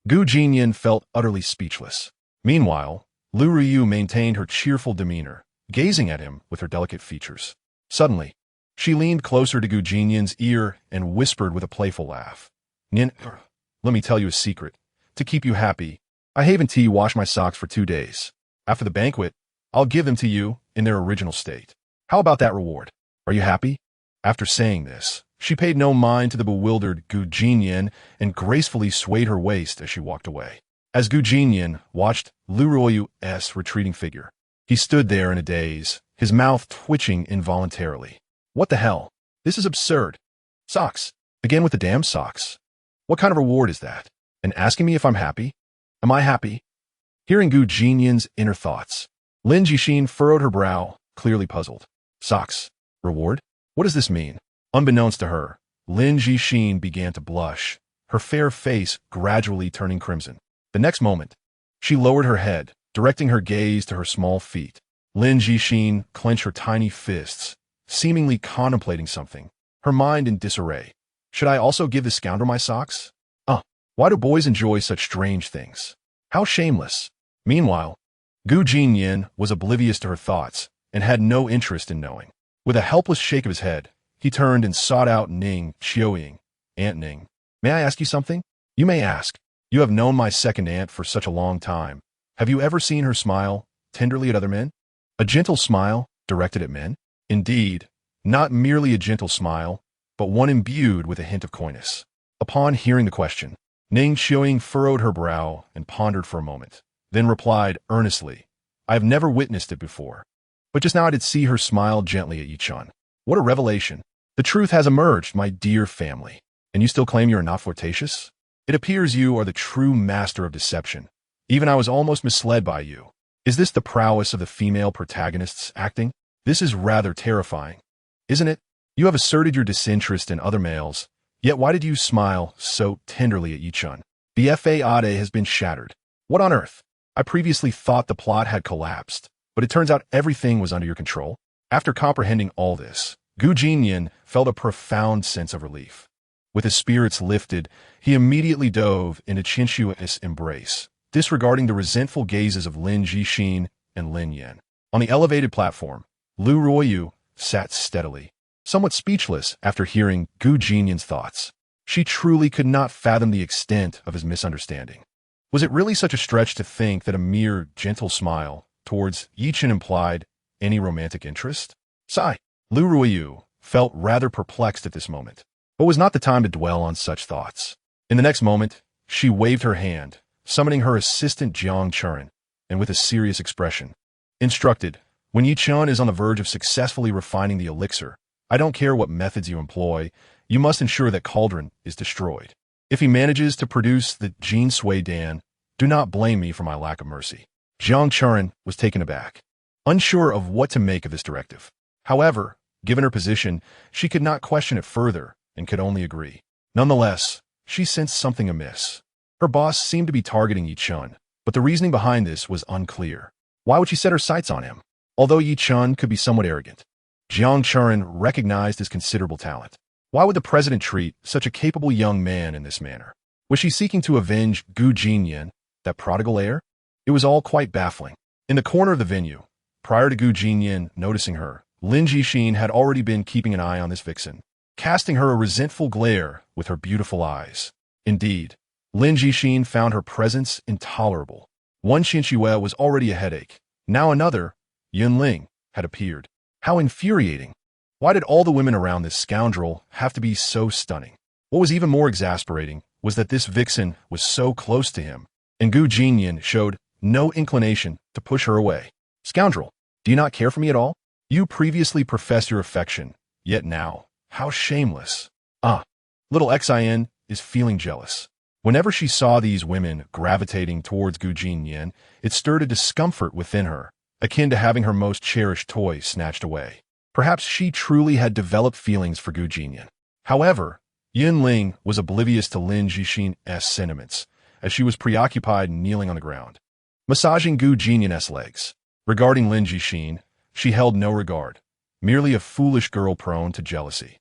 Jinnian felt utterly speechless. Meanwhile, Lu Ryu maintained her cheerful demeanor, gazing at him with her delicate features. Suddenly, she leaned closer to Jinnian's ear and whispered with a playful laugh. Let me tell you a secret. To keep you happy, I haven't washed my socks for 2 days. After the banquet, I'll give them to you in their original state. How about that reward? Are you happy? After saying this, she paid no mind to the bewildered Jinnian and gracefully swayed her waist as she walked away. As Jinnian watched Lu Ryu's retreating figure, he stood there in a daze, his mouth twitching involuntarily. What the hell? This is absurd. Socks. Again with the damn socks. What kind of reward is that? And asking me if I'm happy? Am I happy? Hearing Jinnian's inner thoughts, Lin Jixin furrowed her brow, clearly puzzled. Socks. Reward? What does this mean? Unbeknownst to her, Lin Jixin began to blush, her fair face gradually turning crimson. The next moment, she lowered her head, directing her gaze to her small feet. Lin Jixin clenched her tiny fists, seemingly contemplating something, her mind in disarray. Should I also give this scoundrel my socks? Why do boys enjoy such strange things? How shameless. Meanwhile, Jinnian was oblivious to her thoughts and had no interest in knowing. With a helpless shake of his head, he turned and sought out Ning Xiaoying. Aunt Ning, may I ask you something? You may ask. You have known my second aunt for such a long time. Have you ever seen her smile tenderly at other men? A gentle smile directed at men? Indeed, not merely a gentle smile, but one imbued with a hint of coyness. Upon hearing the question, Ning Xiaoying furrowed her brow and pondered for a moment, then replied earnestly, I have never witnessed it before. But just now I did see her smile gently at Yichun. What a revelation. The truth has emerged, my dear family. And you still claim you are not flirtatious? It appears you are the true master of deception. Even I was almost misled by you. Is this the prowess of the female protagonists acting? This is rather terrifying, isn't it? You have asserted your disinterest in other males, yet why did you smile so tenderly at Yichun? The faade has been shattered. What on earth? I previously thought the plot had collapsed, but it turns out everything was under your control. After comprehending all this, Jinnian felt a profound sense of relief. With his spirits lifted, he immediately dove into Qinshu's embrace, disregarding the resentful gazes of Lin Jixin and Lin Yan. On the elevated platform, Lu Ruoyu sat steadily, somewhat speechless after hearing Jinnian's thoughts. She truly could not fathom the extent of his misunderstanding. Was it really such a stretch to think that a mere gentle smile towards Yichun implied any romantic interest? Sigh. Lu Ruoyu felt rather perplexed at this moment, but was not the time to dwell on such thoughts. In the next moment, she waved her hand, summoning her assistant Jiang Churen, and with a serious expression, instructed, when Yichun is on the verge of successfully refining the elixir, I don't care what methods you employ, you must ensure that cauldron is destroyed. If he manages to produce the Jin Sui Dan, do not blame me for my lack of mercy. Jiang Churen was taken aback, unsure of what to make of this directive. However, given her position, she could not question it further and could only agree. Nonetheless, she sensed something amiss. Her boss seemed to be targeting Yichun, but the reasoning behind this was unclear. Why would she set her sights on him? Although Yichun could be somewhat arrogant, Jiang Churen recognized his considerable talent. Why would the president treat such a capable young man in this manner? Was she seeking to avenge Jinnian, that prodigal heir? It was all quite baffling. In the corner of the venue, prior to Jinnian noticing her, Lin Jixin had already been keeping an eye on this vixen, casting her a resentful glare with her beautiful eyes. Indeed, Lin Jixin found her presence intolerable. One Qinshuo was already a headache. Now another, Yunling, had appeared. How infuriating! Why did all the women around this scoundrel have to be so stunning? What was even more exasperating was that this vixen was so close to him, and Jinnian showed no inclination to push her away. Scoundrel, do you not care for me at all? You previously professed your affection, yet now, how shameless. Little Xin is feeling jealous. Whenever she saw these women gravitating towards Jinnian, it stirred a discomfort within her, akin to having her most cherished toy snatched away. Perhaps she truly had developed feelings for Jinnian. However, Yunling was oblivious to Lin Jixin's sentiments, as she was preoccupied kneeling on the ground, massaging Jinnian's legs. Regarding Lin Jixin, she held no regard, merely a foolish girl prone to jealousy.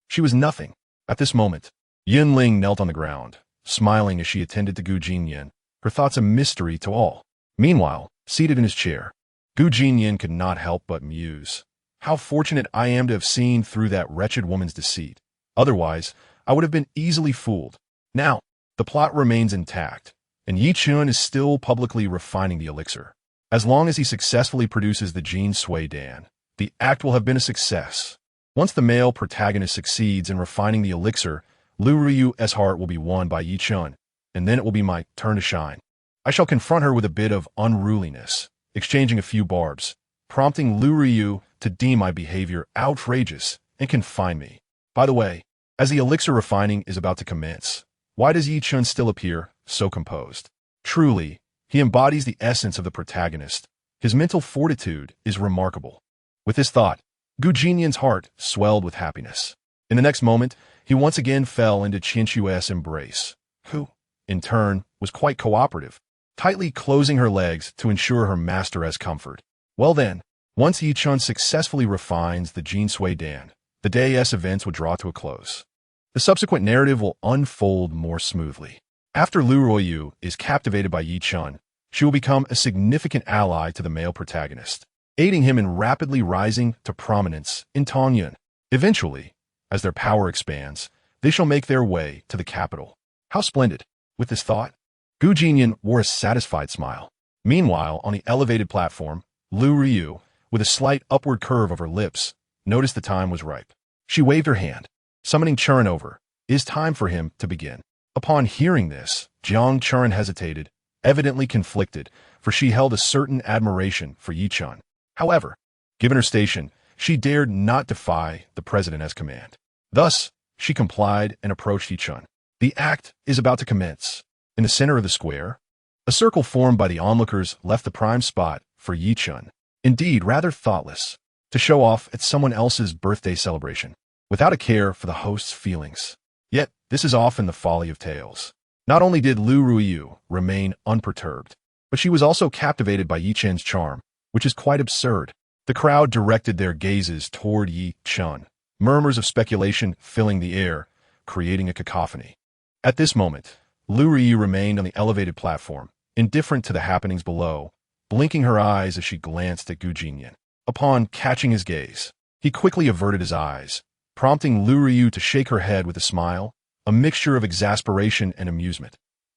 She was nothing. At this moment, Yunling knelt on the ground, smiling as she attended to Jinnian, her thoughts a mystery to all. Meanwhile, seated in his chair, Jinnian could not help but muse. How fortunate I am to have seen through that wretched woman's deceit. Otherwise, I would have been easily fooled. Now, the plot remains intact, and Yichun is still publicly refining the elixir. As long as he successfully produces the Jin Sui Dan, the act will have been a success. Once the male protagonist succeeds in refining the elixir, Lu Riyu's heart will be won by Yichun, and then it will be my turn to shine. I shall confront her with a bit of unruliness, exchanging a few barbs, prompting Lu Riyu to deem my behavior outrageous and confine me. By the way, as the elixir refining is about to commence, why does Yichun still appear so composed? Truly, he embodies the essence of the protagonist, His mental fortitude is remarkable. With this thought, Jinnian's heart swelled with happiness. In the next moment, he once again fell into Qianqu's embrace, who, in turn, was quite cooperative, tightly closing her legs to ensure her master has comfort. Well then, once Yichun successfully refines the Jin Sui Dan, the day's events would draw to a close. The subsequent narrative will unfold more smoothly. After Lu Ruoyu is captivated by Yichun, she will become a significant ally to the male protagonist, aiding him in rapidly rising to prominence in Tongyun. Eventually, as their power expands, they shall make their way to the capital. How splendid! With this thought, Jinnian wore a satisfied smile. Meanwhile, on the elevated platform, Lu Ryu, with a slight upward curve of her lips, noticed the time was ripe. She waved her hand, summoning Churin over. It is time for him to begin. Upon hearing this, Jiang Churin hesitated, evidently conflicted, for she held a certain admiration for Yichun. However, given her station, she dared not defy the president as command. Thus, she complied and approached Yichun. The act is about to commence. In the center of the square, a circle formed by the onlookers left the prime spot for Yichun. Indeed, rather thoughtless, to show off at someone else's birthday celebration, without a care for the host's feelings. Yet, this is often the folly of tales. Not only did Lu Ruiyu remain unperturbed, but she was also captivated by Yichun's charm, which is quite absurd. The crowd directed their gazes toward Yichun, murmurs of speculation filling the air, creating a cacophony. At this moment, Lu Ruiyu remained on the elevated platform, indifferent to the happenings below, blinking her eyes as she glanced at Jinnian. Upon catching his gaze, he quickly averted his eyes, prompting Lu Ruiyu to shake her head with a smile, a mixture of exasperation and amusement.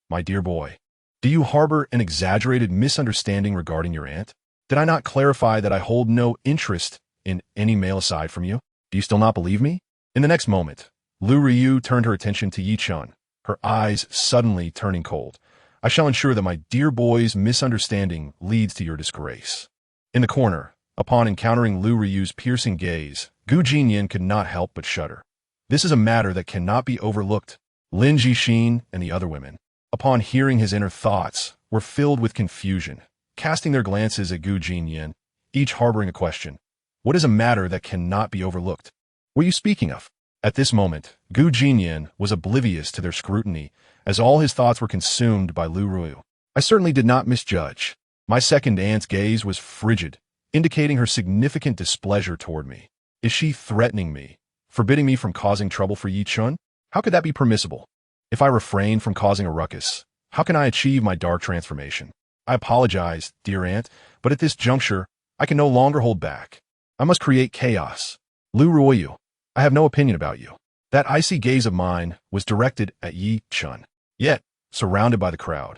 My dear boy, do you harbor an exaggerated misunderstanding regarding your aunt? Did I not clarify that I hold no interest in any male aside from you? Do you still not believe me? In the next moment, Lu Ruiyu turned her attention to Yichun, her eyes suddenly turning cold. I shall ensure that my dear boy's misunderstanding leads to your disgrace. In the corner, upon encountering Lu Ruiyu's piercing gaze, Jinnian could not help but shudder. This is a matter that cannot be overlooked. Lin Jixin and the other women, upon hearing his inner thoughts, were filled with confusion, casting their glances at Jinnian, each harboring a question. What is a matter that cannot be overlooked? What are you speaking of? At this moment, Jinnian was oblivious to their scrutiny, as all his thoughts were consumed by Lu Ruiyu. I certainly did not misjudge. My second aunt's gaze was frigid, indicating her significant displeasure toward me. Is she threatening me, forbidding me from causing trouble for Yichun? How could that be permissible? If I refrain from causing a ruckus, how can I achieve my dark transformation? I apologize, dear aunt, but at this juncture, I can no longer hold back. I must create chaos. Lu Ruiyu, I have no opinion about you. That icy gaze of mine was directed at Yichun. Yet, surrounded by the crowd,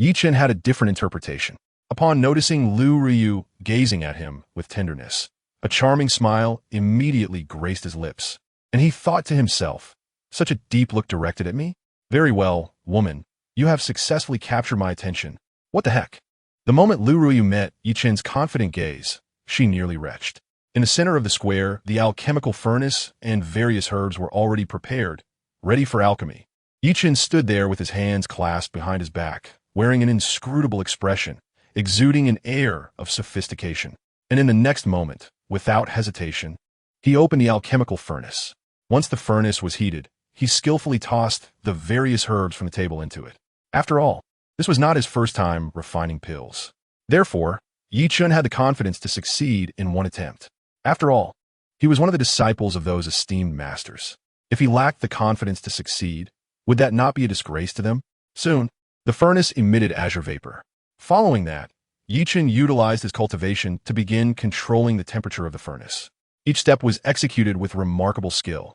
Yichun had a different interpretation. Upon noticing Lu Ruiyu gazing at him with tenderness, a charming smile immediately graced his lips, and he thought to himself, such a deep look directed at me? Very well, woman, you have successfully captured my attention. What the heck? The moment Lu Ruiyu met Yichun's confident gaze, she nearly retched. In the center of the square, the alchemical furnace and various herbs were already prepared, ready for alchemy. Yichun stood there with his hands clasped behind his back, wearing an inscrutable expression, exuding an air of sophistication. And in the next moment, without hesitation, he opened the alchemical furnace. Once the furnace was heated, he skillfully tossed the various herbs from the table into it. After all, this was not his first time refining pills. Therefore, Yichun had the confidence to succeed in one attempt. After all, he was one of the disciples of those esteemed masters. If he lacked the confidence to succeed, would that not be a disgrace to them? Soon, the furnace emitted azure vapor. Following that, Yichun utilized his cultivation to begin controlling the temperature of the furnace. Each step was executed with remarkable skill,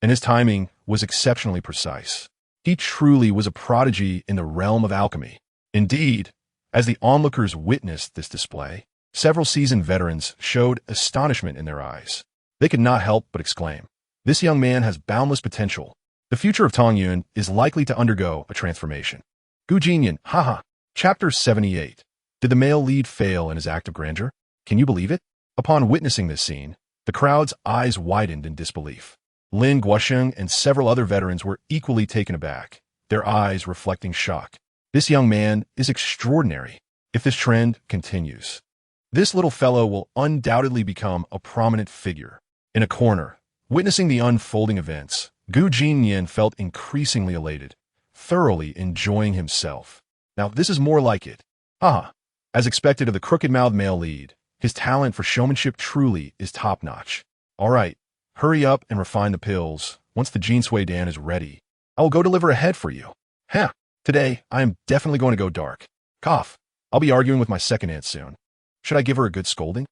and his timing was exceptionally precise. He truly was a prodigy in the realm of alchemy. Indeed, as the onlookers witnessed this display, several seasoned veterans showed astonishment in their eyes. They could not help but exclaim, "This young man has boundless potential. The future of Tongyun is likely to undergo a transformation." Jinnian, haha. Chapter 78. Did the male lead fail in his act of grandeur? Can you believe it? Upon witnessing this scene, the crowd's eyes widened in disbelief. Lin Guosheng and several other veterans were equally taken aback, their eyes reflecting shock. This young man is extraordinary. If this trend continues, This little fellow will undoubtedly become a prominent figure. In a corner, witnessing the unfolding events, Jinnian felt increasingly elated, thoroughly enjoying himself. Now, this is more like it. Haha. As expected of the crooked-mouthed male lead, his talent for showmanship truly is top-notch. All right, hurry up and refine the pills. Once the Jinsui Dan is ready, I will go deliver a head for you. Huh. Today, I am definitely going to go dark. Cough. I'll be arguing with my second aunt soon. Should I give her a good scolding?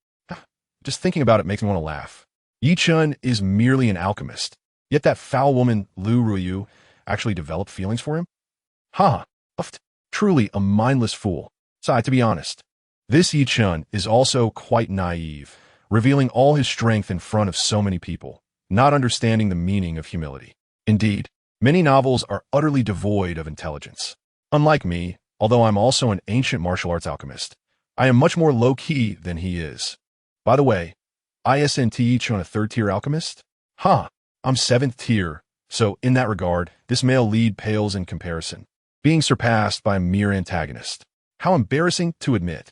Just thinking about it makes me want to laugh. Yi-chun is merely an alchemist, yet that foul woman Lu Ruyu actually developed feelings for him? Truly a mindless fool. To be honest, this Yi-chun is also quite naive, revealing all his strength in front of so many people, not understanding the meaning of humility. Indeed, many novels are utterly devoid of intelligence. Unlike me, although I'm also an ancient martial arts alchemist, I am much more low-key than he is. By the way, isn't Yi-chun a third-tier alchemist? I'm 7th tier, so in that regard, this male lead pales in comparison, being surpassed by a mere antagonist. How embarrassing to admit.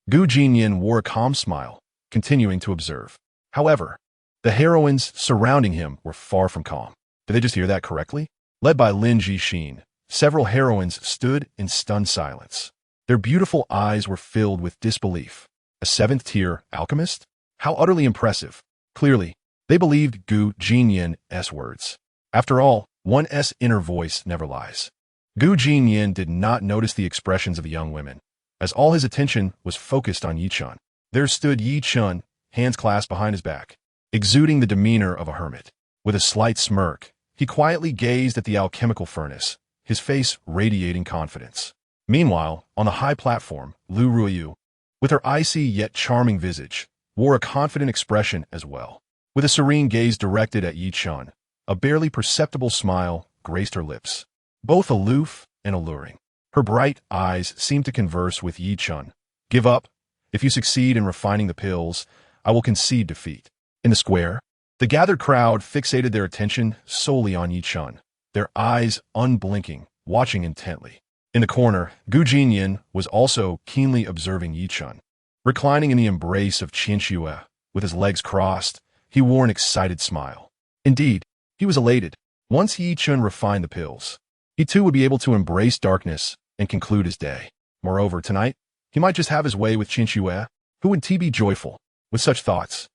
Jinnian wore a calm smile, continuing to observe. However, the heroines surrounding him were far from calm. Did they just hear that correctly? Led by Lin Jixin, several heroines stood in stunned silence. Their beautiful eyes were filled with disbelief. A 7th-tier alchemist? How utterly impressive. Clearly, they believed Jinnian's words. After all, one's inner voice never lies. Jinnian did not notice the expressions of the young women, as all his attention was focused on Yi-chun. There stood Yi-chun, hands clasped behind his back, exuding the demeanor of a hermit. With a slight smirk, he quietly gazed at the alchemical furnace, his face radiating confidence. Meanwhile, on the high platform, Lu Ruyu, with her icy yet charming visage, wore a confident expression as well. With a serene gaze directed at Yi-chun, a barely perceptible smile graced her lips, both aloof and alluring. Her bright eyes seemed to converse with Yi-chun. Give up. If you succeed in refining the pills, I will concede defeat. In the square, the gathered crowd fixated their attention solely on Yi-chun, their eyes unblinking, watching intently. In the corner, Jinnian was also keenly observing Yi-chun. Reclining in the embrace of Qinxue, with his legs crossed, he wore an excited smile. Indeed, he was elated. Once Yi-chun refined the pills, he too would be able to embrace darkness and conclude his day. Moreover, tonight, he might just have his way with Qinxue. Who would be joyful? With such thoughts,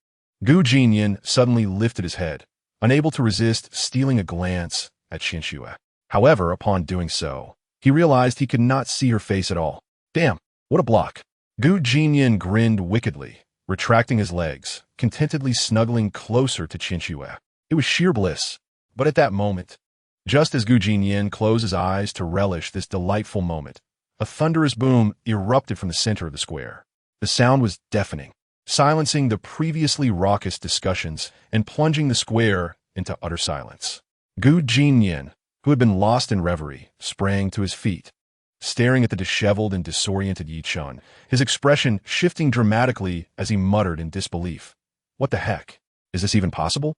Jinnian suddenly lifted his head, unable to resist stealing a glance at Qinxue. However, upon doing so, he realized he could not see her face at all. Damn, what a block. Jinnian grinned wickedly, retracting his legs, contentedly snuggling closer to Qinxue. It was sheer bliss. But at that moment, just as Jinnian closed his eyes to relish this delightful moment, a thunderous boom erupted from the center of the square. The sound was deafening, silencing the previously raucous discussions and plunging the square into utter silence. Jinnian, who had been lost in reverie, sprang to his feet, staring at the disheveled and disoriented Yi-chun, his expression shifting dramatically as he muttered in disbelief. What the heck? Is this even possible?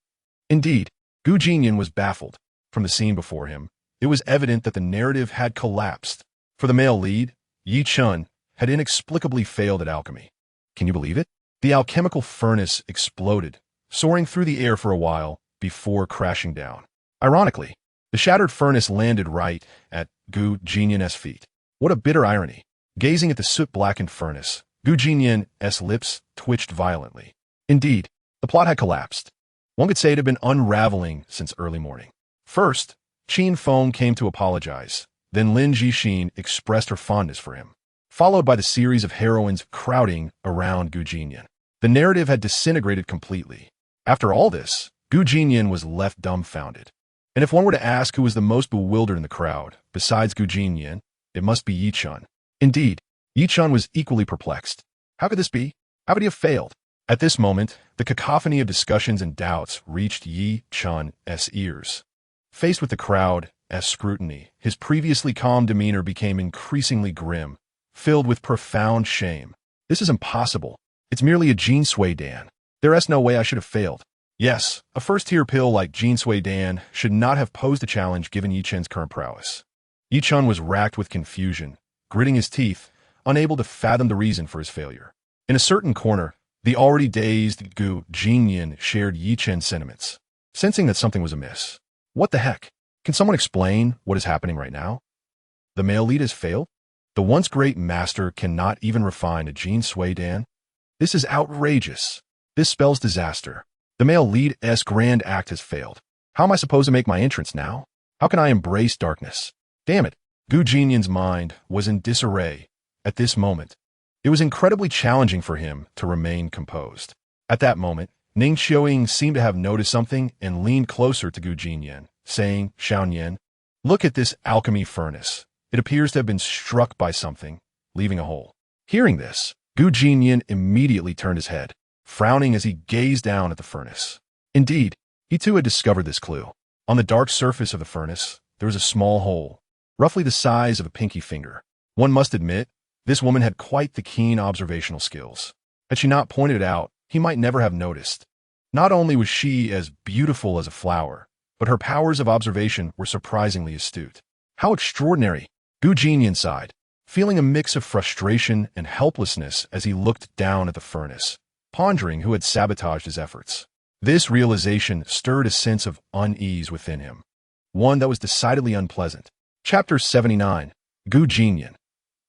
Indeed, Jinnian was baffled. From the scene before him, it was evident that the narrative had collapsed. For the male lead, Yi-chun had inexplicably failed at alchemy. Can you believe it? The alchemical furnace exploded, soaring through the air for a while before crashing down. Ironically, the shattered furnace landed right at Jinnian's feet. What a bitter irony. Gazing at the soot-blackened furnace, Jinnian's lips twitched violently. Indeed, the plot had collapsed. One could say it had been unraveling since early morning. First, Qin Feng came to apologize. Then Lin Jixin expressed her fondness for him, followed by the series of heroines crowding around Jinnian. The narrative had disintegrated completely. After all this, Jinnian was left dumbfounded. And if one were to ask who was the most bewildered in the crowd, besides Jinnian, it must be Yi-chun. Indeed, Yi-chun was equally perplexed. How could this be? How could he have failed? At this moment, the cacophony of discussions and doubts reached Yi-chun's ears. Faced with the crowd's scrutiny, his previously calm demeanor became increasingly grim, filled with profound shame. This is impossible. It's merely a Jinsui Dan. There's no way I should have failed. Yes, a first-tier pill like Jinsui Dan should not have posed a challenge given Yi-chun's current prowess. Yi-chun was racked with confusion, gritting his teeth, unable to fathom the reason for his failure. In a certain corner, the already dazed Gu Jinnian shared Yi Chen's sentiments, sensing that something was amiss. What the heck? Can someone explain what is happening right now? The male lead has failed? The once great master cannot even refine a Jin Sui Dan? This is outrageous. This spells disaster. The male lead's grand act has failed. How am I supposed to make my entrance now? How can I embrace darkness? Damn it. Gu Jinyan's mind was in disarray at this moment. It was incredibly challenging for him to remain composed. At that moment, Ning Xiaoying seemed to have noticed something and leaned closer to Gu Jinyan, saying, Xiaonian, look at this alchemy furnace. It appears to have been struck by something, leaving a hole. Hearing this, Gu Jinyan immediately turned his head, frowning as he gazed down at the furnace. Indeed, he too had discovered this clue. On the dark surface of the furnace, there was a small hole, roughly the size of a pinky finger. One must admit, this woman had quite the keen observational skills. Had she not pointed it out, he might never have noticed. Not only was she as beautiful as a flower, but her powers of observation were surprisingly astute. How extraordinary! Gu Jinyan sighed, feeling a mix of frustration and helplessness as he looked down at the furnace, pondering who had sabotaged his efforts. This realization stirred a sense of unease within him, one that was decidedly unpleasant. Chapter 79. Gu Jinyan.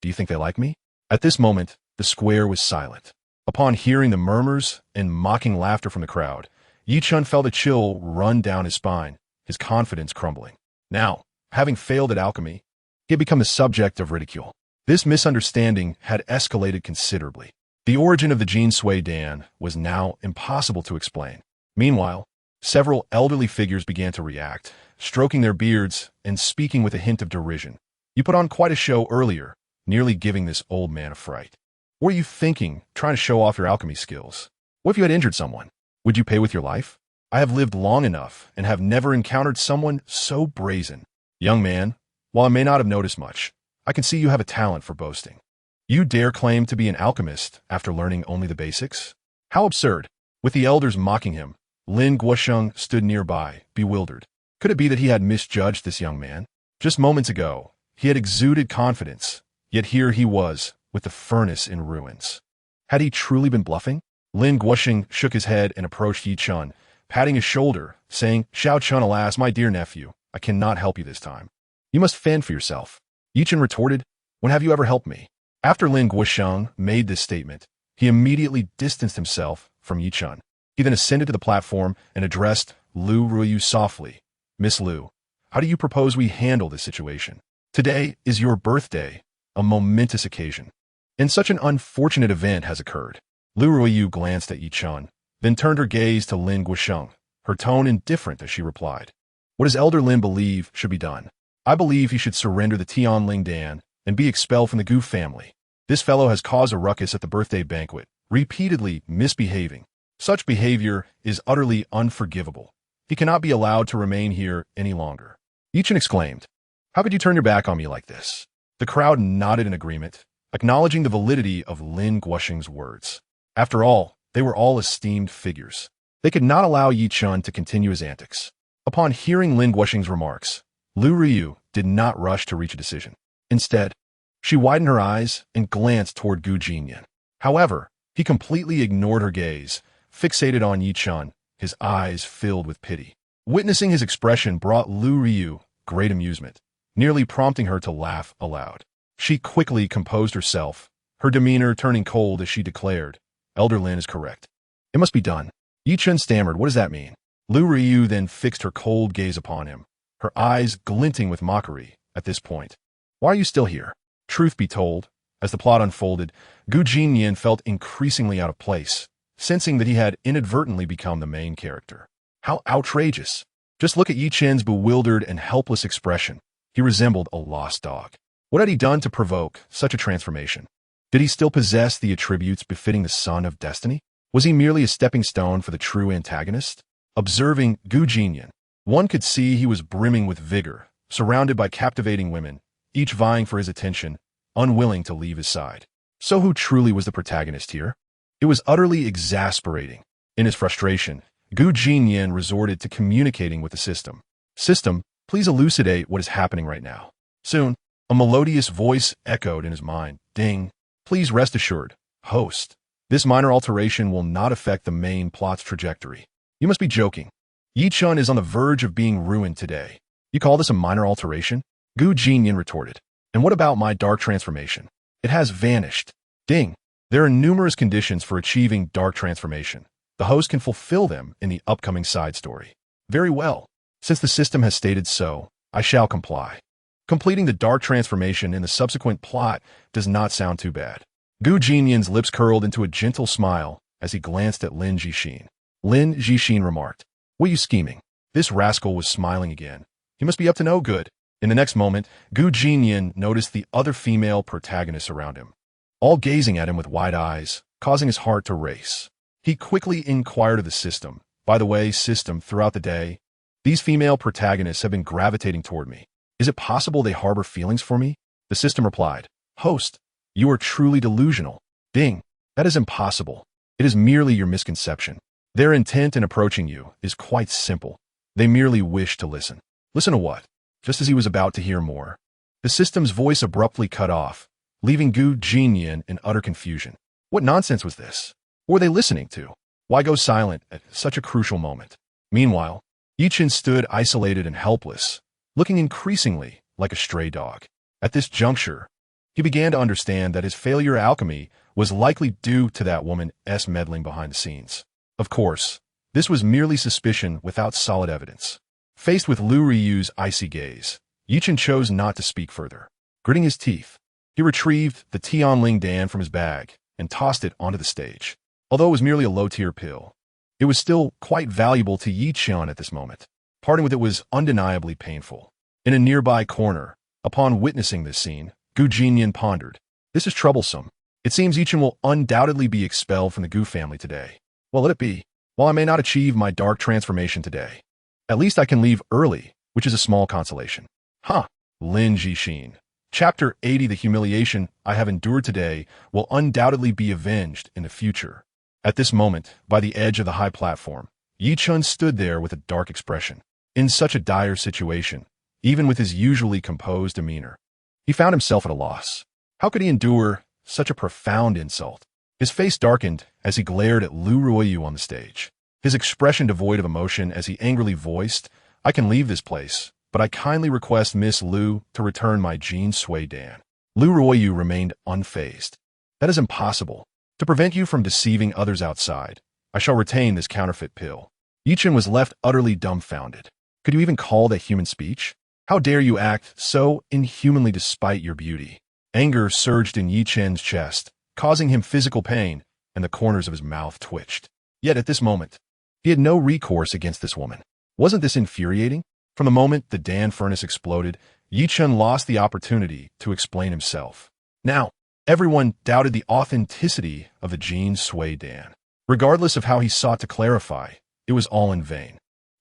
Do you think they like me? At this moment, the square was silent. Upon hearing the murmurs and mocking laughter from the crowd, Yi Chun felt a chill run down his spine, his confidence crumbling. Now, having failed at alchemy, he had become the subject of ridicule. This misunderstanding had escalated considerably. The origin of the Jin Sui Dan was now impossible to explain. Meanwhile, several elderly figures began to react, stroking their beards and speaking with a hint of derision. You put on quite a show earlier, nearly giving this old man a fright. What were you thinking, trying to show off your alchemy skills? What if you had injured someone? Would you pay with your life? I have lived long enough and have never encountered someone so brazen. Young man, while I may not have noticed much, I can see you have a talent for boasting. You dare claim to be an alchemist after learning only the basics? How absurd! With the elders mocking him, Lin Guosheng stood nearby, bewildered. Could it be that he had misjudged this young man? Just moments ago, he had exuded confidence, yet here he was, with the furnace in ruins. Had he truly been bluffing? Lin Guosheng shook his head and approached Yi Chun, patting his shoulder, saying, Xiao Chun, alas, my dear nephew, I cannot help you this time. You must fend for yourself. Yi Chun retorted, when have you ever helped me? After Lin Guosheng made this statement, he immediately distanced himself from Yi Chun. He then ascended to the platform and addressed Lu Ruiyu softly. Miss Lu, how do you propose we handle this situation? Today is your birthday, a momentous occasion. And such an unfortunate event has occurred. Lu Ruiyu glanced at Yi Chun, then turned her gaze to Lin Guosheng, her tone indifferent as she replied. What does Elder Lin believe should be done? I believe he should surrender the Tianling Dan and be expelled from the Gu family. This fellow has caused a ruckus at the birthday banquet, repeatedly misbehaving. Such behavior is utterly unforgivable. He cannot be allowed to remain here any longer. Yi Chun exclaimed, how could you turn your back on me like this? The crowd nodded in agreement, acknowledging the validity of Lin Guosheng's words. After all, they were all esteemed figures. They could not allow Yi Chun to continue his antics. Upon hearing Lin Guosheng's remarks, Lu Ruiyu did not rush to reach a decision. Instead, she widened her eyes and glanced toward Gu Jinyan. However, he completely ignored her gaze, fixated on Yi Chun, his eyes filled with pity. Witnessing his expression brought Lu Ruiyu great amusement, nearly prompting her to laugh aloud. She quickly composed herself, her demeanor turning cold as she declared, Elder Lin is correct. It must be done. Yi Chun stammered, what does that mean? Lu Ruiyu then fixed her cold gaze upon him, her eyes glinting with mockery at this point. Why are you still here? Truth be told, as the plot unfolded, Gu Jinyan felt increasingly out of place, sensing that he had inadvertently become the main character. How outrageous! Just look at Yi Chun's bewildered and helpless expression. He resembled a lost dog. What had he done to provoke such a transformation? Did he still possess the attributes befitting the son of destiny? Was he merely a stepping stone for the true antagonist? Observing Gu Jinyan, one could see he was brimming with vigor, surrounded by captivating women, each vying for his attention, unwilling to leave his side. So who truly was the protagonist here? It was utterly exasperating. In his frustration, Gu Jinyan resorted to communicating with the system. System, please elucidate what is happening right now. Soon, a melodious voice echoed in his mind. Ding. Please rest assured, host, This minor alteration will not affect the main plot's trajectory. You must be joking. Yi Chun is on the verge of being ruined today. You call this a minor alteration? Gu Jinnian retorted. And what about my dark transformation? It has vanished. Ding. There are numerous conditions for achieving dark transformation. The host can fulfill them in the upcoming side story. Very well. Since the system has stated so, I shall comply. Completing the dark transformation in the subsequent plot does not sound too bad. Gu Jinnian's lips curled into a gentle smile as he glanced at Lin Jixin. Lin Jixin remarked, "What are you scheming?" This rascal was smiling again. He must be up to no good. In the next moment, Gu Jinnian noticed the other female protagonists around him, all gazing at him with wide eyes, causing his heart to race. He quickly inquired of the system. By the way, system, throughout the day, these female protagonists have been gravitating toward me. Is it possible they harbor feelings for me? The system replied, "Host, you are truly delusional." Ding. That is impossible. It is merely your misconception. Their intent in approaching you is quite simple. They merely wish to listen. Listen to what? Just as he was about to hear more, the system's voice abruptly cut off, leaving Gu Jinnian in utter confusion. What nonsense was this? What were they listening to? Why go silent at such a crucial moment? Meanwhile, Yi Chun stood isolated and helpless, looking increasingly like a stray dog. At this juncture, he began to understand that his failure at alchemy was likely due to that woman's meddling behind the scenes. Of course, this was merely suspicion without solid evidence. Faced with Lu Riyu's icy gaze, Yi Chun chose not to speak further. Gritting his teeth, he retrieved the Tianling Dan from his bag and tossed it onto the stage. Although it was merely a low-tier pill, it was still quite valuable to Yi Chun at this moment. Parting with it was undeniably painful. In a nearby corner, upon witnessing this scene, Gu Jinnian pondered. This is troublesome. It seems Yi Chun will undoubtedly be expelled from the Gu family today. Well, let it be. While I may not achieve my dark transformation today, at least I can leave early, which is a small consolation. Huh. Lin Jixin. Chapter 80. The humiliation I have endured today will undoubtedly be avenged in the future. At this moment, by the edge of the high platform, Yi Chun stood there with a dark expression. In such a dire situation, even with his usually composed demeanor, he found himself at a loss. How could he endure such a profound insult? His face darkened as he glared at Lu Ruoyu on the stage. His expression devoid of emotion as he angrily voiced, "I can leave this place, but I kindly request Miss Lu to return my Jean Sui Dan." Lu Ruoyu remained unfazed. "That is impossible. To prevent you from deceiving others outside, I shall retain this counterfeit pill." Yi Chun was left utterly dumbfounded. Could you even call that human speech? How dare you act so inhumanly despite your beauty? Anger surged in Yi Chun's chest, causing him physical pain, and the corners of his mouth twitched. Yet at this moment, he had no recourse against this woman. Wasn't this infuriating? From the moment the Dan furnace exploded, Yi Chun lost the opportunity to explain himself. Now, everyone doubted the authenticity of the Jean Sui Dan. Regardless of how he sought to clarify, it was all in vain.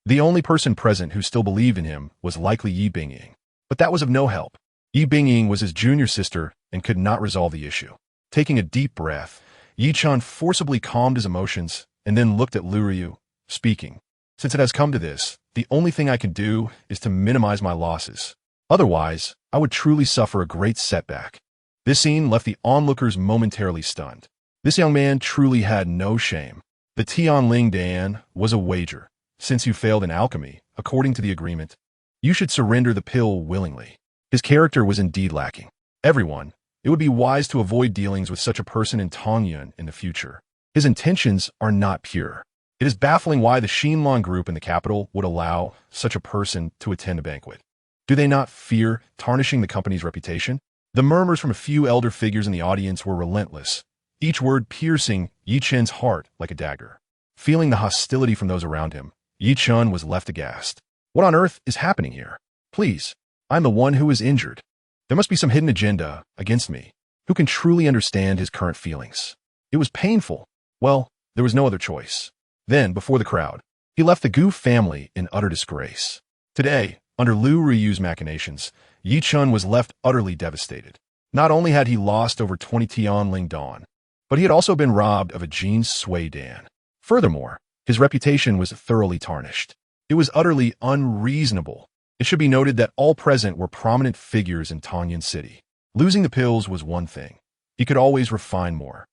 The only person present who still believed in him was likely Yi Bingying. But that was of no help. Yi Bingying was his junior sister and could not resolve the issue. Taking a deep breath, Yi Chun forcibly calmed his emotions and then looked at Lu Ryu, speaking. "Since it has come to this, the only thing I can do is to minimize my losses. Otherwise, I would truly suffer a great setback." This scene left the onlookers momentarily stunned. This young man truly had no shame. The Tianling Dan was a wager. Since you failed in alchemy, according to the agreement, you should surrender the pill willingly. His character was indeed lacking. Everyone, it would be wise to avoid dealings with such a person in Tongyun in the future. His intentions are not pure. It is baffling why the Xinlong group in the capital would allow such a person to attend a banquet. Do they not fear tarnishing the company's reputation? The murmurs from a few elder figures in the audience were relentless, each word piercing Yi Chun's heart like a dagger. Feeling the hostility from those around him, Yi Chun was left aghast. What on earth is happening here? Please, I'm the one who is injured. There must be some hidden agenda against me. Who can truly understand his current feelings? It was painful. Well, there was no other choice. Then, before the crowd, he left the Gu family in utter disgrace. Today, under Lu Riyu's machinations, Yi Chun was left utterly devastated. Not only had he lost over 20 Tianling Dan, but he had also been robbed of a Jean Sui Dan. Furthermore, his reputation was thoroughly tarnished. It was utterly unreasonable. It should be noted that all present were prominent figures in Tongyun City. Losing the pills was one thing. He could always refine more.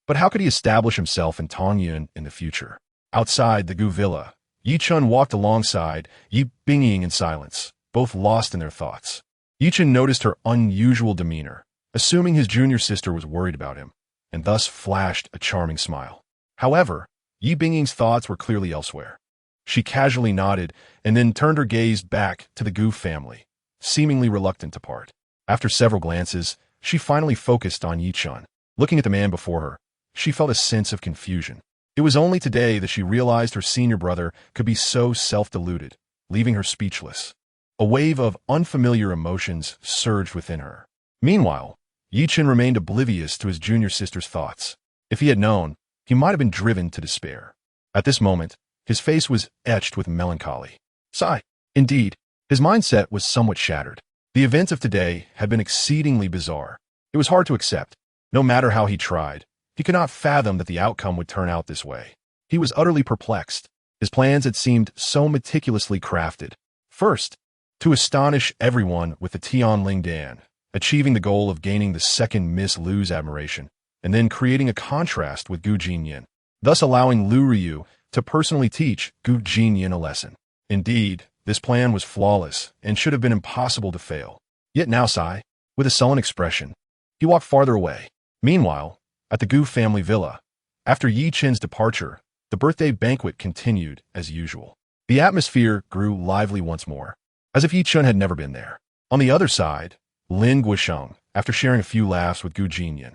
But how could he establish himself in Tongyun in the future? Outside the Gu villa, Yi Chun walked alongside Yi Bingying in silence, both lost in their thoughts. Yi Chun noticed her unusual demeanor, assuming his junior sister was worried about him, and thus flashed a charming smile. However, Yi Bingying's thoughts were clearly elsewhere. She casually nodded and then turned her gaze back to the Gu family, seemingly reluctant to part. After several glances, she finally focused on Yi Chun. Looking at the man before her, she felt a sense of confusion. It was only today that she realized her senior brother could be so self-deluded, leaving her speechless. A wave of unfamiliar emotions surged within her. Meanwhile, Yi Chun remained oblivious to his junior sister's thoughts. If he had known, he might have been driven to despair. At this moment, his face was etched with melancholy. Sigh. Indeed, his mindset was somewhat shattered. The events of today had been exceedingly bizarre. It was hard to accept. No matter how he tried, he could not fathom that the outcome would turn out this way. He was utterly perplexed. His plans had seemed so meticulously crafted. First, to astonish everyone with the Tianling Dan, achieving the goal of gaining the second Miss Lu's admiration, and then creating a contrast with Gu Jinnian, thus allowing Lu Ryu to personally teach Gu Jinnian a lesson. Indeed, this plan was flawless and should have been impossible to fail. Yet now Sai, with a sullen expression, he walked farther away. Meanwhile, at the Gu family villa, after Yi Chun's departure, the birthday banquet continued as usual. The atmosphere grew lively once more, as if Yi Chun had never been there. On the other side, Lin Guisheng, after sharing a few laughs with Gu Jinnian,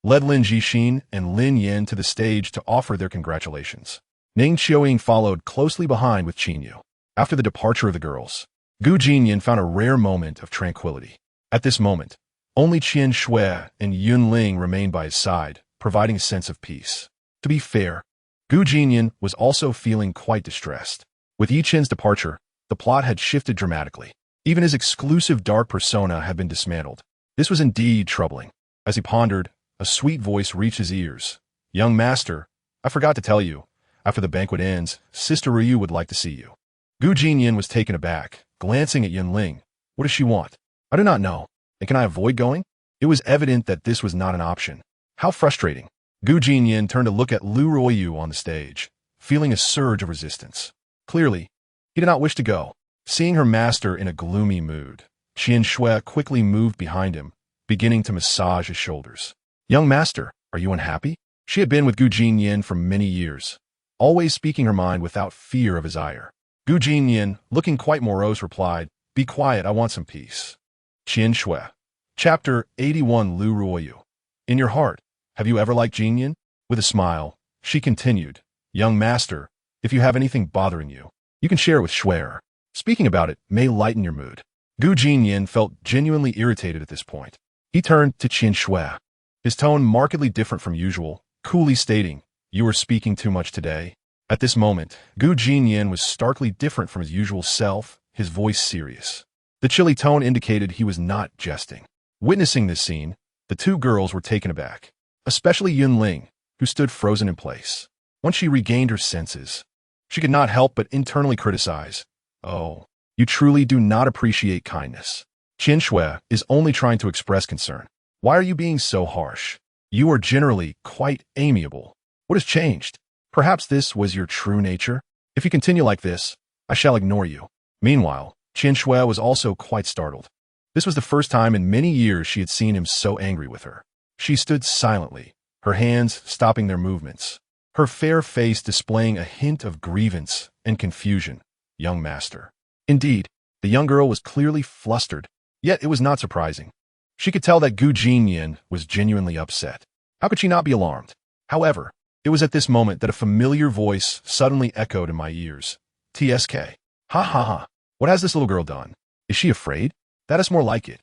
led Lin Jixin and Lin Yan to the stage to offer their congratulations. Ning Qiuying followed closely behind with Qinyu. After the departure of the girls, Gu Jinnian found a rare moment of tranquility. At this moment, only Qian Shui and Yun Ling remained by his side, providing a sense of peace. To be fair, Gu Jinnian was also feeling quite distressed. With Yi Chun's departure, the plot had shifted dramatically. Even his exclusive dark persona had been dismantled. This was indeed troubling. As he pondered, a sweet voice reached his ears. "Young master, I forgot to tell you. After the banquet ends, Sister Ryu would like to see you." Gu Jinnian was taken aback, glancing at Yun Ling. What does she want? I do not know. And can I avoid going? It was evident that this was not an option. How frustrating. Gu Jinnian turned to look at Lu Ruoyu on the stage, feeling a surge of resistance. Clearly, he did not wish to go. Seeing her master in a gloomy mood, Qian Shui quickly moved behind him, beginning to massage his shoulders. "Young master, are you unhappy?" She had been with Gu Jinnian for many years, always speaking her mind without fear of his ire. Gu Jinnian, looking quite morose, replied, "Be quiet, I want some peace." Qian Shui. Chapter 81. Lu Ruoyu. In your heart, have you ever liked Jinnian? With a smile, she continued, "Young master, if you have anything bothering you, you can share it with Shuer. Speaking about it may lighten your mood." Gu Jinnian felt genuinely irritated at this point. He turned to Qian Shui, his tone markedly different from usual, coolly stating, "You are speaking too much today." At this moment, Gu Jinnian was starkly different from his usual self, his voice serious. The chilly tone indicated he was not jesting. Witnessing this scene, the two girls were taken aback, especially Yun Ling, who stood frozen in place. Once she regained her senses, she could not help but internally criticize, "Oh, you truly do not appreciate kindness. Qian Shui is only trying to express concern. Why are you being so harsh? You are generally quite amiable. What has changed? Perhaps this was your true nature? If you continue like this, I shall ignore you." Meanwhile, Qian Shui was also quite startled. This was the first time in many years she had seen him so angry with her. She stood silently, her hands stopping their movements, her fair face displaying a hint of grievance and confusion. "Young master." Indeed, the young girl was clearly flustered, yet it was not surprising. She could tell that Gu Jinnian was genuinely upset. How could she not be alarmed? However, it was at this moment that a familiar voice suddenly echoed in my ears. "TSK. Ha ha ha. What has this little girl done? Is she afraid? That is more like it.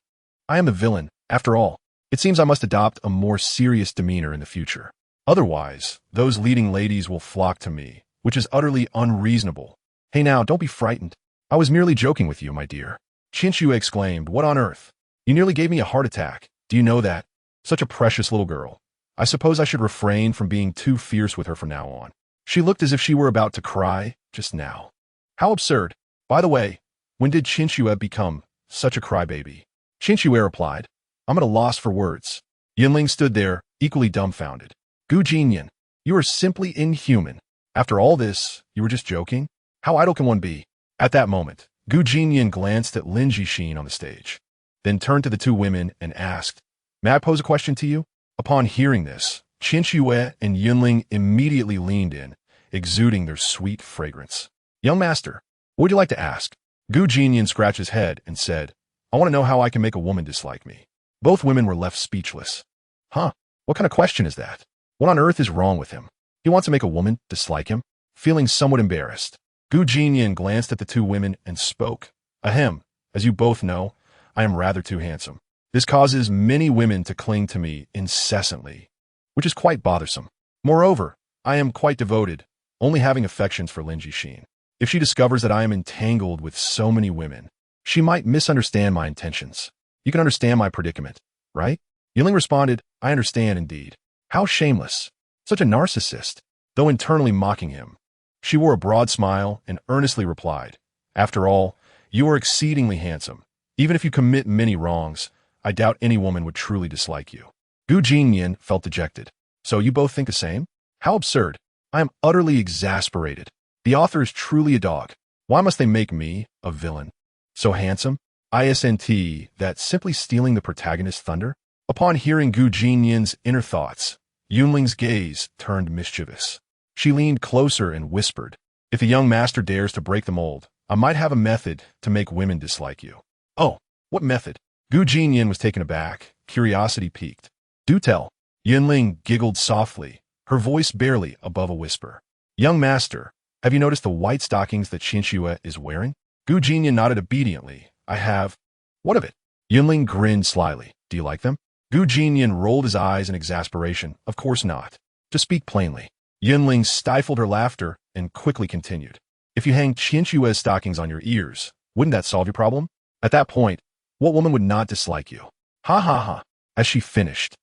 I am the villain, after all. It seems I must adopt a more serious demeanor in the future. Otherwise, those leading ladies will flock to me, which is utterly unreasonable. Hey now, don't be frightened. I was merely joking with you, my dear." Qian Shui exclaimed, "What on earth? You nearly gave me a heart attack. Do you know that? Such a precious little girl. I suppose I should refrain from being too fierce with her from now on. She looked as if she were about to cry just now. How absurd. By the way, when did Qian Shui become such a crybaby?" Qian Shui replied, "I'm at a loss for words." Yunling stood there, equally dumbfounded. Gu Jinnian, you are simply inhuman. After all this, you were just joking? How idle can one be? At that moment, Gu Jinnian glanced at Lin Jixin on the stage, then turned to the two women and asked, "May I pose a question to you?" Upon hearing this, Qin Shue and Yunling immediately leaned in, exuding their sweet fragrance. "Young master, what would you like to ask?" Gu Jinnian scratched his head and said, "I want to know how I can make a woman dislike me." Both women were left speechless. Huh? What kind of question is that? What on earth is wrong with him? He wants to make a woman dislike him? Feeling somewhat embarrassed, Gu Jinnian glanced at the two women and spoke. "Ahem, as you both know, I am rather too handsome. This causes many women to cling to me incessantly, which is quite bothersome. Moreover, I am quite devoted, only having affections for Lin Jixin. If she discovers that I am entangled with so many women, she might misunderstand my intentions. You can understand my predicament, right?" Yunling responded, "I understand indeed. How shameless. Such a narcissist." Though internally mocking him, she wore a broad smile and earnestly replied, "After all, you are exceedingly handsome. Even if you commit many wrongs, I doubt any woman would truly dislike you." Gu Jinnian felt dejected. "So you both think the same? How absurd. I am utterly exasperated. The author is truly a dog. Why must they make me a villain? So handsome? Isn't that simply stealing the protagonist's thunder?" Upon hearing Gu Jinnian's inner thoughts, Yunling's gaze turned mischievous. She leaned closer and whispered, "If the young master dares to break the mold, I might have a method to make women dislike you." "Oh, what method?" Gu Jinnian was taken aback, curiosity piqued. "Do tell." Yunling giggled softly, her voice barely above a whisper. "Young master, have you noticed the white stockings that Qin Shue is wearing?" Gu Jinnian nodded obediently. "I have." "What of it?" Yunling grinned slyly. "Do you like them?" Gu Jinnian rolled his eyes in exasperation. "Of course not. To speak plainly." Yunling stifled her laughter and quickly continued. "If you hang Qin Shue's stockings on your ears, wouldn't that solve your problem? At that point, what woman would not dislike you?" "Ha ha ha." As she finished,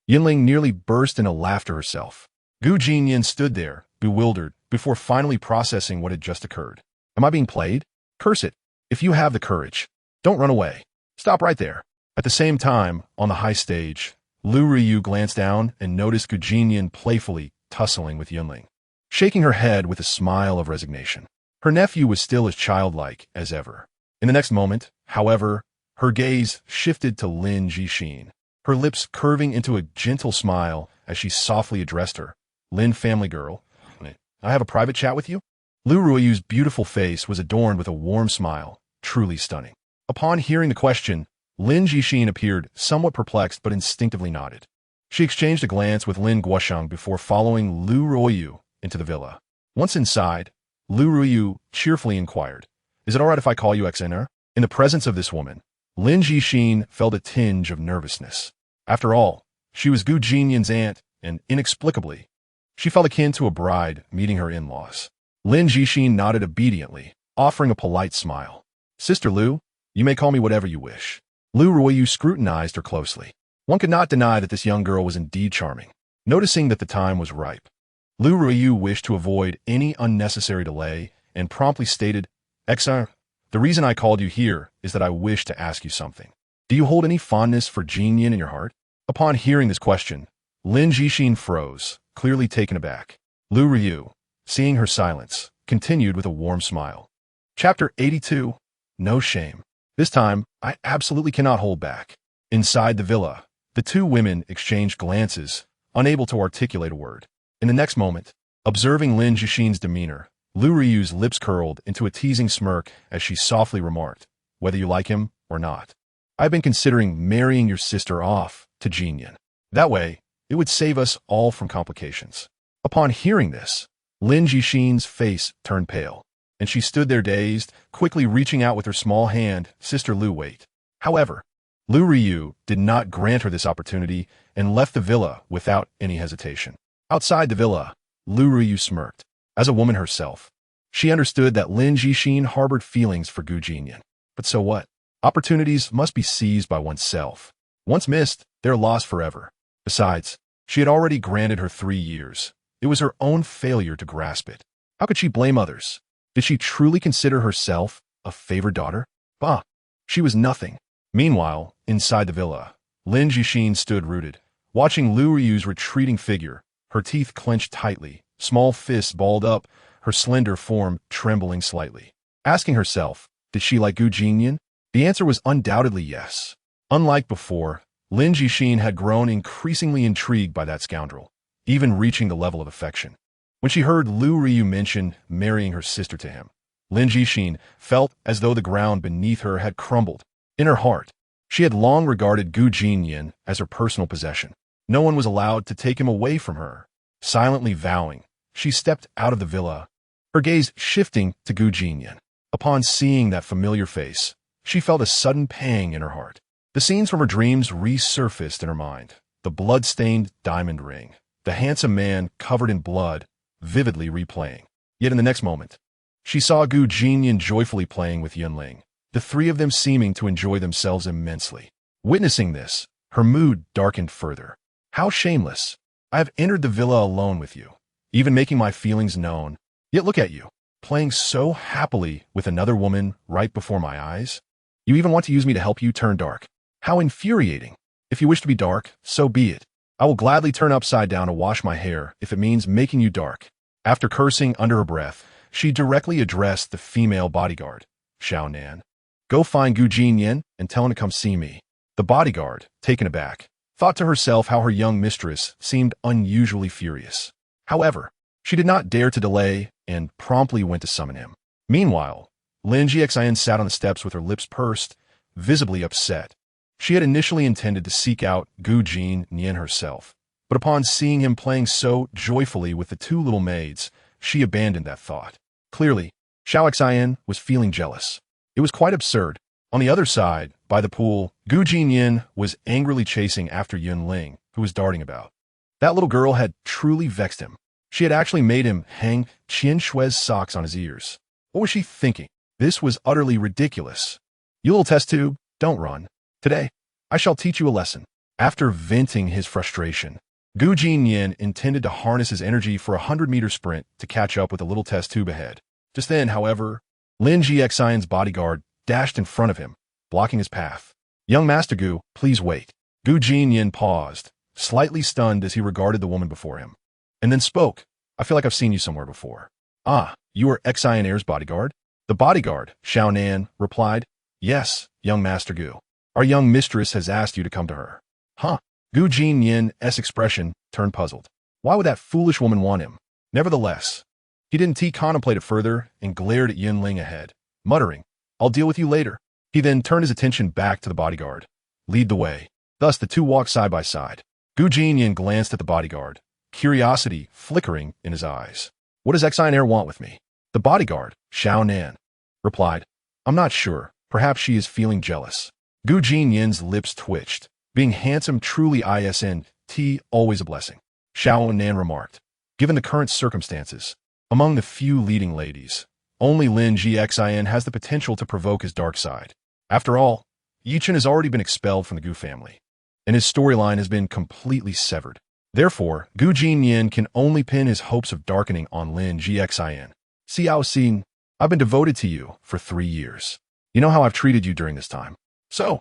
Yunling nearly burst into laughter herself. Gu Jinnian stood there, bewildered, before finally processing what had just occurred. "Am I being played? Curse it. If you have the courage, don't run away. Stop right there." At the same time, on the high stage, Lu Ruyu glanced down and noticed Gu Jinnian playfully tussling with Yunling, shaking her head with a smile of resignation. Her nephew was still as childlike as ever. In the next moment, however, her gaze shifted to Lin Jixin, her lips curving into a gentle smile as she softly addressed her. "Lin, family girl, I have a private chat with you?" Lu Ruiyu's beautiful face was adorned with a warm smile, truly stunning. Upon hearing the question, Lin Jixin appeared somewhat perplexed but instinctively nodded. She exchanged a glance with Lin Guosheng before following Lu Ruiyu into the villa. Once inside, Lu Ruiyu cheerfully inquired, "Is it all right if I call you XNR?" In the presence of this woman, Lin Jixin felt a tinge of nervousness. After all, she was Gu Jinnian's aunt, and inexplicably, she felt akin to a bride meeting her in-laws. Lin Jixin nodded obediently, offering a polite smile. "Sister Lu, you may call me whatever you wish." Lu Ruiyu scrutinized her closely. One could not deny that this young girl was indeed charming. Noticing that the time was ripe, Lu Ruiyu wished to avoid any unnecessary delay and promptly stated, "XR, the reason I called you here is that I wish to ask you something. Do you hold any fondness for Jinnian in your heart?" Upon hearing this question, Lin Jixin froze, clearly taken aback. Lu Ruiyu, seeing her silence, continued with a warm smile. Chapter 82. No Shame. This time, I absolutely cannot hold back. Inside the villa, the two women exchanged glances, unable to articulate a word. In the next moment, observing Lin Jixin's demeanor, Lu Ruiyu's lips curled into a teasing smirk as she softly remarked, "Whether you like him or not, I've been considering marrying your sister off to Jinnian. That way, it would save us all from complications." Upon hearing this, Lin Jixin's face turned pale, and she stood there dazed, quickly reaching out with her small hand. "Sister Lu, wait." However, Lu Ruiyu did not grant her this opportunity and left the villa without any hesitation. Outside the villa, Lu Ruiyu smirked. As a woman herself, she understood that Lin Jixin harbored feelings for Gu Jinnian. But so what? Opportunities must be seized by oneself. Once missed, they're lost forever. Besides, she had already granted her 3 years. It was her own failure to grasp it. How could she blame others? Did she truly consider herself a favored daughter? Bah, she was nothing. Meanwhile, inside the villa, Lin Jixin stood rooted, watching Lu Ruiyu's retreating figure, her teeth clenched tightly, small fists balled up, her slender form trembling slightly. Asking herself, did she like Gu Jinnian? The answer was undoubtedly yes. Unlike before, Lin Jixin had grown increasingly intrigued by that scoundrel, even reaching the level of affection. When she heard Lu Ryu mention marrying her sister to him, Lin Jixin felt as though the ground beneath her had crumbled. In her heart, she had long regarded Gu Jinnian as her personal possession. No one was allowed to take him away from her. Silently vowing, she stepped out of the villa, her gaze shifting to Gu Jinnian. Upon seeing that familiar face, she felt a sudden pang in her heart. The scenes from her dreams resurfaced in her mind. The blood-stained diamond ring, the handsome man covered in blood, vividly replaying. Yet in the next moment, she saw Gu Jinnian joyfully playing with Yunling, the three of them seeming to enjoy themselves immensely. Witnessing this, her mood darkened further. How shameless! I have entered the villa alone with you, even making my feelings known. Yet look at you, playing so happily with another woman right before my eyes. You even want to use me to help you turn dark. How infuriating! If you wish to be dark, so be it. I will gladly turn upside down to wash my hair if it means making you dark. After cursing under her breath, she directly addressed the female bodyguard, Xiao Nan. Go find Gu Jinnian and tell him to come see me. The bodyguard, taken aback, thought to herself how her young mistress seemed unusually furious. However, she did not dare to delay and promptly went to summon him. Meanwhile, Lin Jixin sat on the steps with her lips pursed, visibly upset. She had initially intended to seek out Gu Jinnian herself, but upon seeing him playing so joyfully with the two little maids, she abandoned that thought. Clearly, Xiao Xian was feeling jealous. It was quite absurd. On the other side, by the pool, Gu Jinnian was angrily chasing after Yunling, who was darting about. That little girl had truly vexed him. She had actually made him hang Qian Shui's socks on his ears. What was she thinking? This was utterly ridiculous. You little test tube, don't run. Today, I shall teach you a lesson. After venting his frustration, Gu Jinnian intended to harness his energy for a 100-meter sprint to catch up with the little test tube ahead. Just then, however, Lin Jixin's bodyguard dashed in front of him, blocking his path. Young Master Gu, please wait. Gu Jinnian paused, slightly stunned as he regarded the woman before him, and then spoke. I feel like I've seen you somewhere before. Ah, you are Xian Heir's bodyguard? The bodyguard, Xiao Nan, replied. Yes, young Master Gu. Our young mistress has asked you to come to her. Huh? Gu Jinnian's expression turned puzzled. Why would that foolish woman want him? Nevertheless, he didn't contemplate it further and glared at Yunling ahead, muttering, I'll deal with you later. He then turned his attention back to the bodyguard. Lead the way. Thus the two walked side by side. Gu Jinnian glanced at the bodyguard, curiosity flickering in his eyes. What does Xian Heir want with me? The bodyguard, Xiao Nan, replied. I'm not sure. Perhaps she is feeling jealous. Gu Jinnian's lips twitched. Being handsome truly isn't always a blessing, Xiao Nan remarked. Given the current circumstances, among the few leading ladies, only Lin Jixin has the potential to provoke his dark side. After all, Yichen has already been expelled from the Gu family, and his storyline has been completely severed. Therefore, Gu Jinnian can only pin his hopes of darkening on Lin Jixin. Xiao Xin, I've been devoted to you for 3 years. You know how I've treated you during this time. So,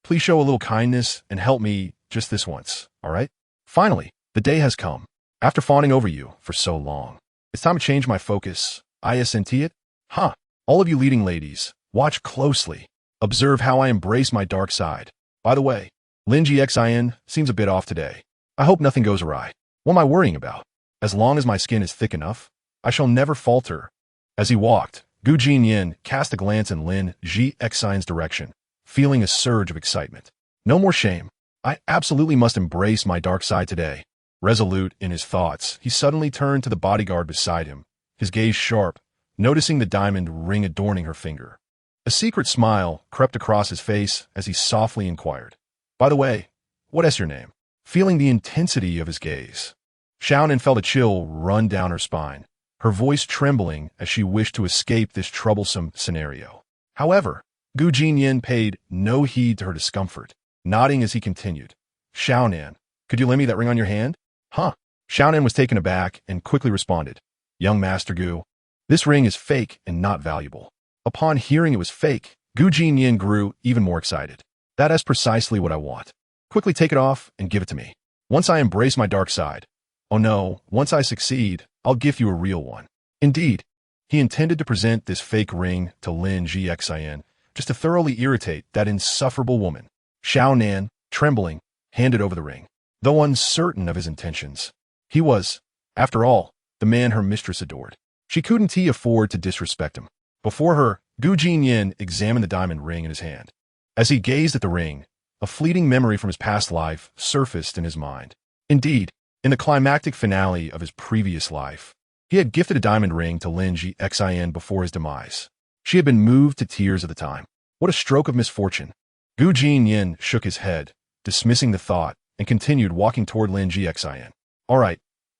please show a little kindness and help me just this once, all right? Finally, the day has come. After fawning over you for so long, it's time to change my focus. Isn't it? Huh. All of you leading ladies, watch closely. Observe how I embrace my dark side. By the way, Lin Jixin seems a bit off today. I hope nothing goes awry. What am I worrying about? As long as my skin is thick enough, I shall never falter. As he walked, Gu Jinnian cast a glance in Lin Jixin's direction, feeling a surge of excitement. No more shame. I absolutely must embrace my dark side today. Resolute in his thoughts, he suddenly turned to the bodyguard beside him, his gaze sharp, noticing the diamond ring adorning her finger. A secret smile crept across his face as he softly inquired, By the way, what is your name? Feeling the intensity of his gaze, Xiaonan felt a chill run down her spine, her voice trembling as she wished to escape this troublesome scenario. However, Gu Jinnian paid no heed to her discomfort, nodding as he continued. Xiaonan, could you lend me that ring on your hand? Huh? Xiaonan was taken aback and quickly responded. Young Master Gu, this ring is fake and not valuable. Upon hearing it was fake, Gu Jinnian grew even more excited. That is precisely what I want. Quickly take it off and give it to me. Once I embrace my dark side, Oh no, once I succeed, I'll give you a real one. Indeed, he intended to present this fake ring to Lin Gxin just to thoroughly irritate that insufferable woman. Xiao Nan, trembling, handed over the ring. Though uncertain of his intentions, he was, after all, the man her mistress adored. She couldn't afford to disrespect him. Before her, Gu Jinnian examined the diamond ring in his hand. As he gazed at the ring, a fleeting memory from his past life surfaced in his mind. Indeed, in the climactic finale of his previous life, he had gifted a diamond ring to Lin Gxin before his demise. She had been moved to tears at the time. What a stroke of misfortune. Gu Jinnian shook his head, dismissing the thought, and continued walking toward Lin Gxin. All right,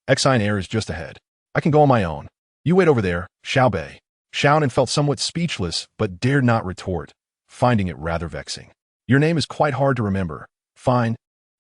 Xin Air is just ahead. I can go on my own. You wait over there, Xiao Bei. Xiaonan felt somewhat speechless, but dared not retort, finding it rather vexing. Your name is quite hard to remember. Fine.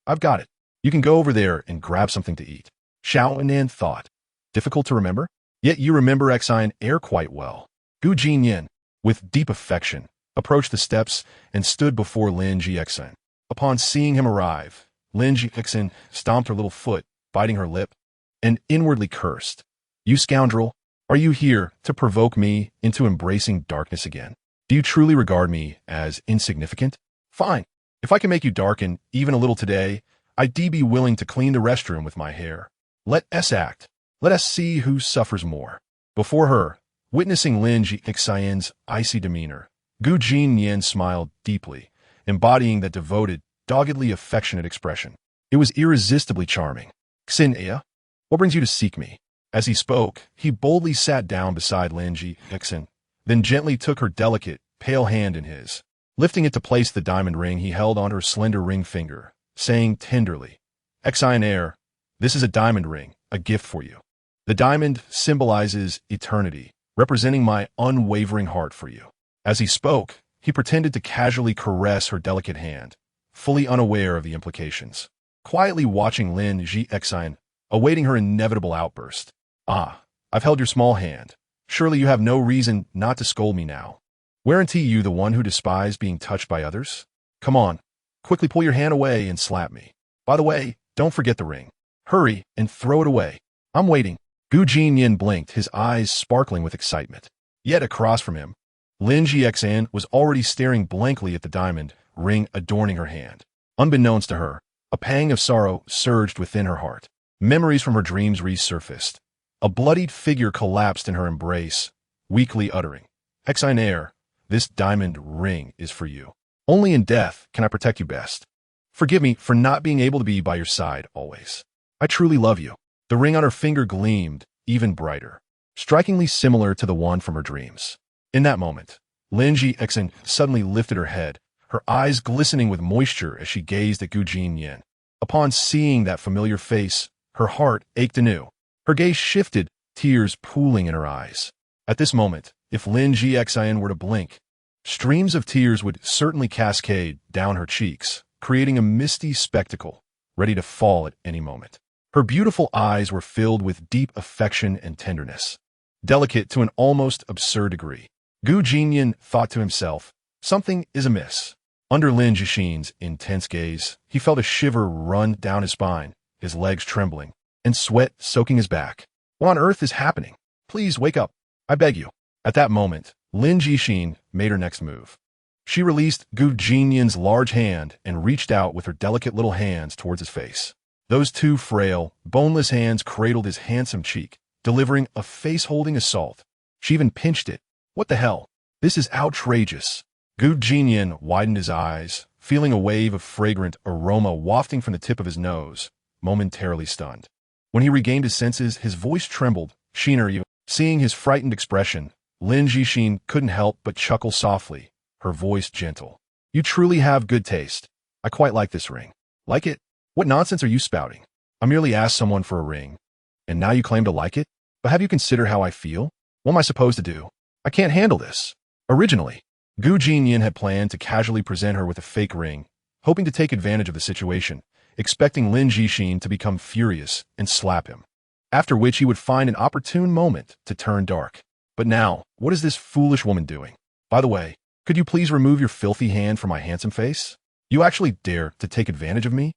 I've got it. You can go over there and grab something to eat. Xiaonan thought. Difficult to remember? Yet you remember Xin Air quite well. Gu Jinnian, with deep affection, approached the steps and stood before Lin Gxin. Upon seeing him arrive, Lin Gxin stomped her little foot, biting her lip, and inwardly cursed. You scoundrel, are you here to provoke me into embracing darkness again? Do you truly regard me as insignificant? Fine. If I can make you darken even a little today, I'd be willing to clean the restroom with my hair. Let us act. Let us see who suffers more. Before her, witnessing Lin Gxin's icy demeanor, Gu Jinnian smiled deeply, embodying that devoted, doggedly affectionate expression. It was irresistibly charming. Xin, what brings you to seek me? As he spoke, he boldly sat down beside Lin Gxin, then gently took her delicate, pale hand in his, lifting it to place the diamond ring he held on her slender ring finger, saying tenderly, Xin Air, this is a diamond ring, a gift for you. The diamond symbolizes eternity, representing my unwavering heart for you. As he spoke, he pretended to casually caress her delicate hand, fully unaware of the implications. Quietly watching Lin Gxin, awaiting her inevitable outburst. Ah, I've held your small hand. Surely you have no reason not to scold me now. Weren't you the one who despised being touched by others? Come on, quickly pull your hand away and slap me. By the way, don't forget the ring. Hurry and throw it away. I'm waiting. Gu Jinnian blinked, his eyes sparkling with excitement. Yet across from him, Lin Gxin was already staring blankly at the diamond ring adorning her hand. Unbeknownst to her, a pang of sorrow surged within her heart. Memories from her dreams resurfaced. A bloodied figure collapsed in her embrace, weakly uttering, Xin Air, this diamond ring is for you. Only in death can I protect you best. Forgive me for not being able to be by your side always. I truly love you. The ring on her finger gleamed, even brighter, strikingly similar to the one from her dreams. In that moment, Lin Gxin suddenly lifted her head, her eyes glistening with moisture as she gazed at Gu Jinnian. Upon seeing that familiar face, her heart ached anew. Her gaze shifted, tears pooling in her eyes. At this moment, if Lin Gxin were to blink, streams of tears would certainly cascade down her cheeks, creating a misty spectacle, ready to fall at any moment. Her beautiful eyes were filled with deep affection and tenderness, delicate to an almost absurd degree. Gu Jinnian thought to himself, something is amiss. Under Lin Gxin's intense gaze, he felt a shiver run down his spine, his legs trembling, and sweat soaking his back. What on earth is happening? Please wake up. I beg you. At that moment, Lin Gxin made her next move. She released Gu Jinnian's large hand and reached out with her delicate little hands towards his face. Those two frail, boneless hands cradled his handsome cheek, delivering a face-holding assault. She even pinched it. What the hell? This is outrageous. Gu Jinnian widened his eyes, feeling a wave of fragrant aroma wafting from the tip of his nose, momentarily stunned. When he regained his senses, his voice trembled. Sheener, seeing his frightened expression, Lin Gxin couldn't help but chuckle softly, her voice gentle. You truly have good taste. I quite like this ring. Like it? What nonsense are you spouting? I merely asked someone for a ring, and now you claim to like it? But have you considered how I feel? What am I supposed to do? I can't handle this. Originally, Gu Jinnian had planned to casually present her with a fake ring, hoping to take advantage of the situation, expecting Lin Gxin to become furious and slap him, after which he would find an opportune moment to turn dark. But now, what is this foolish woman doing? By the way, could you please remove your filthy hand from my handsome face? You actually dare to take advantage of me?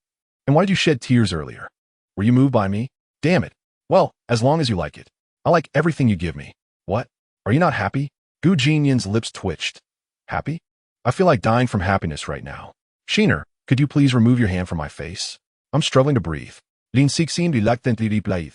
And why did you shed tears earlier? Were you moved by me? Damn it. Well, as long as you like it. I like everything you give me. What? Are you not happy? Gu Jinyan's lips twitched. Happy? I feel like dying from happiness right now. Sheener, could you please remove your hand from my face? I'm struggling to breathe. Lin Sixteen reluctantly replied.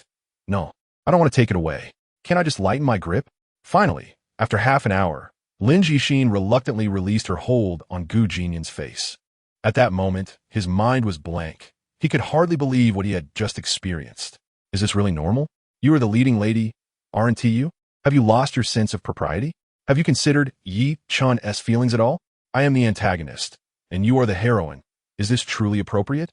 No, I don't want to take it away. Can't I just lighten my grip? Finally, after half an hour, Lin Jixin reluctantly released her hold on Gu Jinyan's face. At that moment, his mind was blank. He could hardly believe what he had just experienced. Is this really normal? You are the leading lady, aren't you? Have you lost your sense of propriety? Have you considered Yi Chun's feelings at all? I am the antagonist, and you are the heroine. Is this truly appropriate?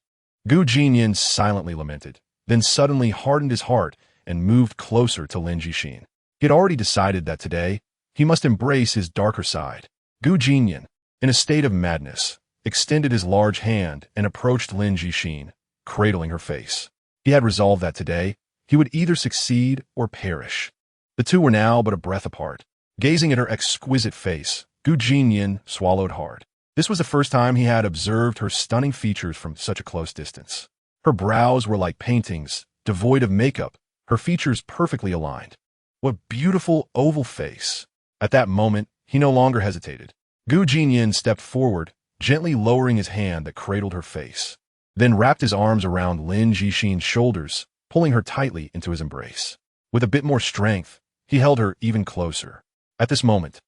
Gu Jinyan silently lamented, then suddenly hardened his heart and moved closer to Lin Jixin. He had already decided that today, he must embrace his darker side. Gu Jinyan, in a state of madness, extended his large hand and approached Lin Jixin, cradling her face. He had resolved that today, he would either succeed or perish. The two were now but a breath apart. Gazing at her exquisite face, Gu Jinyan swallowed hard. This was the first time he had observed her stunning features from such a close distance. Her brows were like paintings, devoid of makeup, her features perfectly aligned. What beautiful oval face! At that moment, he no longer hesitated. Gu Jinyan stepped forward, gently lowering his hand that cradled her face, then wrapped his arms around Lin Jixin's shoulders, pulling her tightly into his embrace. With a bit more strength, he held her even closer. At this moment,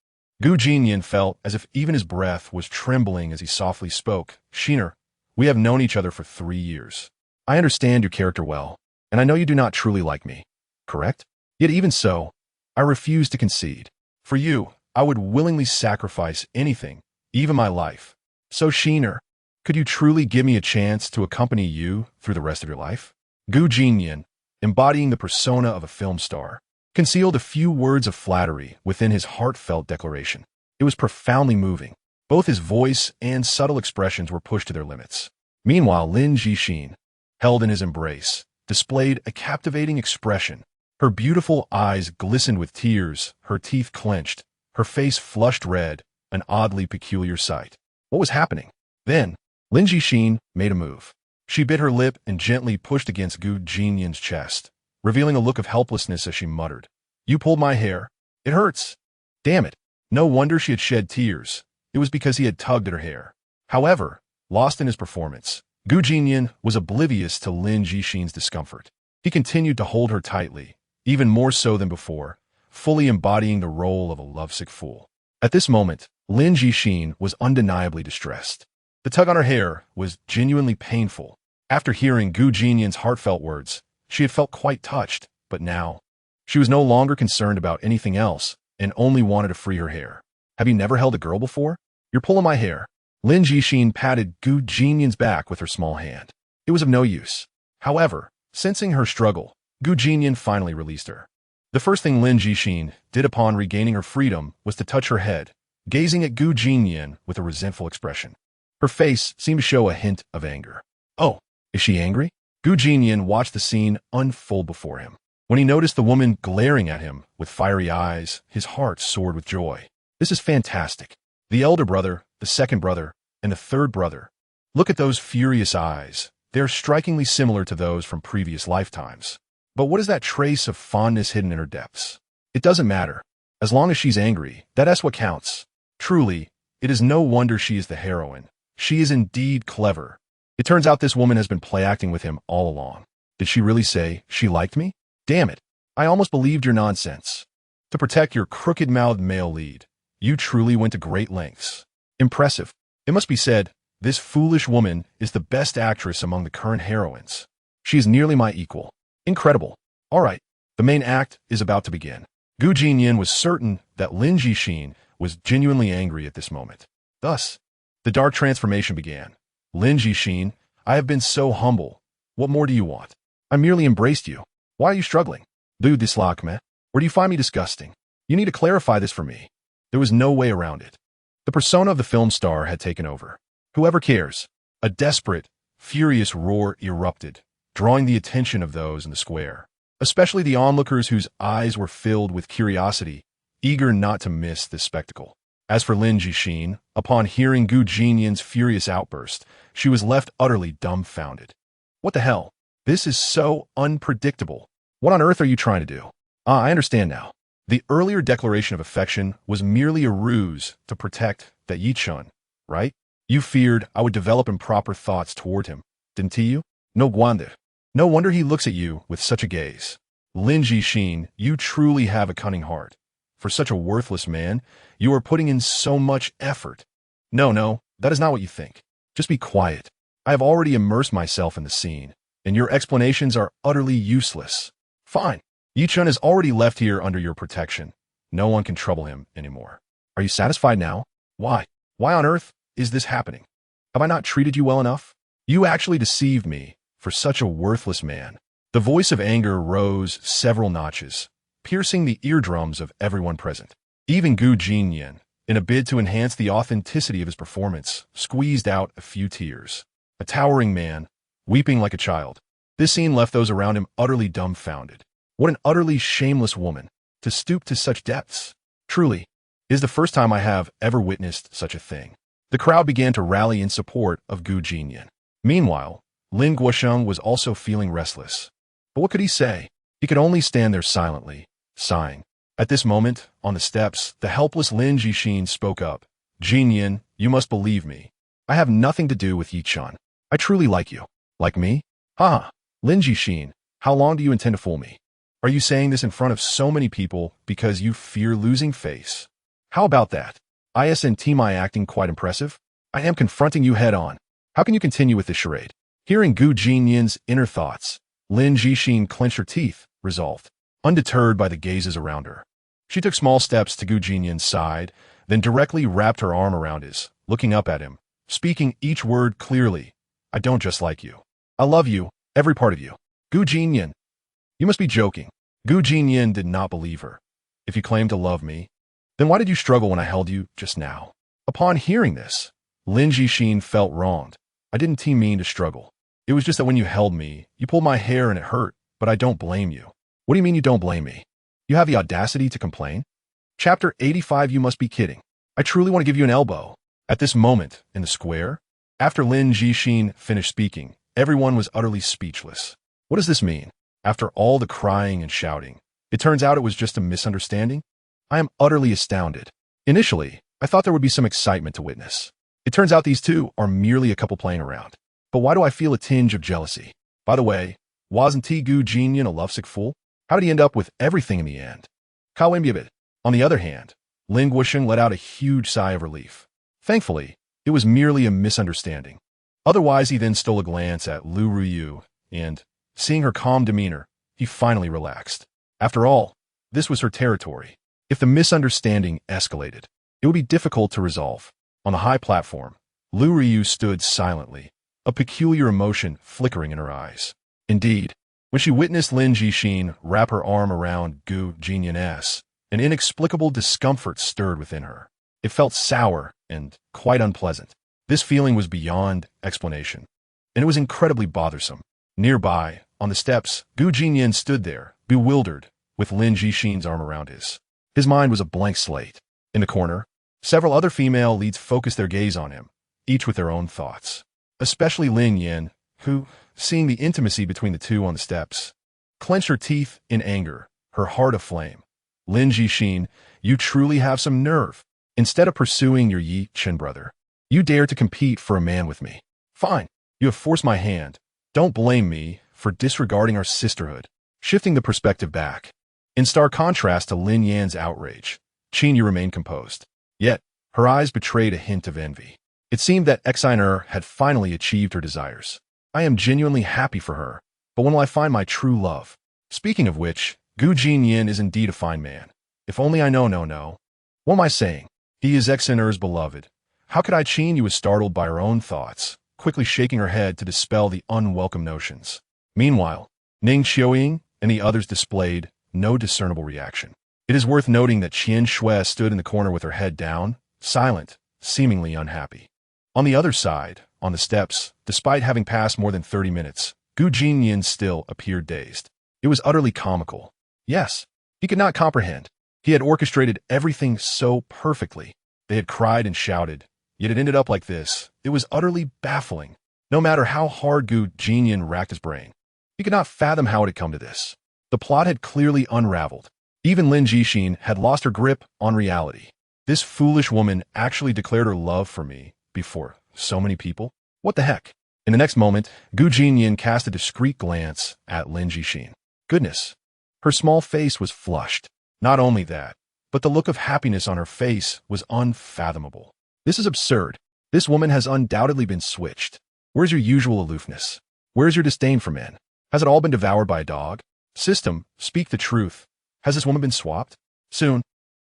Gu Jinyan felt as if even his breath was trembling as he softly spoke. Sheener, we have known each other for 3 years. I understand your character well, and I know you do not truly like me, correct? Yet even so, I refuse to concede. For you, I would willingly sacrifice anything, even my life. So Sheener, could you truly give me a chance to accompany you through the rest of your life? Gu Jinyan, embodying the persona of a film star, concealed a few words of flattery within his heartfelt declaration. It was profoundly moving. Both his voice and subtle expressions were pushed to their limits. Meanwhile, Lin Jixin, held in his embrace, displayed a captivating expression. Her beautiful eyes glistened with tears, her teeth clenched, her face flushed red, an oddly peculiar sight. What was happening? Then, Lin Jixin made a move. She bit her lip and gently pushed against Gu Jinyan's chest, revealing a look of helplessness as she muttered, You pulled my hair. It hurts. Damn it. No wonder she had shed tears. It was because he had tugged at her hair. However, lost in his performance, Gu Jinyan was oblivious to Lin Jixin's discomfort. He continued to hold her tightly, even more so than before, fully embodying the role of a lovesick fool. At this moment, Lin Jixin was undeniably distressed. The tug on her hair was genuinely painful. After hearing Gu Jinyan's heartfelt words, she had felt quite touched, but now, she was no longer concerned about anything else and only wanted to free her hair. Have you never held a girl before? You're pulling my hair. Lin Jixin patted Gu Jinyan's back with her small hand. It was of no use. However, sensing her struggle, Gu Jinyan finally released her. The first thing Lin Jixin did upon regaining her freedom was to touch her head, gazing at Gu Jinyan with a resentful expression. Her face seemed to show a hint of anger. Oh, is she angry? Gu Jinyan watched the scene unfold before him. When he noticed the woman glaring at him with fiery eyes, his heart soared with joy. This is fantastic. The elder brother, the second brother, and the third brother. Look at those furious eyes. They are strikingly similar to those from previous lifetimes. But what is that trace of fondness hidden in her depths? It doesn't matter. As long as she's angry, that's what counts. Truly, it is no wonder she is the heroine. She is indeed clever. It turns out this woman has been play-acting with him all along. Did she really say she liked me? Damn it. I almost believed your nonsense. To protect your crooked-mouthed male lead, you truly went to great lengths. Impressive. It must be said, this foolish woman is the best actress among the current heroines. She is nearly my equal. Incredible. All right, the main act is about to begin. Gu Jinyan was certain that Lin Jixin was genuinely angry at this moment. Thus, the dark transformation began. Lin Jixin, I have been so humble. What more do you want? I merely embraced you. Why are you struggling? Do you dislike me? Or do you find me disgusting? You need to clarify this for me. There was no way around it. The persona of the film star had taken over. Whoever cares? A desperate, furious roar erupted, drawing the attention of those in the square, especially the onlookers whose eyes were filled with curiosity, eager not to miss this spectacle. As for Lin Jixin, upon hearing Gu Jinyan's furious outburst, she was left utterly dumbfounded. What the hell? This is so unpredictable. What on earth are you trying to do? Ah, I understand now. The earlier declaration of affection was merely a ruse to protect that Yichun, right? You feared I would develop improper thoughts toward him, didn't you? No wonder. No wonder he looks at you with such a gaze. Lin Jixin, you truly have a cunning heart. For such a worthless man, you are putting in so much effort. No, that is not what you think. Just be quiet. I have already immersed myself in the scene, and your explanations are utterly useless. Fine. Yichun has already left here under your protection. No one can trouble him anymore. Are you satisfied now? Why? Why on earth is this happening? Have I not treated you well enough? You actually deceived me for such a worthless man. The voice of anger rose several notches, piercing the eardrums of everyone present. Even Jinnian, in a bid to enhance the authenticity of his performance, squeezed out a few tears. A towering man, weeping like a child. This scene left those around him utterly dumbfounded. What an utterly shameless woman, to stoop to such depths. Truly, it is the first time I have ever witnessed such a thing. The crowd began to rally in support of Jinnian. Meanwhile, Lin Guosheng was also feeling restless. But what could he say? He could only stand there silently, sighing. At this moment, on the steps, the helpless Lin Jixin spoke up. Jinnian, you must believe me. I have nothing to do with Yichun. I truly like you. Like me? Haha. Lin Jixin, how long do you intend to fool me? Are you saying this in front of so many people because you fear losing face? How about that? Isn't my acting quite impressive? I am confronting you head on. How can you continue with this charade? Hearing Jinnian's inner thoughts, Lin Jixin clenched her teeth, resolved. Undeterred by the gazes around her, she took small steps to Jinnian's side, then directly wrapped her arm around his, looking up at him, speaking each word clearly. I don't just like you. I love you, every part of you. Jinnian. You must be joking. Jinnian did not believe her. If you claim to love me, then why did you struggle when I held you just now? Upon hearing this, Lin Jixin felt wronged. I didn't mean to struggle. It was just that when you held me, you pulled my hair and it hurt, but I don't blame you. What do you mean you don't blame me? You have the audacity to complain? Chapter 85, you must be kidding. I truly want to give you an elbow. At this moment, in the square, after Lin Jixin finished speaking, everyone was utterly speechless. What does this mean? After all the crying and shouting, it turns out it was just a misunderstanding? I am utterly astounded. Initially, I thought there would be some excitement to witness. It turns out these two are merely a couple playing around. But why do I feel a tinge of jealousy? By the way, wasn't Jinnian a lovesick fool? How did he end up with everything in the end? Kawimbiabit. On the other hand, Lin Guosheng let out a huge sigh of relief. Thankfully, it was merely a misunderstanding. Otherwise, he then stole a glance at Lu Ruyu, and, seeing her calm demeanor, he finally relaxed. After all, this was her territory. If the misunderstanding escalated, it would be difficult to resolve. On the high platform, Lu Ruyu stood silently, a peculiar emotion flickering in her eyes. Indeed, when she witnessed Lin Jixin wrap her arm around Jinnian, an inexplicable discomfort stirred within her. It felt sour and quite unpleasant. This feeling was beyond explanation, and it was incredibly bothersome. Nearby, on the steps, Jinnian stood there, bewildered, with Lin Jixin's arm around his. His mind was a blank slate. In the corner, several other female leads focused their gaze on him, each with their own thoughts. Especially Lin Yan, who, seeing the intimacy between the two on the steps, clenched her teeth in anger, her heart aflame. Lin Jixin, you truly have some nerve. Instead of pursuing your Yichun brother, you dare to compete for a man with me. Fine, you have forced my hand. Don't blame me for disregarding our sisterhood. Shifting the perspective back. In stark contrast to Lin Yan's outrage, Qin Yu remained composed. Yet, her eyes betrayed a hint of envy. It seemed that Xiner had finally achieved her desires. I am genuinely happy for her, but when will I find my true love? Speaking of which, Jinnian is indeed a fine man. If only I know, no. What am I saying? He is Xiner's beloved. How could Qin Yu was startled by her own thoughts, quickly shaking her head to dispel the unwelcome notions. Meanwhile, Ning Xiaoying and the others displayed no discernible reaction. It is worth noting that Qian Shui stood in the corner with her head down, silent, seemingly unhappy. On the other side, on the steps, despite having passed more than 30 minutes, Jinnian still appeared dazed. It was utterly comical. Yes, he could not comprehend. He had orchestrated everything so perfectly. They had cried and shouted, yet it ended up like this. It was utterly baffling. No matter how hard Jinnian racked his brain, He could not fathom how it had come to this. The plot had clearly unraveled. Even Lin Jixin had lost her grip on reality. This foolish woman actually declared her love for me before so many people? What the heck? In the next moment, Gu Jinnian cast a discreet glance at Lin Jixin. Goodness. Her small face was flushed. Not only that, but the look of happiness on her face was unfathomable. This is absurd. This woman has undoubtedly been switched. Where's your usual aloofness? Where's your disdain for men? Has it all been devoured by a dog? System, speak the truth. Has this woman been swapped? Soon,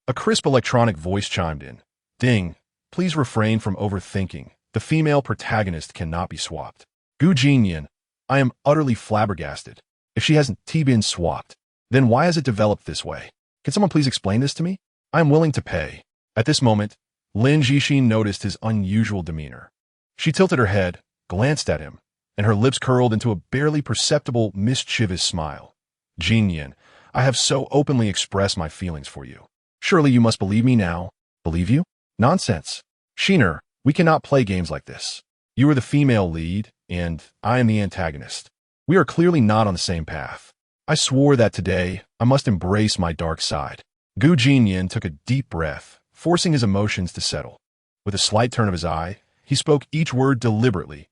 a crisp electronic voice chimed in. Ding, please refrain from overthinking. The female protagonist cannot be swapped. Gu Jinnian, I am utterly flabbergasted. If she hasn't been swapped, then why has it developed this way? Can someone please explain this to me? I am willing to pay. At this moment, Lin Jixin noticed his unusual demeanor. She tilted her head, glanced at him, and her lips curled into a barely perceptible, mischievous smile. Jinnian, I have so openly expressed my feelings for you. Surely you must believe me now. Believe you? Nonsense. Sheener, we cannot play games like this. You are the female lead, and I am the antagonist. We are clearly not on the same path. I swore that today I must embrace my dark side. Gu Jinnian took a deep breath, forcing his emotions to settle. With a slight turn of his eye, he spoke each word deliberately.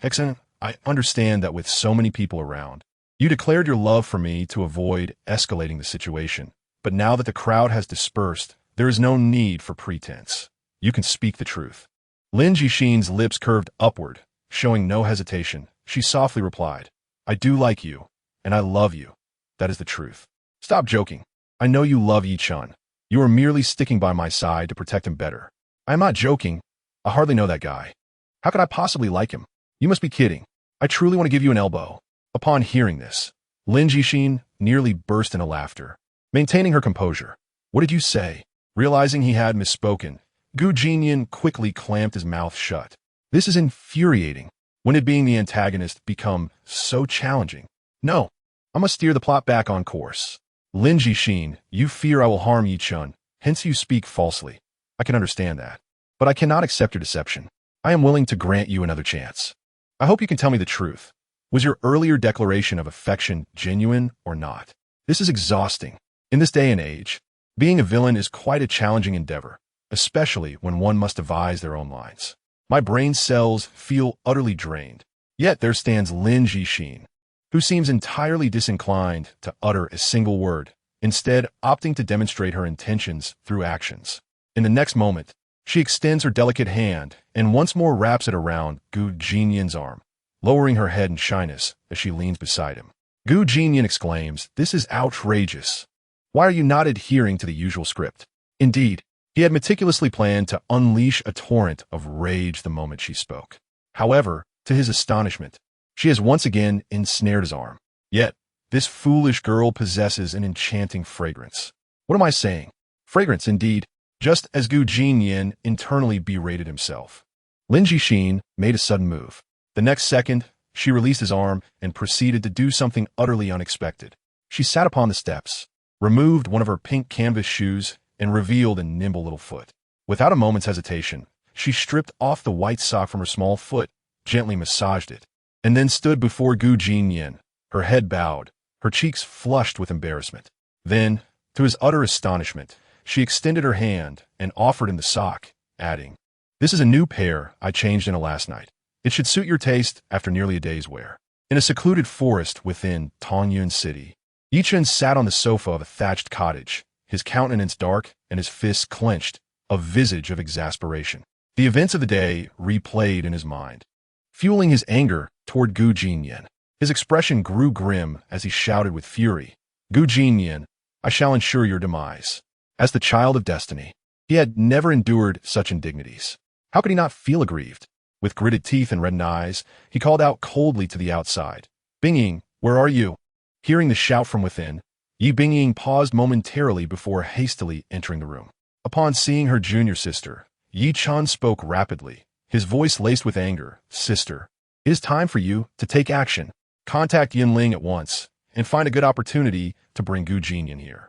Hexen, I understand that with so many people around, you declared your love for me to avoid escalating the situation. But now that the crowd has dispersed, there is no need for pretense. You can speak the truth. Lin Jixin's lips curved upward, showing no hesitation. She softly replied, I do like you, and I love you. That is the truth. Stop joking. I know you love Yi Chun. You are merely sticking by my side to protect him better. I am not joking. I hardly know that guy. How could I possibly like him? You must be kidding. I truly want to give you an elbow. Upon hearing this, Lin Jixin nearly burst into laughter. Maintaining her composure. What did you say? Realizing he had misspoken, Gu Jinnian quickly clamped his mouth shut. This is infuriating. When it being the antagonist become so challenging? No, I must steer the plot back on course. Lin Jixin, you fear I will harm Yi Chun, hence you speak falsely. I can understand that. But I cannot accept your deception. I am willing to grant you another chance. I hope you can tell me the truth. Was your earlier declaration of affection genuine or not? This is exhausting. In this day and age, being a villain is quite a challenging endeavor, especially when one must devise their own lines. My brain cells feel utterly drained. Yet there stands Lin Jixin, who seems entirely disinclined to utter a single word, instead opting to demonstrate her intentions through actions. In the next moment, she extends her delicate hand and once more wraps it around Gu Jinnian's arm, lowering her head in shyness as she leans beside him. Gu Jinnian exclaims, "This is outrageous. Why are you not adhering to the usual script?" Indeed, he had meticulously planned to unleash a torrent of rage the moment she spoke. However, to his astonishment, she has once again ensnared his arm. Yet, this foolish girl possesses an enchanting fragrance. What am I saying? Fragrance, indeed, just as Gu Jinnian internally berated himself. Lin Jixin made a sudden move. The next second, she released his arm and proceeded to do something utterly unexpected. She sat upon the steps, removed one of her pink canvas shoes, and revealed a nimble little foot. Without a moment's hesitation, she stripped off the white sock from her small foot, gently massaged it, and then stood before Gu Jinnian, her head bowed, her cheeks flushed with embarrassment. Then, to his utter astonishment, she extended her hand and offered him the sock, adding, "This is a new pair I changed into last night. It should suit your taste after nearly a day's wear." In a secluded forest within Tongyun city, Yi Chun sat on the sofa of a thatched cottage, his countenance dark and his fists clenched, a visage of exasperation. The events of the day replayed in his mind, fueling his anger toward Gu Jinnian. His expression grew grim as he shouted with fury, "Gu Jinnian, I shall ensure your demise." As the child of destiny, he had never endured such indignities. How could he not feel aggrieved? With gritted teeth and reddened eyes, he called out coldly to the outside, "Bingying, where are you?" Hearing the shout from within, Yi Bingying paused momentarily before hastily entering the room. Upon seeing her junior sister, Yi Chun spoke rapidly, his voice laced with anger. "Sister, it is time for you to take action. Contact Yinling at once, and find a good opportunity to bring Gu Jinnian here."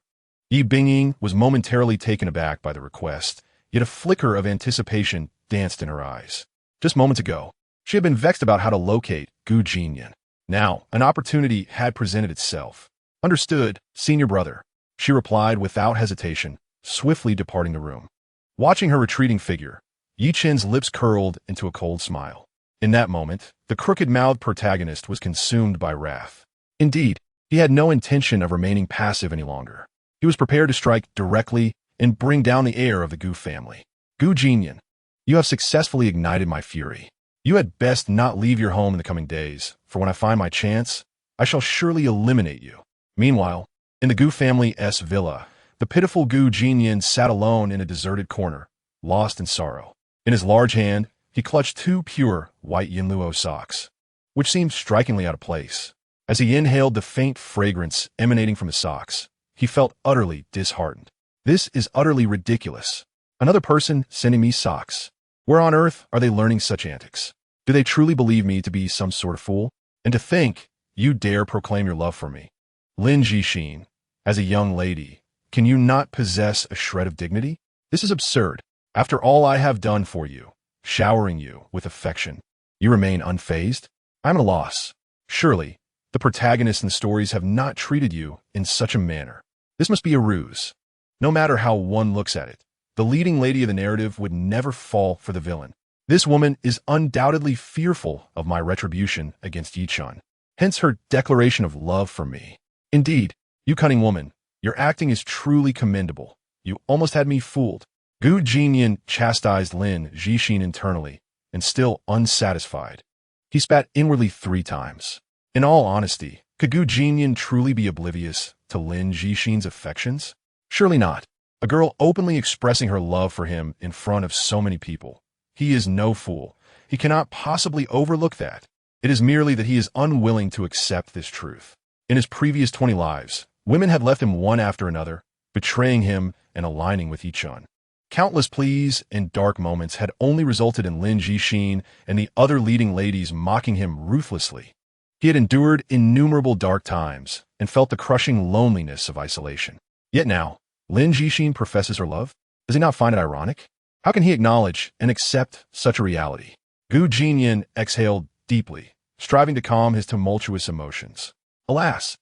Yi Bingying was momentarily taken aback by the request, yet a flicker of anticipation danced in her eyes. Just moments ago, she had been vexed about how to locate Gu Jinnian. Now, an opportunity had presented itself. Understood, senior brother, she replied without hesitation, swiftly departing the room. Watching her retreating figure, Yi Chen's lips curled into a cold smile. In that moment, the crooked-mouthed protagonist was consumed by wrath. Indeed, he had no intention of remaining passive any longer. He was prepared to strike directly and bring down the heir of the Gu family. Gu Jinnian, you have successfully ignited my fury. You had best not leave your home in the coming days, for when I find my chance, I shall surely eliminate you. Meanwhile, in the Gu family's villa, the pitiful Gu Jinnian sat alone in a deserted corner, lost in sorrow. In his large hand, he clutched two pure white Yinluo socks, which seemed strikingly out of place. As he inhaled the faint fragrance emanating from the socks, he felt utterly disheartened. This is utterly ridiculous. Another person sending me socks. Where on earth are they learning such antics? Do they truly believe me to be some sort of fool? And to think, you dare proclaim your love for me. Lin Jixin, as a young lady, can you not possess a shred of dignity? This is absurd. After all I have done for you, showering you with affection, you remain unfazed? I'm at a loss. Surely, the protagonists in the stories have not treated you in such a manner. This must be a ruse. No matter how one looks at it, the leading lady of the narrative would never fall for the villain. This woman is undoubtedly fearful of my retribution against Yichun, hence her declaration of love for me. Indeed, you cunning woman, your acting is truly commendable. You almost had me fooled. Gu Jinnian chastised Lin Jixin internally, and still unsatisfied. He spat inwardly 3 times. In all honesty, could Gu Jinnian truly be oblivious to Lin Jixin's affections? Surely not. A girl openly expressing her love for him in front of so many people. He is no fool. He cannot possibly overlook that. It is merely that he is unwilling to accept this truth. In his previous 20 lives, women had left him one after another, betraying him and aligning with Yichun. Countless pleas and dark moments had only resulted in Lin Jixin and the other leading ladies mocking him ruthlessly. He had endured innumerable dark times and felt the crushing loneliness of isolation. Yet now, Lin Jixin professes her love? Does he not find it ironic? How can he acknowledge and accept such a reality? Gu Jinnian exhaled deeply, striving to calm his tumultuous emotions. Alas,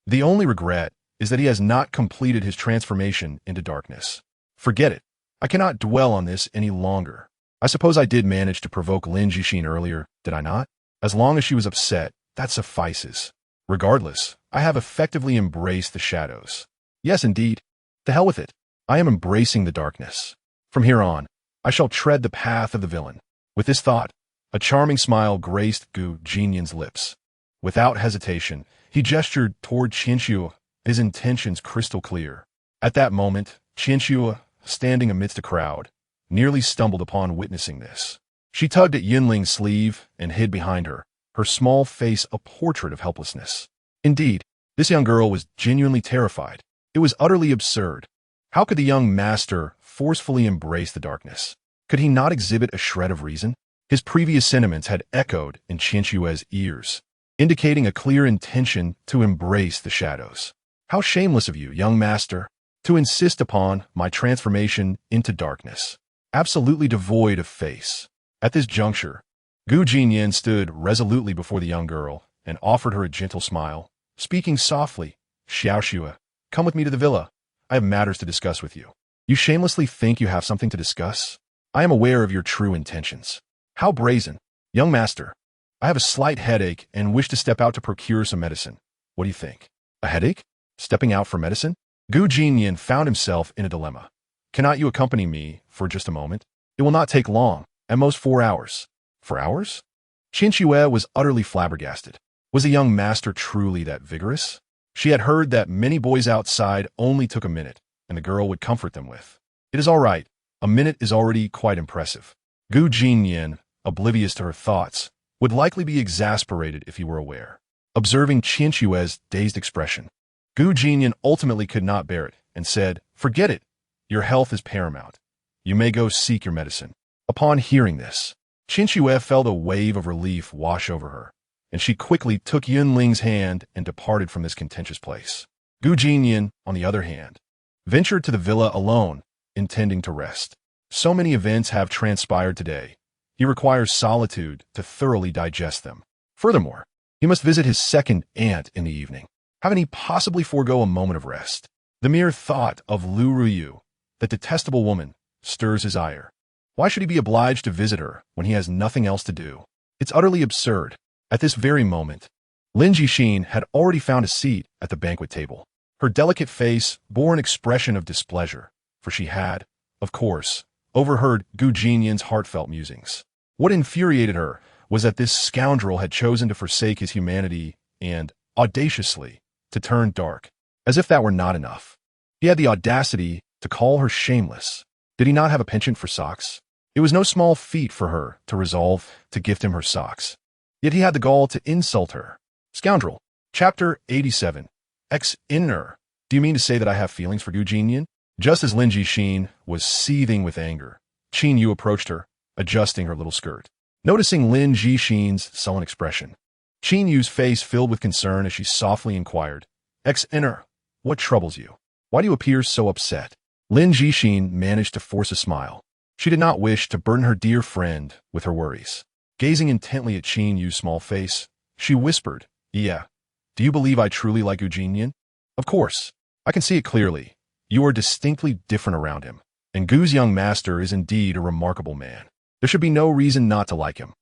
the only regret is that he has not completed his transformation into darkness. Forget it. I cannot dwell on this any longer. I suppose I did manage to provoke Lin Jixin earlier, did I not? As long as she was upset, that suffices. Regardless, I have effectively embraced the shadows. Yes, indeed. To hell with it. I am embracing the darkness. From here on, I shall tread the path of the villain. With this thought, a charming smile graced Gu Jinnian's lips. Without hesitation, he gestured toward Qianxue, his intentions crystal clear. At that moment, Qianxue, standing amidst a crowd, nearly stumbled upon witnessing this. She tugged at Yunling's sleeve and hid behind her, her small face a portrait of helplessness. Indeed, this young girl was genuinely terrified. It was utterly absurd. How could the young master forcefully embrace the darkness? Could he not exhibit a shred of reason? His previous sentiments had echoed in Qianxue's ears, indicating a clear intention to embrace the shadows. How shameless of you, young master, to insist upon my transformation into darkness. Absolutely devoid of face. At this juncture, Gu Jinnian stood resolutely before the young girl and offered her a gentle smile, speaking softly. Xiaoxue, come with me to the villa. I have matters to discuss with you. You shamelessly think you have something to discuss? I am aware of your true intentions. How brazen. Young master, I have a slight headache and wish to step out to procure some medicine. What do you think? A headache? Stepping out for medicine? Gu Jinnian found himself in a dilemma. Cannot you accompany me for just a moment? It will not take long, at most 4 hours. 4 hours? Qianxue was utterly flabbergasted. Was the young master truly that vigorous? She had heard that many boys outside only took a minute, and the girl would comfort them with. It is all right. A minute is already quite impressive. Gu Jinnian, oblivious to her thoughts, would likely be exasperated if he were aware. Observing Qianxue's dazed expression, Gu Jinnian ultimately could not bear it and said, "Forget it. Your health is paramount. You may go seek your medicine." Upon hearing this, Qianxue felt a wave of relief wash over her, and she quickly took Yunling's hand and departed from this contentious place. Gu Jinnian, on the other hand, ventured to the villa alone, intending to rest. So many events have transpired today. He requires solitude to thoroughly digest them. Furthermore, He must visit his second aunt in the evening. How can he possibly forego a moment of rest? The mere thought of Lu Ruyu, that detestable woman, stirs his ire. Why should he be obliged to visit her when he has nothing else to do? It's utterly absurd. At this very moment, Lin Jixin had already found a seat at the banquet table. Her delicate face bore an expression of displeasure, for she had, of course, overheard Gu Jinyan's heartfelt musings. What infuriated her was that this scoundrel had chosen to forsake his humanity and, audaciously, to turn dark, as if that were not enough. He had the audacity to call her shameless. Did he not have a penchant for socks? It was no small feat for her to resolve to gift him her socks. Yet he had the gall to insult her. Scoundrel. Chapter 87. Ex Inner. Do you mean to say that I have feelings for Gu Jinyan? Just as Lin Jixin was seething with anger, Qin Yu approached her, adjusting her little skirt. Noticing Lin Jixin's sullen expression, Qin Yu's face filled with concern as she softly inquired, Ex Inner, what troubles you? Why do you appear so upset? Lin Jixin managed to force a smile. She did not wish to burden her dear friend with her worries. Gazing intently at Qin Yu's small face, she whispered, Yeah, do you believe I truly like Gu Jinyan? Of course. I can see it clearly. You are distinctly different around him, and Gu's young master is indeed a remarkable man. There should be no reason not to like him,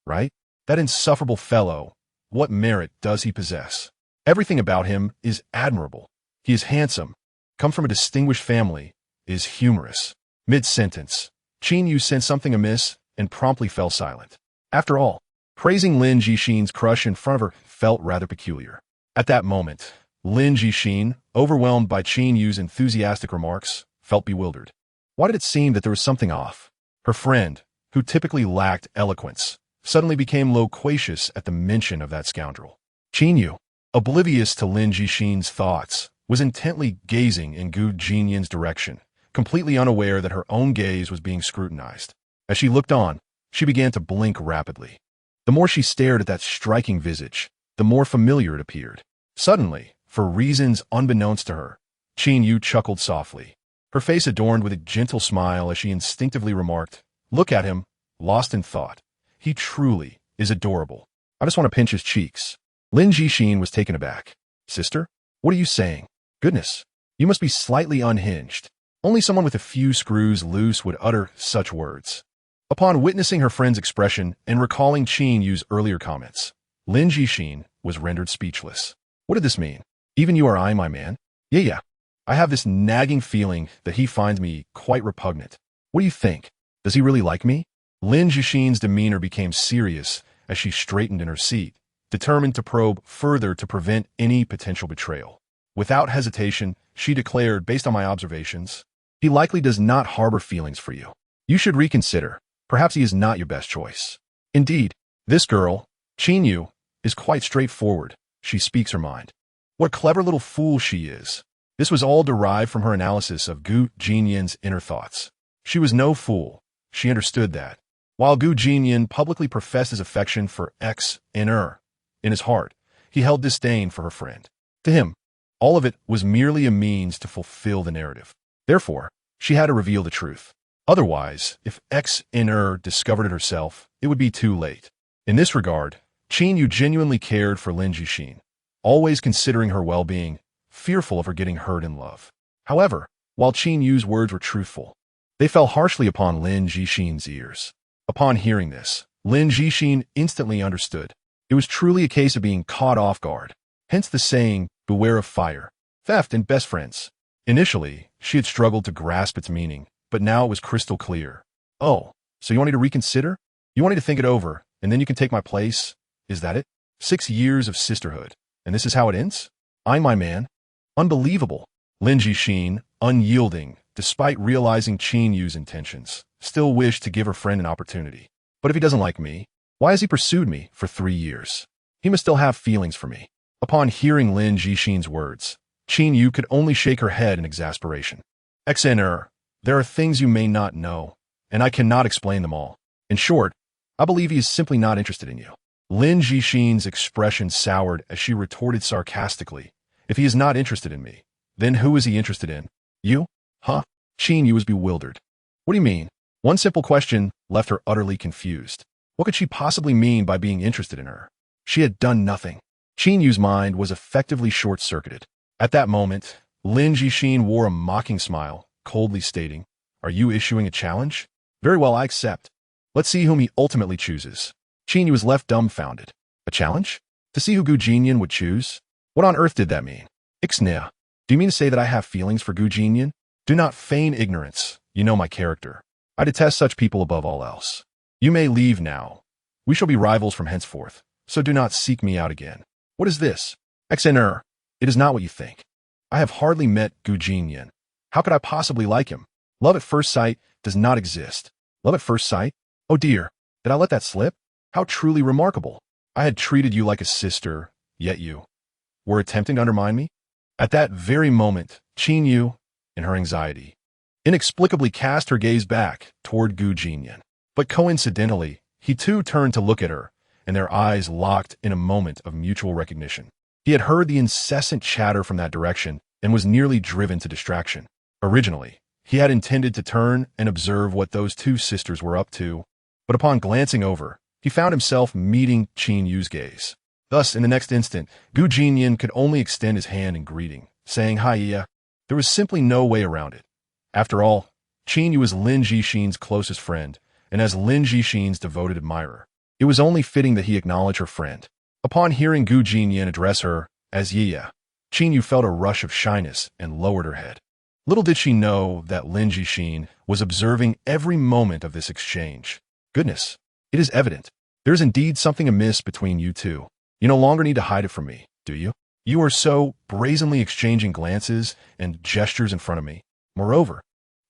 right? That insufferable fellow, what merit does he possess? Everything about him is admirable. He is handsome, come from a distinguished family, is humorous. Mid-sentence, Qin Yu sensed something amiss and promptly fell silent. After all, praising Lin Jixin's crush in front of her felt rather peculiar. At that moment, Lin Jixin, overwhelmed by Qin Yu's enthusiastic remarks, felt bewildered. Why did it seem that there was something off? Her friend, who typically lacked eloquence, suddenly became loquacious at the mention of that scoundrel. Qin Yu, oblivious to Lin Jixin's thoughts, was intently gazing in Gu Jinyan's direction, completely unaware that her own gaze was being scrutinized. As she looked on, she began to blink rapidly. The more she stared at that striking visage, the more familiar it appeared. Suddenly, for reasons unbeknownst to her, Qin Yu chuckled softly, her face adorned with a gentle smile as she instinctively remarked, Look at him, lost in thought. He truly is adorable. I just want to pinch his cheeks. Lin Jixin was taken aback. Sister? What are you saying? Goodness, you must be slightly unhinged. Only someone with a few screws loose would utter such words. Upon witnessing her friend's expression and recalling Qin Yu's earlier comments, Lin Jixin was rendered speechless. What did this mean? Even you are I, my man? Yeah. I have this nagging feeling that he finds me quite repugnant. What do you think? Does he really like me? Lin Jixin's demeanor became serious as she straightened in her seat, determined to probe further to prevent any potential betrayal. Without hesitation, she declared, based on my observations, he likely does not harbor feelings for you. You should reconsider. Perhaps he is not your best choice. Indeed, this girl, Qin Yu, is quite straightforward. She speaks her mind. What a clever little fool she is. This was all derived from her analysis of Gu Jinyan's inner thoughts. She was no fool. She understood that. While Gu Jinyan publicly professed his affection for Ex Inner, in his heart, he held disdain for her friend. To him, all of it was merely a means to fulfill the narrative. Therefore, she had to reveal the truth. Otherwise, if Ex Inner discovered it herself, it would be too late. In this regard, Qin Yu genuinely cared for Lin Jixin, always considering her well-being, fearful of her getting hurt in love. However, while Qin Yu's words were truthful, they fell harshly upon Lin Jixin's ears. Upon hearing this, Lin Jixin instantly understood. It was truly a case of being caught off guard. Hence the saying, beware of fire, theft, and best friends. Initially, she had struggled to grasp its meaning, but now it was crystal clear. Oh, so you want me to reconsider? You want me to think it over, and then you can take my place? Is that it? 6 years of sisterhood, and this is how it ends? I'm my man? Unbelievable. Lin Jixin, unyielding, despite realizing Qin Yu's intentions, still wished to give her friend an opportunity. But if he doesn't like me, why has he pursued me for 3 years? He must still have feelings for me. Upon hearing Lin Jixin's words, Qin Yu could only shake her head in exasperation. XNR, there are things you may not know, and I cannot explain them all. In short, I believe he is simply not interested in you. Lin Jixin's expression soured as she retorted sarcastically, If he is not interested in me, then who is he interested in? You? Huh? Qin Yu was bewildered. What do you mean? One simple question left her utterly confused. What could she possibly mean by being interested in her? She had done nothing. Qin Yu's mind was effectively short-circuited. At that moment, Lin Jixin wore a mocking smile, coldly stating, "Are you issuing a challenge? Very well, I accept. Let's see whom he ultimately chooses." Qin Yu was left dumbfounded. A challenge? To see who Gu Jinnian would choose? What on earth did that mean? Ixnea, do you mean to say that I have feelings for Gu Jinnian? Do not feign ignorance. You know my character. I detest such people above all else. You may leave now. We shall be rivals from henceforth, so do not seek me out again. What is this? Xner, it is not what you think. I have hardly met Gu Jinnian. How could I possibly like him? Love at first sight does not exist. Love at first sight? Oh dear, did I let that slip? How truly remarkable. I had treated you like a sister, yet you were attempting to undermine me? At that very moment, Qin Yu, in her anxiety, inexplicably cast her gaze back toward Gu Jinnian. But coincidentally, he too turned to look at her, and their eyes locked in a moment of mutual recognition. He had heard the incessant chatter from that direction and was nearly driven to distraction. Originally, he had intended to turn and observe what those two sisters were up to, but upon glancing over, he found himself meeting Qin Yu's gaze. Thus, in the next instant, Gu Jinnian could only extend his hand in greeting, saying, "Hiya." There was simply no way around it. After all, Qin Yu was Lin Jixin's closest friend, and as Lin Jixin's devoted admirer, it was only fitting that he acknowledge her friend. Upon hearing Gu Jinnian address her as Yiya, Qin Yu felt a rush of shyness and lowered her head. Little did she know that Lin Jixin was observing every moment of this exchange. Goodness, it is evident. There is indeed something amiss between you two. You no longer need to hide it from me, do you? You are so brazenly exchanging glances and gestures in front of me. Moreover,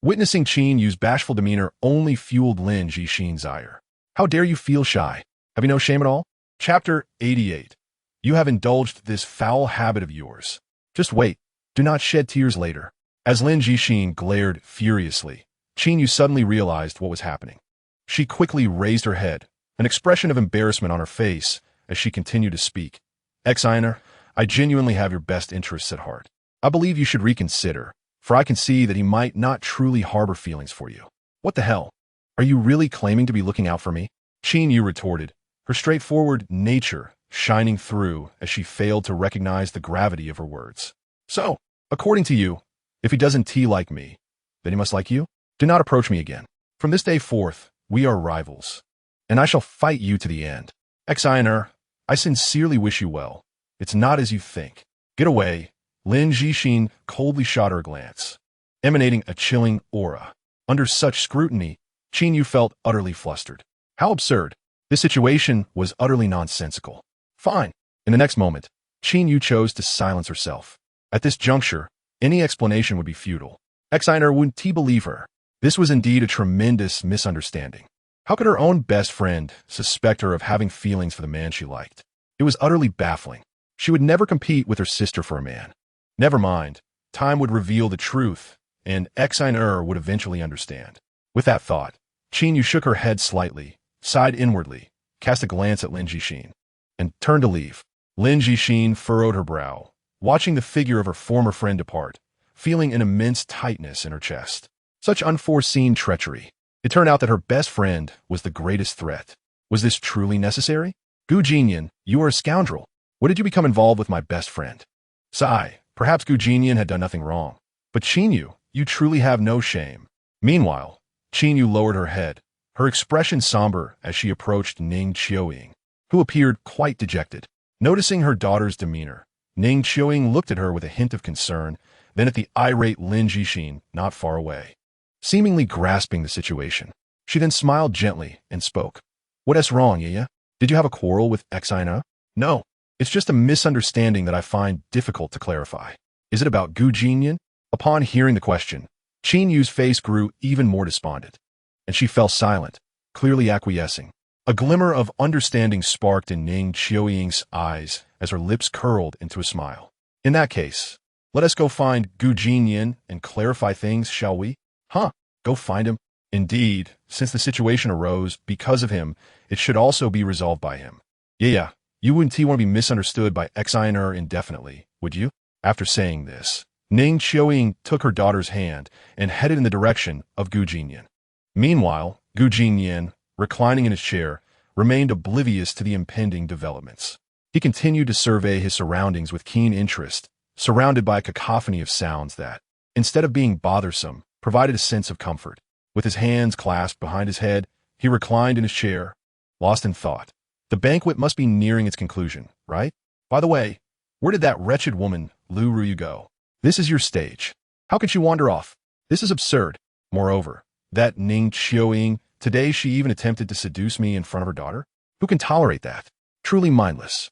witnessing Qin Yu's bashful demeanor only fueled Lin Jixin's ire. How dare you feel shy? Have you no shame at all? Chapter 88. You have indulged this foul habit of yours. Just wait. Do not shed tears later. As Lin Jixin glared furiously, Qin Yu suddenly realized what was happening. She quickly raised her head, an expression of embarrassment on her face as she continued to speak. Xiner, I genuinely have your best interests at heart. I believe you should reconsider, for I can see that he might not truly harbor feelings for you. What the hell? Are you really claiming to be looking out for me? Qin Yu retorted, her straightforward nature shining through as she failed to recognize the gravity of her words. So, according to you, if he doesn't like me, then he must like you? Do not approach me again. From this day forth, we are rivals, and I shall fight you to the end. Xiner, I sincerely wish you well. It's not as you think. Get away. Lin Jixin coldly shot her a glance, emanating a chilling aura. Under such scrutiny, Qin Yu felt utterly flustered. How absurd. This situation was utterly nonsensical. Fine. In the next moment, Qin Yu chose to silence herself. At this juncture, any explanation would be futile. Xiner wouldn't believe her. This was indeed a tremendous misunderstanding. How could her own best friend suspect her of having feelings for the man she liked? It was utterly baffling. She would never compete with her sister for a man. Never mind. Time would reveal the truth, and Xiner would eventually understand. With that thought, Qin Yu shook her head slightly, sighed inwardly, cast a glance at Lin Jixin, and turned to leave. Lin Jixin furrowed her brow, watching the figure of her former friend depart, feeling an immense tightness in her chest. Such unforeseen treachery. It turned out that her best friend was the greatest threat. Was this truly necessary? Gu Jinnian, you are a scoundrel. What did you become involved with my best friend? Sigh, perhaps Gu Jinnian had done nothing wrong. But Qin Yu, you truly have no shame. Meanwhile, Qin Yu lowered her head, her expression somber as she approached Ning Qiuying, who appeared quite dejected. Noticing her daughter's demeanor, Ning Qiuying looked at her with a hint of concern, then at the irate Lin Jixin not far away. Seemingly grasping the situation, she then smiled gently and spoke. What is wrong, Yiya? Did you have a quarrel with Xina? No, it's just a misunderstanding that I find difficult to clarify. Is it about Gu Jinnian? Upon hearing the question, Qin Yu's face grew even more despondent, and she fell silent, clearly acquiescing. A glimmer of understanding sparked in Ning Qiuying's eyes as her lips curled into a smile. In that case, let us go find Gu Jinnian and clarify things, shall we? Huh, go find him. Indeed, since the situation arose because of him, it should also be resolved by him. Yeah, you wouldn't want to be misunderstood by Xiner indefinitely, would you? After saying this, Ning Qiuying took her daughter's hand and headed in the direction of Gu Jinnian. Meanwhile, Gu Jinnian, reclining in his chair, remained oblivious to the impending developments. He continued to survey his surroundings with keen interest, surrounded by a cacophony of sounds that, instead of being bothersome, provided a sense of comfort. With his hands clasped behind his head, he reclined in his chair, lost in thought. The banquet must be nearing its conclusion, right? By the way, where did that wretched woman, Lu Ruyu, go? This is your stage. How could she wander off? This is absurd. Moreover, that Ning Qiuying, today she even attempted to seduce me in front of her daughter? Who can tolerate that? Truly mindless.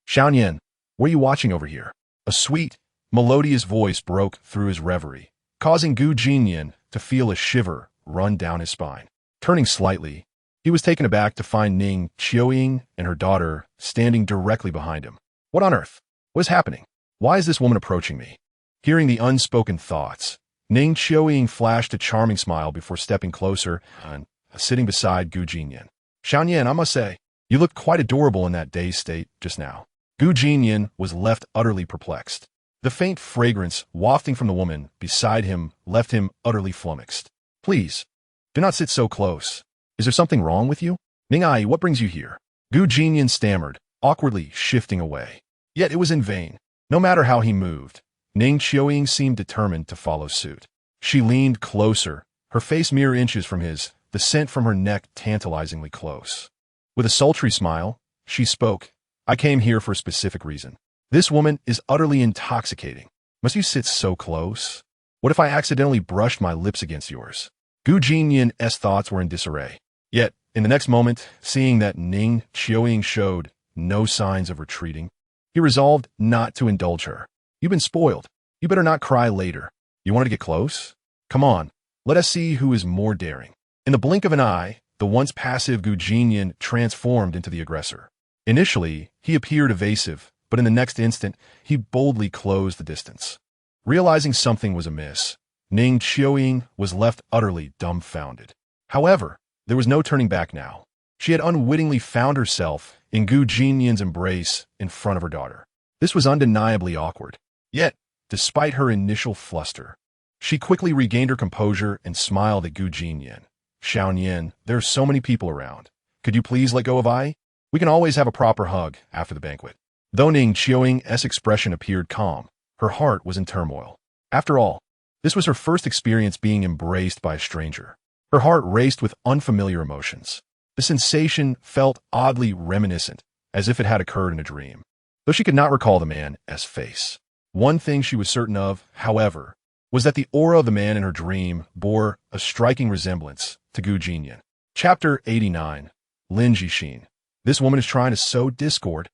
Xiaoyan, what are you watching over here? A sweet, melodious voice broke through his reverie, causing Gu Jinnian to feel a shiver run down his spine. Turning slightly, he was taken aback to find Ning Qiuying and her daughter standing directly behind him. What on earth? What is happening? Why is this woman approaching me? Hearing the unspoken thoughts, Ning Qiuying flashed a charming smile before stepping closer and sitting beside Gu Jinnian. Xiaoyan, I must say, you looked quite adorable in that dazed state just now. Gu Jinnian was left utterly perplexed. The faint fragrance wafting from the woman beside him left him utterly flummoxed. Please, do not sit so close. Is there something wrong with you? Ning Ai, what brings you here? Gu Jinnian stammered, awkwardly shifting away. Yet it was in vain. No matter how he moved, Ning Qiuying seemed determined to follow suit. She leaned closer, her face mere inches from his, the scent from her neck tantalizingly close. With a sultry smile, she spoke. I came here for a specific reason. This woman is utterly intoxicating. Must you sit so close? What if I accidentally brushed my lips against yours? Gu Jinnian's thoughts were in disarray. Yet, in the next moment, seeing that Ning Qiuying showed no signs of retreating, he resolved not to indulge her. You've been spoiled. You better not cry later. You wanted to get close? Come on, let us see who is more daring. In the blink of an eye, the once passive Gu Jinnian transformed into the aggressor. Initially, he appeared evasive, but in the next instant, he boldly closed the distance. Realizing something was amiss, Ning Qiuying was left utterly dumbfounded. However, there was no turning back now. She had unwittingly found herself in Gu Jinnian's embrace in front of her daughter. This was undeniably awkward. Yet, despite her initial fluster, she quickly regained her composure and smiled at Gu Jinnian. Xiaoyan, there are so many people around. Could you please let go of I? We can always have a proper hug after the banquet. Though Ning Qiuying's expression appeared calm, her heart was in turmoil. After all, this was her first experience being embraced by a stranger. Her heart raced with unfamiliar emotions. The sensation felt oddly reminiscent, as if it had occurred in a dream. Though she could not recall the man's face. One thing she was certain of, however, was that the aura of the man in her dream bore a striking resemblance to Gu Jinnian. Chapter 89. Lin Jixin. This woman is trying to sow discord.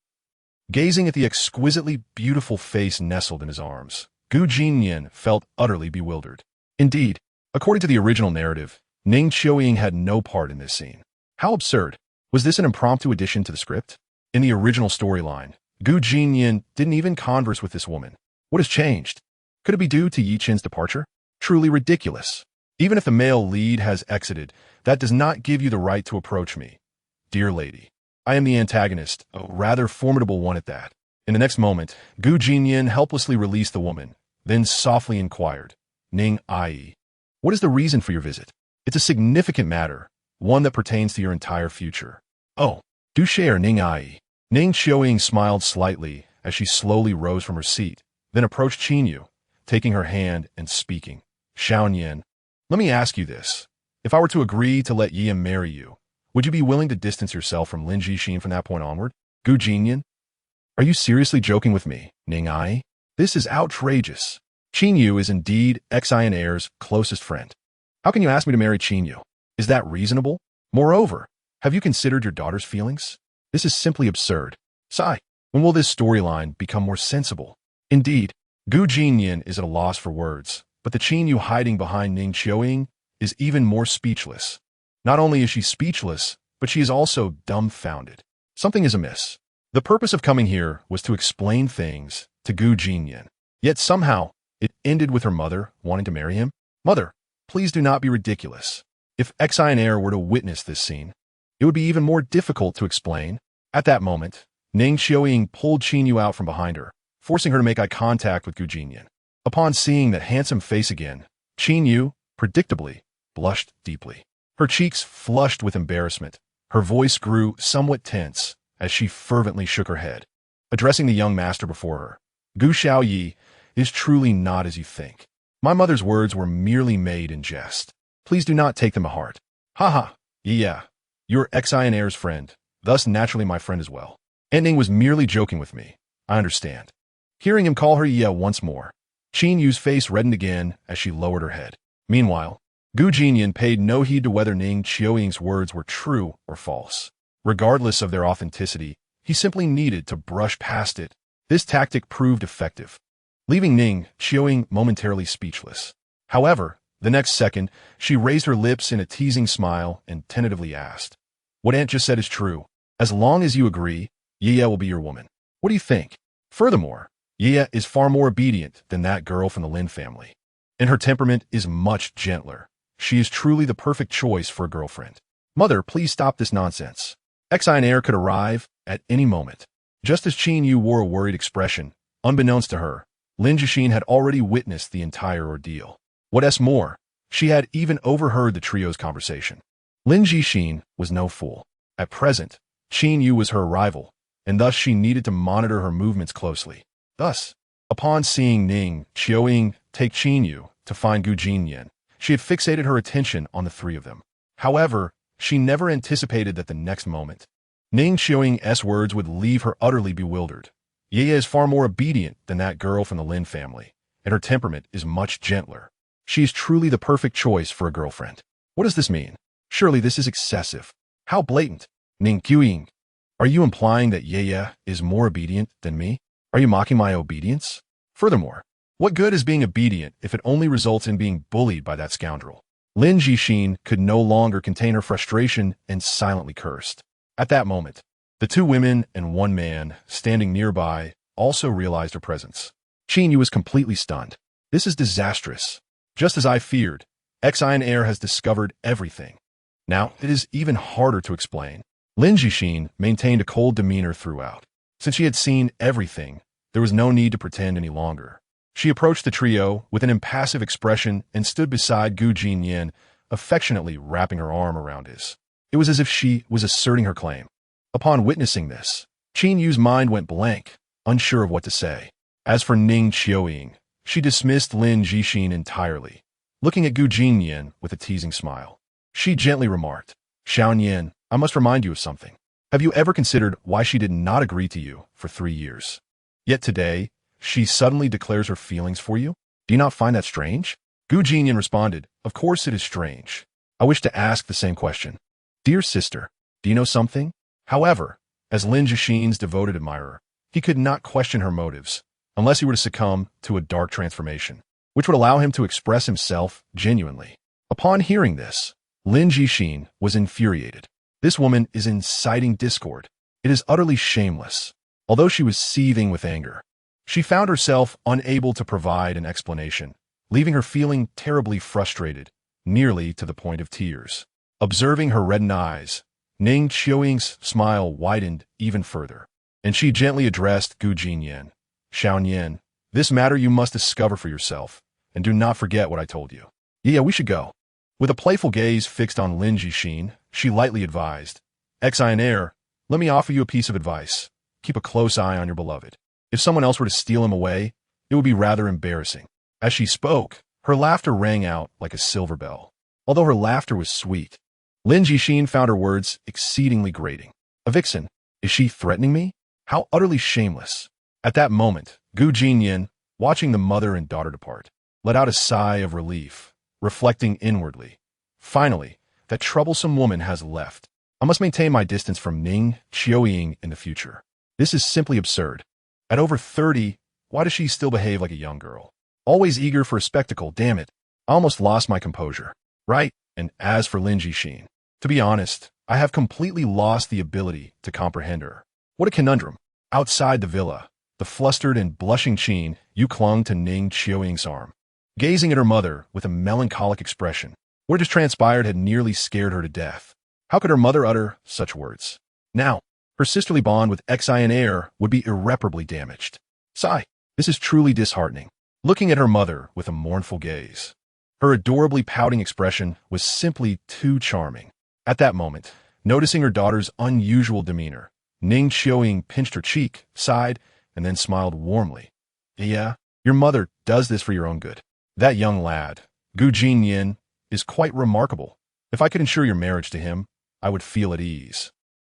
Gazing at the exquisitely beautiful face nestled in his arms, Gu Jinnian felt utterly bewildered. Indeed, according to the original narrative, Ning Qiuying had no part in this scene. How absurd. Was this an impromptu addition to the script? In the original storyline, Gu Jinnian didn't even converse with this woman. What has changed? Could it be due to Yi Qin's departure? Truly ridiculous. Even if the male lead has exited, that does not give you the right to approach me. Dear lady, I am the antagonist, a rather formidable one at that. In the next moment, Gu Jinnian helplessly released the woman, then softly inquired, Ning Ai, what is the reason for your visit? It's a significant matter, one that pertains to your entire future. Oh, do share, Ning Ai. Ning Qiuying smiled slightly as she slowly rose from her seat, then approached Qinyu, taking her hand and speaking. Xiaoyan, let me ask you this. If I were to agree to let Yi marry you, would you be willing to distance yourself from Lin Jixin from that point onward? Gu Jinnian? Are you seriously joking with me, Ning Ai? This is outrageous. Qinyu is indeed Xian Heir's closest friend. How can you ask me to marry Qinyu? Is that reasonable? Moreover, have you considered your daughter's feelings? This is simply absurd. Sigh, when will this storyline become more sensible? Indeed, Gu Jinnian is at a loss for words, but the Qinyu hiding behind Ning Qiuying is even more speechless. Not only is she speechless, but she is also dumbfounded. Something is amiss. The purpose of coming here was to explain things to Gu Jinnian. Yet somehow, it ended with her mother wanting to marry him. Mother, please do not be ridiculous. If Xian Heir were to witness this scene, it would be even more difficult to explain. At that moment, Ning Qiuying pulled Qinyu out from behind her, forcing her to make eye contact with Gu Jinnian. Upon seeing that handsome face again, Qinyu, predictably, blushed deeply. Her cheeks flushed with embarrassment. Her voice grew somewhat tense as she fervently shook her head. addressing the young master before her. Gu Xiaoyi is truly not as you think. My mother's words were merely made in jest. Please do not take them to heart. Haha, yeah, you're Xian Heir's friend, thus naturally my friend as well. Ning was merely joking with me. I understand. Hearing him call her yeah once more, Qin Yu's face reddened again as she lowered her head. Meanwhile, Gu Jinnian paid no heed to whether Ning Qiuying's words were true or false. Regardless of their authenticity, he simply needed to brush past it. This tactic proved effective, leaving Ning Qiuying momentarily speechless. However, the next second, she raised her lips in a teasing smile and tentatively asked, "What Aunt just said is true. As long as you agree, Yaya will be your woman. What do you think? Furthermore, Yaya is far more obedient than that girl from the Lin family, and her temperament is much gentler. She is truly the perfect choice for a girlfriend. Mother, please stop this nonsense." Xian Heir could arrive at any moment. Just as Qin Yu wore a worried expression, unbeknownst to her, Lin Jixin had already witnessed the entire ordeal. What's more, she had even overheard the trio's conversation. Lin Jixin was no fool. At present, Qin Yu was her rival, and thus she needed to monitor her movements closely. Thus, upon seeing Ning Qiuying take Qin Yu to find Gu Jinnian, she had fixated her attention on the three of them. However, she never anticipated that the next moment, Ning Qiuying's words would leave her utterly bewildered. Yaya is far more obedient than that girl from the Lin family, and her temperament is much gentler. She is truly the perfect choice for a girlfriend. What does this mean? Surely this is excessive. How blatant. Ning Qiuying, are you implying that Yaya is more obedient than me? Are you mocking my obedience? Furthermore, what good is being obedient if it only results in being bullied by that scoundrel? Lin Jixin could no longer contain her frustration and silently cursed. At that moment, the two women and one man standing nearby also realized her presence. Qin Yu was completely stunned. This is disastrous. Just as I feared, Xian Heir has discovered everything. Now, it is even harder to explain. Lin Jixin maintained a cold demeanor throughout. Since she had seen everything, there was no need to pretend any longer. She approached the trio with an impassive expression and stood beside Gu Jinnian, affectionately wrapping her arm around his. It was as if she was asserting her claim. Upon witnessing this, Qin Yu's mind went blank, unsure of what to say. As for Ning Qiuying, she dismissed Lin Jixin entirely, looking at Gu Jinnian with a teasing smile. She gently remarked, "Xiaonian, I must remind you of something. Have you ever considered why she did not agree to you for 3 years? Yet today, she suddenly declares her feelings for you? Do you not find that strange?" Gu Jinnian responded, "Of course it is strange. I wish to ask the same question. Dear sister, do you know something?" However, as Lin Jixin's devoted admirer, he could not question her motives, unless he were to succumb to a dark transformation, which would allow him to express himself genuinely. Upon hearing this, Lin Jixin was infuriated. This woman is inciting discord. It is utterly shameless. Although she was seething with anger, she found herself unable to provide an explanation, leaving her feeling terribly frustrated, nearly to the point of tears. Observing her reddened eyes, Ning Qiuying's smile widened even further, and she gently addressed Gu Jinnian. "Xiaonian, this matter you must discover for yourself, and do not forget what I told you." "Yeah, we should go." With a playful gaze fixed on Lin Jixin, she lightly advised, "Xian Heir, let me offer you a piece of advice. Keep a close eye on your beloved. If someone else were to steal him away, it would be rather embarrassing." As she spoke, her laughter rang out like a silver bell. Although her laughter was sweet, Lin Jixin found her words exceedingly grating. "A vixen? Is she threatening me? How utterly shameless." At that moment, Gu Jinnian, watching the mother and daughter depart, let out a sigh of relief, reflecting inwardly. Finally, that troublesome woman has left. I must maintain my distance from Ning Qiuying in the future. This is simply absurd. At over 30, why does she still behave like a young girl? Always eager for a spectacle, damn it. I almost lost my composure. Right? And as for Lin Jixin, to be honest, I have completely lost the ability to comprehend her. What a conundrum. Outside the villa, the flustered and blushing Qin Yu clung to Ning Qiuying's arm, gazing at her mother with a melancholic expression. What had transpired had nearly scared her to death. How could her mother utter such words? Now, her sisterly bond with Xian Heir would be irreparably damaged. Sigh, this is truly disheartening. Looking at her mother with a mournful gaze, her adorably pouting expression was simply too charming. At that moment, noticing her daughter's unusual demeanor, Ning Qiuying pinched her cheek, sighed, and then smiled warmly. Yeah, your mother does this for your own good. That young lad, Jinnian, is quite remarkable. If I could ensure your marriage to him, I would feel at ease.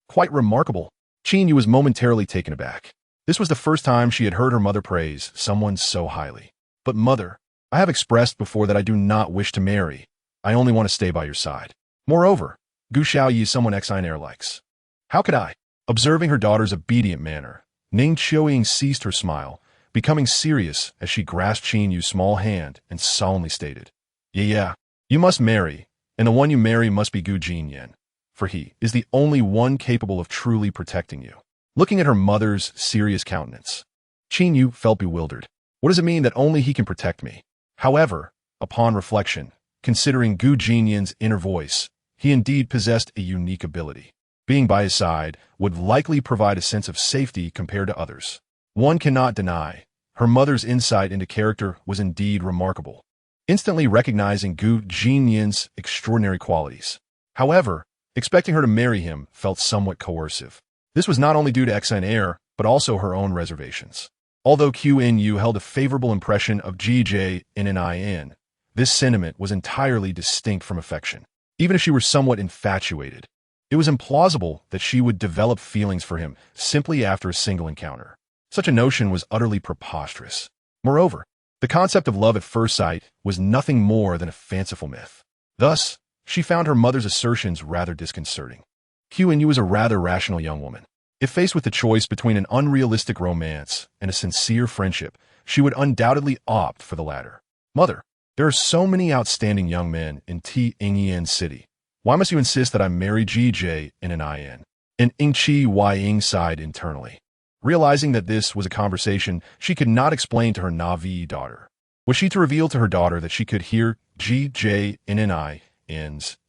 Quite remarkable. Qin Yu was momentarily taken aback. This was the first time she had heard her mother praise someone so highly. But mother, I have expressed before that I do not wish to marry. I only want to stay by your side. Moreover, Gu Xiaoyi is someone Xinair likes. How could I? Observing her daughter's obedient manner, Ning Qiuying ceased her smile, becoming serious as she grasped Qin Yu's small hand and solemnly stated, Yeah, you must marry, and the one you marry must be Gu Jinnian, for he is the only one capable of truly protecting you. Looking at her mother's serious countenance, Qin Yu felt bewildered. What does it mean that only he can protect me? However, upon reflection, considering Gu Jinnian's inner voice, he indeed possessed a unique ability. Being by his side would likely provide a sense of safety compared to others. One cannot deny, her mother's insight into character was indeed remarkable, instantly recognizing Gu Jinnian's extraordinary qualities. However, expecting her to marry him felt somewhat coercive. This was not only due to Xinair, but also her own reservations. Although Qin Yu held a favorable impression of Jinnian, this sentiment was entirely distinct from affection. Even if she were somewhat infatuated, it was implausible that she would develop feelings for him simply after a single encounter. Such a notion was utterly preposterous. Moreover, the concept of love at first sight was nothing more than a fanciful myth. Thus, she found her mother's assertions rather disconcerting. Qin Yu was a rather rational young woman. If faced with the choice between an unrealistic romance and a sincere friendship, she would undoubtedly opt for the latter. Mother, there are so many outstanding young men in Jinnian City. Why must you insist that I marry Jinnian? And Ingqi Ying sighed internally. Realizing that this was a conversation she could not explain to her Navi daughter. Was she to reveal to her daughter that she could hear Jinnian's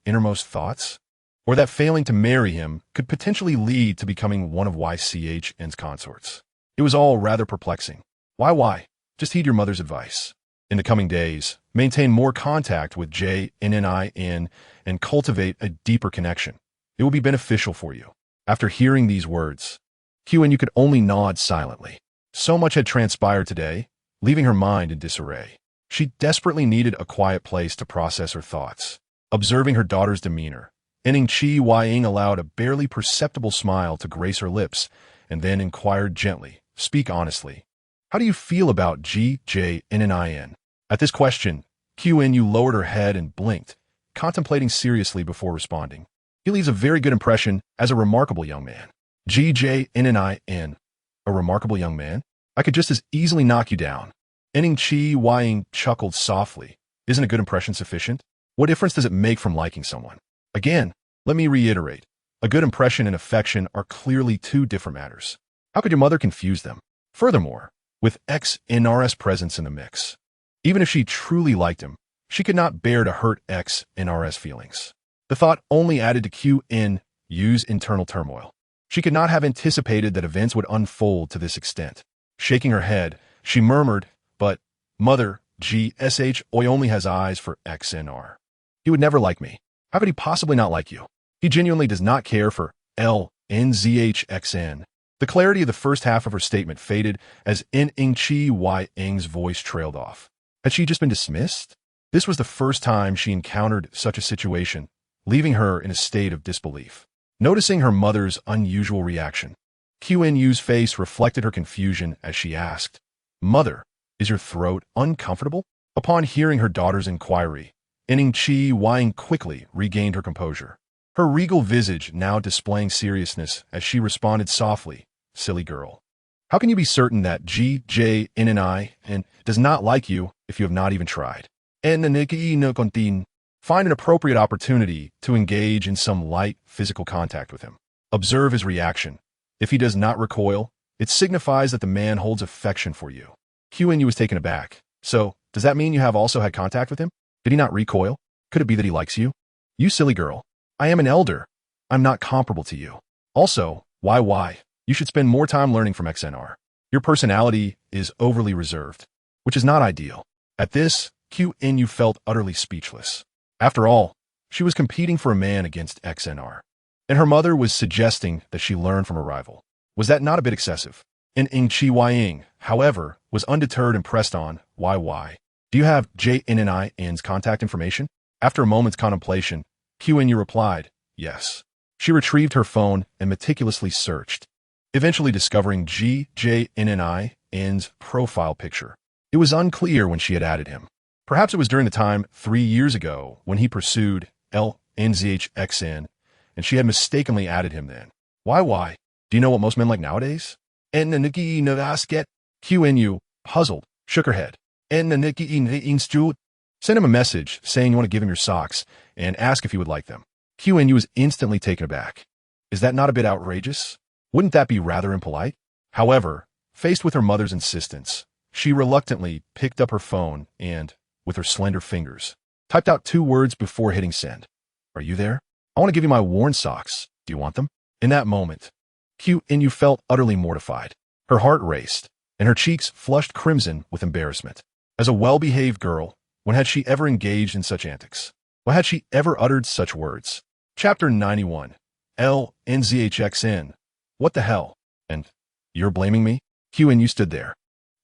innermost thoughts? Or that failing to marry him could potentially lead to becoming one of YCHN's consorts? It was all rather perplexing. Why? Just heed your mother's advice. In the coming days, maintain more contact with Jinnian and cultivate a deeper connection. It will be beneficial for you. After hearing these words, Qin Yu could only nod silently. So much had transpired today, leaving her mind in disarray. She desperately needed a quiet place to process her thoughts. Observing her daughter's demeanor, Ingqi Ying allowed a barely perceptible smile to grace her lips and then inquired gently, Speak honestly. How do you feel about Jinnian? At this question, Qin Yu lowered her head and blinked, contemplating seriously before responding. He leaves a very good impression as a remarkable young man. Jinnian, a remarkable young man? I could just as easily knock you down. Ingqi Ying chuckled softly. Isn't a good impression sufficient? What difference does it make from liking someone? Again, let me reiterate. A good impression and affection are clearly two different matters. How could your mother confuse them? Furthermore, with XNR's presence in the mix, even if she truly liked him, she could not bear to hurt XNR's feelings. The thought only added to Qin Yu's internal turmoil. She could not have anticipated that events would unfold to this extent. Shaking her head, she murmured, But, mother, GSH only has eyes for XNR. He would never like me. How could he possibly not like you? He genuinely does not care for LNZHXN. The clarity of the first half of her statement faded as Ingqi Ying's voice trailed off. Had she just been dismissed? This was the first time she encountered such a situation, leaving her in a state of disbelief. Noticing her mother's unusual reaction, Qin Yu's face reflected her confusion as she asked, Mother, is your throat uncomfortable? Upon hearing her daughter's inquiry, Ingqi Ying quickly regained her composure. Her regal visage now displaying seriousness as she responded softly, Silly girl. How can you be certain that Jinnian does not like you if you have not even tried? Find an appropriate opportunity to engage in some light physical contact with him. Observe his reaction. If he does not recoil, it signifies that the man holds affection for you. Qin Yu was taken aback. So, does that mean you have also had contact with him? Did he not recoil? Could it be that he likes you? You silly girl. I am an elder. I'm not comparable to you. Also, why? You should spend more time learning from XNR. Your personality is overly reserved, which is not ideal. At this, Qin Yu felt utterly speechless. After all, she was competing for a man against XNR, and her mother was suggesting that she learn from her rival. Was that not a bit excessive? And Ing Chi Ying, however, was undeterred and pressed on, why? Do you have JNNI's contact information? After a moment's contemplation, QNU replied, yes. She retrieved her phone and meticulously searched, eventually discovering JNNI's profile picture. It was unclear when she had added him. Perhaps it was during the time 3 years ago when he pursued LNZHXN, and she had mistakenly added him then. Why? Do you know what most men like nowadays? Ennaniki Navasket? QNU, puzzled, shook her head. Ennaniki Instru? Send him a message saying you want to give him your socks and ask if he would like them. QNU was instantly taken aback. Is that not a bit outrageous? Wouldn't that be rather impolite? However, faced with her mother's insistence, she reluctantly picked up her phone and, with her slender fingers, typed out 2 words before hitting send. Are you there? I want to give you my worn socks. Do you want them? In that moment, QNU felt utterly mortified. Her heart raced, and her cheeks flushed crimson with embarrassment. As a well-behaved girl, when had she ever engaged in such antics? When had she ever uttered such words? Chapter 91. LNZHXN. What the hell? And you're blaming me? QNU stood there,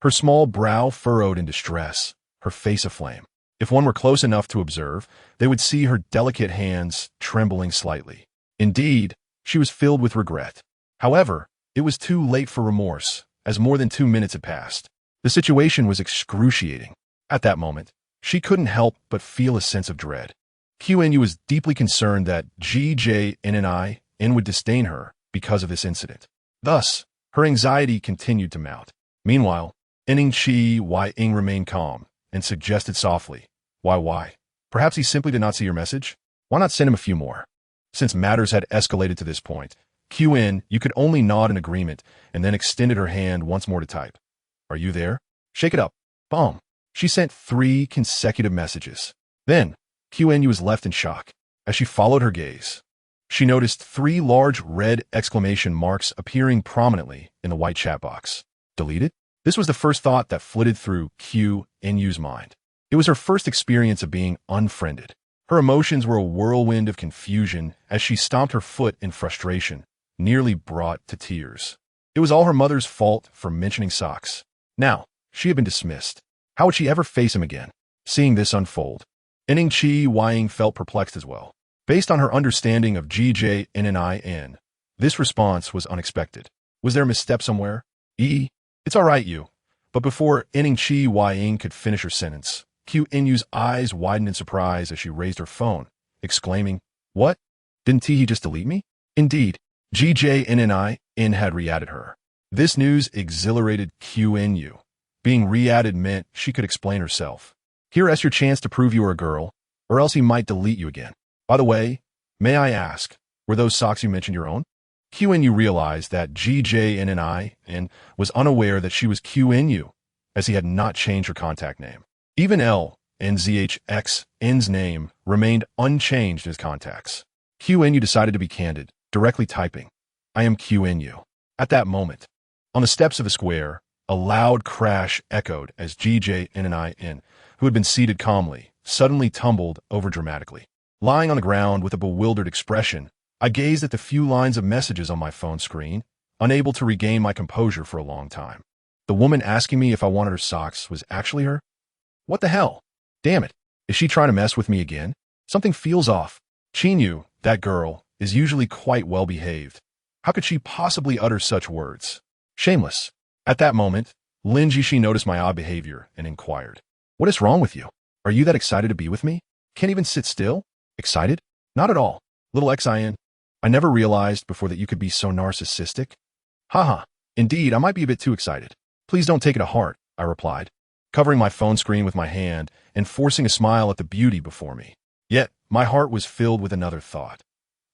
her small brow furrowed in distress, her face aflame. If one were close enough to observe, they would see her delicate hands trembling slightly. Indeed, she was filled with regret. However, it was too late for remorse, as more than 2 minutes had passed. The situation was excruciating. At that moment, she couldn't help but feel a sense of dread. QNU was deeply concerned that GJNNIN would disdain her because of this incident. Thus, her anxiety continued to mount. Meanwhile, Ning Chi Ying remained calm and suggested softly, Why? Perhaps he simply did not see your message? Why not send him a few more? Since matters had escalated to this point, QN, you could only nod in agreement and then extended her hand once more to type. Are you there? Shake it up. Boom. She sent 3 consecutive messages. Then, QNU was left in shock. As she followed her gaze, she noticed 3 large red exclamation marks appearing prominently in the white chat box. Deleted? This was the first thought that flitted through QNU's mind. It was her first experience of being unfriended. Her emotions were a whirlwind of confusion as she stomped her foot in frustration, nearly brought to tears. It was all her mother's fault for mentioning socks. Now, she had been dismissed. How would she ever face him again? Seeing this unfold, Ning Chi Ying felt perplexed as well. Based on her understanding of GJNNIN, this response was unexpected. Was there a misstep somewhere? It's all right, you. But before Ning Chi Ying could finish her sentence, QNU's eyes widened in surprise as she raised her phone, exclaiming, What? Didn't he just delete me? Indeed, GJNNIN had re-added her. This news exhilarated QNU. Being re-added meant she could explain herself. Here's your chance to prove you are a girl, or else he might delete you again. By the way, may I ask, were those socks you mentioned your own? QNU realized that GJNNIN was unaware that she was QNU, as he had not changed her contact name. Even LNZHXN's name remained unchanged in his contacts. QNU decided to be candid, directly typing, I am QNU. At that moment, on the steps of the square, a loud crash echoed as GJNNIN, who had been seated calmly, suddenly tumbled over dramatically. Lying on the ground with a bewildered expression, I gazed at the few lines of messages on my phone screen, unable to regain my composure for a long time. The woman asking me if I wanted her socks was actually her? What the hell? Damn it. Is she trying to mess with me again? Something feels off. Chinyu, that girl, is usually quite well behaved. How could she possibly utter such words? Shameless. At that moment, Lin Jishi noticed my odd behavior and inquired, What is wrong with you? Are you that excited to be with me? Can't even sit still? Excited? Not at all. Little Xin. I never realized before that you could be so narcissistic. Haha. Indeed, I might be a bit too excited. Please don't take it to heart, I replied, covering my phone screen with my hand and forcing a smile at the beauty before me. Yet, my heart was filled with another thought.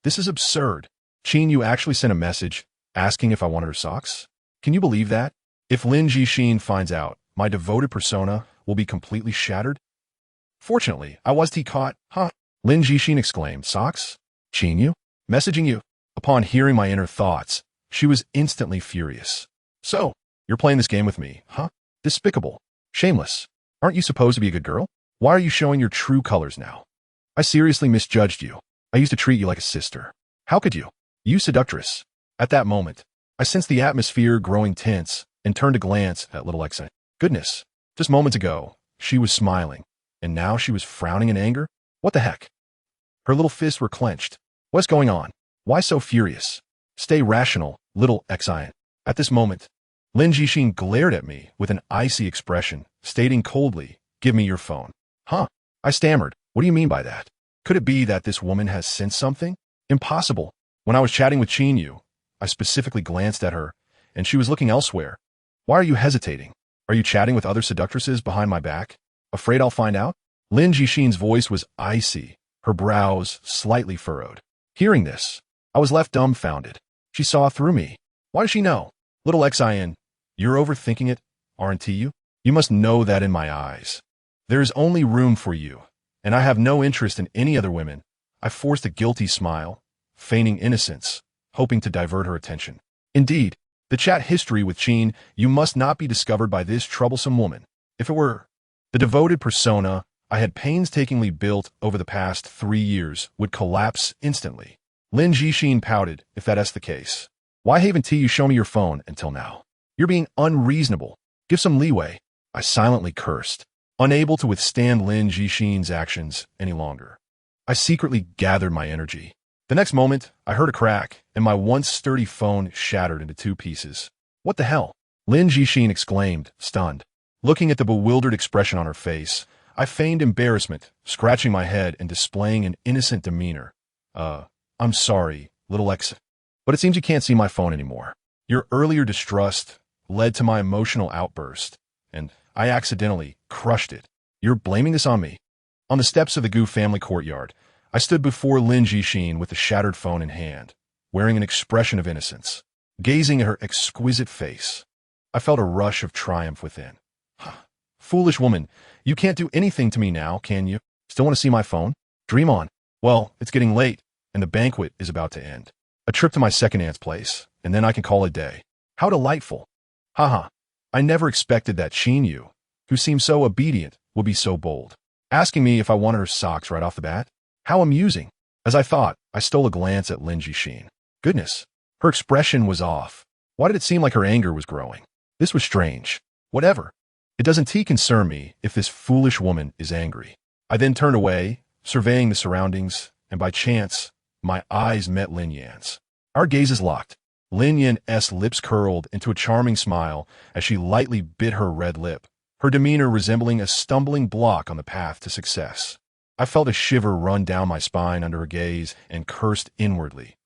This is absurd. Chin, actually sent a message asking if I wanted her socks? Can you believe that? If Lin Jixin finds out, my devoted persona will be completely shattered. Fortunately, I was caught, huh? Lin Jixin exclaimed, Socks? Chin, messaging you. Upon hearing my inner thoughts, she was instantly furious. So, you're playing this game with me, huh? Despicable. Shameless. Aren't you supposed to be a good girl? Why are you showing your true colors now? I seriously misjudged you. I used to treat you like a sister. How could you? You seductress. At that moment, I sensed the atmosphere growing tense and turned to glance at little Exine. Goodness, just moments ago, she was smiling, and now she was frowning in anger? What the heck? Her little fists were clenched. What's going on? Why so furious? Stay rational, little Exine. At this moment, Lin Jixin glared at me with an icy expression, stating coldly, "Give me your phone." Huh? I stammered. What do you mean by that? Could it be that this woman has sensed something? Impossible. When I was chatting with Jinnian, I specifically glanced at her, and she was looking elsewhere. Why are you hesitating? Are you chatting with other seductresses behind my back? Afraid I'll find out? Lin Jixin's voice was icy, her brows slightly furrowed. Hearing this, I was left dumbfounded. She saw through me. Why does she know? Little Xin, you're overthinking it, aren't you? You must know that in my eyes. There is only room for you, and I have no interest in any other women. I forced a guilty smile, feigning innocence, hoping to divert her attention. Indeed, the chat history with Qin, you must not be discovered by this troublesome woman. If it were, the devoted persona I had painstakingly built over the past 3 years would collapse instantly. Lin Jixin pouted, if that's the case. Why haven't you shown me your phone until now? You're being unreasonable. Give some leeway. I silently cursed, unable to withstand Lin Jixin's actions any longer. I secretly gathered my energy. The next moment, I heard a crack, and my once sturdy phone shattered into 2 pieces. What the hell? Lin Jixin exclaimed, stunned. Looking at the bewildered expression on her face, I feigned embarrassment, scratching my head and displaying an innocent demeanor. I'm sorry, little X, but it seems you can't see my phone anymore. Your earlier distrust led to my emotional outburst, and I accidentally crushed it. You're blaming this on me? On the steps of the Gu family courtyard, I stood before Lin Jixin with the shattered phone in hand, wearing an expression of innocence. Gazing at her exquisite face, I felt a rush of triumph within. Foolish woman, you can't do anything to me now, can you? Still want to see my phone? Dream on. Well, it's getting late, and the banquet is about to end. A trip to my second aunt's place, and then I can call it a day. How delightful. Haha. I never expected that Jinnian, who seemed so obedient, would be so bold, asking me if I wanted her socks right off the bat. How amusing. As I thought, I stole a glance at Lin Jixin. Goodness, her expression was off. Why did it seem like her anger was growing? This was strange. Whatever. It doesn't concern me if this foolish woman is angry. I then turned away, surveying the surroundings, and by chance, my eyes met Lin Yan's. Our gazes locked. Lin Yan's lips curled into a charming smile as she lightly bit her red lip, her demeanor resembling a stumbling block on the path to success. I felt a shiver run down my spine under her gaze and cursed inwardly.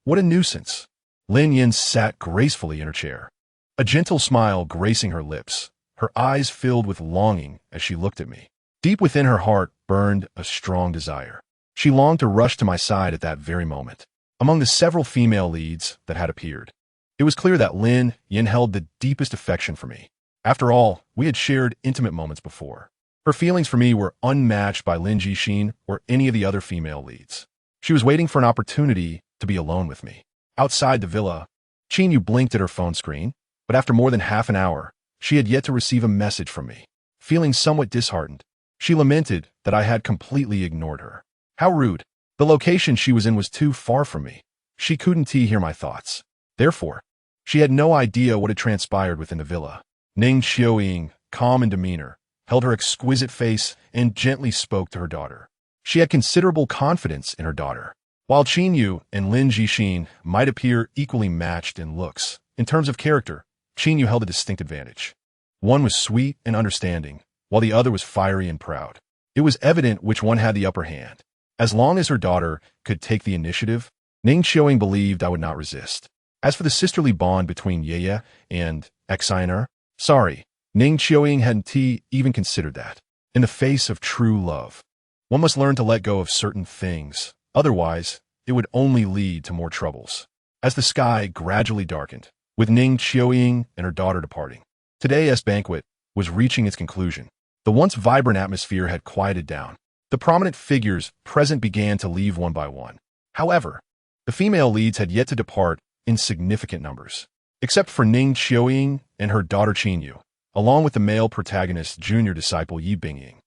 What a nuisance. Lin Yan sat gracefully in her chair, a gentle smile gracing her lips, her eyes filled with longing as she looked at me. Deep within her heart burned a strong desire. She longed to rush to my side at that very moment. Among the several female leads that had appeared, it was clear that Lin Yan held the deepest affection for me. After all, we had shared intimate moments before. Her feelings for me were unmatched by Lin Jixin or any of the other female leads. She was waiting for an opportunity to be alone with me. Outside the villa, Jinnian blinked at her phone screen, but after more than half an hour, she had yet to receive a message from me. Feeling somewhat disheartened, she lamented that I had completely ignored her. How rude. The location she was in was too far from me. She couldn't hear my thoughts. Therefore, she had no idea what had transpired within the villa. Ning Qiuying, calm in demeanor, held her exquisite face and gently spoke to her daughter. She had considerable confidence in her daughter. While Jinnian and Lin Jixin might appear equally matched in looks, in terms of character, Jinnian held a distinct advantage. One was sweet and understanding, while the other was fiery and proud. It was evident which one had the upper hand. As long as her daughter could take the initiative, Ning Qiuying believed I would not resist. As for the sisterly bond between Yeye and Xiner, sorry, Ning Qiuying hadn't even considered that. In the face of true love, one must learn to let go of certain things, otherwise it would only lead to more troubles. As the sky gradually darkened, with Ning Qiuying and her daughter departing, today's banquet was reaching its conclusion. The once vibrant atmosphere had quieted down. The prominent figures present began to leave one by one. However, the female leads had yet to depart in significant numbers. Except for Ning Qiuying and her daughter Jinnian, along with the male protagonist junior disciple Yi Bingying.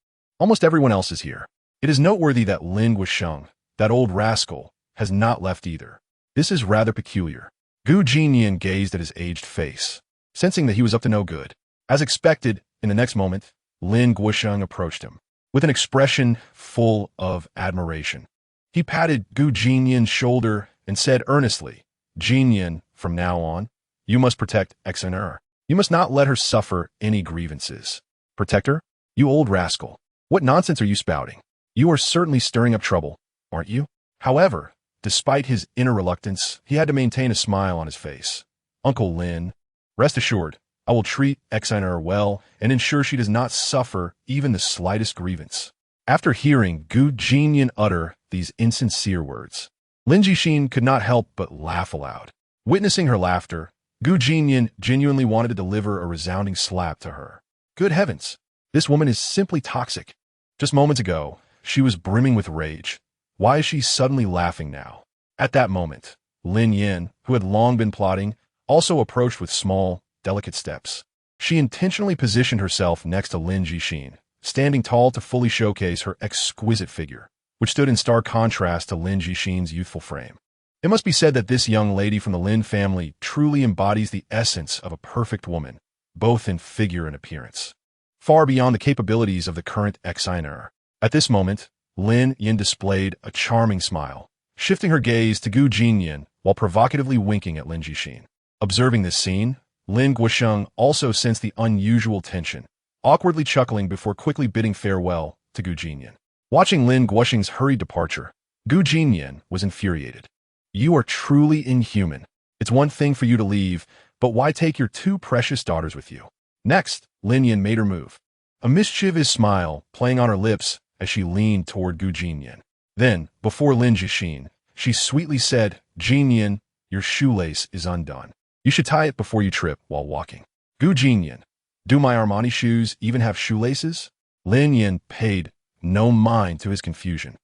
Almost everyone else is here. It is noteworthy that Lin Guisheng, that old rascal, has not left either. This is rather peculiar. Gu Jinnian gazed at his aged face, sensing that he was up to no good. As expected, in the next moment, Lin Guosheng approached him, with an expression full of admiration. He patted Gu Jinnian's shoulder and said earnestly, "Jinnian, from now on, you must protect Xin'er. You must not let her suffer any grievances." "Protect her? You old rascal. What nonsense are you spouting? You are certainly stirring up trouble, aren't you?" However, despite his inner reluctance, he had to maintain a smile on his face. "Uncle Lin, rest assured, I will treat Xin'er well and ensure she does not suffer even the slightest grievance." After hearing Gu Jinnian utter these insincere words, Lin Jixin could not help but laugh aloud. Witnessing her laughter, Gu Jinnian genuinely wanted to deliver a resounding slap to her. Good heavens, this woman is simply toxic. Just moments ago, she was brimming with rage. Why is she suddenly laughing now? At that moment, Lin Yin, who had long been plotting, also approached with small, delicate steps. She intentionally positioned herself next to Lin Jixin, standing tall to fully showcase her exquisite figure, which stood in stark contrast to Lin Jixin's youthful frame. It must be said that this young lady from the Lin family truly embodies the essence of a perfect woman, both in figure and appearance, far beyond the capabilities of the current Xin'er. At this moment, Lin Yin displayed a charming smile, shifting her gaze to Gu Jinnian while provocatively winking at Lin Jixin. Observing this scene, Lin Guosheng also sensed the unusual tension, awkwardly chuckling before quickly bidding farewell to Gu Jinnian. Watching Lin Guosheng's hurried departure, Gu Jinnian was infuriated. "You are truly inhuman. It's one thing for you to leave, but why take your two precious daughters with you?" Next, Lin Yin made her move, a mischievous smile playing on her lips as she leaned toward Gu Jinnian. Then, before Lin Jixin, she sweetly said, "Jinnian, your shoelace is undone. You should tie it before you trip while walking." "Gu Jinnian, do my Armani shoes even have shoelaces?" Lin Yin paid no mind to his confusion.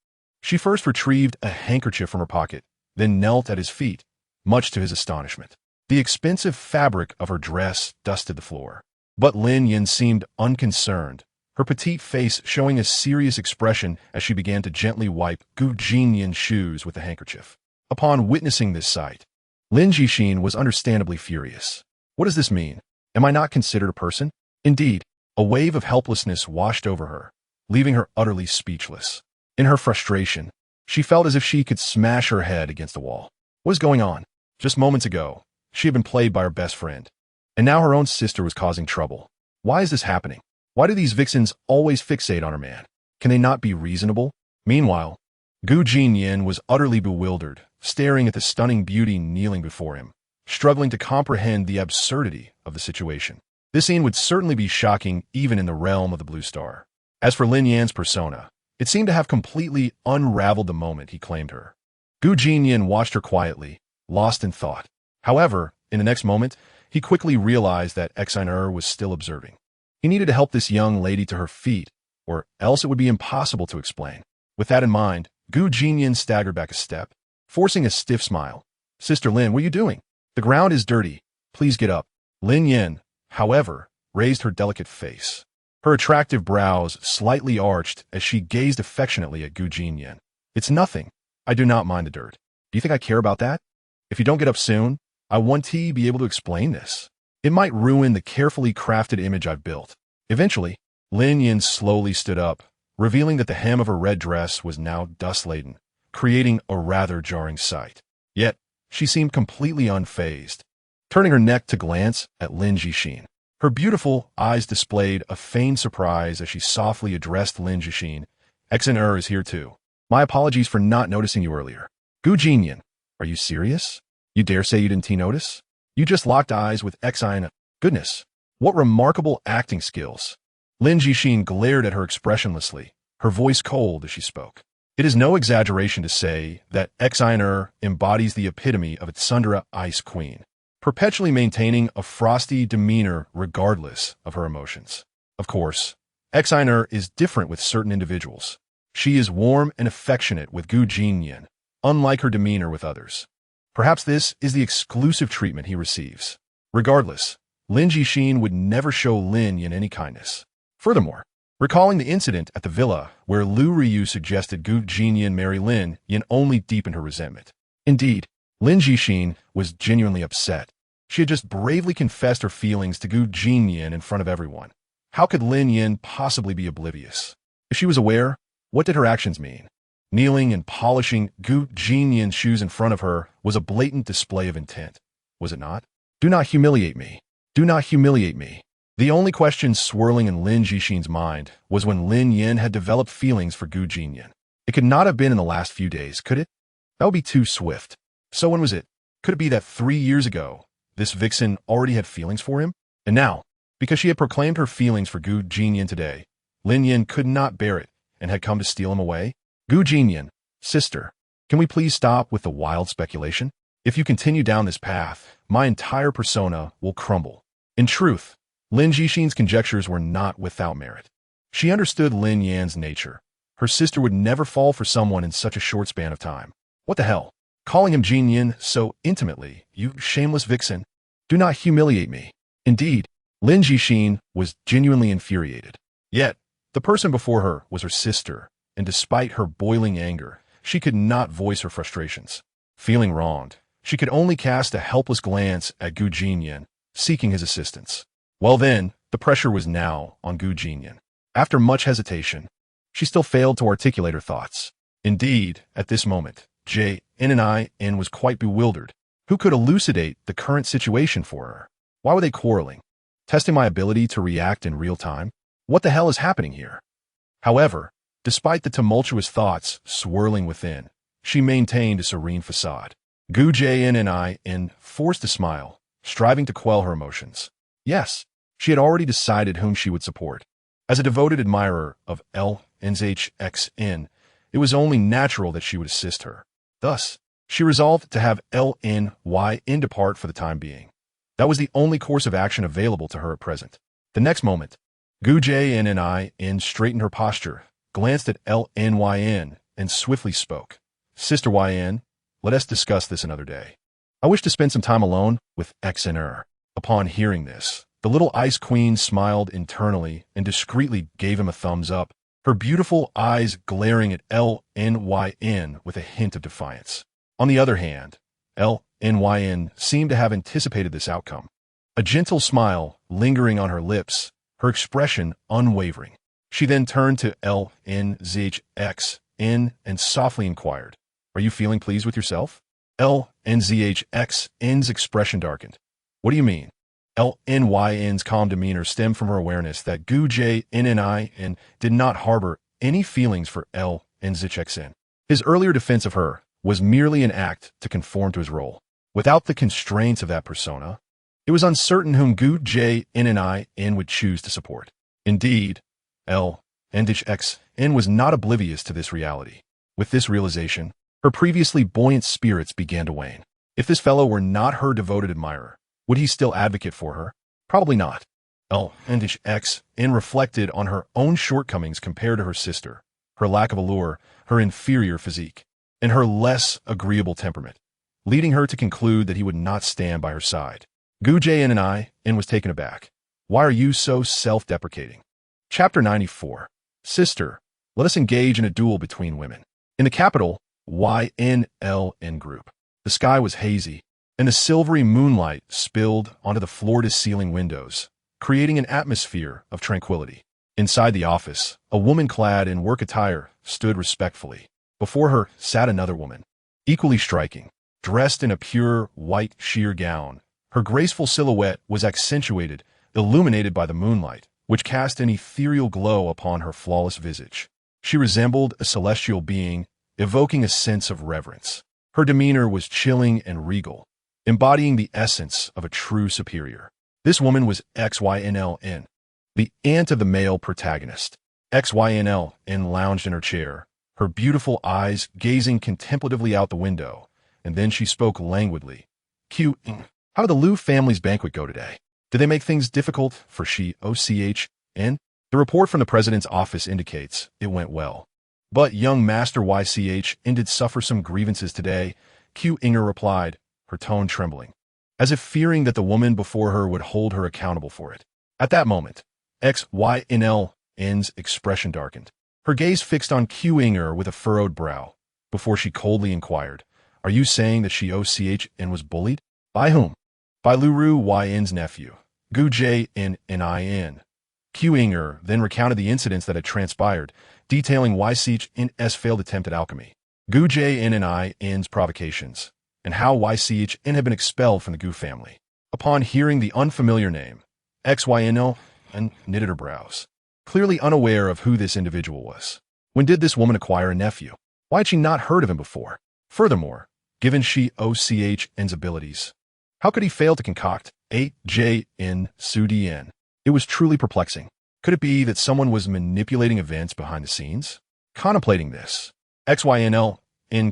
She first retrieved a handkerchief from her pocket, then knelt at his feet, much to his astonishment. The expensive fabric of her dress dusted the floor. But Lin Yin seemed unconcerned, her petite face showing a serious expression as she began to gently wipe Gu Jinnian's shoes with the handkerchief. Upon witnessing this sight, Lin Jixin was understandably furious. What does this mean? Am I not considered a person? Indeed, a wave of helplessness washed over her, leaving her utterly speechless. In her frustration, she felt as if she could smash her head against a wall. What is going on? Just moments ago, she had been played by her best friend, and now her own sister was causing trouble. Why is this happening? Why do these vixens always fixate on her man? Can they not be reasonable? Meanwhile, Gu Jinnian was utterly bewildered, staring at the stunning beauty kneeling before him, struggling to comprehend the absurdity of the situation. This scene would certainly be shocking even in the realm of the Blue Star. As for Lin Yan's persona, it seemed to have completely unraveled the moment he claimed her. Gu Jinnian watched her quietly, lost in thought. However, in the next moment, he quickly realized that Xin'er was still observing. He needed to help this young lady to her feet, or else it would be impossible to explain. With that in mind, Gu Jinnian staggered back a step, forcing a stiff smile. "Sister Lin, what are you doing? The ground is dirty. Please get up." Lin Yin, however, raised her delicate face. Her attractive brows slightly arched as she gazed affectionately at Gu Jinnian. "It's nothing. I do not mind the dirt. Do you think I care about that? If you don't get up soon, I want to be able to explain this. It might ruin the carefully crafted image I've built." Eventually, Lin Yin slowly stood up, revealing that the hem of her red dress was now dust-laden, creating a rather jarring sight. Yet, she seemed completely unfazed, turning her neck to glance at Lin Jixin. Her beautiful eyes displayed a feigned surprise as she softly addressed Lin Jixin. "Xin'er is here too. My apologies for not noticing you earlier." "Gu Jinnian, are you serious? You dare say you didn't notice? You just locked eyes with Xin'er. Goodness, what remarkable acting skills." Lin Jixin glared at her expressionlessly, her voice cold as she spoke. It is no exaggeration to say that Xin'er embodies the epitome of a Tsundere Ice Queen, perpetually maintaining a frosty demeanor regardless of her emotions. Of course, Xin'er is different with certain individuals. She is warm and affectionate with Gu Jinnian, unlike her demeanor with others. Perhaps this is the exclusive treatment he receives. Regardless, Lin Jixin would never show Lin Yin any kindness. Furthermore, recalling the incident at the villa where Lu Ryu suggested Gu Jinnian marry Lin Yin only deepened her resentment. Indeed, Lin Jixin was genuinely upset. She had just bravely confessed her feelings to Gu Jinnian in front of everyone. How could Lin Yin possibly be oblivious? If she was aware, what did her actions mean? Kneeling and polishing Gu Jinnian's shoes in front of her was a blatant display of intent, was it not? Do not humiliate me. Do not humiliate me. The only question swirling in Lin Jixin's mind was when Lin Yin had developed feelings for Gu Jinnian. It could not have been in the last few days, could it? That would be too swift. So when was it? Could it be that 3 years ago, this vixen already had feelings for him? And now, because she had proclaimed her feelings for Gu Jinnian today, Lin Yin could not bear it and had come to steal him away? Gu Jinnian, sister, can we please stop with the wild speculation? If you continue down this path, my entire persona will crumble. In truth, Lin Jixin's conjectures were not without merit. She understood Lin Yan's nature. Her sister would never fall for someone in such a short span of time. What the hell? Calling him Jinnian so intimately, you shameless vixen. Do not humiliate me. Indeed, Lin Jixin was genuinely infuriated. Yet, the person before her was her sister, and despite her boiling anger, she could not voice her frustrations. Feeling wronged, she could only cast a helpless glance at Gu Jinnian, seeking his assistance. Well then, the pressure was now on Gu Jinnian. After much hesitation, she still failed to articulate her thoughts. Indeed, at this moment, Jinnian was quite bewildered. Who could elucidate the current situation for her? Why were they quarreling? Testing my ability to react in real time? What the hell is happening here? However, despite the tumultuous thoughts swirling within, she maintained a serene facade. Gu Jinnian forced a smile, striving to quell her emotions. Yes, she had already decided whom she would support. As a devoted admirer of LNZHXN, it was only natural that she would assist her. Thus, she resolved to have LNYN depart for the time being. That was the only course of action available to her at present. The next moment, Gu Jinnian straightened her posture, glanced at LNYN, and swiftly spoke. Sister YN, let us discuss this another day. I wish to spend some time alone with XNR. Upon hearing this, the little ice queen smiled internally and discreetly gave him a thumbs up, her beautiful eyes glaring at LNYN with a hint of defiance. On the other hand, LNYN seemed to have anticipated this outcome. A gentle smile lingering on her lips, her expression unwavering. She then turned to LNZHXN and softly inquired, "Are you feeling pleased with yourself?" LNZHXN's expression darkened. "What do you mean?" LNYN's calm demeanor stemmed from her awareness that Gu Jinnian did not harbor any feelings for LNZHXN. His earlier defense of her was merely an act to conform to his role. Without the constraints of that persona, it was uncertain whom Gu Jinnian would choose to support. Indeed, LNZHXN was not oblivious to this reality. With this realization, her previously buoyant spirits began to wane. If this fellow were not her devoted admirer, would he still advocate for her? Probably not. LNZHXN reflected on her own shortcomings compared to her sister, her lack of allure, her inferior physique, and her less agreeable temperament, leading her to conclude that he would not stand by her side. Gu Jinnian was taken aback. Why are you so self-deprecating? Chapter 94. Sister, let us engage in a duel between women. In the capital, YNLN group, the sky was hazy, and the silvery moonlight spilled onto the floor-to-ceiling windows, creating an atmosphere of tranquility. Inside the office, a woman clad in work attire stood respectfully. Before her sat another woman, equally striking, dressed in a pure white sheer gown. Her graceful silhouette was accentuated, illuminated by the moonlight, which cast an ethereal glow upon her flawless visage. She resembled a celestial being, evoking a sense of reverence. Her demeanor was chilling and regal, embodying the essence of a true superior. This woman was XYNLN, the aunt of the male protagonist. XYNLN lounged in her chair, her beautiful eyes gazing contemplatively out the window, and then she spoke languidly. How did the Liu family's banquet go today? Did they make things difficult for OCHN? The report from the president's office indicates it went well. But young Master YCHN did suffer some grievances today, Inger replied, her tone trembling, as if fearing that the woman before her would hold her accountable for it. At that moment, XYNLN's expression darkened. Her gaze fixed on Inger with a furrowed brow, before she coldly inquired, Are you saying that she OCHN was bullied? By whom? By Luru Yn's nephew, Gu Jin. Q Inger then recounted the incidents that had transpired, detailing YCHN's failed attempt at alchemy, Gu Jin's provocations, and how YCHN had been expelled from the Gu family. Upon hearing the unfamiliar name, XYNO knitted her brows, clearly unaware of who this individual was. When did this woman acquire a nephew? Why had she not heard of him before? Furthermore, given she OCHN's abilities, how could he fail to concoct AJ Sudian? It was truly perplexing. Could it be that someone was manipulating events behind the scenes? Contemplating this, XYNL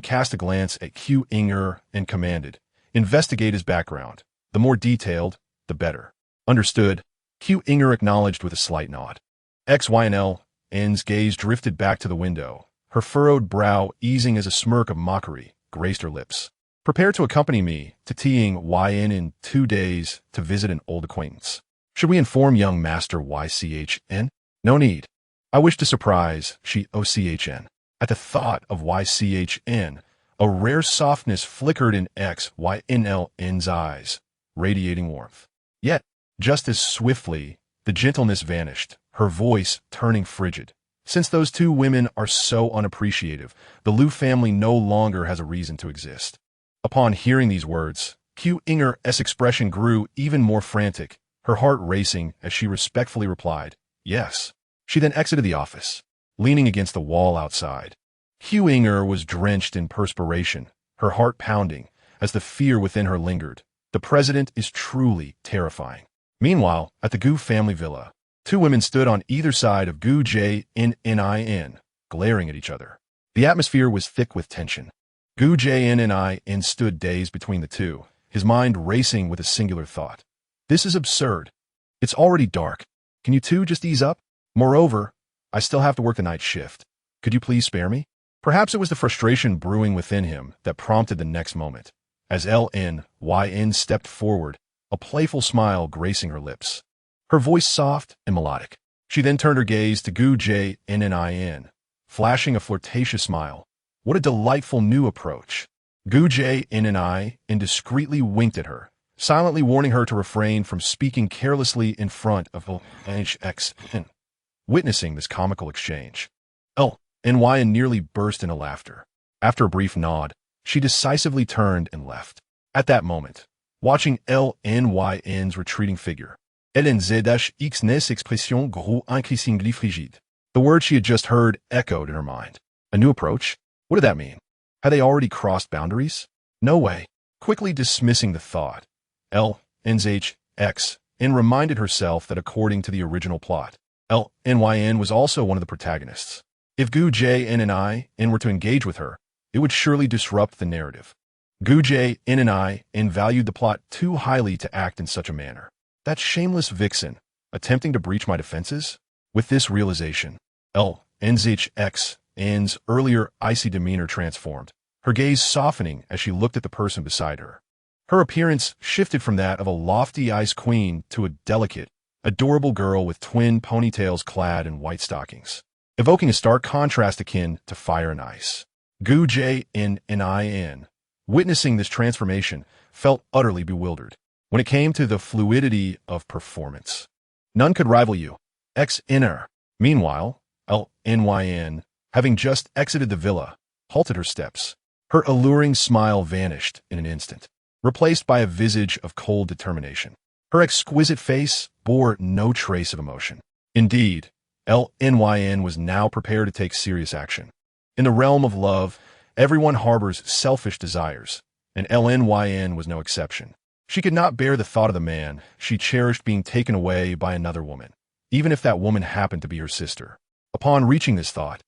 cast a glance at Q Inger and commanded, investigate his background. The more detailed, the better. Understood. Q Inger acknowledged with a slight nod. XYNL's gaze drifted back to the window, her furrowed brow easing as a smirk of mockery graced her lips. Prepare to accompany me to Teeing YN in 2 days to visit an old acquaintance. Should we inform young Master YCHN? No need. I wish to surprise she OCHN. At the thought of YCHN, a rare softness flickered in XYNL's eyes, radiating warmth. Yet, just as swiftly, the gentleness vanished, her voice turning frigid. Since those two women are so unappreciative, the Liu family no longer has a reason to exist. Upon hearing these words, Q Inger's expression grew even more frantic, her heart racing as she respectfully replied, yes. She then exited the office, leaning against the wall outside. Q Inger was drenched in perspiration, her heart pounding, as the fear within her lingered. The president is truly terrifying. Meanwhile, at the Gu family villa, two women stood on either side of Gu Jinnian, glaring at each other. The atmosphere was thick with tension. Gu Jinnian stood dazed between the two, his mind racing with a singular thought. This is absurd. It's already dark. Can you two just ease up? Moreover, I still have to work the night shift. Could you please spare me? Perhaps it was the frustration brewing within him that prompted the next moment. As LNYN stepped forward, a playful smile gracing her lips. Her voice soft and melodic. She then turned her gaze to Gu Jinnian, flashing a flirtatious smile. What a delightful new approach. Gu Jinnian indiscreetly winked at her, silently warning her to refrain from speaking carelessly in front of LNYN. Witnessing this comical exchange, LNYN nearly burst into laughter. After a brief nod, she decisively turned and left. At that moment, watching LNYN's retreating figure, LNZHX's expression grew increasingly frigide. The word she had just heard echoed in her mind. A new approach? What did that mean? Had they already crossed boundaries? No way. Quickly dismissing the thought, LNZHX reminded herself that according to the original plot, LNYN was also one of the protagonists. If Gu Jinnian were to engage with her, it would surely disrupt the narrative. Gu Jinnian valued the plot too highly to act in such a manner. That shameless vixen, attempting to breach my defenses? With this realization, LNZHX's earlier icy demeanor transformed, her gaze softening as she looked at the person beside her. Her appearance shifted from that of a lofty ice queen to a delicate, adorable girl with twin ponytails clad in white stockings, evoking a stark contrast akin to fire and ice. Gu Jinnian, witnessing this transformation, felt utterly bewildered. When it came to the fluidity of performance, none could rival you. Inner. Meanwhile, LNYN, having just exited the villa, halted her steps. Her alluring smile vanished in an instant, replaced by a visage of cold determination. Her exquisite face bore no trace of emotion. Indeed, LNYN was now prepared to take serious action. In the realm of love, everyone harbors selfish desires, and LNYN was no exception. She could not bear the thought of the man she cherished being taken away by another woman, even if that woman happened to be her sister. Upon reaching this thought,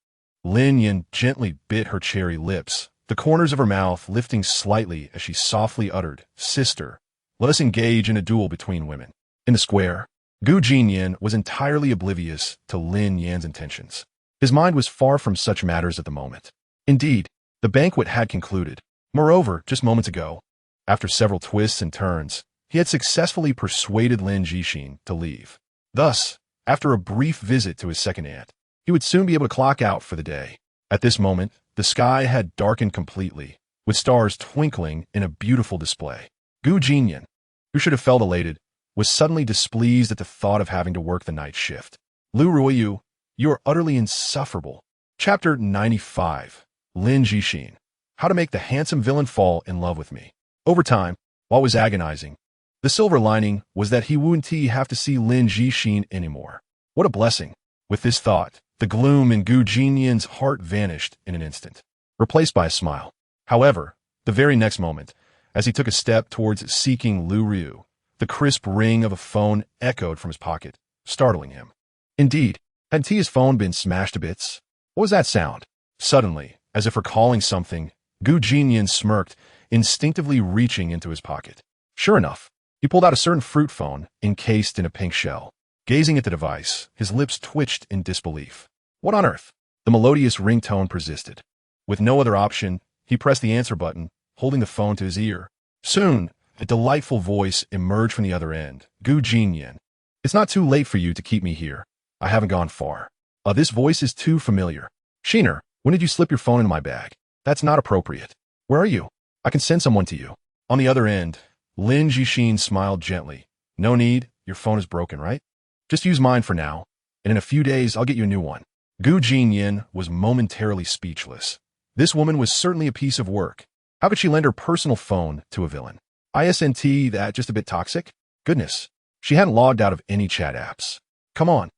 Lin Yin gently bit her cherry lips, the corners of her mouth lifting slightly as she softly uttered, "Sister, let us engage in a duel between women." In the square, Gu Jinnian was entirely oblivious to Lin Yan's intentions. His mind was far from such matters at the moment. Indeed, the banquet had concluded. Moreover, just moments ago, after several twists and turns, he had successfully persuaded Lin Jixin to leave. Thus, after a brief visit to his second aunt, he would soon be able to clock out for the day. At this moment, the sky had darkened completely, with stars twinkling in a beautiful display. Gu Jinnian, who should have felt elated, was suddenly displeased at the thought of having to work the night shift. Lu Ruoyu, you are utterly insufferable. Chapter 95. Lin Jixin. How to make the handsome villain fall in love with me. Over time, while it was agonizing, the silver lining was that he wouldn't have to see Lin Jixin anymore. What a blessing. With this thought, the gloom in Gu Jinnian's heart vanished in an instant, replaced by a smile. However, the very next moment, as he took a step towards seeking Lu Ryu, the crisp ring of a phone echoed from his pocket, startling him. Indeed, hadn't his phone been smashed to bits? What was that sound? Suddenly, as if recalling something, Gu Jinnian smirked, instinctively reaching into his pocket. Sure enough, he pulled out a certain fruit phone encased in a pink shell. Gazing at the device, his lips twitched in disbelief. What on earth? The melodious ringtone persisted. With no other option, he pressed the answer button, holding the phone to his ear. Soon, a delightful voice emerged from the other end. Gu Jinnian. It's not too late for you to keep me here. I haven't gone far. This voice is too familiar. Sheener, when did you slip your phone into my bag? That's not appropriate. Where are you? I can send someone to you. On the other end, Lin Jixin smiled gently. No need, your phone is broken, right? Just use mine for now, and in a few days I'll get you a new one. Gu Jinnian was momentarily speechless. This woman was certainly a piece of work. How could she lend her personal phone to a villain? Isn't that just a bit toxic? Goodness, she hadn't logged out of any chat apps. Come on,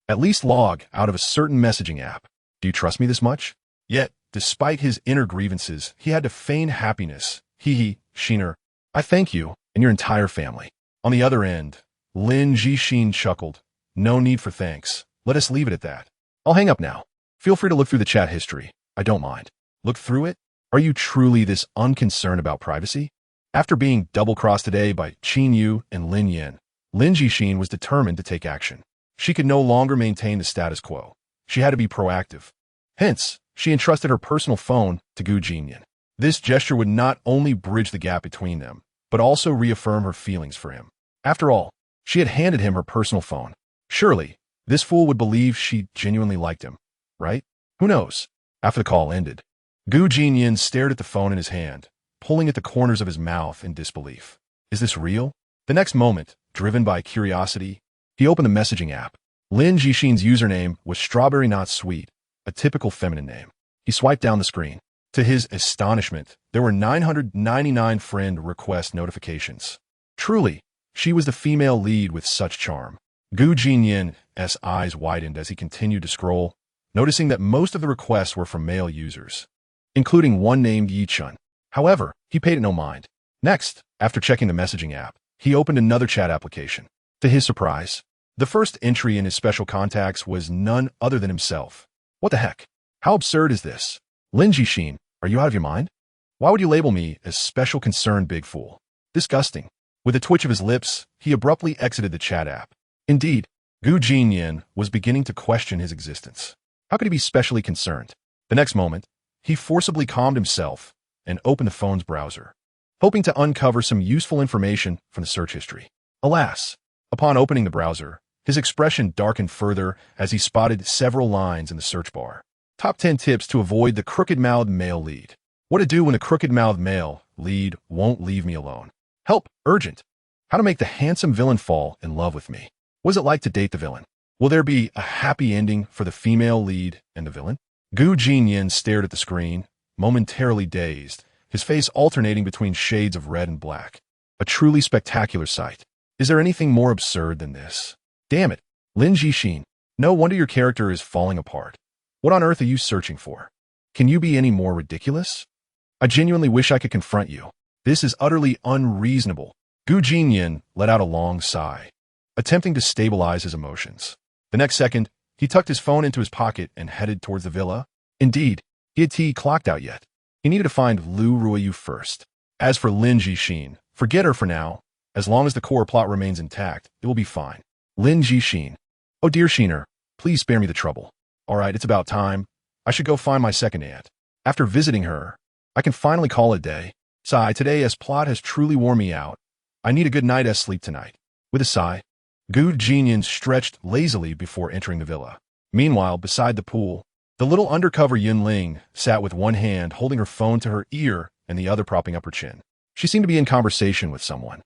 at least log out of a certain messaging app. Do you trust me this much? Yet, despite his inner grievances, he had to feign happiness. Sheener, I thank you and your entire family. On the other end, Lin Jixin chuckled. No need for thanks. Let us leave it at that. I'll hang up now. Feel free to look through the chat history. I don't mind. Look through it? Are you truly this unconcerned about privacy? After being double-crossed today by Qin Yu and Lin Yan, Lin Jixin was determined to take action. She could no longer maintain the status quo. She had to be proactive. Hence, she entrusted her personal phone to Gu Jinnian. This gesture would not only bridge the gap between them, but also reaffirm her feelings for him. After all, she had handed him her personal phone. Surely, this fool would believe she genuinely liked him, right? Who knows? After the call ended, Gu Jinnian stared at the phone in his hand, pulling at the corners of his mouth in disbelief. Is this real? The next moment, driven by curiosity, he opened the messaging app. Lin Jixin's username was Strawberry Not Sweet, a typical feminine name. He swiped down the screen. To his astonishment, there were 999 friend request notifications. Truly, she was the female lead with such charm. Gu Jinnian's eyes widened as he continued to scroll, noticing that most of the requests were from male users, including one named Yichun. However, he paid it no mind. Next, after checking the messaging app, he opened another chat application. To his surprise, the first entry in his special contacts was none other than himself. What the heck? How absurd is this? Lin Jixin, are you out of your mind? Why would you label me as special concerned big fool? Disgusting. With a twitch of his lips, he abruptly exited the chat app. Indeed, Gu Jinnian was beginning to question his existence. How could he be specially concerned? The next moment, he forcibly calmed himself and opened the phone's browser, hoping to uncover some useful information from the search history. Alas, upon opening the browser, his expression darkened further as he spotted several lines in the search bar. Top 10 tips to avoid the crooked-mouthed male lead. What to do when the crooked-mouthed male lead won't leave me alone. Help, urgent. How to make the handsome villain fall in love with me. What is it like to date the villain? Will there be a happy ending for the female lead and the villain? Gu Jinnian stared at the screen, momentarily dazed, his face alternating between shades of red and black. A truly spectacular sight. Is there anything more absurd than this? Damn it, Lin Jixin. No wonder your character is falling apart. What on earth are you searching for? Can you be any more ridiculous? I genuinely wish I could confront you. This is utterly unreasonable. Gu Jinnian let out a long sigh, attempting to stabilize his emotions. The next second, he tucked his phone into his pocket and headed towards the villa. Indeed, he had clocked out yet. He needed to find Lu Ruoyu first. As for Lin Jixin, forget her for now. As long as the core plot remains intact, it will be fine. Lin Jixin. Oh dear Sheener, please spare me the trouble. All right, it's about time. I should go find my second aunt. After visiting her, I can finally call it a day. Sigh, today's plot has truly worn me out. I need a good night's sleep tonight. With a sigh, Gu Jinnian stretched lazily before entering the villa. Meanwhile, beside the pool, the little undercover Yunling sat with one hand holding her phone to her ear and the other propping up her chin. She seemed to be in conversation with someone.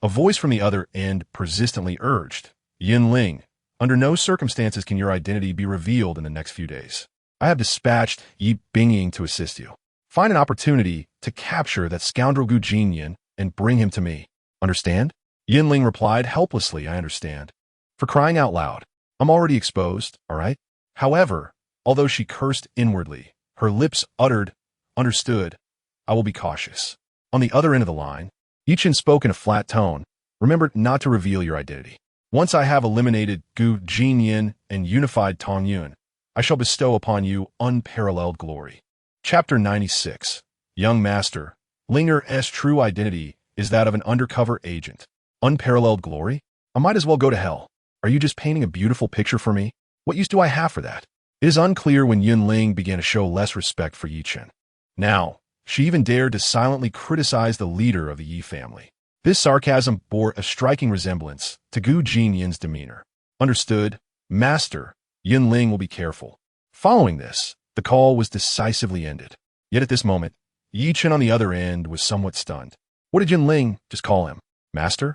A voice from the other end persistently urged, Yinling, under no circumstances can your identity be revealed in the next few days. I have dispatched Yi Bingying to assist you. Find an opportunity to capture that scoundrel Gu Jinnian and bring him to me. Understand? Yinling replied helplessly, I understand. For crying out loud, I'm already exposed, all right? However, although she cursed inwardly, her lips uttered, understood, I will be cautious. On the other end of the line, Yichen spoke in a flat tone, remember not to reveal your identity. Once I have eliminated Gu Jinnian and unified Tongyun, I shall bestow upon you unparalleled glory. Chapter 96. Young Master, Linger's true identity is that of an undercover agent. Unparalleled glory? I might as well go to hell. Are you just painting a beautiful picture for me? What use do I have for that? It is unclear when Yinling began to show less respect for Yichen. Now, she even dared to silently criticize the leader of the Yi family. This sarcasm bore a striking resemblance to Gu Jinnian's demeanor. Understood, Master, Yinling will be careful. Following this, the call was decisively ended. Yet at this moment, Yichen on the other end was somewhat stunned. What did Yinling just call him? Master?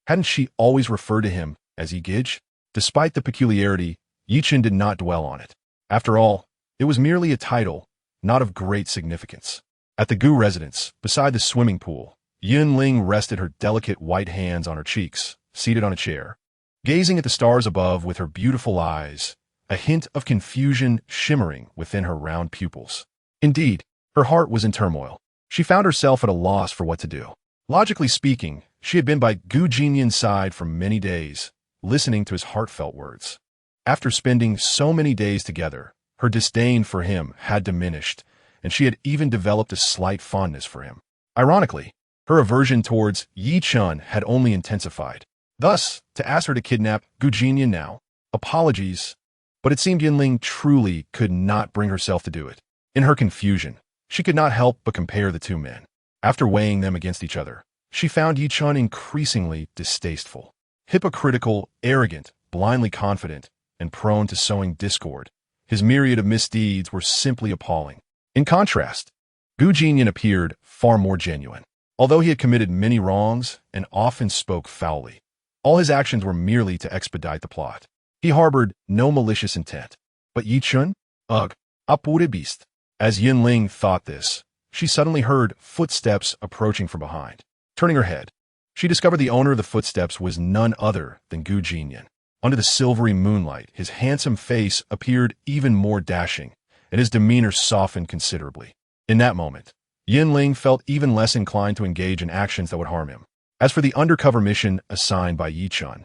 Hadn't she always referred to him as Yigij? Despite the peculiarity, Yichen did not dwell on it. After all, it was merely a title, not of great significance. At the Gu residence, beside the swimming pool, Yinling rested her delicate white hands on her cheeks, seated on a chair, gazing at the stars above with her beautiful eyes, a hint of confusion shimmering within her round pupils. Indeed, her heart was in turmoil. She found herself at a loss for what to do. Logically speaking, she had been by Gu Jinnian's side for many days, listening to his heartfelt words. After spending so many days together, her disdain for him had diminished, and she had even developed a slight fondness for him. Ironically, her aversion towards Yi Chun had only intensified. Thus, to ask her to kidnap Gu Jinnian now, apologies, but it seemed Yinling truly could not bring herself to do it. In her confusion, she could not help but compare the two men. After weighing them against each other, she found Yi Chun increasingly distasteful. Hypocritical, arrogant, blindly confident, and prone to sowing discord, his myriad of misdeeds were simply appalling. In contrast, Gu Jinnian appeared far more genuine. Although he had committed many wrongs and often spoke foully, all his actions were merely to expedite the plot. He harbored no malicious intent. But Yi Chun? Ugh, a pure beast. As Yinling thought this, she suddenly heard footsteps approaching from behind. Turning her head, she discovered the owner of the footsteps was none other than Gu Jinnian. Under the silvery moonlight, his handsome face appeared even more dashing, and his demeanor softened considerably. In that moment, Yinling felt even less inclined to engage in actions that would harm him. As for the undercover mission assigned by Yi Chun,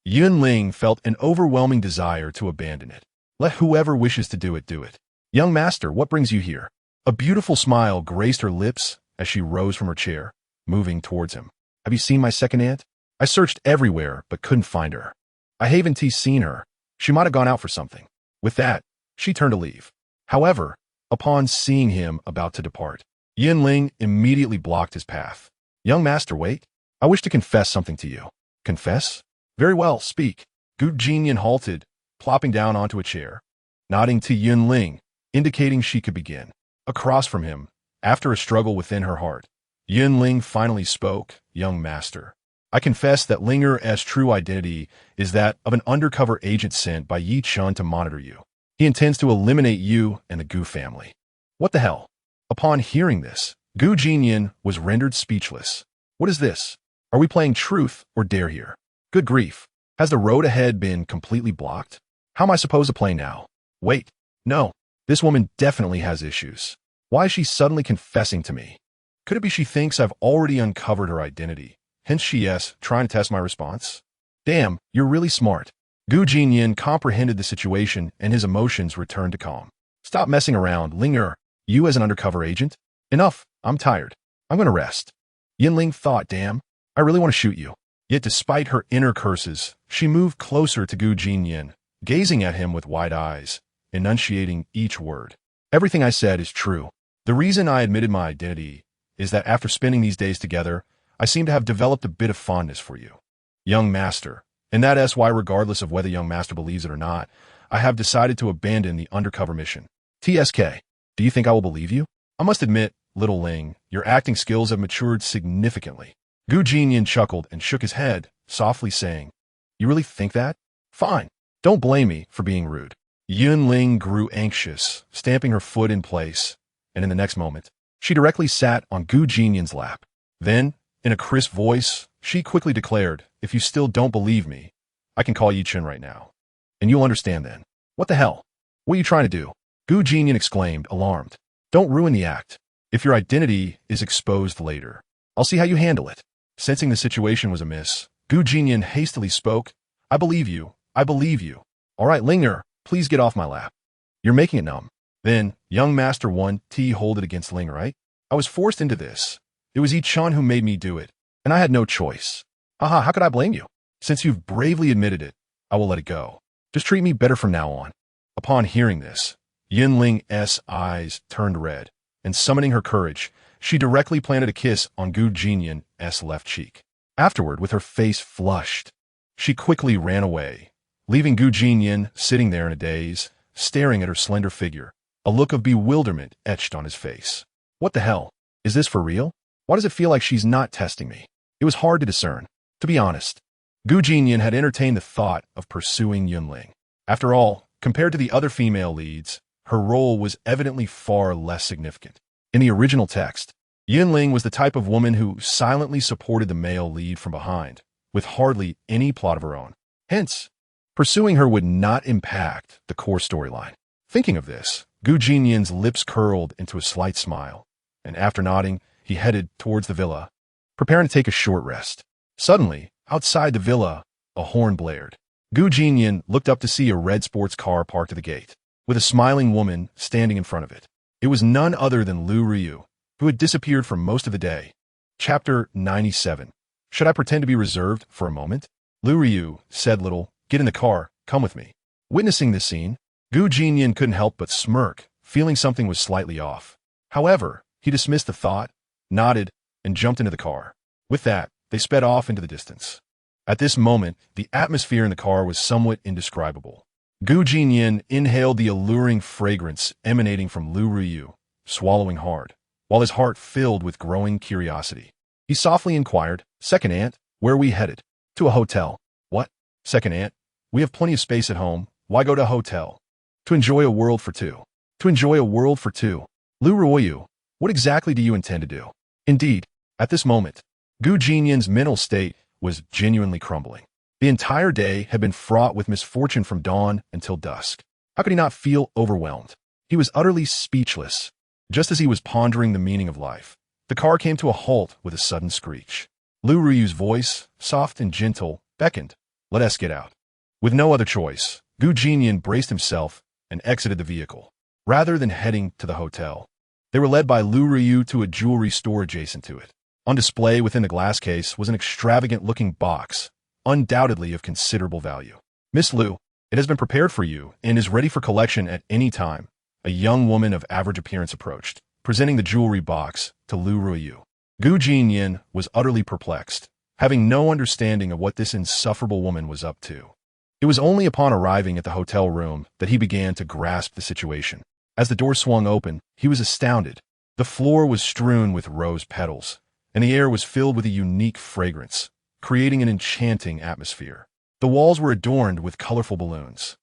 Yinling felt an overwhelming desire to abandon it. Let whoever wishes to do it, do it. Young master, what brings you here? A beautiful smile graced her lips as she rose from her chair, moving towards him. Have you seen my second aunt? I searched everywhere, but couldn't find her. I haven't seen her. She might have gone out for something. With that, she turned to leave. However, upon seeing him about to depart, Yinling immediately blocked his path. Young master, wait. I wish to confess something to you. Confess? Very well, speak. Gu Jinnian halted, plopping down onto a chair, nodding to Yinling, indicating she could begin. Across from him, after a struggle within her heart, Yinling finally spoke, Young master. I confess that Linger's true identity is that of an undercover agent sent by Yi Chun to monitor you. He intends to eliminate you and the Gu family. What the hell? Upon hearing this, Gu Jinnian was rendered speechless. What is this? Are we playing truth or dare here? Good grief. Has the road ahead been completely blocked? How am I supposed to play now? Wait. No. This woman definitely has issues. Why is she suddenly confessing to me? Could it be she thinks I've already uncovered her identity? Hence she's trying to test my response? Damn, you're really smart. Gu Jinnian comprehended the situation and his emotions returned to calm. Stop messing around, Linger. You as an undercover agent? Enough. I'm tired. I'm going to rest. Yinling thought, damn, I really want to shoot you. Yet despite her inner curses, she moved closer to Gu Jinnian, gazing at him with wide eyes, enunciating each word. Everything I said is true. The reason I admitted my identity is that after spending these days together, I seem to have developed a bit of fondness for you. Young master. And that is why, regardless of whether young master believes it or not, I have decided to abandon the undercover mission. TSK. Do you think I will believe you? I must admit, little Ling, your acting skills have matured significantly. Gu Jinnian chuckled and shook his head, softly saying, "You really think that? Fine. Don't blame me for being rude." Yun Ling grew anxious, stamping her foot in place, and in the next moment, she directly sat on Gu Jinnian's lap. Then, in a crisp voice, she quickly declared, "If you still don't believe me, I can call you Chen right now. And you'll understand then." "What the hell? What are you trying to do?" Gu Jinnian exclaimed, alarmed. "Don't ruin the act. If your identity is exposed later, I'll see how you handle it." Sensing the situation was amiss, Gu Jinnian hastily spoke, "I believe you. I believe you. All right, Linger, please get off my lap. You're making it numb." Then, young Master 1T hold it against Ling, right? "I was forced into this. It was Yi-chan who made me do it, and I had no choice. Haha, how could I blame you? Since you've bravely admitted it, I will let it go. Just treat me better from now on." Upon hearing this, Yin Ling's eyes turned red, and summoning her courage, she directly planted a kiss on Gu Jinnian's left cheek. Afterward, with her face flushed, she quickly ran away, leaving Gu Jinnian sitting there in a daze, staring at her slender figure, a look of bewilderment etched on his face. What the hell? Is this for real? Why does it feel like she's not testing me? It was hard to discern. To be honest, Gu Jinnian had entertained the thought of pursuing Yunling. After all, compared to the other female leads, her role was evidently far less significant. In the original text, Yunling was the type of woman who silently supported the male lead from behind, with hardly any plot of her own. Hence, pursuing her would not impact the core storyline. Thinking of this, Gu Jinnian's lips curled into a slight smile, and after nodding, he headed towards the villa, preparing to take a short rest. Suddenly, outside the villa, a horn blared. Gu Jinnian looked up to see a red sports car parked at the gate, with a smiling woman standing in front of it. It was none other than Lu Ryu, who had disappeared for most of the day. Chapter 97. Should I pretend to be reserved for a moment? Lu Ryu said little. "Get in the car, come with me." Witnessing this scene, Gu Jinnian couldn't help but smirk, feeling something was slightly off. However, he dismissed the thought, nodded, and jumped into the car. With that, they sped off into the distance. At this moment, the atmosphere in the car was somewhat indescribable. Gu Jinnian inhaled the alluring fragrance emanating from Lu Ryu, swallowing hard, while his heart filled with growing curiosity. He softly inquired, "Second aunt, where are we headed?" "To a hotel." "What? Second aunt? We have plenty of space at home. Why go to a hotel?" "To enjoy a world for two." "To enjoy a world for two? Lu Ryu, what exactly do you intend to do?" Indeed, at this moment, Gu Jinnian's mental state was genuinely crumbling. The entire day had been fraught with misfortune from dawn until dusk. How could he not feel overwhelmed? He was utterly speechless. Just as he was pondering the meaning of life, the car came to a halt with a sudden screech. Lu Ryu's voice, soft and gentle, beckoned, "Let us get out." With no other choice, Gu Jinnian braced himself and exited the vehicle. Rather than heading to the hotel, they were led by Lu Ryu to a jewelry store adjacent to it. On display within the glass case was an extravagant-looking box, undoubtedly of considerable value. "Miss Lu, it has been prepared for you and is ready for collection at any time." A young woman of average appearance approached, presenting the jewelry box to Lu Ryu. Gu Jinnian was utterly perplexed, having no understanding of what this insufferable woman was up to. It was only upon arriving at the hotel room that he began to grasp the situation. As the door swung open, he was astounded. The floor was strewn with rose petals, and the air was filled with a unique fragrance, creating an enchanting atmosphere. The walls were adorned with colorful balloons,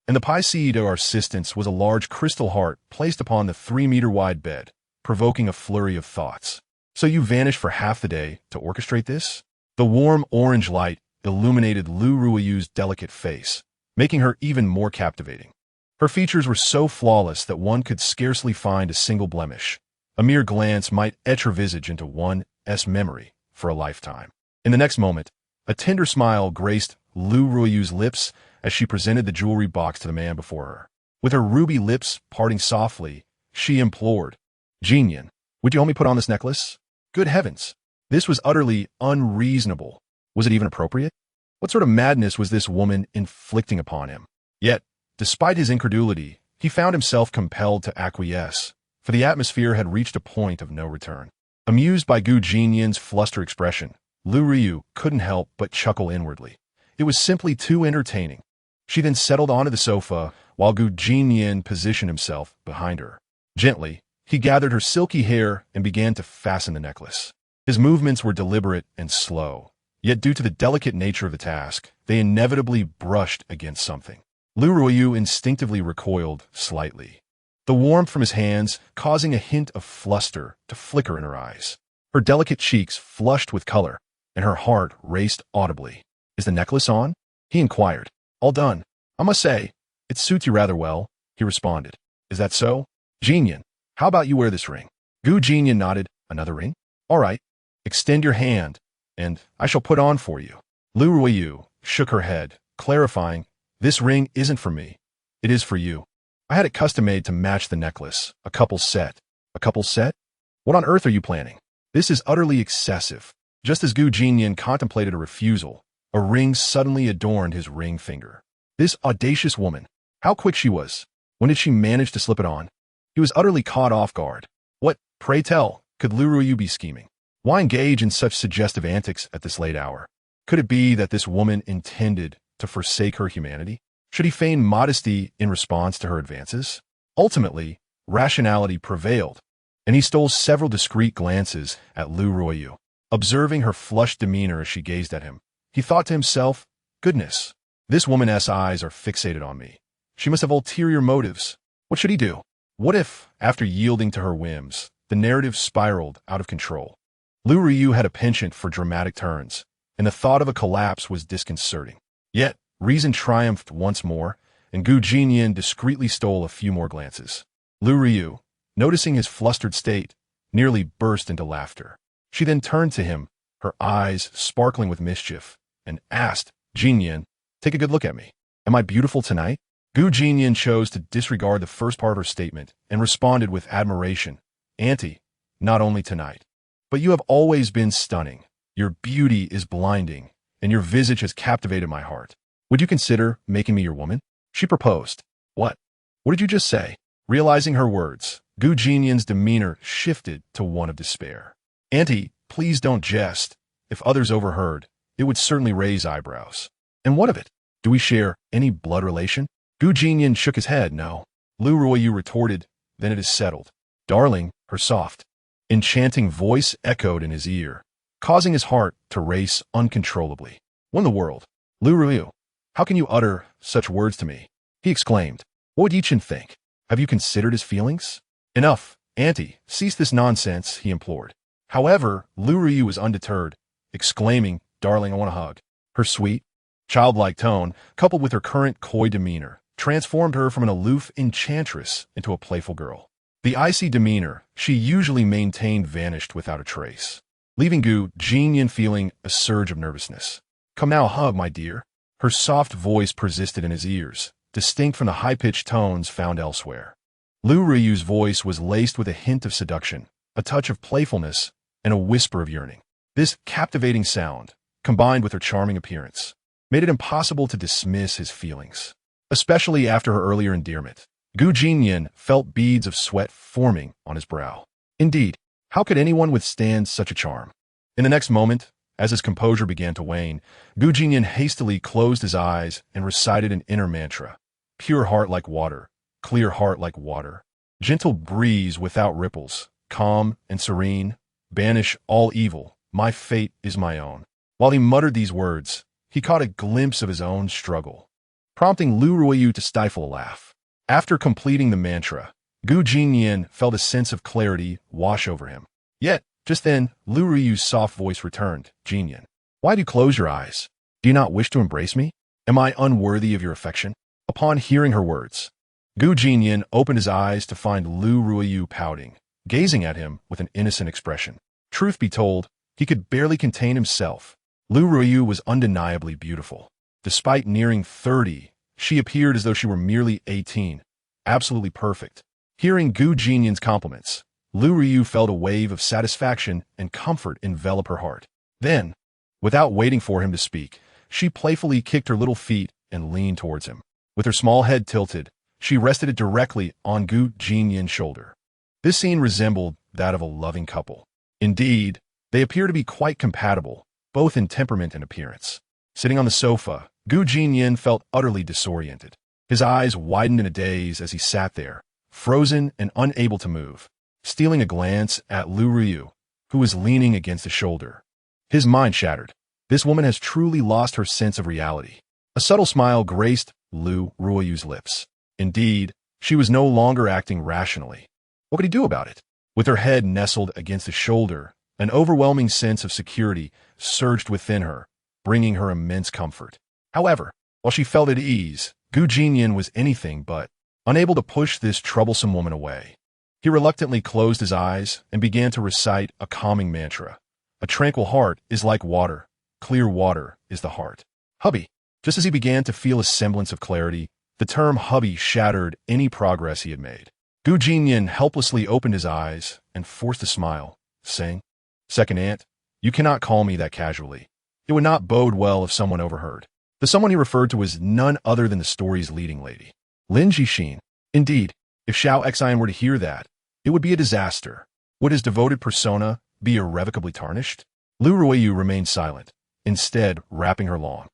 and the piece de resistance was a large crystal heart placed upon the 3-meter-wide bed, provoking a flurry of thoughts. "So you vanished for half the day to orchestrate this?" The warm orange light illuminated Lu Ryu's delicate face, making her even more captivating. Her features were so flawless that one could scarcely find a single blemish. A mere glance might etch her visage into one's memory for a lifetime. In the next moment, a tender smile graced Lu Ryu's lips as she presented the jewelry box to the man before her. With her ruby lips parting softly, she implored, "Jinnian, would you help me put on this necklace?" Good heavens! This was utterly unreasonable. Was it even appropriate? What sort of madness was this woman inflicting upon him? Yet, despite his incredulity, he found himself compelled to acquiesce, for the atmosphere had reached a point of no return. Amused by Gu Jinnian's flustered expression, Lu Ryu couldn't help but chuckle inwardly. It was simply too entertaining. She then settled onto the sofa while Gu Jinnian positioned himself behind her. Gently, He gathered her silky hair and began to fasten the necklace. His movements were deliberate and slow, yet due to the delicate nature of the task, they inevitably brushed against something. Lu Ruoyu instinctively recoiled slightly, the warmth from his hands causing a hint of fluster to flicker in her eyes. Her delicate cheeks flushed with color, and her heart raced audibly. "Is the necklace on?" he inquired. "All done. I must say, it suits you rather well," he responded. "Is that so? Jinnian, how about you wear this ring?" Jinnian nodded. "Another ring? All right. Extend your hand, and I shall put on for you." Lu Ruoyu shook her head, clarifying, "This ring isn't for me. It is for you. I had it custom-made to match the necklace, a couple set." "A couple set? What on earth are you planning?" "This is utterly excessive." Just as Jinnian contemplated a refusal, a ring suddenly adorned his ring finger. This audacious woman, how quick she was. When did she manage to slip it on? He was utterly caught off guard. What, pray tell, could Lu Ruoyu be scheming? Why engage in such suggestive antics at this late hour? Could it be that this woman intended to forsake her humanity? Should he feign modesty in response to her advances? Ultimately, rationality prevailed, and he stole several discreet glances at Lu Ruoyu. Observing her flushed demeanor as she gazed at him, he thought to himself, "Goodness, this woman's eyes are fixated on me. She must have ulterior motives." What should he do? What if, after yielding to her whims, the narrative spiraled out of control? Lu Ruoyu had a penchant for dramatic turns, and the thought of a collapse was disconcerting. Yet, reason triumphed once more, and Jinnian discreetly stole a few more glances. Lu Ruoyu, noticing his flustered state, nearly burst into laughter. She then turned to him, her eyes sparkling with mischief, and asked, "Jinnian, take a good look at me. Am I beautiful tonight?" Jinnian chose to disregard the first part of her statement and responded with admiration, "Auntie, not only tonight, but you have always been stunning. Your beauty is blinding, and your visage has captivated my heart. Would you consider making me your woman?" She proposed. "What? What did you just say?" Realizing her words, Jinnian's demeanor shifted to one of despair. "Auntie, please don't jest. If others overheard, it would certainly raise eyebrows." "And what of it? Do we share any blood relation?" Jinnian shook his head. "No." Lu Ruoyu retorted, "Then it is settled." "Darling," her soft, enchanting voice echoed in his ear, causing his heart to race uncontrollably. "What in the world? Lu Ruoyu, how can you utter such words to me?" he exclaimed. "What would Yichin think? Have you considered his feelings?" "Enough, Auntie, cease this nonsense," he implored. However, Lu Ruoyu was undeterred, exclaiming, "Darling, I want a hug." Her sweet, childlike tone, coupled with her current coy demeanor, transformed her from an aloof enchantress into a playful girl. The icy demeanor she usually maintained vanished without a trace, leaving Jinnian feeling a surge of nervousness. "Come now, hug, my dear." Her soft voice persisted in his ears, distinct from the high-pitched tones found elsewhere. Lu Ruoyu's voice was laced with a hint of seduction, a touch of playfulness, and a whisper of yearning. This captivating sound, combined with her charming appearance, made it impossible to dismiss his feelings. Especially after her earlier endearment, Jinnian felt beads of sweat forming on his brow. Indeed, how could anyone withstand such a charm? In the next moment, as his composure began to wane, Jinnian hastily closed his eyes and recited an inner mantra. "Pure heart like water, clear heart like water, gentle breeze without ripples, calm and serene, banish all evil, my fate is my own." While he muttered these words, he caught a glimpse of his own struggle, prompting Lu Ruoyu to stifle a laugh. After completing the mantra, Jinnian felt a sense of clarity wash over him. Yet, just then, Lu Ruoyu's soft voice returned. "Jinnian, why do you close your eyes? Do you not wish to embrace me? Am I unworthy of your affection?" Upon hearing her words, Jinnian opened his eyes to find Lu Ruoyu pouting, gazing at him with an innocent expression. Truth be told, he could barely contain himself. Lu Ruoyu was undeniably beautiful. Despite nearing 30, she appeared as though she were merely 18, absolutely perfect. Hearing Jinnian's compliments, Lu Ruoyu felt a wave of satisfaction and comfort envelop her heart. Then, without waiting for him to speak, she playfully kicked her little feet and leaned towards him. With her small head tilted, she rested it directly on Jinnian's shoulder. This scene resembled that of a loving couple. Indeed, they appear to be quite compatible, both in temperament and appearance. Sitting on the sofa, Jinnian felt utterly disoriented. His eyes widened in a daze as he sat there, frozen and unable to move. stealing a glance at Lu Ryu, who was leaning against his shoulder. His mind shattered. This woman has truly lost her sense of reality. A subtle smile graced Lu Ruoyu's lips. Indeed, she was no longer acting rationally. What could he do about it? With her head nestled against his shoulder, an overwhelming sense of security surged within her, bringing her immense comfort. However, while she felt at ease, Jinnian was anything but unable to push this troublesome woman away. He reluctantly closed his eyes and began to recite a calming mantra. A tranquil heart is like water. Clear water is the heart. Hubby. Just as he began to feel a semblance of clarity, the term hubby shattered any progress he had made. Jinnian helplessly opened his eyes and forced a smile, saying, "Second aunt, you cannot call me that casually. It would not bode well if someone overheard." The someone he referred to was none other than the story's leading lady, Lin Jixin. Indeed, if Xiao Xian were to hear that, it would be a disaster. Would his devoted persona be irrevocably tarnished? Lu Ruoyu remained silent, instead wrapping her long,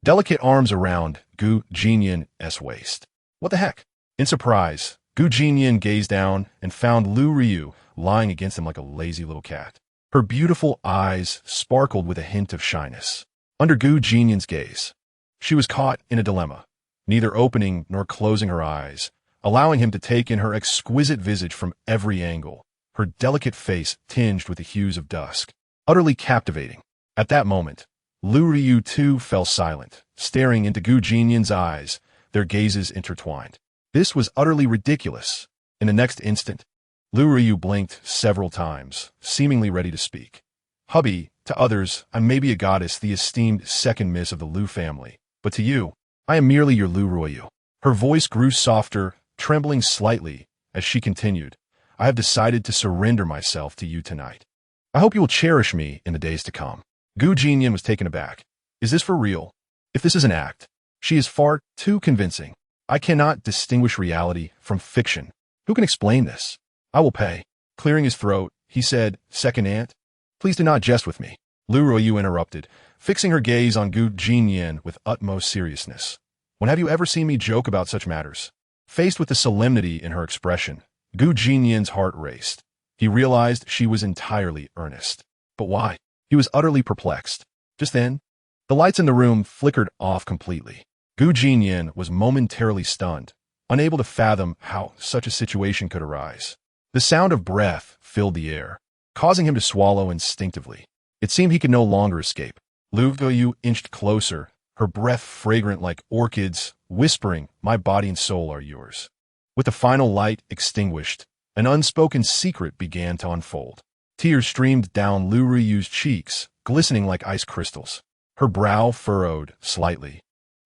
delicate arms around Jinnian's waist. What the heck? In surprise, Jinnian gazed down and found Lu Ryu lying against him like a lazy little cat. Her beautiful eyes sparkled with a hint of shyness. Under Jinnian's gaze, she was caught in a dilemma, neither opening nor closing her eyes, allowing him to take in her exquisite visage from every angle, her delicate face tinged with the hues of dusk. Utterly captivating. At that moment, Lu Ryu too fell silent, staring into Jinnian's eyes, their gazes intertwined. This was utterly ridiculous. In the next instant, Lu Ryu blinked several times, seemingly ready to speak. Hubby, to others, I may be a goddess, the esteemed second miss of the Lu family, but to you, I am merely your Lu Ruoyu. Her voice grew softer, trembling slightly, as she continued, I have decided to surrender myself to you tonight. I hope you will cherish me in the days to come. Jinnian was taken aback. Is this for real? If this is an act, she is far too convincing. I cannot distinguish reality from fiction. Who can explain this? I will pay. Clearing his throat, he said, Second aunt, please do not jest with me. Lu Ruoyu interrupted, fixing her gaze on Jinnian with utmost seriousness. When have you ever seen me joke about such matters? Faced with the solemnity in her expression, Jinnian's heart raced. He realized she was entirely earnest. But why? He was utterly perplexed. Just then, the lights in the room flickered off completely. Jinnian was momentarily stunned, unable to fathom how such a situation could arise. The sound of breath filled the air, causing him to swallow instinctively. It seemed he could no longer escape. Lu Ruoyu inched closer, her breath fragrant like orchids, whispering, My body and soul are yours. With the final light extinguished, an unspoken secret began to unfold. Tears streamed down Lu Ruyu's cheeks, glistening like ice crystals. Her brow furrowed slightly,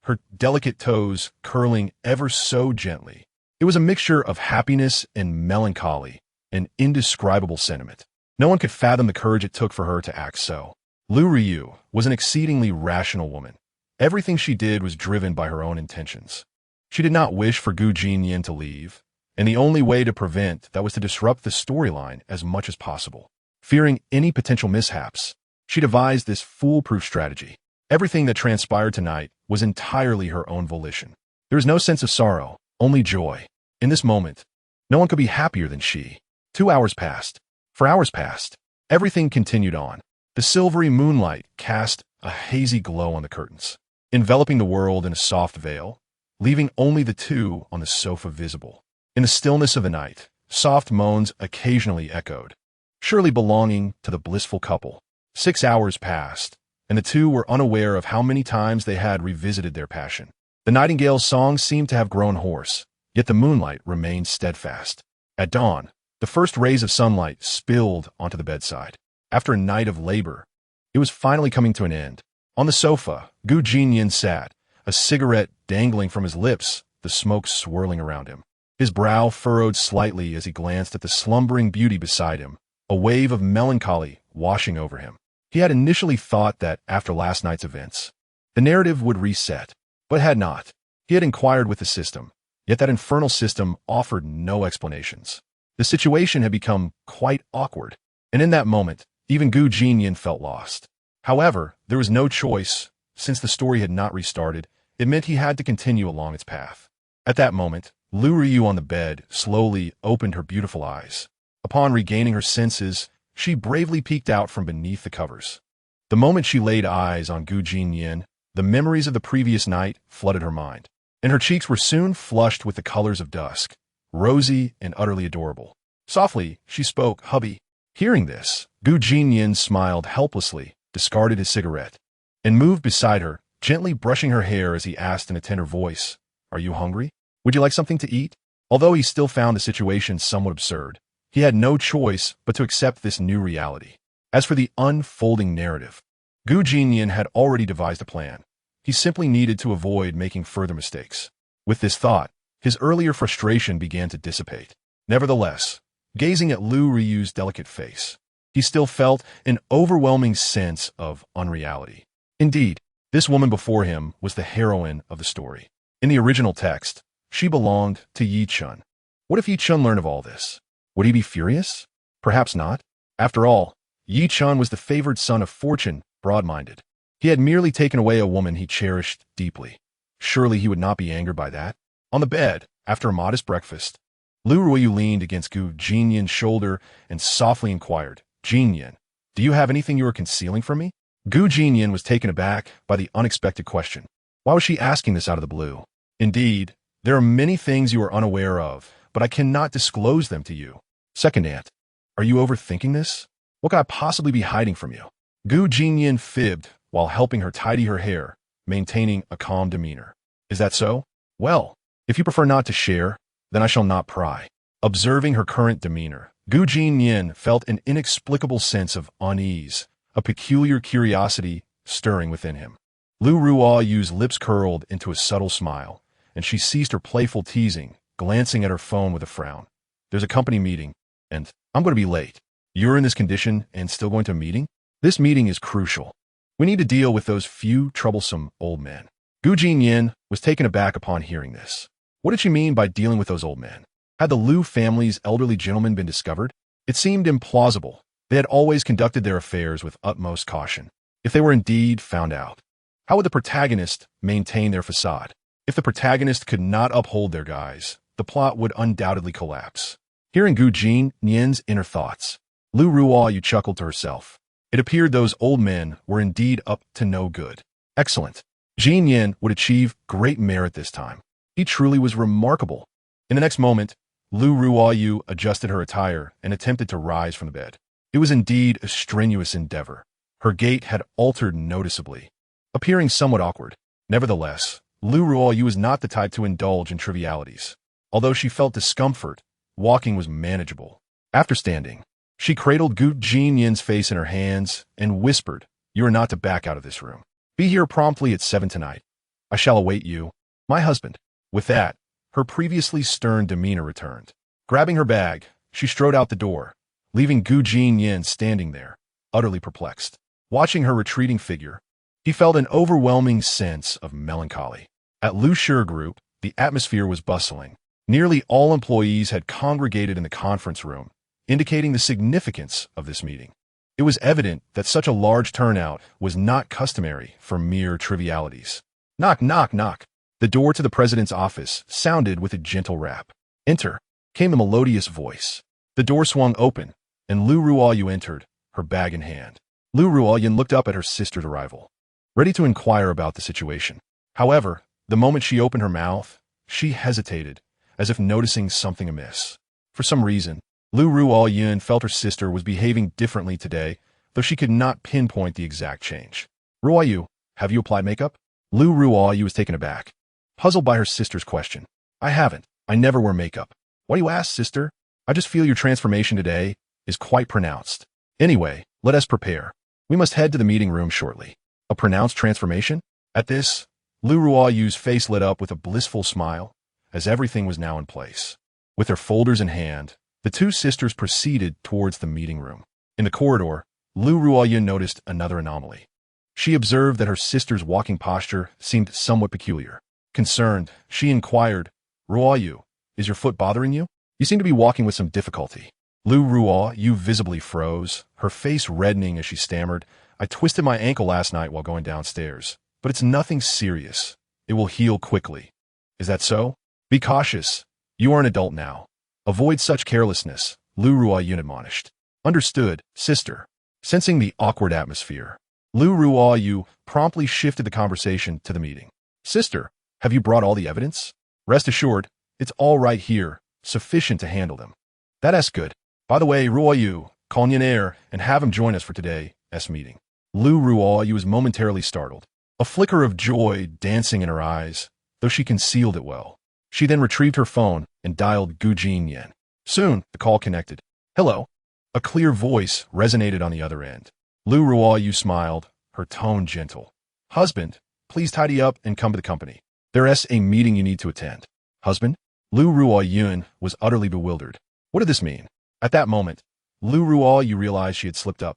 her delicate toes curling ever so gently. It was a mixture of happiness and melancholy, an indescribable sentiment. No one could fathom the courage it took for her to act so. Lu Ryu was an exceedingly rational woman. Everything she did was driven by her own intentions. She did not wish for Jinnian to leave, and the only way to prevent that was to disrupt the storyline as much as possible. Fearing any potential mishaps, she devised this foolproof strategy. Everything that transpired tonight was entirely her own volition. There was no sense of sorrow, only joy. In this moment, no one could be happier than she. 2 hours passed. 4 hours passed. Everything continued on. The silvery moonlight cast a hazy glow on the curtains, enveloping the world in a soft veil, leaving only the two on the sofa visible. In the stillness of the night, soft moans occasionally echoed, surely belonging to the blissful couple. 6 hours passed, and the two were unaware of how many times they had revisited their passion. The nightingale's song seemed to have grown hoarse, yet the moonlight remained steadfast. At dawn, the first rays of sunlight spilled onto the bedside. After a night of labor, it was finally coming to an end. On the sofa, Jinnian sat, a cigarette dangling from his lips, the smoke swirling around him. His brow furrowed slightly as he glanced at the slumbering beauty beside him, a wave of melancholy washing over him. He had initially thought that after last night's events, the narrative would reset, but had not. He had inquired with the system, yet that infernal system offered no explanations. The situation had become quite awkward, and in that moment, even Jinnian felt lost. However, there was no choice. Since the story had not restarted, it meant he had to continue along its path. At that moment, Lu Ryu on the bed slowly opened her beautiful eyes. Upon regaining her senses, she bravely peeked out from beneath the covers. The moment she laid eyes on Jinnian, the memories of the previous night flooded her mind, and her cheeks were soon flushed with the colors of dusk, rosy and utterly adorable. Softly, she spoke, "Hubby." Hearing this, Jinnian smiled helplessly, discarded his cigarette, and moved beside her, gently brushing her hair as he asked in a tender voice, "Are you hungry? Would you like something to eat?" Although he still found the situation somewhat absurd, he had no choice but to accept this new reality. As for the unfolding narrative, Jinnian had already devised a plan. He simply needed to avoid making further mistakes. With this thought, his earlier frustration began to dissipate. Nevertheless, gazing at Lu Ryu's delicate face, he still felt an overwhelming sense of unreality. Indeed, this woman before him was the heroine of the story. In the original text, she belonged to Yi Chun. What if Yi Chun learned of all this? Would he be furious? Perhaps not. After all, Yi Chun was the favored son of fortune, broad-minded. He had merely taken away a woman he cherished deeply. Surely he would not be angered by that. On the bed, after a modest breakfast, Lu Ruoyu leaned against Jinnian's shoulder and softly inquired, "Jinnian, do you have anything you are concealing from me?" Jinnian was taken aback by the unexpected question. Why was she asking this out of the blue? "Indeed, there are many things you are unaware of, but I cannot disclose them to you." Second aunt, "Are you overthinking this? What could I possibly be hiding from you?" Jinnian fibbed while helping her tidy her hair, maintaining a calm demeanor. "Is that so? Well, if you prefer not to share, then I shall not pry." Observing her current demeanor, Jinnian felt an inexplicable sense of unease, a peculiar curiosity stirring within him. Lu Ruoyu's lips curled into a subtle smile, and she ceased her playful teasing, glancing at her phone with a frown. "There's a company meeting, and I'm going to be late." "You're in this condition and still going to a meeting?" "This meeting is crucial. We need to deal with those few troublesome old men." Jinnian was taken aback upon hearing this. What did she mean by dealing with those old men? Had the Lu family's elderly gentlemen been discovered? It seemed implausible. They had always conducted their affairs with utmost caution. If they were indeed found out, how would the protagonist maintain their facade? If the protagonist could not uphold their guise, the plot would undoubtedly collapse. Hearing Jinnian's inner thoughts, Lu Ruoyu chuckled to herself. It appeared those old men were indeed up to no good. Excellent. Jinnian would achieve great merit this time. He truly was remarkable. In the next moment, Lu Ruoyu adjusted her attire and attempted to rise from the bed. It was indeed a strenuous endeavor. Her gait had altered noticeably, appearing somewhat awkward. Nevertheless, Lu Ruoyu was not the type to indulge in trivialities. Although she felt discomfort, walking was manageable. After standing, she cradled Jinnian's face in her hands and whispered, "You are not to back out of this room. Be here promptly at 7 tonight. I shall await you, my husband." With that, her previously stern demeanor returned. Grabbing her bag, she strode out the door, leaving Jinnian standing there, utterly perplexed. Watching her retreating figure, he felt an overwhelming sense of melancholy. At Lu Shi Group, the atmosphere was bustling. Nearly all employees had congregated in the conference room, indicating the significance of this meeting. It was evident that such a large turnout was not customary for mere trivialities. Knock, knock, knock. The door to the president's office sounded with a gentle rap. "Enter," came the melodious voice. The door swung open, and Lu Ruoyu entered, her bag in hand. Lu Ruoyu looked up at her sister's arrival, ready to inquire about the situation. However, the moment she opened her mouth, she hesitated, as if noticing something amiss. For some reason, Lu Ruoyu felt her sister was behaving differently today, though she could not pinpoint the exact change. "Ruoyu, have you applied makeup?" Lu Ruoyu was taken aback, puzzled by her sister's question. "I haven't. I never wear makeup." "Why do you ask, sister? I just feel your transformation today is quite pronounced. Anyway, let us prepare. We must head to the meeting room shortly." "A pronounced transformation?" At this, Lu Ruoyu's face lit up with a blissful smile, as everything was now in place. With their folders in hand, the two sisters proceeded towards the meeting room. In the corridor, Lu Ruoyu noticed another anomaly. She observed that her sister's walking posture seemed somewhat peculiar. Concerned, she inquired, "Ruoyu, is your foot bothering you? You seem to be walking with some difficulty." Lu Ruoyu visibly froze, her face reddening as she stammered, "I twisted my ankle last night while going downstairs, but it's nothing serious. It will heal quickly." "Is that so? Be cautious. You are an adult now. Avoid such carelessness," Lu Ruoyun admonished. Understood, sister. Sensing the awkward atmosphere, Lu Ruoyu promptly shifted the conversation to the meeting. Sister, have you brought all the evidence? Rest assured, it's all right here, sufficient to handle them. That's good. By the way, Ruoyu, call Jinnian and have him join us for today's meeting. Lu Ruoyu was momentarily startled, a flicker of joy dancing in her eyes, though she concealed it well. She then retrieved her phone and dialed Jinnian. Soon, the call connected. Hello. A clear voice resonated on the other end. Lu Ruoyu smiled, her tone gentle. Husband, please tidy up and come to the company. There's a meeting you need to attend. Husband? Lu Ruoyun was utterly bewildered. What did this mean? At that moment, Lu Ruoyu realized she had slipped up.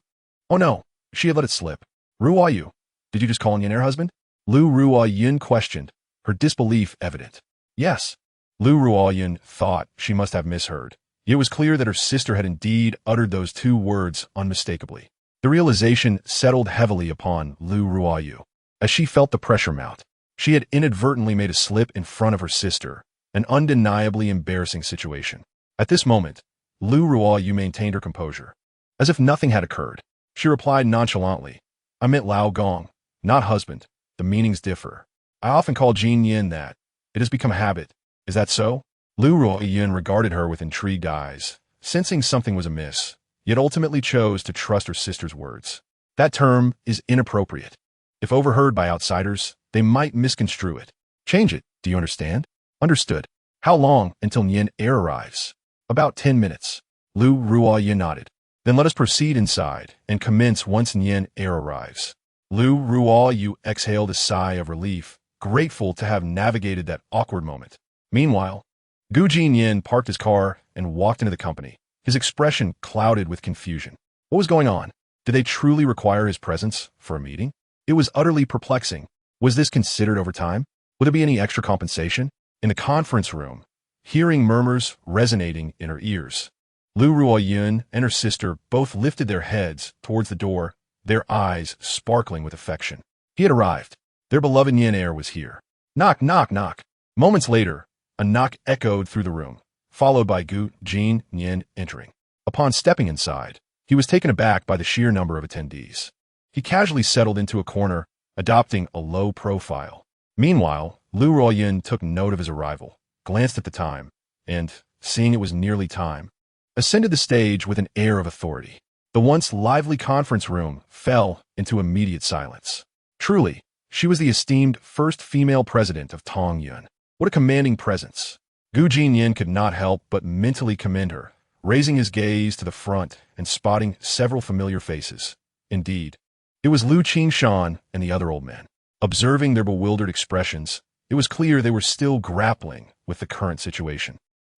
Oh no, she had let it slip. Ruoyu, did you just call Jinnian husband? Lu Ruoyun questioned, her disbelief evident. Yes. Lu Ruoyun thought she must have misheard. It was clear that her sister had indeed uttered those two words unmistakably. The realization settled heavily upon Lu Ruoyu. As she felt the pressure mount, she had inadvertently made a slip in front of her sister, an undeniably embarrassing situation. At this moment, Lu Ruoyu maintained her composure. As if nothing had occurred, she replied nonchalantly, I meant Lao Gong, not husband. The meanings differ. I often call Jinnian that. It has become a habit. Is that so? Lu Ruoyun regarded her with intrigued eyes, sensing something was amiss, yet ultimately chose to trust her sister's words. That term is inappropriate. If overheard by outsiders, they might misconstrue it. Change it, do you understand? Understood. How long until Jinnian arrives? About 10 minutes. Lu Ruoyun nodded. Then let us proceed inside and commence once Jinnian arrives. Lu Ruoyu exhaled a sigh of relief, grateful to have navigated that awkward moment. Meanwhile, Jinnian parked his car and walked into the company, his expression clouded with confusion. What was going on? Did they truly require his presence for a meeting? It was utterly perplexing. Was this considered overtime? Would there be any extra compensation? In the conference room, hearing murmurs resonating in her ears, Lu Ruoyun and her sister both lifted their heads towards the door, their eyes sparkling with affection. He had arrived. Their beloved Jinnian was here. Knock, knock, knock. Moments later, a knock echoed through the room, followed by Jinnian entering. Upon stepping inside, he was taken aback by the sheer number of attendees. He casually settled into a corner, adopting a low profile. Meanwhile, Lu Ruoyun took note of his arrival, glanced at the time, and, seeing it was nearly time, ascended the stage with an air of authority. The once lively conference room fell into immediate silence. Truly, she was the esteemed first female president of Tongyun. What a commanding presence. Jinnian could not help but mentally commend her, raising his gaze to the front and spotting several familiar faces. Indeed, it was Lu Qingshan and the other old men. Observing their bewildered expressions, it was clear they were still grappling with the current situation.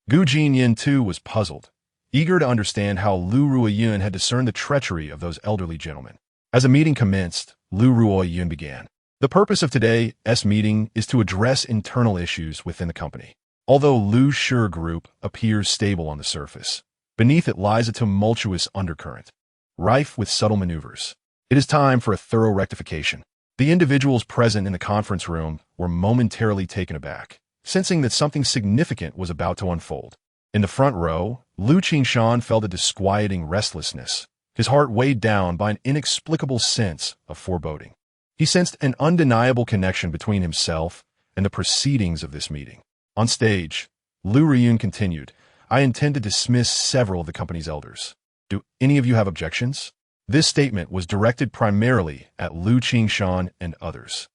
Jinnian, too, was puzzled, eager to understand how Lu Ruoyun had discerned the treachery of those elderly gentlemen. As the meeting commenced, Lu Ruoyun began. The purpose of today's meeting is to address internal issues within the company. Although Lu Shi Group appears stable on the surface, beneath it lies a tumultuous undercurrent, rife with subtle maneuvers. It is time for a thorough rectification. The individuals present in the conference room were momentarily taken aback, sensing that something significant was about to unfold. In the front row, Lu Qingshan felt a disquieting restlessness, his heart weighed down by an inexplicable sense of foreboding. He sensed an undeniable connection between himself and the proceedings of this meeting. On stage, Lu Ruoyun continued, I intend to dismiss several of the company's elders. Do any of you have objections? This statement was directed primarily at Lu Qingshan and others,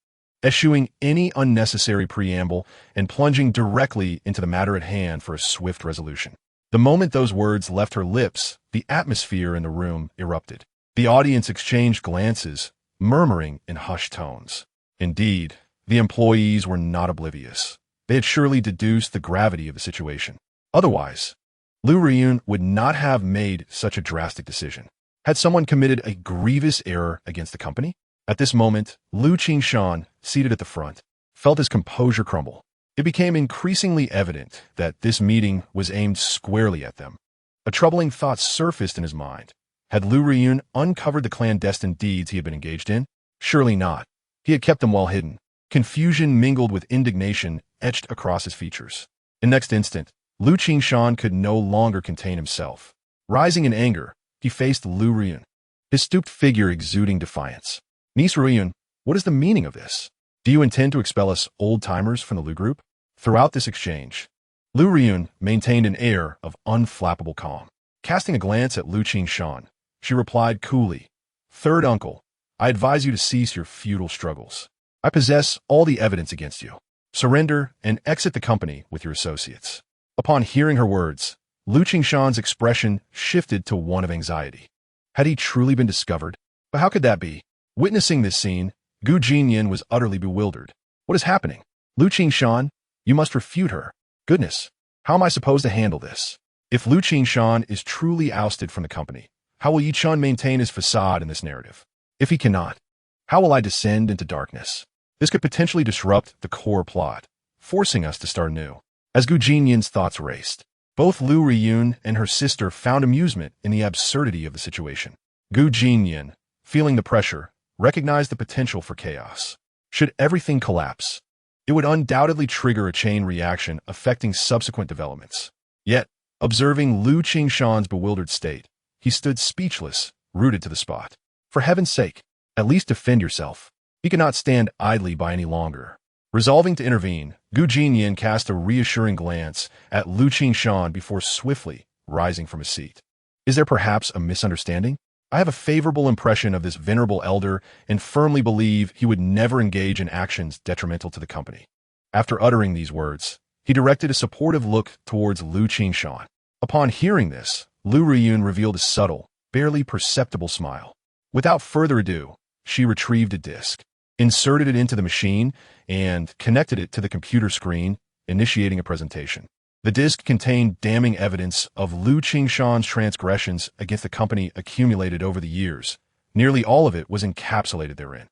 eschewing any unnecessary preamble and plunging directly into the matter at hand for a swift resolution. The moment those words left her lips, the atmosphere in the room erupted. The audience exchanged glances, murmuring in hushed tones. Indeed, the employees were not oblivious. They had surely deduced the gravity of the situation. Otherwise, Lu Ruoyun would not have made such a drastic decision. Had someone committed a grievous error against the company? At this moment, Lu Qingshan, seated at the front, felt his composure crumble. It became increasingly evident that this meeting was aimed squarely at them. A troubling thought surfaced in his mind. Had Lu Ruoyun uncovered the clandestine deeds he had been engaged in? Surely not. He had kept them well hidden. Confusion mingled with indignation etched across his features. In the next instant, Lu Qingshan could no longer contain himself. Rising in anger, he faced Lu Riyun, his stooped figure exuding defiance. Niece Riyun, what is the meaning of this? Do you intend to expel us old-timers from the Lu group? Throughout this exchange, Lu Riyun maintained an air of unflappable calm. Casting a glance at Lu Qingshan, she replied coolly, "Third uncle, I advise you to cease your futile struggles. I possess all the evidence against you. Surrender and exit the company with your associates." Upon hearing her words, Lu Qingshan's expression shifted to one of anxiety. Had he truly been discovered? But how could that be? Witnessing this scene, Jinnian was utterly bewildered. What is happening? Lu Qingshan, you must refute her. Goodness, how am I supposed to handle this? If Lu Qingshan is truly ousted from the company, how will Yichun maintain his facade in this narrative? If he cannot, how will I descend into darkness? This could potentially disrupt the core plot, forcing us to start anew. As Jinnian's thoughts raced, both Lu Riyun and her sister found amusement in the absurdity of the situation. Jinnian, feeling the pressure, recognized the potential for chaos. Should everything collapse, it would undoubtedly trigger a chain reaction affecting subsequent developments. Yet, observing Lu Qingshan's bewildered state, he stood speechless, rooted to the spot. For heaven's sake, at least defend yourself. He could not stand idly by any longer. Resolving to intervene, Jinnian cast a reassuring glance at Lu Qingshan before swiftly rising from his seat. Is there perhaps a misunderstanding? I have a favorable impression of this venerable elder and firmly believe he would never engage in actions detrimental to the company. After uttering these words, he directed a supportive look towards Lu Qingshan. Upon hearing this, Lu Riyun revealed a subtle, barely perceptible smile. Without further ado, she retrieved a disc, inserted it into the machine, and connected it to the computer screen, initiating a presentation. The disc contained damning evidence of Lu Qingshan's transgressions against the company accumulated over the years. Nearly all of it was encapsulated therein.